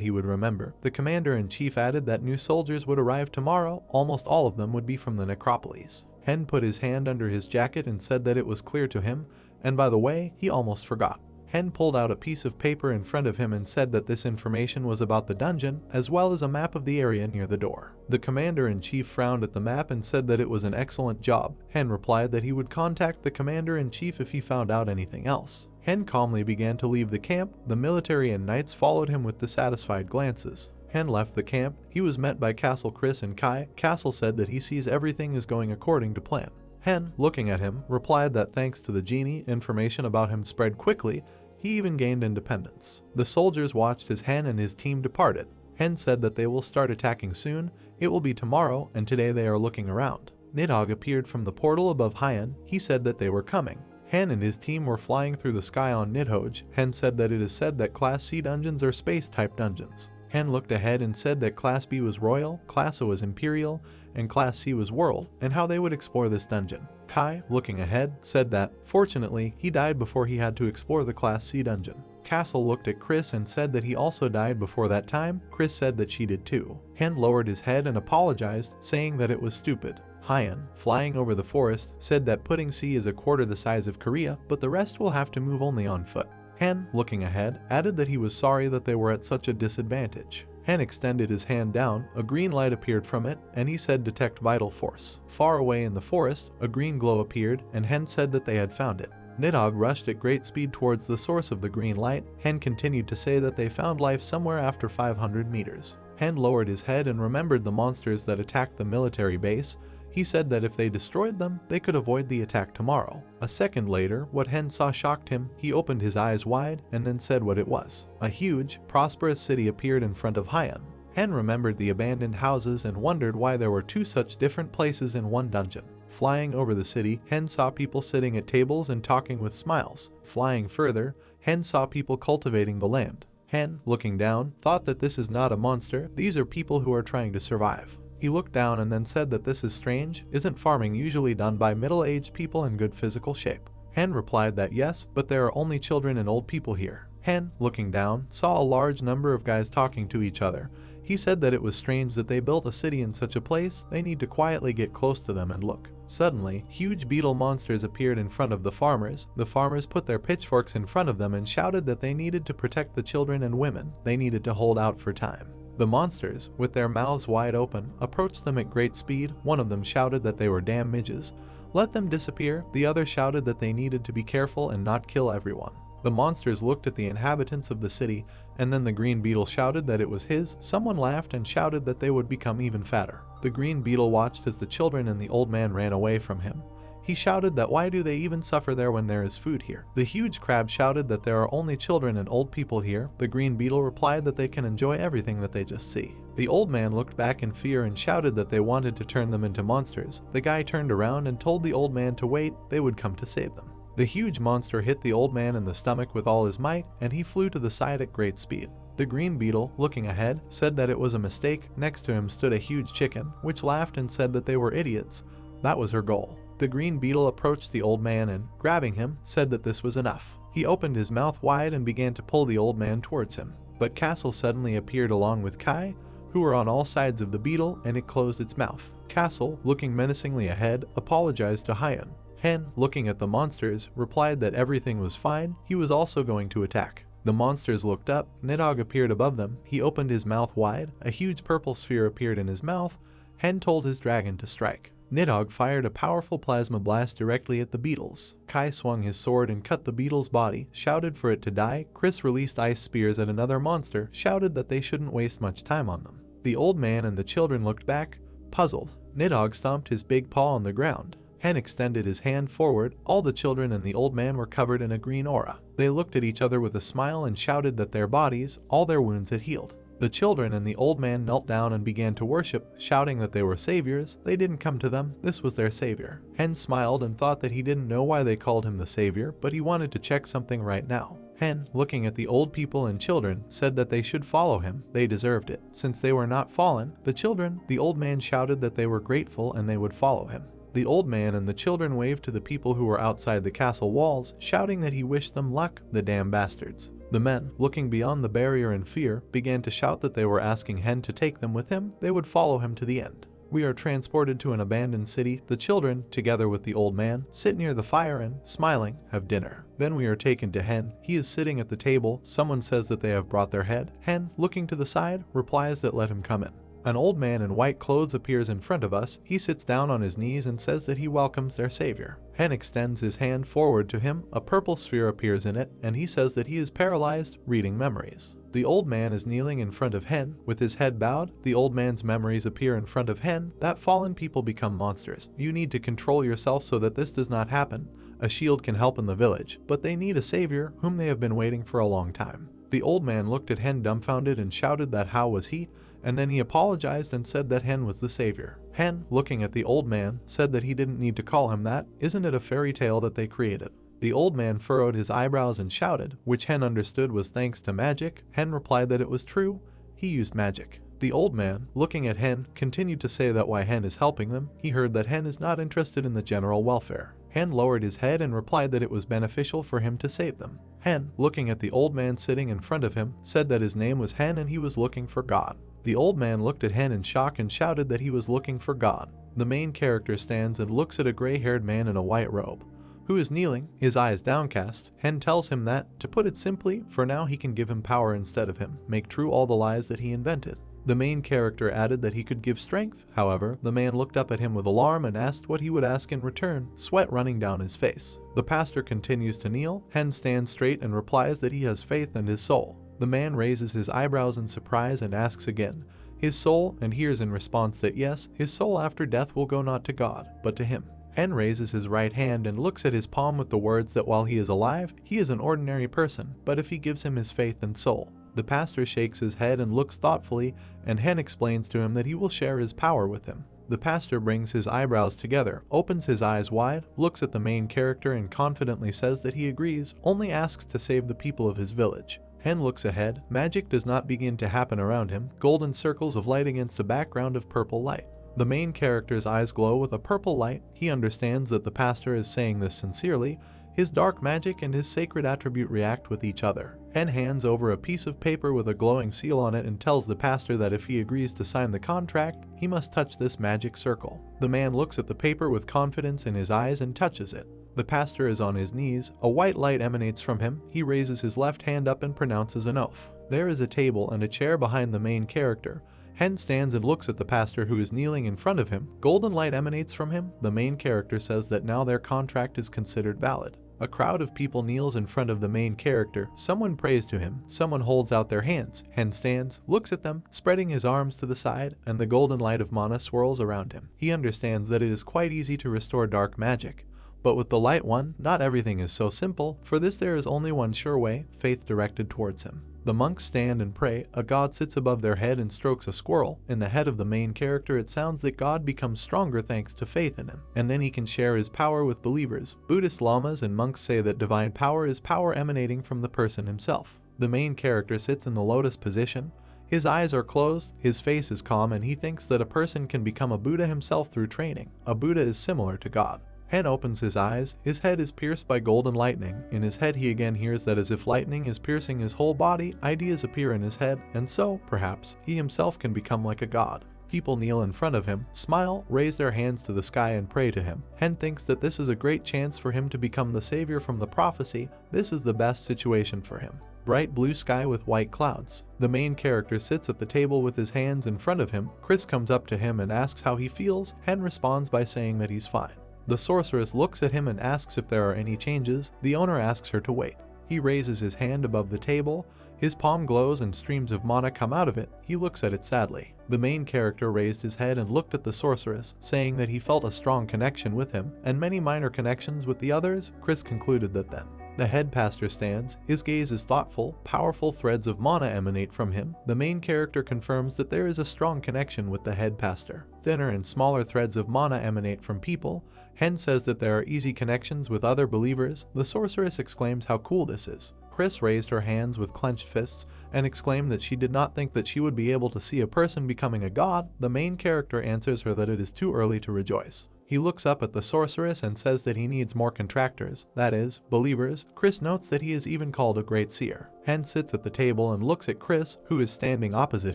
he would remember. The Commander-in-Chief added that new soldiers would arrive tomorrow, almost all of them would be from the Necropolis. Hen put his hand under his jacket and said that it was clear to him, and by the way, he almost forgot. Hen pulled out a piece of paper in front of him and said that this information was about the dungeon, as well as a map of the area near the door. The Commander-in-Chief frowned at the map and said that it was an excellent job. Hen replied that he would contact the Commander-in-Chief if he found out anything else. Hen calmly began to leave the camp. The military and knights followed him with dissatisfied glances. Hen left the camp. He was met by Castle Chris and Kai. Castle said that he sees everything is going according to plan. Hen, looking at him, replied that thanks to the genie, information about him spread quickly. He even gained independence. The soldiers watched as Hen and his team departed. Hen said that they will start attacking soon. It will be tomorrow, and today they are looking around. Nidhogg appeared from the portal above Hyen. He said that they were coming. Hen and his team were flying through the sky on Nidhogg. Hen said that it is said that Class C dungeons are space-type dungeons. Hen looked ahead and said that Class B was Royal, Class A was Imperial, and Class C was World, and how they would explore this dungeon. Kai, looking ahead, said that, fortunately, he died before he had to explore the Class C dungeon. Castle looked at Chris and said that he also died before that time. Chris said that she did too. Hen lowered his head and apologized, saying that it was stupid. Hyen, flying over the forest, said that Pudding Sea is a quarter the size of Korea, but the rest will have to move only on foot. Hen, looking ahead, added that he was sorry that they were at such a disadvantage. Hen extended his hand down, a green light appeared from it, and he said detect vital force. Far away in the forest, a green glow appeared, and Hen said that they had found it. Nidhogg rushed at great speed towards the source of the green light. Hen continued to say that they found life somewhere after 500 meters. Hen lowered his head and remembered the monsters that attacked the military base. He said that if they destroyed them, they could avoid the attack tomorrow. A second later, what Hen saw shocked him. He opened his eyes wide and then said what it was. A huge, prosperous city appeared in front of Hyen. Hen remembered the abandoned houses and wondered why there were two such different places in one dungeon. Flying over the city, Hen saw people sitting at tables and talking with smiles. Flying further, Hen saw people cultivating the land. Hen, looking down, thought that this is not a monster, these are people who are trying to survive. He looked down and then said that this is strange. Isn't farming usually done by middle-aged people in good physical shape? Hen replied that yes, but there are only children and old people here. Hen, looking down, saw a large number of guys talking to each other. He said that it was strange that they built a city in such a place. They need to quietly get close to them and look. Suddenly, huge beetle monsters appeared in front of the farmers. The farmers put their pitchforks in front of them and shouted that they needed to protect the children and women. They needed to hold out for time. The monsters, with their mouths wide open, approached them at great speed. One of them shouted that they were damn midges. Let them disappear. The other shouted that they needed to be careful and not kill everyone. The monsters looked at the inhabitants of the city, and then the green beetle shouted that it was his. Someone laughed and shouted that they would become even fatter. The green beetle watched as the children and the old man ran away from him. He shouted that why do they even suffer there when there is food here? The huge crab shouted that there are only children and old people here. The green beetle replied that they can enjoy everything that they just see. The old man looked back in fear and shouted that they wanted to turn them into monsters. The guy turned around and told the old man to wait, they would come to save them. The huge monster hit the old man in the stomach with all his might, and he flew to the side at great speed. The green beetle, looking ahead, said that it was a mistake. Next to him stood a huge chicken, which laughed and said that they were idiots. That was her goal. The green beetle approached the old man and, grabbing him, said that this was enough. He opened his mouth wide and began to pull the old man towards him. But Castle suddenly appeared along with Kai, who were on all sides of the beetle, and it closed its mouth. Castle, looking menacingly ahead, apologized to Hyen. Hen, looking at the monsters, replied that everything was fine. He was also going to attack. The monsters looked up, Nidhogg appeared above them, he opened his mouth wide, a huge purple sphere appeared in his mouth. Hen told his dragon to strike. Nidhogg fired a powerful plasma blast directly at the beetles. Kai swung his sword and cut the beetle's body, shouted for it to die. Chris released ice spears at another monster, shouted that they shouldn't waste much time on them. The old man and the children looked back, puzzled. Nidhogg stomped his big paw on the ground. Hen extended his hand forward. All the children and the old man were covered in a green aura. They looked at each other with a smile and shouted that their bodies, all their wounds had healed. The children and the old man knelt down and began to worship, shouting that they were saviors. They didn't come to them, this was their savior. Hen smiled and thought that he didn't know why they called him the savior, but he wanted to check something right now. Hen, looking at the old people and children, said that they should follow him, they deserved it. Since they were not fallen, the old man shouted that they were grateful and they would follow him. The old man and the children waved to the people who were outside the castle walls, shouting that he wished them luck, the damn bastards. The men, looking beyond the barrier in fear, began to shout that they were asking Hen to take them with him, they would follow him to the end. We are transported to an abandoned city. The children, together with the old man, sit near the fire and, smiling, have dinner. Then we are taken to Hen. He is sitting at the table. Someone says that they have brought their head. Hen, looking to the side, replies that let him come in. An old man in white clothes appears in front of us. He sits down on his knees and says that he welcomes their savior. Hen extends his hand forward to him. A purple sphere appears in it, and he says that he is paralyzed, reading memories. The old man is kneeling in front of Hen, with his head bowed. The old man's memories appear in front of Hen, that fallen people become monsters. You need to control yourself so that this does not happen. A shield can help in the village, but they need a savior, whom they have been waiting for a long time. The old man looked at Hen dumbfounded and shouted that how was he, and then he apologized and said that Hen was the savior. Hen, looking at the old man, said that he didn't need to call him that. Isn't it a fairy tale that they created? The old man furrowed his eyebrows and shouted, which Hen understood was thanks to magic. Hen replied that it was true. He used magic. The old man, looking at Hen, continued to say that why Hen is helping them. He heard that Hen is not interested in the general welfare. Hen lowered his head and replied that it was beneficial for him to save them. Hen, looking at the old man sitting in front of him, said that his name was Hen and he was looking for God. The old man looked at Hen in shock and shouted that he was looking for God. The main character stands and looks at a gray-haired man in a white robe, who is kneeling, his eyes downcast. Hen tells him that, to put it simply, for now he can give him power instead of him, make true all the lies that he invented. The main character added that he could give strength. However, the man looked up at him with alarm and asked what he would ask in return, sweat running down his face. The pastor continues to kneel. Hen stands straight and replies that he has faith in his soul. The man raises his eyebrows in surprise and asks again, his soul, and hears in response that yes, his soul after death will go not to God, but to him. Hen raises his right hand and looks at his palm with the words that while he is alive, he is an ordinary person, but if he gives him his faith and soul. The pastor shakes his head and looks thoughtfully, and Hen explains to him that he will share his power with him. The pastor brings his eyebrows together, opens his eyes wide, looks at the main character and confidently says that he agrees, only asks to save the people of his village. Hen looks ahead. Magic does not begin to happen around him, golden circles of light against a background of purple light. The main character's eyes glow with a purple light. He understands that the pastor is saying this sincerely. His dark magic and his sacred attribute react with each other. Hen hands over a piece of paper with a glowing seal on it and tells the pastor that if he agrees to sign the contract, he must touch this magic circle. The man looks at the paper with confidence in his eyes and touches it. The pastor is on his knees. A white light emanates from him. He raises his left hand up and pronounces an oath. There is a table and a chair behind the main character. Hen stands and looks at the pastor who is kneeling in front of him. Golden light emanates from him. The main character says that now their contract is considered valid. A crowd of people kneels in front of the main character. Someone prays to him. Someone holds out their hands. Hen stands, looks at them, spreading his arms to the side, and the golden light of mana swirls around him. He understands that it is quite easy to restore dark magic. But with the light one, not everything is so simple. For this there is only one sure way, faith directed towards him. The monks stand and pray. A god sits above their head and strokes a squirrel. In the head of the main character it sounds that God becomes stronger thanks to faith in him, and then he can share his power with believers. Buddhist lamas and monks say that divine power is power emanating from the person himself. The main character sits in the lotus position. His eyes are closed, his face is calm, and he thinks that a person can become a Buddha himself through training. A Buddha is similar to God. Hen opens his eyes. His head is pierced by golden lightning. In his head he again hears that as if lightning is piercing his whole body, ideas appear in his head, and so, perhaps, he himself can become like a god. People kneel in front of him, smile, raise their hands to the sky and pray to him. Hen thinks that this is a great chance for him to become the savior from the prophecy. This is the best situation for him. bright blue sky with white clouds. The main character sits at the table with his hands in front of him. Chris comes up to him and asks how he feels. Hen responds by saying that he's fine. The sorceress looks at him and asks if there are any changes. The owner asks her to wait. He raises his hand above the table. His palm glows and streams of mana come out of it. He looks at it sadly. The main character raised his head and looked at the sorceress, saying that he felt a strong connection with him, and many minor connections with the others. Chris concluded that then. The head pastor stands. His gaze is thoughtful. Powerful threads of mana emanate from him. The main character confirms that there is a strong connection with the head pastor. Thinner and smaller threads of mana emanate from people. Hen says that there are easy connections with other believers. The sorceress exclaims how cool this is. Chris raised her hands with clenched fists and exclaimed that she did not think that she would be able to see a person becoming a god. The main character answers her that it is too early to rejoice. He looks up at the sorceress and says that he needs more contractors, that is, believers. Chris notes that he is even called a great seer. Hen sits at the table and looks at Chris, who is standing opposite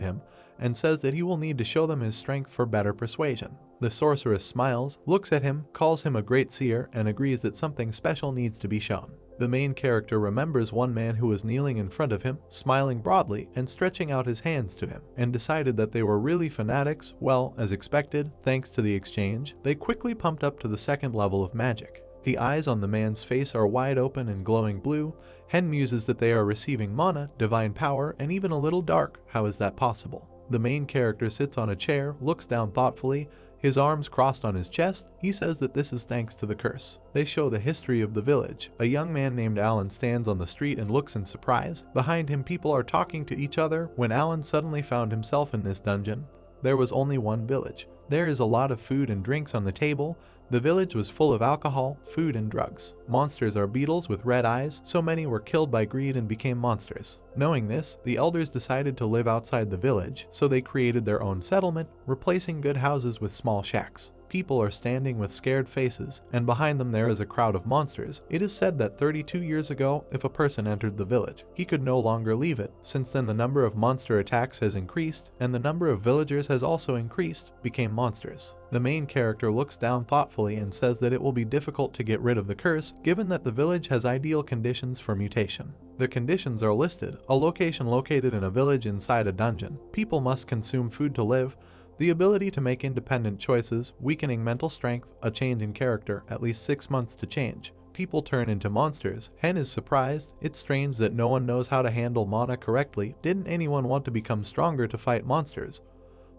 him, and says that he will need to show them his strength for better persuasion. The sorceress smiles, looks at him, calls him a great seer, and agrees that something special needs to be shown. The main character remembers one man who was kneeling in front of him, smiling broadly and stretching out his hands to him, and decided that they were really fanatics. Well, as expected, thanks to the exchange, they quickly pumped up to the second level of magic. The eyes on the man's face are wide open and glowing blue. Hen muses that they are receiving mana, divine power, and even a little dark. How is that possible? The main character sits on a chair, looks down thoughtfully, his arms crossed on his chest. He says that this is thanks to the curse. They show the history of the village. A young man named Alan stands on the street and looks in surprise. Behind him, people are talking to each other. When Alan suddenly found himself in this dungeon, there was only one village. There is a lot of food and drinks on the table. The village was full of alcohol, food, and drugs. Monsters are beetles with red eyes. So many were killed by greed and became monsters. Knowing this, the elders decided to live outside the village, so they created their own settlement, replacing good houses with small shacks. People are standing with scared faces, and behind them there is a crowd of monsters. It is said that 32 years ago, if a person entered the village, he could no longer leave it. Since then, the number of monster attacks has increased, and the number of villagers has also increased, became monsters. The main character looks down thoughtfully and says that it will be difficult to get rid of the curse, given that the village has ideal conditions for mutation. The conditions are listed: a location located in a village inside a dungeon, people must consume food to live, the ability to make independent choices, weakening mental strength, a change in character, at least 6 months to change. People turn into monsters. Hen is surprised. It's strange that no one knows how to handle mana correctly. Didn't anyone want to become stronger to fight monsters?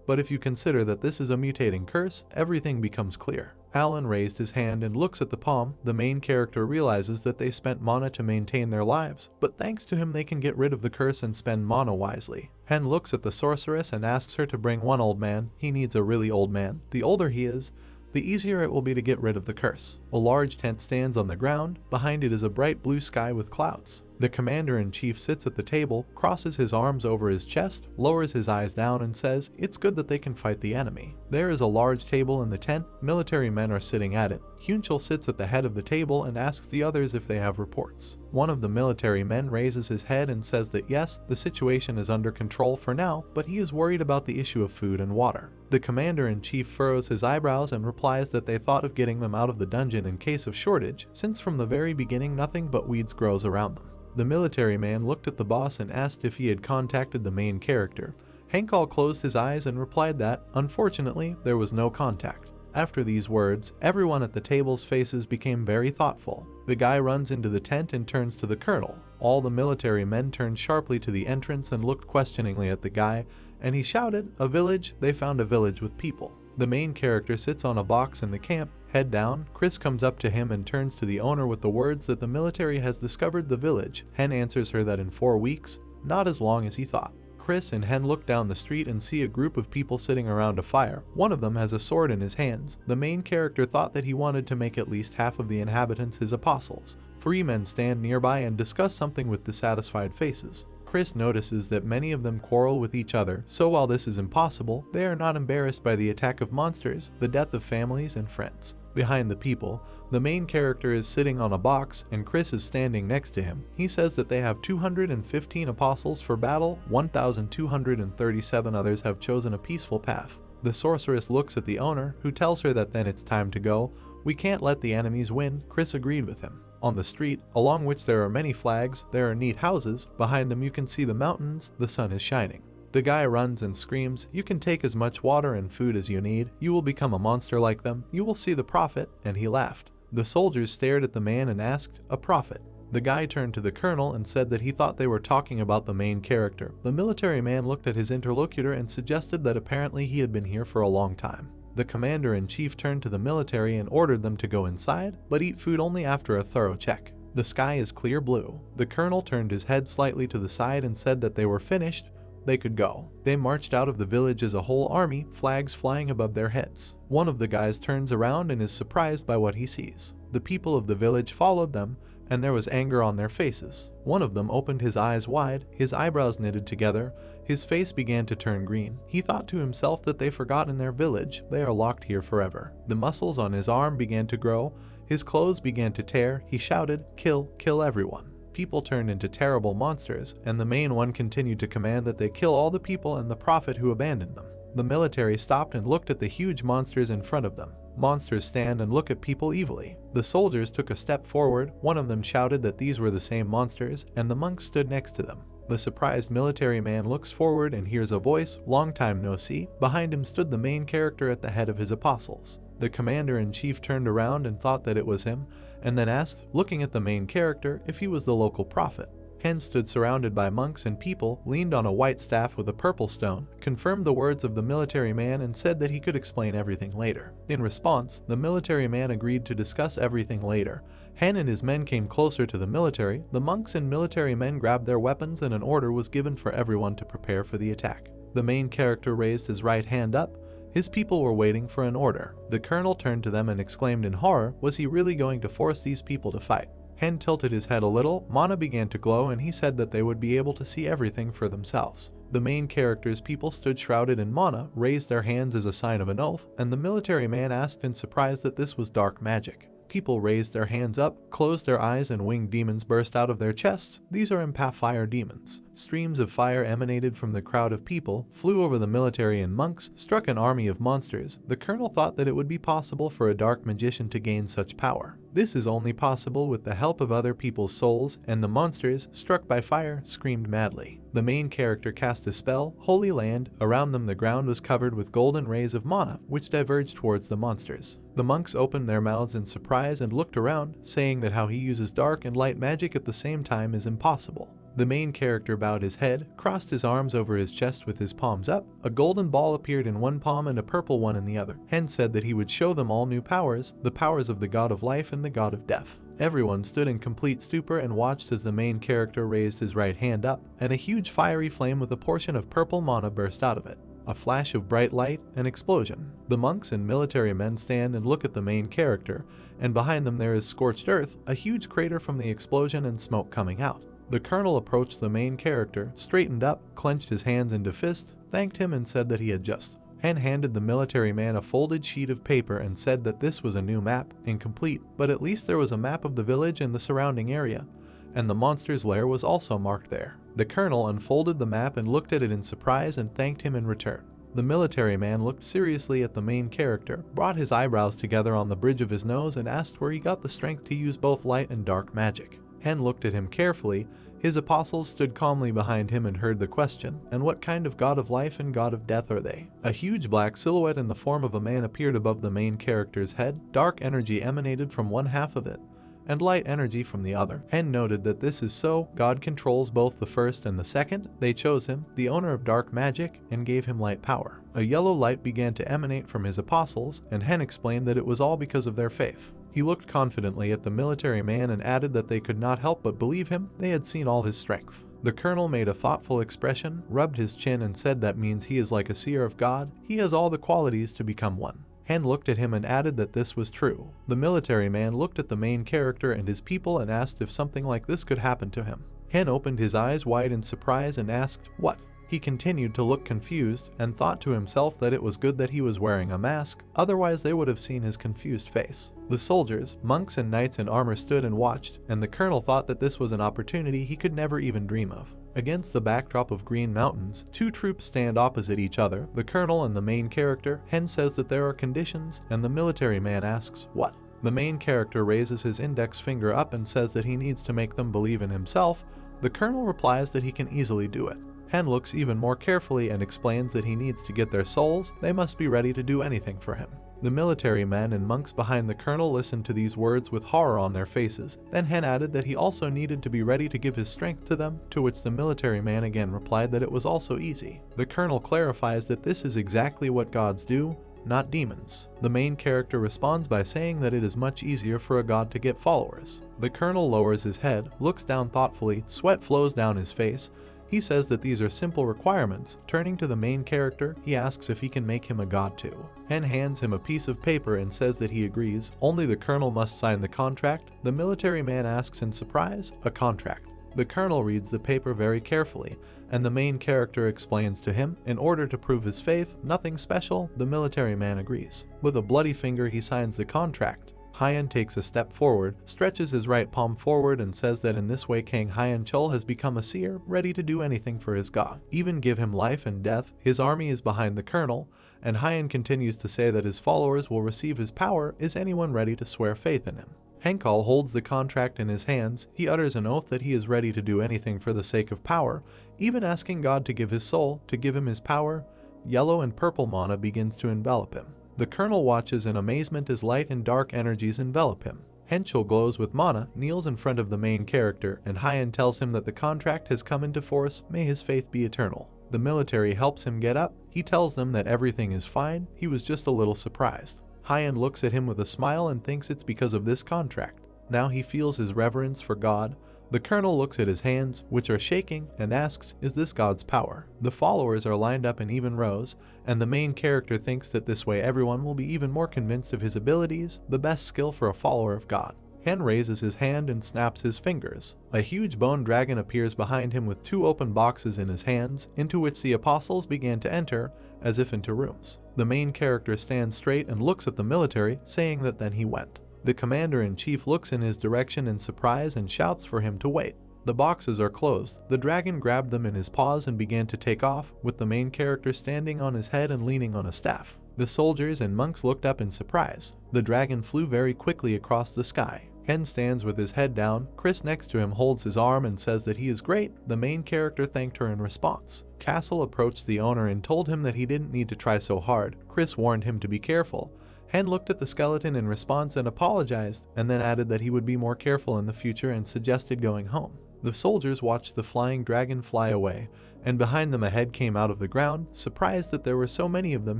But if you consider that this is a mutating curse, everything becomes clear. Alan raised his hand and looks at the palm. The main character realizes that they spent mana to maintain their lives, but thanks to him they can get rid of the curse and spend mana wisely. Hen looks at the sorceress and asks her to bring one old man. He needs a really old man. The older he is, the easier it will be to get rid of the curse. A large tent stands on the ground. Behind it is a bright blue sky with clouds. The commander-in-chief sits at the table, crosses his arms over his chest, lowers his eyes down and says, "It's good that they can fight the enemy." There is a large table in the tent. Military men are sitting at it. Hunchel sits at the head of the table and asks the others if they have reports. One of the military men raises his head and says that yes, the situation is under control for now, but he is worried about the issue of food and water. The commander-in-chief furrows his eyebrows and replies that they thought of getting them out of the dungeon in case of shortage, since from the very beginning nothing but weeds grows around them. The military man looked at the boss and asked if he had contacted the main character. Hankal closed his eyes and replied that, unfortunately, there was no contact. After these words, everyone at the table's faces became very thoughtful. The guy runs into the tent and turns to the colonel. All the military men turned sharply to the entrance and looked questioningly at the guy, and he shouted, "A village!" They found a village with people. The main character sits on a box in the camp, head down. Chris comes up to him and turns to the owner with the words that the military has discovered the village. Hen answers her that in 4 weeks, not as long as he thought. Chris and Hen look down the street and see a group of people sitting around a fire. One of them has a sword in his hands. The main character thought that he wanted to make at least half of the inhabitants his apostles. 3 men stand nearby and discuss something with dissatisfied faces. Chris notices that many of them quarrel with each other, so while this is impossible, they are not embarrassed by the attack of monsters, the death of families and friends. Behind the people, the main character is sitting on a box and Chris is standing next to him. He says that they have 215 apostles for battle, 1,237 others have chosen a peaceful path. The sorceress looks at the owner, who tells her that then it's time to go. "We can't let the enemies win." Chris agreed with him. On the street, along which there are many flags, there are neat houses. Behind them you can see the mountains. The sun is shining. The guy runs and screams, "You can take as much water and food as you need. You will become a monster like them. You will see the prophet," and he laughed. The soldiers stared at the man and asked, "A prophet?" The guy turned to the colonel and said that he thought they were talking about the main character. The military man looked at his interlocutor and suggested that apparently he had been here for a long time. The commander-in-chief turned to the military and ordered them to go inside, but eat food only after a thorough check. The sky is clear blue. The colonel turned his head slightly to the side and said that they were finished. They could go. They marched out of the village as a whole army, flags flying above their heads. One of the guys turns around and is surprised by what he sees. The people of the village followed them, and there was anger on their faces. One of them opened his eyes wide, his eyebrows knitted together, his face began to turn green. He thought to himself that they forgot in their village, they are locked here forever. The muscles on his arm began to grow, his clothes began to tear, he shouted, "Kill, kill everyone." People turned into terrible monsters, and the main one continued to command that they kill all the people and the prophet who abandoned them. The military stopped and looked at the huge monsters in front of them. Monsters stand and look at people evilly. The soldiers took a step forward, one of them shouted that these were the same monsters, and the monks stood next to them. The surprised military man looks forward and hears a voice, "Long time no see." Behind him stood the main character at the head of his apostles. The commander-in-chief turned around and thought that it was him, and then asked, looking at the main character, if he was the local prophet. Hen stood surrounded by monks and people, leaned on a white staff with a purple stone, confirmed the words of the military man and said that he could explain everything later. In response, the military man agreed to discuss everything later. Hen and his men came closer to the military. The monks and military men grabbed their weapons and an order was given for everyone to prepare for the attack. The main character raised his right hand up. His people were waiting for an order. The colonel turned to them and exclaimed in horror, was he really going to force these people to fight? Hen tilted his head a little, mana began to glow, and he said that they would be able to see everything for themselves. The main character's people stood shrouded in mana, raised their hands as a sign of an oath, and the military man asked in surprise that this was dark magic. People raised their hands up, closed their eyes, and winged demons burst out of their chests. These are empath fire demons. Streams of fire emanated from the crowd of people, flew over the military and monks, struck an army of monsters. The colonel thought that it would be possible for a dark magician to gain such power. This is only possible with the help of other people's souls, and the monsters, struck by fire, screamed madly. The main character cast a spell, Holy Land. Around them the ground was covered with golden rays of mana, which diverged towards the monsters. The monks opened their mouths in surprise and looked around, saying that how he uses dark and light magic at the same time is impossible. The main character bowed his head, crossed his arms over his chest with his palms up. A golden ball appeared in one palm and a purple one in the other. Hen said that he would show them all new powers, the powers of the god of life and the god of death. Everyone stood in complete stupor and watched as the main character raised his right hand up, and a huge fiery flame with a portion of purple mana burst out of it. A flash of bright light, an explosion. The monks and military men stand and look at the main character, and behind them there is scorched earth, a huge crater from the explosion and smoke coming out. The colonel approached the main character, straightened up, clenched his hands into fist, thanked him and said that he had just. Hen handed the military man a folded sheet of paper and said that this was a new map, incomplete, but at least there was a map of the village and the surrounding area, and the monster's lair was also marked there. The colonel unfolded the map and looked at it in surprise and thanked him in return. The military man looked seriously at the main character, brought his eyebrows together on the bridge of his nose and asked where he got the strength to use both light and dark magic. Hen looked at him carefully. His apostles stood calmly behind him and heard the question, and what kind of god of life and god of death are they? A huge black silhouette in the form of a man appeared above the main character's head. Dark energy emanated from one half of it, and light energy from the other. Hen noted that this is so, God controls both the first and the second. They chose him, the owner of dark magic, and gave him light power. A yellow light began to emanate from his apostles, and Hen explained that it was all because of their faith. He looked confidently at the military man and added that they could not help but believe him. They had seen all his strength. The colonel made a thoughtful expression, rubbed his chin and said that means he is like a seer of God. He has all the qualities to become one. Hen looked at him and added that this was true. The military man looked at the main character and his people and asked if something like this could happen to him. Hen opened his eyes wide in surprise and asked, "What?" He continued to look confused and thought to himself that it was good that he was wearing a mask, otherwise they would have seen his confused face. The soldiers, monks and knights in armor stood and watched, and the colonel thought that this was an opportunity he could never even dream of. Against the backdrop of green mountains, two troops stand opposite each other, the colonel and the main character. Hen says that there are conditions, and the military man asks, "What?" The main character raises his index finger up and says that he needs to make them believe in himself. The colonel replies that he can easily do it. Hen looks even more carefully and explains that he needs to get their souls. They must be ready to do anything for him. The military men and monks behind the colonel listened to these words with horror on their faces. Then Hen added that he also needed to be ready to give his strength to them, to which the military man again replied that it was also easy. The colonel clarifies that this is exactly what gods do, not demons. The main character responds by saying that it is much easier for a god to get followers. The colonel lowers his head, looks down thoughtfully, sweat flows down his face. He says that these are simple requirements. Turning to the main character, he asks if he can make him a god too. Hen hands him a piece of paper and says that he agrees, only the colonel must sign the contract. The military man asks in surprise, a contract. The colonel reads the paper very carefully, and the main character explains to him, in order to prove his faith, nothing special. The military man agrees. With a bloody finger he signs the contract. Hyen takes a step forward, stretches his right palm forward and says that in this way Kang Hyen Chul has become a seer, ready to do anything for his god, even give him life and death. His army is behind the colonel, and Hyen continues to say that his followers will receive his power. Is anyone ready to swear faith in him? Henkal holds the contract in his hands. He utters an oath that he is ready to do anything for the sake of power, even asking God to give his soul, to give him his power. Yellow and purple mana begins to envelop him. The colonel watches in amazement as light and dark energies envelop him. Henchel glows with mana, kneels in front of the main character, and Hyen tells him that the contract has come into force. May his faith be eternal. The military helps him get up. He tells them that everything is fine. He was just a little surprised. Hyen looks at him with a smile and thinks it's because of this contract. Now he feels his reverence for God. The colonel looks at his hands, which are shaking, and asks, is this God's power? The followers are lined up in even rows, and the main character thinks that this way everyone will be even more convinced of his abilities, the best skill for a follower of God. Hen raises his hand and snaps his fingers. A huge bone dragon appears behind him with two open boxes in his hands, into which the apostles began to enter, as if into rooms. The main character stands straight and looks at the military, saying that then he went. The commander-in-chief looks in his direction in surprise and shouts for him to wait. The boxes are closed. The dragon grabbed them in his paws and began to take off, with the main character standing on his head and leaning on a staff. The soldiers and monks looked up in surprise. The dragon flew very quickly across the sky. Hen stands with his head down. Chris next to him holds his arm and says that he is great. The main character thanked her in response. Castle approached the owner and told him that he didn't need to try so hard. Chris warned him to be careful. Hen looked at the skeleton in response and apologized, and then added that he would be more careful in the future and suggested going home. The soldiers watched the flying dragon fly away, and behind them a head came out of the ground, surprised that there were so many of them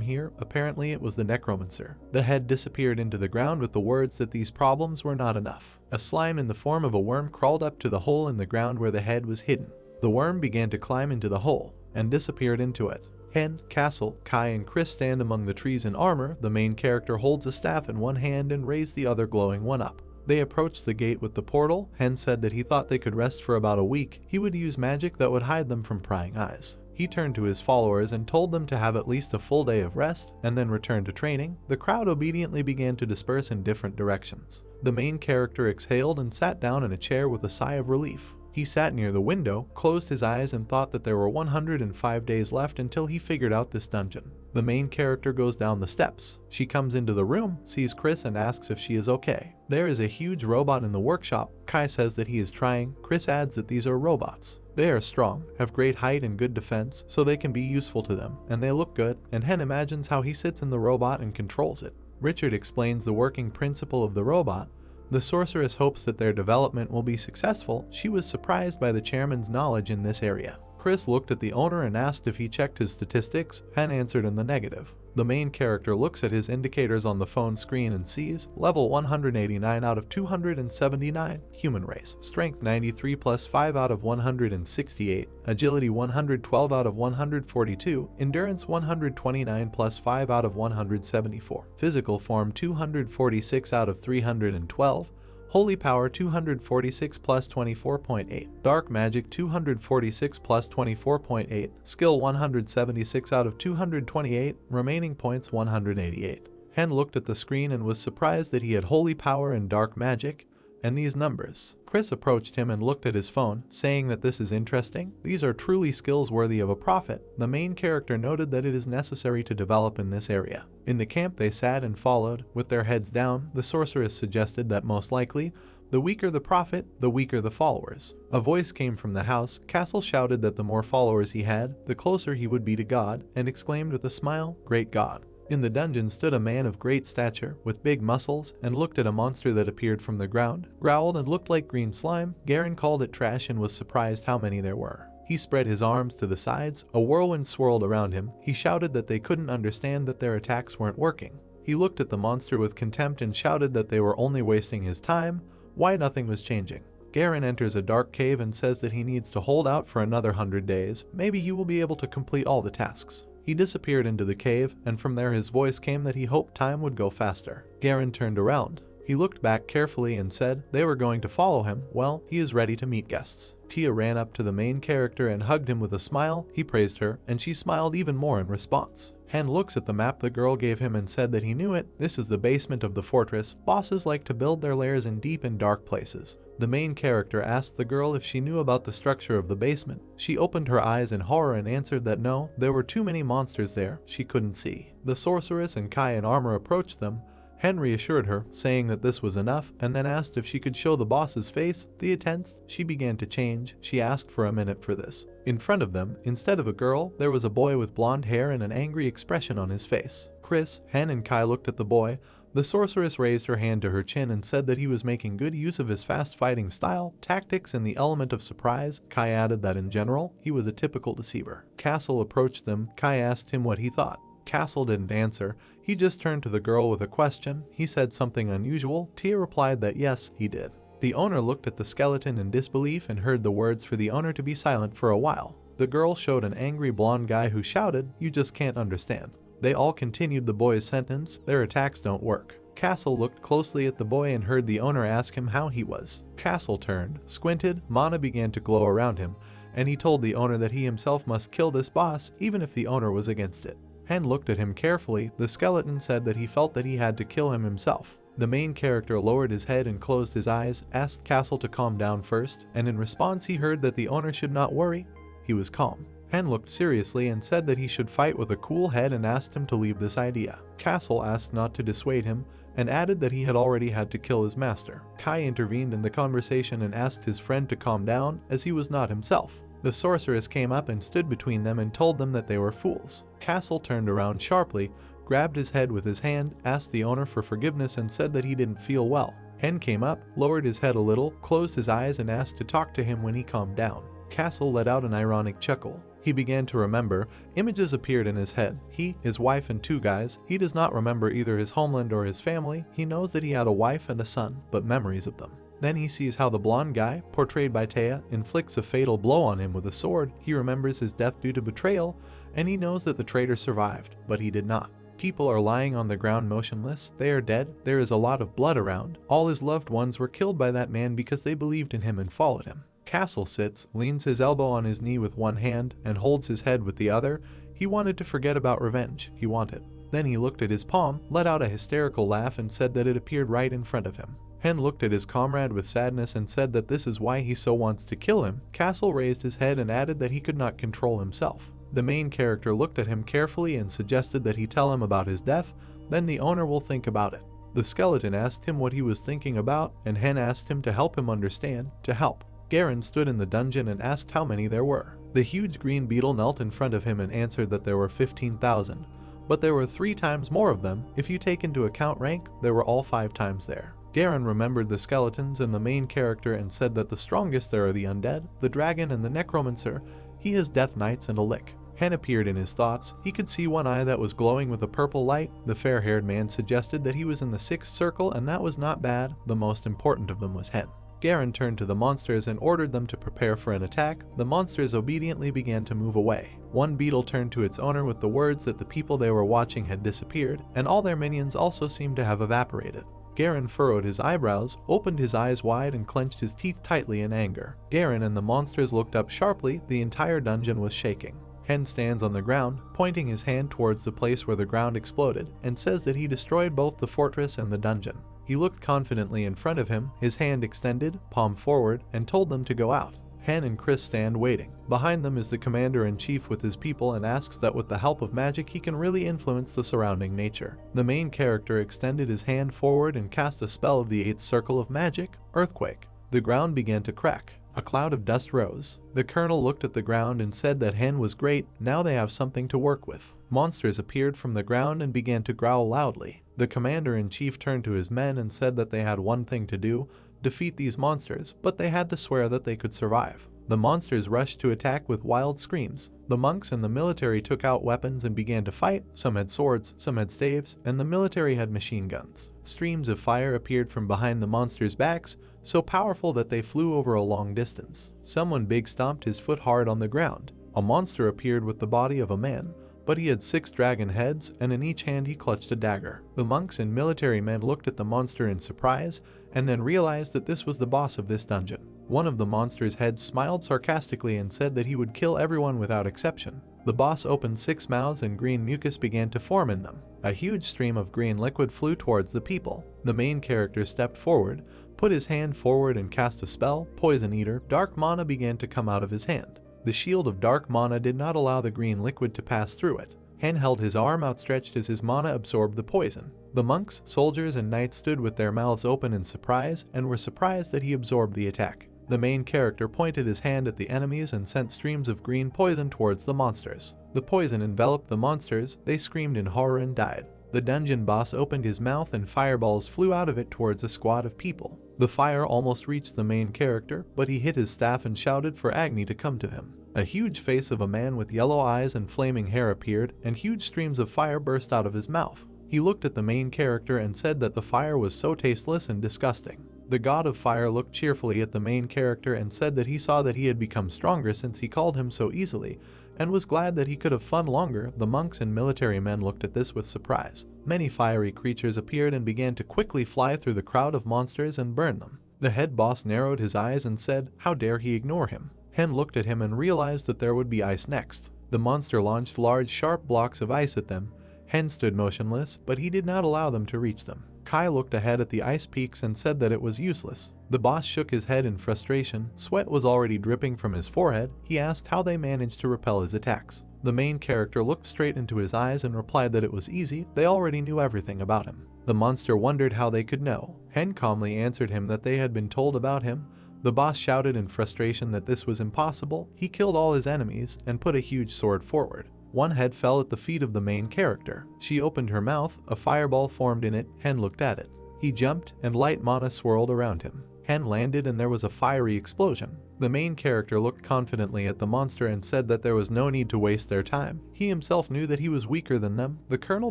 here. Apparently it was the Necromancer. The head disappeared into the ground with the words that these problems were not enough. A slime in the form of a worm crawled up to the hole in the ground where the head was hidden. The worm began to climb into the hole, and disappeared into it. Hen, Castle, Kai, and Chris stand among the trees in armor. The main character holds a staff in one hand and raised the other glowing one up. They approached the gate with the portal. Hen said that he thought they could rest for about a week. He would use magic that would hide them from prying eyes. He turned to his followers and told them to have at least a full day of rest, and then return to training. The crowd obediently began to disperse in different directions. The main character exhaled and sat down in a chair with a sigh of relief. He sat near the window, closed his eyes, and thought that there were 105 days left until he figured out this dungeon. The main character goes down the steps. She comes into the room, sees Chris, and asks if she is okay. There is a huge robot in the workshop. Kai says that he is trying. Chris adds that these are robots. They are strong, have great height and good defense, so they can be useful to them, and they look good, and Hen imagines how he sits in the robot and controls it. Richard explains the working principle of the robot. The sorceress hopes that their development will be successful. She was surprised by the chairman's knowledge in this area. Chris looked at the owner and asked if he checked his statistics. Hen answered in the negative. The main character looks at his indicators on the phone screen and sees level 189 out of 279, human race, strength 93 plus 5 out of 168, agility 112 out of 142, endurance 129 plus 5 out of 174, physical form 246 out of 312, Holy Power 246 plus 24.8, Dark Magic 246 plus 24.8, Skill 176 out of 228, remaining points 188. Hen looked at the screen and was surprised that he had Holy Power and Dark Magic. and these numbers. Chris approached him and looked at his phone, saying that this is interesting. These are truly skills worthy of a prophet. The main character noted that it is necessary to develop in this area. In the camp they sat and followed, with their heads down. The sorceress suggested that most likely, the weaker the prophet, the weaker the followers. A voice came from the house. Castle shouted that the more followers he had, the closer he would be to God, and exclaimed with a smile, "Great God." In the dungeon stood a man of great stature, with big muscles, and looked at a monster that appeared from the ground, growled and looked like green slime. Garen called it trash and was surprised how many there were. He spread his arms to the sides, a whirlwind swirled around him. He shouted that they couldn't understand that their attacks weren't working. He looked at the monster with contempt and shouted that they were only wasting his time. Why nothing was changing. Garen enters a dark cave and says that he needs to hold out for another 100 days. Maybe you will be able to complete all the tasks. He disappeared into the cave, and from there his voice came that he hoped time would go faster. Garen turned around. He looked back carefully and said they were going to follow him. Well, he is ready to meet guests. Tia ran up to the main character and hugged him with a smile. He praised her, and she smiled even more in response. Hen looks at the map the girl gave him and said that he knew it. This is the basement of the fortress. Bosses like to build their lairs in deep and dark places. The main character asked the girl if she knew about the structure of the basement. She opened her eyes in horror and answered that no, there were too many monsters there, she couldn't see. The sorceress and Kai in armor approached them. Henry assured her, saying that this was enough, and then asked if she could show the boss's face. The attempts, she began to change. She asked for a minute for this. In front of them, instead of a girl, there was a boy with blonde hair and an angry expression on his face. Chris, Hen and Kai looked at the boy. The sorceress raised her hand to her chin and said that he was making good use of his fast fighting style, tactics, and the element of surprise. Kai added that in general, he was a typical deceiver. Castle approached them. Kai asked him what he thought. Castle didn't answer. He just turned to the girl with a question. He said something unusual. Tia replied that yes, he did. The owner looked at the skeleton in disbelief and heard the words for the owner to be silent for a while. The girl showed an angry blonde guy who shouted, "You just can't understand." They all continued the boy's sentence. Their attacks don't work. Castle looked closely at the boy and heard the owner ask him how he was. Castle turned, squinted. Mana began to glow around him, and he told the owner that he himself must kill this boss, even if the owner was against it. Hen looked at him carefully. The skeleton said that he felt that he had to kill him himself. The main character lowered his head and closed his eyes, asked Castle to calm down first, and in response he heard that the owner should not worry. He was calm. Hen looked seriously and said that he should fight with a cool head and asked him to leave this idea. Castle asked not to dissuade him, and added that he had already had to kill his master. Kai intervened in the conversation and asked his friend to calm down, as he was not himself. The sorceress came up and stood between them and told them that they were fools. Castle turned around sharply, grabbed his head with his hand, asked the owner for forgiveness and said that he didn't feel well. Hen came up, lowered his head a little, closed his eyes and asked to talk to him when he calmed down. Castle let out an ironic chuckle. He began to remember. Images appeared in his head. He, his wife, and two guys. He does not remember either his homeland or his family. He knows that he had a wife and a son, but memories of them. Then he sees how the blonde guy, portrayed by Taya, inflicts a fatal blow on him with a sword. He remembers his death due to betrayal, and he knows that the traitor survived, but he did not. People are lying on the ground motionless. They are dead. There is a lot of blood around. All his loved ones were killed by that man because they believed in him and followed him. Castle sits, leans his elbow on his knee with one hand, and holds his head with the other. He wanted to forget about revenge. He wanted. Then he looked at his palm, let out a hysterical laugh and said that it appeared right in front of him. Hen looked at his comrade with sadness and said that this is why he so wants to kill him. Castle raised his head and added that he could not control himself. The main character looked at him carefully and suggested that he tell him about his death, then the owner will think about it. The skeleton asked him what he was thinking about, and Hen asked him to help him understand, to help. Garen stood in the dungeon and asked how many there were. The huge green beetle knelt in front of him and answered that there were 15,000, but there were 3 times more of them. If you take into account rank, there were all 5 times there. Garen remembered the skeletons and the main character and said that the strongest there are the undead, the dragon, and the necromancer. He has death knights and a lick. Hen appeared in his thoughts. He could see one eye that was glowing with a purple light. The fair-haired man suggested that he was in the 6th circle, and that was not bad. The most important of them was Hen. Garen turned to the monsters and ordered them to prepare for an attack. The monsters obediently began to move away. One beetle turned to its owner with the words that the people they were watching had disappeared, and all their minions also seemed to have evaporated. Garen furrowed his eyebrows, opened his eyes wide and clenched his teeth tightly in anger. Garen and the monsters looked up sharply. The entire dungeon was shaking. Hen stands on the ground, pointing his hand towards the place where the ground exploded, and says that he destroyed both the fortress and the dungeon. He looked confidently in front of him, his hand extended, palm forward, and told them to go out. Han and Chris stand waiting. Behind them is the commander-in-chief with his people and asks that with the help of magic he can really influence the surrounding nature. The main character extended his hand forward and cast a spell of the 8th circle of magic, Earthquake. The ground began to crack. A cloud of dust rose. The colonel looked at the ground and said that Han was great, now they have something to work with. Monsters appeared from the ground and began to growl loudly. The commander-in-chief turned to his men and said that they had one thing to do, defeat these monsters, but they had to swear that they could survive. The monsters rushed to attack with wild screams. The monks and the military took out weapons and began to fight. Some had swords, some had staves, and the military had machine guns. Streams of fire appeared from behind the monsters' backs, so powerful that they flew over a long distance. Someone big stomped his foot hard on the ground. A monster appeared with the body of a man, but he had 6 dragon heads, and in each hand he clutched a dagger. The monks and military men looked at the monster in surprise, and then realized that this was the boss of this dungeon. One of the monster's heads smiled sarcastically and said that he would kill everyone without exception. The boss opened 6 mouths and green mucus began to form in them. A huge stream of green liquid flew towards the people. The main character stepped forward, put his hand forward and cast a spell, Poison Eater. Dark mana began to come out of his hand. The shield of dark mana did not allow the green liquid to pass through it. Han held his arm outstretched as his mana absorbed the poison. The monks, soldiers, and knights stood with their mouths open in surprise and were surprised that he absorbed the attack. The main character pointed his hand at the enemies and sent streams of green poison towards the monsters. The poison enveloped the monsters, they screamed in horror and died. The dungeon boss opened his mouth and fireballs flew out of it towards a squad of people. The fire almost reached the main character, but he hit his staff and shouted for Agni to come to him. A huge face of a man with yellow eyes and flaming hair appeared, and huge streams of fire burst out of his mouth. He looked at the main character and said that the fire was so tasteless and disgusting. The god of fire looked cheerfully at the main character and said that he saw that he had become stronger since he called him so easily, and was glad that he could have fun longer. The monks and military men looked at this with surprise. Many fiery creatures appeared and began to quickly fly through the crowd of monsters and burn them. The head boss narrowed his eyes and said, "How dare he ignore him?" Han looked at him and realized that there would be ice next. The monster launched large sharp blocks of ice at them. Han stood motionless, but he did not allow them to reach them. Kai looked ahead at the ice peaks and said that it was useless. The boss shook his head in frustration. Sweat was already dripping from his forehead. He asked how they managed to repel his attacks. The main character looked straight into his eyes and replied that it was easy, they already knew everything about him. The monster wondered how they could know. Han calmly answered him that they had been told about him. The boss shouted in frustration that this was impossible. He killed all his enemies and put a huge sword forward. One head fell at the feet of the main character. She opened her mouth, a fireball formed in it. Han looked at it. He jumped and light mana swirled around him. Han landed and there was a fiery explosion. The main character looked confidently at the monster and said that there was no need to waste their time. He himself knew that he was weaker than them. The colonel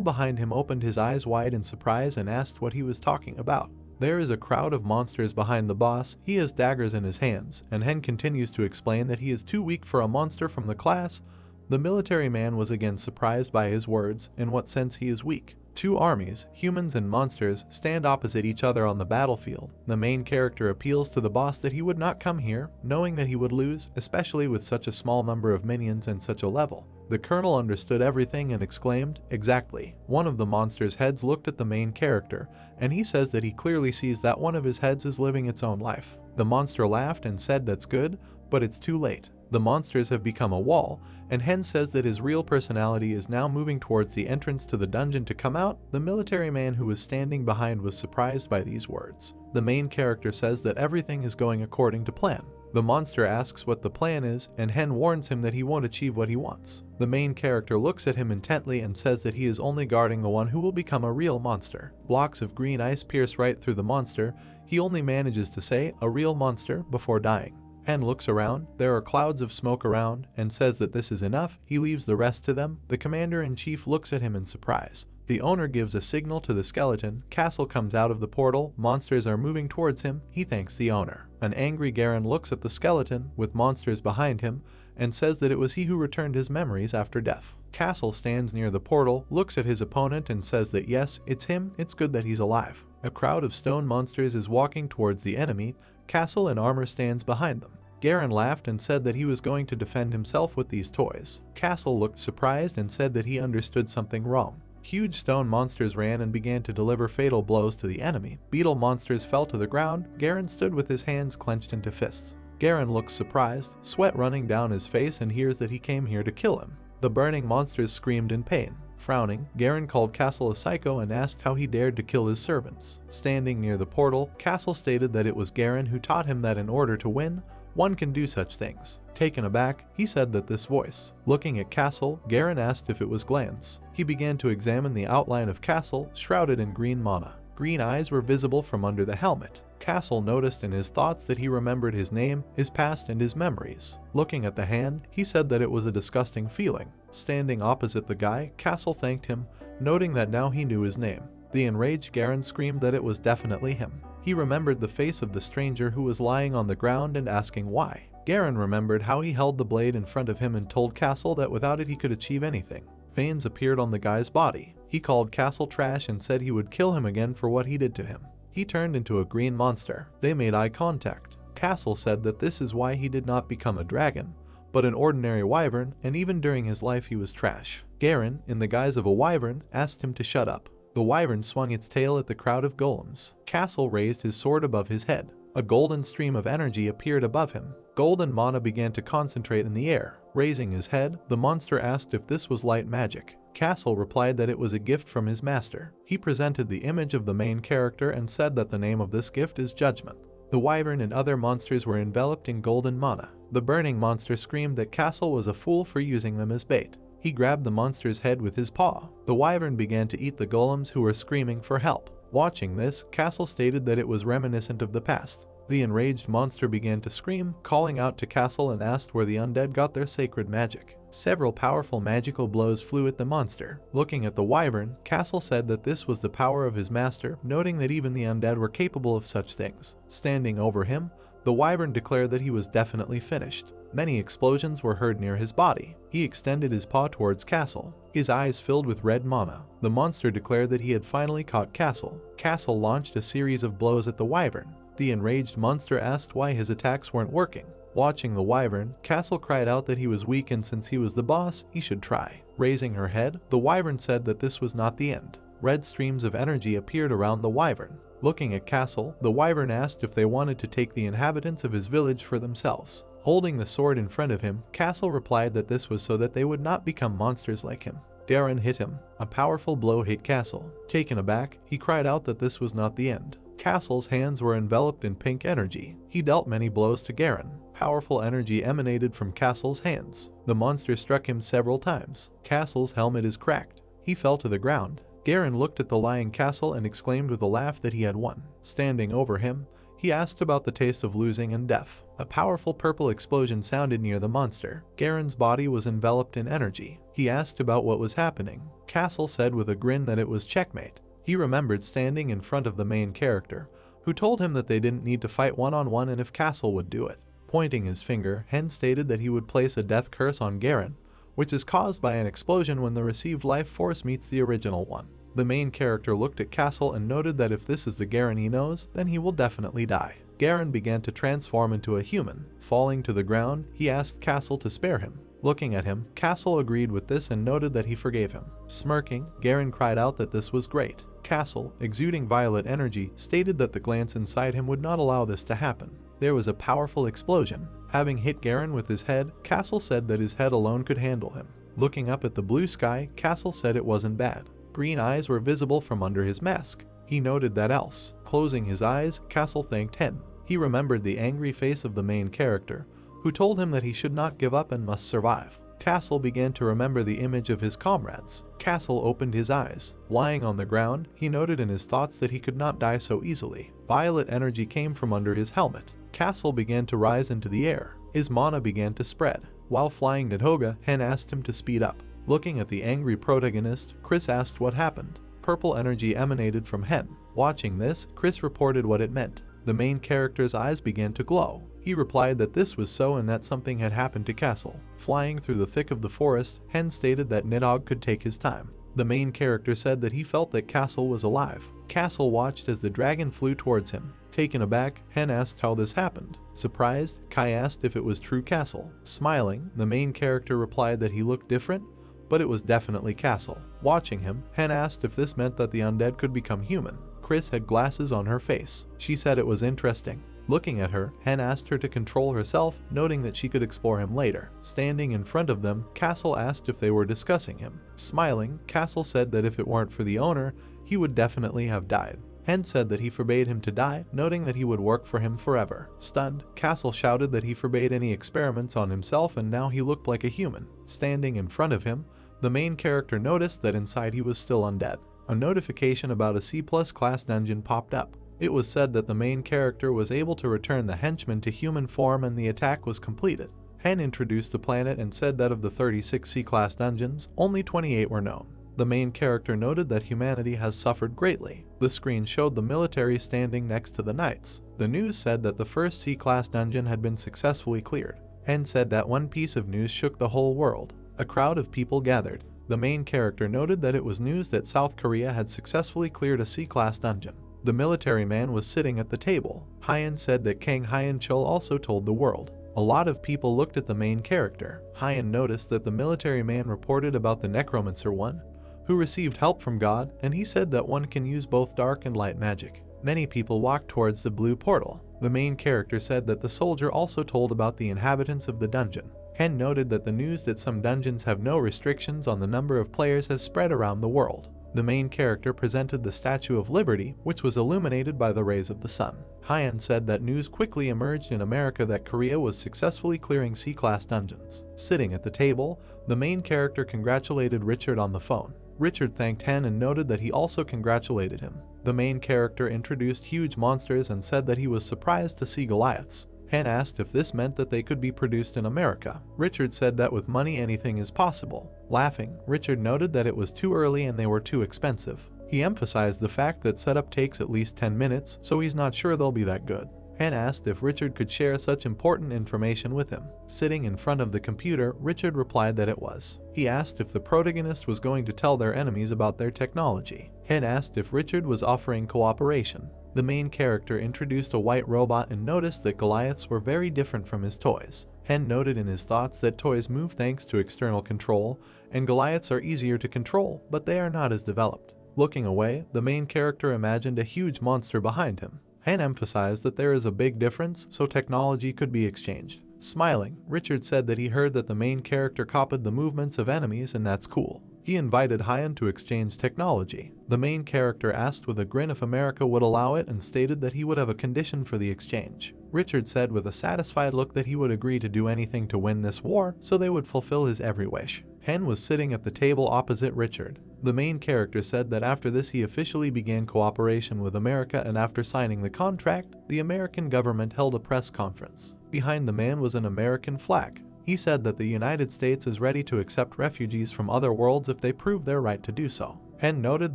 behind him opened his eyes wide in surprise and asked what he was talking about. There is a crowd of monsters behind the boss. He has daggers in his hands, and Han continues to explain that he is too weak for a monster from the class. The military man was again surprised by his words. In what sense he is weak? 2 armies, humans and monsters, stand opposite each other on the battlefield. The main character appeals to the boss that he would not come here, knowing that he would lose, especially with such a small number of minions and such a level. The colonel understood everything and exclaimed, "Exactly." One of the monster's heads looked at the main character, and he says that he clearly sees that one of his heads is living its own life. The monster laughed and said that's good, but it's too late. The monsters have become a wall, and Han says that his real personality is now moving towards the entrance to the dungeon to come out. The military man who was standing behind was surprised by these words. The main character says that everything is going according to plan. The monster asks what the plan is, and Han warns him that he won't achieve what he wants. The main character looks at him intently and says that he is only guarding the one who will become a real monster. Blocks of green ice pierce right through the monster. He only manages to say, "a real monster," before dying. Han looks around, there are clouds of smoke around, and says that this is enough. He leaves the rest to them. The commander-in-chief looks at him in surprise. The owner gives a signal to the skeleton. Castle comes out of the portal. Monsters are moving towards him. He thanks the owner. An angry Garen looks at the skeleton, with monsters behind him, and says that it was he who returned his memories after death. Castle stands near the portal, looks at his opponent and says that yes, it's him, it's good that he's alive. A crowd of stone monsters is walking towards the enemy. Castle in armor stands behind them. Garen laughed and said that he was going to defend himself with these toys. Castle looked surprised and said that he understood something wrong. Huge stone monsters ran and began to deliver fatal blows to the enemy. Beetle monsters fell to the ground. Garen stood with his hands clenched into fists. Garen looks surprised, sweat running down his face, and hears that he came here to kill him. The burning monsters screamed in pain. Frowning, Garen called Castle a psycho and asked how he dared to kill his servants. Standing near the portal, Castle stated that it was Garen who taught him that in order to win, one can do such things. Taken aback, he said that this voice. Looking at Castle, Garen asked if it was Glance. He began to examine the outline of Castle, shrouded in green mana. Green eyes were visible from under the helmet. Castle noticed in his thoughts that he remembered his name, his past, and his memories. Looking at the hand, he said that it was a disgusting feeling. Standing opposite the guy, Castle thanked him, noting that now he knew his name. The enraged Garen screamed that it was definitely him. He remembered the face of the stranger who was lying on the ground and asking why. Garen remembered how he held the blade in front of him and told Castle that without it he could achieve anything. Veins appeared on the guy's body. He called Castle trash and said he would kill him again for what he did to him. He turned into a green monster. They made eye contact. Castle said that this is why he did not become a dragon, but an ordinary wyvern, and even during his life he was trash. Garen, in the guise of a wyvern, asked him to shut up. The wyvern swung its tail at the crowd of golems. Castle raised his sword above his head. A golden stream of energy appeared above him. Golden mana began to concentrate in the air. Raising his head, the monster asked if this was light magic. Castle replied that it was a gift from his master. He presented the image of the main character and said that the name of this gift is Judgment. The wyvern and other monsters were enveloped in golden mana. The burning monster screamed that Castle was a fool for using them as bait. He grabbed the monster's head with his paw. The wyvern began to eat the golems who were screaming for help. Watching this, Castle stated that it was reminiscent of the past. The enraged monster began to scream, calling out to Castle, and asked where the undead got their sacred magic. Several powerful magical blows flew at the monster. Looking at the wyvern, Castle said that this was the power of his master, noting that even the undead were capable of such things. Standing over him, the wyvern declared that he was definitely finished. Many explosions were heard near his body. He extended his paw towards Castle. His eyes filled with red mana. The monster declared that he had finally caught Castle. Castle launched a series of blows at the wyvern. The enraged monster asked why his attacks weren't working. Watching the wyvern, Castle cried out that he was weak and since he was the boss, he should try. Raising her head, the wyvern said that this was not the end. Red streams of energy appeared around the wyvern. Looking at Castle, the wyvern asked if they wanted to take the inhabitants of his village for themselves. Holding the sword in front of him, Castle replied that this was so that they would not become monsters like him. Garen hit him. A powerful blow hit Castle. Taken aback, he cried out that this was not the end. Castle's hands were enveloped in pink energy. He dealt many blows to Garen. Powerful energy emanated from Castle's hands. The monster struck him several times. Castle's helmet is cracked. He fell to the ground. Garen looked at the lying Castle and exclaimed with a laugh that he had won. Standing over him, he asked about the taste of losing and death. A powerful purple explosion sounded near the monster. Garen's body was enveloped in energy. He asked about what was happening. Castle said with a grin that it was checkmate. He remembered standing in front of the main character, who told him that they didn't need to fight one-on-one and if Castle would do it. Pointing his finger, Hen stated that he would place a death curse on Garen, which is caused by an explosion when the received life force meets the original one. The main character looked at Castle and noted that if this is the Garen he knows, then he will definitely die. Garen began to transform into a human. Falling to the ground, he asked Castle to spare him. Looking at him, Castle agreed with this and noted that he forgave him. Smirking, Garen cried out that this was great. Castle, exuding violet energy, stated that the glance inside him would not allow this to happen. There was a powerful explosion. Having hit Garen with his head, Castle said that his head alone could handle him. Looking up at the blue sky, Castle said it wasn't bad. Green eyes were visible from under his mask. He noted that else. Closing his eyes, Castle thanked Hen. He remembered the angry face of the main character, who told him that he should not give up and must survive. Castle began to remember the image of his comrades. Castle opened his eyes. Lying on the ground, he noted in his thoughts that he could not die so easily. Violet energy came from under his helmet. Castle began to rise into the air. His mana began to spread. While flying Nidhogga, Hen asked him to speed up. Looking at the angry protagonist, Chris asked what happened. Purple energy emanated from Hen. Watching this, Chris reported what it meant. The main character's eyes began to glow. He replied that this was so and that something had happened to Castle. Flying through the thick of the forest, Hen stated that Nidhogg could take his time. The main character said that he felt that Castle was alive. Castle watched as the dragon flew towards him. Taken aback, Hen asked how this happened. Surprised, Kai asked if it was true Castle. Smiling, the main character replied that he looked different, but it was definitely Castle. Watching him, Hen asked if this meant that the undead could become human. Chris had glasses on her face. She said it was interesting. Looking at her, Hen asked her to control herself, noting that she could explore him later. Standing in front of them, Castle asked if they were discussing him. Smiling, Castle said that if it weren't for the owner, he would definitely have died. Hen said that he forbade him to die, noting that he would work for him forever. Stunned, Castle shouted that he forbade any experiments on himself and now he looked like a human. Standing in front of him, the main character noticed that inside he was still undead. A notification about a C+ class dungeon popped up. It was said that the main character was able to return the henchman to human form and the attack was completed. Hen introduced the planet and said that of the 36 C-class dungeons, only 28 were known. The main character noted that humanity has suffered greatly. The screen showed the military standing next to the knights. The news said that the first C-class dungeon had been successfully cleared. Hen said that one piece of news shook the whole world. A crowd of people gathered. The main character noted that it was news that South Korea had successfully cleared a C-class dungeon. The military man was sitting at the table. Hyan said that Kang Hyan-chul also told the world. A lot of people looked at the main character. Hyan noticed that the military man reported about the Necromancer one, who received help from God, and he said that one can use both dark and light magic. Many people walked towards the blue portal. The main character said that the soldier also told about the inhabitants of the dungeon. Hen noted that the news that some dungeons have no restrictions on the number of players has spread around the world. The main character presented the Statue of Liberty, which was illuminated by the rays of the sun. Hyan said that news quickly emerged in America that Korea was successfully clearing C-class dungeons. Sitting at the table, the main character congratulated Richard on the phone. Richard thanked Hen and noted that he also congratulated him. The main character introduced huge monsters and said that he was surprised to see Goliaths. Hen asked if this meant that they could be produced in America. Richard said that with money anything is possible. Laughing, Richard noted that it was too early and they were too expensive. He emphasized the fact that setup takes at least 10 minutes, so he's not sure they'll be that good. Hen asked if Richard could share such important information with him. Sitting in front of the computer, Richard replied that it was. He asked if the protagonist was going to tell their enemies about their technology. Hen asked if Richard was offering cooperation. The main character introduced a white robot and noticed that Goliaths were very different from his toys. Hen noted in his thoughts that toys move thanks to external control, and Goliaths are easier to control, but they are not as developed. Looking away, the main character imagined a huge monster behind him. Hen emphasized that there is a big difference, so technology could be exchanged. Smiling, Richard said that he heard that the main character copied the movements of enemies and that's cool. He invited Hyan to exchange technology. The main character asked with a grin if America would allow it and stated that he would have a condition for the exchange. Richard said with a satisfied look that he would agree to do anything to win this war, so they would fulfill his every wish. Hen was sitting at the table opposite Richard. The main character said that after this he officially began cooperation with America, and after signing the contract, the American government held a press conference. Behind the man was an American flag. He said that the United States is ready to accept refugees from other worlds if they prove their right to do so. Hen noted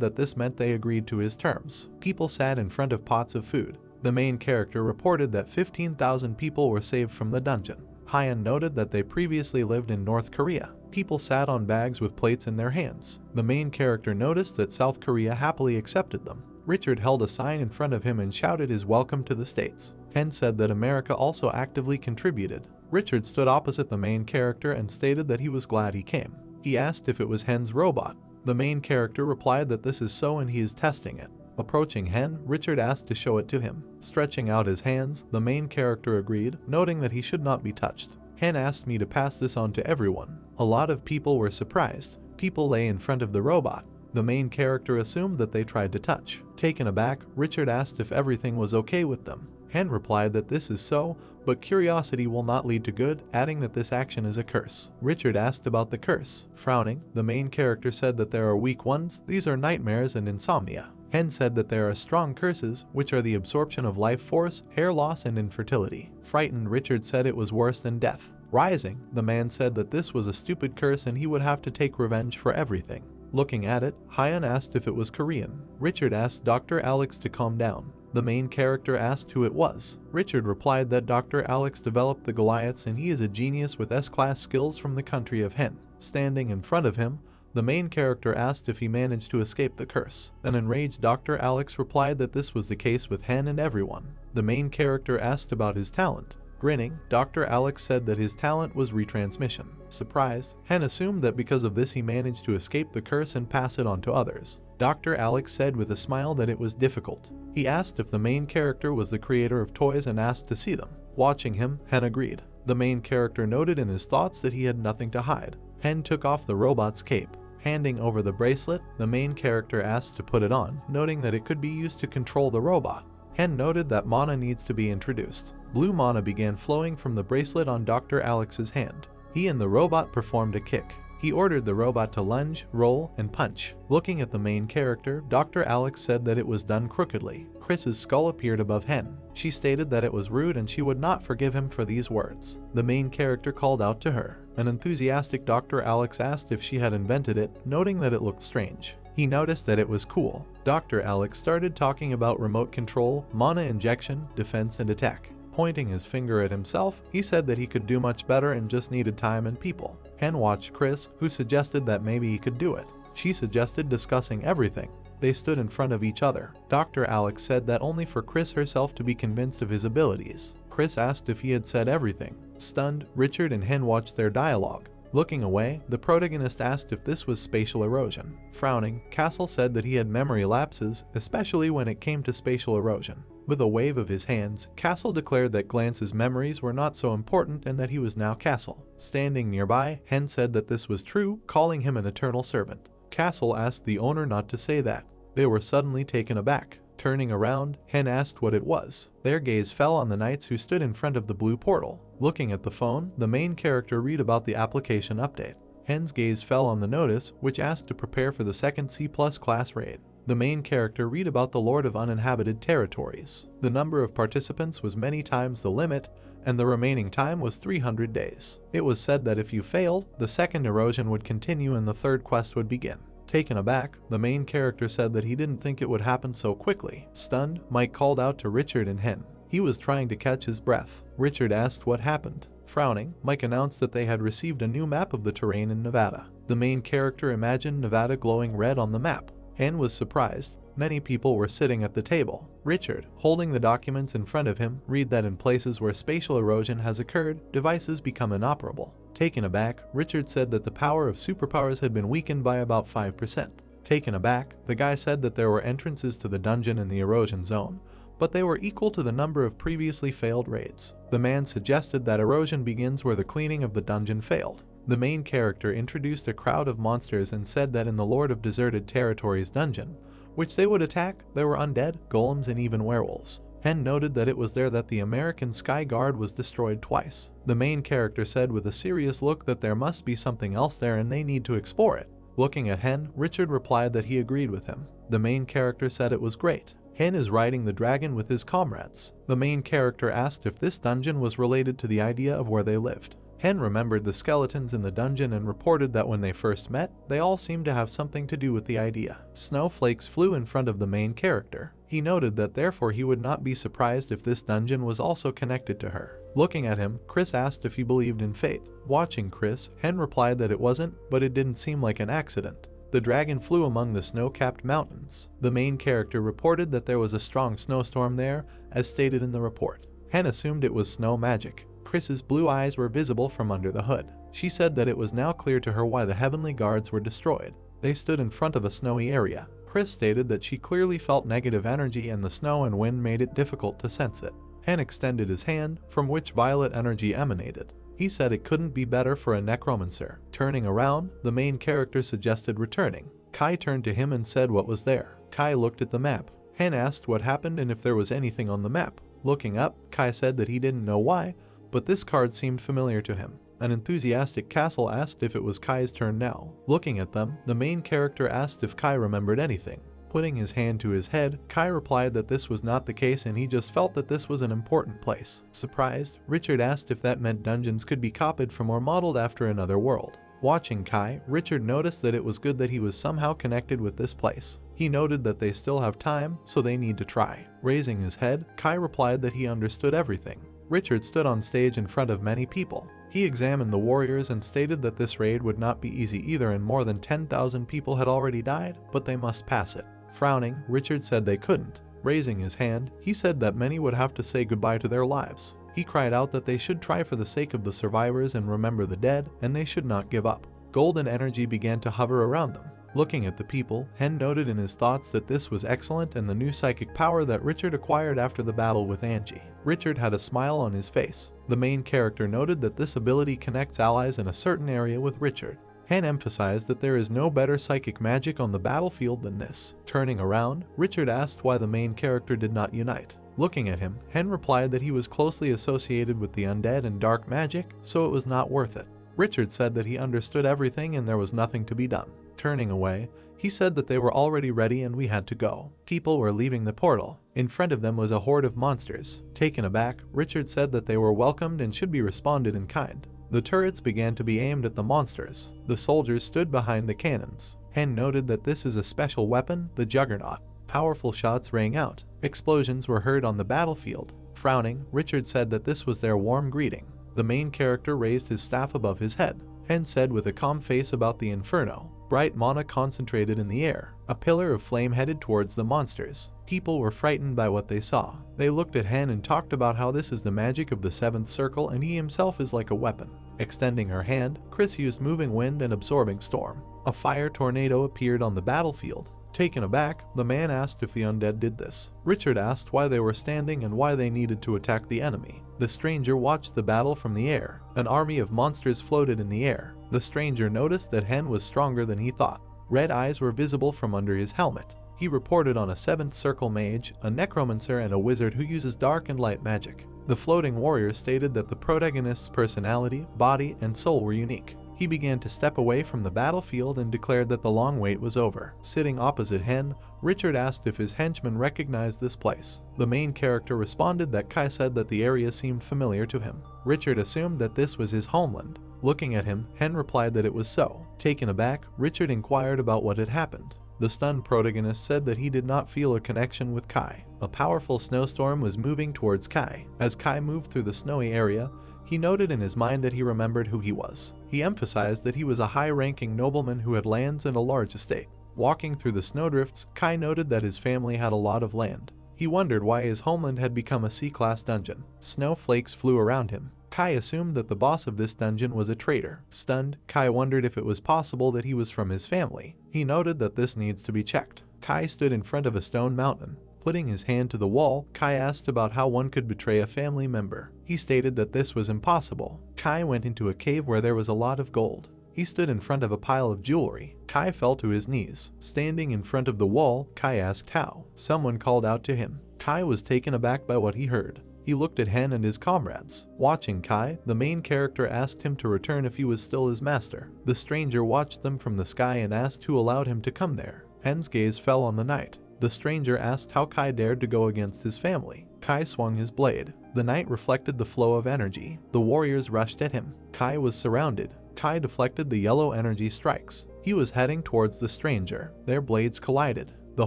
that this meant they agreed to his terms. People sat in front of pots of food. The main character reported that 15,000 people were saved from the dungeon. Hyan noted that they previously lived in North Korea. People sat on bags with plates in their hands. The main character noticed that South Korea happily accepted them. Richard held a sign in front of him and shouted his welcome to the States. Hen said that America also actively contributed. Richard stood opposite the main character and stated that he was glad he came. He asked if it was Hen's robot. The main character replied that this is so and he is testing it. Approaching Hen, Richard asked to show it to him. Stretching out his hands, the main character agreed, noting that he should not be touched. Hen asked me to pass this on to everyone. A lot of people were surprised. People lay in front of the robot. The main character assumed that they tried to touch. Taken aback, Richard asked if everything was okay with them. Hen replied that this is so, but curiosity will not lead to good, adding that this action is a curse. Richard asked about the curse. Frowning, the main character said that there are weak ones, these are nightmares and insomnia. Hen said that there are strong curses, which are the absorption of life force, hair loss, and infertility. Frightened, Richard said it was worse than death. Rising, the man said that this was a stupid curse and he would have to take revenge for everything. Looking at it, Hyan asked if it was Korean. Richard asked Dr. Alex to calm down. The main character asked who it was. Richard replied that Dr. Alex developed the Goliaths and he is a genius with S-class skills from the country of Hen. Standing in front of him, the main character asked if he managed to escape the curse. An enraged Dr. Alex replied that this was the case with Hen and everyone. The main character asked about his talent. Grinning, Dr. Alex said that his talent was retransmission. Surprised, Hen assumed that because of this he managed to escape the curse and pass it on to others. Dr. Alex said with a smile that it was difficult. He asked if the main character was the creator of toys and asked to see them. Watching him, Hen agreed. The main character noted in his thoughts that he had nothing to hide. Hen took off the robot's cape. Handing over the bracelet, the main character asked to put it on, noting that it could be used to control the robot. Hen noted that mana needs to be introduced. Blue mana began flowing from the bracelet on Dr. Alex's hand. He and the robot performed a kick. He ordered the robot to lunge, roll, and punch. Looking at the main character, Dr. Alex said that it was done crookedly. Chris's skull appeared above Hen. She stated that it was rude and she would not forgive him for these words. The main character called out to her. An enthusiastic Dr. Alex asked if she had invented it, noting that it looked strange. He noticed that it was cool. Dr. Alex started talking about remote control, mana injection, defense, and attack. Pointing his finger at himself, he said that he could do much better and just needed time and people. Hen watched Chris, who suggested that maybe he could do it. She suggested discussing everything. They stood in front of each other. Dr. Alex said that only for Chris herself to be convinced of his abilities. Chris asked if he had said everything. Stunned, Richard and Hen watched their dialogue. Looking away, the protagonist asked if this was spatial erosion. Frowning, Castle said that he had memory lapses, especially when it came to spatial erosion. With a wave of his hands, Castle declared that Glance's memories were not so important and that he was now Castle. Standing nearby, Hen said that this was true, calling him an eternal servant. Castle asked the owner not to say that. They were suddenly taken aback. Turning around, Hen asked what it was. Their gaze fell on the knights who stood in front of the blue portal. Looking at the phone, the main character read about the application update. Hen's gaze fell on the notice, which asked to prepare for the second C+ class raid. The main character read about the Lord of Uninhabited Territories. The number of participants was many times the limit, and the remaining time was 300 days. It was said that if you failed, the second erosion would continue and the third quest would begin. Taken aback, the main character said that he didn't think it would happen so quickly. Stunned, Mike called out to Richard and Hen. He was trying to catch his breath. Richard asked what happened. Frowning, Mike announced that they had received a new map of the terrain in Nevada. The main character imagined Nevada glowing red on the map. Hen was surprised. Many people were sitting at the table. Richard, holding the documents in front of him, read that in places where spatial erosion has occurred, devices become inoperable. Taken aback, Richard said that the power of superpowers had been weakened by about 5%. Taken aback, the guy said that there were entrances to the dungeon in the erosion zone, but they were equal to the number of previously failed raids. The man suggested that erosion begins where the cleaning of the dungeon failed. The main character introduced a crowd of monsters and said that in the Lord of Deserted Territories dungeon, which they would attack, there were undead, golems, and even werewolves. Hen noted that it was there that the American Sky Guard was destroyed twice. The main character said with a serious look that there must be something else there and they need to explore it. Looking at Hen, Richard replied that he agreed with him. The main character said it was great. Hen is riding the dragon with his comrades. The main character asked if this dungeon was related to the idea of where they lived. Hen remembered the skeletons in the dungeon and reported that when they first met, they all seemed to have something to do with the idea. Snowflakes flew in front of the main character. He noted that therefore he would not be surprised if this dungeon was also connected to her. Looking at him, Chris asked if he believed in fate. Watching Chris, Hen replied that it wasn't, but it didn't seem like an accident. The dragon flew among the snow-capped mountains. The main character reported that there was a strong snowstorm there, as stated in the report. Hen assumed it was snow magic. Chris's blue eyes were visible from under the hood. She said that it was now clear to her why the heavenly guards were destroyed. They stood in front of a snowy area. Chris stated that she clearly felt negative energy and the snow and wind made it difficult to sense it. Hen extended his hand, from which violet energy emanated. He said it couldn't be better for a necromancer. Turning around, the main character suggested returning. Kai turned to him and said what was there. Kai looked at the map. Hen asked what happened and if there was anything on the map. Looking up, Kai said that he didn't know why, but this card seemed familiar to him. An enthusiastic Castle asked if it was Kai's turn now. Looking at them, the main character asked if Kai remembered anything. Putting his hand to his head, Kai replied that this was not the case and he just felt that this was an important place. Surprised, Richard asked if that meant dungeons could be copied from or modeled after another world. Watching Kai, Richard noticed that it was good that he was somehow connected with this place. He noted that they still have time, so they need to try. Raising his head, Kai replied that he understood everything. Richard stood on stage in front of many people. He examined the warriors and stated that this raid would not be easy either and more than 10,000 people had already died, but they must pass it. Frowning, Richard said they couldn't. Raising his hand, he said that many would have to say goodbye to their lives. He cried out that they should try for the sake of the survivors and remember the dead, and they should not give up. Golden energy began to hover around them. Looking at the people, Hen noted in his thoughts that this was excellent and the new psychic power that Richard acquired after the battle with Angie. Richard had a smile on his face. The main character noted that this ability connects allies in a certain area with Richard. Hen emphasized that there is no better psychic magic on the battlefield than this. Turning around, Richard asked why the main character did not unite. Looking at him, Hen replied that he was closely associated with the undead and dark magic, so it was not worth it. Richard said that he understood everything and there was nothing to be done. Turning away, he said that they were already ready and we had to go. People were leaving the portal. In front of them was a horde of monsters. Taken aback, Richard said that they were welcomed and should be responded in kind. The turrets began to be aimed at the monsters. The soldiers stood behind the cannons. Hen noted that this is a special weapon, the Juggernaut. Powerful shots rang out. Explosions were heard on the battlefield. Frowning, Richard said that this was their warm greeting. The main character raised his staff above his head. Hen said with a calm face about the inferno. Bright mana concentrated in the air. A pillar of flame headed towards the monsters. People were frightened by what they saw. They looked at Hen and talked about how this is the magic of the seventh circle and he himself is like a weapon. Extending her hand, Chris used moving wind and absorbing storm. A fire tornado appeared on the battlefield. Taken aback, the man asked if the undead did this. Richard asked why they were standing and why they needed to attack the enemy. The stranger watched the battle from the air. An army of monsters floated in the air. The stranger noticed that Hen was stronger than he thought. Red eyes were visible from under his helmet. He reported on a seventh circle mage, a necromancer, and a wizard who uses dark and light magic. The floating warrior stated that the protagonist's personality, body, and soul were unique. He began to step away from the battlefield and declared that the long wait was over. Sitting opposite Hen, Richard asked if his henchmen recognized this place. The main character responded that Kai said that the area seemed familiar to him. Richard assumed that this was his homeland. Looking at him, Hen replied that it was so. Taken aback, Richard inquired about what had happened. The stunned protagonist said that he did not feel a connection with Kai. A powerful snowstorm was moving towards Kai. As Kai moved through the snowy area, he noted in his mind that he remembered who he was. He emphasized that he was a high-ranking nobleman who had lands and a large estate. Walking through the snowdrifts, Kai noted that his family had a lot of land. He wondered why his homeland had become a C-class dungeon. Snowflakes flew around him. Kai assumed that the boss of this dungeon was a traitor. Stunned, Kai wondered if it was possible that he was from his family. He noted that this needs to be checked. Kai stood in front of a stone mountain. Putting his hand to the wall, Kai asked about how one could betray a family member. He stated that this was impossible. Kai went into a cave where there was a lot of gold. He stood in front of a pile of jewelry. Kai fell to his knees. Standing in front of the wall, Kai asked how. Someone called out to him. Kai was taken aback by what he heard. He looked at Hen and his comrades. Watching Kai, the main character asked him to return if he was still his master. The stranger watched them from the sky and asked who allowed him to come there. Hen's gaze fell on the knight. The stranger asked how Kai dared to go against his family. Kai swung his blade. The knight reflected the flow of energy. The warriors rushed at him. Kai was surrounded. Kai deflected the yellow energy strikes. He was heading towards the stranger. Their blades collided. The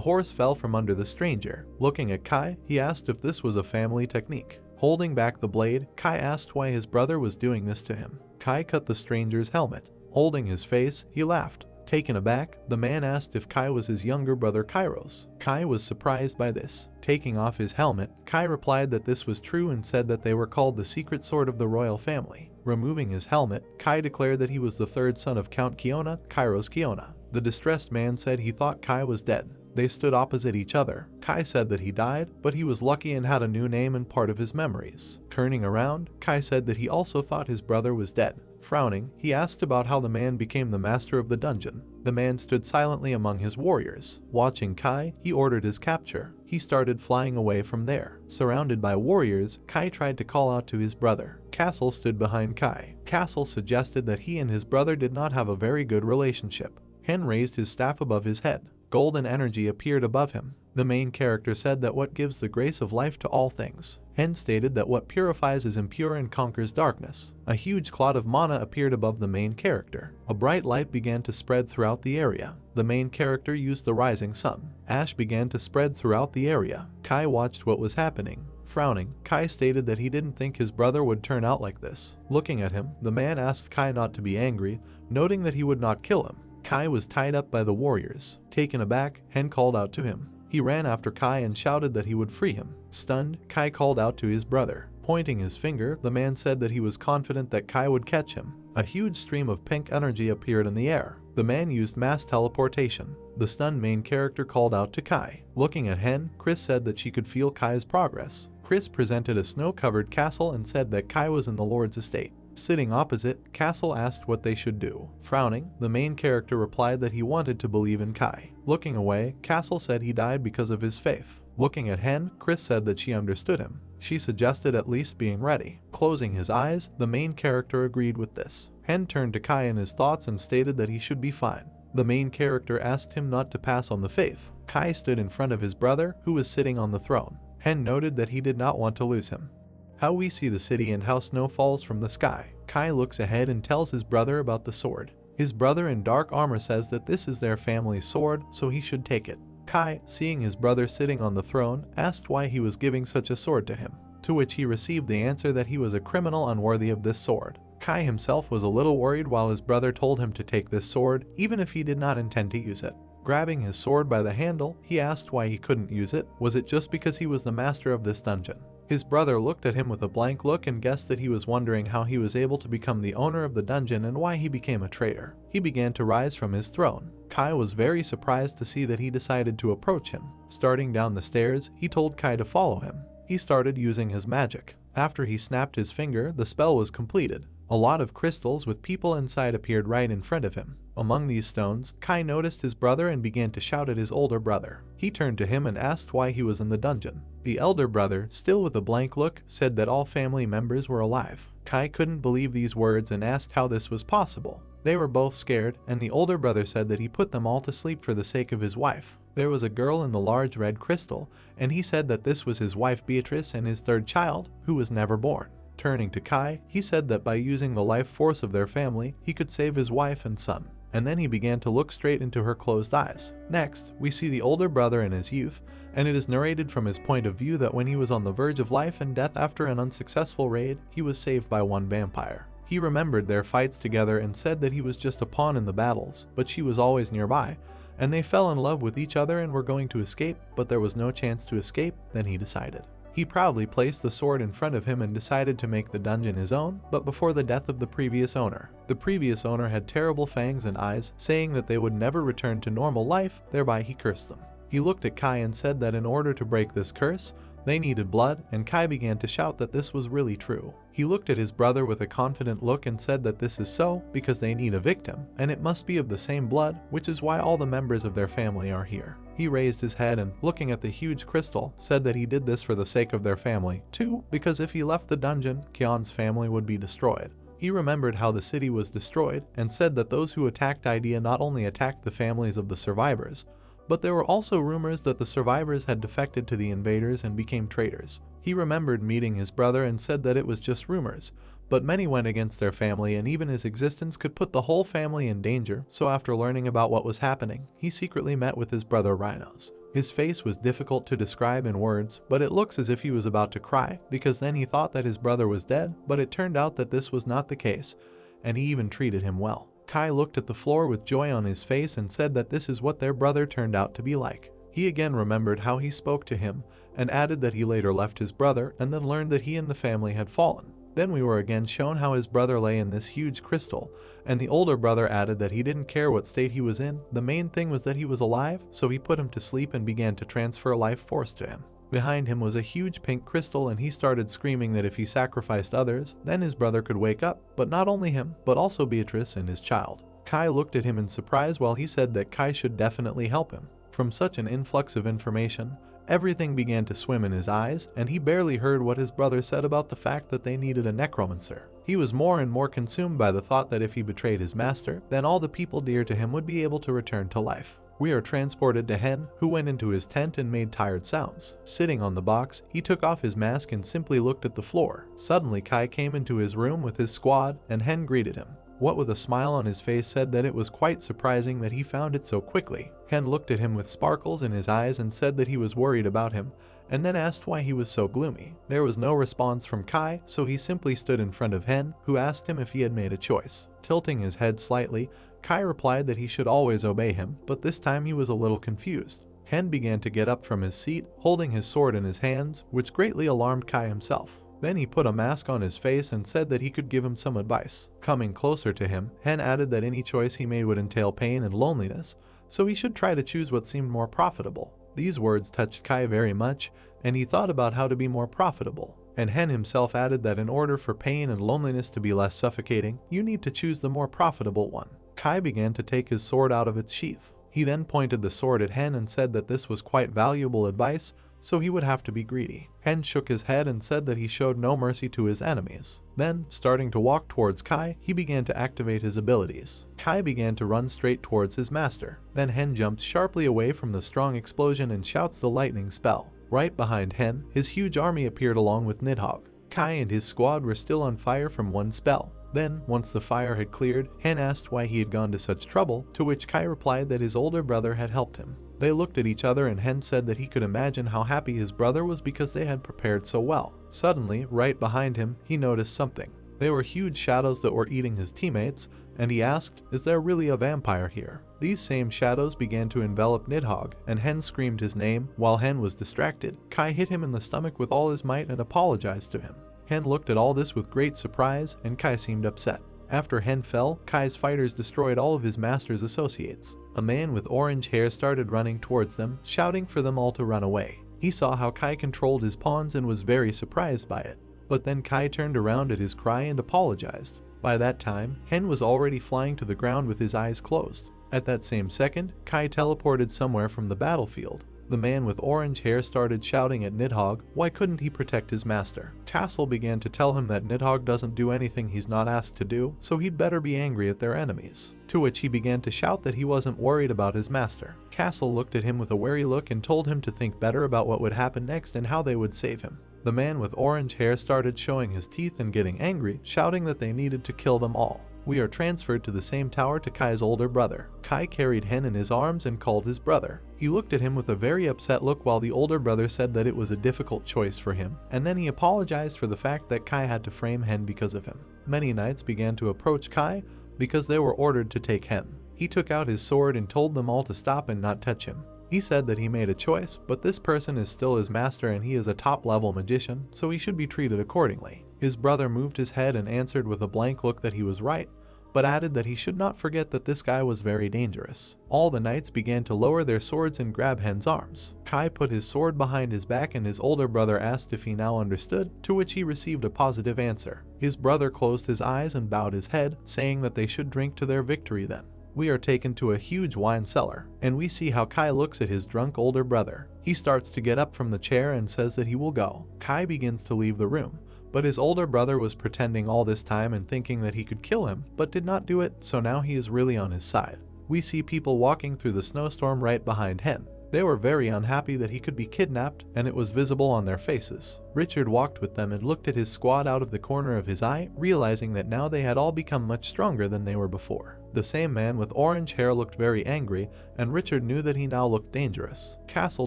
horse fell from under the stranger. Looking at Kai, he asked if this was a family technique. Holding back the blade, Kai asked why his brother was doing this to him. Kai cut the stranger's helmet. Holding his face, he laughed. Taken aback, the man asked if Kai was his younger brother Kairos. Kai was surprised by this. Taking off his helmet, Kai replied that this was true and said that they were called the secret sword of the royal family. Removing his helmet, Kai declared that he was the third son of Count Kiona, Kairos Kiona. The distressed man said he thought Kai was dead. They stood opposite each other. Kai said that he died, but he was lucky and had a new name and part of his memories. Turning around, Kai said that he also thought his brother was dead. Frowning, he asked about how the man became the master of the dungeon. The man stood silently among his warriors. Watching Kai, he ordered his capture. He started flying away from there. Surrounded by warriors, Kai tried to call out to his brother. Castle stood behind Kai. Castle suggested that he and his brother did not have a very good relationship. Hen raised his staff above his head. Golden energy appeared above him. The main character said that what gives the grace of life to all things. Hen stated that what purifies is impure and conquers darkness. A huge cloud of mana appeared above the main character. A bright light began to spread throughout the area. The main character used the rising sun. Ash began to spread throughout the area. Kai watched what was happening. Frowning, Kai stated that he didn't think his brother would turn out like this. Looking at him, the man asked Kai not to be angry, noting that he would not kill him. Kai was tied up by the warriors. Taken aback, Hen called out to him. He ran after Kai and shouted that he would free him. Stunned, Kai called out to his brother. Pointing his finger, the man said that he was confident that Kai would catch him. A huge stream of pink energy appeared in the air. The man used mass teleportation. The stunned main character called out to Kai. Looking at Hen, Chris said that she could feel Kai's progress. Chris presented a snow-covered castle and said that Kai was in the Lord's estate. Sitting opposite, Castle asked what they should do. Frowning, the main character replied that he wanted to believe in Kai. Looking away, Castle said he died because of his faith. Looking at Hen, Chris said that she understood him. She suggested at least being ready. Closing his eyes, the main character agreed with this. Hen turned to Kai in his thoughts and stated that he should be fine. The main character asked him not to pass on the faith. Kai stood in front of his brother, who was sitting on the throne. Hen noted that he did not want to lose him. How we see the city and how snow falls from the sky. Kai looks ahead and tells his brother about the sword. His brother in dark armor says that this is their family's sword, so he should take it. Kai, seeing his brother sitting on the throne, asked why he was giving such a sword to him, to which he received the answer that he was a criminal unworthy of this sword. Kai himself was a little worried while his brother told him to take this sword, even if he did not intend to use it. Grabbing his sword by the handle, he asked why he couldn't use it. Was it just because he was the master of this dungeon? His brother looked at him with a blank look and guessed that he was wondering how he was able to become the owner of the dungeon and why he became a traitor. He began to rise from his throne. Kai was very surprised to see that he decided to approach him. Starting down the stairs, he told Kai to follow him. He started using his magic. After he snapped his finger, the spell was completed. A lot of crystals with people inside appeared right in front of him. Among these stones, Kai noticed his brother and began to shout at his older brother. He turned to him and asked why he was in the dungeon. The elder brother, still with a blank look, said that all family members were alive. Kai couldn't believe these words and asked how this was possible. They were both scared, and the older brother said that he put them all to sleep for the sake of his wife. There was a girl in the large red crystal, and he said that this was his wife Beatrice and his third child, who was never born. Turning to Kai, he said that by using the life force of their family, he could save his wife and son. And then he began to look straight into her closed eyes. Next, we see the older brother in his youth, and it is narrated from his point of view that when he was on the verge of life and death after an unsuccessful raid, he was saved by one vampire. He remembered their fights together and said that he was just a pawn in the battles, but she was always nearby, and they fell in love with each other and were going to escape, but there was no chance to escape. Then he decided. He proudly placed the sword in front of him and decided to make the dungeon his own, but before the death of the previous owner. The previous owner had terrible fangs and eyes, saying that they would never return to normal life, thereby he cursed them. He looked at Kai and said that in order to break this curse, they needed blood, and Kai began to shout that this was really true. He looked at his brother with a confident look and said that this is so because they need a victim, and it must be of the same blood, which is why all the members of their family are here. He raised his head and, looking at the huge crystal, said that he did this for the sake of their family, too, because if he left the dungeon, Kion's family would be destroyed. He remembered how the city was destroyed, and said that those who attacked Idea not only attacked the families of the survivors, but there were also rumors that the survivors had defected to the invaders and became traitors. He remembered meeting his brother and said that it was just rumors, but many went against their family and even his existence could put the whole family in danger, so after learning about what was happening, he secretly met with his brother Rhinos. His face was difficult to describe in words, but it looks as if he was about to cry, because then he thought that his brother was dead, but it turned out that this was not the case, and he even treated him well. Kai looked at the floor with joy on his face and said that this is what their brother turned out to be like. He again remembered how he spoke to him, and added that he later left his brother and then learned that he and the family had fallen. Then we were again shown how his brother lay in this huge crystal, and the older brother added that he didn't care what state he was in, the main thing was that he was alive, so he put him to sleep and began to transfer life force to him. Behind him was a huge pink crystal and he started screaming that if he sacrificed others, then his brother could wake up, but not only him, but also Beatrice and his child. Kai looked at him in surprise while he said that Kai should definitely help him. From such an influx of information, everything began to swim in his eyes, and he barely heard what his brother said about the fact that they needed a necromancer. He was more and more consumed by the thought that if he betrayed his master, then all the people dear to him would be able to return to life. We are transported to Hen, who went into his tent and made tired sounds. Sitting on the box, he took off his mask and simply looked at the floor. Suddenly Kai came into his room with his squad, and Hen greeted him. What with a smile on his face said that it was quite surprising that he found it so quickly. Hen looked at him with sparkles in his eyes and said that he was worried about him, and then asked why he was so gloomy. There was no response from Kai, so he simply stood in front of Hen, who asked him if he had made a choice. Tilting his head slightly, Kai replied that he should always obey him, but this time he was a little confused. Hen began to get up from his seat, holding his sword in his hands, which greatly alarmed Kai himself. Then he put a mask on his face and said that he could give him some advice. Coming closer to him, Hen added that any choice he made would entail pain and loneliness, so he should try to choose what seemed more profitable. These words touched Kai very much, and he thought about how to be more profitable. And Hen himself added that in order for pain and loneliness to be less suffocating, you need to choose the more profitable one. Kai began to take his sword out of its sheath. He then pointed the sword at Hen and said that this was quite valuable advice, so he would have to be greedy. Hen shook his head and said that he showed no mercy to his enemies. Then, starting to walk towards Kai, he began to activate his abilities. Kai began to run straight towards his master. Then Hen jumps sharply away from the strong explosion and shouts the lightning spell. Right behind Hen, his huge army appeared along with Nidhogg. Kai and his squad were still on fire from one spell. Then, once the fire had cleared, Hen asked why he had gone to such trouble, to which Kai replied that his older brother had helped him. They looked at each other and Hen said that he could imagine how happy his brother was because they had prepared so well. Suddenly, right behind him, he noticed something. They were huge shadows that were eating his teammates, and he asked, "Is there really a vampire here?" These same shadows began to envelop Nidhogg, and Hen screamed his name. While Hen was distracted, Kai hit him in the stomach with all his might and apologized to him. Hen looked at all this with great surprise, and Kai seemed upset. After Hen fell, Kai's fighters destroyed all of his master's associates. A man with orange hair started running towards them, shouting for them all to run away. He saw how Kai controlled his pawns and was very surprised by it. But then Kai turned around at his cry and apologized. By that time, Hen was already flying to the ground with his eyes closed. At that same second, Kai teleported somewhere from the battlefield. The man with orange hair started shouting at Nidhogg, why couldn't he protect his master? Castle began to tell him that Nidhogg doesn't do anything he's not asked to do, so he'd better be angry at their enemies. To which he began to shout that he wasn't worried about his master. Castle looked at him with a wary look and told him to think better about what would happen next and how they would save him. The man with orange hair started showing his teeth and getting angry, shouting that they needed to kill them all. We are transferred to the same tower to Kai's older brother. Kai carried Hen in his arms and called his brother. He looked at him with a very upset look while the older brother said that it was a difficult choice for him, and then he apologized for the fact that Kai had to frame Hen because of him. Many knights began to approach Kai because they were ordered to take Hen. He took out his sword and told them all to stop and not touch him. He said that he made a choice, but this person is still his master and he is a top-level magician, so he should be treated accordingly. His brother moved his head and answered with a blank look that he was right, but added that he should not forget that this guy was very dangerous. All the knights began to lower their swords and grab Hen's arms. Kai put his sword behind his back and his older brother asked if he now understood, to which he received a positive answer. His brother closed his eyes and bowed his head, saying that they should drink to their victory then. We are taken to a huge wine cellar, and we see how Kai looks at his drunk older brother. He starts to get up from the chair and says that he will go. Kai begins to leave the room, but his older brother was pretending all this time and thinking that he could kill him, but did not do it, so now he is really on his side. We see people walking through the snowstorm right behind Hen. They were very unhappy that he could be kidnapped, and it was visible on their faces. Richard walked with them and looked at his squad out of the corner of his eye, realizing that now they had all become much stronger than they were before. The same man with orange hair looked very angry, and Richard knew that he now looked dangerous. Castle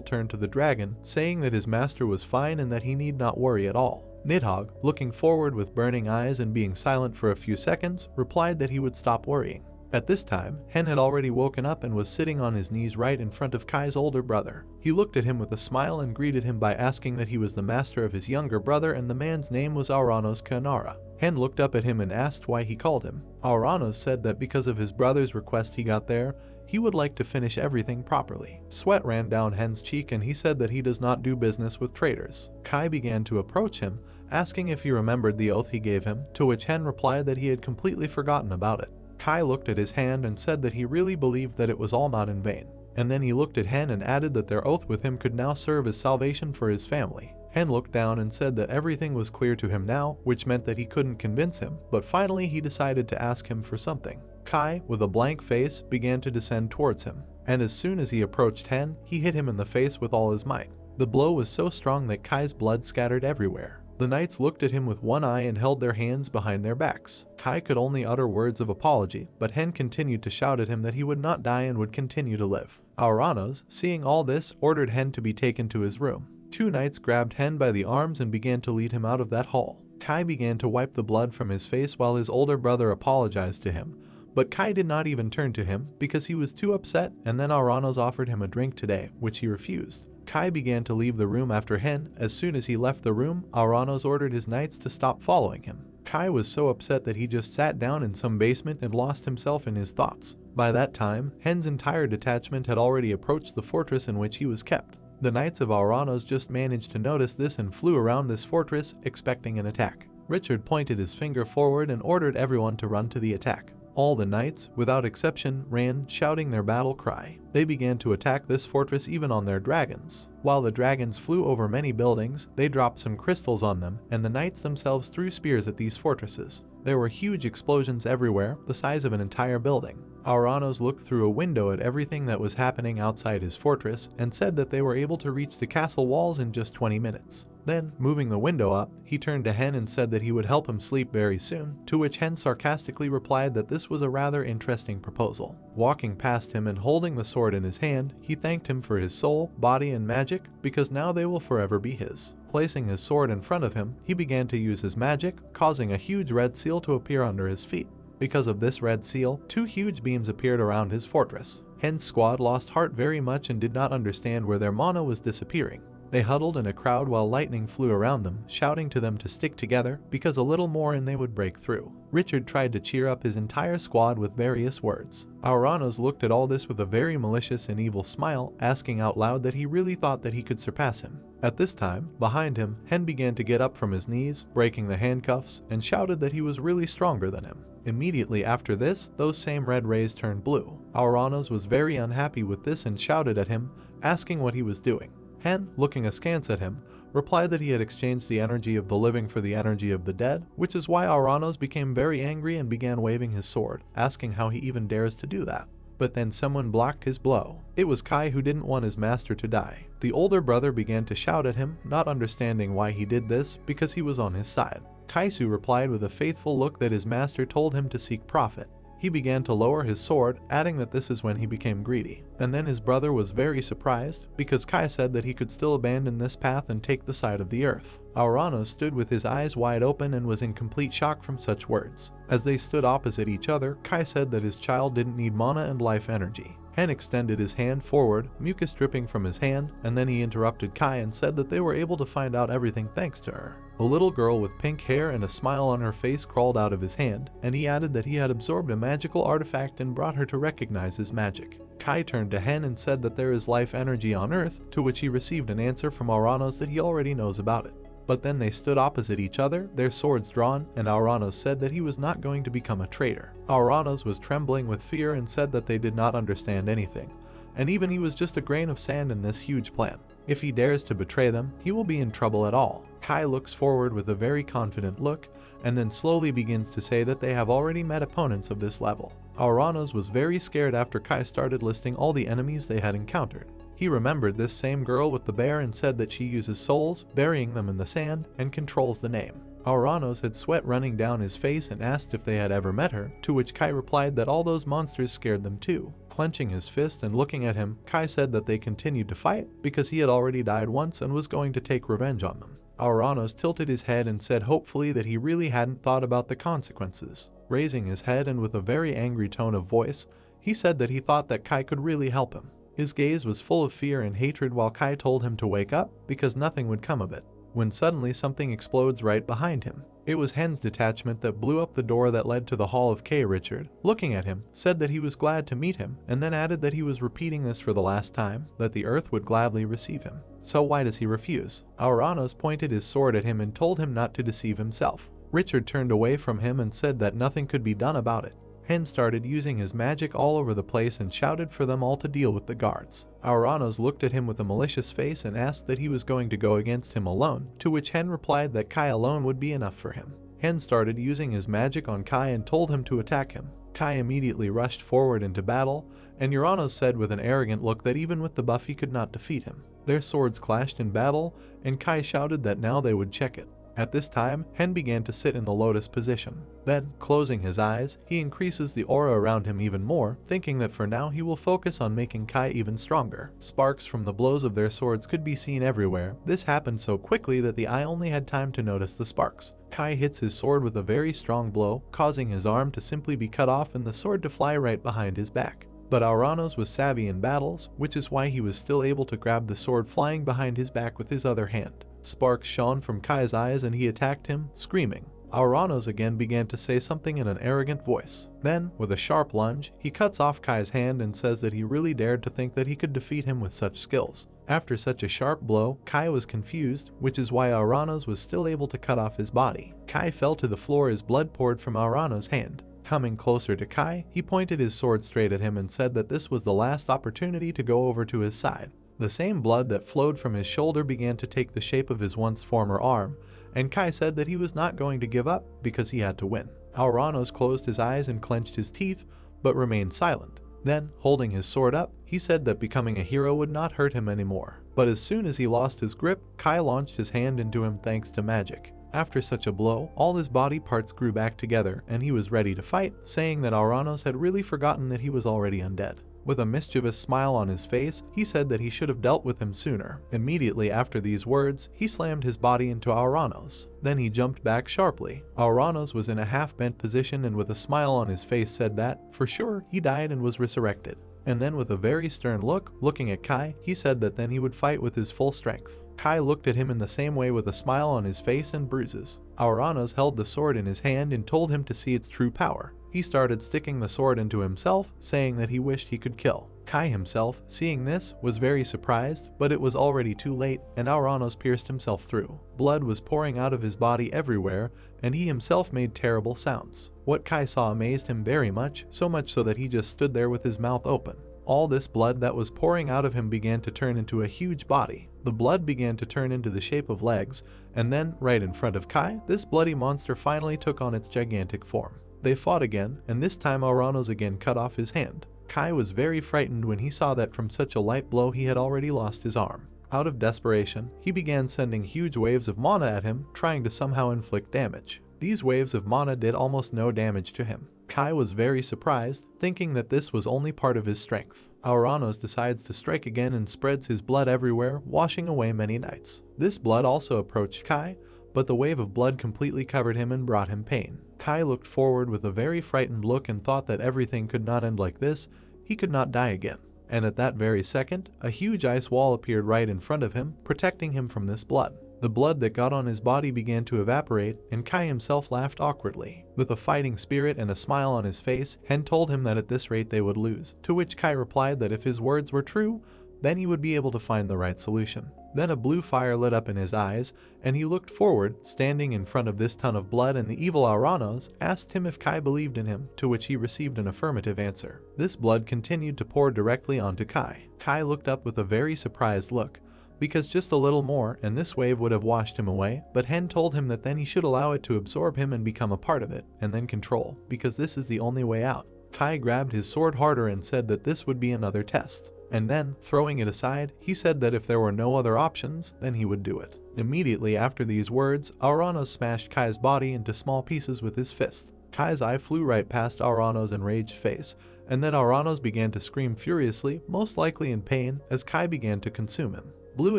turned to the dragon, saying that his master was fine and that he need not worry at all. Nidhogg, looking forward with burning eyes and being silent for a few seconds, replied that he would stop worrying. At this time, Hen had already woken up and was sitting on his knees right in front of Kai's older brother. He looked at him with a smile and greeted him by asking that he was the master of his younger brother and the man's name was Auranos Kanara. Hen looked up at him and asked why he called him. Auranos said that because of his brother's request he got there, he would like to finish everything properly. Sweat ran down Hen's cheek and he said that he does not do business with traitors. Kai began to approach him, asking if he remembered the oath he gave him, to which Hen replied that he had completely forgotten about it. Kai looked at his hand and said that he really believed that it was all not in vain. And then he looked at Hen and added that their oath with him could now serve as salvation for his family. Hen looked down and said that everything was clear to him now, which meant that he couldn't convince him, but finally he decided to ask him for something. Kai, with a blank face, began to descend towards him, and as soon as he approached Hen, he hit him in the face with all his might. The blow was so strong that Kai's blood scattered everywhere. The knights looked at him with one eye and held their hands behind their backs. Kai could only utter words of apology, but Hen continued to shout at him that he would not die and would continue to live. Auranos, seeing all this, ordered Hen to be taken to his room. Two knights grabbed Hen by the arms and began to lead him out of that hall. Kai began to wipe the blood from his face while his older brother apologized to him, but Kai did not even turn to him because he was too upset, and then Auranos offered him a drink today, which he refused. Kai began to leave the room after Hen. As soon as he left the room, Aranos ordered his knights to stop following him. Kai was so upset that he just sat down in some basement and lost himself in his thoughts. By that time, Hen's entire detachment had already approached the fortress in which he was kept. The knights of Aranos just managed to notice this and flew around this fortress, expecting an attack. Richard pointed his finger forward and ordered everyone to run to the attack. All the knights, without exception, ran, shouting their battle cry. They began to attack this fortress even on their dragons. While the dragons flew over many buildings, they dropped some crystals on them, and the knights themselves threw spears at these fortresses. There were huge explosions everywhere, the size of an entire building. Aranos looked through a window at everything that was happening outside his fortress and said that they were able to reach the castle walls in just 20 minutes. Then, moving the window up, he turned to Hen and said that he would help him sleep very soon, to which Hen sarcastically replied that this was a rather interesting proposal. Walking past him and holding the sword in his hand, he thanked him for his soul, body, and magic, because now they will forever be his. Placing his sword in front of him, he began to use his magic, causing a huge red seal to appear under his feet. Because of this red seal, 2 huge beams appeared around his fortress. Hen's squad lost heart very much and did not understand where their mana was disappearing. They huddled in a crowd while lightning flew around them, shouting to them to stick together, because a little more and they would break through. Richard tried to cheer up his entire squad with various words. Aranos looked at all this with a very malicious and evil smile, asking out loud that he really thought that he could surpass him. At this time, behind him, Hen began to get up from his knees, breaking the handcuffs, and shouted that he was really stronger than him. Immediately after this, those same red rays turned blue. Aranos was very unhappy with this and shouted at him, asking what he was doing. Hen, looking askance at him, replied that he had exchanged the energy of the living for the energy of the dead, which is why Aranos became very angry and began waving his sword, asking how he even dares to do that. But then someone blocked his blow. It was Kai, who didn't want his master to die. The older brother began to shout at him, not understanding why he did this, because he was on his side. Kaisu replied with a faithful look that his master told him to seek profit. He began to lower his sword, adding that this is when he became greedy. And then his brother was very surprised, because Kai said that he could still abandon this path and take the side of the earth. Aranos stood with his eyes wide open and was in complete shock from such words. As they stood opposite each other, Kai said that his child didn't need mana and life energy. Hen extended his hand forward, mucus dripping from his hand, and then he interrupted Kai and said that they were able to find out everything thanks to her. A little girl with pink hair and a smile on her face crawled out of his hand, and he added that he had absorbed a magical artifact and brought her to recognize his magic. Kai turned to Hen and said that there is life energy on Earth, to which he received an answer from Aranos that he already knows about it. But then they stood opposite each other, their swords drawn, and Aranos said that he was not going to become a traitor. Aranos was trembling with fear and said that they did not understand anything, and even he was just a grain of sand in this huge plan. If he dares to betray them, he will be in trouble at all. Kai looks forward with a very confident look, and then slowly begins to say that they have already met opponents of this level. Aranos was very scared after Kai started listing all the enemies they had encountered. He remembered this same girl with the bear and said that she uses souls, burying them in the sand, and controls the name. Aranos had sweat running down his face and asked if they had ever met her, to which Kai replied that all those monsters scared them too. Clenching his fist and looking at him, Kai said that they continued to fight because he had already died once and was going to take revenge on them. Aranos tilted his head and said hopefully that he really hadn't thought about the consequences. Raising his head and with a very angry tone of voice, he said that he thought that Kai could really help him. His gaze was full of fear and hatred while Kai told him to wake up because nothing would come of it, when suddenly something explodes right behind him. It was Hen's detachment that blew up the door that led to the Hall of K. Richard, looking at him, said that he was glad to meet him, and then added that he was repeating this for the last time, that the earth would gladly receive him. So why does he refuse? Aranos pointed his sword at him and told him not to deceive himself. Richard turned away from him and said that nothing could be done about it. Hen started using his magic all over the place and shouted for them all to deal with the guards. Aranos looked at him with a malicious face and asked that he was going to go against him alone, to which Hen replied that Kai alone would be enough for him. Hen started using his magic on Kai and told him to attack him. Kai immediately rushed forward into battle, and Aranos said with an arrogant look that even with the buff he could not defeat him. Their swords clashed in battle, and Kai shouted that now they would check it. At this time, Hen began to sit in the lotus position. Then, closing his eyes, he increases the aura around him even more, thinking that for now he will focus on making Kai even stronger. Sparks from the blows of their swords could be seen everywhere. This happened so quickly that the eye only had time to notice the sparks. Kai hits his sword with a very strong blow, causing his arm to simply be cut off and the sword to fly right behind his back. But Auranos was savvy in battles, which is why he was still able to grab the sword flying behind his back with his other hand. Sparks shone from Kai's eyes and he attacked him, screaming. Auranos again began to say something in an arrogant voice. Then, with a sharp lunge, he cuts off Kai's hand and says that he really dared to think that he could defeat him with such skills. After such a sharp blow, Kai was confused, which is why Auranos was still able to cut off his body. Kai fell to the floor as blood poured from Auranos' hand. Coming closer to Kai, he pointed his sword straight at him and said that this was the last opportunity to go over to his side. The same blood that flowed from his shoulder began to take the shape of his once former arm, and Kai said that he was not going to give up because he had to win. Auranos closed his eyes and clenched his teeth, but remained silent. Then, holding his sword up, he said that becoming a hero would not hurt him anymore. But as soon as he lost his grip, Kai launched his hand into him thanks to magic. After such a blow, all his body parts grew back together and he was ready to fight, saying that Auranos had really forgotten that he was already undead. With a mischievous smile on his face, he said that he should have dealt with him sooner. Immediately after these words, he slammed his body into Auranos. Then he jumped back sharply. Auranos was in a half-bent position and with a smile on his face said that, for sure, he died and was resurrected. And then with a very stern look, looking at Kai, he said that then he would fight with his full strength. Kai looked at him in the same way with a smile on his face and bruises. Auranos held the sword in his hand and told him to see its true power. He started sticking the sword into himself, saying that he wished he could kill. Kai himself, seeing this, was very surprised, but it was already too late, and Auranos pierced himself through. Blood was pouring out of his body everywhere, and he himself made terrible sounds. What Kai saw amazed him very much, so much so that he just stood there with his mouth open. All this blood that was pouring out of him began to turn into a huge body. The blood began to turn into the shape of legs, and then, right in front of Kai, this bloody monster finally took on its gigantic form. They fought again, and this time Auranos again cut off his hand. Kai was very frightened when he saw that from such a light blow he had already lost his arm. Out of desperation, he began sending huge waves of mana at him, trying to somehow inflict damage. These waves of mana did almost no damage to him. Kai was very surprised, thinking that this was only part of his strength. Auranos decides to strike again and spreads his blood everywhere, washing away many knights. This blood also approached Kai, but the wave of blood completely covered him and brought him pain. Kai looked forward with a very frightened look and thought that everything could not end like this, he could not die again. And at that very second, a huge ice wall appeared right in front of him, protecting him from this blood. The blood that got on his body began to evaporate, and Kai himself laughed awkwardly. With a fighting spirit and a smile on his face, Hen told him that at this rate they would lose, to which Kai replied that if his words were true, then he would be able to find the right solution. Then a blue fire lit up in his eyes, and he looked forward, standing in front of this ton of blood, and the evil Auranos asked him if Kai believed in him, to which he received an affirmative answer. This blood continued to pour directly onto Kai. Kai looked up with a very surprised look, because just a little more and this wave would have washed him away, but Hen told him that then he should allow it to absorb him and become a part of it, and then control, because this is the only way out. Kai grabbed his sword harder and said that this would be another test. And then, throwing it aside, he said that if there were no other options, then he would do it. Immediately after these words, Auranos smashed Kai's body into small pieces with his fist. Kai's eye flew right past Auranos' enraged face, and then Auranos began to scream furiously, most likely in pain, as Kai began to consume him. Blue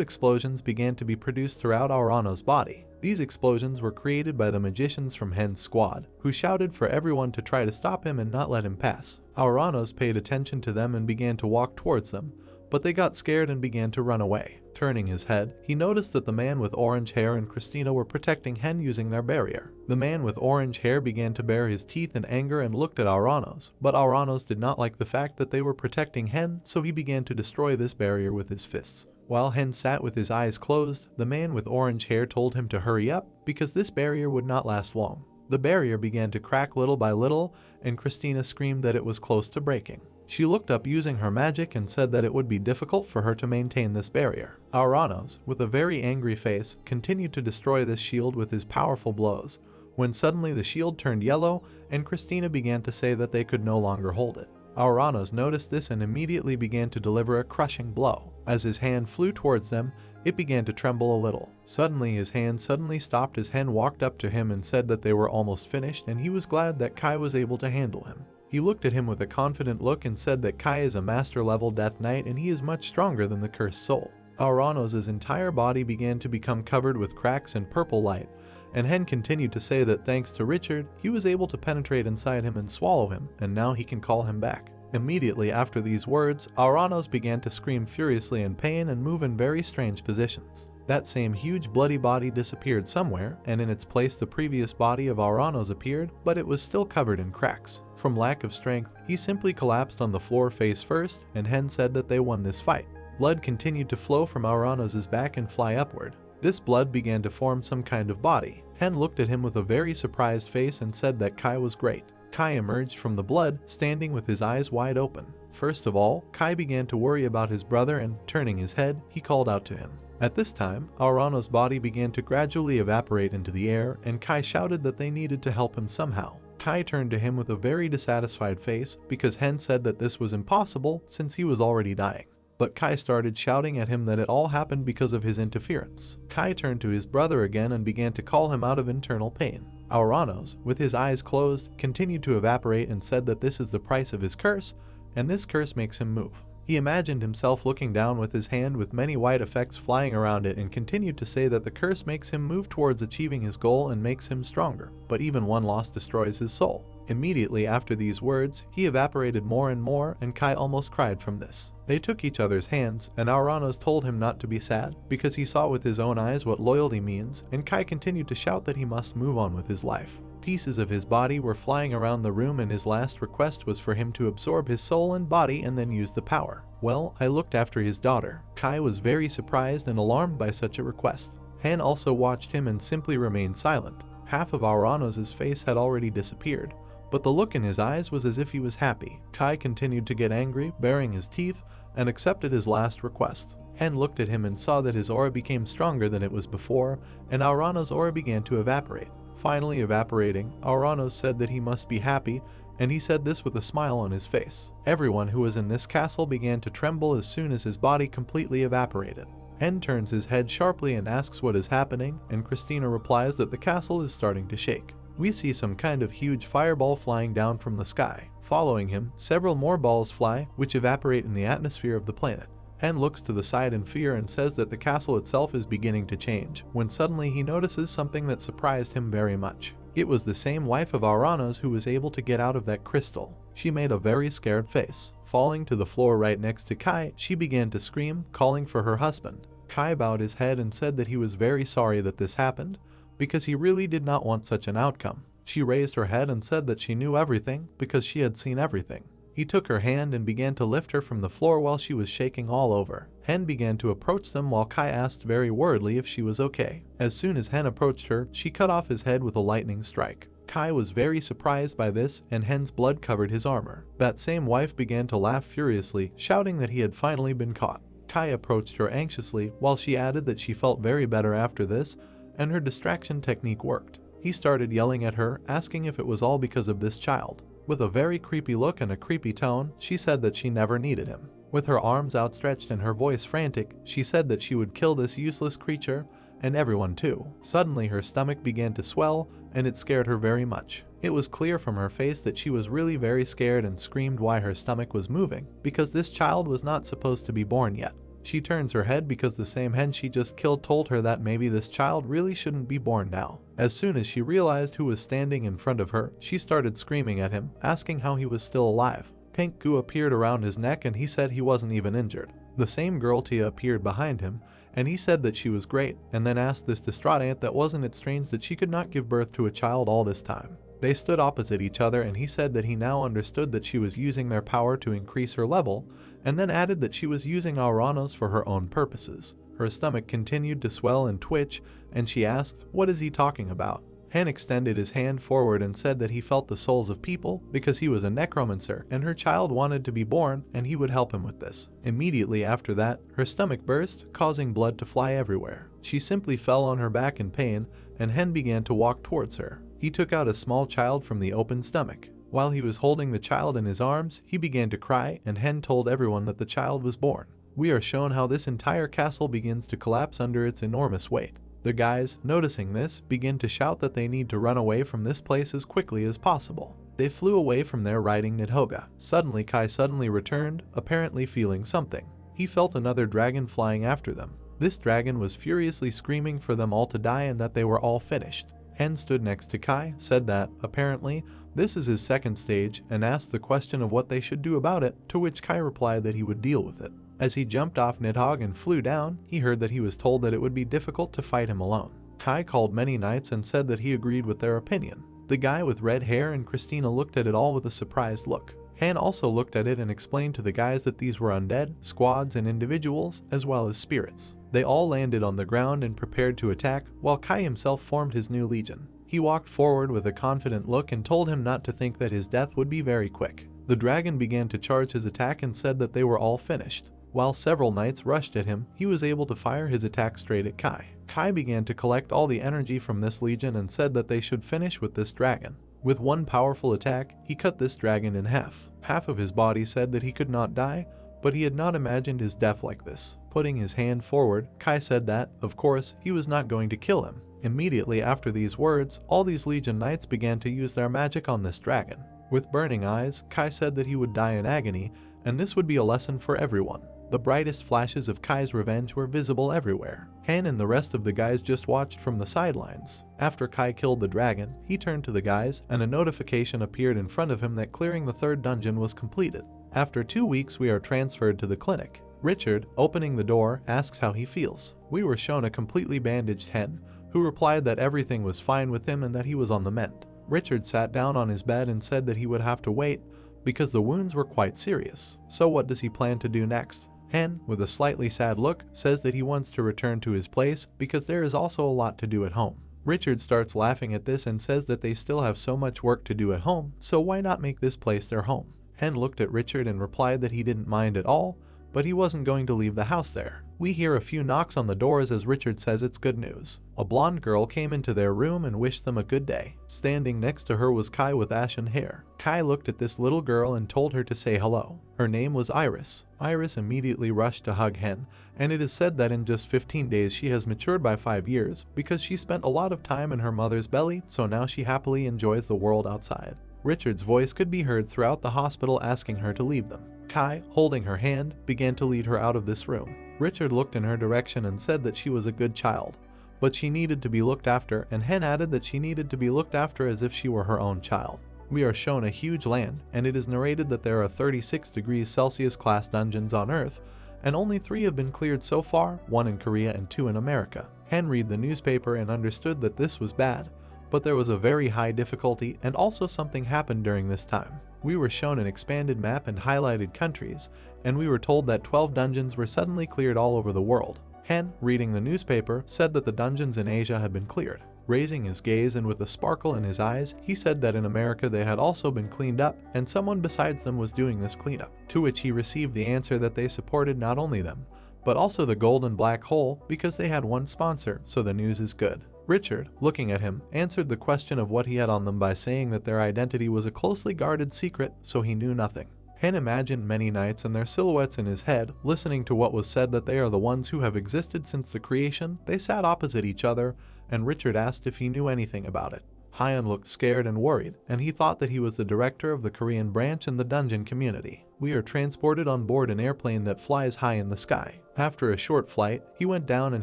explosions began to be produced throughout Auranos' body. These explosions were created by the magicians from Hen's squad, who shouted for everyone to try to stop him and not let him pass. Auranos paid attention to them and began to walk towards them, but they got scared and began to run away. Turning his head, he noticed that the man with orange hair and Christina were protecting Hen using their barrier. The man with orange hair began to bare his teeth in anger and looked at Auranos, but Auranos did not like the fact that they were protecting Hen, so he began to destroy this barrier with his fists. While Hen sat with his eyes closed, the man with orange hair told him to hurry up, because this barrier would not last long. The barrier began to crack little by little, and Christina screamed that it was close to breaking. She looked up using her magic and said that it would be difficult for her to maintain this barrier. Auranos, with a very angry face, continued to destroy this shield with his powerful blows, when suddenly the shield turned yellow, and Christina began to say that they could no longer hold it. Auranos noticed this and immediately began to deliver a crushing blow. As his hand flew towards them, it began to tremble a little. Suddenly his hand stopped as Hen walked up to him and said that they were almost finished and he was glad that Kai was able to handle him. He looked at him with a confident look and said that Kai is a master level Death Knight and he is much stronger than the cursed soul. Auranos' entire body began to become covered with cracks and purple light, and Hen continued to say that thanks to Richard, he was able to penetrate inside him and swallow him, and now he can call him back. Immediately after these words, Aranos began to scream furiously in pain and move in very strange positions. That same huge bloody body disappeared somewhere, and in its place the previous body of Aranos appeared, but it was still covered in cracks. From lack of strength, he simply collapsed on the floor face first, and Hen said that they won this fight. Blood continued to flow from Aranos' back and fly upward. This blood began to form some kind of body. Hen looked at him with a very surprised face and said that Kai was great. Kai emerged from the blood, standing with his eyes wide open. First of all, Kai began to worry about his brother and, turning his head, he called out to him. At this time, Aranos' body began to gradually evaporate into the air, and Kai shouted that they needed to help him somehow. Kai turned to him with a very dissatisfied face because Hen said that this was impossible since he was already dying. But Kai started shouting at him that it all happened because of his interference. Kai turned to his brother again and began to call him out of internal pain. Aranos, with his eyes closed, continued to evaporate and said that this is the price of his curse, and this curse makes him move. He imagined himself looking down with his hand with many white effects flying around it and continued to say that the curse makes him move towards achieving his goal and makes him stronger, but even one loss destroys his soul. Immediately after these words, he evaporated more and more, and Kai almost cried from this. They took each other's hands, and Aranos told him not to be sad, because he saw with his own eyes what loyalty means, and Kai continued to shout that he must move on with his life. Pieces of his body were flying around the room, and his last request was for him to absorb his soul and body and then use the power. Well, I looked after his daughter. Kai was very surprised and alarmed by such a request. Han also watched him and simply remained silent. Half of Aranos' face had already disappeared, but the look in his eyes was as if he was happy. Kai continued to get angry, baring his teeth, and accepted his last request. Hen looked at him and saw that his aura became stronger than it was before, and Aranos' aura began to evaporate. Finally evaporating, Aranos said that he must be happy, and he said this with a smile on his face. Everyone who was in this castle began to tremble as soon as his body completely evaporated. Hen turns his head sharply and asks what is happening, and Christina replies that the castle is starting to shake. We see some kind of huge fireball flying down from the sky. Following him, several more balls fly, which evaporate in the atmosphere of the planet. Hen looks to the side in fear and says that the castle itself is beginning to change, when suddenly he notices something that surprised him very much. It was the same wife of Aranos who was able to get out of that crystal. She made a very scared face. Falling to the floor right next to Kai, she began to scream, calling for her husband. Kai bowed his head and said that he was very sorry that this happened, because he really did not want such an outcome. She raised her head and said that she knew everything because she had seen everything. He took her hand and began to lift her from the floor while she was shaking all over. Hen began to approach them while Kai asked very worriedly if she was okay. As soon as Hen approached her, she cut off his head with a lightning strike. Kai was very surprised by this, and Hen's blood covered his armor. That same wife began to laugh furiously, shouting that he had finally been caught. Kai approached her anxiously, while she added that she felt very better after this, and her distraction technique worked. He started yelling at her, asking if it was all because of this child. With a very creepy look and a creepy tone, she said that she never needed him. With her arms outstretched and her voice frantic, she said that she would kill this useless creature, and everyone too. Suddenly her stomach began to swell, and it scared her very much. It was clear from her face that she was really very scared and screamed why her stomach was moving, because this child was not supposed to be born yet. She turns her head because the same hen she just killed told her that maybe this child really shouldn't be born now. As soon as she realized who was standing in front of her, she started screaming at him, asking how he was still alive. Pink goo appeared around his neck and he said he wasn't even injured. The same girl Tia appeared behind him, and he said that she was great, and then asked this distraught aunt that wasn't it strange that she could not give birth to a child all this time. They stood opposite each other, and he said that he now understood that she was using their power to increase her level, and then added that she was using Aranos for her own purposes. Her stomach continued to swell and twitch, and she asked, "What is he talking about?" Han extended his hand forward and said that he felt the souls of people because he was a necromancer and her child wanted to be born and he would help him with this. Immediately after that, her stomach burst, causing blood to fly everywhere. She simply fell on her back in pain, and Hen began to walk towards her. He took out a small child from the open stomach. While he was holding the child in his arms, he began to cry, and Hen told everyone that the child was born. We are shown how this entire castle begins to collapse under its enormous weight. The guys, noticing this, begin to shout that they need to run away from this place as quickly as possible. They flew away from there riding Nidhoga. Suddenly Kai returned, apparently feeling something. He felt another dragon flying after them. This dragon was furiously screaming for them all to die and that they were all finished. Hen stood next to Kai, said that, apparently, this is his second stage, and asked the question of what they should do about it, to which Kai replied that he would deal with it. As he jumped off Nidhogg and flew down, he heard that he was told that it would be difficult to fight him alone. Kai called many knights and said that he agreed with their opinion. The guy with red hair and Christina looked at it all with a surprised look. Han also looked at it and explained to the guys that these were undead, squads, and individuals, as well as spirits. They all landed on the ground and prepared to attack, while Kai himself formed his new legion. He walked forward with a confident look and told him not to think that his death would be very quick. The dragon began to charge his attack and said that they were all finished. While several knights rushed at him, he was able to fire his attack straight at Kai. Kai began to collect all the energy from this legion and said that they should finish with this dragon. With one powerful attack, he cut this dragon in half. Half of his body said that he could not die, but he had not imagined his death like this. Putting his hand forward, Kai said that, of course, he was not going to kill him. Immediately after these words, all these legion knights began to use their magic on this dragon. With burning eyes, Kai said that he would die in agony, and this would be a lesson for everyone. The brightest flashes of Kai's revenge were visible everywhere. Han and the rest of the guys just watched from the sidelines. After Kai killed the dragon, he turned to the guys, and a notification appeared in front of him that clearing the third dungeon was completed. After 2 weeks, we are transferred to the clinic. Richard, opening the door, asks how he feels. We were shown a completely bandaged Hen, who replied that everything was fine with him and that he was on the mend. Richard sat down on his bed and said that he would have to wait because the wounds were quite serious. So what does he plan to do next? Hen, with a slightly sad look, says that he wants to return to his place because there is also a lot to do at home. Richard starts laughing at this and says that they still have so much work to do at home, so why not make this place their home? Hen looked at Richard and replied that he didn't mind at all, but he wasn't going to leave the house there. We hear a few knocks on the doors as Richard says it's good news. A blonde girl came into their room and wished them a good day. Standing next to her was Kai with ashen hair. Kai looked at this little girl and told her to say hello. Her name was Iris. Iris immediately rushed to hug Hen, and it is said that in just 15 days she has matured by 5 years because she spent a lot of time in her mother's belly, so now she happily enjoys the world outside. Richard's voice could be heard throughout the hospital asking her to leave them. Kai, holding her hand, began to lead her out of this room. Richard looked in her direction and said that she was a good child, but she needed to be looked after, and Hen added that she needed to be looked after as if she were her own child. We are shown a huge land, and it is narrated that there are 36 degrees Celsius class dungeons on Earth, and only 3 have been cleared so far, 1 in Korea and 2 in America. Hen read the newspaper and understood that this was bad, but there was a very high difficulty and also something happened during this time. We were shown an expanded map and highlighted countries, and we were told that 12 dungeons were suddenly cleared all over the world. Hen, reading the newspaper, said that the dungeons in Asia had been cleared. Raising his gaze and with a sparkle in his eyes, he said that in America they had also been cleaned up, and someone besides them was doing this cleanup, to which he received the answer that they supported not only them, but also the golden black hole because they had one sponsor, so the news is good. Richard, looking at him, answered the question of what he had on them by saying that their identity was a closely guarded secret, so he knew nothing. Hen imagined many knights and their silhouettes in his head, listening to what was said that they are the ones who have existed since the creation. They sat opposite each other, and Richard asked if he knew anything about it. Hyun looked scared and worried, and he thought that he was the director of the Korean branch in the dungeon community. We are transported on board an airplane that flies high in the sky. After a short flight, he went down and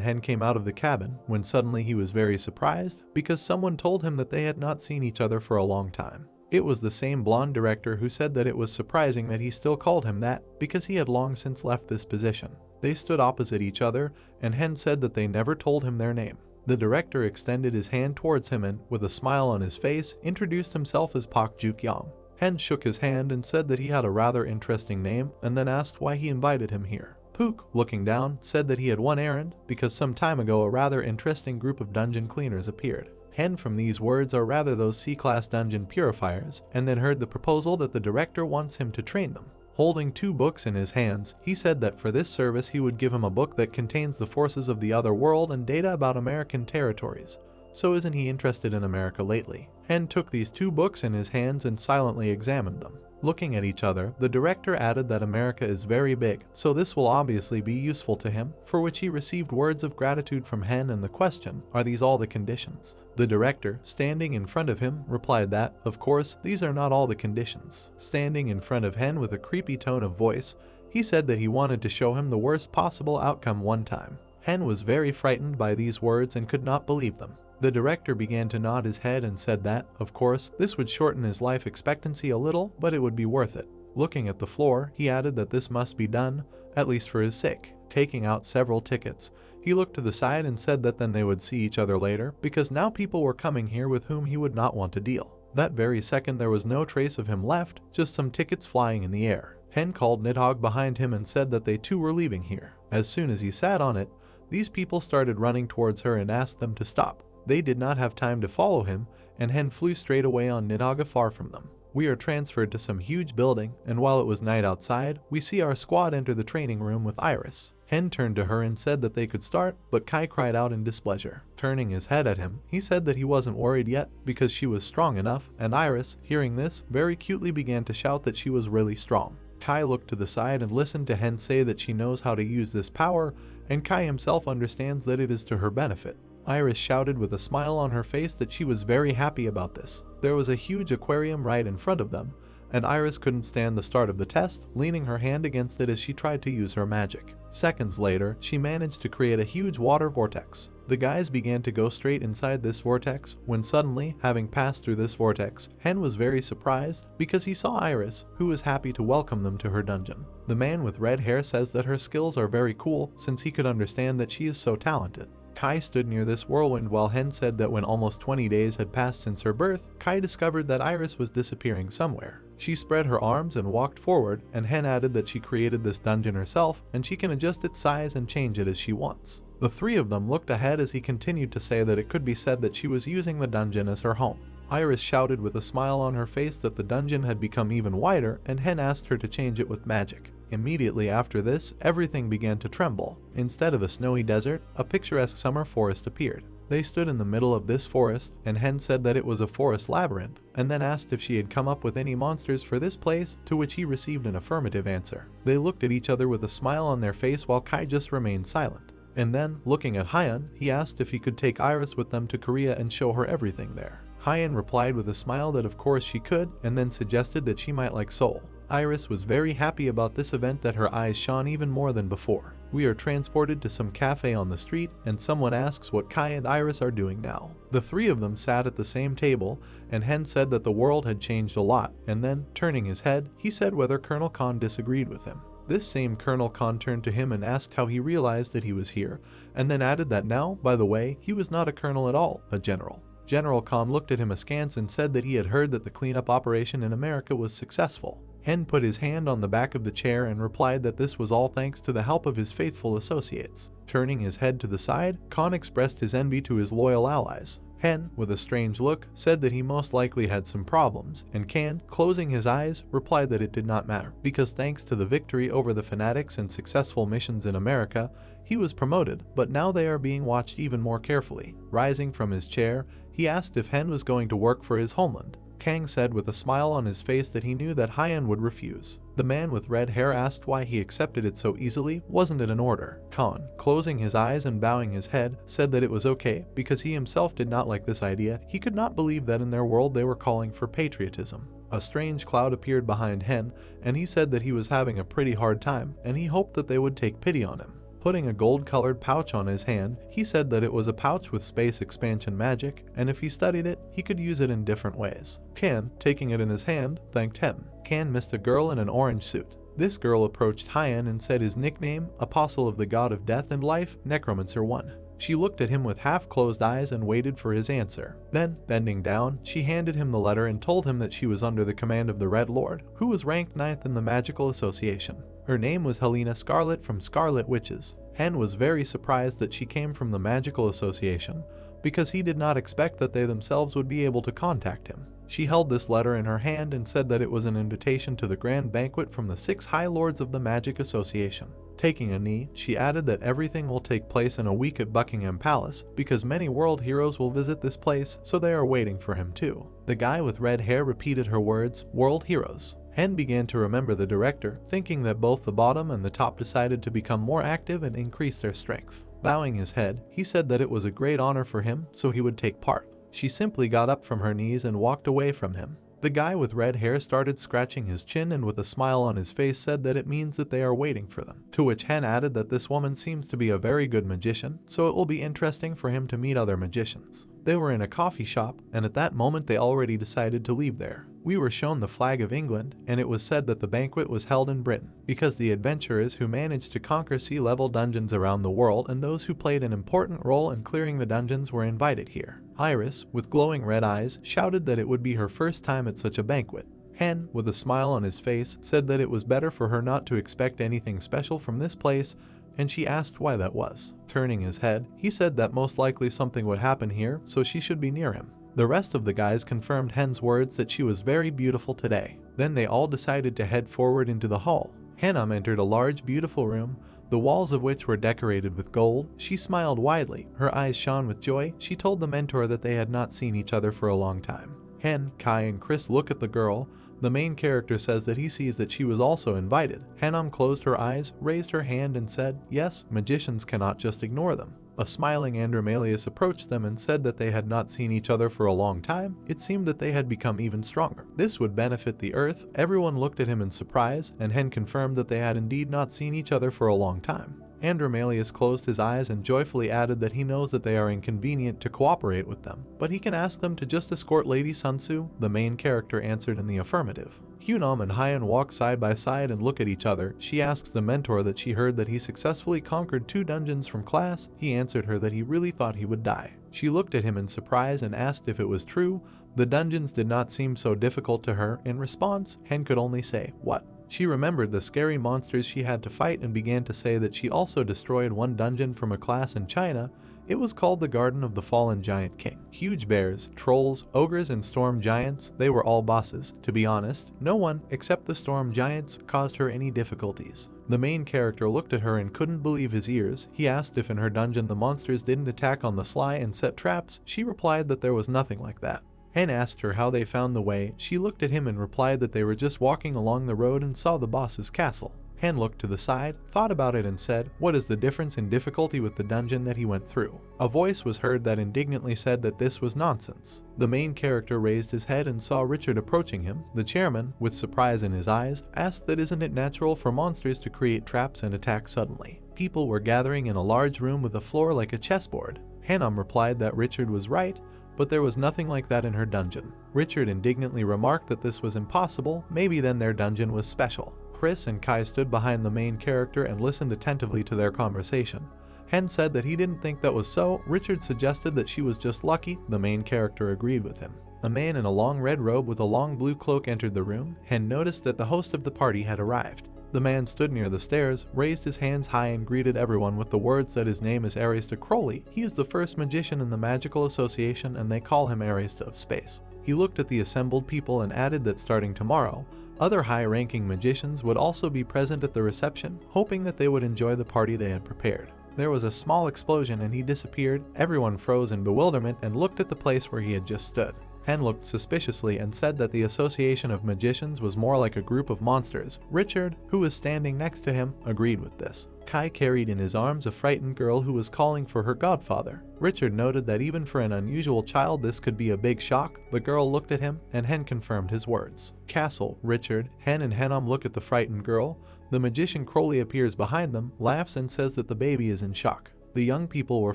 Hen came out of the cabin, when suddenly he was very surprised because someone told him that they had not seen each other for a long time. It was the same blonde director who said that it was surprising that he still called him that because he had long since left this position. They stood opposite each other, and Hen said that they never told him their name. The director extended his hand towards him and, with a smile on his face, introduced himself as Pak Juk-young. Hen shook his hand and said that he had a rather interesting name, and then asked why he invited him here. Pook, looking down, said that he had one errand, because some time ago a rather interesting group of dungeon cleaners appeared. Hen from these words are rather those C-class dungeon purifiers, and then heard the proposal that the director wants him to train them. Holding 2 books in his hands, he said that for this service he would give him a book that contains the forces of the other world and data about American territories. So isn't he interested in America lately? Hen took these 2 books in his hands and silently examined them. Looking at each other, the director added that America is very big, so this will obviously be useful to him, for which he received words of gratitude from Hen and the question, are these all the conditions? The director, standing in front of him, replied that, of course, these are not all the conditions. Standing in front of Hen with a creepy tone of voice, he said that he wanted to show him the worst possible outcome one time. Hen was very frightened by these words and could not believe them. The director began to nod his head and said that, of course, this would shorten his life expectancy a little, but it would be worth it. Looking at the floor, he added that this must be done, at least for his sake. Taking out several tickets, he looked to the side and said that then they would see each other later, because now people were coming here with whom he would not want to deal. That very second there was no trace of him left, just some tickets flying in the air. Hen called Nidhogg behind him and said that they too were leaving here. As soon as he sat on it, these people started running towards her and asked them to stop. They did not have time to follow him, and Hen flew straight away on Nidhogg far from them. We are transferred to some huge building, and while it was night outside, we see our squad enter the training room with Iris. Hen turned to her and said that they could start, but Kai cried out in displeasure. Turning his head at him, he said that he wasn't worried yet because she was strong enough, and Iris, hearing this, very cutely began to shout that she was really strong. Kai looked to the side and listened to Hen say that she knows how to use this power, and Kai himself understands that it is to her benefit. Iris shouted with a smile on her face that she was very happy about this. There was a huge aquarium right in front of them, and Iris couldn't stand the start of the test, leaning her hand against it as she tried to use her magic. Seconds later, she managed to create a huge water vortex. The guys began to go straight inside this vortex, when suddenly, having passed through this vortex, Hen was very surprised because he saw Iris, who was happy to welcome them to her dungeon. The man with red hair says that her skills are very cool since he could understand that she is so talented. Kai stood near this whirlwind while Hen said that when almost 20 days had passed since her birth, Kai discovered that Iris was disappearing somewhere. She spread her arms and walked forward, and Hen added that she created this dungeon herself and she can adjust its size and change it as she wants. The three of them looked ahead as he continued to say that it could be said that she was using the dungeon as her home. Iris shouted with a smile on her face that the dungeon had become even wider, and Hen asked her to change it with magic. Immediately after this, everything began to tremble. Instead of a snowy desert, a picturesque summer forest appeared. They stood in the middle of this forest, and Hen said that it was a forest labyrinth, and then asked if she had come up with any monsters for this place, to which he received an affirmative answer. They looked at each other with a smile on their face while Kai just remained silent. And then, looking at Hyan, he asked if he could take Iris with them to Korea and show her everything there. Hyan replied with a smile that of course she could, and then suggested that she might like Seoul. Iris was very happy about this event that her eyes shone even more than before. We are transported to some cafe on the street, and someone asks what Kai and Iris are doing now. The three of them sat at the same table, and Hen said that the world had changed a lot, and then, turning his head, he said whether Colonel Khan disagreed with him. This same Colonel Khan turned to him and asked how he realized that he was here, and then added that now, by the way, he was not a colonel at all, a general. General Khan looked at him askance and said that he had heard that the cleanup operation in America was successful. Hen put his hand on the back of the chair and replied that this was all thanks to the help of his faithful associates. Turning his head to the side, Khan expressed his envy to his loyal allies. Hen, with a strange look, said that he most likely had some problems, and Kan, closing his eyes, replied that it did not matter, because thanks to the victory over the fanatics and successful missions in America, he was promoted, but now they are being watched even more carefully. Rising from his chair, he asked if Hen was going to work for his homeland. Kang said with a smile on his face that he knew that Hyan would refuse. The man with red hair asked why he accepted it so easily. Wasn't it an order? Khan, closing his eyes and bowing his head, said that it was okay because he himself did not like this idea. He could not believe that in their world they were calling for patriotism. A strange cloud appeared behind Hen, and he said that he was having a pretty hard time, and he hoped that they would take pity on him. Putting a gold-colored pouch on his hand, he said that it was a pouch with space expansion magic, and if he studied it, he could use it in different ways. Kan, taking it in his hand, thanked him. Kan missed a girl in an orange suit. This girl approached Hyan and said his nickname, Apostle of the God of Death and Life, Necromancer 1. She looked at him with half-closed eyes and waited for his answer. Then, bending down, she handed him the letter and told him that she was under the command of the Red Lord, who was ranked 9th in the Magical Association. Her name was Helena Scarlet from Scarlet Witches. Hen was very surprised that she came from the Magical Association, because he did not expect that they themselves would be able to contact him. She held this letter in her hand and said that it was an invitation to the grand banquet from the 6 High Lords of the Magic Association. Taking a knee, she added that everything will take place in a week at Buckingham Palace, because many world heroes will visit this place, so they are waiting for him too. The guy with red hair repeated her words, world heroes. Hen began to remember the director, thinking that both the bottom and the top decided to become more active and increase their strength. Bowing his head, he said that it was a great honor for him, so he would take part. She simply got up from her knees and walked away from him. The guy with red hair started scratching his chin and with a smile on his face said that it means that they are waiting for them. To which Hen added that this woman seems to be a very good magician, so it will be interesting for him to meet other magicians. They were in a coffee shop, and at that moment they already decided to leave there. We were shown the flag of England, and it was said that the banquet was held in Britain, because the adventurers who managed to conquer sea-level dungeons around the world and those who played an important role in clearing the dungeons were invited here. Iris, with glowing red eyes, shouted that it would be her first time at such a banquet. Hen, with a smile on his face, said that it was better for her not to expect anything special from this place, and she asked why that was. Turning his head, he said that most likely something would happen here, so she should be near him. The rest of the guys confirmed Hen's words that she was very beautiful today. Then they all decided to head forward into the hall. Hannah entered a large, beautiful room, the walls of which were decorated with gold. She smiled widely, her eyes shone with joy. She told the mentor that they had not seen each other for a long time. Hen, Kai, and Chris look at the girl. The main character says that he sees that she was also invited. Hanam closed her eyes, raised her hand, and said, "Yes, magicians cannot just ignore them." A smiling Andromalius approached them and said that they had not seen each other for a long time. It seemed that they had become even stronger. This would benefit the Earth. Everyone looked at him in surprise, and Hen confirmed that they had indeed not seen each other for a long time. Andromalius closed his eyes and joyfully added that he knows that they are inconvenient to cooperate with them, but he can ask them to just escort Lady Sunsu. The main character answered in the affirmative. Hunam and Hyan walk side by side and look at each other. She asks the mentor that she heard that he successfully conquered 2 dungeons from class. He answered her that he really thought he would die. She looked at him in surprise and asked if it was true. The dungeons did not seem so difficult to her. In response, Hen could only say, "What?" She remembered the scary monsters she had to fight and began to say that she also destroyed 1 dungeon from a class in China. It was called the Garden of the Fallen Giant King. Huge bears, trolls, ogres, and storm giants, they were all bosses. To be honest, no one, except the storm giants, caused her any difficulties. The main character looked at her and couldn't believe his ears. He asked if in her dungeon the monsters didn't attack on the sly and set traps. She replied that there was nothing like that. Hen asked her how they found the way. She looked at him and replied that they were just walking along the road and saw the boss's castle. Hen looked to the side, thought about it, and said, "What is the difference in difficulty with the dungeon that he went through?" A voice was heard that indignantly said that this was nonsense. The main character raised his head and saw Richard approaching him. The chairman, with surprise in his eyes, asked that isn't it natural for monsters to create traps and attack suddenly. People were gathering in a large room with a floor like a chessboard. Hanam replied that Richard was right, but there was nothing like that in her dungeon. Richard indignantly remarked that this was impossible. Maybe then their dungeon was special. Chris and Kai stood behind the main character and listened attentively to their conversation. Hen said that he didn't think that was so. Richard suggested that she was just lucky. The main character agreed with him. A man in a long red robe with a long blue cloak entered the room. Hen noticed that the host of the party had arrived. The man stood near the stairs, raised his hands high, and greeted everyone with the words that his name is Arista Crowley. He is the first magician in the Magical Association, and they call him Arista of Space. He looked at the assembled people and added that starting tomorrow, other high-ranking magicians would also be present at the reception, hoping that they would enjoy the party they had prepared. There was a small explosion and he disappeared. Everyone froze in bewilderment and looked at the place where he had just stood. Hen looked suspiciously and said that the Association of Magicians was more like a group of monsters. Richard, who was standing next to him, agreed with this. Kai carried in his arms a frightened girl who was calling for her godfather. Richard noted that even for an unusual child this could be a big shock. The girl looked at him, and Hen confirmed his words. Castle, Richard, Hen and Henam look at the frightened girl. The magician Crowley appears behind them, laughs and says that the baby is in shock. The young people were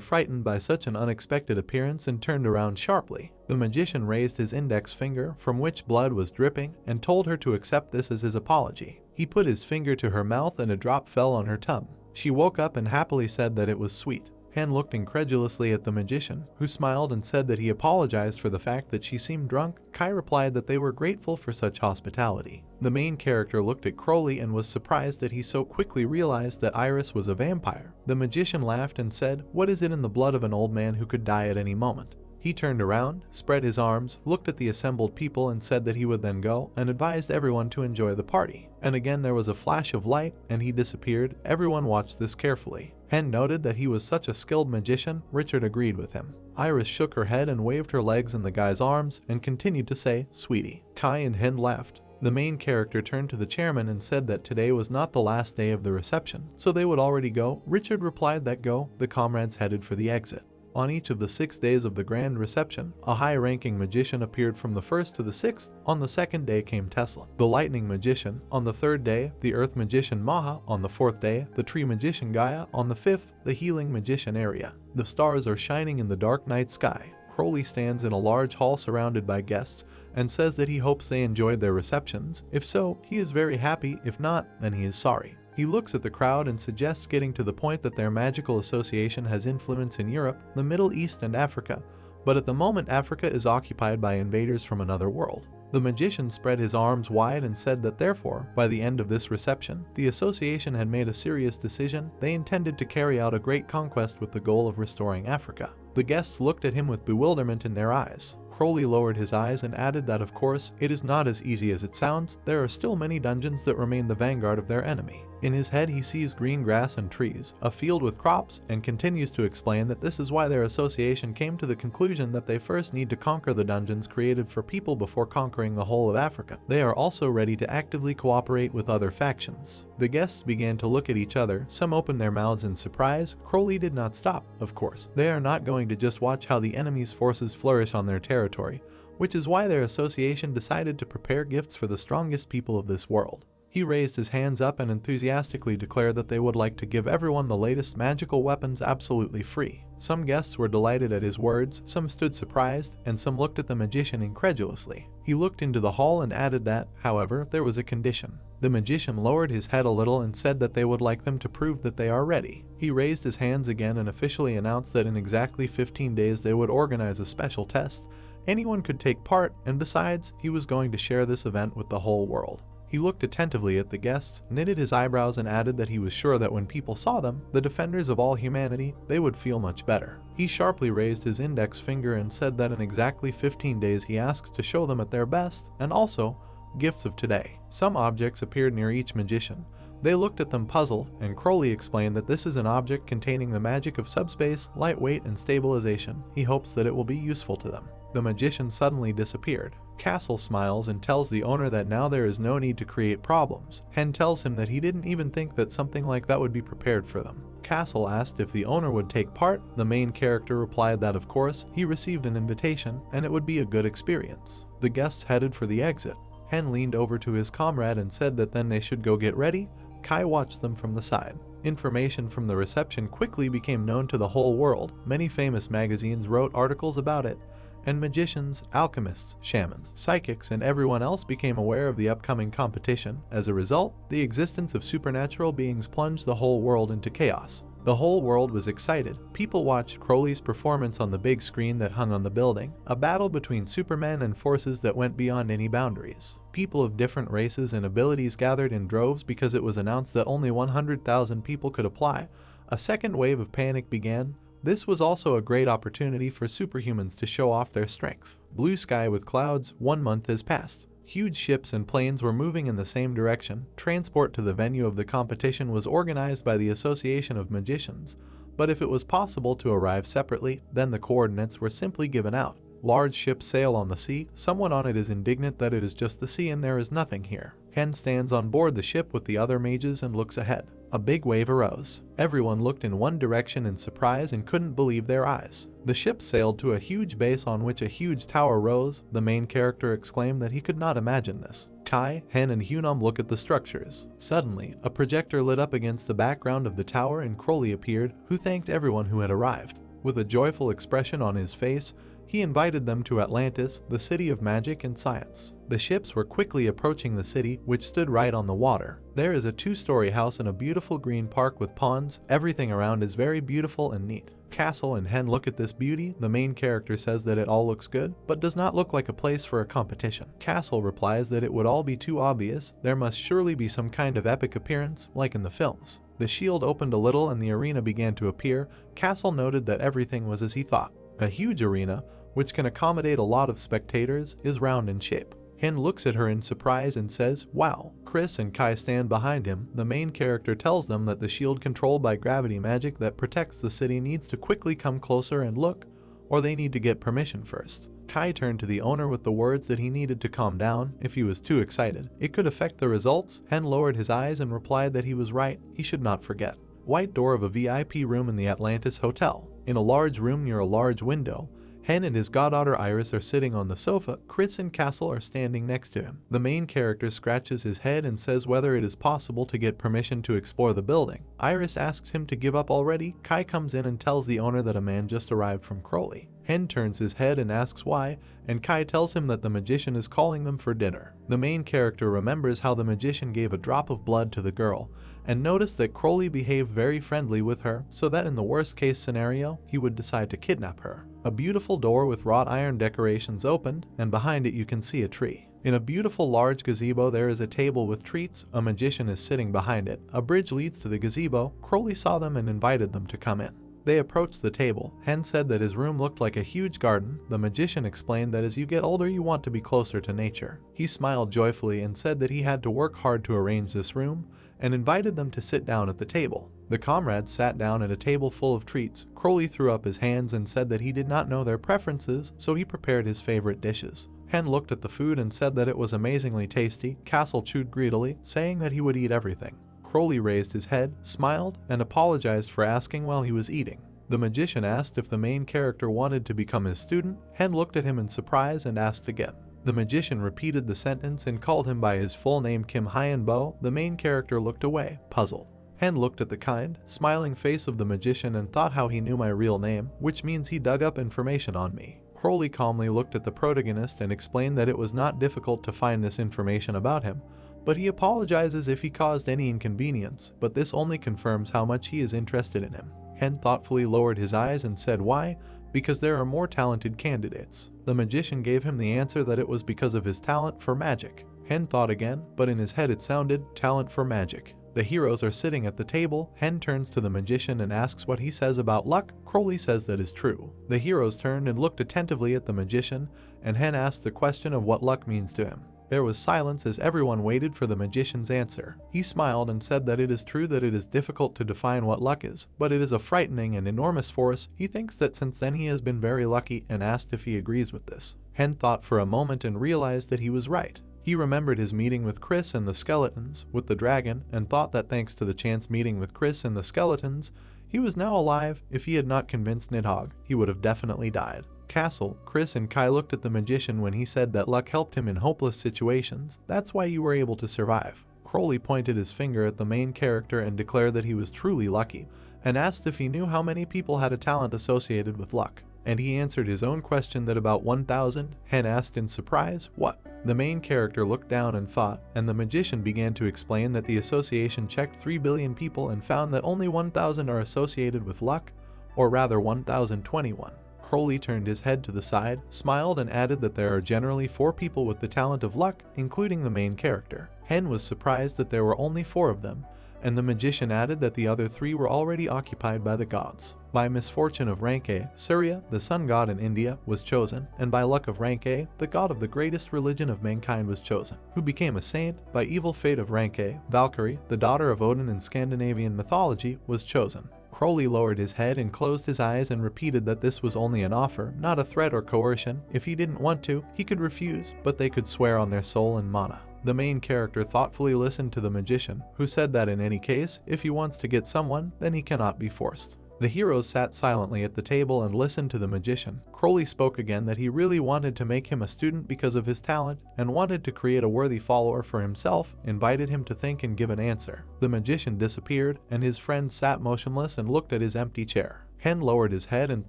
frightened by such an unexpected appearance and turned around sharply. The magician raised his index finger, from which blood was dripping, and told her to accept this as his apology. He put his finger to her mouth and a drop fell on her tongue. She woke up and happily said that it was sweet. Hen looked incredulously at the magician, who smiled and said that he apologized for the fact that she seemed drunk. Kai replied that they were grateful for such hospitality. The main character looked at Crowley and was surprised that he so quickly realized that Iris was a vampire. The magician laughed and said, "What is it in the blood of an old man who could die at any moment?" He turned around, spread his arms, looked at the assembled people and said that he would then go, and advised everyone to enjoy the party. And again there was a flash of light, and he disappeared. Everyone watched this carefully. Hen noted that he was such a skilled magician. Richard agreed with him. Iris shook her head and waved her legs in the guy's arms, and continued to say, "Sweetie." Kai and Hen left. The main character turned to the chairman and said that today was not the last day of the reception, so they would already go. Richard replied that go. The comrades headed for the exit. On each of the 6 days of the grand reception, a high-ranking magician appeared from the 1st to the 6th. On the 2nd day came Tesla, the lightning magician. On the 3rd day, the earth magician Maha. On the 4th day, the tree magician Gaia. On the 5th, the healing magician Arya. The stars are shining in the dark night sky. Crowley stands in a large hall surrounded by guests and says that he hopes they enjoyed their receptions. If so, he is very happy. If not, then he is sorry. He looks at the crowd and suggests getting to the point that their magical association has influence in Europe, the Middle East, and Africa, but at the moment Africa is occupied by invaders from another world. The magician spread his arms wide and said that therefore, by the end of this reception, the association had made a serious decision. They intended to carry out a great conquest with the goal of restoring Africa. The guests looked at him with bewilderment in their eyes. Crowley lowered his eyes and added that of course, it is not as easy as it sounds. There are still many dungeons that remain the vanguard of their enemy. In his head he sees green grass and trees, a field with crops, and continues to explain that this is why their association came to the conclusion that they first need to conquer the dungeons created for people before conquering the whole of Africa. They are also ready to actively cooperate with other factions. The guests began to look at each other. Some opened their mouths in surprise. Crowley did not stop, of course. They are not going to just watch how the enemy's forces flourish on their territory, which is why their association decided to prepare gifts for the strongest people of this world. He raised his hands up and enthusiastically declared that they would like to give everyone the latest magical weapons absolutely free. Some guests were delighted at his words, some stood surprised, and some looked at the magician incredulously. He looked into the hall and added that, however, there was a condition. The magician lowered his head a little and said that they would like them to prove that they are ready. He raised his hands again and officially announced that in exactly 15 days they would organize a special test. Anyone could take part, and besides, he was going to share this event with the whole world. He looked attentively at the guests, knitted his eyebrows, and added that he was sure that when people saw them, the defenders of all humanity, they would feel much better. He sharply raised his index finger and said that in exactly 15 days he asks to show them at their best, and also, gifts of today. Some objects appeared near each magician. They looked at them puzzled, and Crowley explained that this is an object containing the magic of subspace, lightweight, and stabilization. He hopes that it will be useful to them. The magician suddenly disappeared. Castle smiles and tells the owner that now there is no need to create problems. Hen tells him that he didn't even think that something like that would be prepared for them. Castle asked if the owner would take part. The main character replied that of course, he received an invitation and it would be a good experience. The guests headed for the exit. Hen leaned over to his comrade and said that then they should go get ready. Kai watched them from the side. Information from the reception quickly became known to the whole world. Many famous magazines wrote articles about it, and magicians, alchemists, shamans, psychics, and everyone else became aware of the upcoming competition. As a result, the existence of supernatural beings plunged the whole world into chaos. The whole world was excited. People watched Crowley's performance on the big screen that hung on the building, a battle between supermen and forces that went beyond any boundaries. People of different races and abilities gathered in droves because it was announced that only 100,000 people could apply. A second wave of panic began. This was also a great opportunity for superhumans to show off their strength. Blue sky with clouds. 1 month has passed. Huge ships and planes were moving in the same direction. Transport to the venue of the competition was organized by the Association of Magicians, but if it was possible to arrive separately, then the coordinates were simply given out. Large ships sail on the sea. Someone on it is indignant that it is just the sea and there is nothing here. Hen stands on board the ship with the other mages and looks ahead. A big wave arose. Everyone looked in one direction in surprise and couldn't believe their eyes. The ship sailed to a huge base on which a huge tower rose. The main character exclaimed that he could not imagine this. Kai, Hen, and Hunam look at the structures. Suddenly, a projector lit up against the background of the tower and Crowley appeared, who thanked everyone who had arrived. With a joyful expression on his face, he invited them to Atlantis, the city of magic and science. The ships were quickly approaching the city, which stood right on the water. There is a 2-story house and a beautiful green park with ponds. Everything around is very beautiful and neat. Castle and Hen look at this beauty. The main character says that it all looks good, but does not look like a place for a competition. Castle replies that it would all be too obvious. There must surely be some kind of epic appearance, like in the films. The shield opened a little and the arena began to appear. Castle noted that everything was as he thought. A huge arena, which can accommodate a lot of spectators, is round in shape. Hen looks at her in surprise and says, "Wow." Chris and Kai stand behind him. The main character tells them that the shield controlled by gravity magic that protects the city needs to quickly come closer and look, or they need to get permission first. Kai turned to the owner with the words that he needed to calm down. If he was too excited, it could affect the results. Hen lowered his eyes and replied that he was right. He should not forget. White door of a VIP room in the Atlantis Hotel. In a large room near a large window, Hen and his goddaughter Iris are sitting on the sofa. Chris and Castle are standing next to him. The main character scratches his head and says whether it is possible to get permission to explore the building. Iris asks him to give up already. Kai comes in and tells the owner that a man just arrived from Crowley. Hen turns his head and asks why, and Kai tells him that the magician is calling them for dinner. The main character remembers how the magician gave a drop of blood to the girl, and noticed that Crowley behaved very friendly with her, so that in the worst case scenario, he would decide to kidnap her. A beautiful door with wrought iron decorations opened, and behind it you can see a tree. In a beautiful large gazebo there is a table with treats, a magician is sitting behind it. A bridge leads to the gazebo. Crowley saw them and invited them to come in. They approached the table. Hen said that his room looked like a huge garden. The magician explained that as you get older you want to be closer to nature. He smiled joyfully and said that he had to work hard to arrange this room, and invited them to sit down at the table. The comrades sat down at a table full of treats. Crowley threw up his hands and said that he did not know their preferences, so he prepared his favorite dishes. Hen looked at the food and said that it was amazingly tasty. Castle chewed greedily, saying that he would eat everything. Crowley raised his head, smiled, and apologized for asking while he was eating. The magician asked if the main character wanted to become his student. Hen looked at him in surprise and asked again. The magician repeated the sentence and called him by his full name Kim Hyen Bo. The main character looked away, puzzled. Hen looked at the kind, smiling face of the magician and thought how he knew my real name, which means he dug up information on me. Crowley calmly looked at the protagonist and explained that it was not difficult to find this information about him, but he apologizes if he caused any inconvenience, but this only confirms how much he is interested in him. Hen thoughtfully lowered his eyes and said why, because there are more talented candidates. The magician gave him the answer that it was because of his talent for magic. Hen thought again, but in his head it sounded, talent for magic. The heroes are sitting at the table. Hen turns to the magician and asks what he says about luck. Crowley says that is true. The heroes turned and looked attentively at the magician, and Hen asked the question of what luck means to him. There was silence as everyone waited for the magician's answer. He smiled and said that it is true that it is difficult to define what luck is, but it is a frightening and enormous force. He thinks that since then he has been very lucky and asked if he agrees with this. Hen thought for a moment and realized that he was right. He remembered his meeting with Chris and the skeletons, with the dragon, and thought that thanks to the chance meeting with Chris and the skeletons, he was now alive. If he had not convinced Nidhogg, he would have definitely died. Castle, Chris and Kai looked at the magician when he said that luck helped him in hopeless situations. That's why you were able to survive. Crowley pointed his finger at the main character and declared that he was truly lucky, and asked if he knew how many people had a talent associated with luck. And he answered his own question that about 1,000. Hen asked in surprise, what? The main character looked down and thought, and the magician began to explain that the association checked 3 billion people and found that only 1,000 are associated with luck, or rather 1,021. Crowley turned his head to the side, smiled and added that there are generally 4 people with the talent of luck, including the main character. Hen was surprised that there were only 4 of them, and the magician added that the other 3 were already occupied by the gods. By misfortune of rank A, Surya, the sun god in India, was chosen, and by luck of rank A, the god of the greatest religion of mankind was chosen, who became a saint. By evil fate of rank A, Valkyrie, the daughter of Odin in Scandinavian mythology, was chosen. Crowley lowered his head and closed his eyes and repeated that this was only an offer, not a threat or coercion. If he didn't want to, he could refuse, but they could swear on their soul and mana. The main character thoughtfully listened to the magician, who said that in any case, if he wants to get someone, then he cannot be forced. The heroes sat silently at the table and listened to the magician. Crowley spoke again that he really wanted to make him a student because of his talent, and wanted to create a worthy follower for himself, invited him to think and give an answer. The magician disappeared, and his friend sat motionless and looked at his empty chair. Hen lowered his head and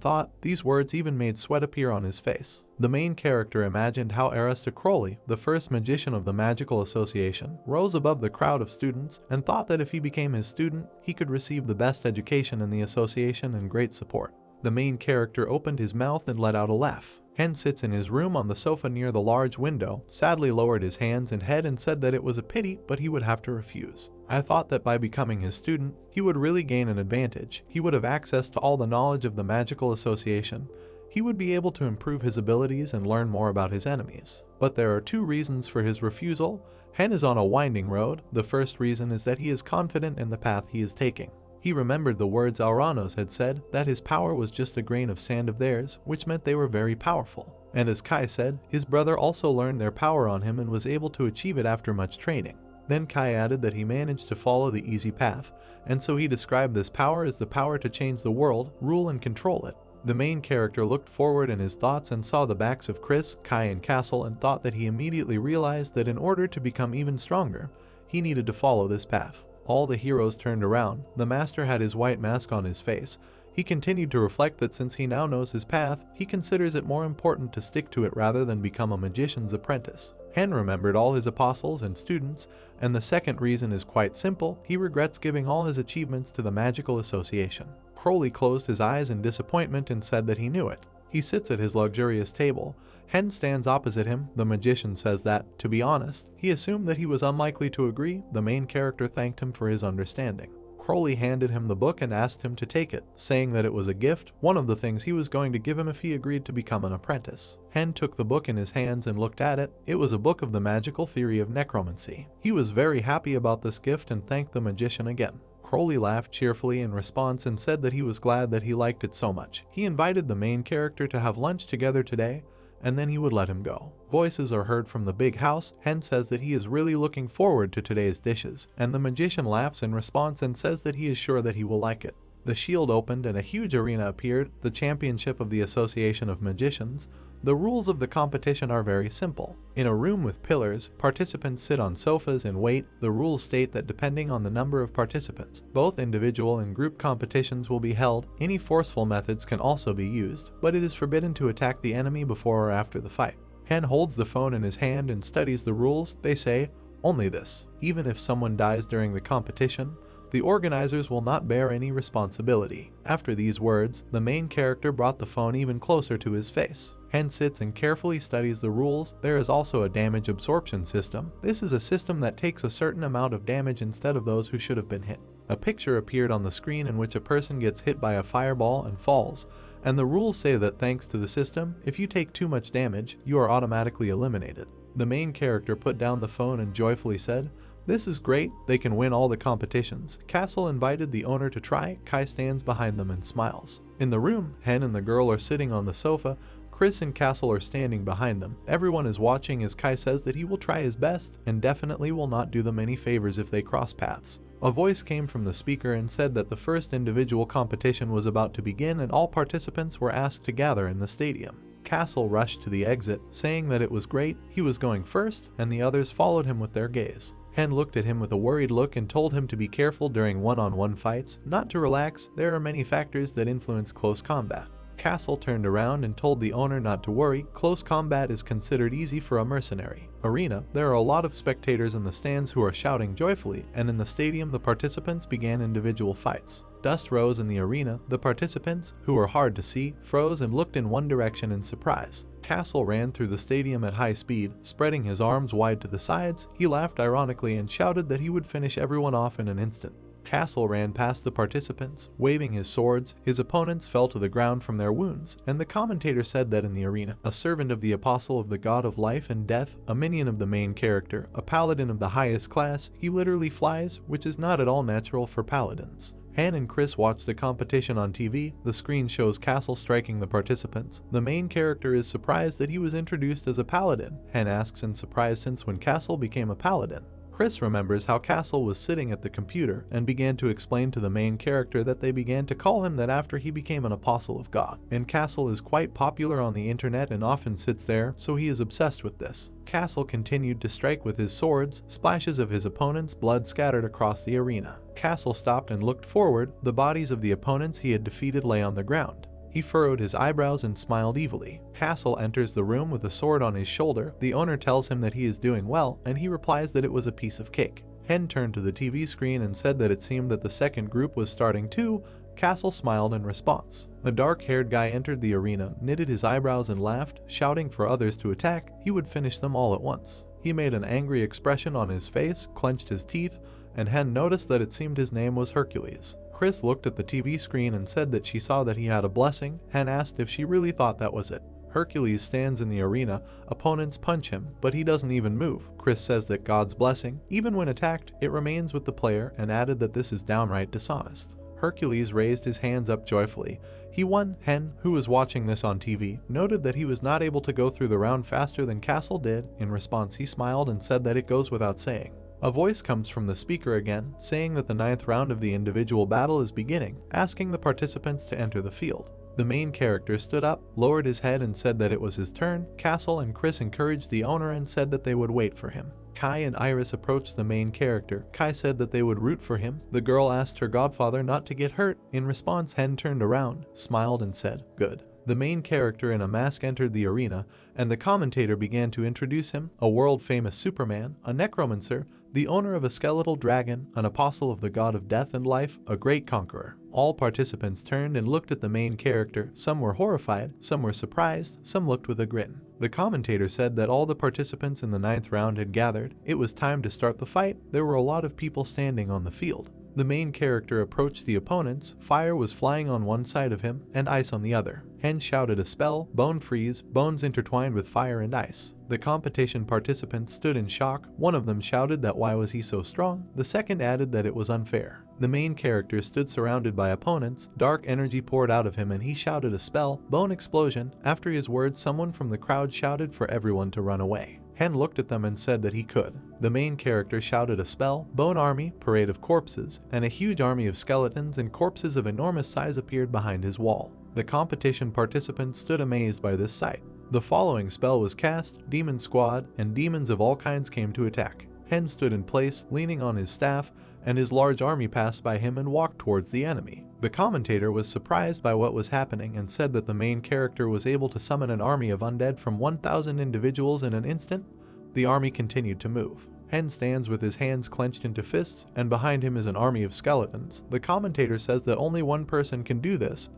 thought. These words even made sweat appear on his face. The main character imagined how Arista Crowley, the first magician of the Magical Association, rose above the crowd of students, and thought that if he became his student, he could receive the best education in the association and great support. The main character opened his mouth and let out a laugh. Hen sits in his room on the sofa near the large window, sadly lowered his hands and head and said that it was a pity, but he would have to refuse. I thought that by becoming his student, he would really gain an advantage. He would have access to all the knowledge of the Magical Association. He would be able to improve his abilities and learn more about his enemies. But there are 2 reasons for his refusal. Hen is on a winding road. The first reason is that he is confident in the path he is taking. He remembered the words Auranos had said, that his power was just a grain of sand of theirs, which meant they were very powerful. And as Kai said, his brother also learned their power on him and was able to achieve it after much training. Then Kai added that he managed to follow the easy path, and so he described this power as the power to change the world, rule and control it. The main character looked forward in his thoughts and saw the backs of Chris, Kai and Castle and thought that he immediately realized that in order to become even stronger, he needed to follow this path. All the heroes turned around. The master had his white mask on his face. He continued to reflect that since he now knows his path, he considers it more important to stick to it rather than become a magician's apprentice. Hen remembered all his apostles and students, and the second reason is quite simple: he regrets giving all his achievements to the Magical Association. Crowley closed his eyes in disappointment and said that he knew it. He sits at his luxurious table. Hen stands opposite him. The magician says that, to be honest, he assumed that he was unlikely to agree. The main character thanked him for his understanding. Crowley handed him the book and asked him to take it, saying that it was a gift, one of the things he was going to give him if he agreed to become an apprentice. Hen took the book in his hands and looked at it. It was a book of the magical theory of necromancy. He was very happy about this gift and thanked the magician again. Crowley laughed cheerfully in response and said that he was glad that he liked it so much. He invited the main character to have lunch together today, and then he would let him go. Voices are heard from the big house. Hen says that he is really looking forward to today's dishes, and the magician laughs in response and says that he is sure that he will like it. The shield opened and a huge arena appeared, the championship of the Association of Magicians. The rules of the competition are very simple. In a room with pillars, participants sit on sofas and wait. The rules state that depending on the number of participants, both individual and group competitions will be held. Any forceful methods can also be used, but it is forbidden to attack the enemy before or after the fight. Hen holds the phone in his hand and studies the rules. They say, only this: even if someone dies during the competition, the organizers will not bear any responsibility. After these words, the main character brought the phone even closer to his face. Hen sits and carefully studies the rules. There is also a damage absorption system. This is a system that takes a certain amount of damage instead of those who should have been hit. A picture appeared on the screen in which a person gets hit by a fireball and falls, and the rules say that thanks to the system, if you take too much damage, you are automatically eliminated. The main character put down the phone and joyfully said, "This is great, they can win all the competitions." Castle invited the owner to try. Kai stands behind them and smiles. In the room, Hen and the girl are sitting on the sofa. Chris and Castle are standing behind them. Everyone is watching as Kai says that he will try his best and definitely will not do them any favors if they cross paths. A voice came from the speaker and said that the first individual competition was about to begin and all participants were asked to gather in the stadium. Castle rushed to the exit, saying that it was great. He was going first, and the others followed him with their gaze. Hen looked at him with a worried look and told him to be careful during one-on-one fights, not to relax. There are many factors that influence close combat. Castle turned around and told the owner not to worry. Close combat is considered easy for a mercenary. Arena, there are a lot of spectators in the stands who are shouting joyfully, and in the stadium the participants began individual fights. Dust rose in the arena. The participants, who were hard to see, froze and looked in one direction in surprise. Castle ran through the stadium at high speed, spreading his arms wide to the sides. He laughed ironically and shouted that he would finish everyone off in an instant. Castle ran past the participants, waving his swords. His opponents fell to the ground from their wounds, and the commentator said that in the arena, a servant of the apostle of the god of life and death, a minion of the main character, a paladin of the highest class, he literally flies, which is not at all natural for paladins. Han and Chris watch the competition on TV. The screen shows Castle striking the participants. The main character is surprised that he was introduced as a paladin. Han asks in surprise since when Castle became a paladin. Chris remembers how Castle was sitting at the computer and began to explain to the main character that they began to call him that after he became an apostle of God. And Castle is quite popular on the internet and often sits there, so he is obsessed with this. Castle continued to strike with his swords. Splashes of his opponents' blood scattered across the arena. Castle stopped and looked forward. The bodies of the opponents he had defeated lay on the ground. He furrowed his eyebrows and smiled evilly. Castle enters the room with a sword on his shoulder. The owner tells him that he is doing well, and he replies that it was a piece of cake. Hen turned to the TV screen and said that it seemed that the second group was starting too. Castle smiled in response. A dark-haired guy entered the arena, knitted his eyebrows and laughed, shouting for others to attack. He would finish them all at once. He made an angry expression on his face, clenched his teeth, and Hen noticed that it seemed his name was Hercules. Chris looked at the TV screen and said that she saw that he had a blessing. Hen asked if she really thought that was it. Hercules stands in the arena. Opponents punch him, but he doesn't even move. Chris says that God's blessing, even when attacked, it remains with the player, and added that this is downright dishonest. Hercules raised his hands up joyfully. He won. Hen, who was watching this on TV, noted that he was not able to go through the round faster than Castle did. In response, he smiled and said that it goes without saying. A voice comes from the speaker again, saying that the 9th round of the individual battle is beginning, asking the participants to enter the field. The main character stood up, lowered his head and said that it was his turn. Castle and Chris encouraged the owner and said that they would wait for him. Kai and Iris approached the main character. Kai said that they would root for him. The girl asked her godfather not to get hurt. In response, Hen turned around, smiled and said, "Good." The main character in a mask entered the arena, and the commentator began to introduce him: a world-famous Superman, a necromancer, the owner of a skeletal dragon, an apostle of the god of death and life, a great conqueror. All participants turned and looked at the main character. Some were horrified, some were surprised, some looked with a grin. The commentator said that all the participants in the 9th round had gathered. It was time to start the fight. There were a lot of people standing on the field. The main character approached the opponents. Fire was flying on one side of him and ice on the other. Hen shouted a spell, bone freeze, bones intertwined with fire and ice. The competition participants stood in shock. One of them shouted that why was he so strong? The second added that it was unfair. The main character stood surrounded by opponents. Dark energy poured out of him and he shouted a spell, bone explosion. After his words, someone from the crowd shouted for everyone to run away. Hen looked at them and said that he could. The main character shouted a spell, bone army, parade of corpses, and a huge army of skeletons and corpses of enormous size appeared behind his wall. The competition participants stood amazed by this sight. The following spell was cast: Demon Squad, and demons of all kinds came to attack. Hen stood in place, leaning on his staff, and his large army passed by him and walked towards the enemy. The commentator was surprised by what was happening and said that the main character was able to summon an army of undead from 1,000 individuals in an instant. The army continued to move. Hen stands with his hands clenched into fists, and behind him is an army of skeletons. The commentator says that only one person can do this,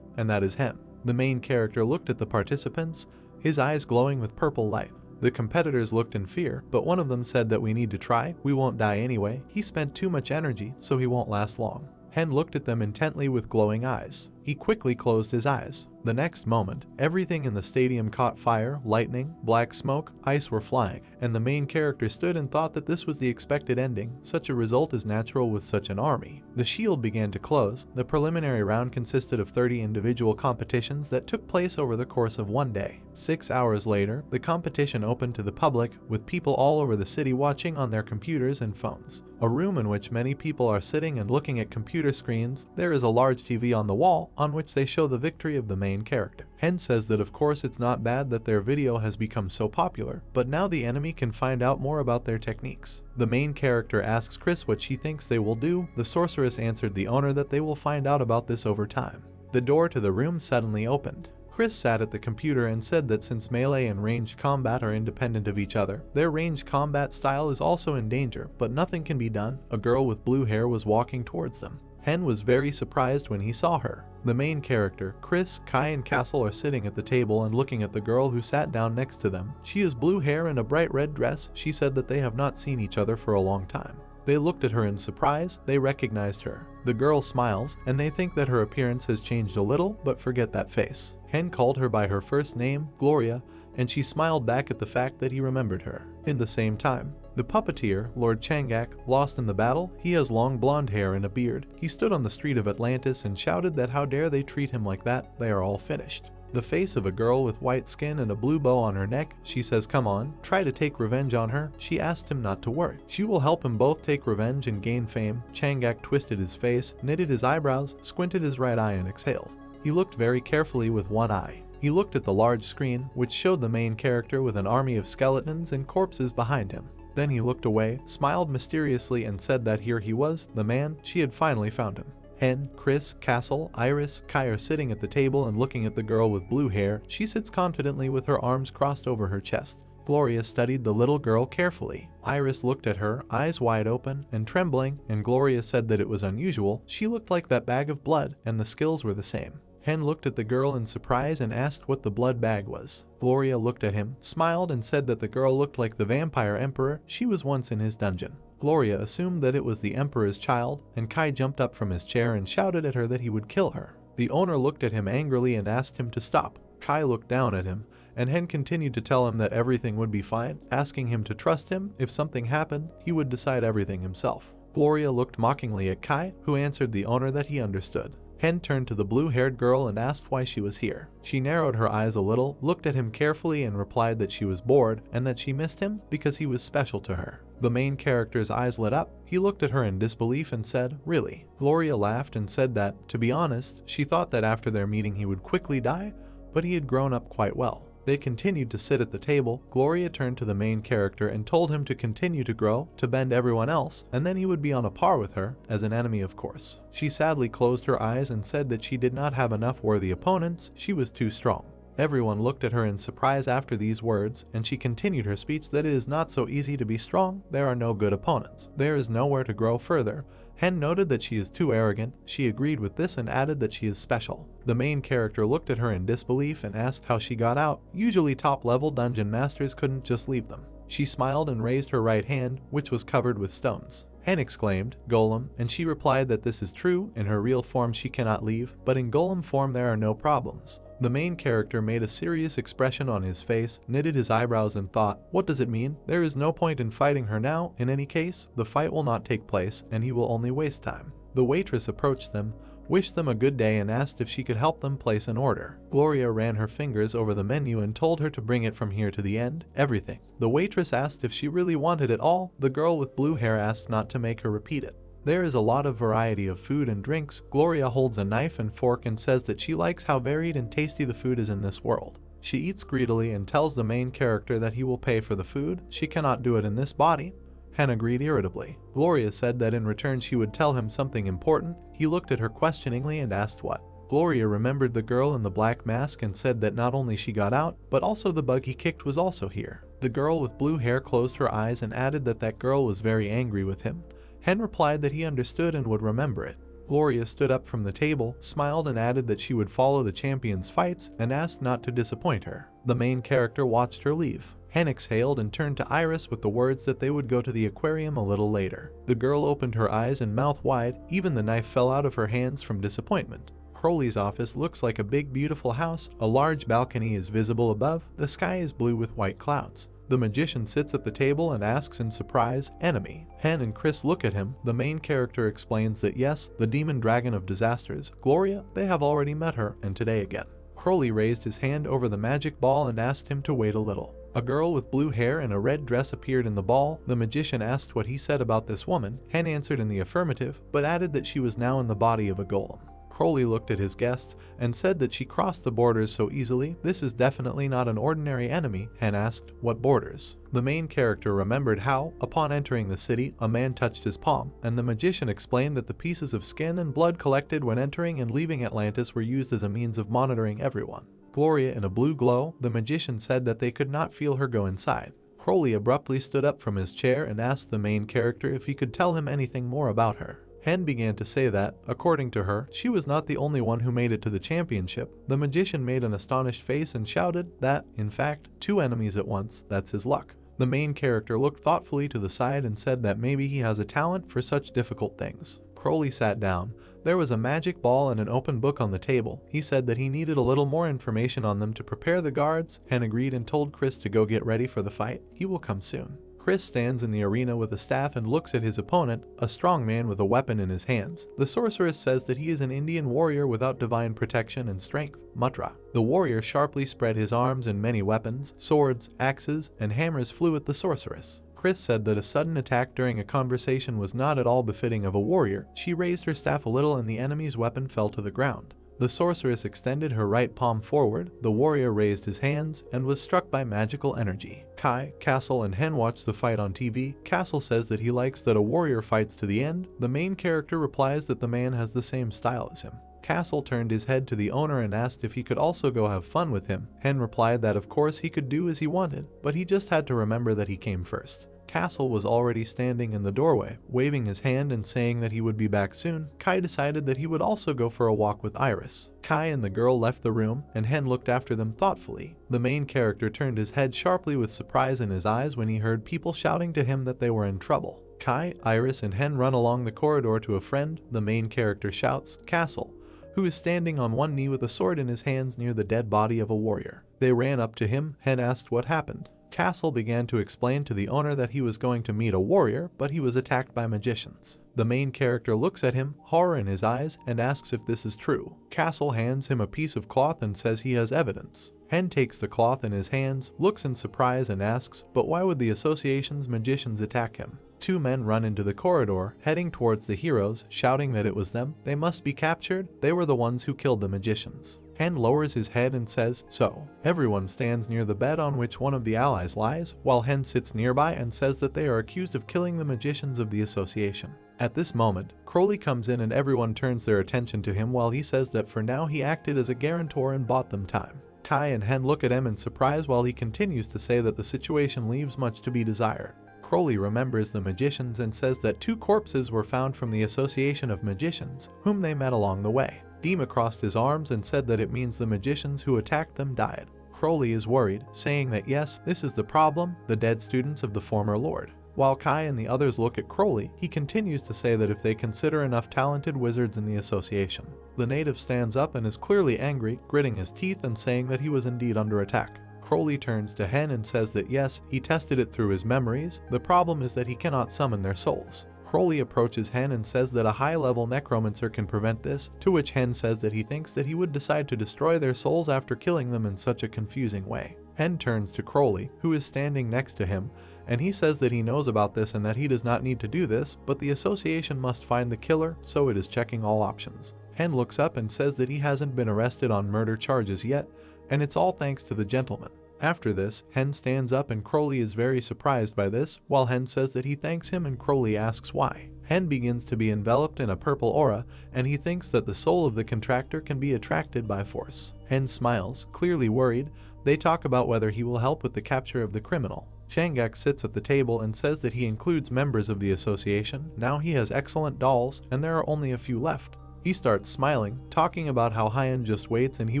and that is Hen. The main character looked at the participants, his eyes glowing with purple light. The competitors looked in fear, but one of them said that we need to try, we won't die anyway. He spent too much energy, so he won't last long. Hen looked at them intently with glowing eyes. He quickly closed his eyes. The next moment, everything in the stadium caught fire, lightning, black smoke, ice were flying, and the main character stood and thought that this was the expected ending. Such a result is natural with such an army. The shield began to close. The preliminary round consisted of 30 individual competitions that took place over the course of one day. 6 hours later, the competition opened to the public, with people all over the city watching on their computers and phones. A room in which many people are sitting and looking at computer screens. There is a large TV on the wall, on which they show the victory of the main character. Hen says that of course it's not bad that their video has become so popular, but now the enemy can find out more about their techniques. The main character asks Chris what she thinks they will do. The sorceress answered the owner that they will find out about this over time. The door to the room suddenly opened. Chris sat at the computer and said that since melee and ranged combat are independent of each other, their ranged combat style is also in danger, but nothing can be done. A girl with blue hair was walking towards them. Hen was very surprised when he saw her. The main character, Chris, Kai and Castle are sitting at the table and looking at the girl who sat down next to them. She has blue hair and a bright red dress. She said that they have not seen each other for a long time. They looked at her in surprise. They recognized her. The girl smiles, and they think that her appearance has changed a little, but forget that face. Hen called her by her first name, Gloria, and she smiled back at the fact that he remembered her. In the same time, the puppeteer, Lord Changak, lost in the battle. He has long blonde hair and a beard. He stood on the street of Atlantis and shouted that how dare they treat him like that, they are all finished. The face of a girl with white skin and a blue bow on her neck. She says, "Come on, try to take revenge on her." She asked him not to worry. She will help him both take revenge and gain fame. Changak twisted his face, knitted his eyebrows, squinted his right eye and exhaled. He looked very carefully with one eye. He looked at the large screen, which showed the main character with an army of skeletons and corpses behind him. Then he looked away, smiled mysteriously and said that here he was, the man. She had finally found him. Hen, Chris, Castle, Iris, Kai are sitting at the table and looking at the girl with blue hair. She sits confidently with her arms crossed over her chest. Gloria studied the little girl carefully. Iris looked at her, eyes wide open and trembling, and Gloria said that it was unusual. She looked like that bag of blood, and the skills were the same. Hen looked at the girl in surprise and asked what the blood bag was. Gloria looked at him, smiled and said that the girl looked like the vampire emperor. She was once in his dungeon. Gloria assumed that it was the emperor's child, and Kai jumped up from his chair and shouted at her that he would kill her. The owner looked at him angrily and asked him to stop. Kai looked down at him, and Hen continued to tell him that everything would be fine, asking him to trust him. If something happened, he would decide everything himself. Gloria looked mockingly at Kai, who answered the owner that he understood. Hen turned to the blue-haired girl and asked why she was here. She narrowed her eyes a little, looked at him carefully and replied that she was bored and that she missed him because he was special to her. The main character's eyes lit up. He looked at her in disbelief and said, "Really?" Gloria laughed and said that, to be honest, she thought that after their meeting he would quickly die, but he had grown up quite well. They continued to sit at the table. Gloria turned to the main character and told him to continue to grow, to bend everyone else, and then he would be on a par with her, as an enemy of course. She sadly closed her eyes and said that she did not have enough worthy opponents, she was too strong. Everyone looked at her in surprise after these words, and she continued her speech that it is not so easy to be strong, there are no good opponents. There is nowhere to grow further. Hen noted that she is too arrogant. She agreed with this and added that she is special. The main character looked at her in disbelief and asked how she got out. Usually top-level dungeon masters couldn't just leave them. She smiled and raised her right hand, which was covered with stones. Hen exclaimed, "Golem," and she replied that this is true. In her real form she cannot leave, but in golem form there are no problems. The main character made a serious expression on his face, knitted his eyebrows and thought, what does it mean? There is no point in fighting her now. In any case, the fight will not take place, and he will only waste time. The waitress approached them, wished them a good day and asked if she could help them place an order. Gloria ran her fingers over the menu and told her to bring it from here to the end, everything. The waitress asked if she really wanted it all. The girl with blue hair asked not to make her repeat it. There is a lot of variety of food and drinks. Gloria holds a knife and fork and says that she likes how varied and tasty the food is in this world. She eats greedily and tells the main character that he will pay for the food. She cannot do it in this body. Hen agreed irritably. Gloria said that in return she would tell him something important. He looked at her questioningly and asked what. Gloria remembered the girl in the black mask and said that not only she got out, but also the bug he kicked was also here. The girl with blue hair closed her eyes and added that that girl was very angry with him. Hen replied that he understood and would remember it. Gloria stood up from the table, smiled and added that she would follow the champion's fights and asked not to disappoint her. The main character watched her leave. Hen exhaled and turned to Iris with the words that they would go to the aquarium a little later. The girl opened her eyes and mouth wide, even the knife fell out of her hands from disappointment. Crowley's office looks like a big beautiful house. A large balcony is visible above. The sky is blue with white clouds. The magician sits at the table and asks in surprise, "Enemy?" Hen and Chris look at him. The main character explains that yes, the demon dragon of disasters, Gloria, they have already met her, and today again. Crowley raised his hand over the magic ball and asked him to wait a little. A girl with blue hair and a red dress appeared in the ball. The magician asked what he said about this woman. Hen answered in the affirmative, but added that she was now in the body of a golem. Crowley looked at his guests and said that she crossed the borders so easily. This is definitely not an ordinary enemy. Hen asked, "What borders?" The main character remembered how, upon entering the city, a man touched his palm, and the magician explained that the pieces of skin and blood collected when entering and leaving Atlantis were used as a means of monitoring everyone. Gloria in a blue glow, the magician said that they could not feel her go inside. Crowley abruptly stood up from his chair and asked the main character if he could tell him anything more about her. Hen began to say that, according to her, she was not the only one who made it to the championship. The magician made an astonished face and shouted that, in fact, 2 enemies at once, that's his luck. The main character looked thoughtfully to the side and said that maybe he has a talent for such difficult things. Crowley sat down. There was a magic ball and an open book on the table. He said that he needed a little more information on them to prepare the guards. Hen agreed and told Chris to go get ready for the fight. He will come soon. Chris stands in the arena with a staff and looks at his opponent, a strong man with a weapon in his hands. The sorceress says that he is an Indian warrior without divine protection and strength, Mutra. The warrior sharply spread his arms and many weapons, swords, axes, and hammers flew at the sorceress. Chris said that a sudden attack during a conversation was not at all befitting of a warrior. She raised her staff a little and the enemy's weapon fell to the ground. The sorceress extended her right palm forward. The warrior raised his hands and was struck by magical energy. Kai, Castle, and Hen watch the fight on TV. Castle says that he likes that a warrior fights to the end. The main character replies that the man has the same style as him. Castle turned his head to the owner and asked if he could also go have fun with him. Hen replied that of course he could do as he wanted, but he just had to remember that he came first. Castle was already standing in the doorway, waving his hand and saying that he would be back soon. Kai decided that he would also go for a walk with Iris. Kai and the girl left the room, and Hen looked after them thoughtfully. The main character turned his head sharply with surprise in his eyes when he heard people shouting to him that they were in trouble. Kai, Iris, and Hen run along the corridor to a friend. The main character shouts, "Castle," who is standing on one knee with a sword in his hands near the dead body of a warrior. They ran up to him. Hen asked what happened. Castle began to explain to the owner that he was going to meet a warrior, but he was attacked by magicians. The main character looks at him, horror in his eyes, and asks if this is true. Castle hands him a piece of cloth and says he has evidence. Hen takes the cloth in his hands, looks in surprise and asks, but why would the association's magicians attack him? 2 men run into the corridor, heading towards the heroes, shouting that it was them. They must be captured. They were the ones who killed the magicians. Hen lowers his head and says, "So." Everyone stands near the bed on which one of the allies lies, while Hen sits nearby and says that they are accused of killing the magicians of the association. At this moment, Crowley comes in and everyone turns their attention to him while he says that for now he acted as a guarantor and bought them time. Kai and Hen look at him in surprise while he continues to say that the situation leaves much to be desired. Crowley remembers the magicians and says that 2 corpses were found from the Association of Magicians, whom they met along the way. Dima crossed his arms and said that it means the magicians who attacked them died. Crowley is worried, saying that yes, this is the problem, the dead students of the former lord. While Kai and the others look at Crowley, he continues to say that if they consider enough talented wizards in the association. The native stands up and is clearly angry, gritting his teeth and saying that he was indeed under attack. Crowley turns to Hen and says that yes, he tested it through his memories, the problem is that he cannot summon their souls. Crowley approaches Hen and says that a high-level necromancer can prevent this, to which Hen says that he thinks that he would decide to destroy their souls after killing them in such a confusing way. Hen turns to Crowley, who is standing next to him, and he says that he knows about this and that he does not need to do this, but the association must find the killer, so it is checking all options. Hen looks up and says that he hasn't been arrested on murder charges yet, and it's all thanks to the gentleman. After this, Hen stands up and Crowley is very surprised by this, while Hen says that he thanks him and Crowley asks why. Hen begins to be enveloped in a purple aura, and he thinks that the soul of the contractor can be attracted by force. Hen smiles, clearly worried. They talk about whether he will help with the capture of the criminal. Chang'e sits at the table and says that he includes members of the association, now he has excellent dolls, and there are only a few left. He starts smiling, talking about how Hyan just waits and he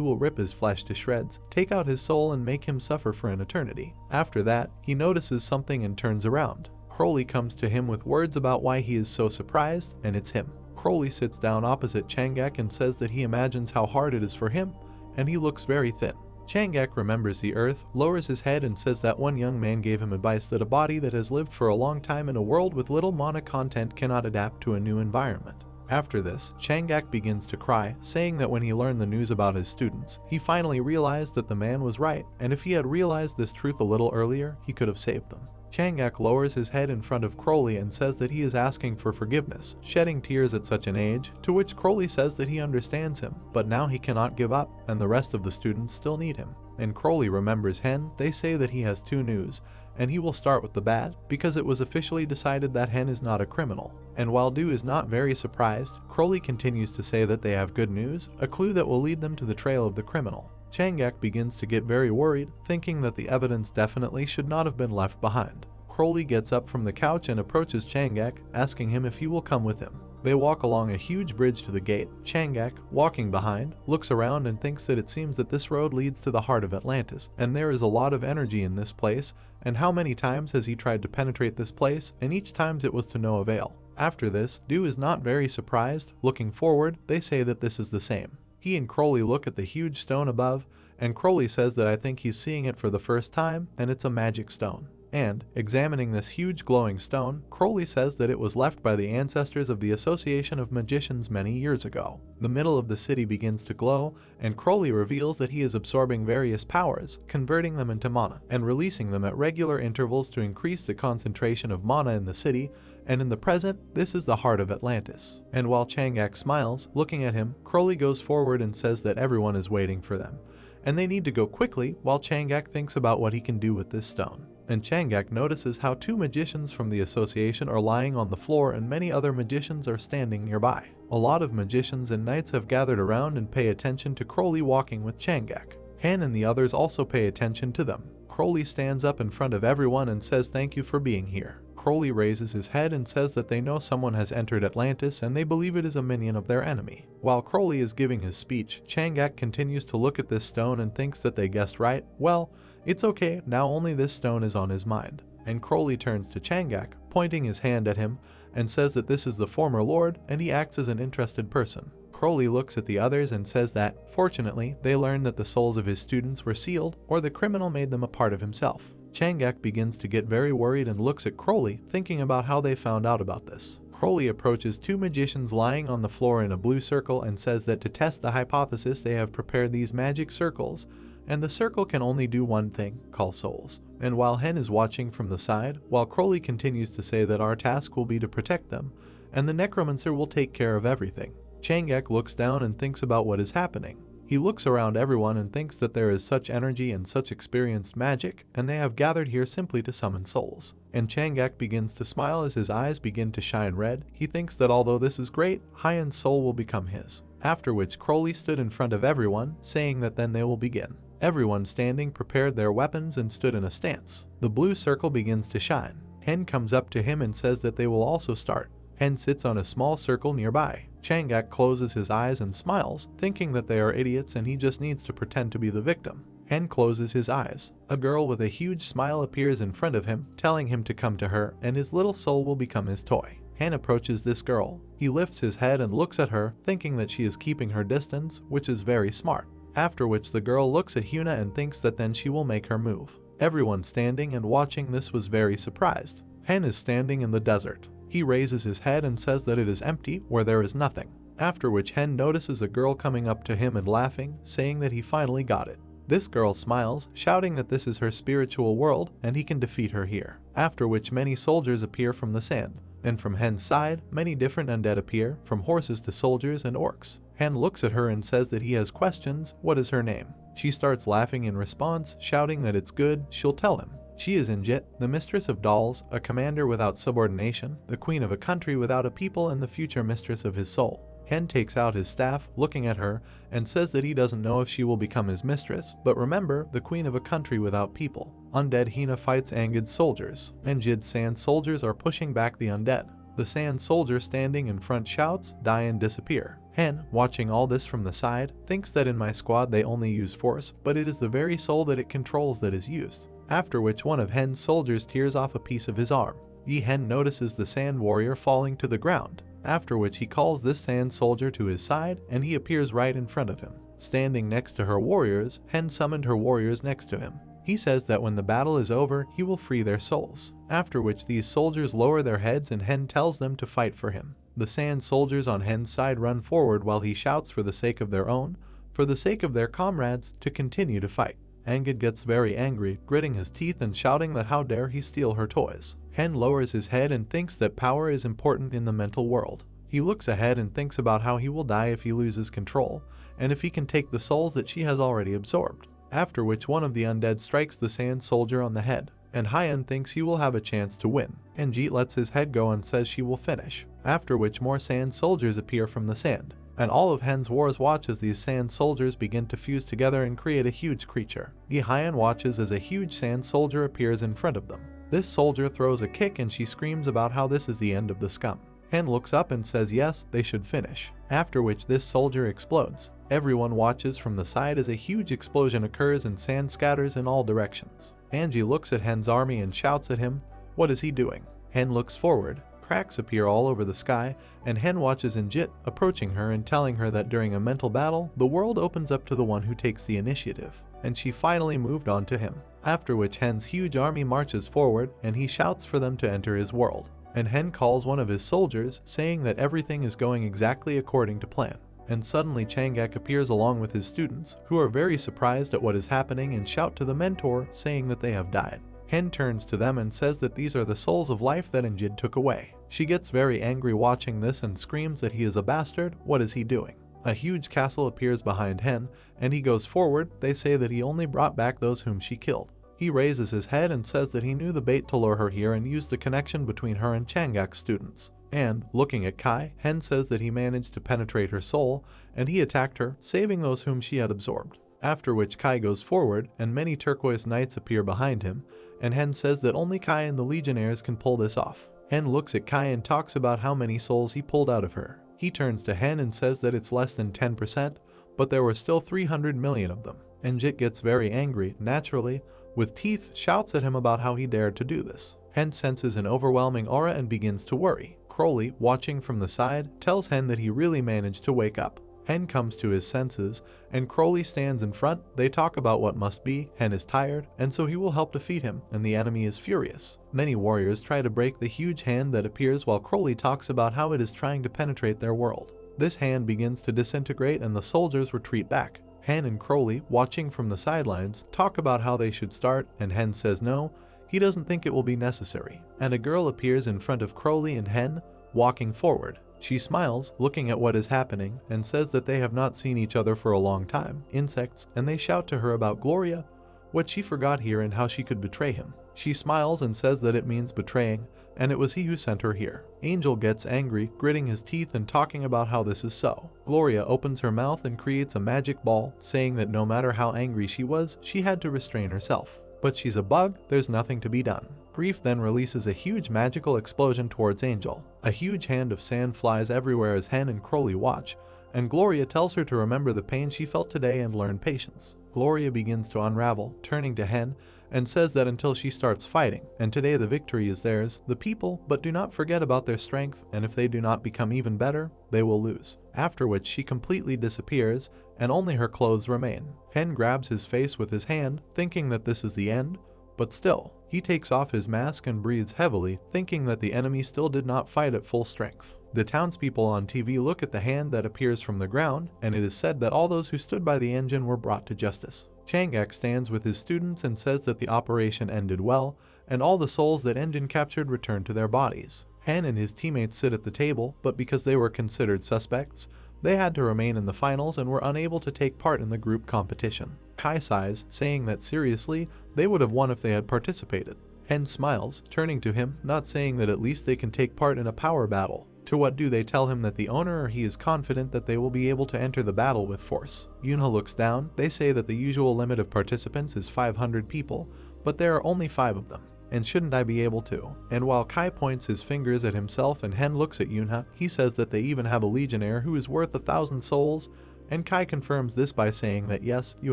will rip his flesh to shreds, take out his soul and make him suffer for an eternity. After that, he notices something and turns around. Crowley comes to him with words about why he is so surprised, and it's him. Crowley sits down opposite Chang'e and says that he imagines how hard it is for him, and he looks very thin. Chang'e remembers the earth, lowers his head and says that one young man gave him advice that a body that has lived for a long time in a world with little mana content cannot adapt to a new environment. After this, Chang'e begins to cry, saying that when he learned the news about his students, he finally realized that the man was right, and if he had realized this truth a little earlier, he could have saved them. Chang'e lowers his head in front of Crowley and says that he is asking for forgiveness, shedding tears at such an age, to which Crowley says that he understands him, but now he cannot give up, and the rest of the students still need him. And Crowley remembers Hen. They say that he has 2 news, and he will start with the bad, because it was officially decided that Hen is not a criminal. And while Du is not very surprised, Crowley continues to say that they have good news, a clue that will lead them to the trail of the criminal. Chang'e begins to get very worried, thinking that the evidence definitely should not have been left behind. Crowley gets up from the couch and approaches Chang'e, asking him if he will come with him. They walk along a huge bridge to the gate. Chang'e, walking behind, looks around and thinks that it seems that this road leads to the heart of Atlantis, and there is a lot of energy in this place, and how many times has he tried to penetrate this place, and each time it was to no avail. After this, Du is not very surprised. Looking forward, they say that this is the same. He and Crowley look at the huge stone above, and Crowley says that I think he's seeing it for the first time, and it's a magic stone. And, examining this huge glowing stone, Crowley says that it was left by the ancestors of the Association of Magicians many years ago. The middle of the city begins to glow, and Crowley reveals that he is absorbing various powers, converting them into mana, and releasing them at regular intervals to increase the concentration of mana in the city, and in the present, this is the heart of Atlantis. And while Chang'e smiles, looking at him, Crowley goes forward and says that everyone is waiting for them, and they need to go quickly while Chang'e thinks about what he can do with this stone. And Chang'e notices how 2 magicians from the association are lying on the floor and many other magicians are standing nearby. A lot of magicians and knights have gathered around and pay attention to Crowley walking with Chang'e. Han and the others also pay attention to them. Crowley stands up in front of everyone and says thank you for being here. Crowley raises his head and says that they know someone has entered Atlantis and they believe it is a minion of their enemy. While Crowley is giving his speech, Chang'e continues to look at this stone and thinks that they guessed right. Well, it's okay, now only this stone is on his mind. And Crowley turns to Chang'e, pointing his hand at him, and says that this is the former lord, and he acts as an interested person. Crowley looks at the others and says that, fortunately, they learned that the souls of his students were sealed, or the criminal made them a part of himself. Chang'e begins to get very worried and looks at Crowley, thinking about how they found out about this. Crowley approaches 2 magicians lying on the floor in a blue circle and says that to test the hypothesis they have prepared these magic circles, and the circle can only do one thing, call souls. And while Hen is watching from the side, while Crowley continues to say that our task will be to protect them, and the necromancer will take care of everything. Chang'e looks down and thinks about what is happening. He looks around everyone and thinks that there is such energy and such experienced magic, and they have gathered here simply to summon souls. And Chang'e begins to smile as his eyes begin to shine red. He thinks that although this is great, Hyan's soul will become his. After which Crowley stood in front of everyone, saying that then they will begin. Everyone standing prepared their weapons and stood in a stance. The blue circle begins to shine. Hen comes up to him and says that they will also start. Hen sits on a small circle nearby. Chang'e closes his eyes and smiles, thinking that they are idiots and he just needs to pretend to be the victim. Hen closes his eyes. A girl with a huge smile appears in front of him, telling him to come to her and his little soul will become his toy. Hen approaches this girl. He lifts his head and looks at her, thinking that she is keeping her distance, which is very smart. After which the girl looks at Hyuna and thinks that then she will make her move. Everyone standing and watching this was very surprised. Hen is standing in the desert. He raises his head and says that it is empty, where there is nothing. After which Hen notices a girl coming up to him and laughing, saying that he finally got it. This girl smiles, shouting that this is her spiritual world and he can defeat her here. After which many soldiers appear from the sand. And from Hen's side, many different undead appear, from horses to soldiers and orcs. Hen looks at her and says that he has questions. What is her name? She starts laughing in response, shouting that it's good, she'll tell him. She is Injit, the mistress of dolls, a commander without subordination, the queen of a country without a people and the future mistress of his soul. Hen takes out his staff, looking at her, and says that he doesn't know if she will become his mistress, but remember, the queen of a country without people. Undead Hina fights Angid's soldiers, and Jid's sand soldiers are pushing back the undead. The sand soldier standing in front shouts, die and disappear. Hen, watching all this from the side, thinks that in my squad they only use force, but it is the very soul that it controls that is used. After which one of Hen's soldiers tears off a piece of his arm. Yi Hen notices the sand warrior falling to the ground. After which he calls this sand soldier to his side and he appears right in front of him. Standing next to her warriors, Hen summoned her warriors next to him. He says that when the battle is over, he will free their souls. After which these soldiers lower their heads and Hen tells them to fight for him. The sand soldiers on Hen's side run forward while he shouts for the sake of their own, for the sake of their comrades, to continue to fight. Angid gets very angry, gritting his teeth and shouting that how dare he steal her toys. Hen lowers his head and thinks that power is important in the mental world. He looks ahead and thinks about how he will die if he loses control, and if he can take the souls that she has already absorbed. After which one of the undead strikes the sand soldier on the head, and Hyan thinks he will have a chance to win, and Jeet lets his head go and says she will finish. After which more sand soldiers appear from the sand, and all of Hen's wars watch as these sand soldiers begin to fuse together and create a huge creature. Hyan watches as a huge sand soldier appears in front of them. This soldier throws a kick and she screams about how this is the end of the scum. Hen looks up and says yes, they should finish. After which this soldier explodes. Everyone watches from the side as a huge explosion occurs and sand scatters in all directions. Angie looks at Hen's army and shouts at him, what is he doing? Hen looks forward. Cracks appear all over the sky, and Hen watches Injit approaching her and telling her that during a mental battle, the world opens up to the one who takes the initiative, and she finally moved on to him. After which Hen's huge army marches forward, and he shouts for them to enter his world. And Hen calls one of his soldiers, saying that everything is going exactly according to plan. And suddenly Chang'e appears along with his students, who are very surprised at what is happening and shout to the mentor, saying that they have died. Hen turns to them and says that these are the souls of life that Injid took away. She gets very angry watching this and screams that he is a bastard, what is he doing? A huge castle appears behind Hen, and he goes forward. They say that he only brought back those whom she killed. He raises his head and says that he knew the bait to lure her here and used the connection between her and Chang'e's students. And, looking at Kai, Hen says that he managed to penetrate her soul, and he attacked her, saving those whom she had absorbed. After which Kai goes forward, and many turquoise knights appear behind him, and Hen says that only Kai and the legionnaires can pull this off. Hen looks at Kai and talks about how many souls he pulled out of her. He turns to Hen and says that it's less than 10%, but there were still 300 million of them. And Jit gets very angry, naturally, with teeth, shouts at him about how he dared to do this. Hen senses an overwhelming aura and begins to worry. Crowley, watching from the side, tells Hen that he really managed to wake up. Hen comes to his senses, and Crowley stands in front. They talk about what must be. Hen is tired, and so he will help defeat him, and the enemy is furious. Many warriors try to break the huge hand that appears while Crowley talks about how it is trying to penetrate their world. This hand begins to disintegrate and the soldiers retreat back. Hen and Crowley, watching from the sidelines, talk about how they should start, and Hen says no, he doesn't think it will be necessary. And a girl appears in front of Crowley and Hen, walking forward. She smiles, looking at what is happening, and says that they have not seen each other for a long time, insects, and they shout to her about Gloria, what she forgot here and how she could betray him. She smiles and says that it means betraying, and it was he who sent her here. Angel gets angry, gritting his teeth and talking about how this is so. Gloria opens her mouth and creates a magic ball, saying that no matter how angry she was, she had to restrain herself. But she's a bug, there's nothing to be done. Grief then releases a huge magical explosion towards Angel. A huge hand of sand flies everywhere as Hen and Crowley watch, and Gloria tells her to remember the pain she felt today and learn patience. Gloria begins to unravel, turning to Hen, and says that until she starts fighting, and today the victory is theirs, the people, but do not forget about their strength, and if they do not become even better, they will lose. After which she completely disappears, and only her clothes remain. Hen grabs his face with his hand, thinking that this is the end, but still, he takes off his mask and breathes heavily, thinking that the enemy still did not fight at full strength. The townspeople on TV look at the hand that appears from the ground, and it is said that all those who stood by the engine were brought to justice. Chang'ek stands with his students and says that the operation ended well, and all the souls that engine captured returned to their bodies. Han and his teammates sit at the table, but because they were considered suspects, they had to remain in the finals and were unable to take part in the group competition. Kai sighs, saying that seriously, they would have won if they had participated. Hen smiles, turning to him, not saying that at least they can take part in a power battle. To what do they tell him that the owner or he is confident that they will be able to enter the battle with force. Yunha looks down, they say that the usual limit of participants is 500 people, but there are only 5 of them. And shouldn't I be able to? And while Kai points his fingers at himself and Hen looks at Yunha, he says that they even have a legionnaire who is worth 1,000 souls, and Kai confirms this by saying that yes, you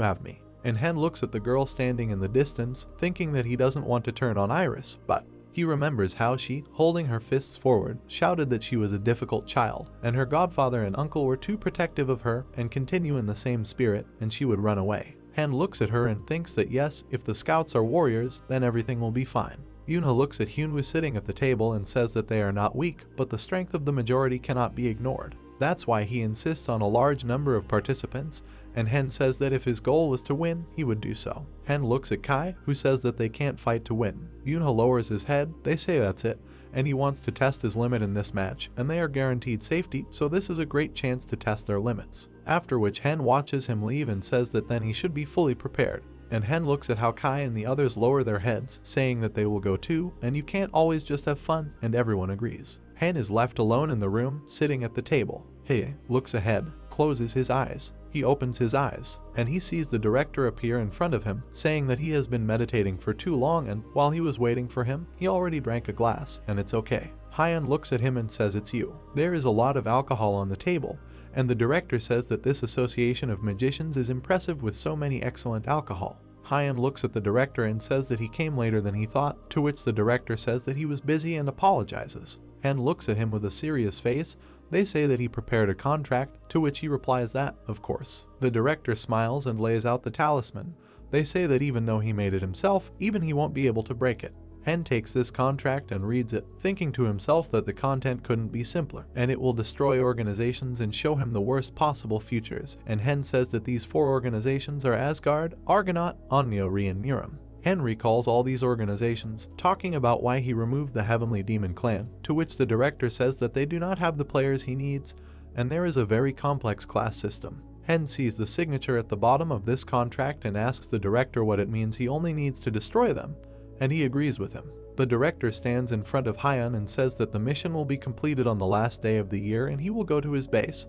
have me. And Hen looks at the girl standing in the distance, thinking that he doesn't want to turn on Iris, but he remembers how she, holding her fists forward, shouted that she was a difficult child, and her godfather and uncle were too protective of her and continue in the same spirit, and she would run away. Hen looks at her and thinks that yes, if the scouts are warriors, then everything will be fine. Yunha looks at Hyunwoo sitting at the table and says that they are not weak, but the strength of the majority cannot be ignored. That's why he insists on a large number of participants, and Hen says that if his goal was to win, he would do so. Hen looks at Kai, who says that they can't fight to win. Yunha lowers his head, they say that's it, and he wants to test his limit in this match, and they are guaranteed safety, so this is a great chance to test their limits. After which Hen watches him leave and says that then he should be fully prepared. And Hen looks at how Kai and the others lower their heads, saying that they will go too, and you can't always just have fun, and everyone agrees. Hen is left alone in the room, sitting at the table. He looks ahead, closes his eyes. He opens his eyes, and he sees the director appear in front of him, saying that he has been meditating for too long, and while he was waiting for him, he already drank a glass, and it's okay. Hyan looks at him and says it's you. There is a lot of alcohol on the table, and the director says that this association of magicians is impressive with so many excellent alcohol. Hyan looks at the director and says that he came later than he thought, to which the director says that he was busy and apologizes. Hen looks at him with a serious face. They say that he prepared a contract, to which he replies that, of course. The director smiles and lays out the talisman. They say that even though he made it himself, even he won't be able to break it. Hen takes this contract and reads it, thinking to himself that the content couldn't be simpler, and it will destroy organizations and show him the worst possible futures. And Hen says that these 4 organizations are Asgard, Argonaut, Onmyo-ri, and Murim. Hen recalls all these organizations, talking about why he removed the Heavenly Demon Clan, to which the director says that they do not have the players he needs, and there is a very complex class system. Hen sees the signature at the bottom of this contract and asks the director what it means he only needs to destroy them, and he agrees with him. The director stands in front of Hyan and says that the mission will be completed on the last day of the year and he will go to his base.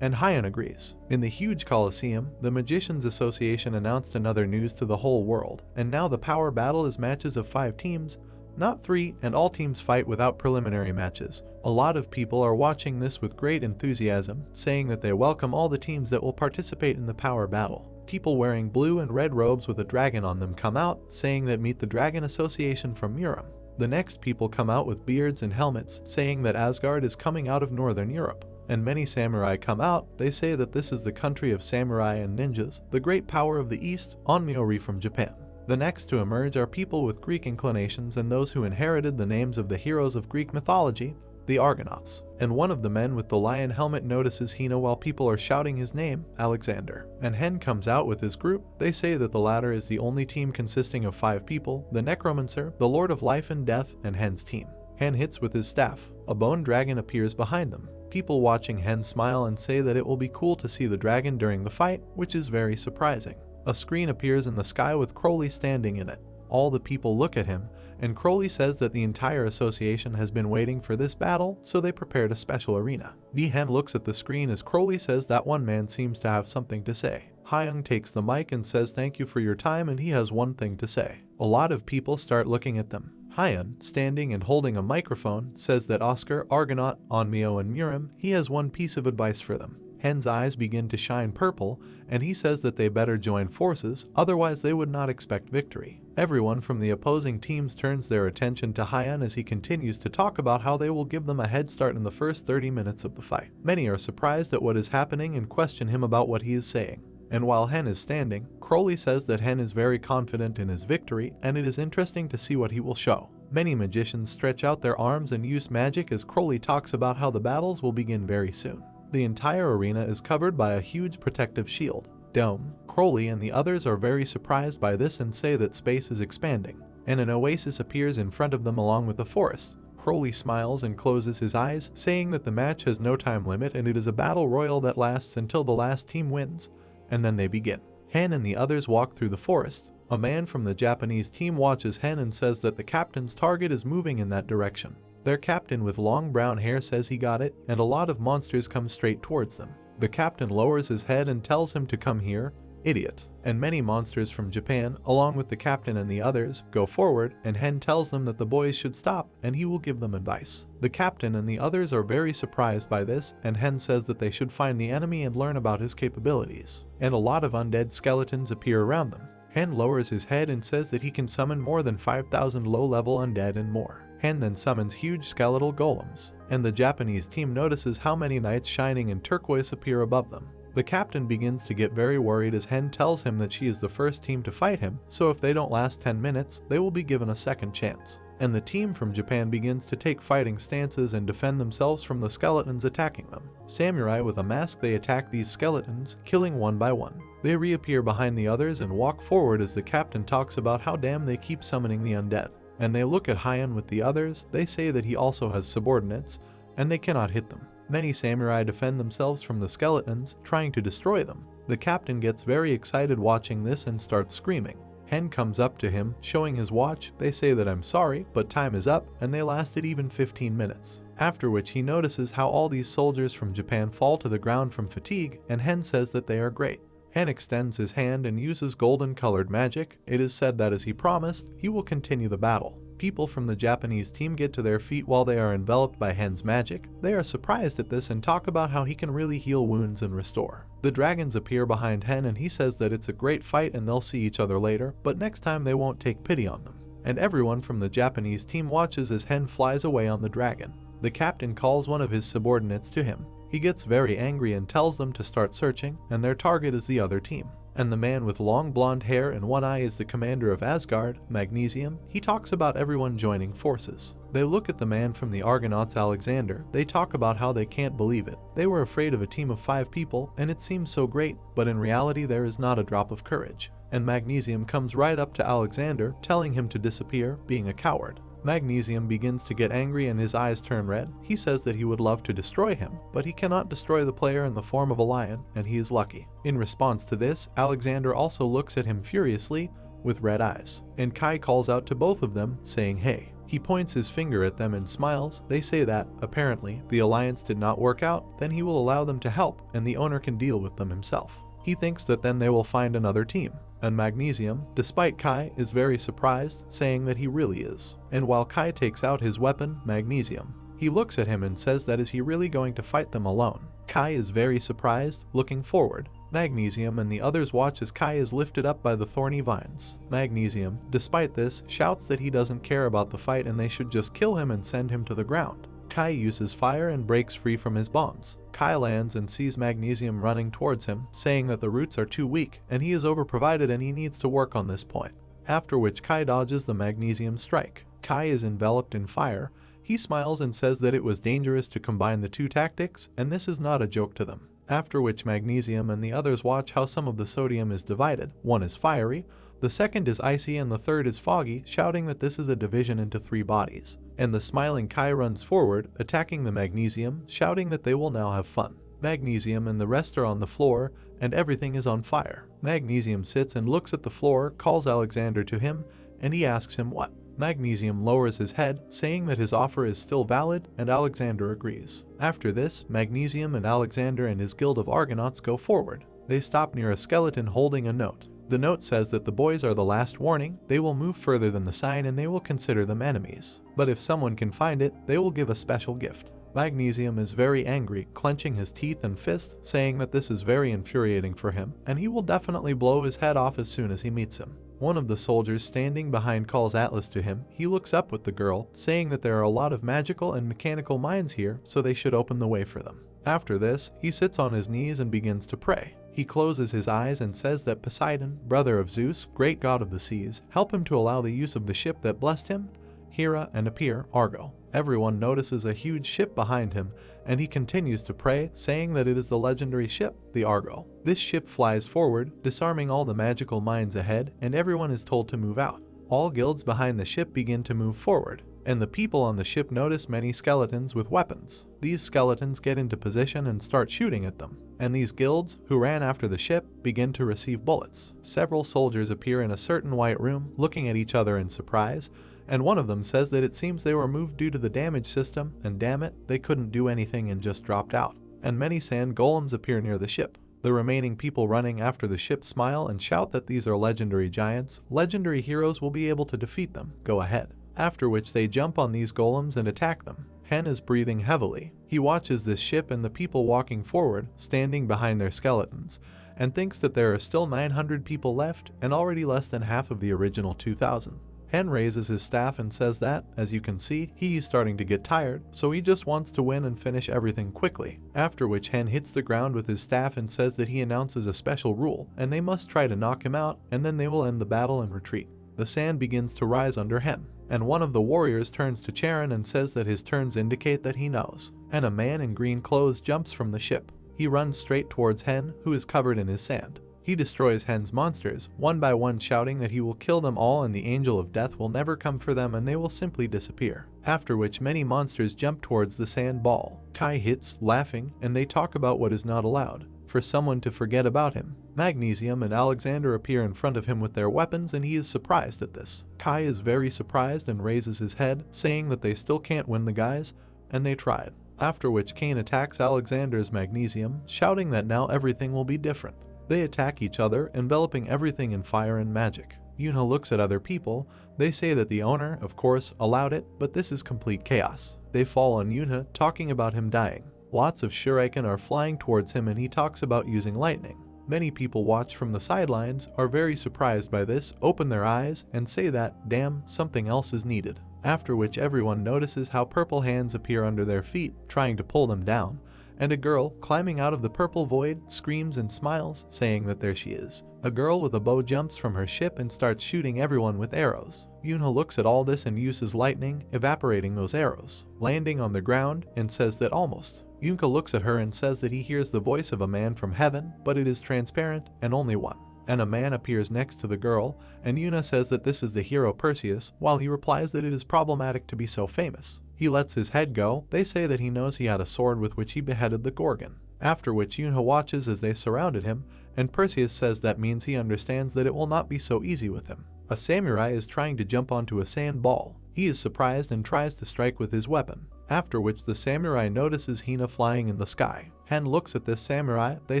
And Hyan agrees. In the huge Coliseum, the Magicians Association announced another news to the whole world, and now the power battle is matches of 5 teams, not 3, and all teams fight without preliminary matches. A lot of people are watching this with great enthusiasm, saying that they welcome all the teams that will participate in the power battle. People wearing blue and red robes with a dragon on them come out, saying that meet the Dragon Association from Murim. The next people come out with beards and helmets, saying that Asgard is coming out of Northern Europe. And many samurai come out. They say that this is the country of samurai and ninjas, the great power of the East, Onmyo-ri from Japan. The next to emerge are people with Greek inclinations and those who inherited the names of the heroes of Greek mythology, the Argonauts. And one of the men with the lion helmet notices Hina while people are shouting his name, Alexander. And Hen comes out with his group. They say that the latter is the only team consisting of 5 people, the Necromancer, the Lord of Life and Death, and Hen's team. Hen hits with his staff. A bone dragon appears behind them. People watching Hen smile and say that it will be cool to see the dragon during the fight, which is very surprising. A screen appears in the sky with Crowley standing in it. All the people look at him, and Crowley says that the entire association has been waiting for this battle, so they prepared a special arena. Hen looks at the screen as Crowley says that one man seems to have something to say. Hyung takes the mic and says thank you for your time, and he has one thing to say. A lot of people start looking at them. Hyun, standing and holding a microphone, says that Oscar, Argonaut, Onmyo and Murim, he has one piece of advice for them. Hen's eyes begin to shine purple, and he says that they better join forces, otherwise they would not expect victory. Everyone from the opposing teams turns their attention to Hyun as he continues to talk about how they will give them a head start in the first 30 minutes of the fight. Many are surprised at what is happening and question him about what he is saying. And while Hen is standing, Crowley says that Hen is very confident in his victory, and it is interesting to see what he will show. Many magicians stretch out their arms and use magic as Crowley talks about how the battles will begin very soon. The entire arena is covered by a huge protective shield. Dome, Crowley and the others are very surprised by this and say that space is expanding, and an oasis appears in front of them along with the forest. Crowley smiles and closes his eyes, saying that the match has no time limit and it is a battle royal that lasts until the last team wins, and then they begin. Hen and the others walk through the forest. A man from the Japanese team watches Hen and says that the captain's target is moving in that direction. Their captain with long brown hair says he got it, and a lot of monsters come straight towards them. The captain lowers his head and tells him to come here, idiot. And many monsters from Japan, along with the captain and the others, go forward, and Hen tells them that the boys should stop, and he will give them advice. The captain and the others are very surprised by this, and Hen says that they should find the enemy and learn about his capabilities. And a lot of undead skeletons appear around them. Hen lowers his head and says that he can summon more than 5,000 low-level undead and more. Hen then summons huge skeletal golems, and the Japanese team notices how many knights shining in turquoise appear above them. The captain begins to get very worried as Hen tells him that she is the first team to fight him, so if they don't last 10 minutes, they will be given a second chance. And the team from Japan begins to take fighting stances and defend themselves from the skeletons attacking them. Samurai with a mask, they attack these skeletons, killing one by one. They reappear behind the others and walk forward as the captain talks about how damn they keep summoning the undead. And they look at Hyun with the others, they say that he also has subordinates, and they cannot hit them. Many samurai defend themselves from the skeletons, trying to destroy them. The captain gets very excited watching this and starts screaming. Hen comes up to him, showing his watch. They say that I'm sorry, but time is up, and they lasted even 15 minutes. After which he notices how all these soldiers from Japan fall to the ground from fatigue, and Hen says that they are great. Hen extends his hand and uses golden-colored magic. It is said that as he promised, he will continue the battle. People from the Japanese team get to their feet while they are enveloped by Hen's magic. They are surprised at this and talk about how he can really heal wounds and restore. The dragons appear behind Hen and he says that it's a great fight and they'll see each other later, but next time they won't take pity on them. And everyone from the Japanese team watches as Hen flies away on the dragon. The captain calls one of his subordinates to him. He gets very angry and tells them to start searching, and their target is the other team. And the man with long blonde hair and one eye is the commander of Asgard, Magnesium. He talks about everyone joining forces. They look at the man from the Argonauts, Alexander. They talk about how they can't believe it. They were afraid of a team of 5 people, and it seems so great, but in reality there is not a drop of courage. And Magnesium comes right up to Alexander, telling him to disappear, being a coward. Magnesium begins to get angry and his eyes turn red. He says that he would love to destroy him, but he cannot destroy the player in the form of a lion, and he is lucky. In response to this, Alexander also looks at him furiously with red eyes, and Kai calls out to both of them, saying hey. He points his finger at them and smiles. They say that, apparently, the alliance did not work out, then he will allow them to help, and the owner can deal with them himself. He thinks that then they will find another team. And Magnesium, despite Kai, is very surprised, saying that he really is. And while Kai takes out his weapon, Magnesium, he looks at him and says that is he really going to fight them alone. Kai is very surprised, looking forward. Magnesium and the others watch as Kai is lifted up by the thorny vines. Magnesium, despite this, shouts that he doesn't care about the fight and they should just kill him and send him to the ground. Kai uses fire and breaks free from his bonds. Kai lands and sees Magnesium running towards him, saying that the roots are too weak and he is overprovided and he needs to work on this point. After which Kai dodges the Magnesium strike. Kai is enveloped in fire. He smiles and says that it was dangerous to combine the two tactics and this is not a joke to them. After which Magnesium and the others watch how some of the sodium is divided. One is fiery, the second is icy and the third is foggy, shouting that this is a division into 3 bodies. and the smiling Kai runs forward, attacking the Magnesium, shouting that they will now have fun. Magnesium and the rest are on the floor, and everything is on fire. Magnesium sits and looks at the floor, calls Alexander to him, and he asks him what. Magnesium lowers his head, saying that his offer is still valid, and Alexander agrees. After this, Magnesium and Alexander and his guild of Argonauts go forward. They stop near a skeleton holding a note. The note says that the boys are the last warning, they will move further than the sign and they will consider them enemies. But if someone can find it, they will give a special gift. Magnesium is very angry, clenching his teeth and fists, saying that this is very infuriating for him, and he will definitely blow his head off as soon as he meets him. One of the soldiers standing behind calls Atlas to him. He looks up with the girl, saying that there are a lot of magical and mechanical mines here, so they should open the way for them. After this, he sits on his knees and begins to pray. He closes his eyes and says that Poseidon, brother of Zeus, great god of the seas, help him to allow the use of the ship that blessed him, Hera, and appear, Argo. Everyone notices a huge ship behind him, and he continues to pray, saying that it is the legendary ship, the Argo. This ship flies forward, disarming all the magical mines ahead, and everyone is told to move out. All guilds behind the ship begin to move forward, and the people on the ship notice many skeletons with weapons. These skeletons get into position and start shooting at them, and these guilds, who ran after the ship, begin to receive bullets. Several soldiers appear in a certain white room, looking at each other in surprise, and one of them says that it seems they were moved due to the damage system, and damn it, they couldn't do anything and just dropped out. And many sand golems appear near the ship. The remaining people running after the ship smile and shout that these are legendary giants. Legendary heroes will be able to defeat them. Go ahead. After which they jump on these golems and attack them. Hen is breathing heavily. He watches this ship and the people walking forward, standing behind their skeletons, and thinks that there are still 900 people left and already less than half of the original 2,000. Hen raises his staff and says that, as you can see, he is starting to get tired, so he just wants to win and finish everything quickly. After which Hen hits the ground with his staff and says that he announces a special rule, and they must try to knock him out, and then they will end the battle and retreat. The sand begins to rise under Hen, and one of the warriors turns to Charon and says that his turns indicate that he knows. And a man in green clothes jumps from the ship. He runs straight towards Hen, who is covered in his sand. He destroys Hen's monsters, one by one, shouting that he will kill them all and the angel of death will never come for them and they will simply disappear. After which many monsters jump towards the sand ball. Kai hits, laughing, and they talk about what is not allowed, for someone to forget about him. Magnesium and Alexander appear in front of him with their weapons and he is surprised at this. Kai is very surprised and raises his head, saying that they still can't win the guys, and they tried. After which Cain attacks Alexander's Magnesium, shouting that now everything will be different. They attack each other, enveloping everything in fire and magic. Yuna looks at other people. They say that the owner, of course, allowed it, but this is complete chaos. They fall on Yuna, talking about him dying. Lots of shuriken are flying towards him and he talks about using lightning. Many people watch from the sidelines, are very surprised by this, open their eyes, and say that, damn, something else is needed. After which everyone notices how purple hands appear under their feet, trying to pull them down. And a girl, climbing out of the purple void, screams and smiles, saying that there she is. A girl with a bow jumps from her ship and starts shooting everyone with arrows. Yuna looks at all this and uses lightning, evaporating those arrows, landing on the ground, and says that almost. Yunka looks at her and says that he hears the voice of a man from heaven, but it is transparent, and only one. And a man appears next to the girl, and Yuna says that this is the hero Perseus, while he replies that it is problematic to be so famous. He lets his head go. They say that he knows he had a sword with which he beheaded the Gorgon. After which Yuna watches as they surrounded him, and Perseus says that means he understands that it will not be so easy with him. A samurai is trying to jump onto a sand ball. He is surprised and tries to strike with his weapon. After which the samurai notices Hina flying in the sky. Hen looks at this samurai. They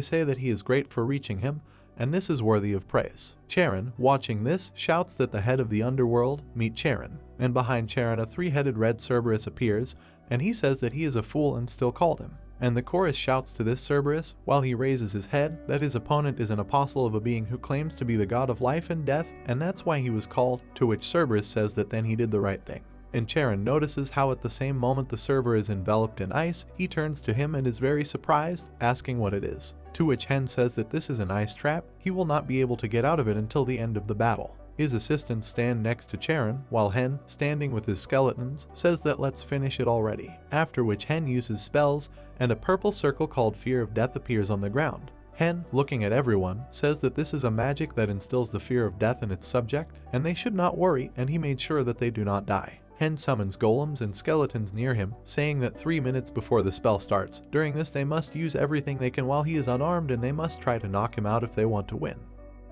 say that he is great for reaching him, and this is worthy of praise. Charon, watching this, shouts that the head of the underworld, meet Charon. And behind Charon a three-headed red Cerberus appears, and he says that he is a fool and still called him. And the chorus shouts to this Cerberus, while he raises his head, that his opponent is an apostle of a being who claims to be the god of life and death, and that's why he was called, to which Cerberus says that then he did the right thing. And Charon notices how at the same moment the server is enveloped in ice, he turns to him and is very surprised, asking what it is. To which Hen says that this is an ice trap, he will not be able to get out of it until the end of the battle. His assistants stand next to Charon, while Hen, standing with his skeletons, says that let's finish it already. After which Hen uses spells, and a purple circle called Fear of Death appears on the ground. Hen, looking at everyone, says that this is a magic that instills the fear of death in its subject, and they should not worry, and he made sure that they do not die. Hen summons golems and skeletons near him, saying that 3 minutes before the spell starts. During this they must use everything they can while he is unarmed, and they must try to knock him out if they want to win.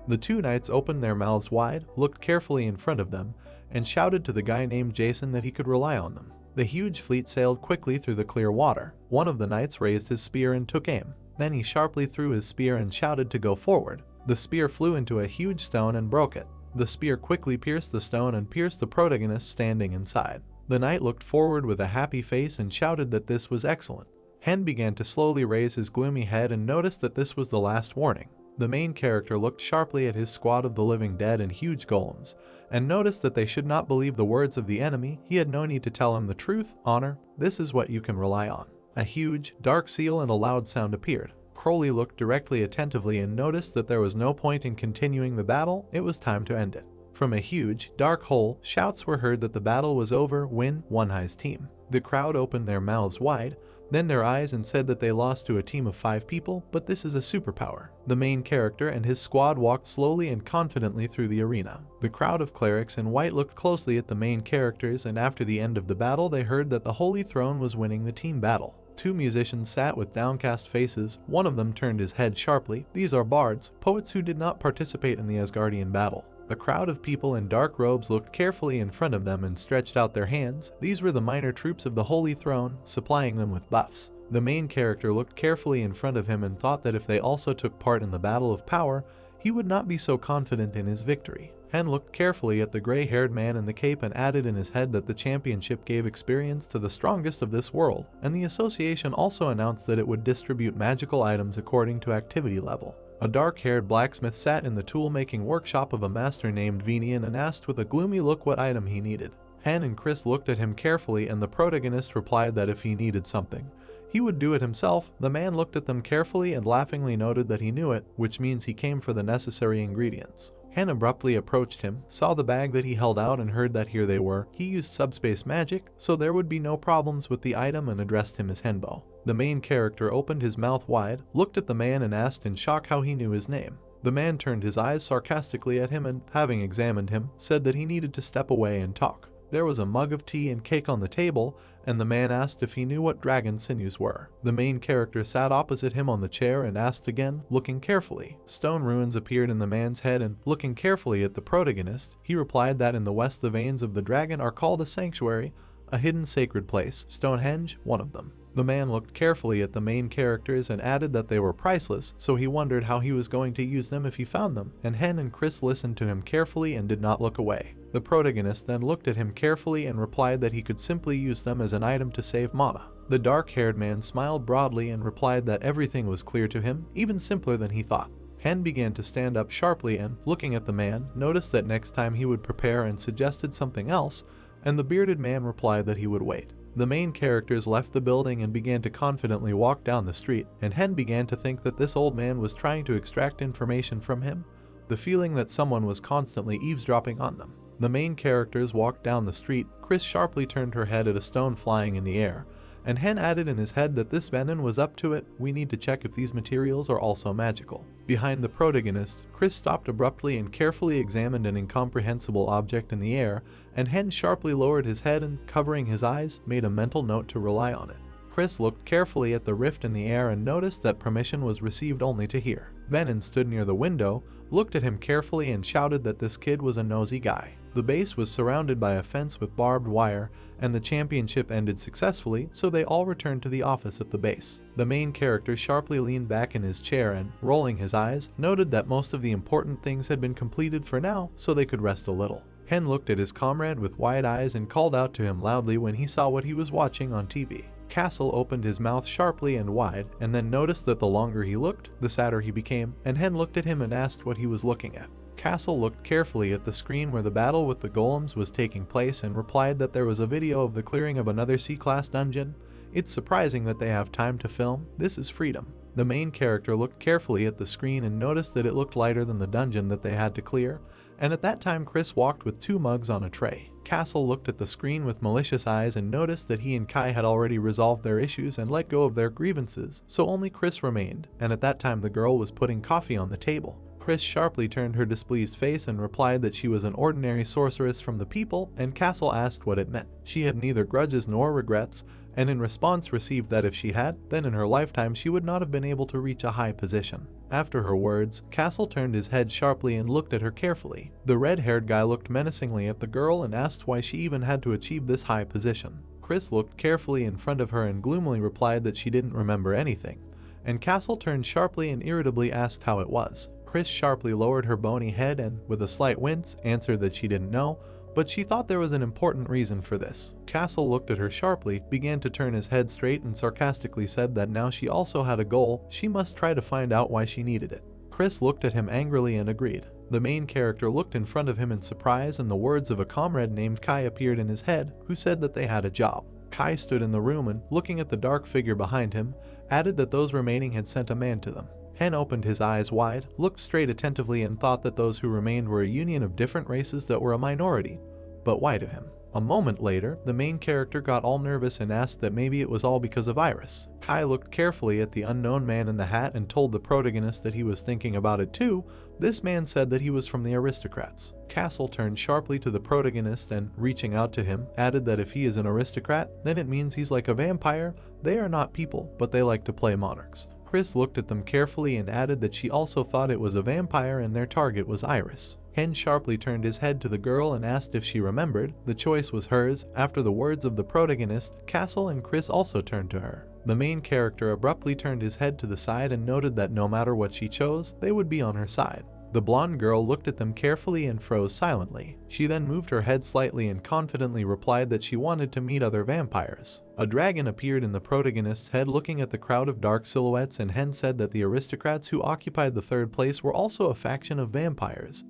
The two knights opened their mouths wide, looked carefully in front of them, and shouted to the guy named Jason that he could rely on them. The huge fleet sailed quickly through the clear water. One of the knights raised his spear and took aim. Then he sharply threw his spear and shouted to go forward. The spear flew into a huge stone and broke it. The spear quickly pierced the stone and pierced the protagonist standing inside. The knight looked forward with a happy face and shouted that this was excellent. Hen began to slowly raise his gloomy head and noticed that this was the last warning. The main character looked sharply at his squad of the living dead and huge golems, and noticed that they should not believe the words of the enemy. He had no need to tell him the truth. Honor, this is what you can rely on. A huge, dark seal and a loud sound appeared. Crowley looked directly attentively and noticed that there was no point in continuing the battle. It was time to end it. From a huge, dark hole, shouts were heard that the battle was over. Win, One High's team. The crowd opened their mouths wide, then their eyes, and said that they lost to a team of 5 people, but this is a superpower. The main character and his squad walked slowly and confidently through the arena. The crowd of clerics in white looked closely at the main characters, and after the end of the battle they heard that the Holy Throne was winning the team battle. 2 musicians sat with downcast faces. One of them turned his head sharply. These are bards, poets who did not participate in the Asgardian battle. A crowd of people in dark robes looked carefully in front of them and stretched out their hands. These were the minor troops of the Holy Throne, supplying them with buffs. The main character looked carefully in front of him and thought that if they also took part in the battle of power, he would not be so confident in his victory. Hen looked carefully at the gray-haired man in the cape and added in his head that the championship gave experience to the strongest of this world, and the association also announced that it would distribute magical items according to activity level. A dark-haired blacksmith sat in the tool-making workshop of a master named Venian and asked with a gloomy look what item he needed. Hen and Chris looked at him carefully, and the protagonist replied that if he needed something, he would do it himself. The man looked at them carefully and laughingly noted that he knew it, which means he came for the necessary ingredients. Hen abruptly approached him, saw the bag that he held out and heard that here they were. He used subspace magic, so there would be no problems with the item, and addressed him as Henbo. The main character opened his mouth wide, looked at the man and asked in shock how he knew his name. The man turned his eyes sarcastically at him and, having examined him, said that he needed to step away and talk. There was a mug of tea and cake on the table, and the man asked if he knew what dragon sinews were. The main character sat opposite him on the chair and asked again, looking carefully. Stone runes appeared in the man's head, and, looking carefully at the protagonist, he replied that in the west the veins of the dragon are called a sanctuary, a hidden sacred place, Stonehenge, one of them. The man looked carefully at the main characters and added that they were priceless, so he wondered how he was going to use them if he found them, and Hen and Chris listened to him carefully and did not look away. The protagonist then looked at him carefully and replied that he could simply use them as an item to save mana. The dark-haired man smiled broadly and replied that everything was clear to him, even simpler than he thought. Hen began to stand up sharply and, looking at the man, noticed that next time he would prepare and suggested something else, and the bearded man replied that he would wait. The main characters left the building and began to confidently walk down the street, and Hen began to think that this old man was trying to extract information from him, the feeling that someone was constantly eavesdropping on them. The main characters walked down the street. Chris sharply turned her head at a stone flying in the air, and Hen added in his head that this Venom was up to it. We need to check if these materials are also magical. Behind the protagonist, Chris stopped abruptly and carefully examined an incomprehensible object in the air, and Hen sharply lowered his head and, covering his eyes, made a mental note to rely on it. Chris looked carefully at the rift in the air and noticed that permission was received only to hear. Venom stood near the window, looked at him carefully and shouted that this kid was a nosy guy. The base was surrounded by a fence with barbed wire, and the championship ended successfully, so they all returned to the office at the base. The main character sharply leaned back in his chair and, rolling his eyes, noted that most of the important things had been completed for now, so they could rest a little. Hen looked at his comrade with wide eyes and called out to him loudly when he saw what he was watching on TV. Castle opened his mouth sharply and wide, and then noticed that the longer he looked, the sadder he became, and Hen looked at him and asked what he was looking at. Castle looked carefully at the screen where the battle with the golems was taking place and replied that there was a video of the clearing of another C-class dungeon. It's surprising that they have time to film. This is freedom. The main character looked carefully at the screen and noticed that it looked lighter than the dungeon that they had to clear, and at that time Chris walked with 2 mugs on a tray. Castle looked at the screen with malicious eyes and noticed that he and Kai had already resolved their issues and let go of their grievances, so only Chris remained, and at that time the girl was putting coffee on the table. Chris sharply turned her displeased face and replied that she was an ordinary sorceress from the people, and Castle asked what it meant. She had neither grudges nor regrets, and in response received that if she had, then in her lifetime she would not have been able to reach a high position. After her words, Castle turned his head sharply and looked at her carefully. The red-haired guy looked menacingly at the girl and asked why she even had to achieve this high position. Chris looked carefully in front of her and gloomily replied that she didn't remember anything, and Castle turned sharply and irritably asked how it was. Chris sharply lowered her bony head and, with a slight wince, answered that she didn't know, but she thought there was an important reason for this. Castle looked at her sharply, began to turn his head straight and sarcastically said that now she also had a goal, she must try to find out why she needed it. Chris looked at him angrily and agreed. The main character looked in front of him in surprise and the words of a comrade named Kai appeared in his head, who said that they had a job. Kai stood in the room and, looking at the dark figure behind him, added that those remaining had sent a man to them. Hen opened his eyes wide, looked straight attentively and thought that those who remained were a union of different races that were a minority. But why to him? A moment later, the main character got all nervous and asked that maybe it was all because of Iris. Kai looked carefully at the unknown man in the hat and told the protagonist that he was thinking about it too. This man said that he was from the aristocrats. Castle turned sharply to the protagonist and, reaching out to him, added that if he is an aristocrat, then it means he's like a vampire. They are not people, but they like to play monarchs. Chris looked at them carefully and added that she also thought it was a vampire and their target was Iris. Hen sharply turned his head to the girl and asked if she remembered. The choice was hers. After the words of the protagonist, Castle and Chris also turned to her. The main character abruptly turned his head to the side and noted that no matter what she chose, they would be on her side. The blonde girl looked at them carefully and froze silently. She then moved her head slightly and confidently replied that she wanted to meet other vampires. A dragon appeared in the protagonist's head looking at the crowd of dark silhouettes, and Hen said that the aristocrats who occupied the third place were also a faction of vampires,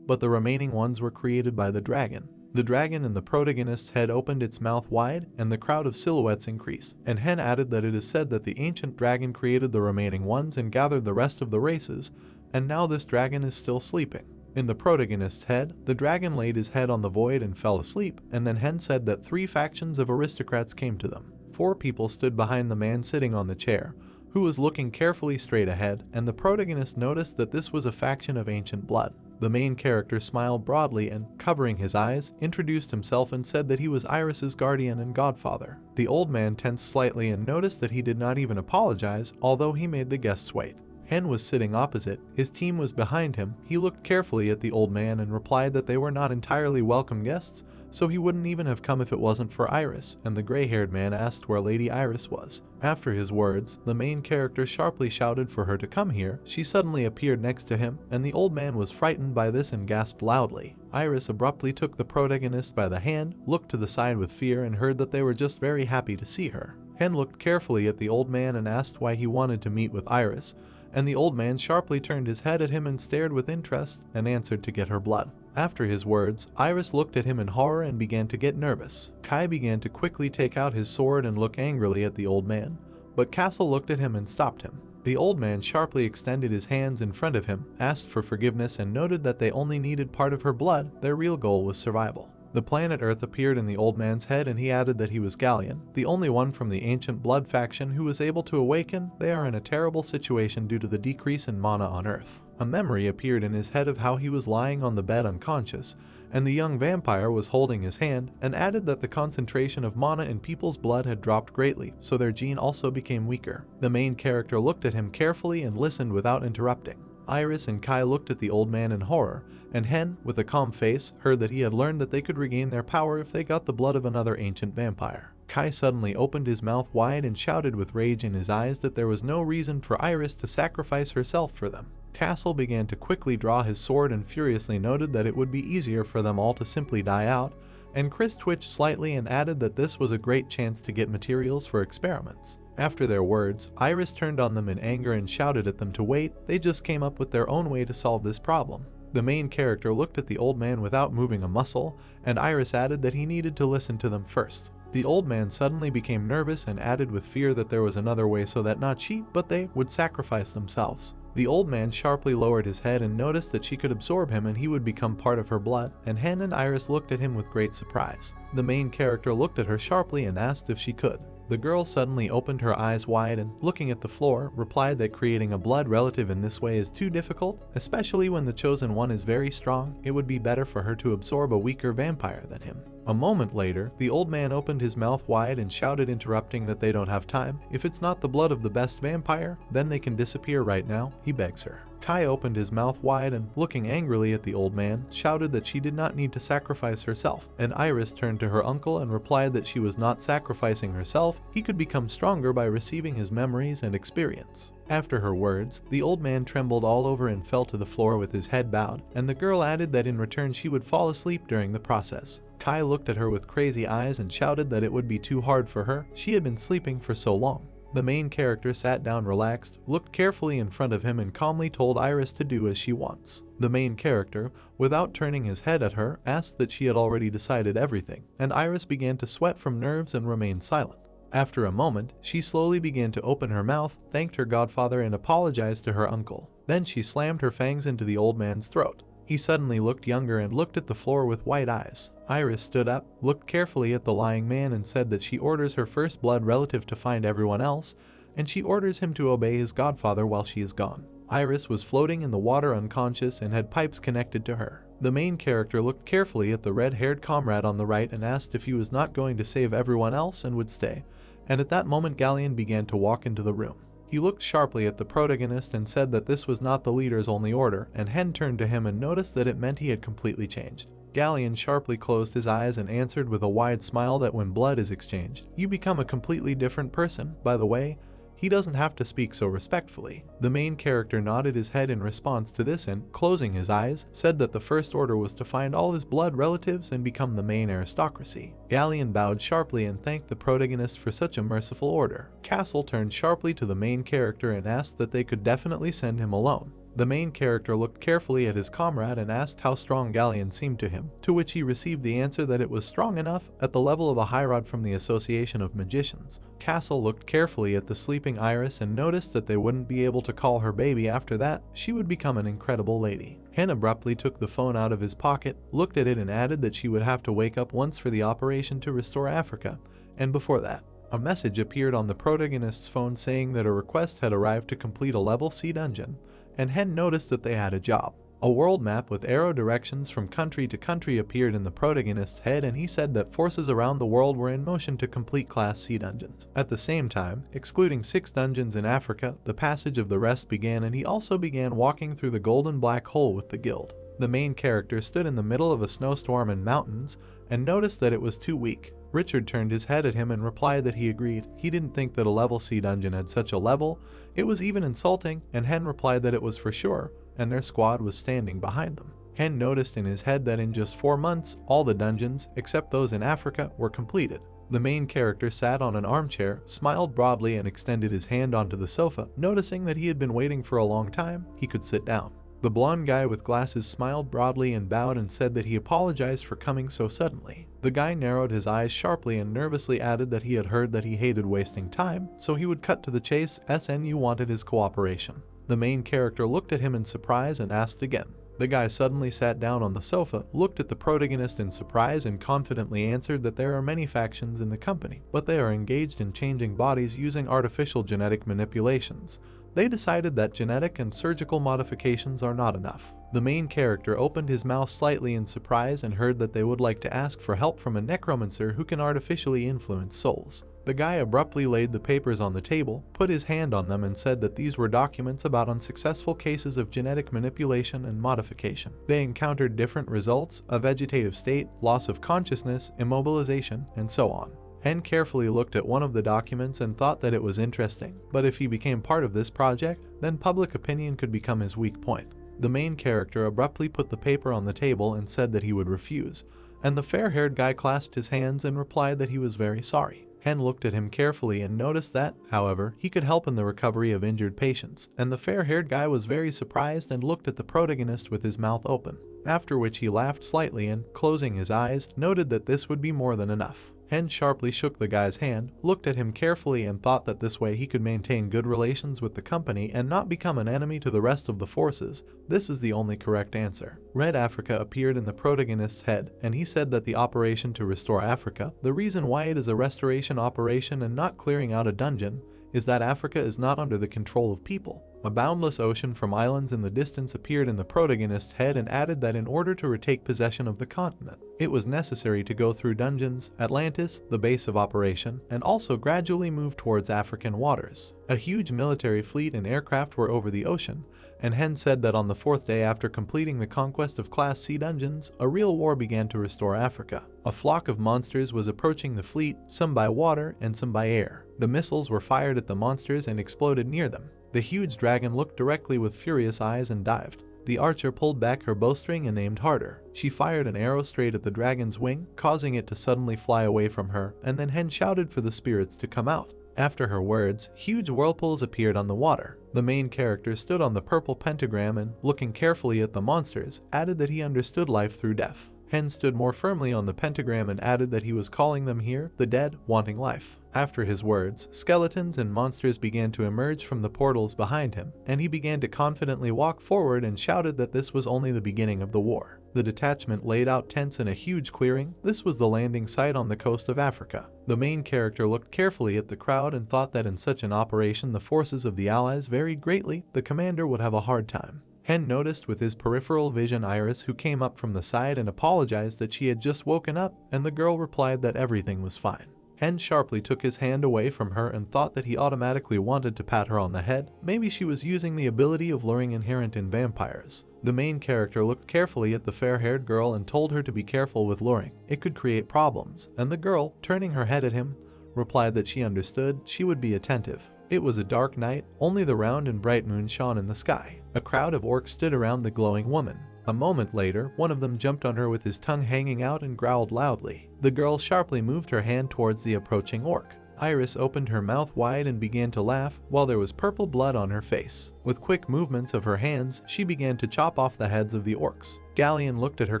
but the remaining ones were created by the dragon. The dragon in the protagonist's head opened its mouth wide, and the crowd of silhouettes increased, and Hen added that it is said that the ancient dragon created the remaining ones and gathered the rest of the races, and now this dragon is still sleeping. In the protagonist's head, the dragon laid his head on the void and fell asleep, and then Hen said that 3 factions of aristocrats came to them. 4 people stood behind the man sitting on the chair, who was looking carefully straight ahead, and the protagonist noticed that this was a faction of ancient blood. The main character smiled broadly and, covering his eyes, introduced himself and said that he was Iris's guardian and godfather. The old man tensed slightly and noticed that he did not even apologize, although he made the guests wait. Hen was sitting opposite, his team was behind him. He looked carefully at the old man and replied that they were not entirely welcome guests, so he wouldn't even have come if it wasn't for Iris, and the gray-haired man asked where Lady Iris was. After his words, the main character sharply shouted for her to come here. She suddenly appeared next to him, and the old man was frightened by this and gasped loudly. Iris abruptly took the protagonist by the hand, looked to the side with fear, and heard that they were just very happy to see her. Hen looked carefully at the old man and asked why he wanted to meet with Iris, and the old man sharply turned his head at him and stared with interest and answered to get her blood. After his words, Iris looked at him in horror and began to get nervous. Kai began to quickly take out his sword and look angrily at the old man, but Castle looked at him and stopped him. The old man sharply extended his hands in front of him, asked for forgiveness, and noted that they only needed part of her blood. Their real goal was survival. The planet Earth appeared in the old man's head, and he added that he was Galleon, the only one from the ancient blood faction who was able to awaken. They are in a terrible situation due to the decrease in mana on Earth. A memory appeared in his head of how he was lying on the bed unconscious, and the young vampire was holding his hand, and added that the concentration of mana in people's blood had dropped greatly, so their gene also became weaker. The main character looked at him carefully and listened without interrupting. Iris and Kai looked at the old man in horror, and Hen, with a calm face, heard that he had learned that they could regain their power if they got the blood of another ancient vampire. Kai suddenly opened his mouth wide and shouted with rage in his eyes that there was no reason for Iris to sacrifice herself for them. Castle began to quickly draw his sword and furiously noted that it would be easier for them all to simply die out, and Chris twitched slightly and added that this was a great chance to get materials for experiments. After their words, Iris turned on them in anger and shouted at them to wait. They just came up with their own way to solve this problem. The main character looked at the old man without moving a muscle, and Iris added that he needed to listen to them first. The old man suddenly became nervous and added with fear that there was another way so that not she, but they, would sacrifice themselves. The old man sharply lowered his head and noticed that she could absorb him and he would become part of her blood, and Hen and Iris looked at him with great surprise. The main character looked at her sharply and asked if she could. The girl suddenly opened her eyes wide and, looking at the floor, replied that creating a blood relative in this way is too difficult, especially when the chosen one is very strong. It would be better for her to absorb a weaker vampire than him. A moment later, the old man opened his mouth wide and shouted, interrupting that they don't have time. If it's not the blood of the best vampire, then they can disappear right now, he begs her. Kai opened his mouth wide and, looking angrily at the old man, shouted that she did not need to sacrifice herself, and Iris turned to her uncle and replied that she was not sacrificing herself. He could become stronger by receiving his memories and experience. After her words, the old man trembled all over and fell to the floor with his head bowed, and the girl added that in return she would fall asleep during the process. Kai looked at her with crazy eyes and shouted that it would be too hard for her. She had been sleeping for so long. The main character sat down relaxed, looked carefully in front of him and calmly told Iris to do as she wants. The main character, without turning his head at her, asked that she had already decided everything, and Iris began to sweat from nerves and remained silent. After a moment, she slowly began to open her mouth, thanked her godfather and apologized to her uncle. Then she slammed her fangs into the old man's throat. He suddenly looked younger and looked at the floor with white eyes. Iris stood up, looked carefully at the lying man and said that she orders her first blood relative to find everyone else, and she orders him to obey his godfather while she is gone. Iris was floating in the water unconscious and had pipes connected to her. The main character looked carefully at the red-haired comrade on the right and asked if he was not going to save everyone else and would stay, and at that moment Galleon began to walk into the room. He looked sharply at the protagonist and said that this was not the leader's only order, and Hen turned to him and noticed that it meant he had completely changed. Galleon sharply closed his eyes and answered with a wide smile that when blood is exchanged, you become a completely different person. By the way, he doesn't have to speak so respectfully. The main character nodded his head in response to this and, closing his eyes, said that the first order was to find all his blood relatives and become the main aristocracy. Galleon bowed sharply and thanked the protagonist for such a merciful order. Castle turned sharply to the main character and asked that they could definitely send him alone. The main character looked carefully at his comrade and asked how strong Galleon seemed to him, to which he received the answer that it was strong enough, at the level of a high rod from the Association of Magicians. Castle looked carefully at the sleeping Iris and noticed that they wouldn't be able to call her baby after that. She would become an incredible lady. Hen abruptly took the phone out of his pocket, looked at it and added that she would have to wake up once for the operation to restore Africa, and before that, a message appeared on the protagonist's phone saying that a request had arrived to complete a level C dungeon, and Hen noticed that they had a job. A world map with arrow directions from country to country appeared in the protagonist's head, and he said that forces around the world were in motion to complete Class C dungeons. At the same time, excluding 6 dungeons in Africa, the passage of the rest began, and he also began walking through the golden black hole with the guild. The main character stood in the middle of a snowstorm and mountains, and noticed that it was too weak. Richard turned his head at him and replied that he agreed. He didn't think that a level C dungeon had such a level. It was even insulting, and Hen replied that it was for sure, and their squad was standing behind them. Hen noticed in his head that in just 4 months, all the dungeons, except those in Africa, were completed. The main character sat on an armchair, smiled broadly and extended his hand onto the sofa. Noticing that he had been waiting for a long time, he could sit down. The blonde guy with glasses smiled broadly and bowed and said that he apologized for coming so suddenly. The guy narrowed his eyes sharply and nervously added that he had heard that he hated wasting time, so he would cut to the chase. SNU wanted his cooperation. The main character looked at him in surprise and asked again. The guy suddenly sat down on the sofa, looked at the protagonist in surprise and confidently answered that there are many factions in the company, but they are engaged in changing bodies using artificial genetic manipulations. They decided that genetic and surgical modifications are not enough. The main character opened his mouth slightly in surprise and heard that they would like to ask for help from a necromancer who can artificially influence souls. The guy abruptly laid the papers on the table, put his hand on them and said that these were documents about unsuccessful cases of genetic manipulation and modification. They encountered different results: a vegetative state, loss of consciousness, immobilization, and so on. Hen carefully looked at one of the documents and thought that it was interesting, but if he became part of this project, then public opinion could become his weak point. The main character abruptly put the paper on the table and said that he would refuse, and the fair-haired guy clasped his hands and replied that he was very sorry. Hen looked at him carefully and noticed that, however, he could help in the recovery of injured patients, and the fair-haired guy was very surprised and looked at the protagonist with his mouth open, after which he laughed slightly and, closing his eyes, noted that this would be more than enough. Hen sharply shook the guy's hand, looked at him carefully and thought that this way he could maintain good relations with the company and not become an enemy to the rest of the forces. This is the only correct answer. Red Africa appeared in the protagonist's head, and he said that the operation to restore Africa, the reason why it is a restoration operation and not clearing out a dungeon, is that Africa is not under the control of people. A boundless ocean from islands in the distance appeared in the protagonist's head and added that in order to retake possession of the continent, it was necessary to go through dungeons, Atlantis, the base of operation, and also gradually move towards African waters. A huge military fleet and aircraft were over the ocean, and Hen said that on the 4th day after completing the conquest of Class C dungeons, a real war began to restore Africa. A flock of monsters was approaching the fleet, some by water and some by air. The missiles were fired at the monsters and exploded near them. The huge dragon looked directly with furious eyes and dived. The archer pulled back her bowstring and aimed harder. She fired an arrow straight at the dragon's wing, causing it to suddenly fly away from her, and then Hen shouted for the spirits to come out. After her words, huge whirlpools appeared on the water. The main character stood on the purple pentagram and, looking carefully at the monsters, added that he understood life through death. Hen stood more firmly on the pentagram and added that he was calling them here, the dead, wanting life. After his words, skeletons and monsters began to emerge from the portals behind him, and he began to confidently walk forward and shouted that this was only the beginning of the war. The detachment laid out tents in a huge clearing. This was the landing site on the coast of Africa. The main character looked carefully at the crowd and thought that in such an operation the forces of the Allies varied greatly. The commander would have a hard time. Hen noticed with his peripheral vision Iris, who came up from the side and apologized that she had just woken up, and the girl replied that everything was fine. Hen sharply took his hand away from her and thought that he automatically wanted to pat her on the head. Maybe she was using the ability of luring inherent in vampires. The main character looked carefully at the fair-haired girl and told her to be careful with luring. It could create problems, and the girl, turning her head at him, replied that she understood, she would be attentive. It was a dark night, only the round and bright moon shone in the sky. A crowd of orcs stood around the glowing woman. A moment later, one of them jumped on her with his tongue hanging out and growled loudly. The girl sharply moved her hand towards the approaching orc. Iris opened her mouth wide and began to laugh, while there was purple blood on her face. With quick movements of her hands, she began to chop off the heads of the orcs. Galleon looked at her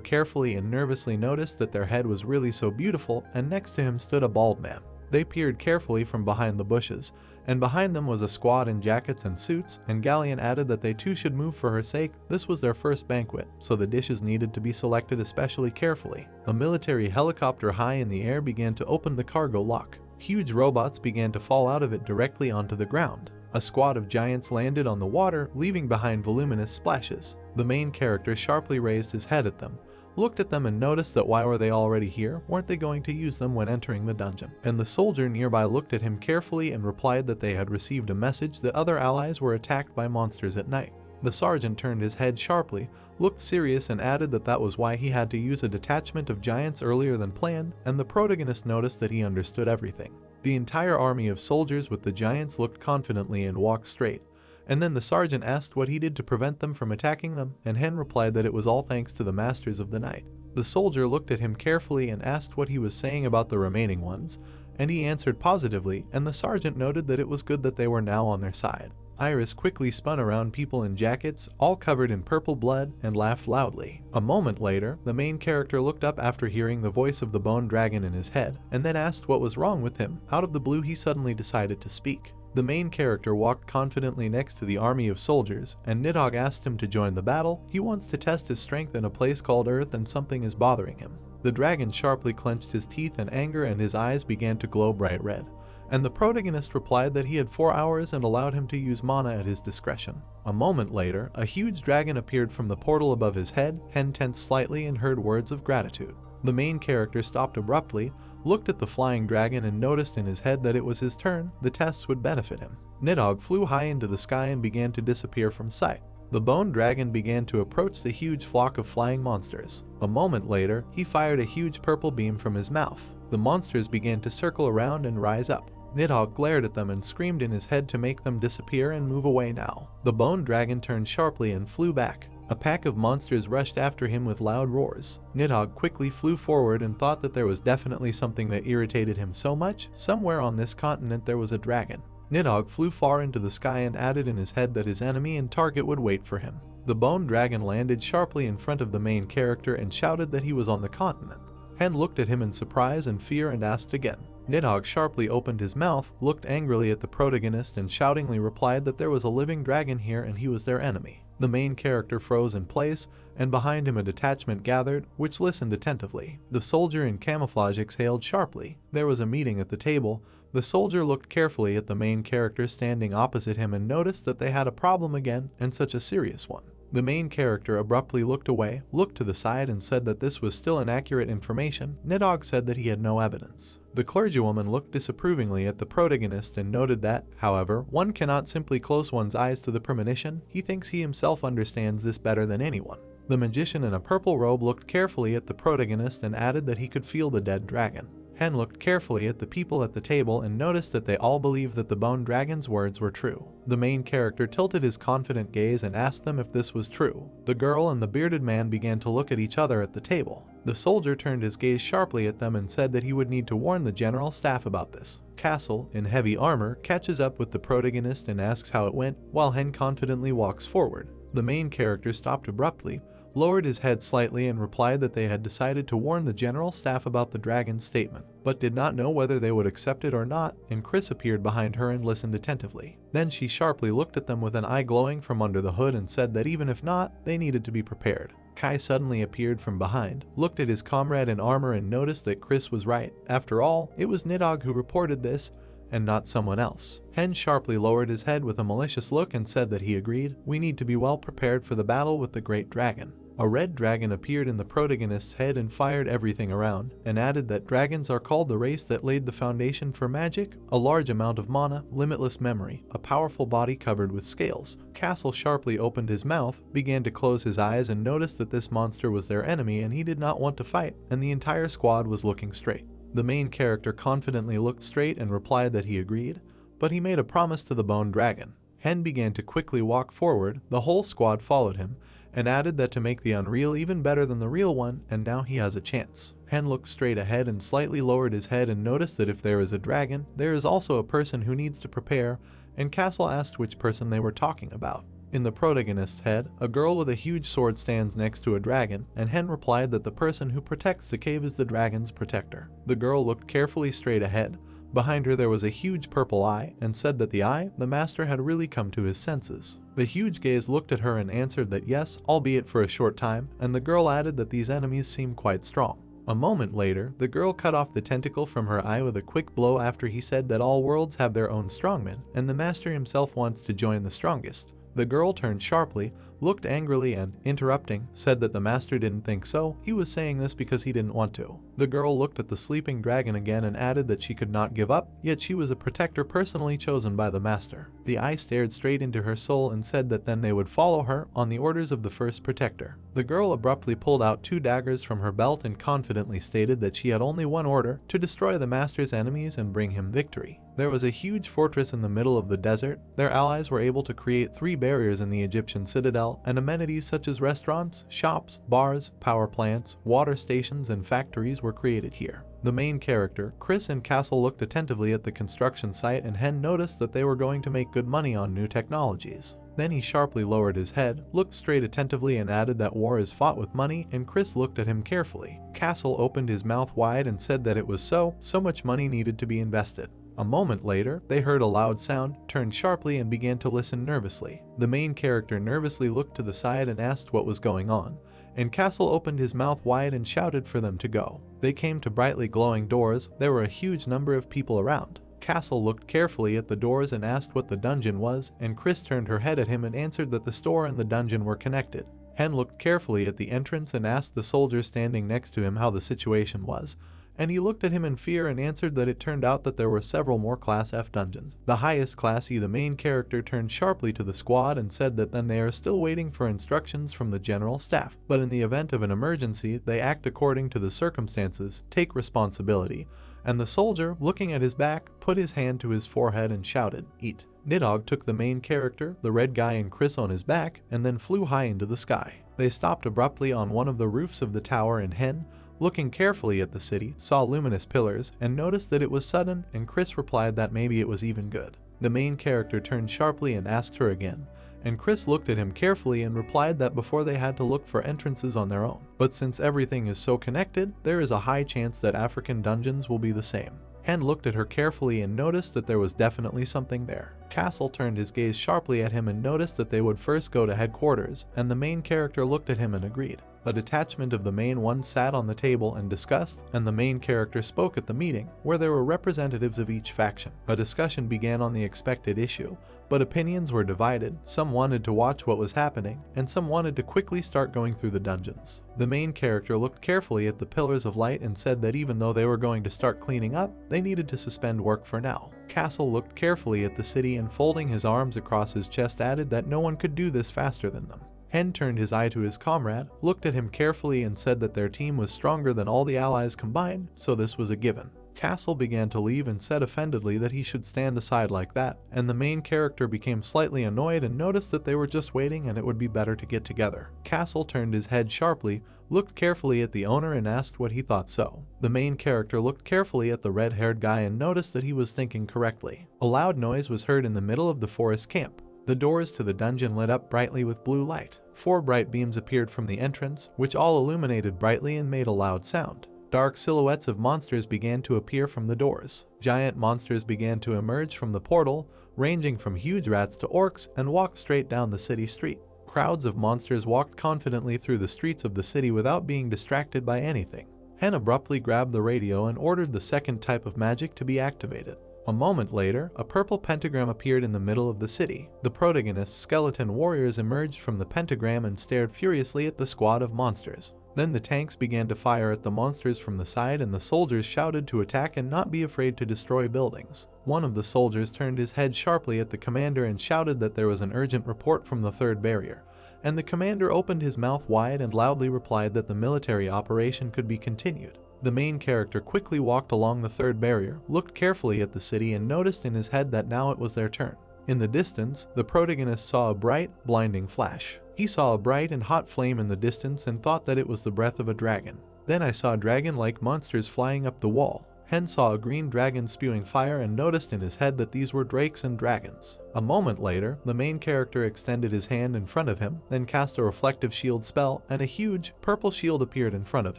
carefully and nervously noticed that their head was really so beautiful, and next to him stood a bald man. They peered carefully from behind the bushes, and behind them was a squad in jackets and suits, and Galleon added that they too should move for her sake. This was their first banquet, so the dishes needed to be selected especially carefully. A military helicopter high in the air began to open the cargo lock. Huge robots began to fall out of it directly onto the ground. A squad of giants landed on the water, leaving behind voluminous splashes. The main character sharply raised his head at them, looked at them and noticed that why were they already here? Weren't they going to use them when entering the dungeon? And the soldier nearby looked at him carefully and replied that they had received a message that other allies were attacked by monsters at night. The sergeant turned his head sharply, looked serious and added that that was why he had to use a detachment of giants earlier than planned, and the protagonist noticed that he understood everything. The entire army of soldiers with the giants looked confidently and walked straight. And then the sergeant asked what he did to prevent them from attacking them, and Hen replied that it was all thanks to the masters of the night. The soldier looked at him carefully and asked what he was saying about the remaining ones, and he answered positively, and the sergeant noted that it was good that they were now on their side. Iris quickly spun around people in jackets, all covered in purple blood, and laughed loudly. A moment later, the main character looked up after hearing the voice of the bone dragon in his head, and then asked what was wrong with him. Out of the blue, he suddenly decided to speak. The main character walked confidently next to the army of soldiers, and Nidhogg asked him to join the battle. He wants to test his strength in a place called Earth and something is bothering him. The dragon sharply clenched his teeth in anger and his eyes began to glow bright red. And the protagonist replied that he had 4 hours and allowed him to use mana at his discretion. A moment later, a huge dragon appeared from the portal above his head. Hen tensed slightly and heard words of gratitude. The main character stopped abruptly, looked at the flying dragon and noticed in his head that it was his turn. The tests would benefit him. Nidhogg flew high into the sky and began to disappear from sight. The bone dragon began to approach the huge flock of flying monsters. A moment later, he fired a huge purple beam from his mouth. The monsters began to circle around and rise up. Nidhogg glared at them and screamed in his head to make them disappear and move away now. The bone dragon turned sharply and flew back. A pack of monsters rushed after him with loud roars. Nidhogg quickly flew forward and thought that there was definitely something that irritated him so much. Somewhere on this continent there was a dragon. Nidhogg flew far into the sky and added in his head that his enemy and target would wait for him. The bone dragon landed sharply in front of the main character and shouted that he was on the continent. Hen looked at him in surprise and fear and asked again. Nidhogg sharply opened his mouth, looked angrily at the protagonist and shoutingly replied that there was a living dragon here and he was their enemy. The main character froze in place, and behind him a detachment gathered, which listened attentively. The soldier in camouflage exhaled sharply. There was a meeting at the table. The soldier looked carefully at the main character standing opposite him and noticed that they had a problem again, and such a serious one. The main character abruptly looked away, looked to the side and said that this was still inaccurate information. Nidhogg said that he had no evidence. The clergywoman looked disapprovingly at the protagonist and noted that, however, one cannot simply close one's eyes to the premonition. He thinks he himself understands this better than anyone. The magician in a purple robe looked carefully at the protagonist and added that he could feel the dead dragon. Hen looked carefully at the people at the table and noticed that they all believed that the bone dragon's words were true. The main character tilted his confident gaze and asked them if this was true. The girl and the bearded man began to look at each other at the table. The soldier turned his gaze sharply at them and said that he would need to warn the general staff about this. Castle, in heavy armor, catches up with the protagonist and asks how it went, while Hen confidently walks forward. The main character stopped abruptly, lowered his head slightly and replied that they had decided to warn the general staff about the dragon's statement, but did not know whether they would accept it or not, and Chris appeared behind her and listened attentively. Then she sharply looked at them with an eye glowing from under the hood and said that even if not, they needed to be prepared. Kai suddenly appeared from behind, looked at his comrade in armor and noticed that Chris was right. After all, it was Nidhogg who reported this, and not someone else. Hen sharply lowered his head with a malicious look and said that he agreed. We need to be well prepared for the battle with the great dragon. A red dragon appeared in the protagonist's head and fired everything around, and added that dragons are called the race that laid the foundation for magic, a large amount of mana, limitless memory, a powerful body covered with scales. Castle sharply opened his mouth, began to close his eyes and noticed that this monster was their enemy and he did not want to fight, and the entire squad was looking straight. The main character confidently looked straight and replied that he agreed, but he made a promise to the bone dragon. Hen began to quickly walk forward, the whole squad followed him, and added that to make the unreal even better than the real one, and now he has a chance. Hen looked straight ahead and slightly lowered his head and noticed that if there is a dragon, there is also a person who needs to prepare, and Castle asked which person they were talking about. In the protagonist's head, a girl with a huge sword stands next to a dragon, and Hen replied that the person who protects the cave is the dragon's protector. The girl looked carefully straight ahead. Behind her there was a huge purple eye, and said that the master had really come to his senses. The huge gaze looked at her and answered that yes, albeit for a short time, and the girl added that these enemies seemed quite strong. A moment later, the girl cut off the tentacle from her eye with a quick blow after he said that all worlds have their own strongmen, and the master himself wants to join the strongest. The girl turned sharply, looked angrily and, interrupting, said that the master didn't think so. He was saying this because he didn't want to. The girl looked at the sleeping dragon again and added that she could not give up, yet she was a protector personally chosen by the master. The eye stared straight into her soul and said that then they would follow her on the orders of the first protector. The girl abruptly pulled out 2 daggers from her belt and confidently stated that she had only one order: to destroy the master's enemies and bring him victory. There was a huge fortress in the middle of the desert. Their allies were able to create 3 barriers in the Egyptian citadel, and amenities such as restaurants, shops, bars, power plants, water stations, and factories were created here. The main character, Chris and Castle, looked attentively at the construction site, and Hen noticed that they were going to make good money on new technologies. Then he sharply lowered his head, looked straight attentively and added that war is fought with money, and Chris looked at him carefully. Castle opened his mouth wide and said that it was so much money needed to be invested. A moment later, they heard a loud sound, turned sharply and began to listen nervously. The main character nervously looked to the side and asked what was going on, and Castle opened his mouth wide and shouted for them to go. They came to brightly glowing doors. There were a huge number of people around. Castle looked carefully at the doors and asked what the dungeon was, and Chris turned her head at him and answered that the store and the dungeon were connected. Hen looked carefully at the entrance and asked the soldier standing next to him how the situation was, and he looked at him in fear and answered that it turned out that there were several more Class F dungeons. The highest Class E. The main character turned sharply to the squad and said that then they are still waiting for instructions from the general staff, but in the event of an emergency, they act according to the circumstances, take responsibility. And the soldier, looking at his back, put his hand to his forehead and shouted, "Eat." Nidhogg took the main character, the red guy and Chris on his back, and then flew high into the sky. They stopped abruptly on one of the roofs of the tower, and Hen, looking carefully at the city, saw luminous pillars and noticed that it was sudden, and Chris replied that maybe it was even good. The main character turned sharply and asked her again, and Chris looked at him carefully and replied that before they had to look for entrances on their own. But since everything is so connected, there is a high chance that African dungeons will be the same. Hen looked at her carefully and noticed that there was definitely something there. Castle turned his gaze sharply at him and noticed that they would first go to headquarters, and the main character looked at him and agreed. A detachment of the main one sat on the table and discussed, and the main character spoke at the meeting, where there were representatives of each faction. A discussion began on the expected issue, but opinions were divided. Some wanted to watch what was happening, and some wanted to quickly start going through the dungeons. The main character looked carefully at the pillars of light and said that even though they were going to start cleaning up, they needed to suspend work for now. Castle looked carefully at the city and folding his arms across his chest added that no one could do this faster than them. Hen turned his eye to his comrade, looked at him carefully and said that their team was stronger than all the allies combined, so this was a given. Castle began to leave and said offendedly that he should stand aside like that, and the main character became slightly annoyed and noticed that they were just waiting and it would be better to get together. Castle turned his head sharply, looked carefully at the owner and asked what he thought so. The main character looked carefully at the red-haired guy and noticed that he was thinking correctly. A loud noise was heard in the middle of the forest camp. The doors to the dungeon lit up brightly with blue light. 4 bright beams appeared from the entrance, which all illuminated brightly and made a loud sound. Dark silhouettes of monsters began to appear from the doors. Giant monsters began to emerge from the portal, ranging from huge rats to orcs, and walked straight down the city street. Crowds of monsters walked confidently through the streets of the city without being distracted by anything. Hen abruptly grabbed the radio and ordered the second type of magic to be activated. A moment later, a purple pentagram appeared in the middle of the city. The protagonist's skeleton warriors emerged from the pentagram and stared furiously at the squad of monsters. Then the tanks began to fire at the monsters from the side and the soldiers shouted to attack and not be afraid to destroy buildings. One of the soldiers turned his head sharply at the commander and shouted that there was an urgent report from the third barrier, and the commander opened his mouth wide and loudly replied that the military operation could be continued. The main character quickly walked along the third barrier, looked carefully at the city and noticed in his head that now it was their turn. In the distance, the protagonist saw a bright, blinding flash. He saw a bright and hot flame in the distance and thought that it was the breath of a dragon. Then I saw dragon-like monsters flying up the wall. Hen saw a green dragon spewing fire and noticed in his head that these were drakes and dragons. A moment later, the main character extended his hand in front of him, then cast a reflective shield spell, and a huge, purple shield appeared in front of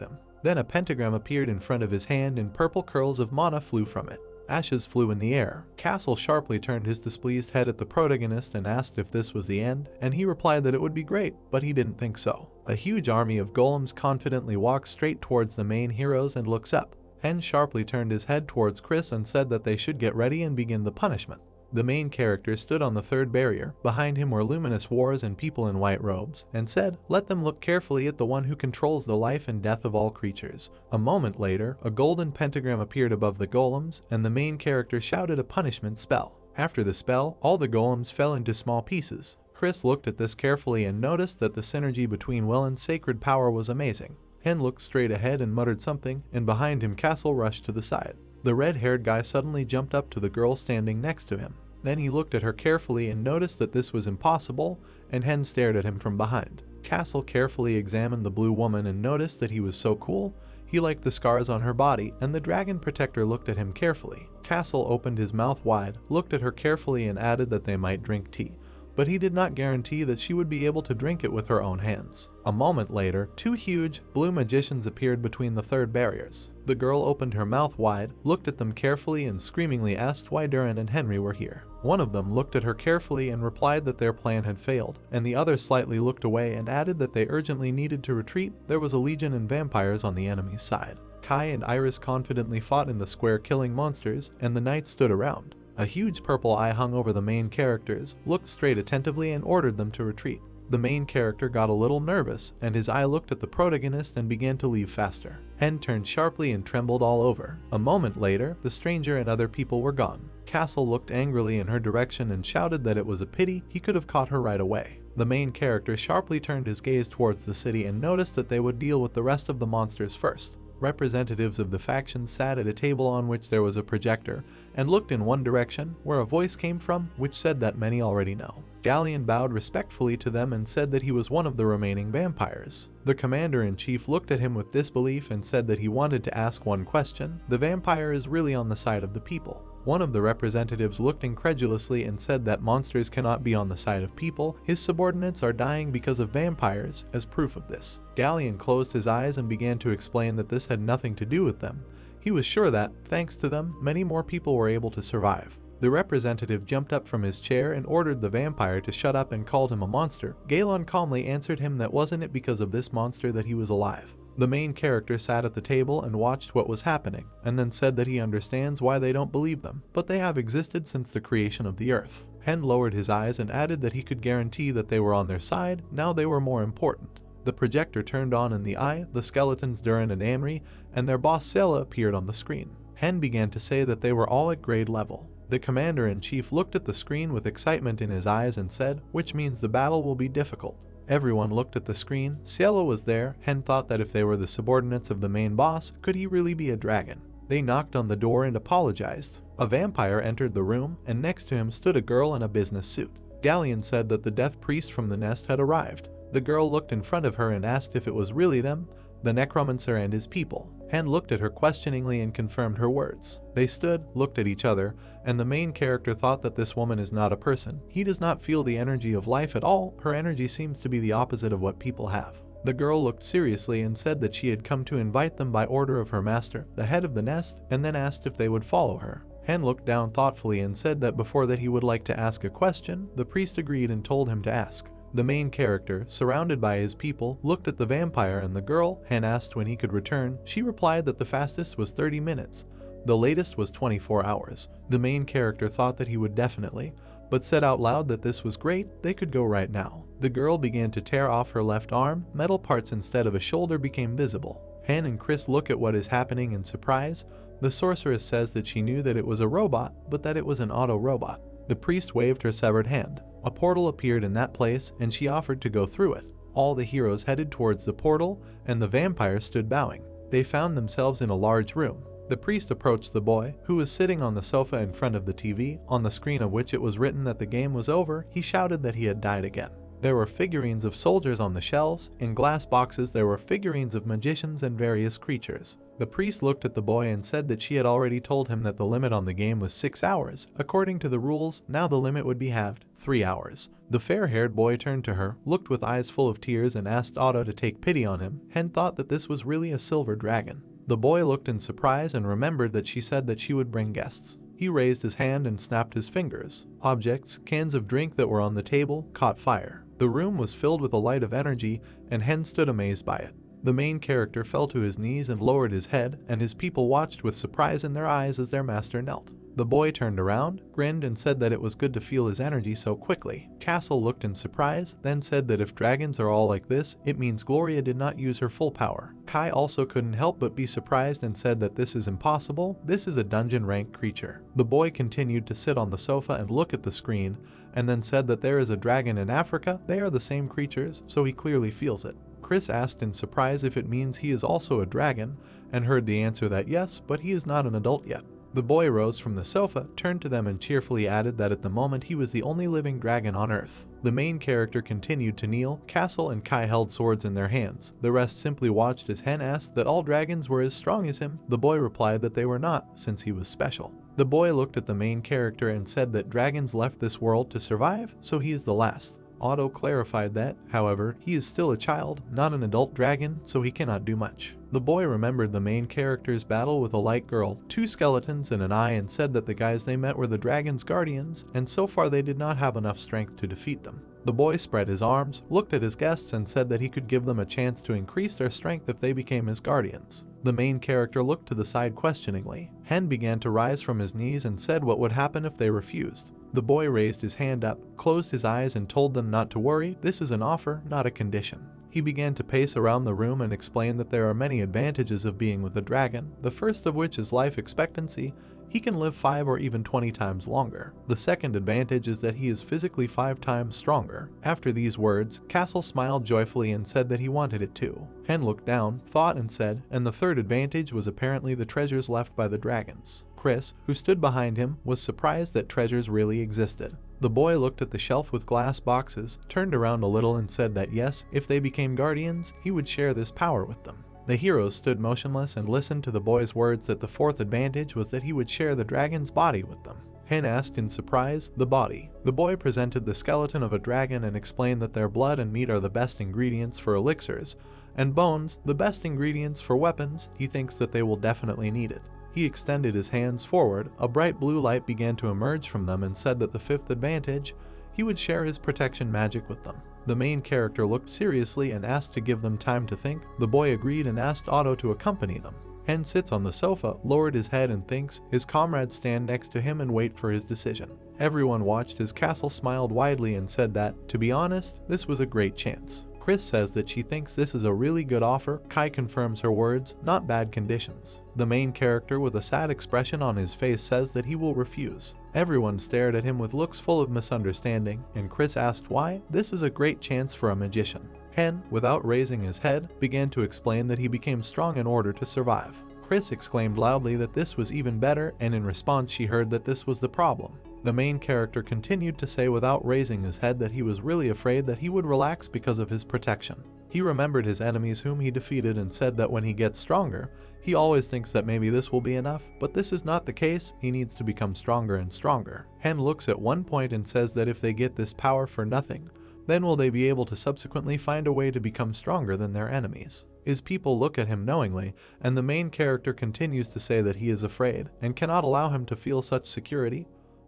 him. Then a pentagram appeared in front of his hand and purple curls of mana flew from it. Ashes flew in the air. Castle sharply turned his displeased head at the protagonist and asked if this was the end, and he replied that it would be great, but he didn't think so. A huge army of golems confidently walks straight towards the main heroes and looks up. Hen sharply turned his head towards Chris and said that they should get ready and begin the punishment. The main character stood on the third barrier. Behind him were luminous wars and people in white robes, and said, "Let them look carefully at the one who controls the life and death of all creatures." A moment later, a golden pentagram appeared above the golems, and the main character shouted a punishment spell. After the spell, all the golems fell into small pieces. Chris looked at this carefully and noticed that the synergy between will and sacred power was amazing. Hen looked straight ahead and muttered something, and behind him Castle rushed to the side. The red-haired guy suddenly jumped up to the girl standing next to him. Then he looked at her carefully and noticed that this was impossible, and Hen stared at him from behind. Castle carefully examined the blue woman and noticed that he was so cool. He liked the scars on her body, and the dragon protector looked at him carefully. Castle opened his mouth wide, looked at her carefully and added that they might drink tea, but he did not guarantee that she would be able to drink it with her own hands. A moment later, 2 huge, blue magicians appeared between the third barriers. The girl opened her mouth wide, looked at them carefully and screamingly asked why Duran and Henry were here. One of them looked at her carefully and replied that their plan had failed, and the other slightly looked away and added that they urgently needed to retreat. There was a legion of vampires on the enemy's side. Kai and Iris confidently fought in the square killing monsters, and the knights stood around. A huge purple eye hung over the main characters, looked straight attentively and ordered them to retreat. The main character got a little nervous, and his eye looked at the protagonist and began to leave faster. Hen turned sharply and trembled all over. A moment later, the stranger and other people were gone. Castle looked angrily in her direction and shouted that it was a pity he could have caught her right away. The main character sharply turned his gaze towards the city and noticed that they would deal with the rest of the monsters first. Representatives of the factions sat at a table on which there was a projector and looked in one direction, where a voice came from which said that many already know. Galleon bowed respectfully to them and said that he was one of the remaining vampires. The commander-in-chief looked at him with disbelief and said that he wanted to ask one question. The vampire is really on the side of the people. One of the representatives looked incredulously and said that monsters cannot be on the side of people. His subordinates are dying because of vampires, as proof of this. Galleon closed his eyes and began to explain that this had nothing to do with them. He was sure that, thanks to them, many more people were able to survive. The representative jumped up from his chair and ordered the vampire to shut up and called him a monster. Galon calmly answered him that wasn't it because of this monster that he was alive. The main character sat at the table and watched what was happening, and then said that he understands why they don't believe them, but they have existed since the creation of the earth. Hen lowered his eyes and added that he could guarantee that they were on their side, now they were more important. The projector turned on in the eye, the skeletons Durin and Amri, and their boss Sela appeared on the screen. Hen began to say that they were all at grade level. The commander-in-chief looked at the screen with excitement in his eyes and said, which means the battle will be difficult. Everyone looked at the screen. Cielo was there. Hen thought that if they were the subordinates of the main boss, could he really be a dragon? They knocked on the door and apologized. A vampire entered the room, and next to him stood a girl in a business suit. Galleon said that the death priest from the nest had arrived. The girl looked in front of her and asked if it was really them, the necromancer and his people. Hen looked at her questioningly and confirmed her words. They stood, looked at each other, and the main character thought that this woman is not a person. He does not feel the energy of life at all. Her energy seems to be the opposite of what people have. The girl looked seriously and said that she had come to invite them by order of her master, the head of the nest, and then asked if they would follow her. Hen looked down thoughtfully and said that before that he would like to ask a question. The priest agreed and told him to ask. The main character, surrounded by his people, looked at the vampire and the girl. Hen asked when he could return. She replied that the fastest was 30 minutes. The latest was 24 hours. The main character thought that he would definitely, but said out loud that this was great, they could go right now. The girl began to tear off her left arm. Metal parts instead of a shoulder became visible. Hen and Chris look at what is happening in surprise. The sorceress says that she knew that it was a robot, but that it was an auto-robot. The priest waved her severed hand. A portal appeared in that place, and she offered to go through it. All the heroes headed towards the portal, and the vampire stood bowing. They found themselves in a large room. The priest approached the boy, who was sitting on the sofa in front of the TV, on the screen of which it was written that the game was over. He shouted that he had died again. There were figurines of soldiers on the shelves. In glass boxes there were figurines of magicians and various creatures. The priest looked at the boy and said that she had already told him that the limit on the game was 6 hours. According to the rules, now the limit would be halved, 3 hours. The fair-haired boy turned to her, looked with eyes full of tears and asked Otto to take pity on him. Hen thought that this was really a silver dragon. The boy looked in surprise and remembered that she said that she would bring guests. He raised his hand and snapped his fingers. Objects, cans of drink that were on the table, caught fire. The room was filled with a light of energy, and Hen stood amazed by it. The main character fell to his knees and lowered his head, and his people watched with surprise in their eyes as their master knelt. The boy turned around, grinned, and said that it was good to feel his energy so quickly. Castle looked in surprise, then said that if dragons are all like this, it means Gloria did not use her full power. Kai also couldn't help but be surprised and said that this is impossible. This is a dungeon-ranked creature. The boy continued to sit on the sofa and look at the screen, and then said that there is a dragon in Africa. They are the same creatures, so he clearly feels it. Chris asked in surprise if it means he is also a dragon, and heard the answer that yes, but he is not an adult yet. The boy rose from the sofa, turned to them and cheerfully added that at the moment he was the only living dragon on Earth. The main character continued to kneel. Castle and Kai held swords in their hands. The rest simply watched as Hen asked that all dragons were as strong as him. The boy replied that they were not, since he was special. The boy looked at the main character and said that dragons left this world to survive, so he is the last. Otto clarified that, however, he is still a child, not an adult dragon, so he cannot do much. The boy remembered the main character's battle with a light girl, 2 skeletons and an eye, and said that the guys they met were the dragon's guardians, and so far they did not have enough strength to defeat them. The boy spread his arms, looked at his guests, and said that he could give them a chance to increase their strength if they became his guardians. The main character looked to the side questioningly. Hen began to rise from his knees and said what would happen if they refused. The boy raised his hand up, closed his eyes, and told them not to worry. This is an offer, not a condition. He began to pace around the room and explain that there are many advantages of being with a dragon, the first of which is life expectancy. He can live 5 or even 20 times longer. The second advantage is that he is physically 5 times stronger. After these words, Castle smiled joyfully and said that he wanted it too. Hen looked down, thought, and said, and the third advantage was apparently the treasures left by the dragons. Chris, who stood behind him, was surprised that treasures really existed. The boy looked at the shelf with glass boxes, turned around a little and said that yes, if they became guardians, he would share this power with them. The heroes stood motionless and listened to the boy's words that the fourth advantage was that he would share the dragon's body with them. Hen asked in surprise, the body. The boy presented the skeleton of a dragon and explained that their blood and meat are the best ingredients for elixirs, and bones, the best ingredients for weapons. He thinks that they will definitely need it. He extended his hands forward, a bright blue light began to emerge from them and said that the fifth advantage, he would share his protection magic with them. The main character looked seriously and asked to give them time to think. The boy agreed and asked Otto to accompany them. Hen sits on the sofa, lowered his head and thinks. His comrades stand next to him and wait for his decision. Everyone watched as Castle smiled widely and said that, to be honest, this was a great chance. Chris says that she thinks this is a really good offer. Kai confirms her words, not bad conditions. The main character with a sad expression on his face says that he will refuse. Everyone stared at him with looks full of misunderstanding, and Chris asked why. This is a great chance for a magician. Hen, without raising his head, began to explain that he became strong in order to survive. Chris exclaimed loudly that this was even better, and in response she heard that this was the problem. The main character continued to say without raising his head that he was really afraid that he would relax because of his protection. He remembered his enemies whom he defeated and said that when he gets stronger, he always thinks that maybe this will be enough, but this is not the case. He needs to become stronger and stronger. Hen looks at one point and says that if they get this power for nothing, then will they be able to subsequently find a way to become stronger than their enemies? His people look at him knowingly, and the main character continues to say that he is afraid and cannot allow him to feel such security.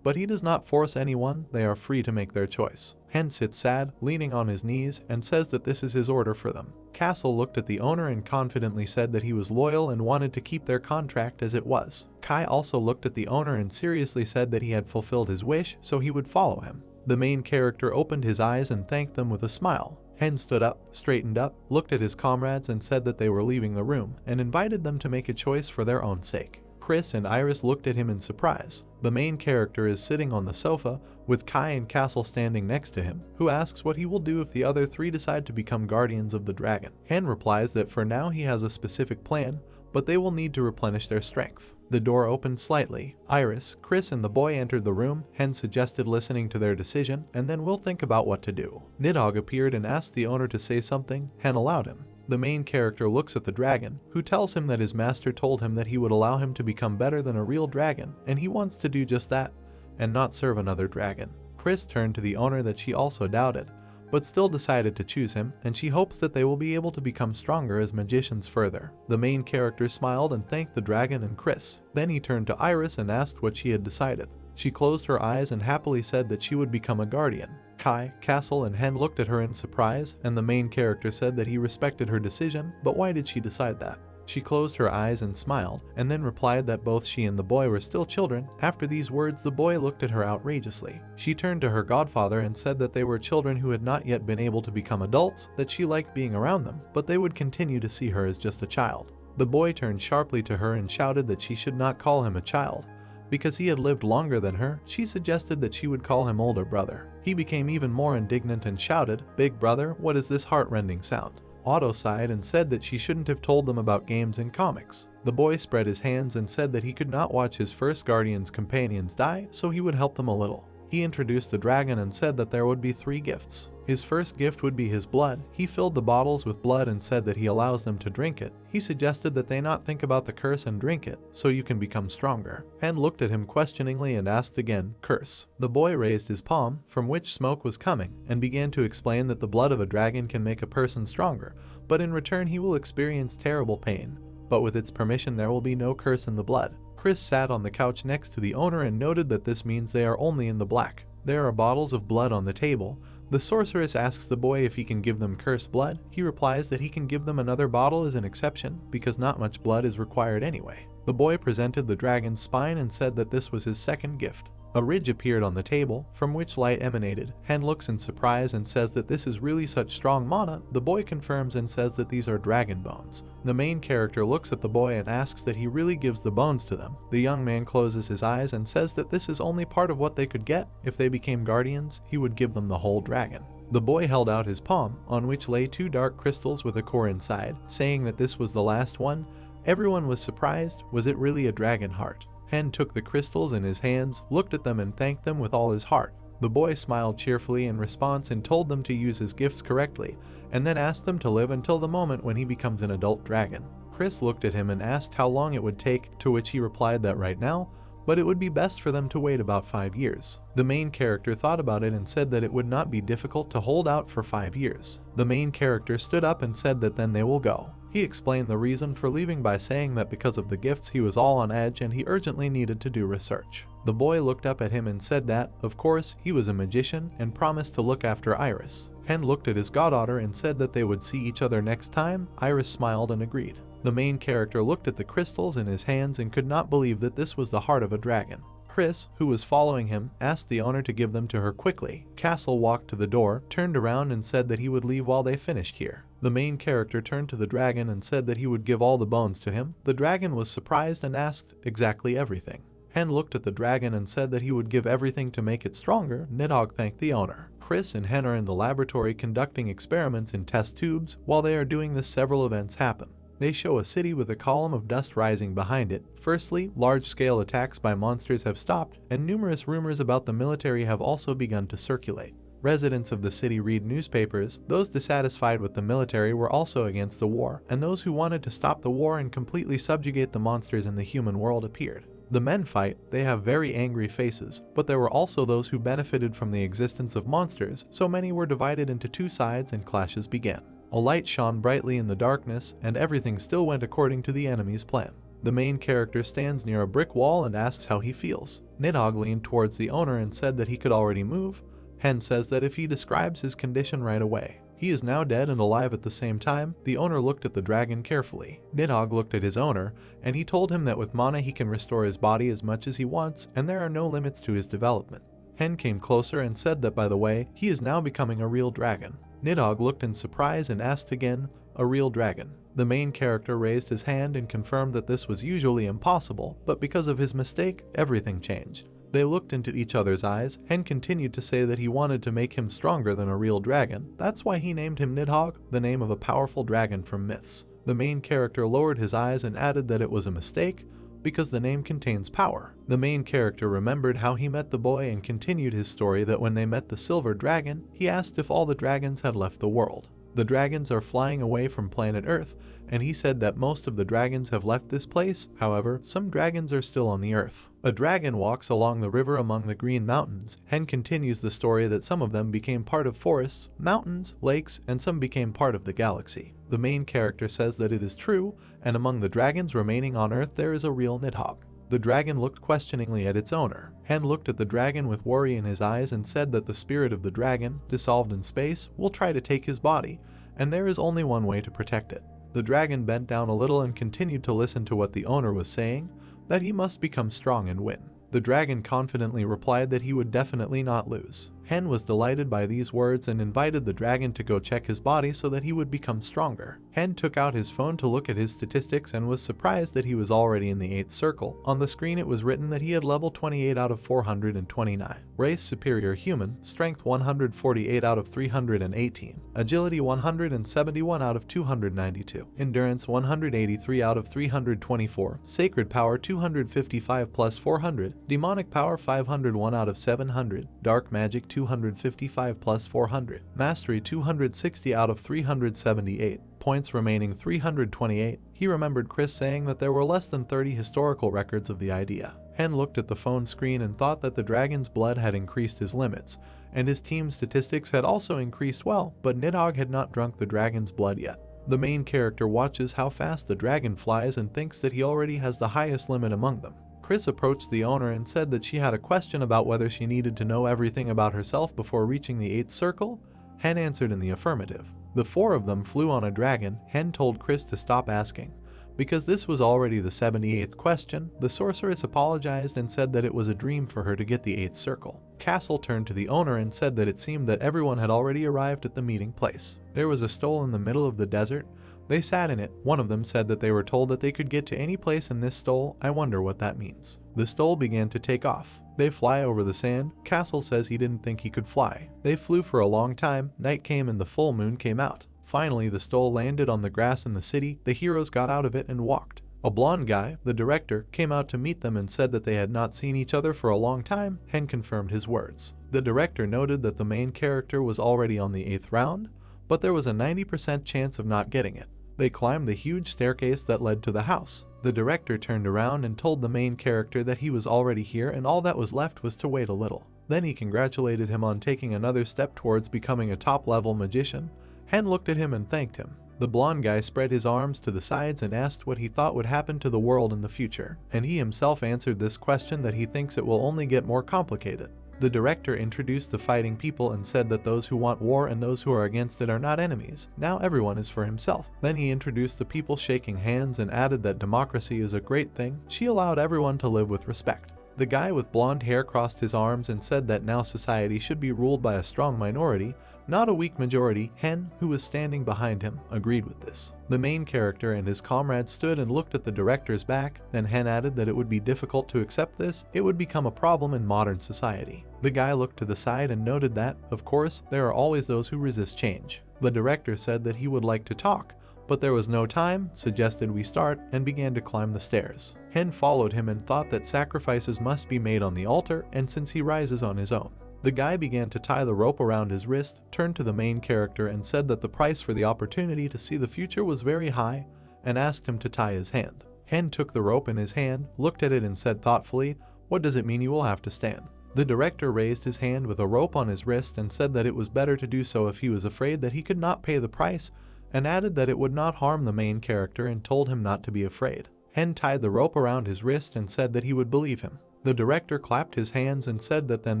But he does not force anyone, they are free to make their choice. Hen sits sad, leaning on his knees, and says that this is his order for them. Castle looked at the owner and confidently said that he was loyal and wanted to keep their contract as it was. Kai also looked at the owner and seriously said that he had fulfilled his wish, so he would follow him. The main character opened his eyes and thanked them with a smile. Hen stood up, straightened up, looked at his comrades and said that they were leaving the room, and invited them to make a choice for their own sake. Chris and Iris looked at him in surprise. The main character is sitting on the sofa, with Kai and Castle standing next to him, who asks what he will do if the other three decide to become guardians of the dragon. Hen replies that for now he has a specific plan, but they will need to replenish their strength. The door opened slightly. Iris, Chris and the boy entered the room. Hen suggested listening to their decision, and then we'll think about what to do. Nidhogg appeared and asked the owner to say something. Hen allowed him. The main character looks at the dragon, who tells him that his master told him that he would allow him to become better than a real dragon, and he wants to do just that, and not serve another dragon. Chris turned to the owner that she also doubted, but still decided to choose him, and she hopes that they will be able to become stronger as magicians further. The main character smiled and thanked the dragon and Chris. Then he turned to Iris and asked what she had decided. She closed her eyes and happily said that she would become a guardian. Kai, Castle, and Hen looked at her in surprise, and the main character said that he respected her decision, but why did she decide that? She closed her eyes and smiled, and then replied that both she and the boy were still children. After these words, the boy looked at her outrageously. She turned to her godfather and said that they were children who had not yet been able to become adults, that she liked being around them, but they would continue to see her as just a child. The boy turned sharply to her and shouted that she should not call him a child. Because he had lived longer than her, she suggested that she would call him older brother. He became even more indignant and shouted, "Big brother, what is this heart-rending sound?" Otto sighed and said that she shouldn't have told them about games and comics. The boy spread his hands and said that he could not watch his first guardian's companions die, so he would help them a little. He introduced the dragon and said that there would be 3 gifts. His first gift would be his blood. He filled the bottles with blood and said that he allows them to drink it. He suggested that they not think about the curse and drink it, so you can become stronger. Hen looked at him questioningly and asked again, "Curse?" The boy raised his palm, from which smoke was coming, and began to explain that the blood of a dragon can make a person stronger, but in return he will experience terrible pain. But with its permission there will be no curse in the blood. Chris sat on the couch next to the owner and noted that this means they are only in the black. There are bottles of blood on the table. The sorceress asks the boy if he can give them cursed blood. He replies that he can give them another bottle as an exception, because not much blood is required anyway. The boy presented the dragon's spine and said that this was his second gift. A ridge appeared on the table, from which light emanated. Hen looks in surprise and says that this is really such strong mana. The boy confirms and says that these are dragon bones. The main character looks at the boy and asks that he really gives the bones to them. The young man closes his eyes and says that this is only part of what they could get. If they became guardians, he would give them the whole dragon. The boy held out his palm, on which lay 2 dark crystals with a core inside, saying that this was the last one. Everyone was surprised. Was it really a dragon heart? Hen took the crystals in his hands, looked at them and thanked them with all his heart. The boy smiled cheerfully in response and told them to use his gifts correctly, and then asked them to live until the moment when he becomes an adult dragon. Chris looked at him and asked how long it would take, to which he replied that right now, but it would be best for them to wait about 5 years. The main character thought about it and said that it would not be difficult to hold out for 5 years. The main character stood up and said that then they will go. He explained the reason for leaving by saying that because of the gifts he was all on edge and he urgently needed to do research. The boy looked up at him and said that, of course, he was a magician and promised to look after Iris. Hen looked at his goddaughter and said that they would see each other next time. Iris smiled and agreed. The main character looked at the crystals in his hands and could not believe that this was the heart of a dragon. Chris, who was following him, asked the owner to give them to her quickly. Castle walked to the door, turned around and said that he would leave while they finished here. The main character turned to the dragon and said that he would give all the bones to him. The dragon was surprised and asked exactly everything. Hen looked at the dragon and said that he would give everything to make it stronger. Nidhogg thanked the owner. Chris and Hen are in the laboratory conducting experiments in test tubes. While they are doing this, several events happen. They show a city with a column of dust rising behind it. Firstly, large-scale attacks by monsters have stopped, and numerous rumors about the military have also begun to circulate. Residents of the city read newspapers. Those dissatisfied with the military were also against the war, and those who wanted to stop the war and completely subjugate the monsters in the human world appeared. The men fight. They have very angry faces, but there were also those who benefited from the existence of monsters, so many were divided into two sides and clashes began. A light shone brightly in the darkness, and everything still went according to the enemy's plan. The main character stands near a brick wall and asks how he feels. Nidhogg leaned towards the owner and said that he could already move. Hen says that if he describes his condition right away. He is now dead and alive at the same time. The owner looked at the dragon carefully. Nidhogg looked at his owner, and he told him that with mana he can restore his body as much as he wants, and there are no limits to his development. Hen came closer and said that, by the way, he is now becoming a real dragon. Nidhogg looked in surprise and asked again, a real dragon. The main character raised his hand and confirmed that this was usually impossible, but because of his mistake, everything changed. They looked into each other's eyes. Hen continued to say that he wanted to make him stronger than a real dragon. That's why he named him Nidhogg, the name of a powerful dragon from myths. The main character lowered his eyes and added that it was a mistake, because the name contains power. The main character remembered how he met the boy and continued his story that when they met the silver dragon, he asked if all the dragons had left the world. The dragons are flying away from planet Earth, and he said that most of the dragons have left this place. However, some dragons are still on the Earth. A dragon walks along the river among the green mountains. Hen continues the story that some of them became part of forests, mountains, lakes, and some became part of the galaxy. The main character says that it is true, and among the dragons remaining on Earth there is a real Nidhogg. The dragon looked questioningly at its owner. Hen looked at the dragon with worry in his eyes and said that the spirit of the dragon, dissolved in space, will try to take his body, and there is only one way to protect it. The dragon bent down a little and continued to listen to what the owner was saying, that he must become strong and win. The dragon confidently replied that he would definitely not lose. Hen was delighted by these words and invited the dragon to go check his body so that he would become stronger. Hen took out his phone to look at his statistics and was surprised that he was already in the 8th circle. On the screen it was written that he had level 28 out of 429. Race superior human, strength 148 out of 318, agility 171 out of 292, endurance 183 out of 324, sacred power 255 plus 400, demonic power 501 out of 700, dark magic 255 plus 400, mastery 260 out of 378, points remaining 328. He remembered Chris saying that there were less than 30 historical records of the idea. Hen looked at the phone screen and thought that the dragon's blood had increased his limits, and his team's statistics had also increased well, but Nidhogg had not drunk the dragon's blood yet. The main character watches how fast the dragon flies and thinks that he already has the highest limit among them. Chris approached the owner and said that she had a question about whether she needed to know everything about herself before reaching the 8th circle. Hen answered in the affirmative. The 4 of them flew on a dragon. Hen told Chris to stop asking. Because this was already the 78th question, the sorceress apologized and said that it was a dream for her to get the 8th circle. Castle turned to the owner and said that it seemed that everyone had already arrived at the meeting place. There was a stole in the middle of the desert. They sat in it. One of them said that they were told that they could get to any place in this stole. I wonder what that means. The stole began to take off. They fly over the sand. Castle says he didn't think he could fly. They flew for a long time. Night came and the full moon came out. Finally, the stole landed on the grass in the city. The heroes got out of it and walked. A blonde guy, the director, came out to meet them and said that they had not seen each other for a long time. Hen confirmed his words. The director noted that the main character was already on the 8th round, but there was a 90% chance of not getting it. They climbed the huge staircase that led to the house. The director turned around and told the main character that he was already here and all that was left was to wait a little. Then he congratulated him on taking another step towards becoming a top-level magician. Hen looked at him and thanked him. The blonde guy spread his arms to the sides and asked what he thought would happen to the world in the future, and he himself answered this question that he thinks it will only get more complicated. The director introduced the fighting people and said that those who want war and those who are against it are not enemies. Now everyone is for himself. Then he introduced the people shaking hands and added that democracy is a great thing. She allowed everyone to live with respect. The guy with blonde hair crossed his arms and said that now society should be ruled by a strong minority, not a weak majority. Hen, who was standing behind him, agreed with this. The main character and his comrades stood and looked at the director's back. Then Hen added that it would be difficult to accept this. It would become a problem in modern society. The guy looked to the side and noted that, of course, there are always those who resist change. The director said that he would like to talk, but there was no time, suggested we start, and began to climb the stairs. Hen followed him and thought that sacrifices must be made on the altar, and since he rises on his own. The guy began to tie the rope around his wrist, turned to the main character and said that the price for the opportunity to see the future was very high, and asked him to tie his hand. Hen took the rope in his hand, looked at it and said thoughtfully, "What does it mean you will have to stand?" The director raised his hand with a rope on his wrist and said that it was better to do so if he was afraid that he could not pay the price, and added that it would not harm the main character and told him not to be afraid. Hen tied the rope around his wrist and said that he would believe him. The director clapped his hands and said that then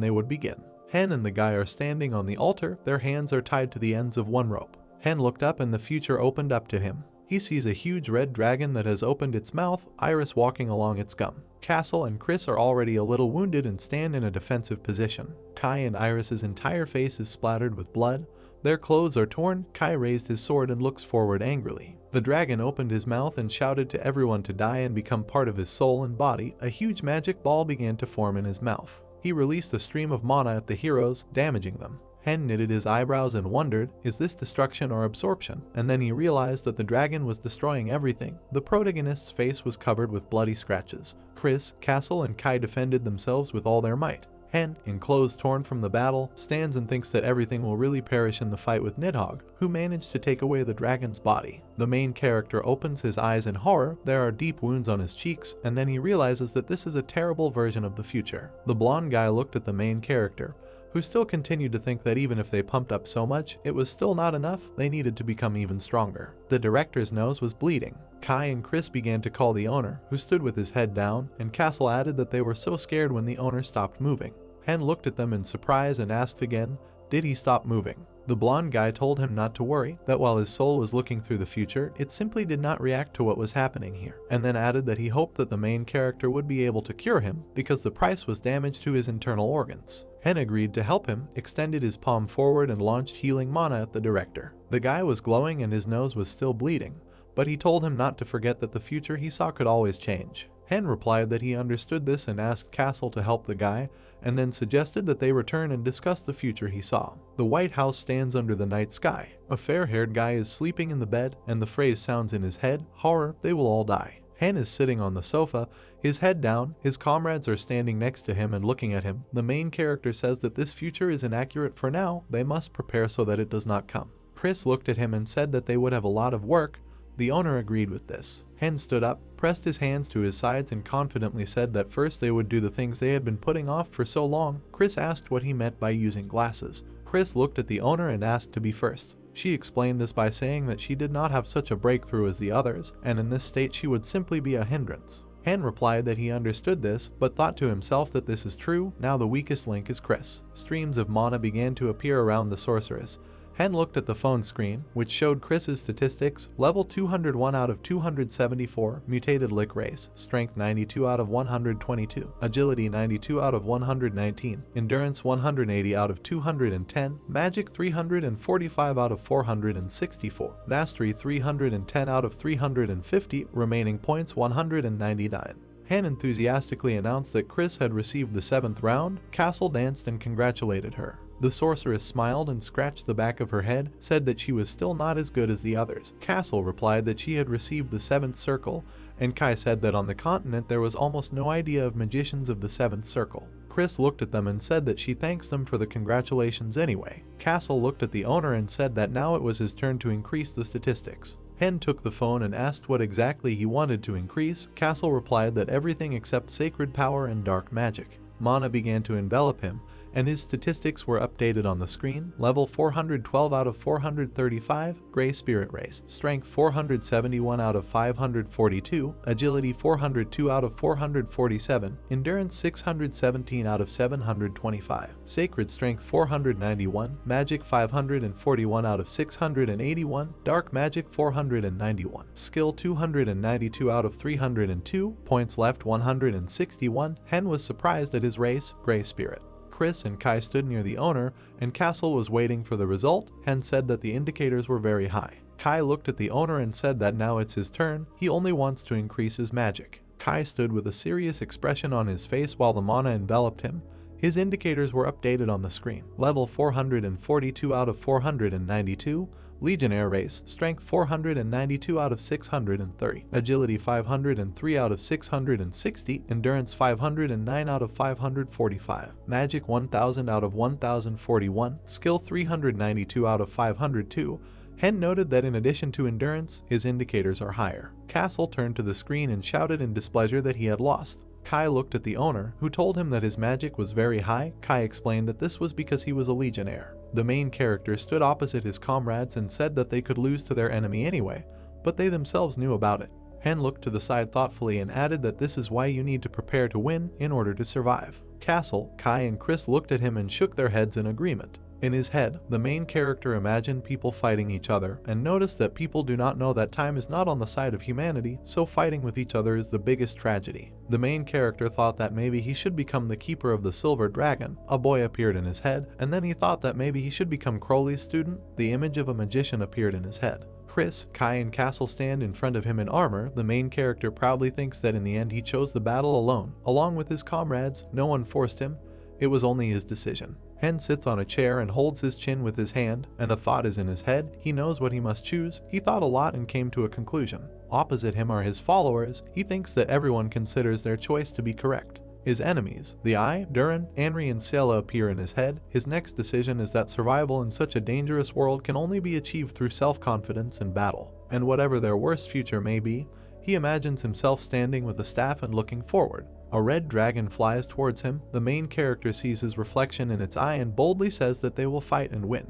they would begin. Hen and the guy are standing on the altar, their hands are tied to the ends of one rope. Hen looked up and the future opened up to him. He sees a huge red dragon that has opened its mouth, Iris walking along its gum. Castle and Chris are already a little wounded and stand in a defensive position. Kai and Iris's entire face is splattered with blood. Their clothes are torn. Kai raised his sword and looks forward angrily. The dragon opened his mouth and shouted to everyone to die and become part of his soul and body. A huge magic ball began to form in his mouth. He released a stream of mana at the heroes, damaging them. Hen knitted his eyebrows and wondered, is this destruction or absorption? And then he realized that the dragon was destroying everything. The protagonist's face was covered with bloody scratches. Chris, Castle, and Kai defended themselves with all their might. Hen, in clothes torn from the battle, stands and thinks that everything will really perish in the fight with Nidhogg, who managed to take away the dragon's body. The main character opens his eyes in horror, there are deep wounds on his cheeks, and then he realizes that this is a terrible version of the future. The blonde guy looked at the main character, who still continued to think that even if they pumped up so much, it was still not enough, they needed to become even stronger. The director's nose was bleeding. Kai and Chris began to call the owner, who stood with his head down, and Castle added that they were so scared when the owner stopped moving. Hen looked at them in surprise and asked again, did he stop moving? The blonde guy told him not to worry, that while his soul was looking through the future, it simply did not react to what was happening here, and then added that he hoped that the main character would be able to cure him, because the price was damage to his internal organs. Hen agreed to help him, extended his palm forward and launched healing mana at the director. The guy was glowing and his nose was still bleeding, but he told him not to forget that the future he saw could always change. Hen replied that he understood this and asked Castle to help the guy, and then suggested that they return and discuss the future he saw. The White House stands under the night sky. A fair-haired guy is sleeping in the bed, and the phrase sounds in his head, horror, they will all die. Hen is sitting on the sofa, his head down, his comrades are standing next to him and looking at him. The main character says that this future is inaccurate for now, they must prepare so that it does not come. Chris looked at him and said that they would have a lot of work. The owner agreed with this. Hen stood up, pressed his hands to his sides and confidently said that first they would do the things they had been putting off for so long. Chris asked what he meant by using glasses. Chris looked at the owner and asked to be first. She explained this by saying that she did not have such a breakthrough as the others, and in this state she would simply be a hindrance. Hen replied that he understood this, but thought to himself that this is true, now the weakest link is Chris. Streams of mana began to appear around the sorceress. Hen looked at the phone screen, which showed Chris's statistics, level 201 out of 274, mutated lick race, strength 92 out of 122, agility 92 out of 119, endurance 180 out of 210, magic 345 out of 464, mastery 310 out of 350, remaining points 199. Hen enthusiastically announced that Chris had received the 7th round. Castle danced and congratulated her. The sorceress smiled and scratched the back of her head, said that she was still not as good as the others. Castle replied that she had received the 7th circle, and Kai said that on the continent there was almost no idea of magicians of the 7th circle. Chris looked at them and said that she thanks them for the congratulations anyway. Castle looked at the owner and said that now it was his turn to increase the statistics. Hen took the phone and asked what exactly he wanted to increase. Castle replied that everything except sacred power and dark magic. Mana began to envelop him, and his statistics were updated on the screen. Level 412 out of 435, Gray Spirit Race. Strength 471 out of 542, Agility 402 out of 447, Endurance 617 out of 725, Sacred Strength 491, Magic 541 out of 681, Dark Magic 491, Skill 292 out of 302, points left 161. Hen was surprised at his race, Gray Spirit. Chris and Kai stood near the owner, and Castle was waiting for the result. Hen said that the indicators were very high. Kai looked at the owner and said that now it's his turn, he only wants to increase his magic. Kai stood with a serious expression on his face while the mana enveloped him. His indicators were updated on the screen. Level 442 out of 492, Legionnaire Race. Strength 492 out of 630, Agility 503 out of 660, Endurance 509 out of 545, Magic 1000 out of 1041, Skill 392 out of 502. Hen noted that in addition to endurance, his indicators are higher. Castle turned to the screen and shouted in displeasure that he had lost. Kai looked at the owner, who told him that his magic was very high. Kai explained that this was because he was a legionnaire. The main character stood opposite his comrades and said that they could lose to their enemy anyway, but they themselves knew about it. Hen looked to the side thoughtfully and added that this is why you need to prepare to win in order to survive. Castle, Kai and Chris looked at him and shook their heads in agreement. In his head, the main character imagined people fighting each other and noticed that people do not know that time is not on the side of humanity, so fighting with each other is the biggest tragedy. The main character thought that maybe he should become the keeper of the silver dragon. A boy appeared in his head, and then he thought that maybe he should become Crowley's student. The image of a magician appeared in his head. Chris, Kai and Castle stand in front of him in armor. The main character proudly thinks that in the end he chose the battle alone, along with his comrades. No one forced him. It was only his decision. Hen sits on a chair and holds his chin with his hand, and a thought is in his head. He knows what he must choose. He thought a lot and came to a conclusion. Opposite him are his followers. He thinks that everyone considers their choice to be correct. His enemies, the Eye, Durin, Anri and Sela appear in his head. His next decision is that survival in such a dangerous world can only be achieved through self-confidence and battle. And whatever their worst future may be, he imagines himself standing with a staff and looking forward. A red dragon flies towards him. The main character sees his reflection in its eye and boldly says that they will fight and win.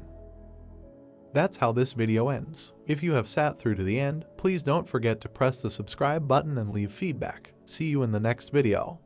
That's how this video ends. If you have sat through to the end, please don't forget to press the subscribe button and leave feedback. See you in the next video.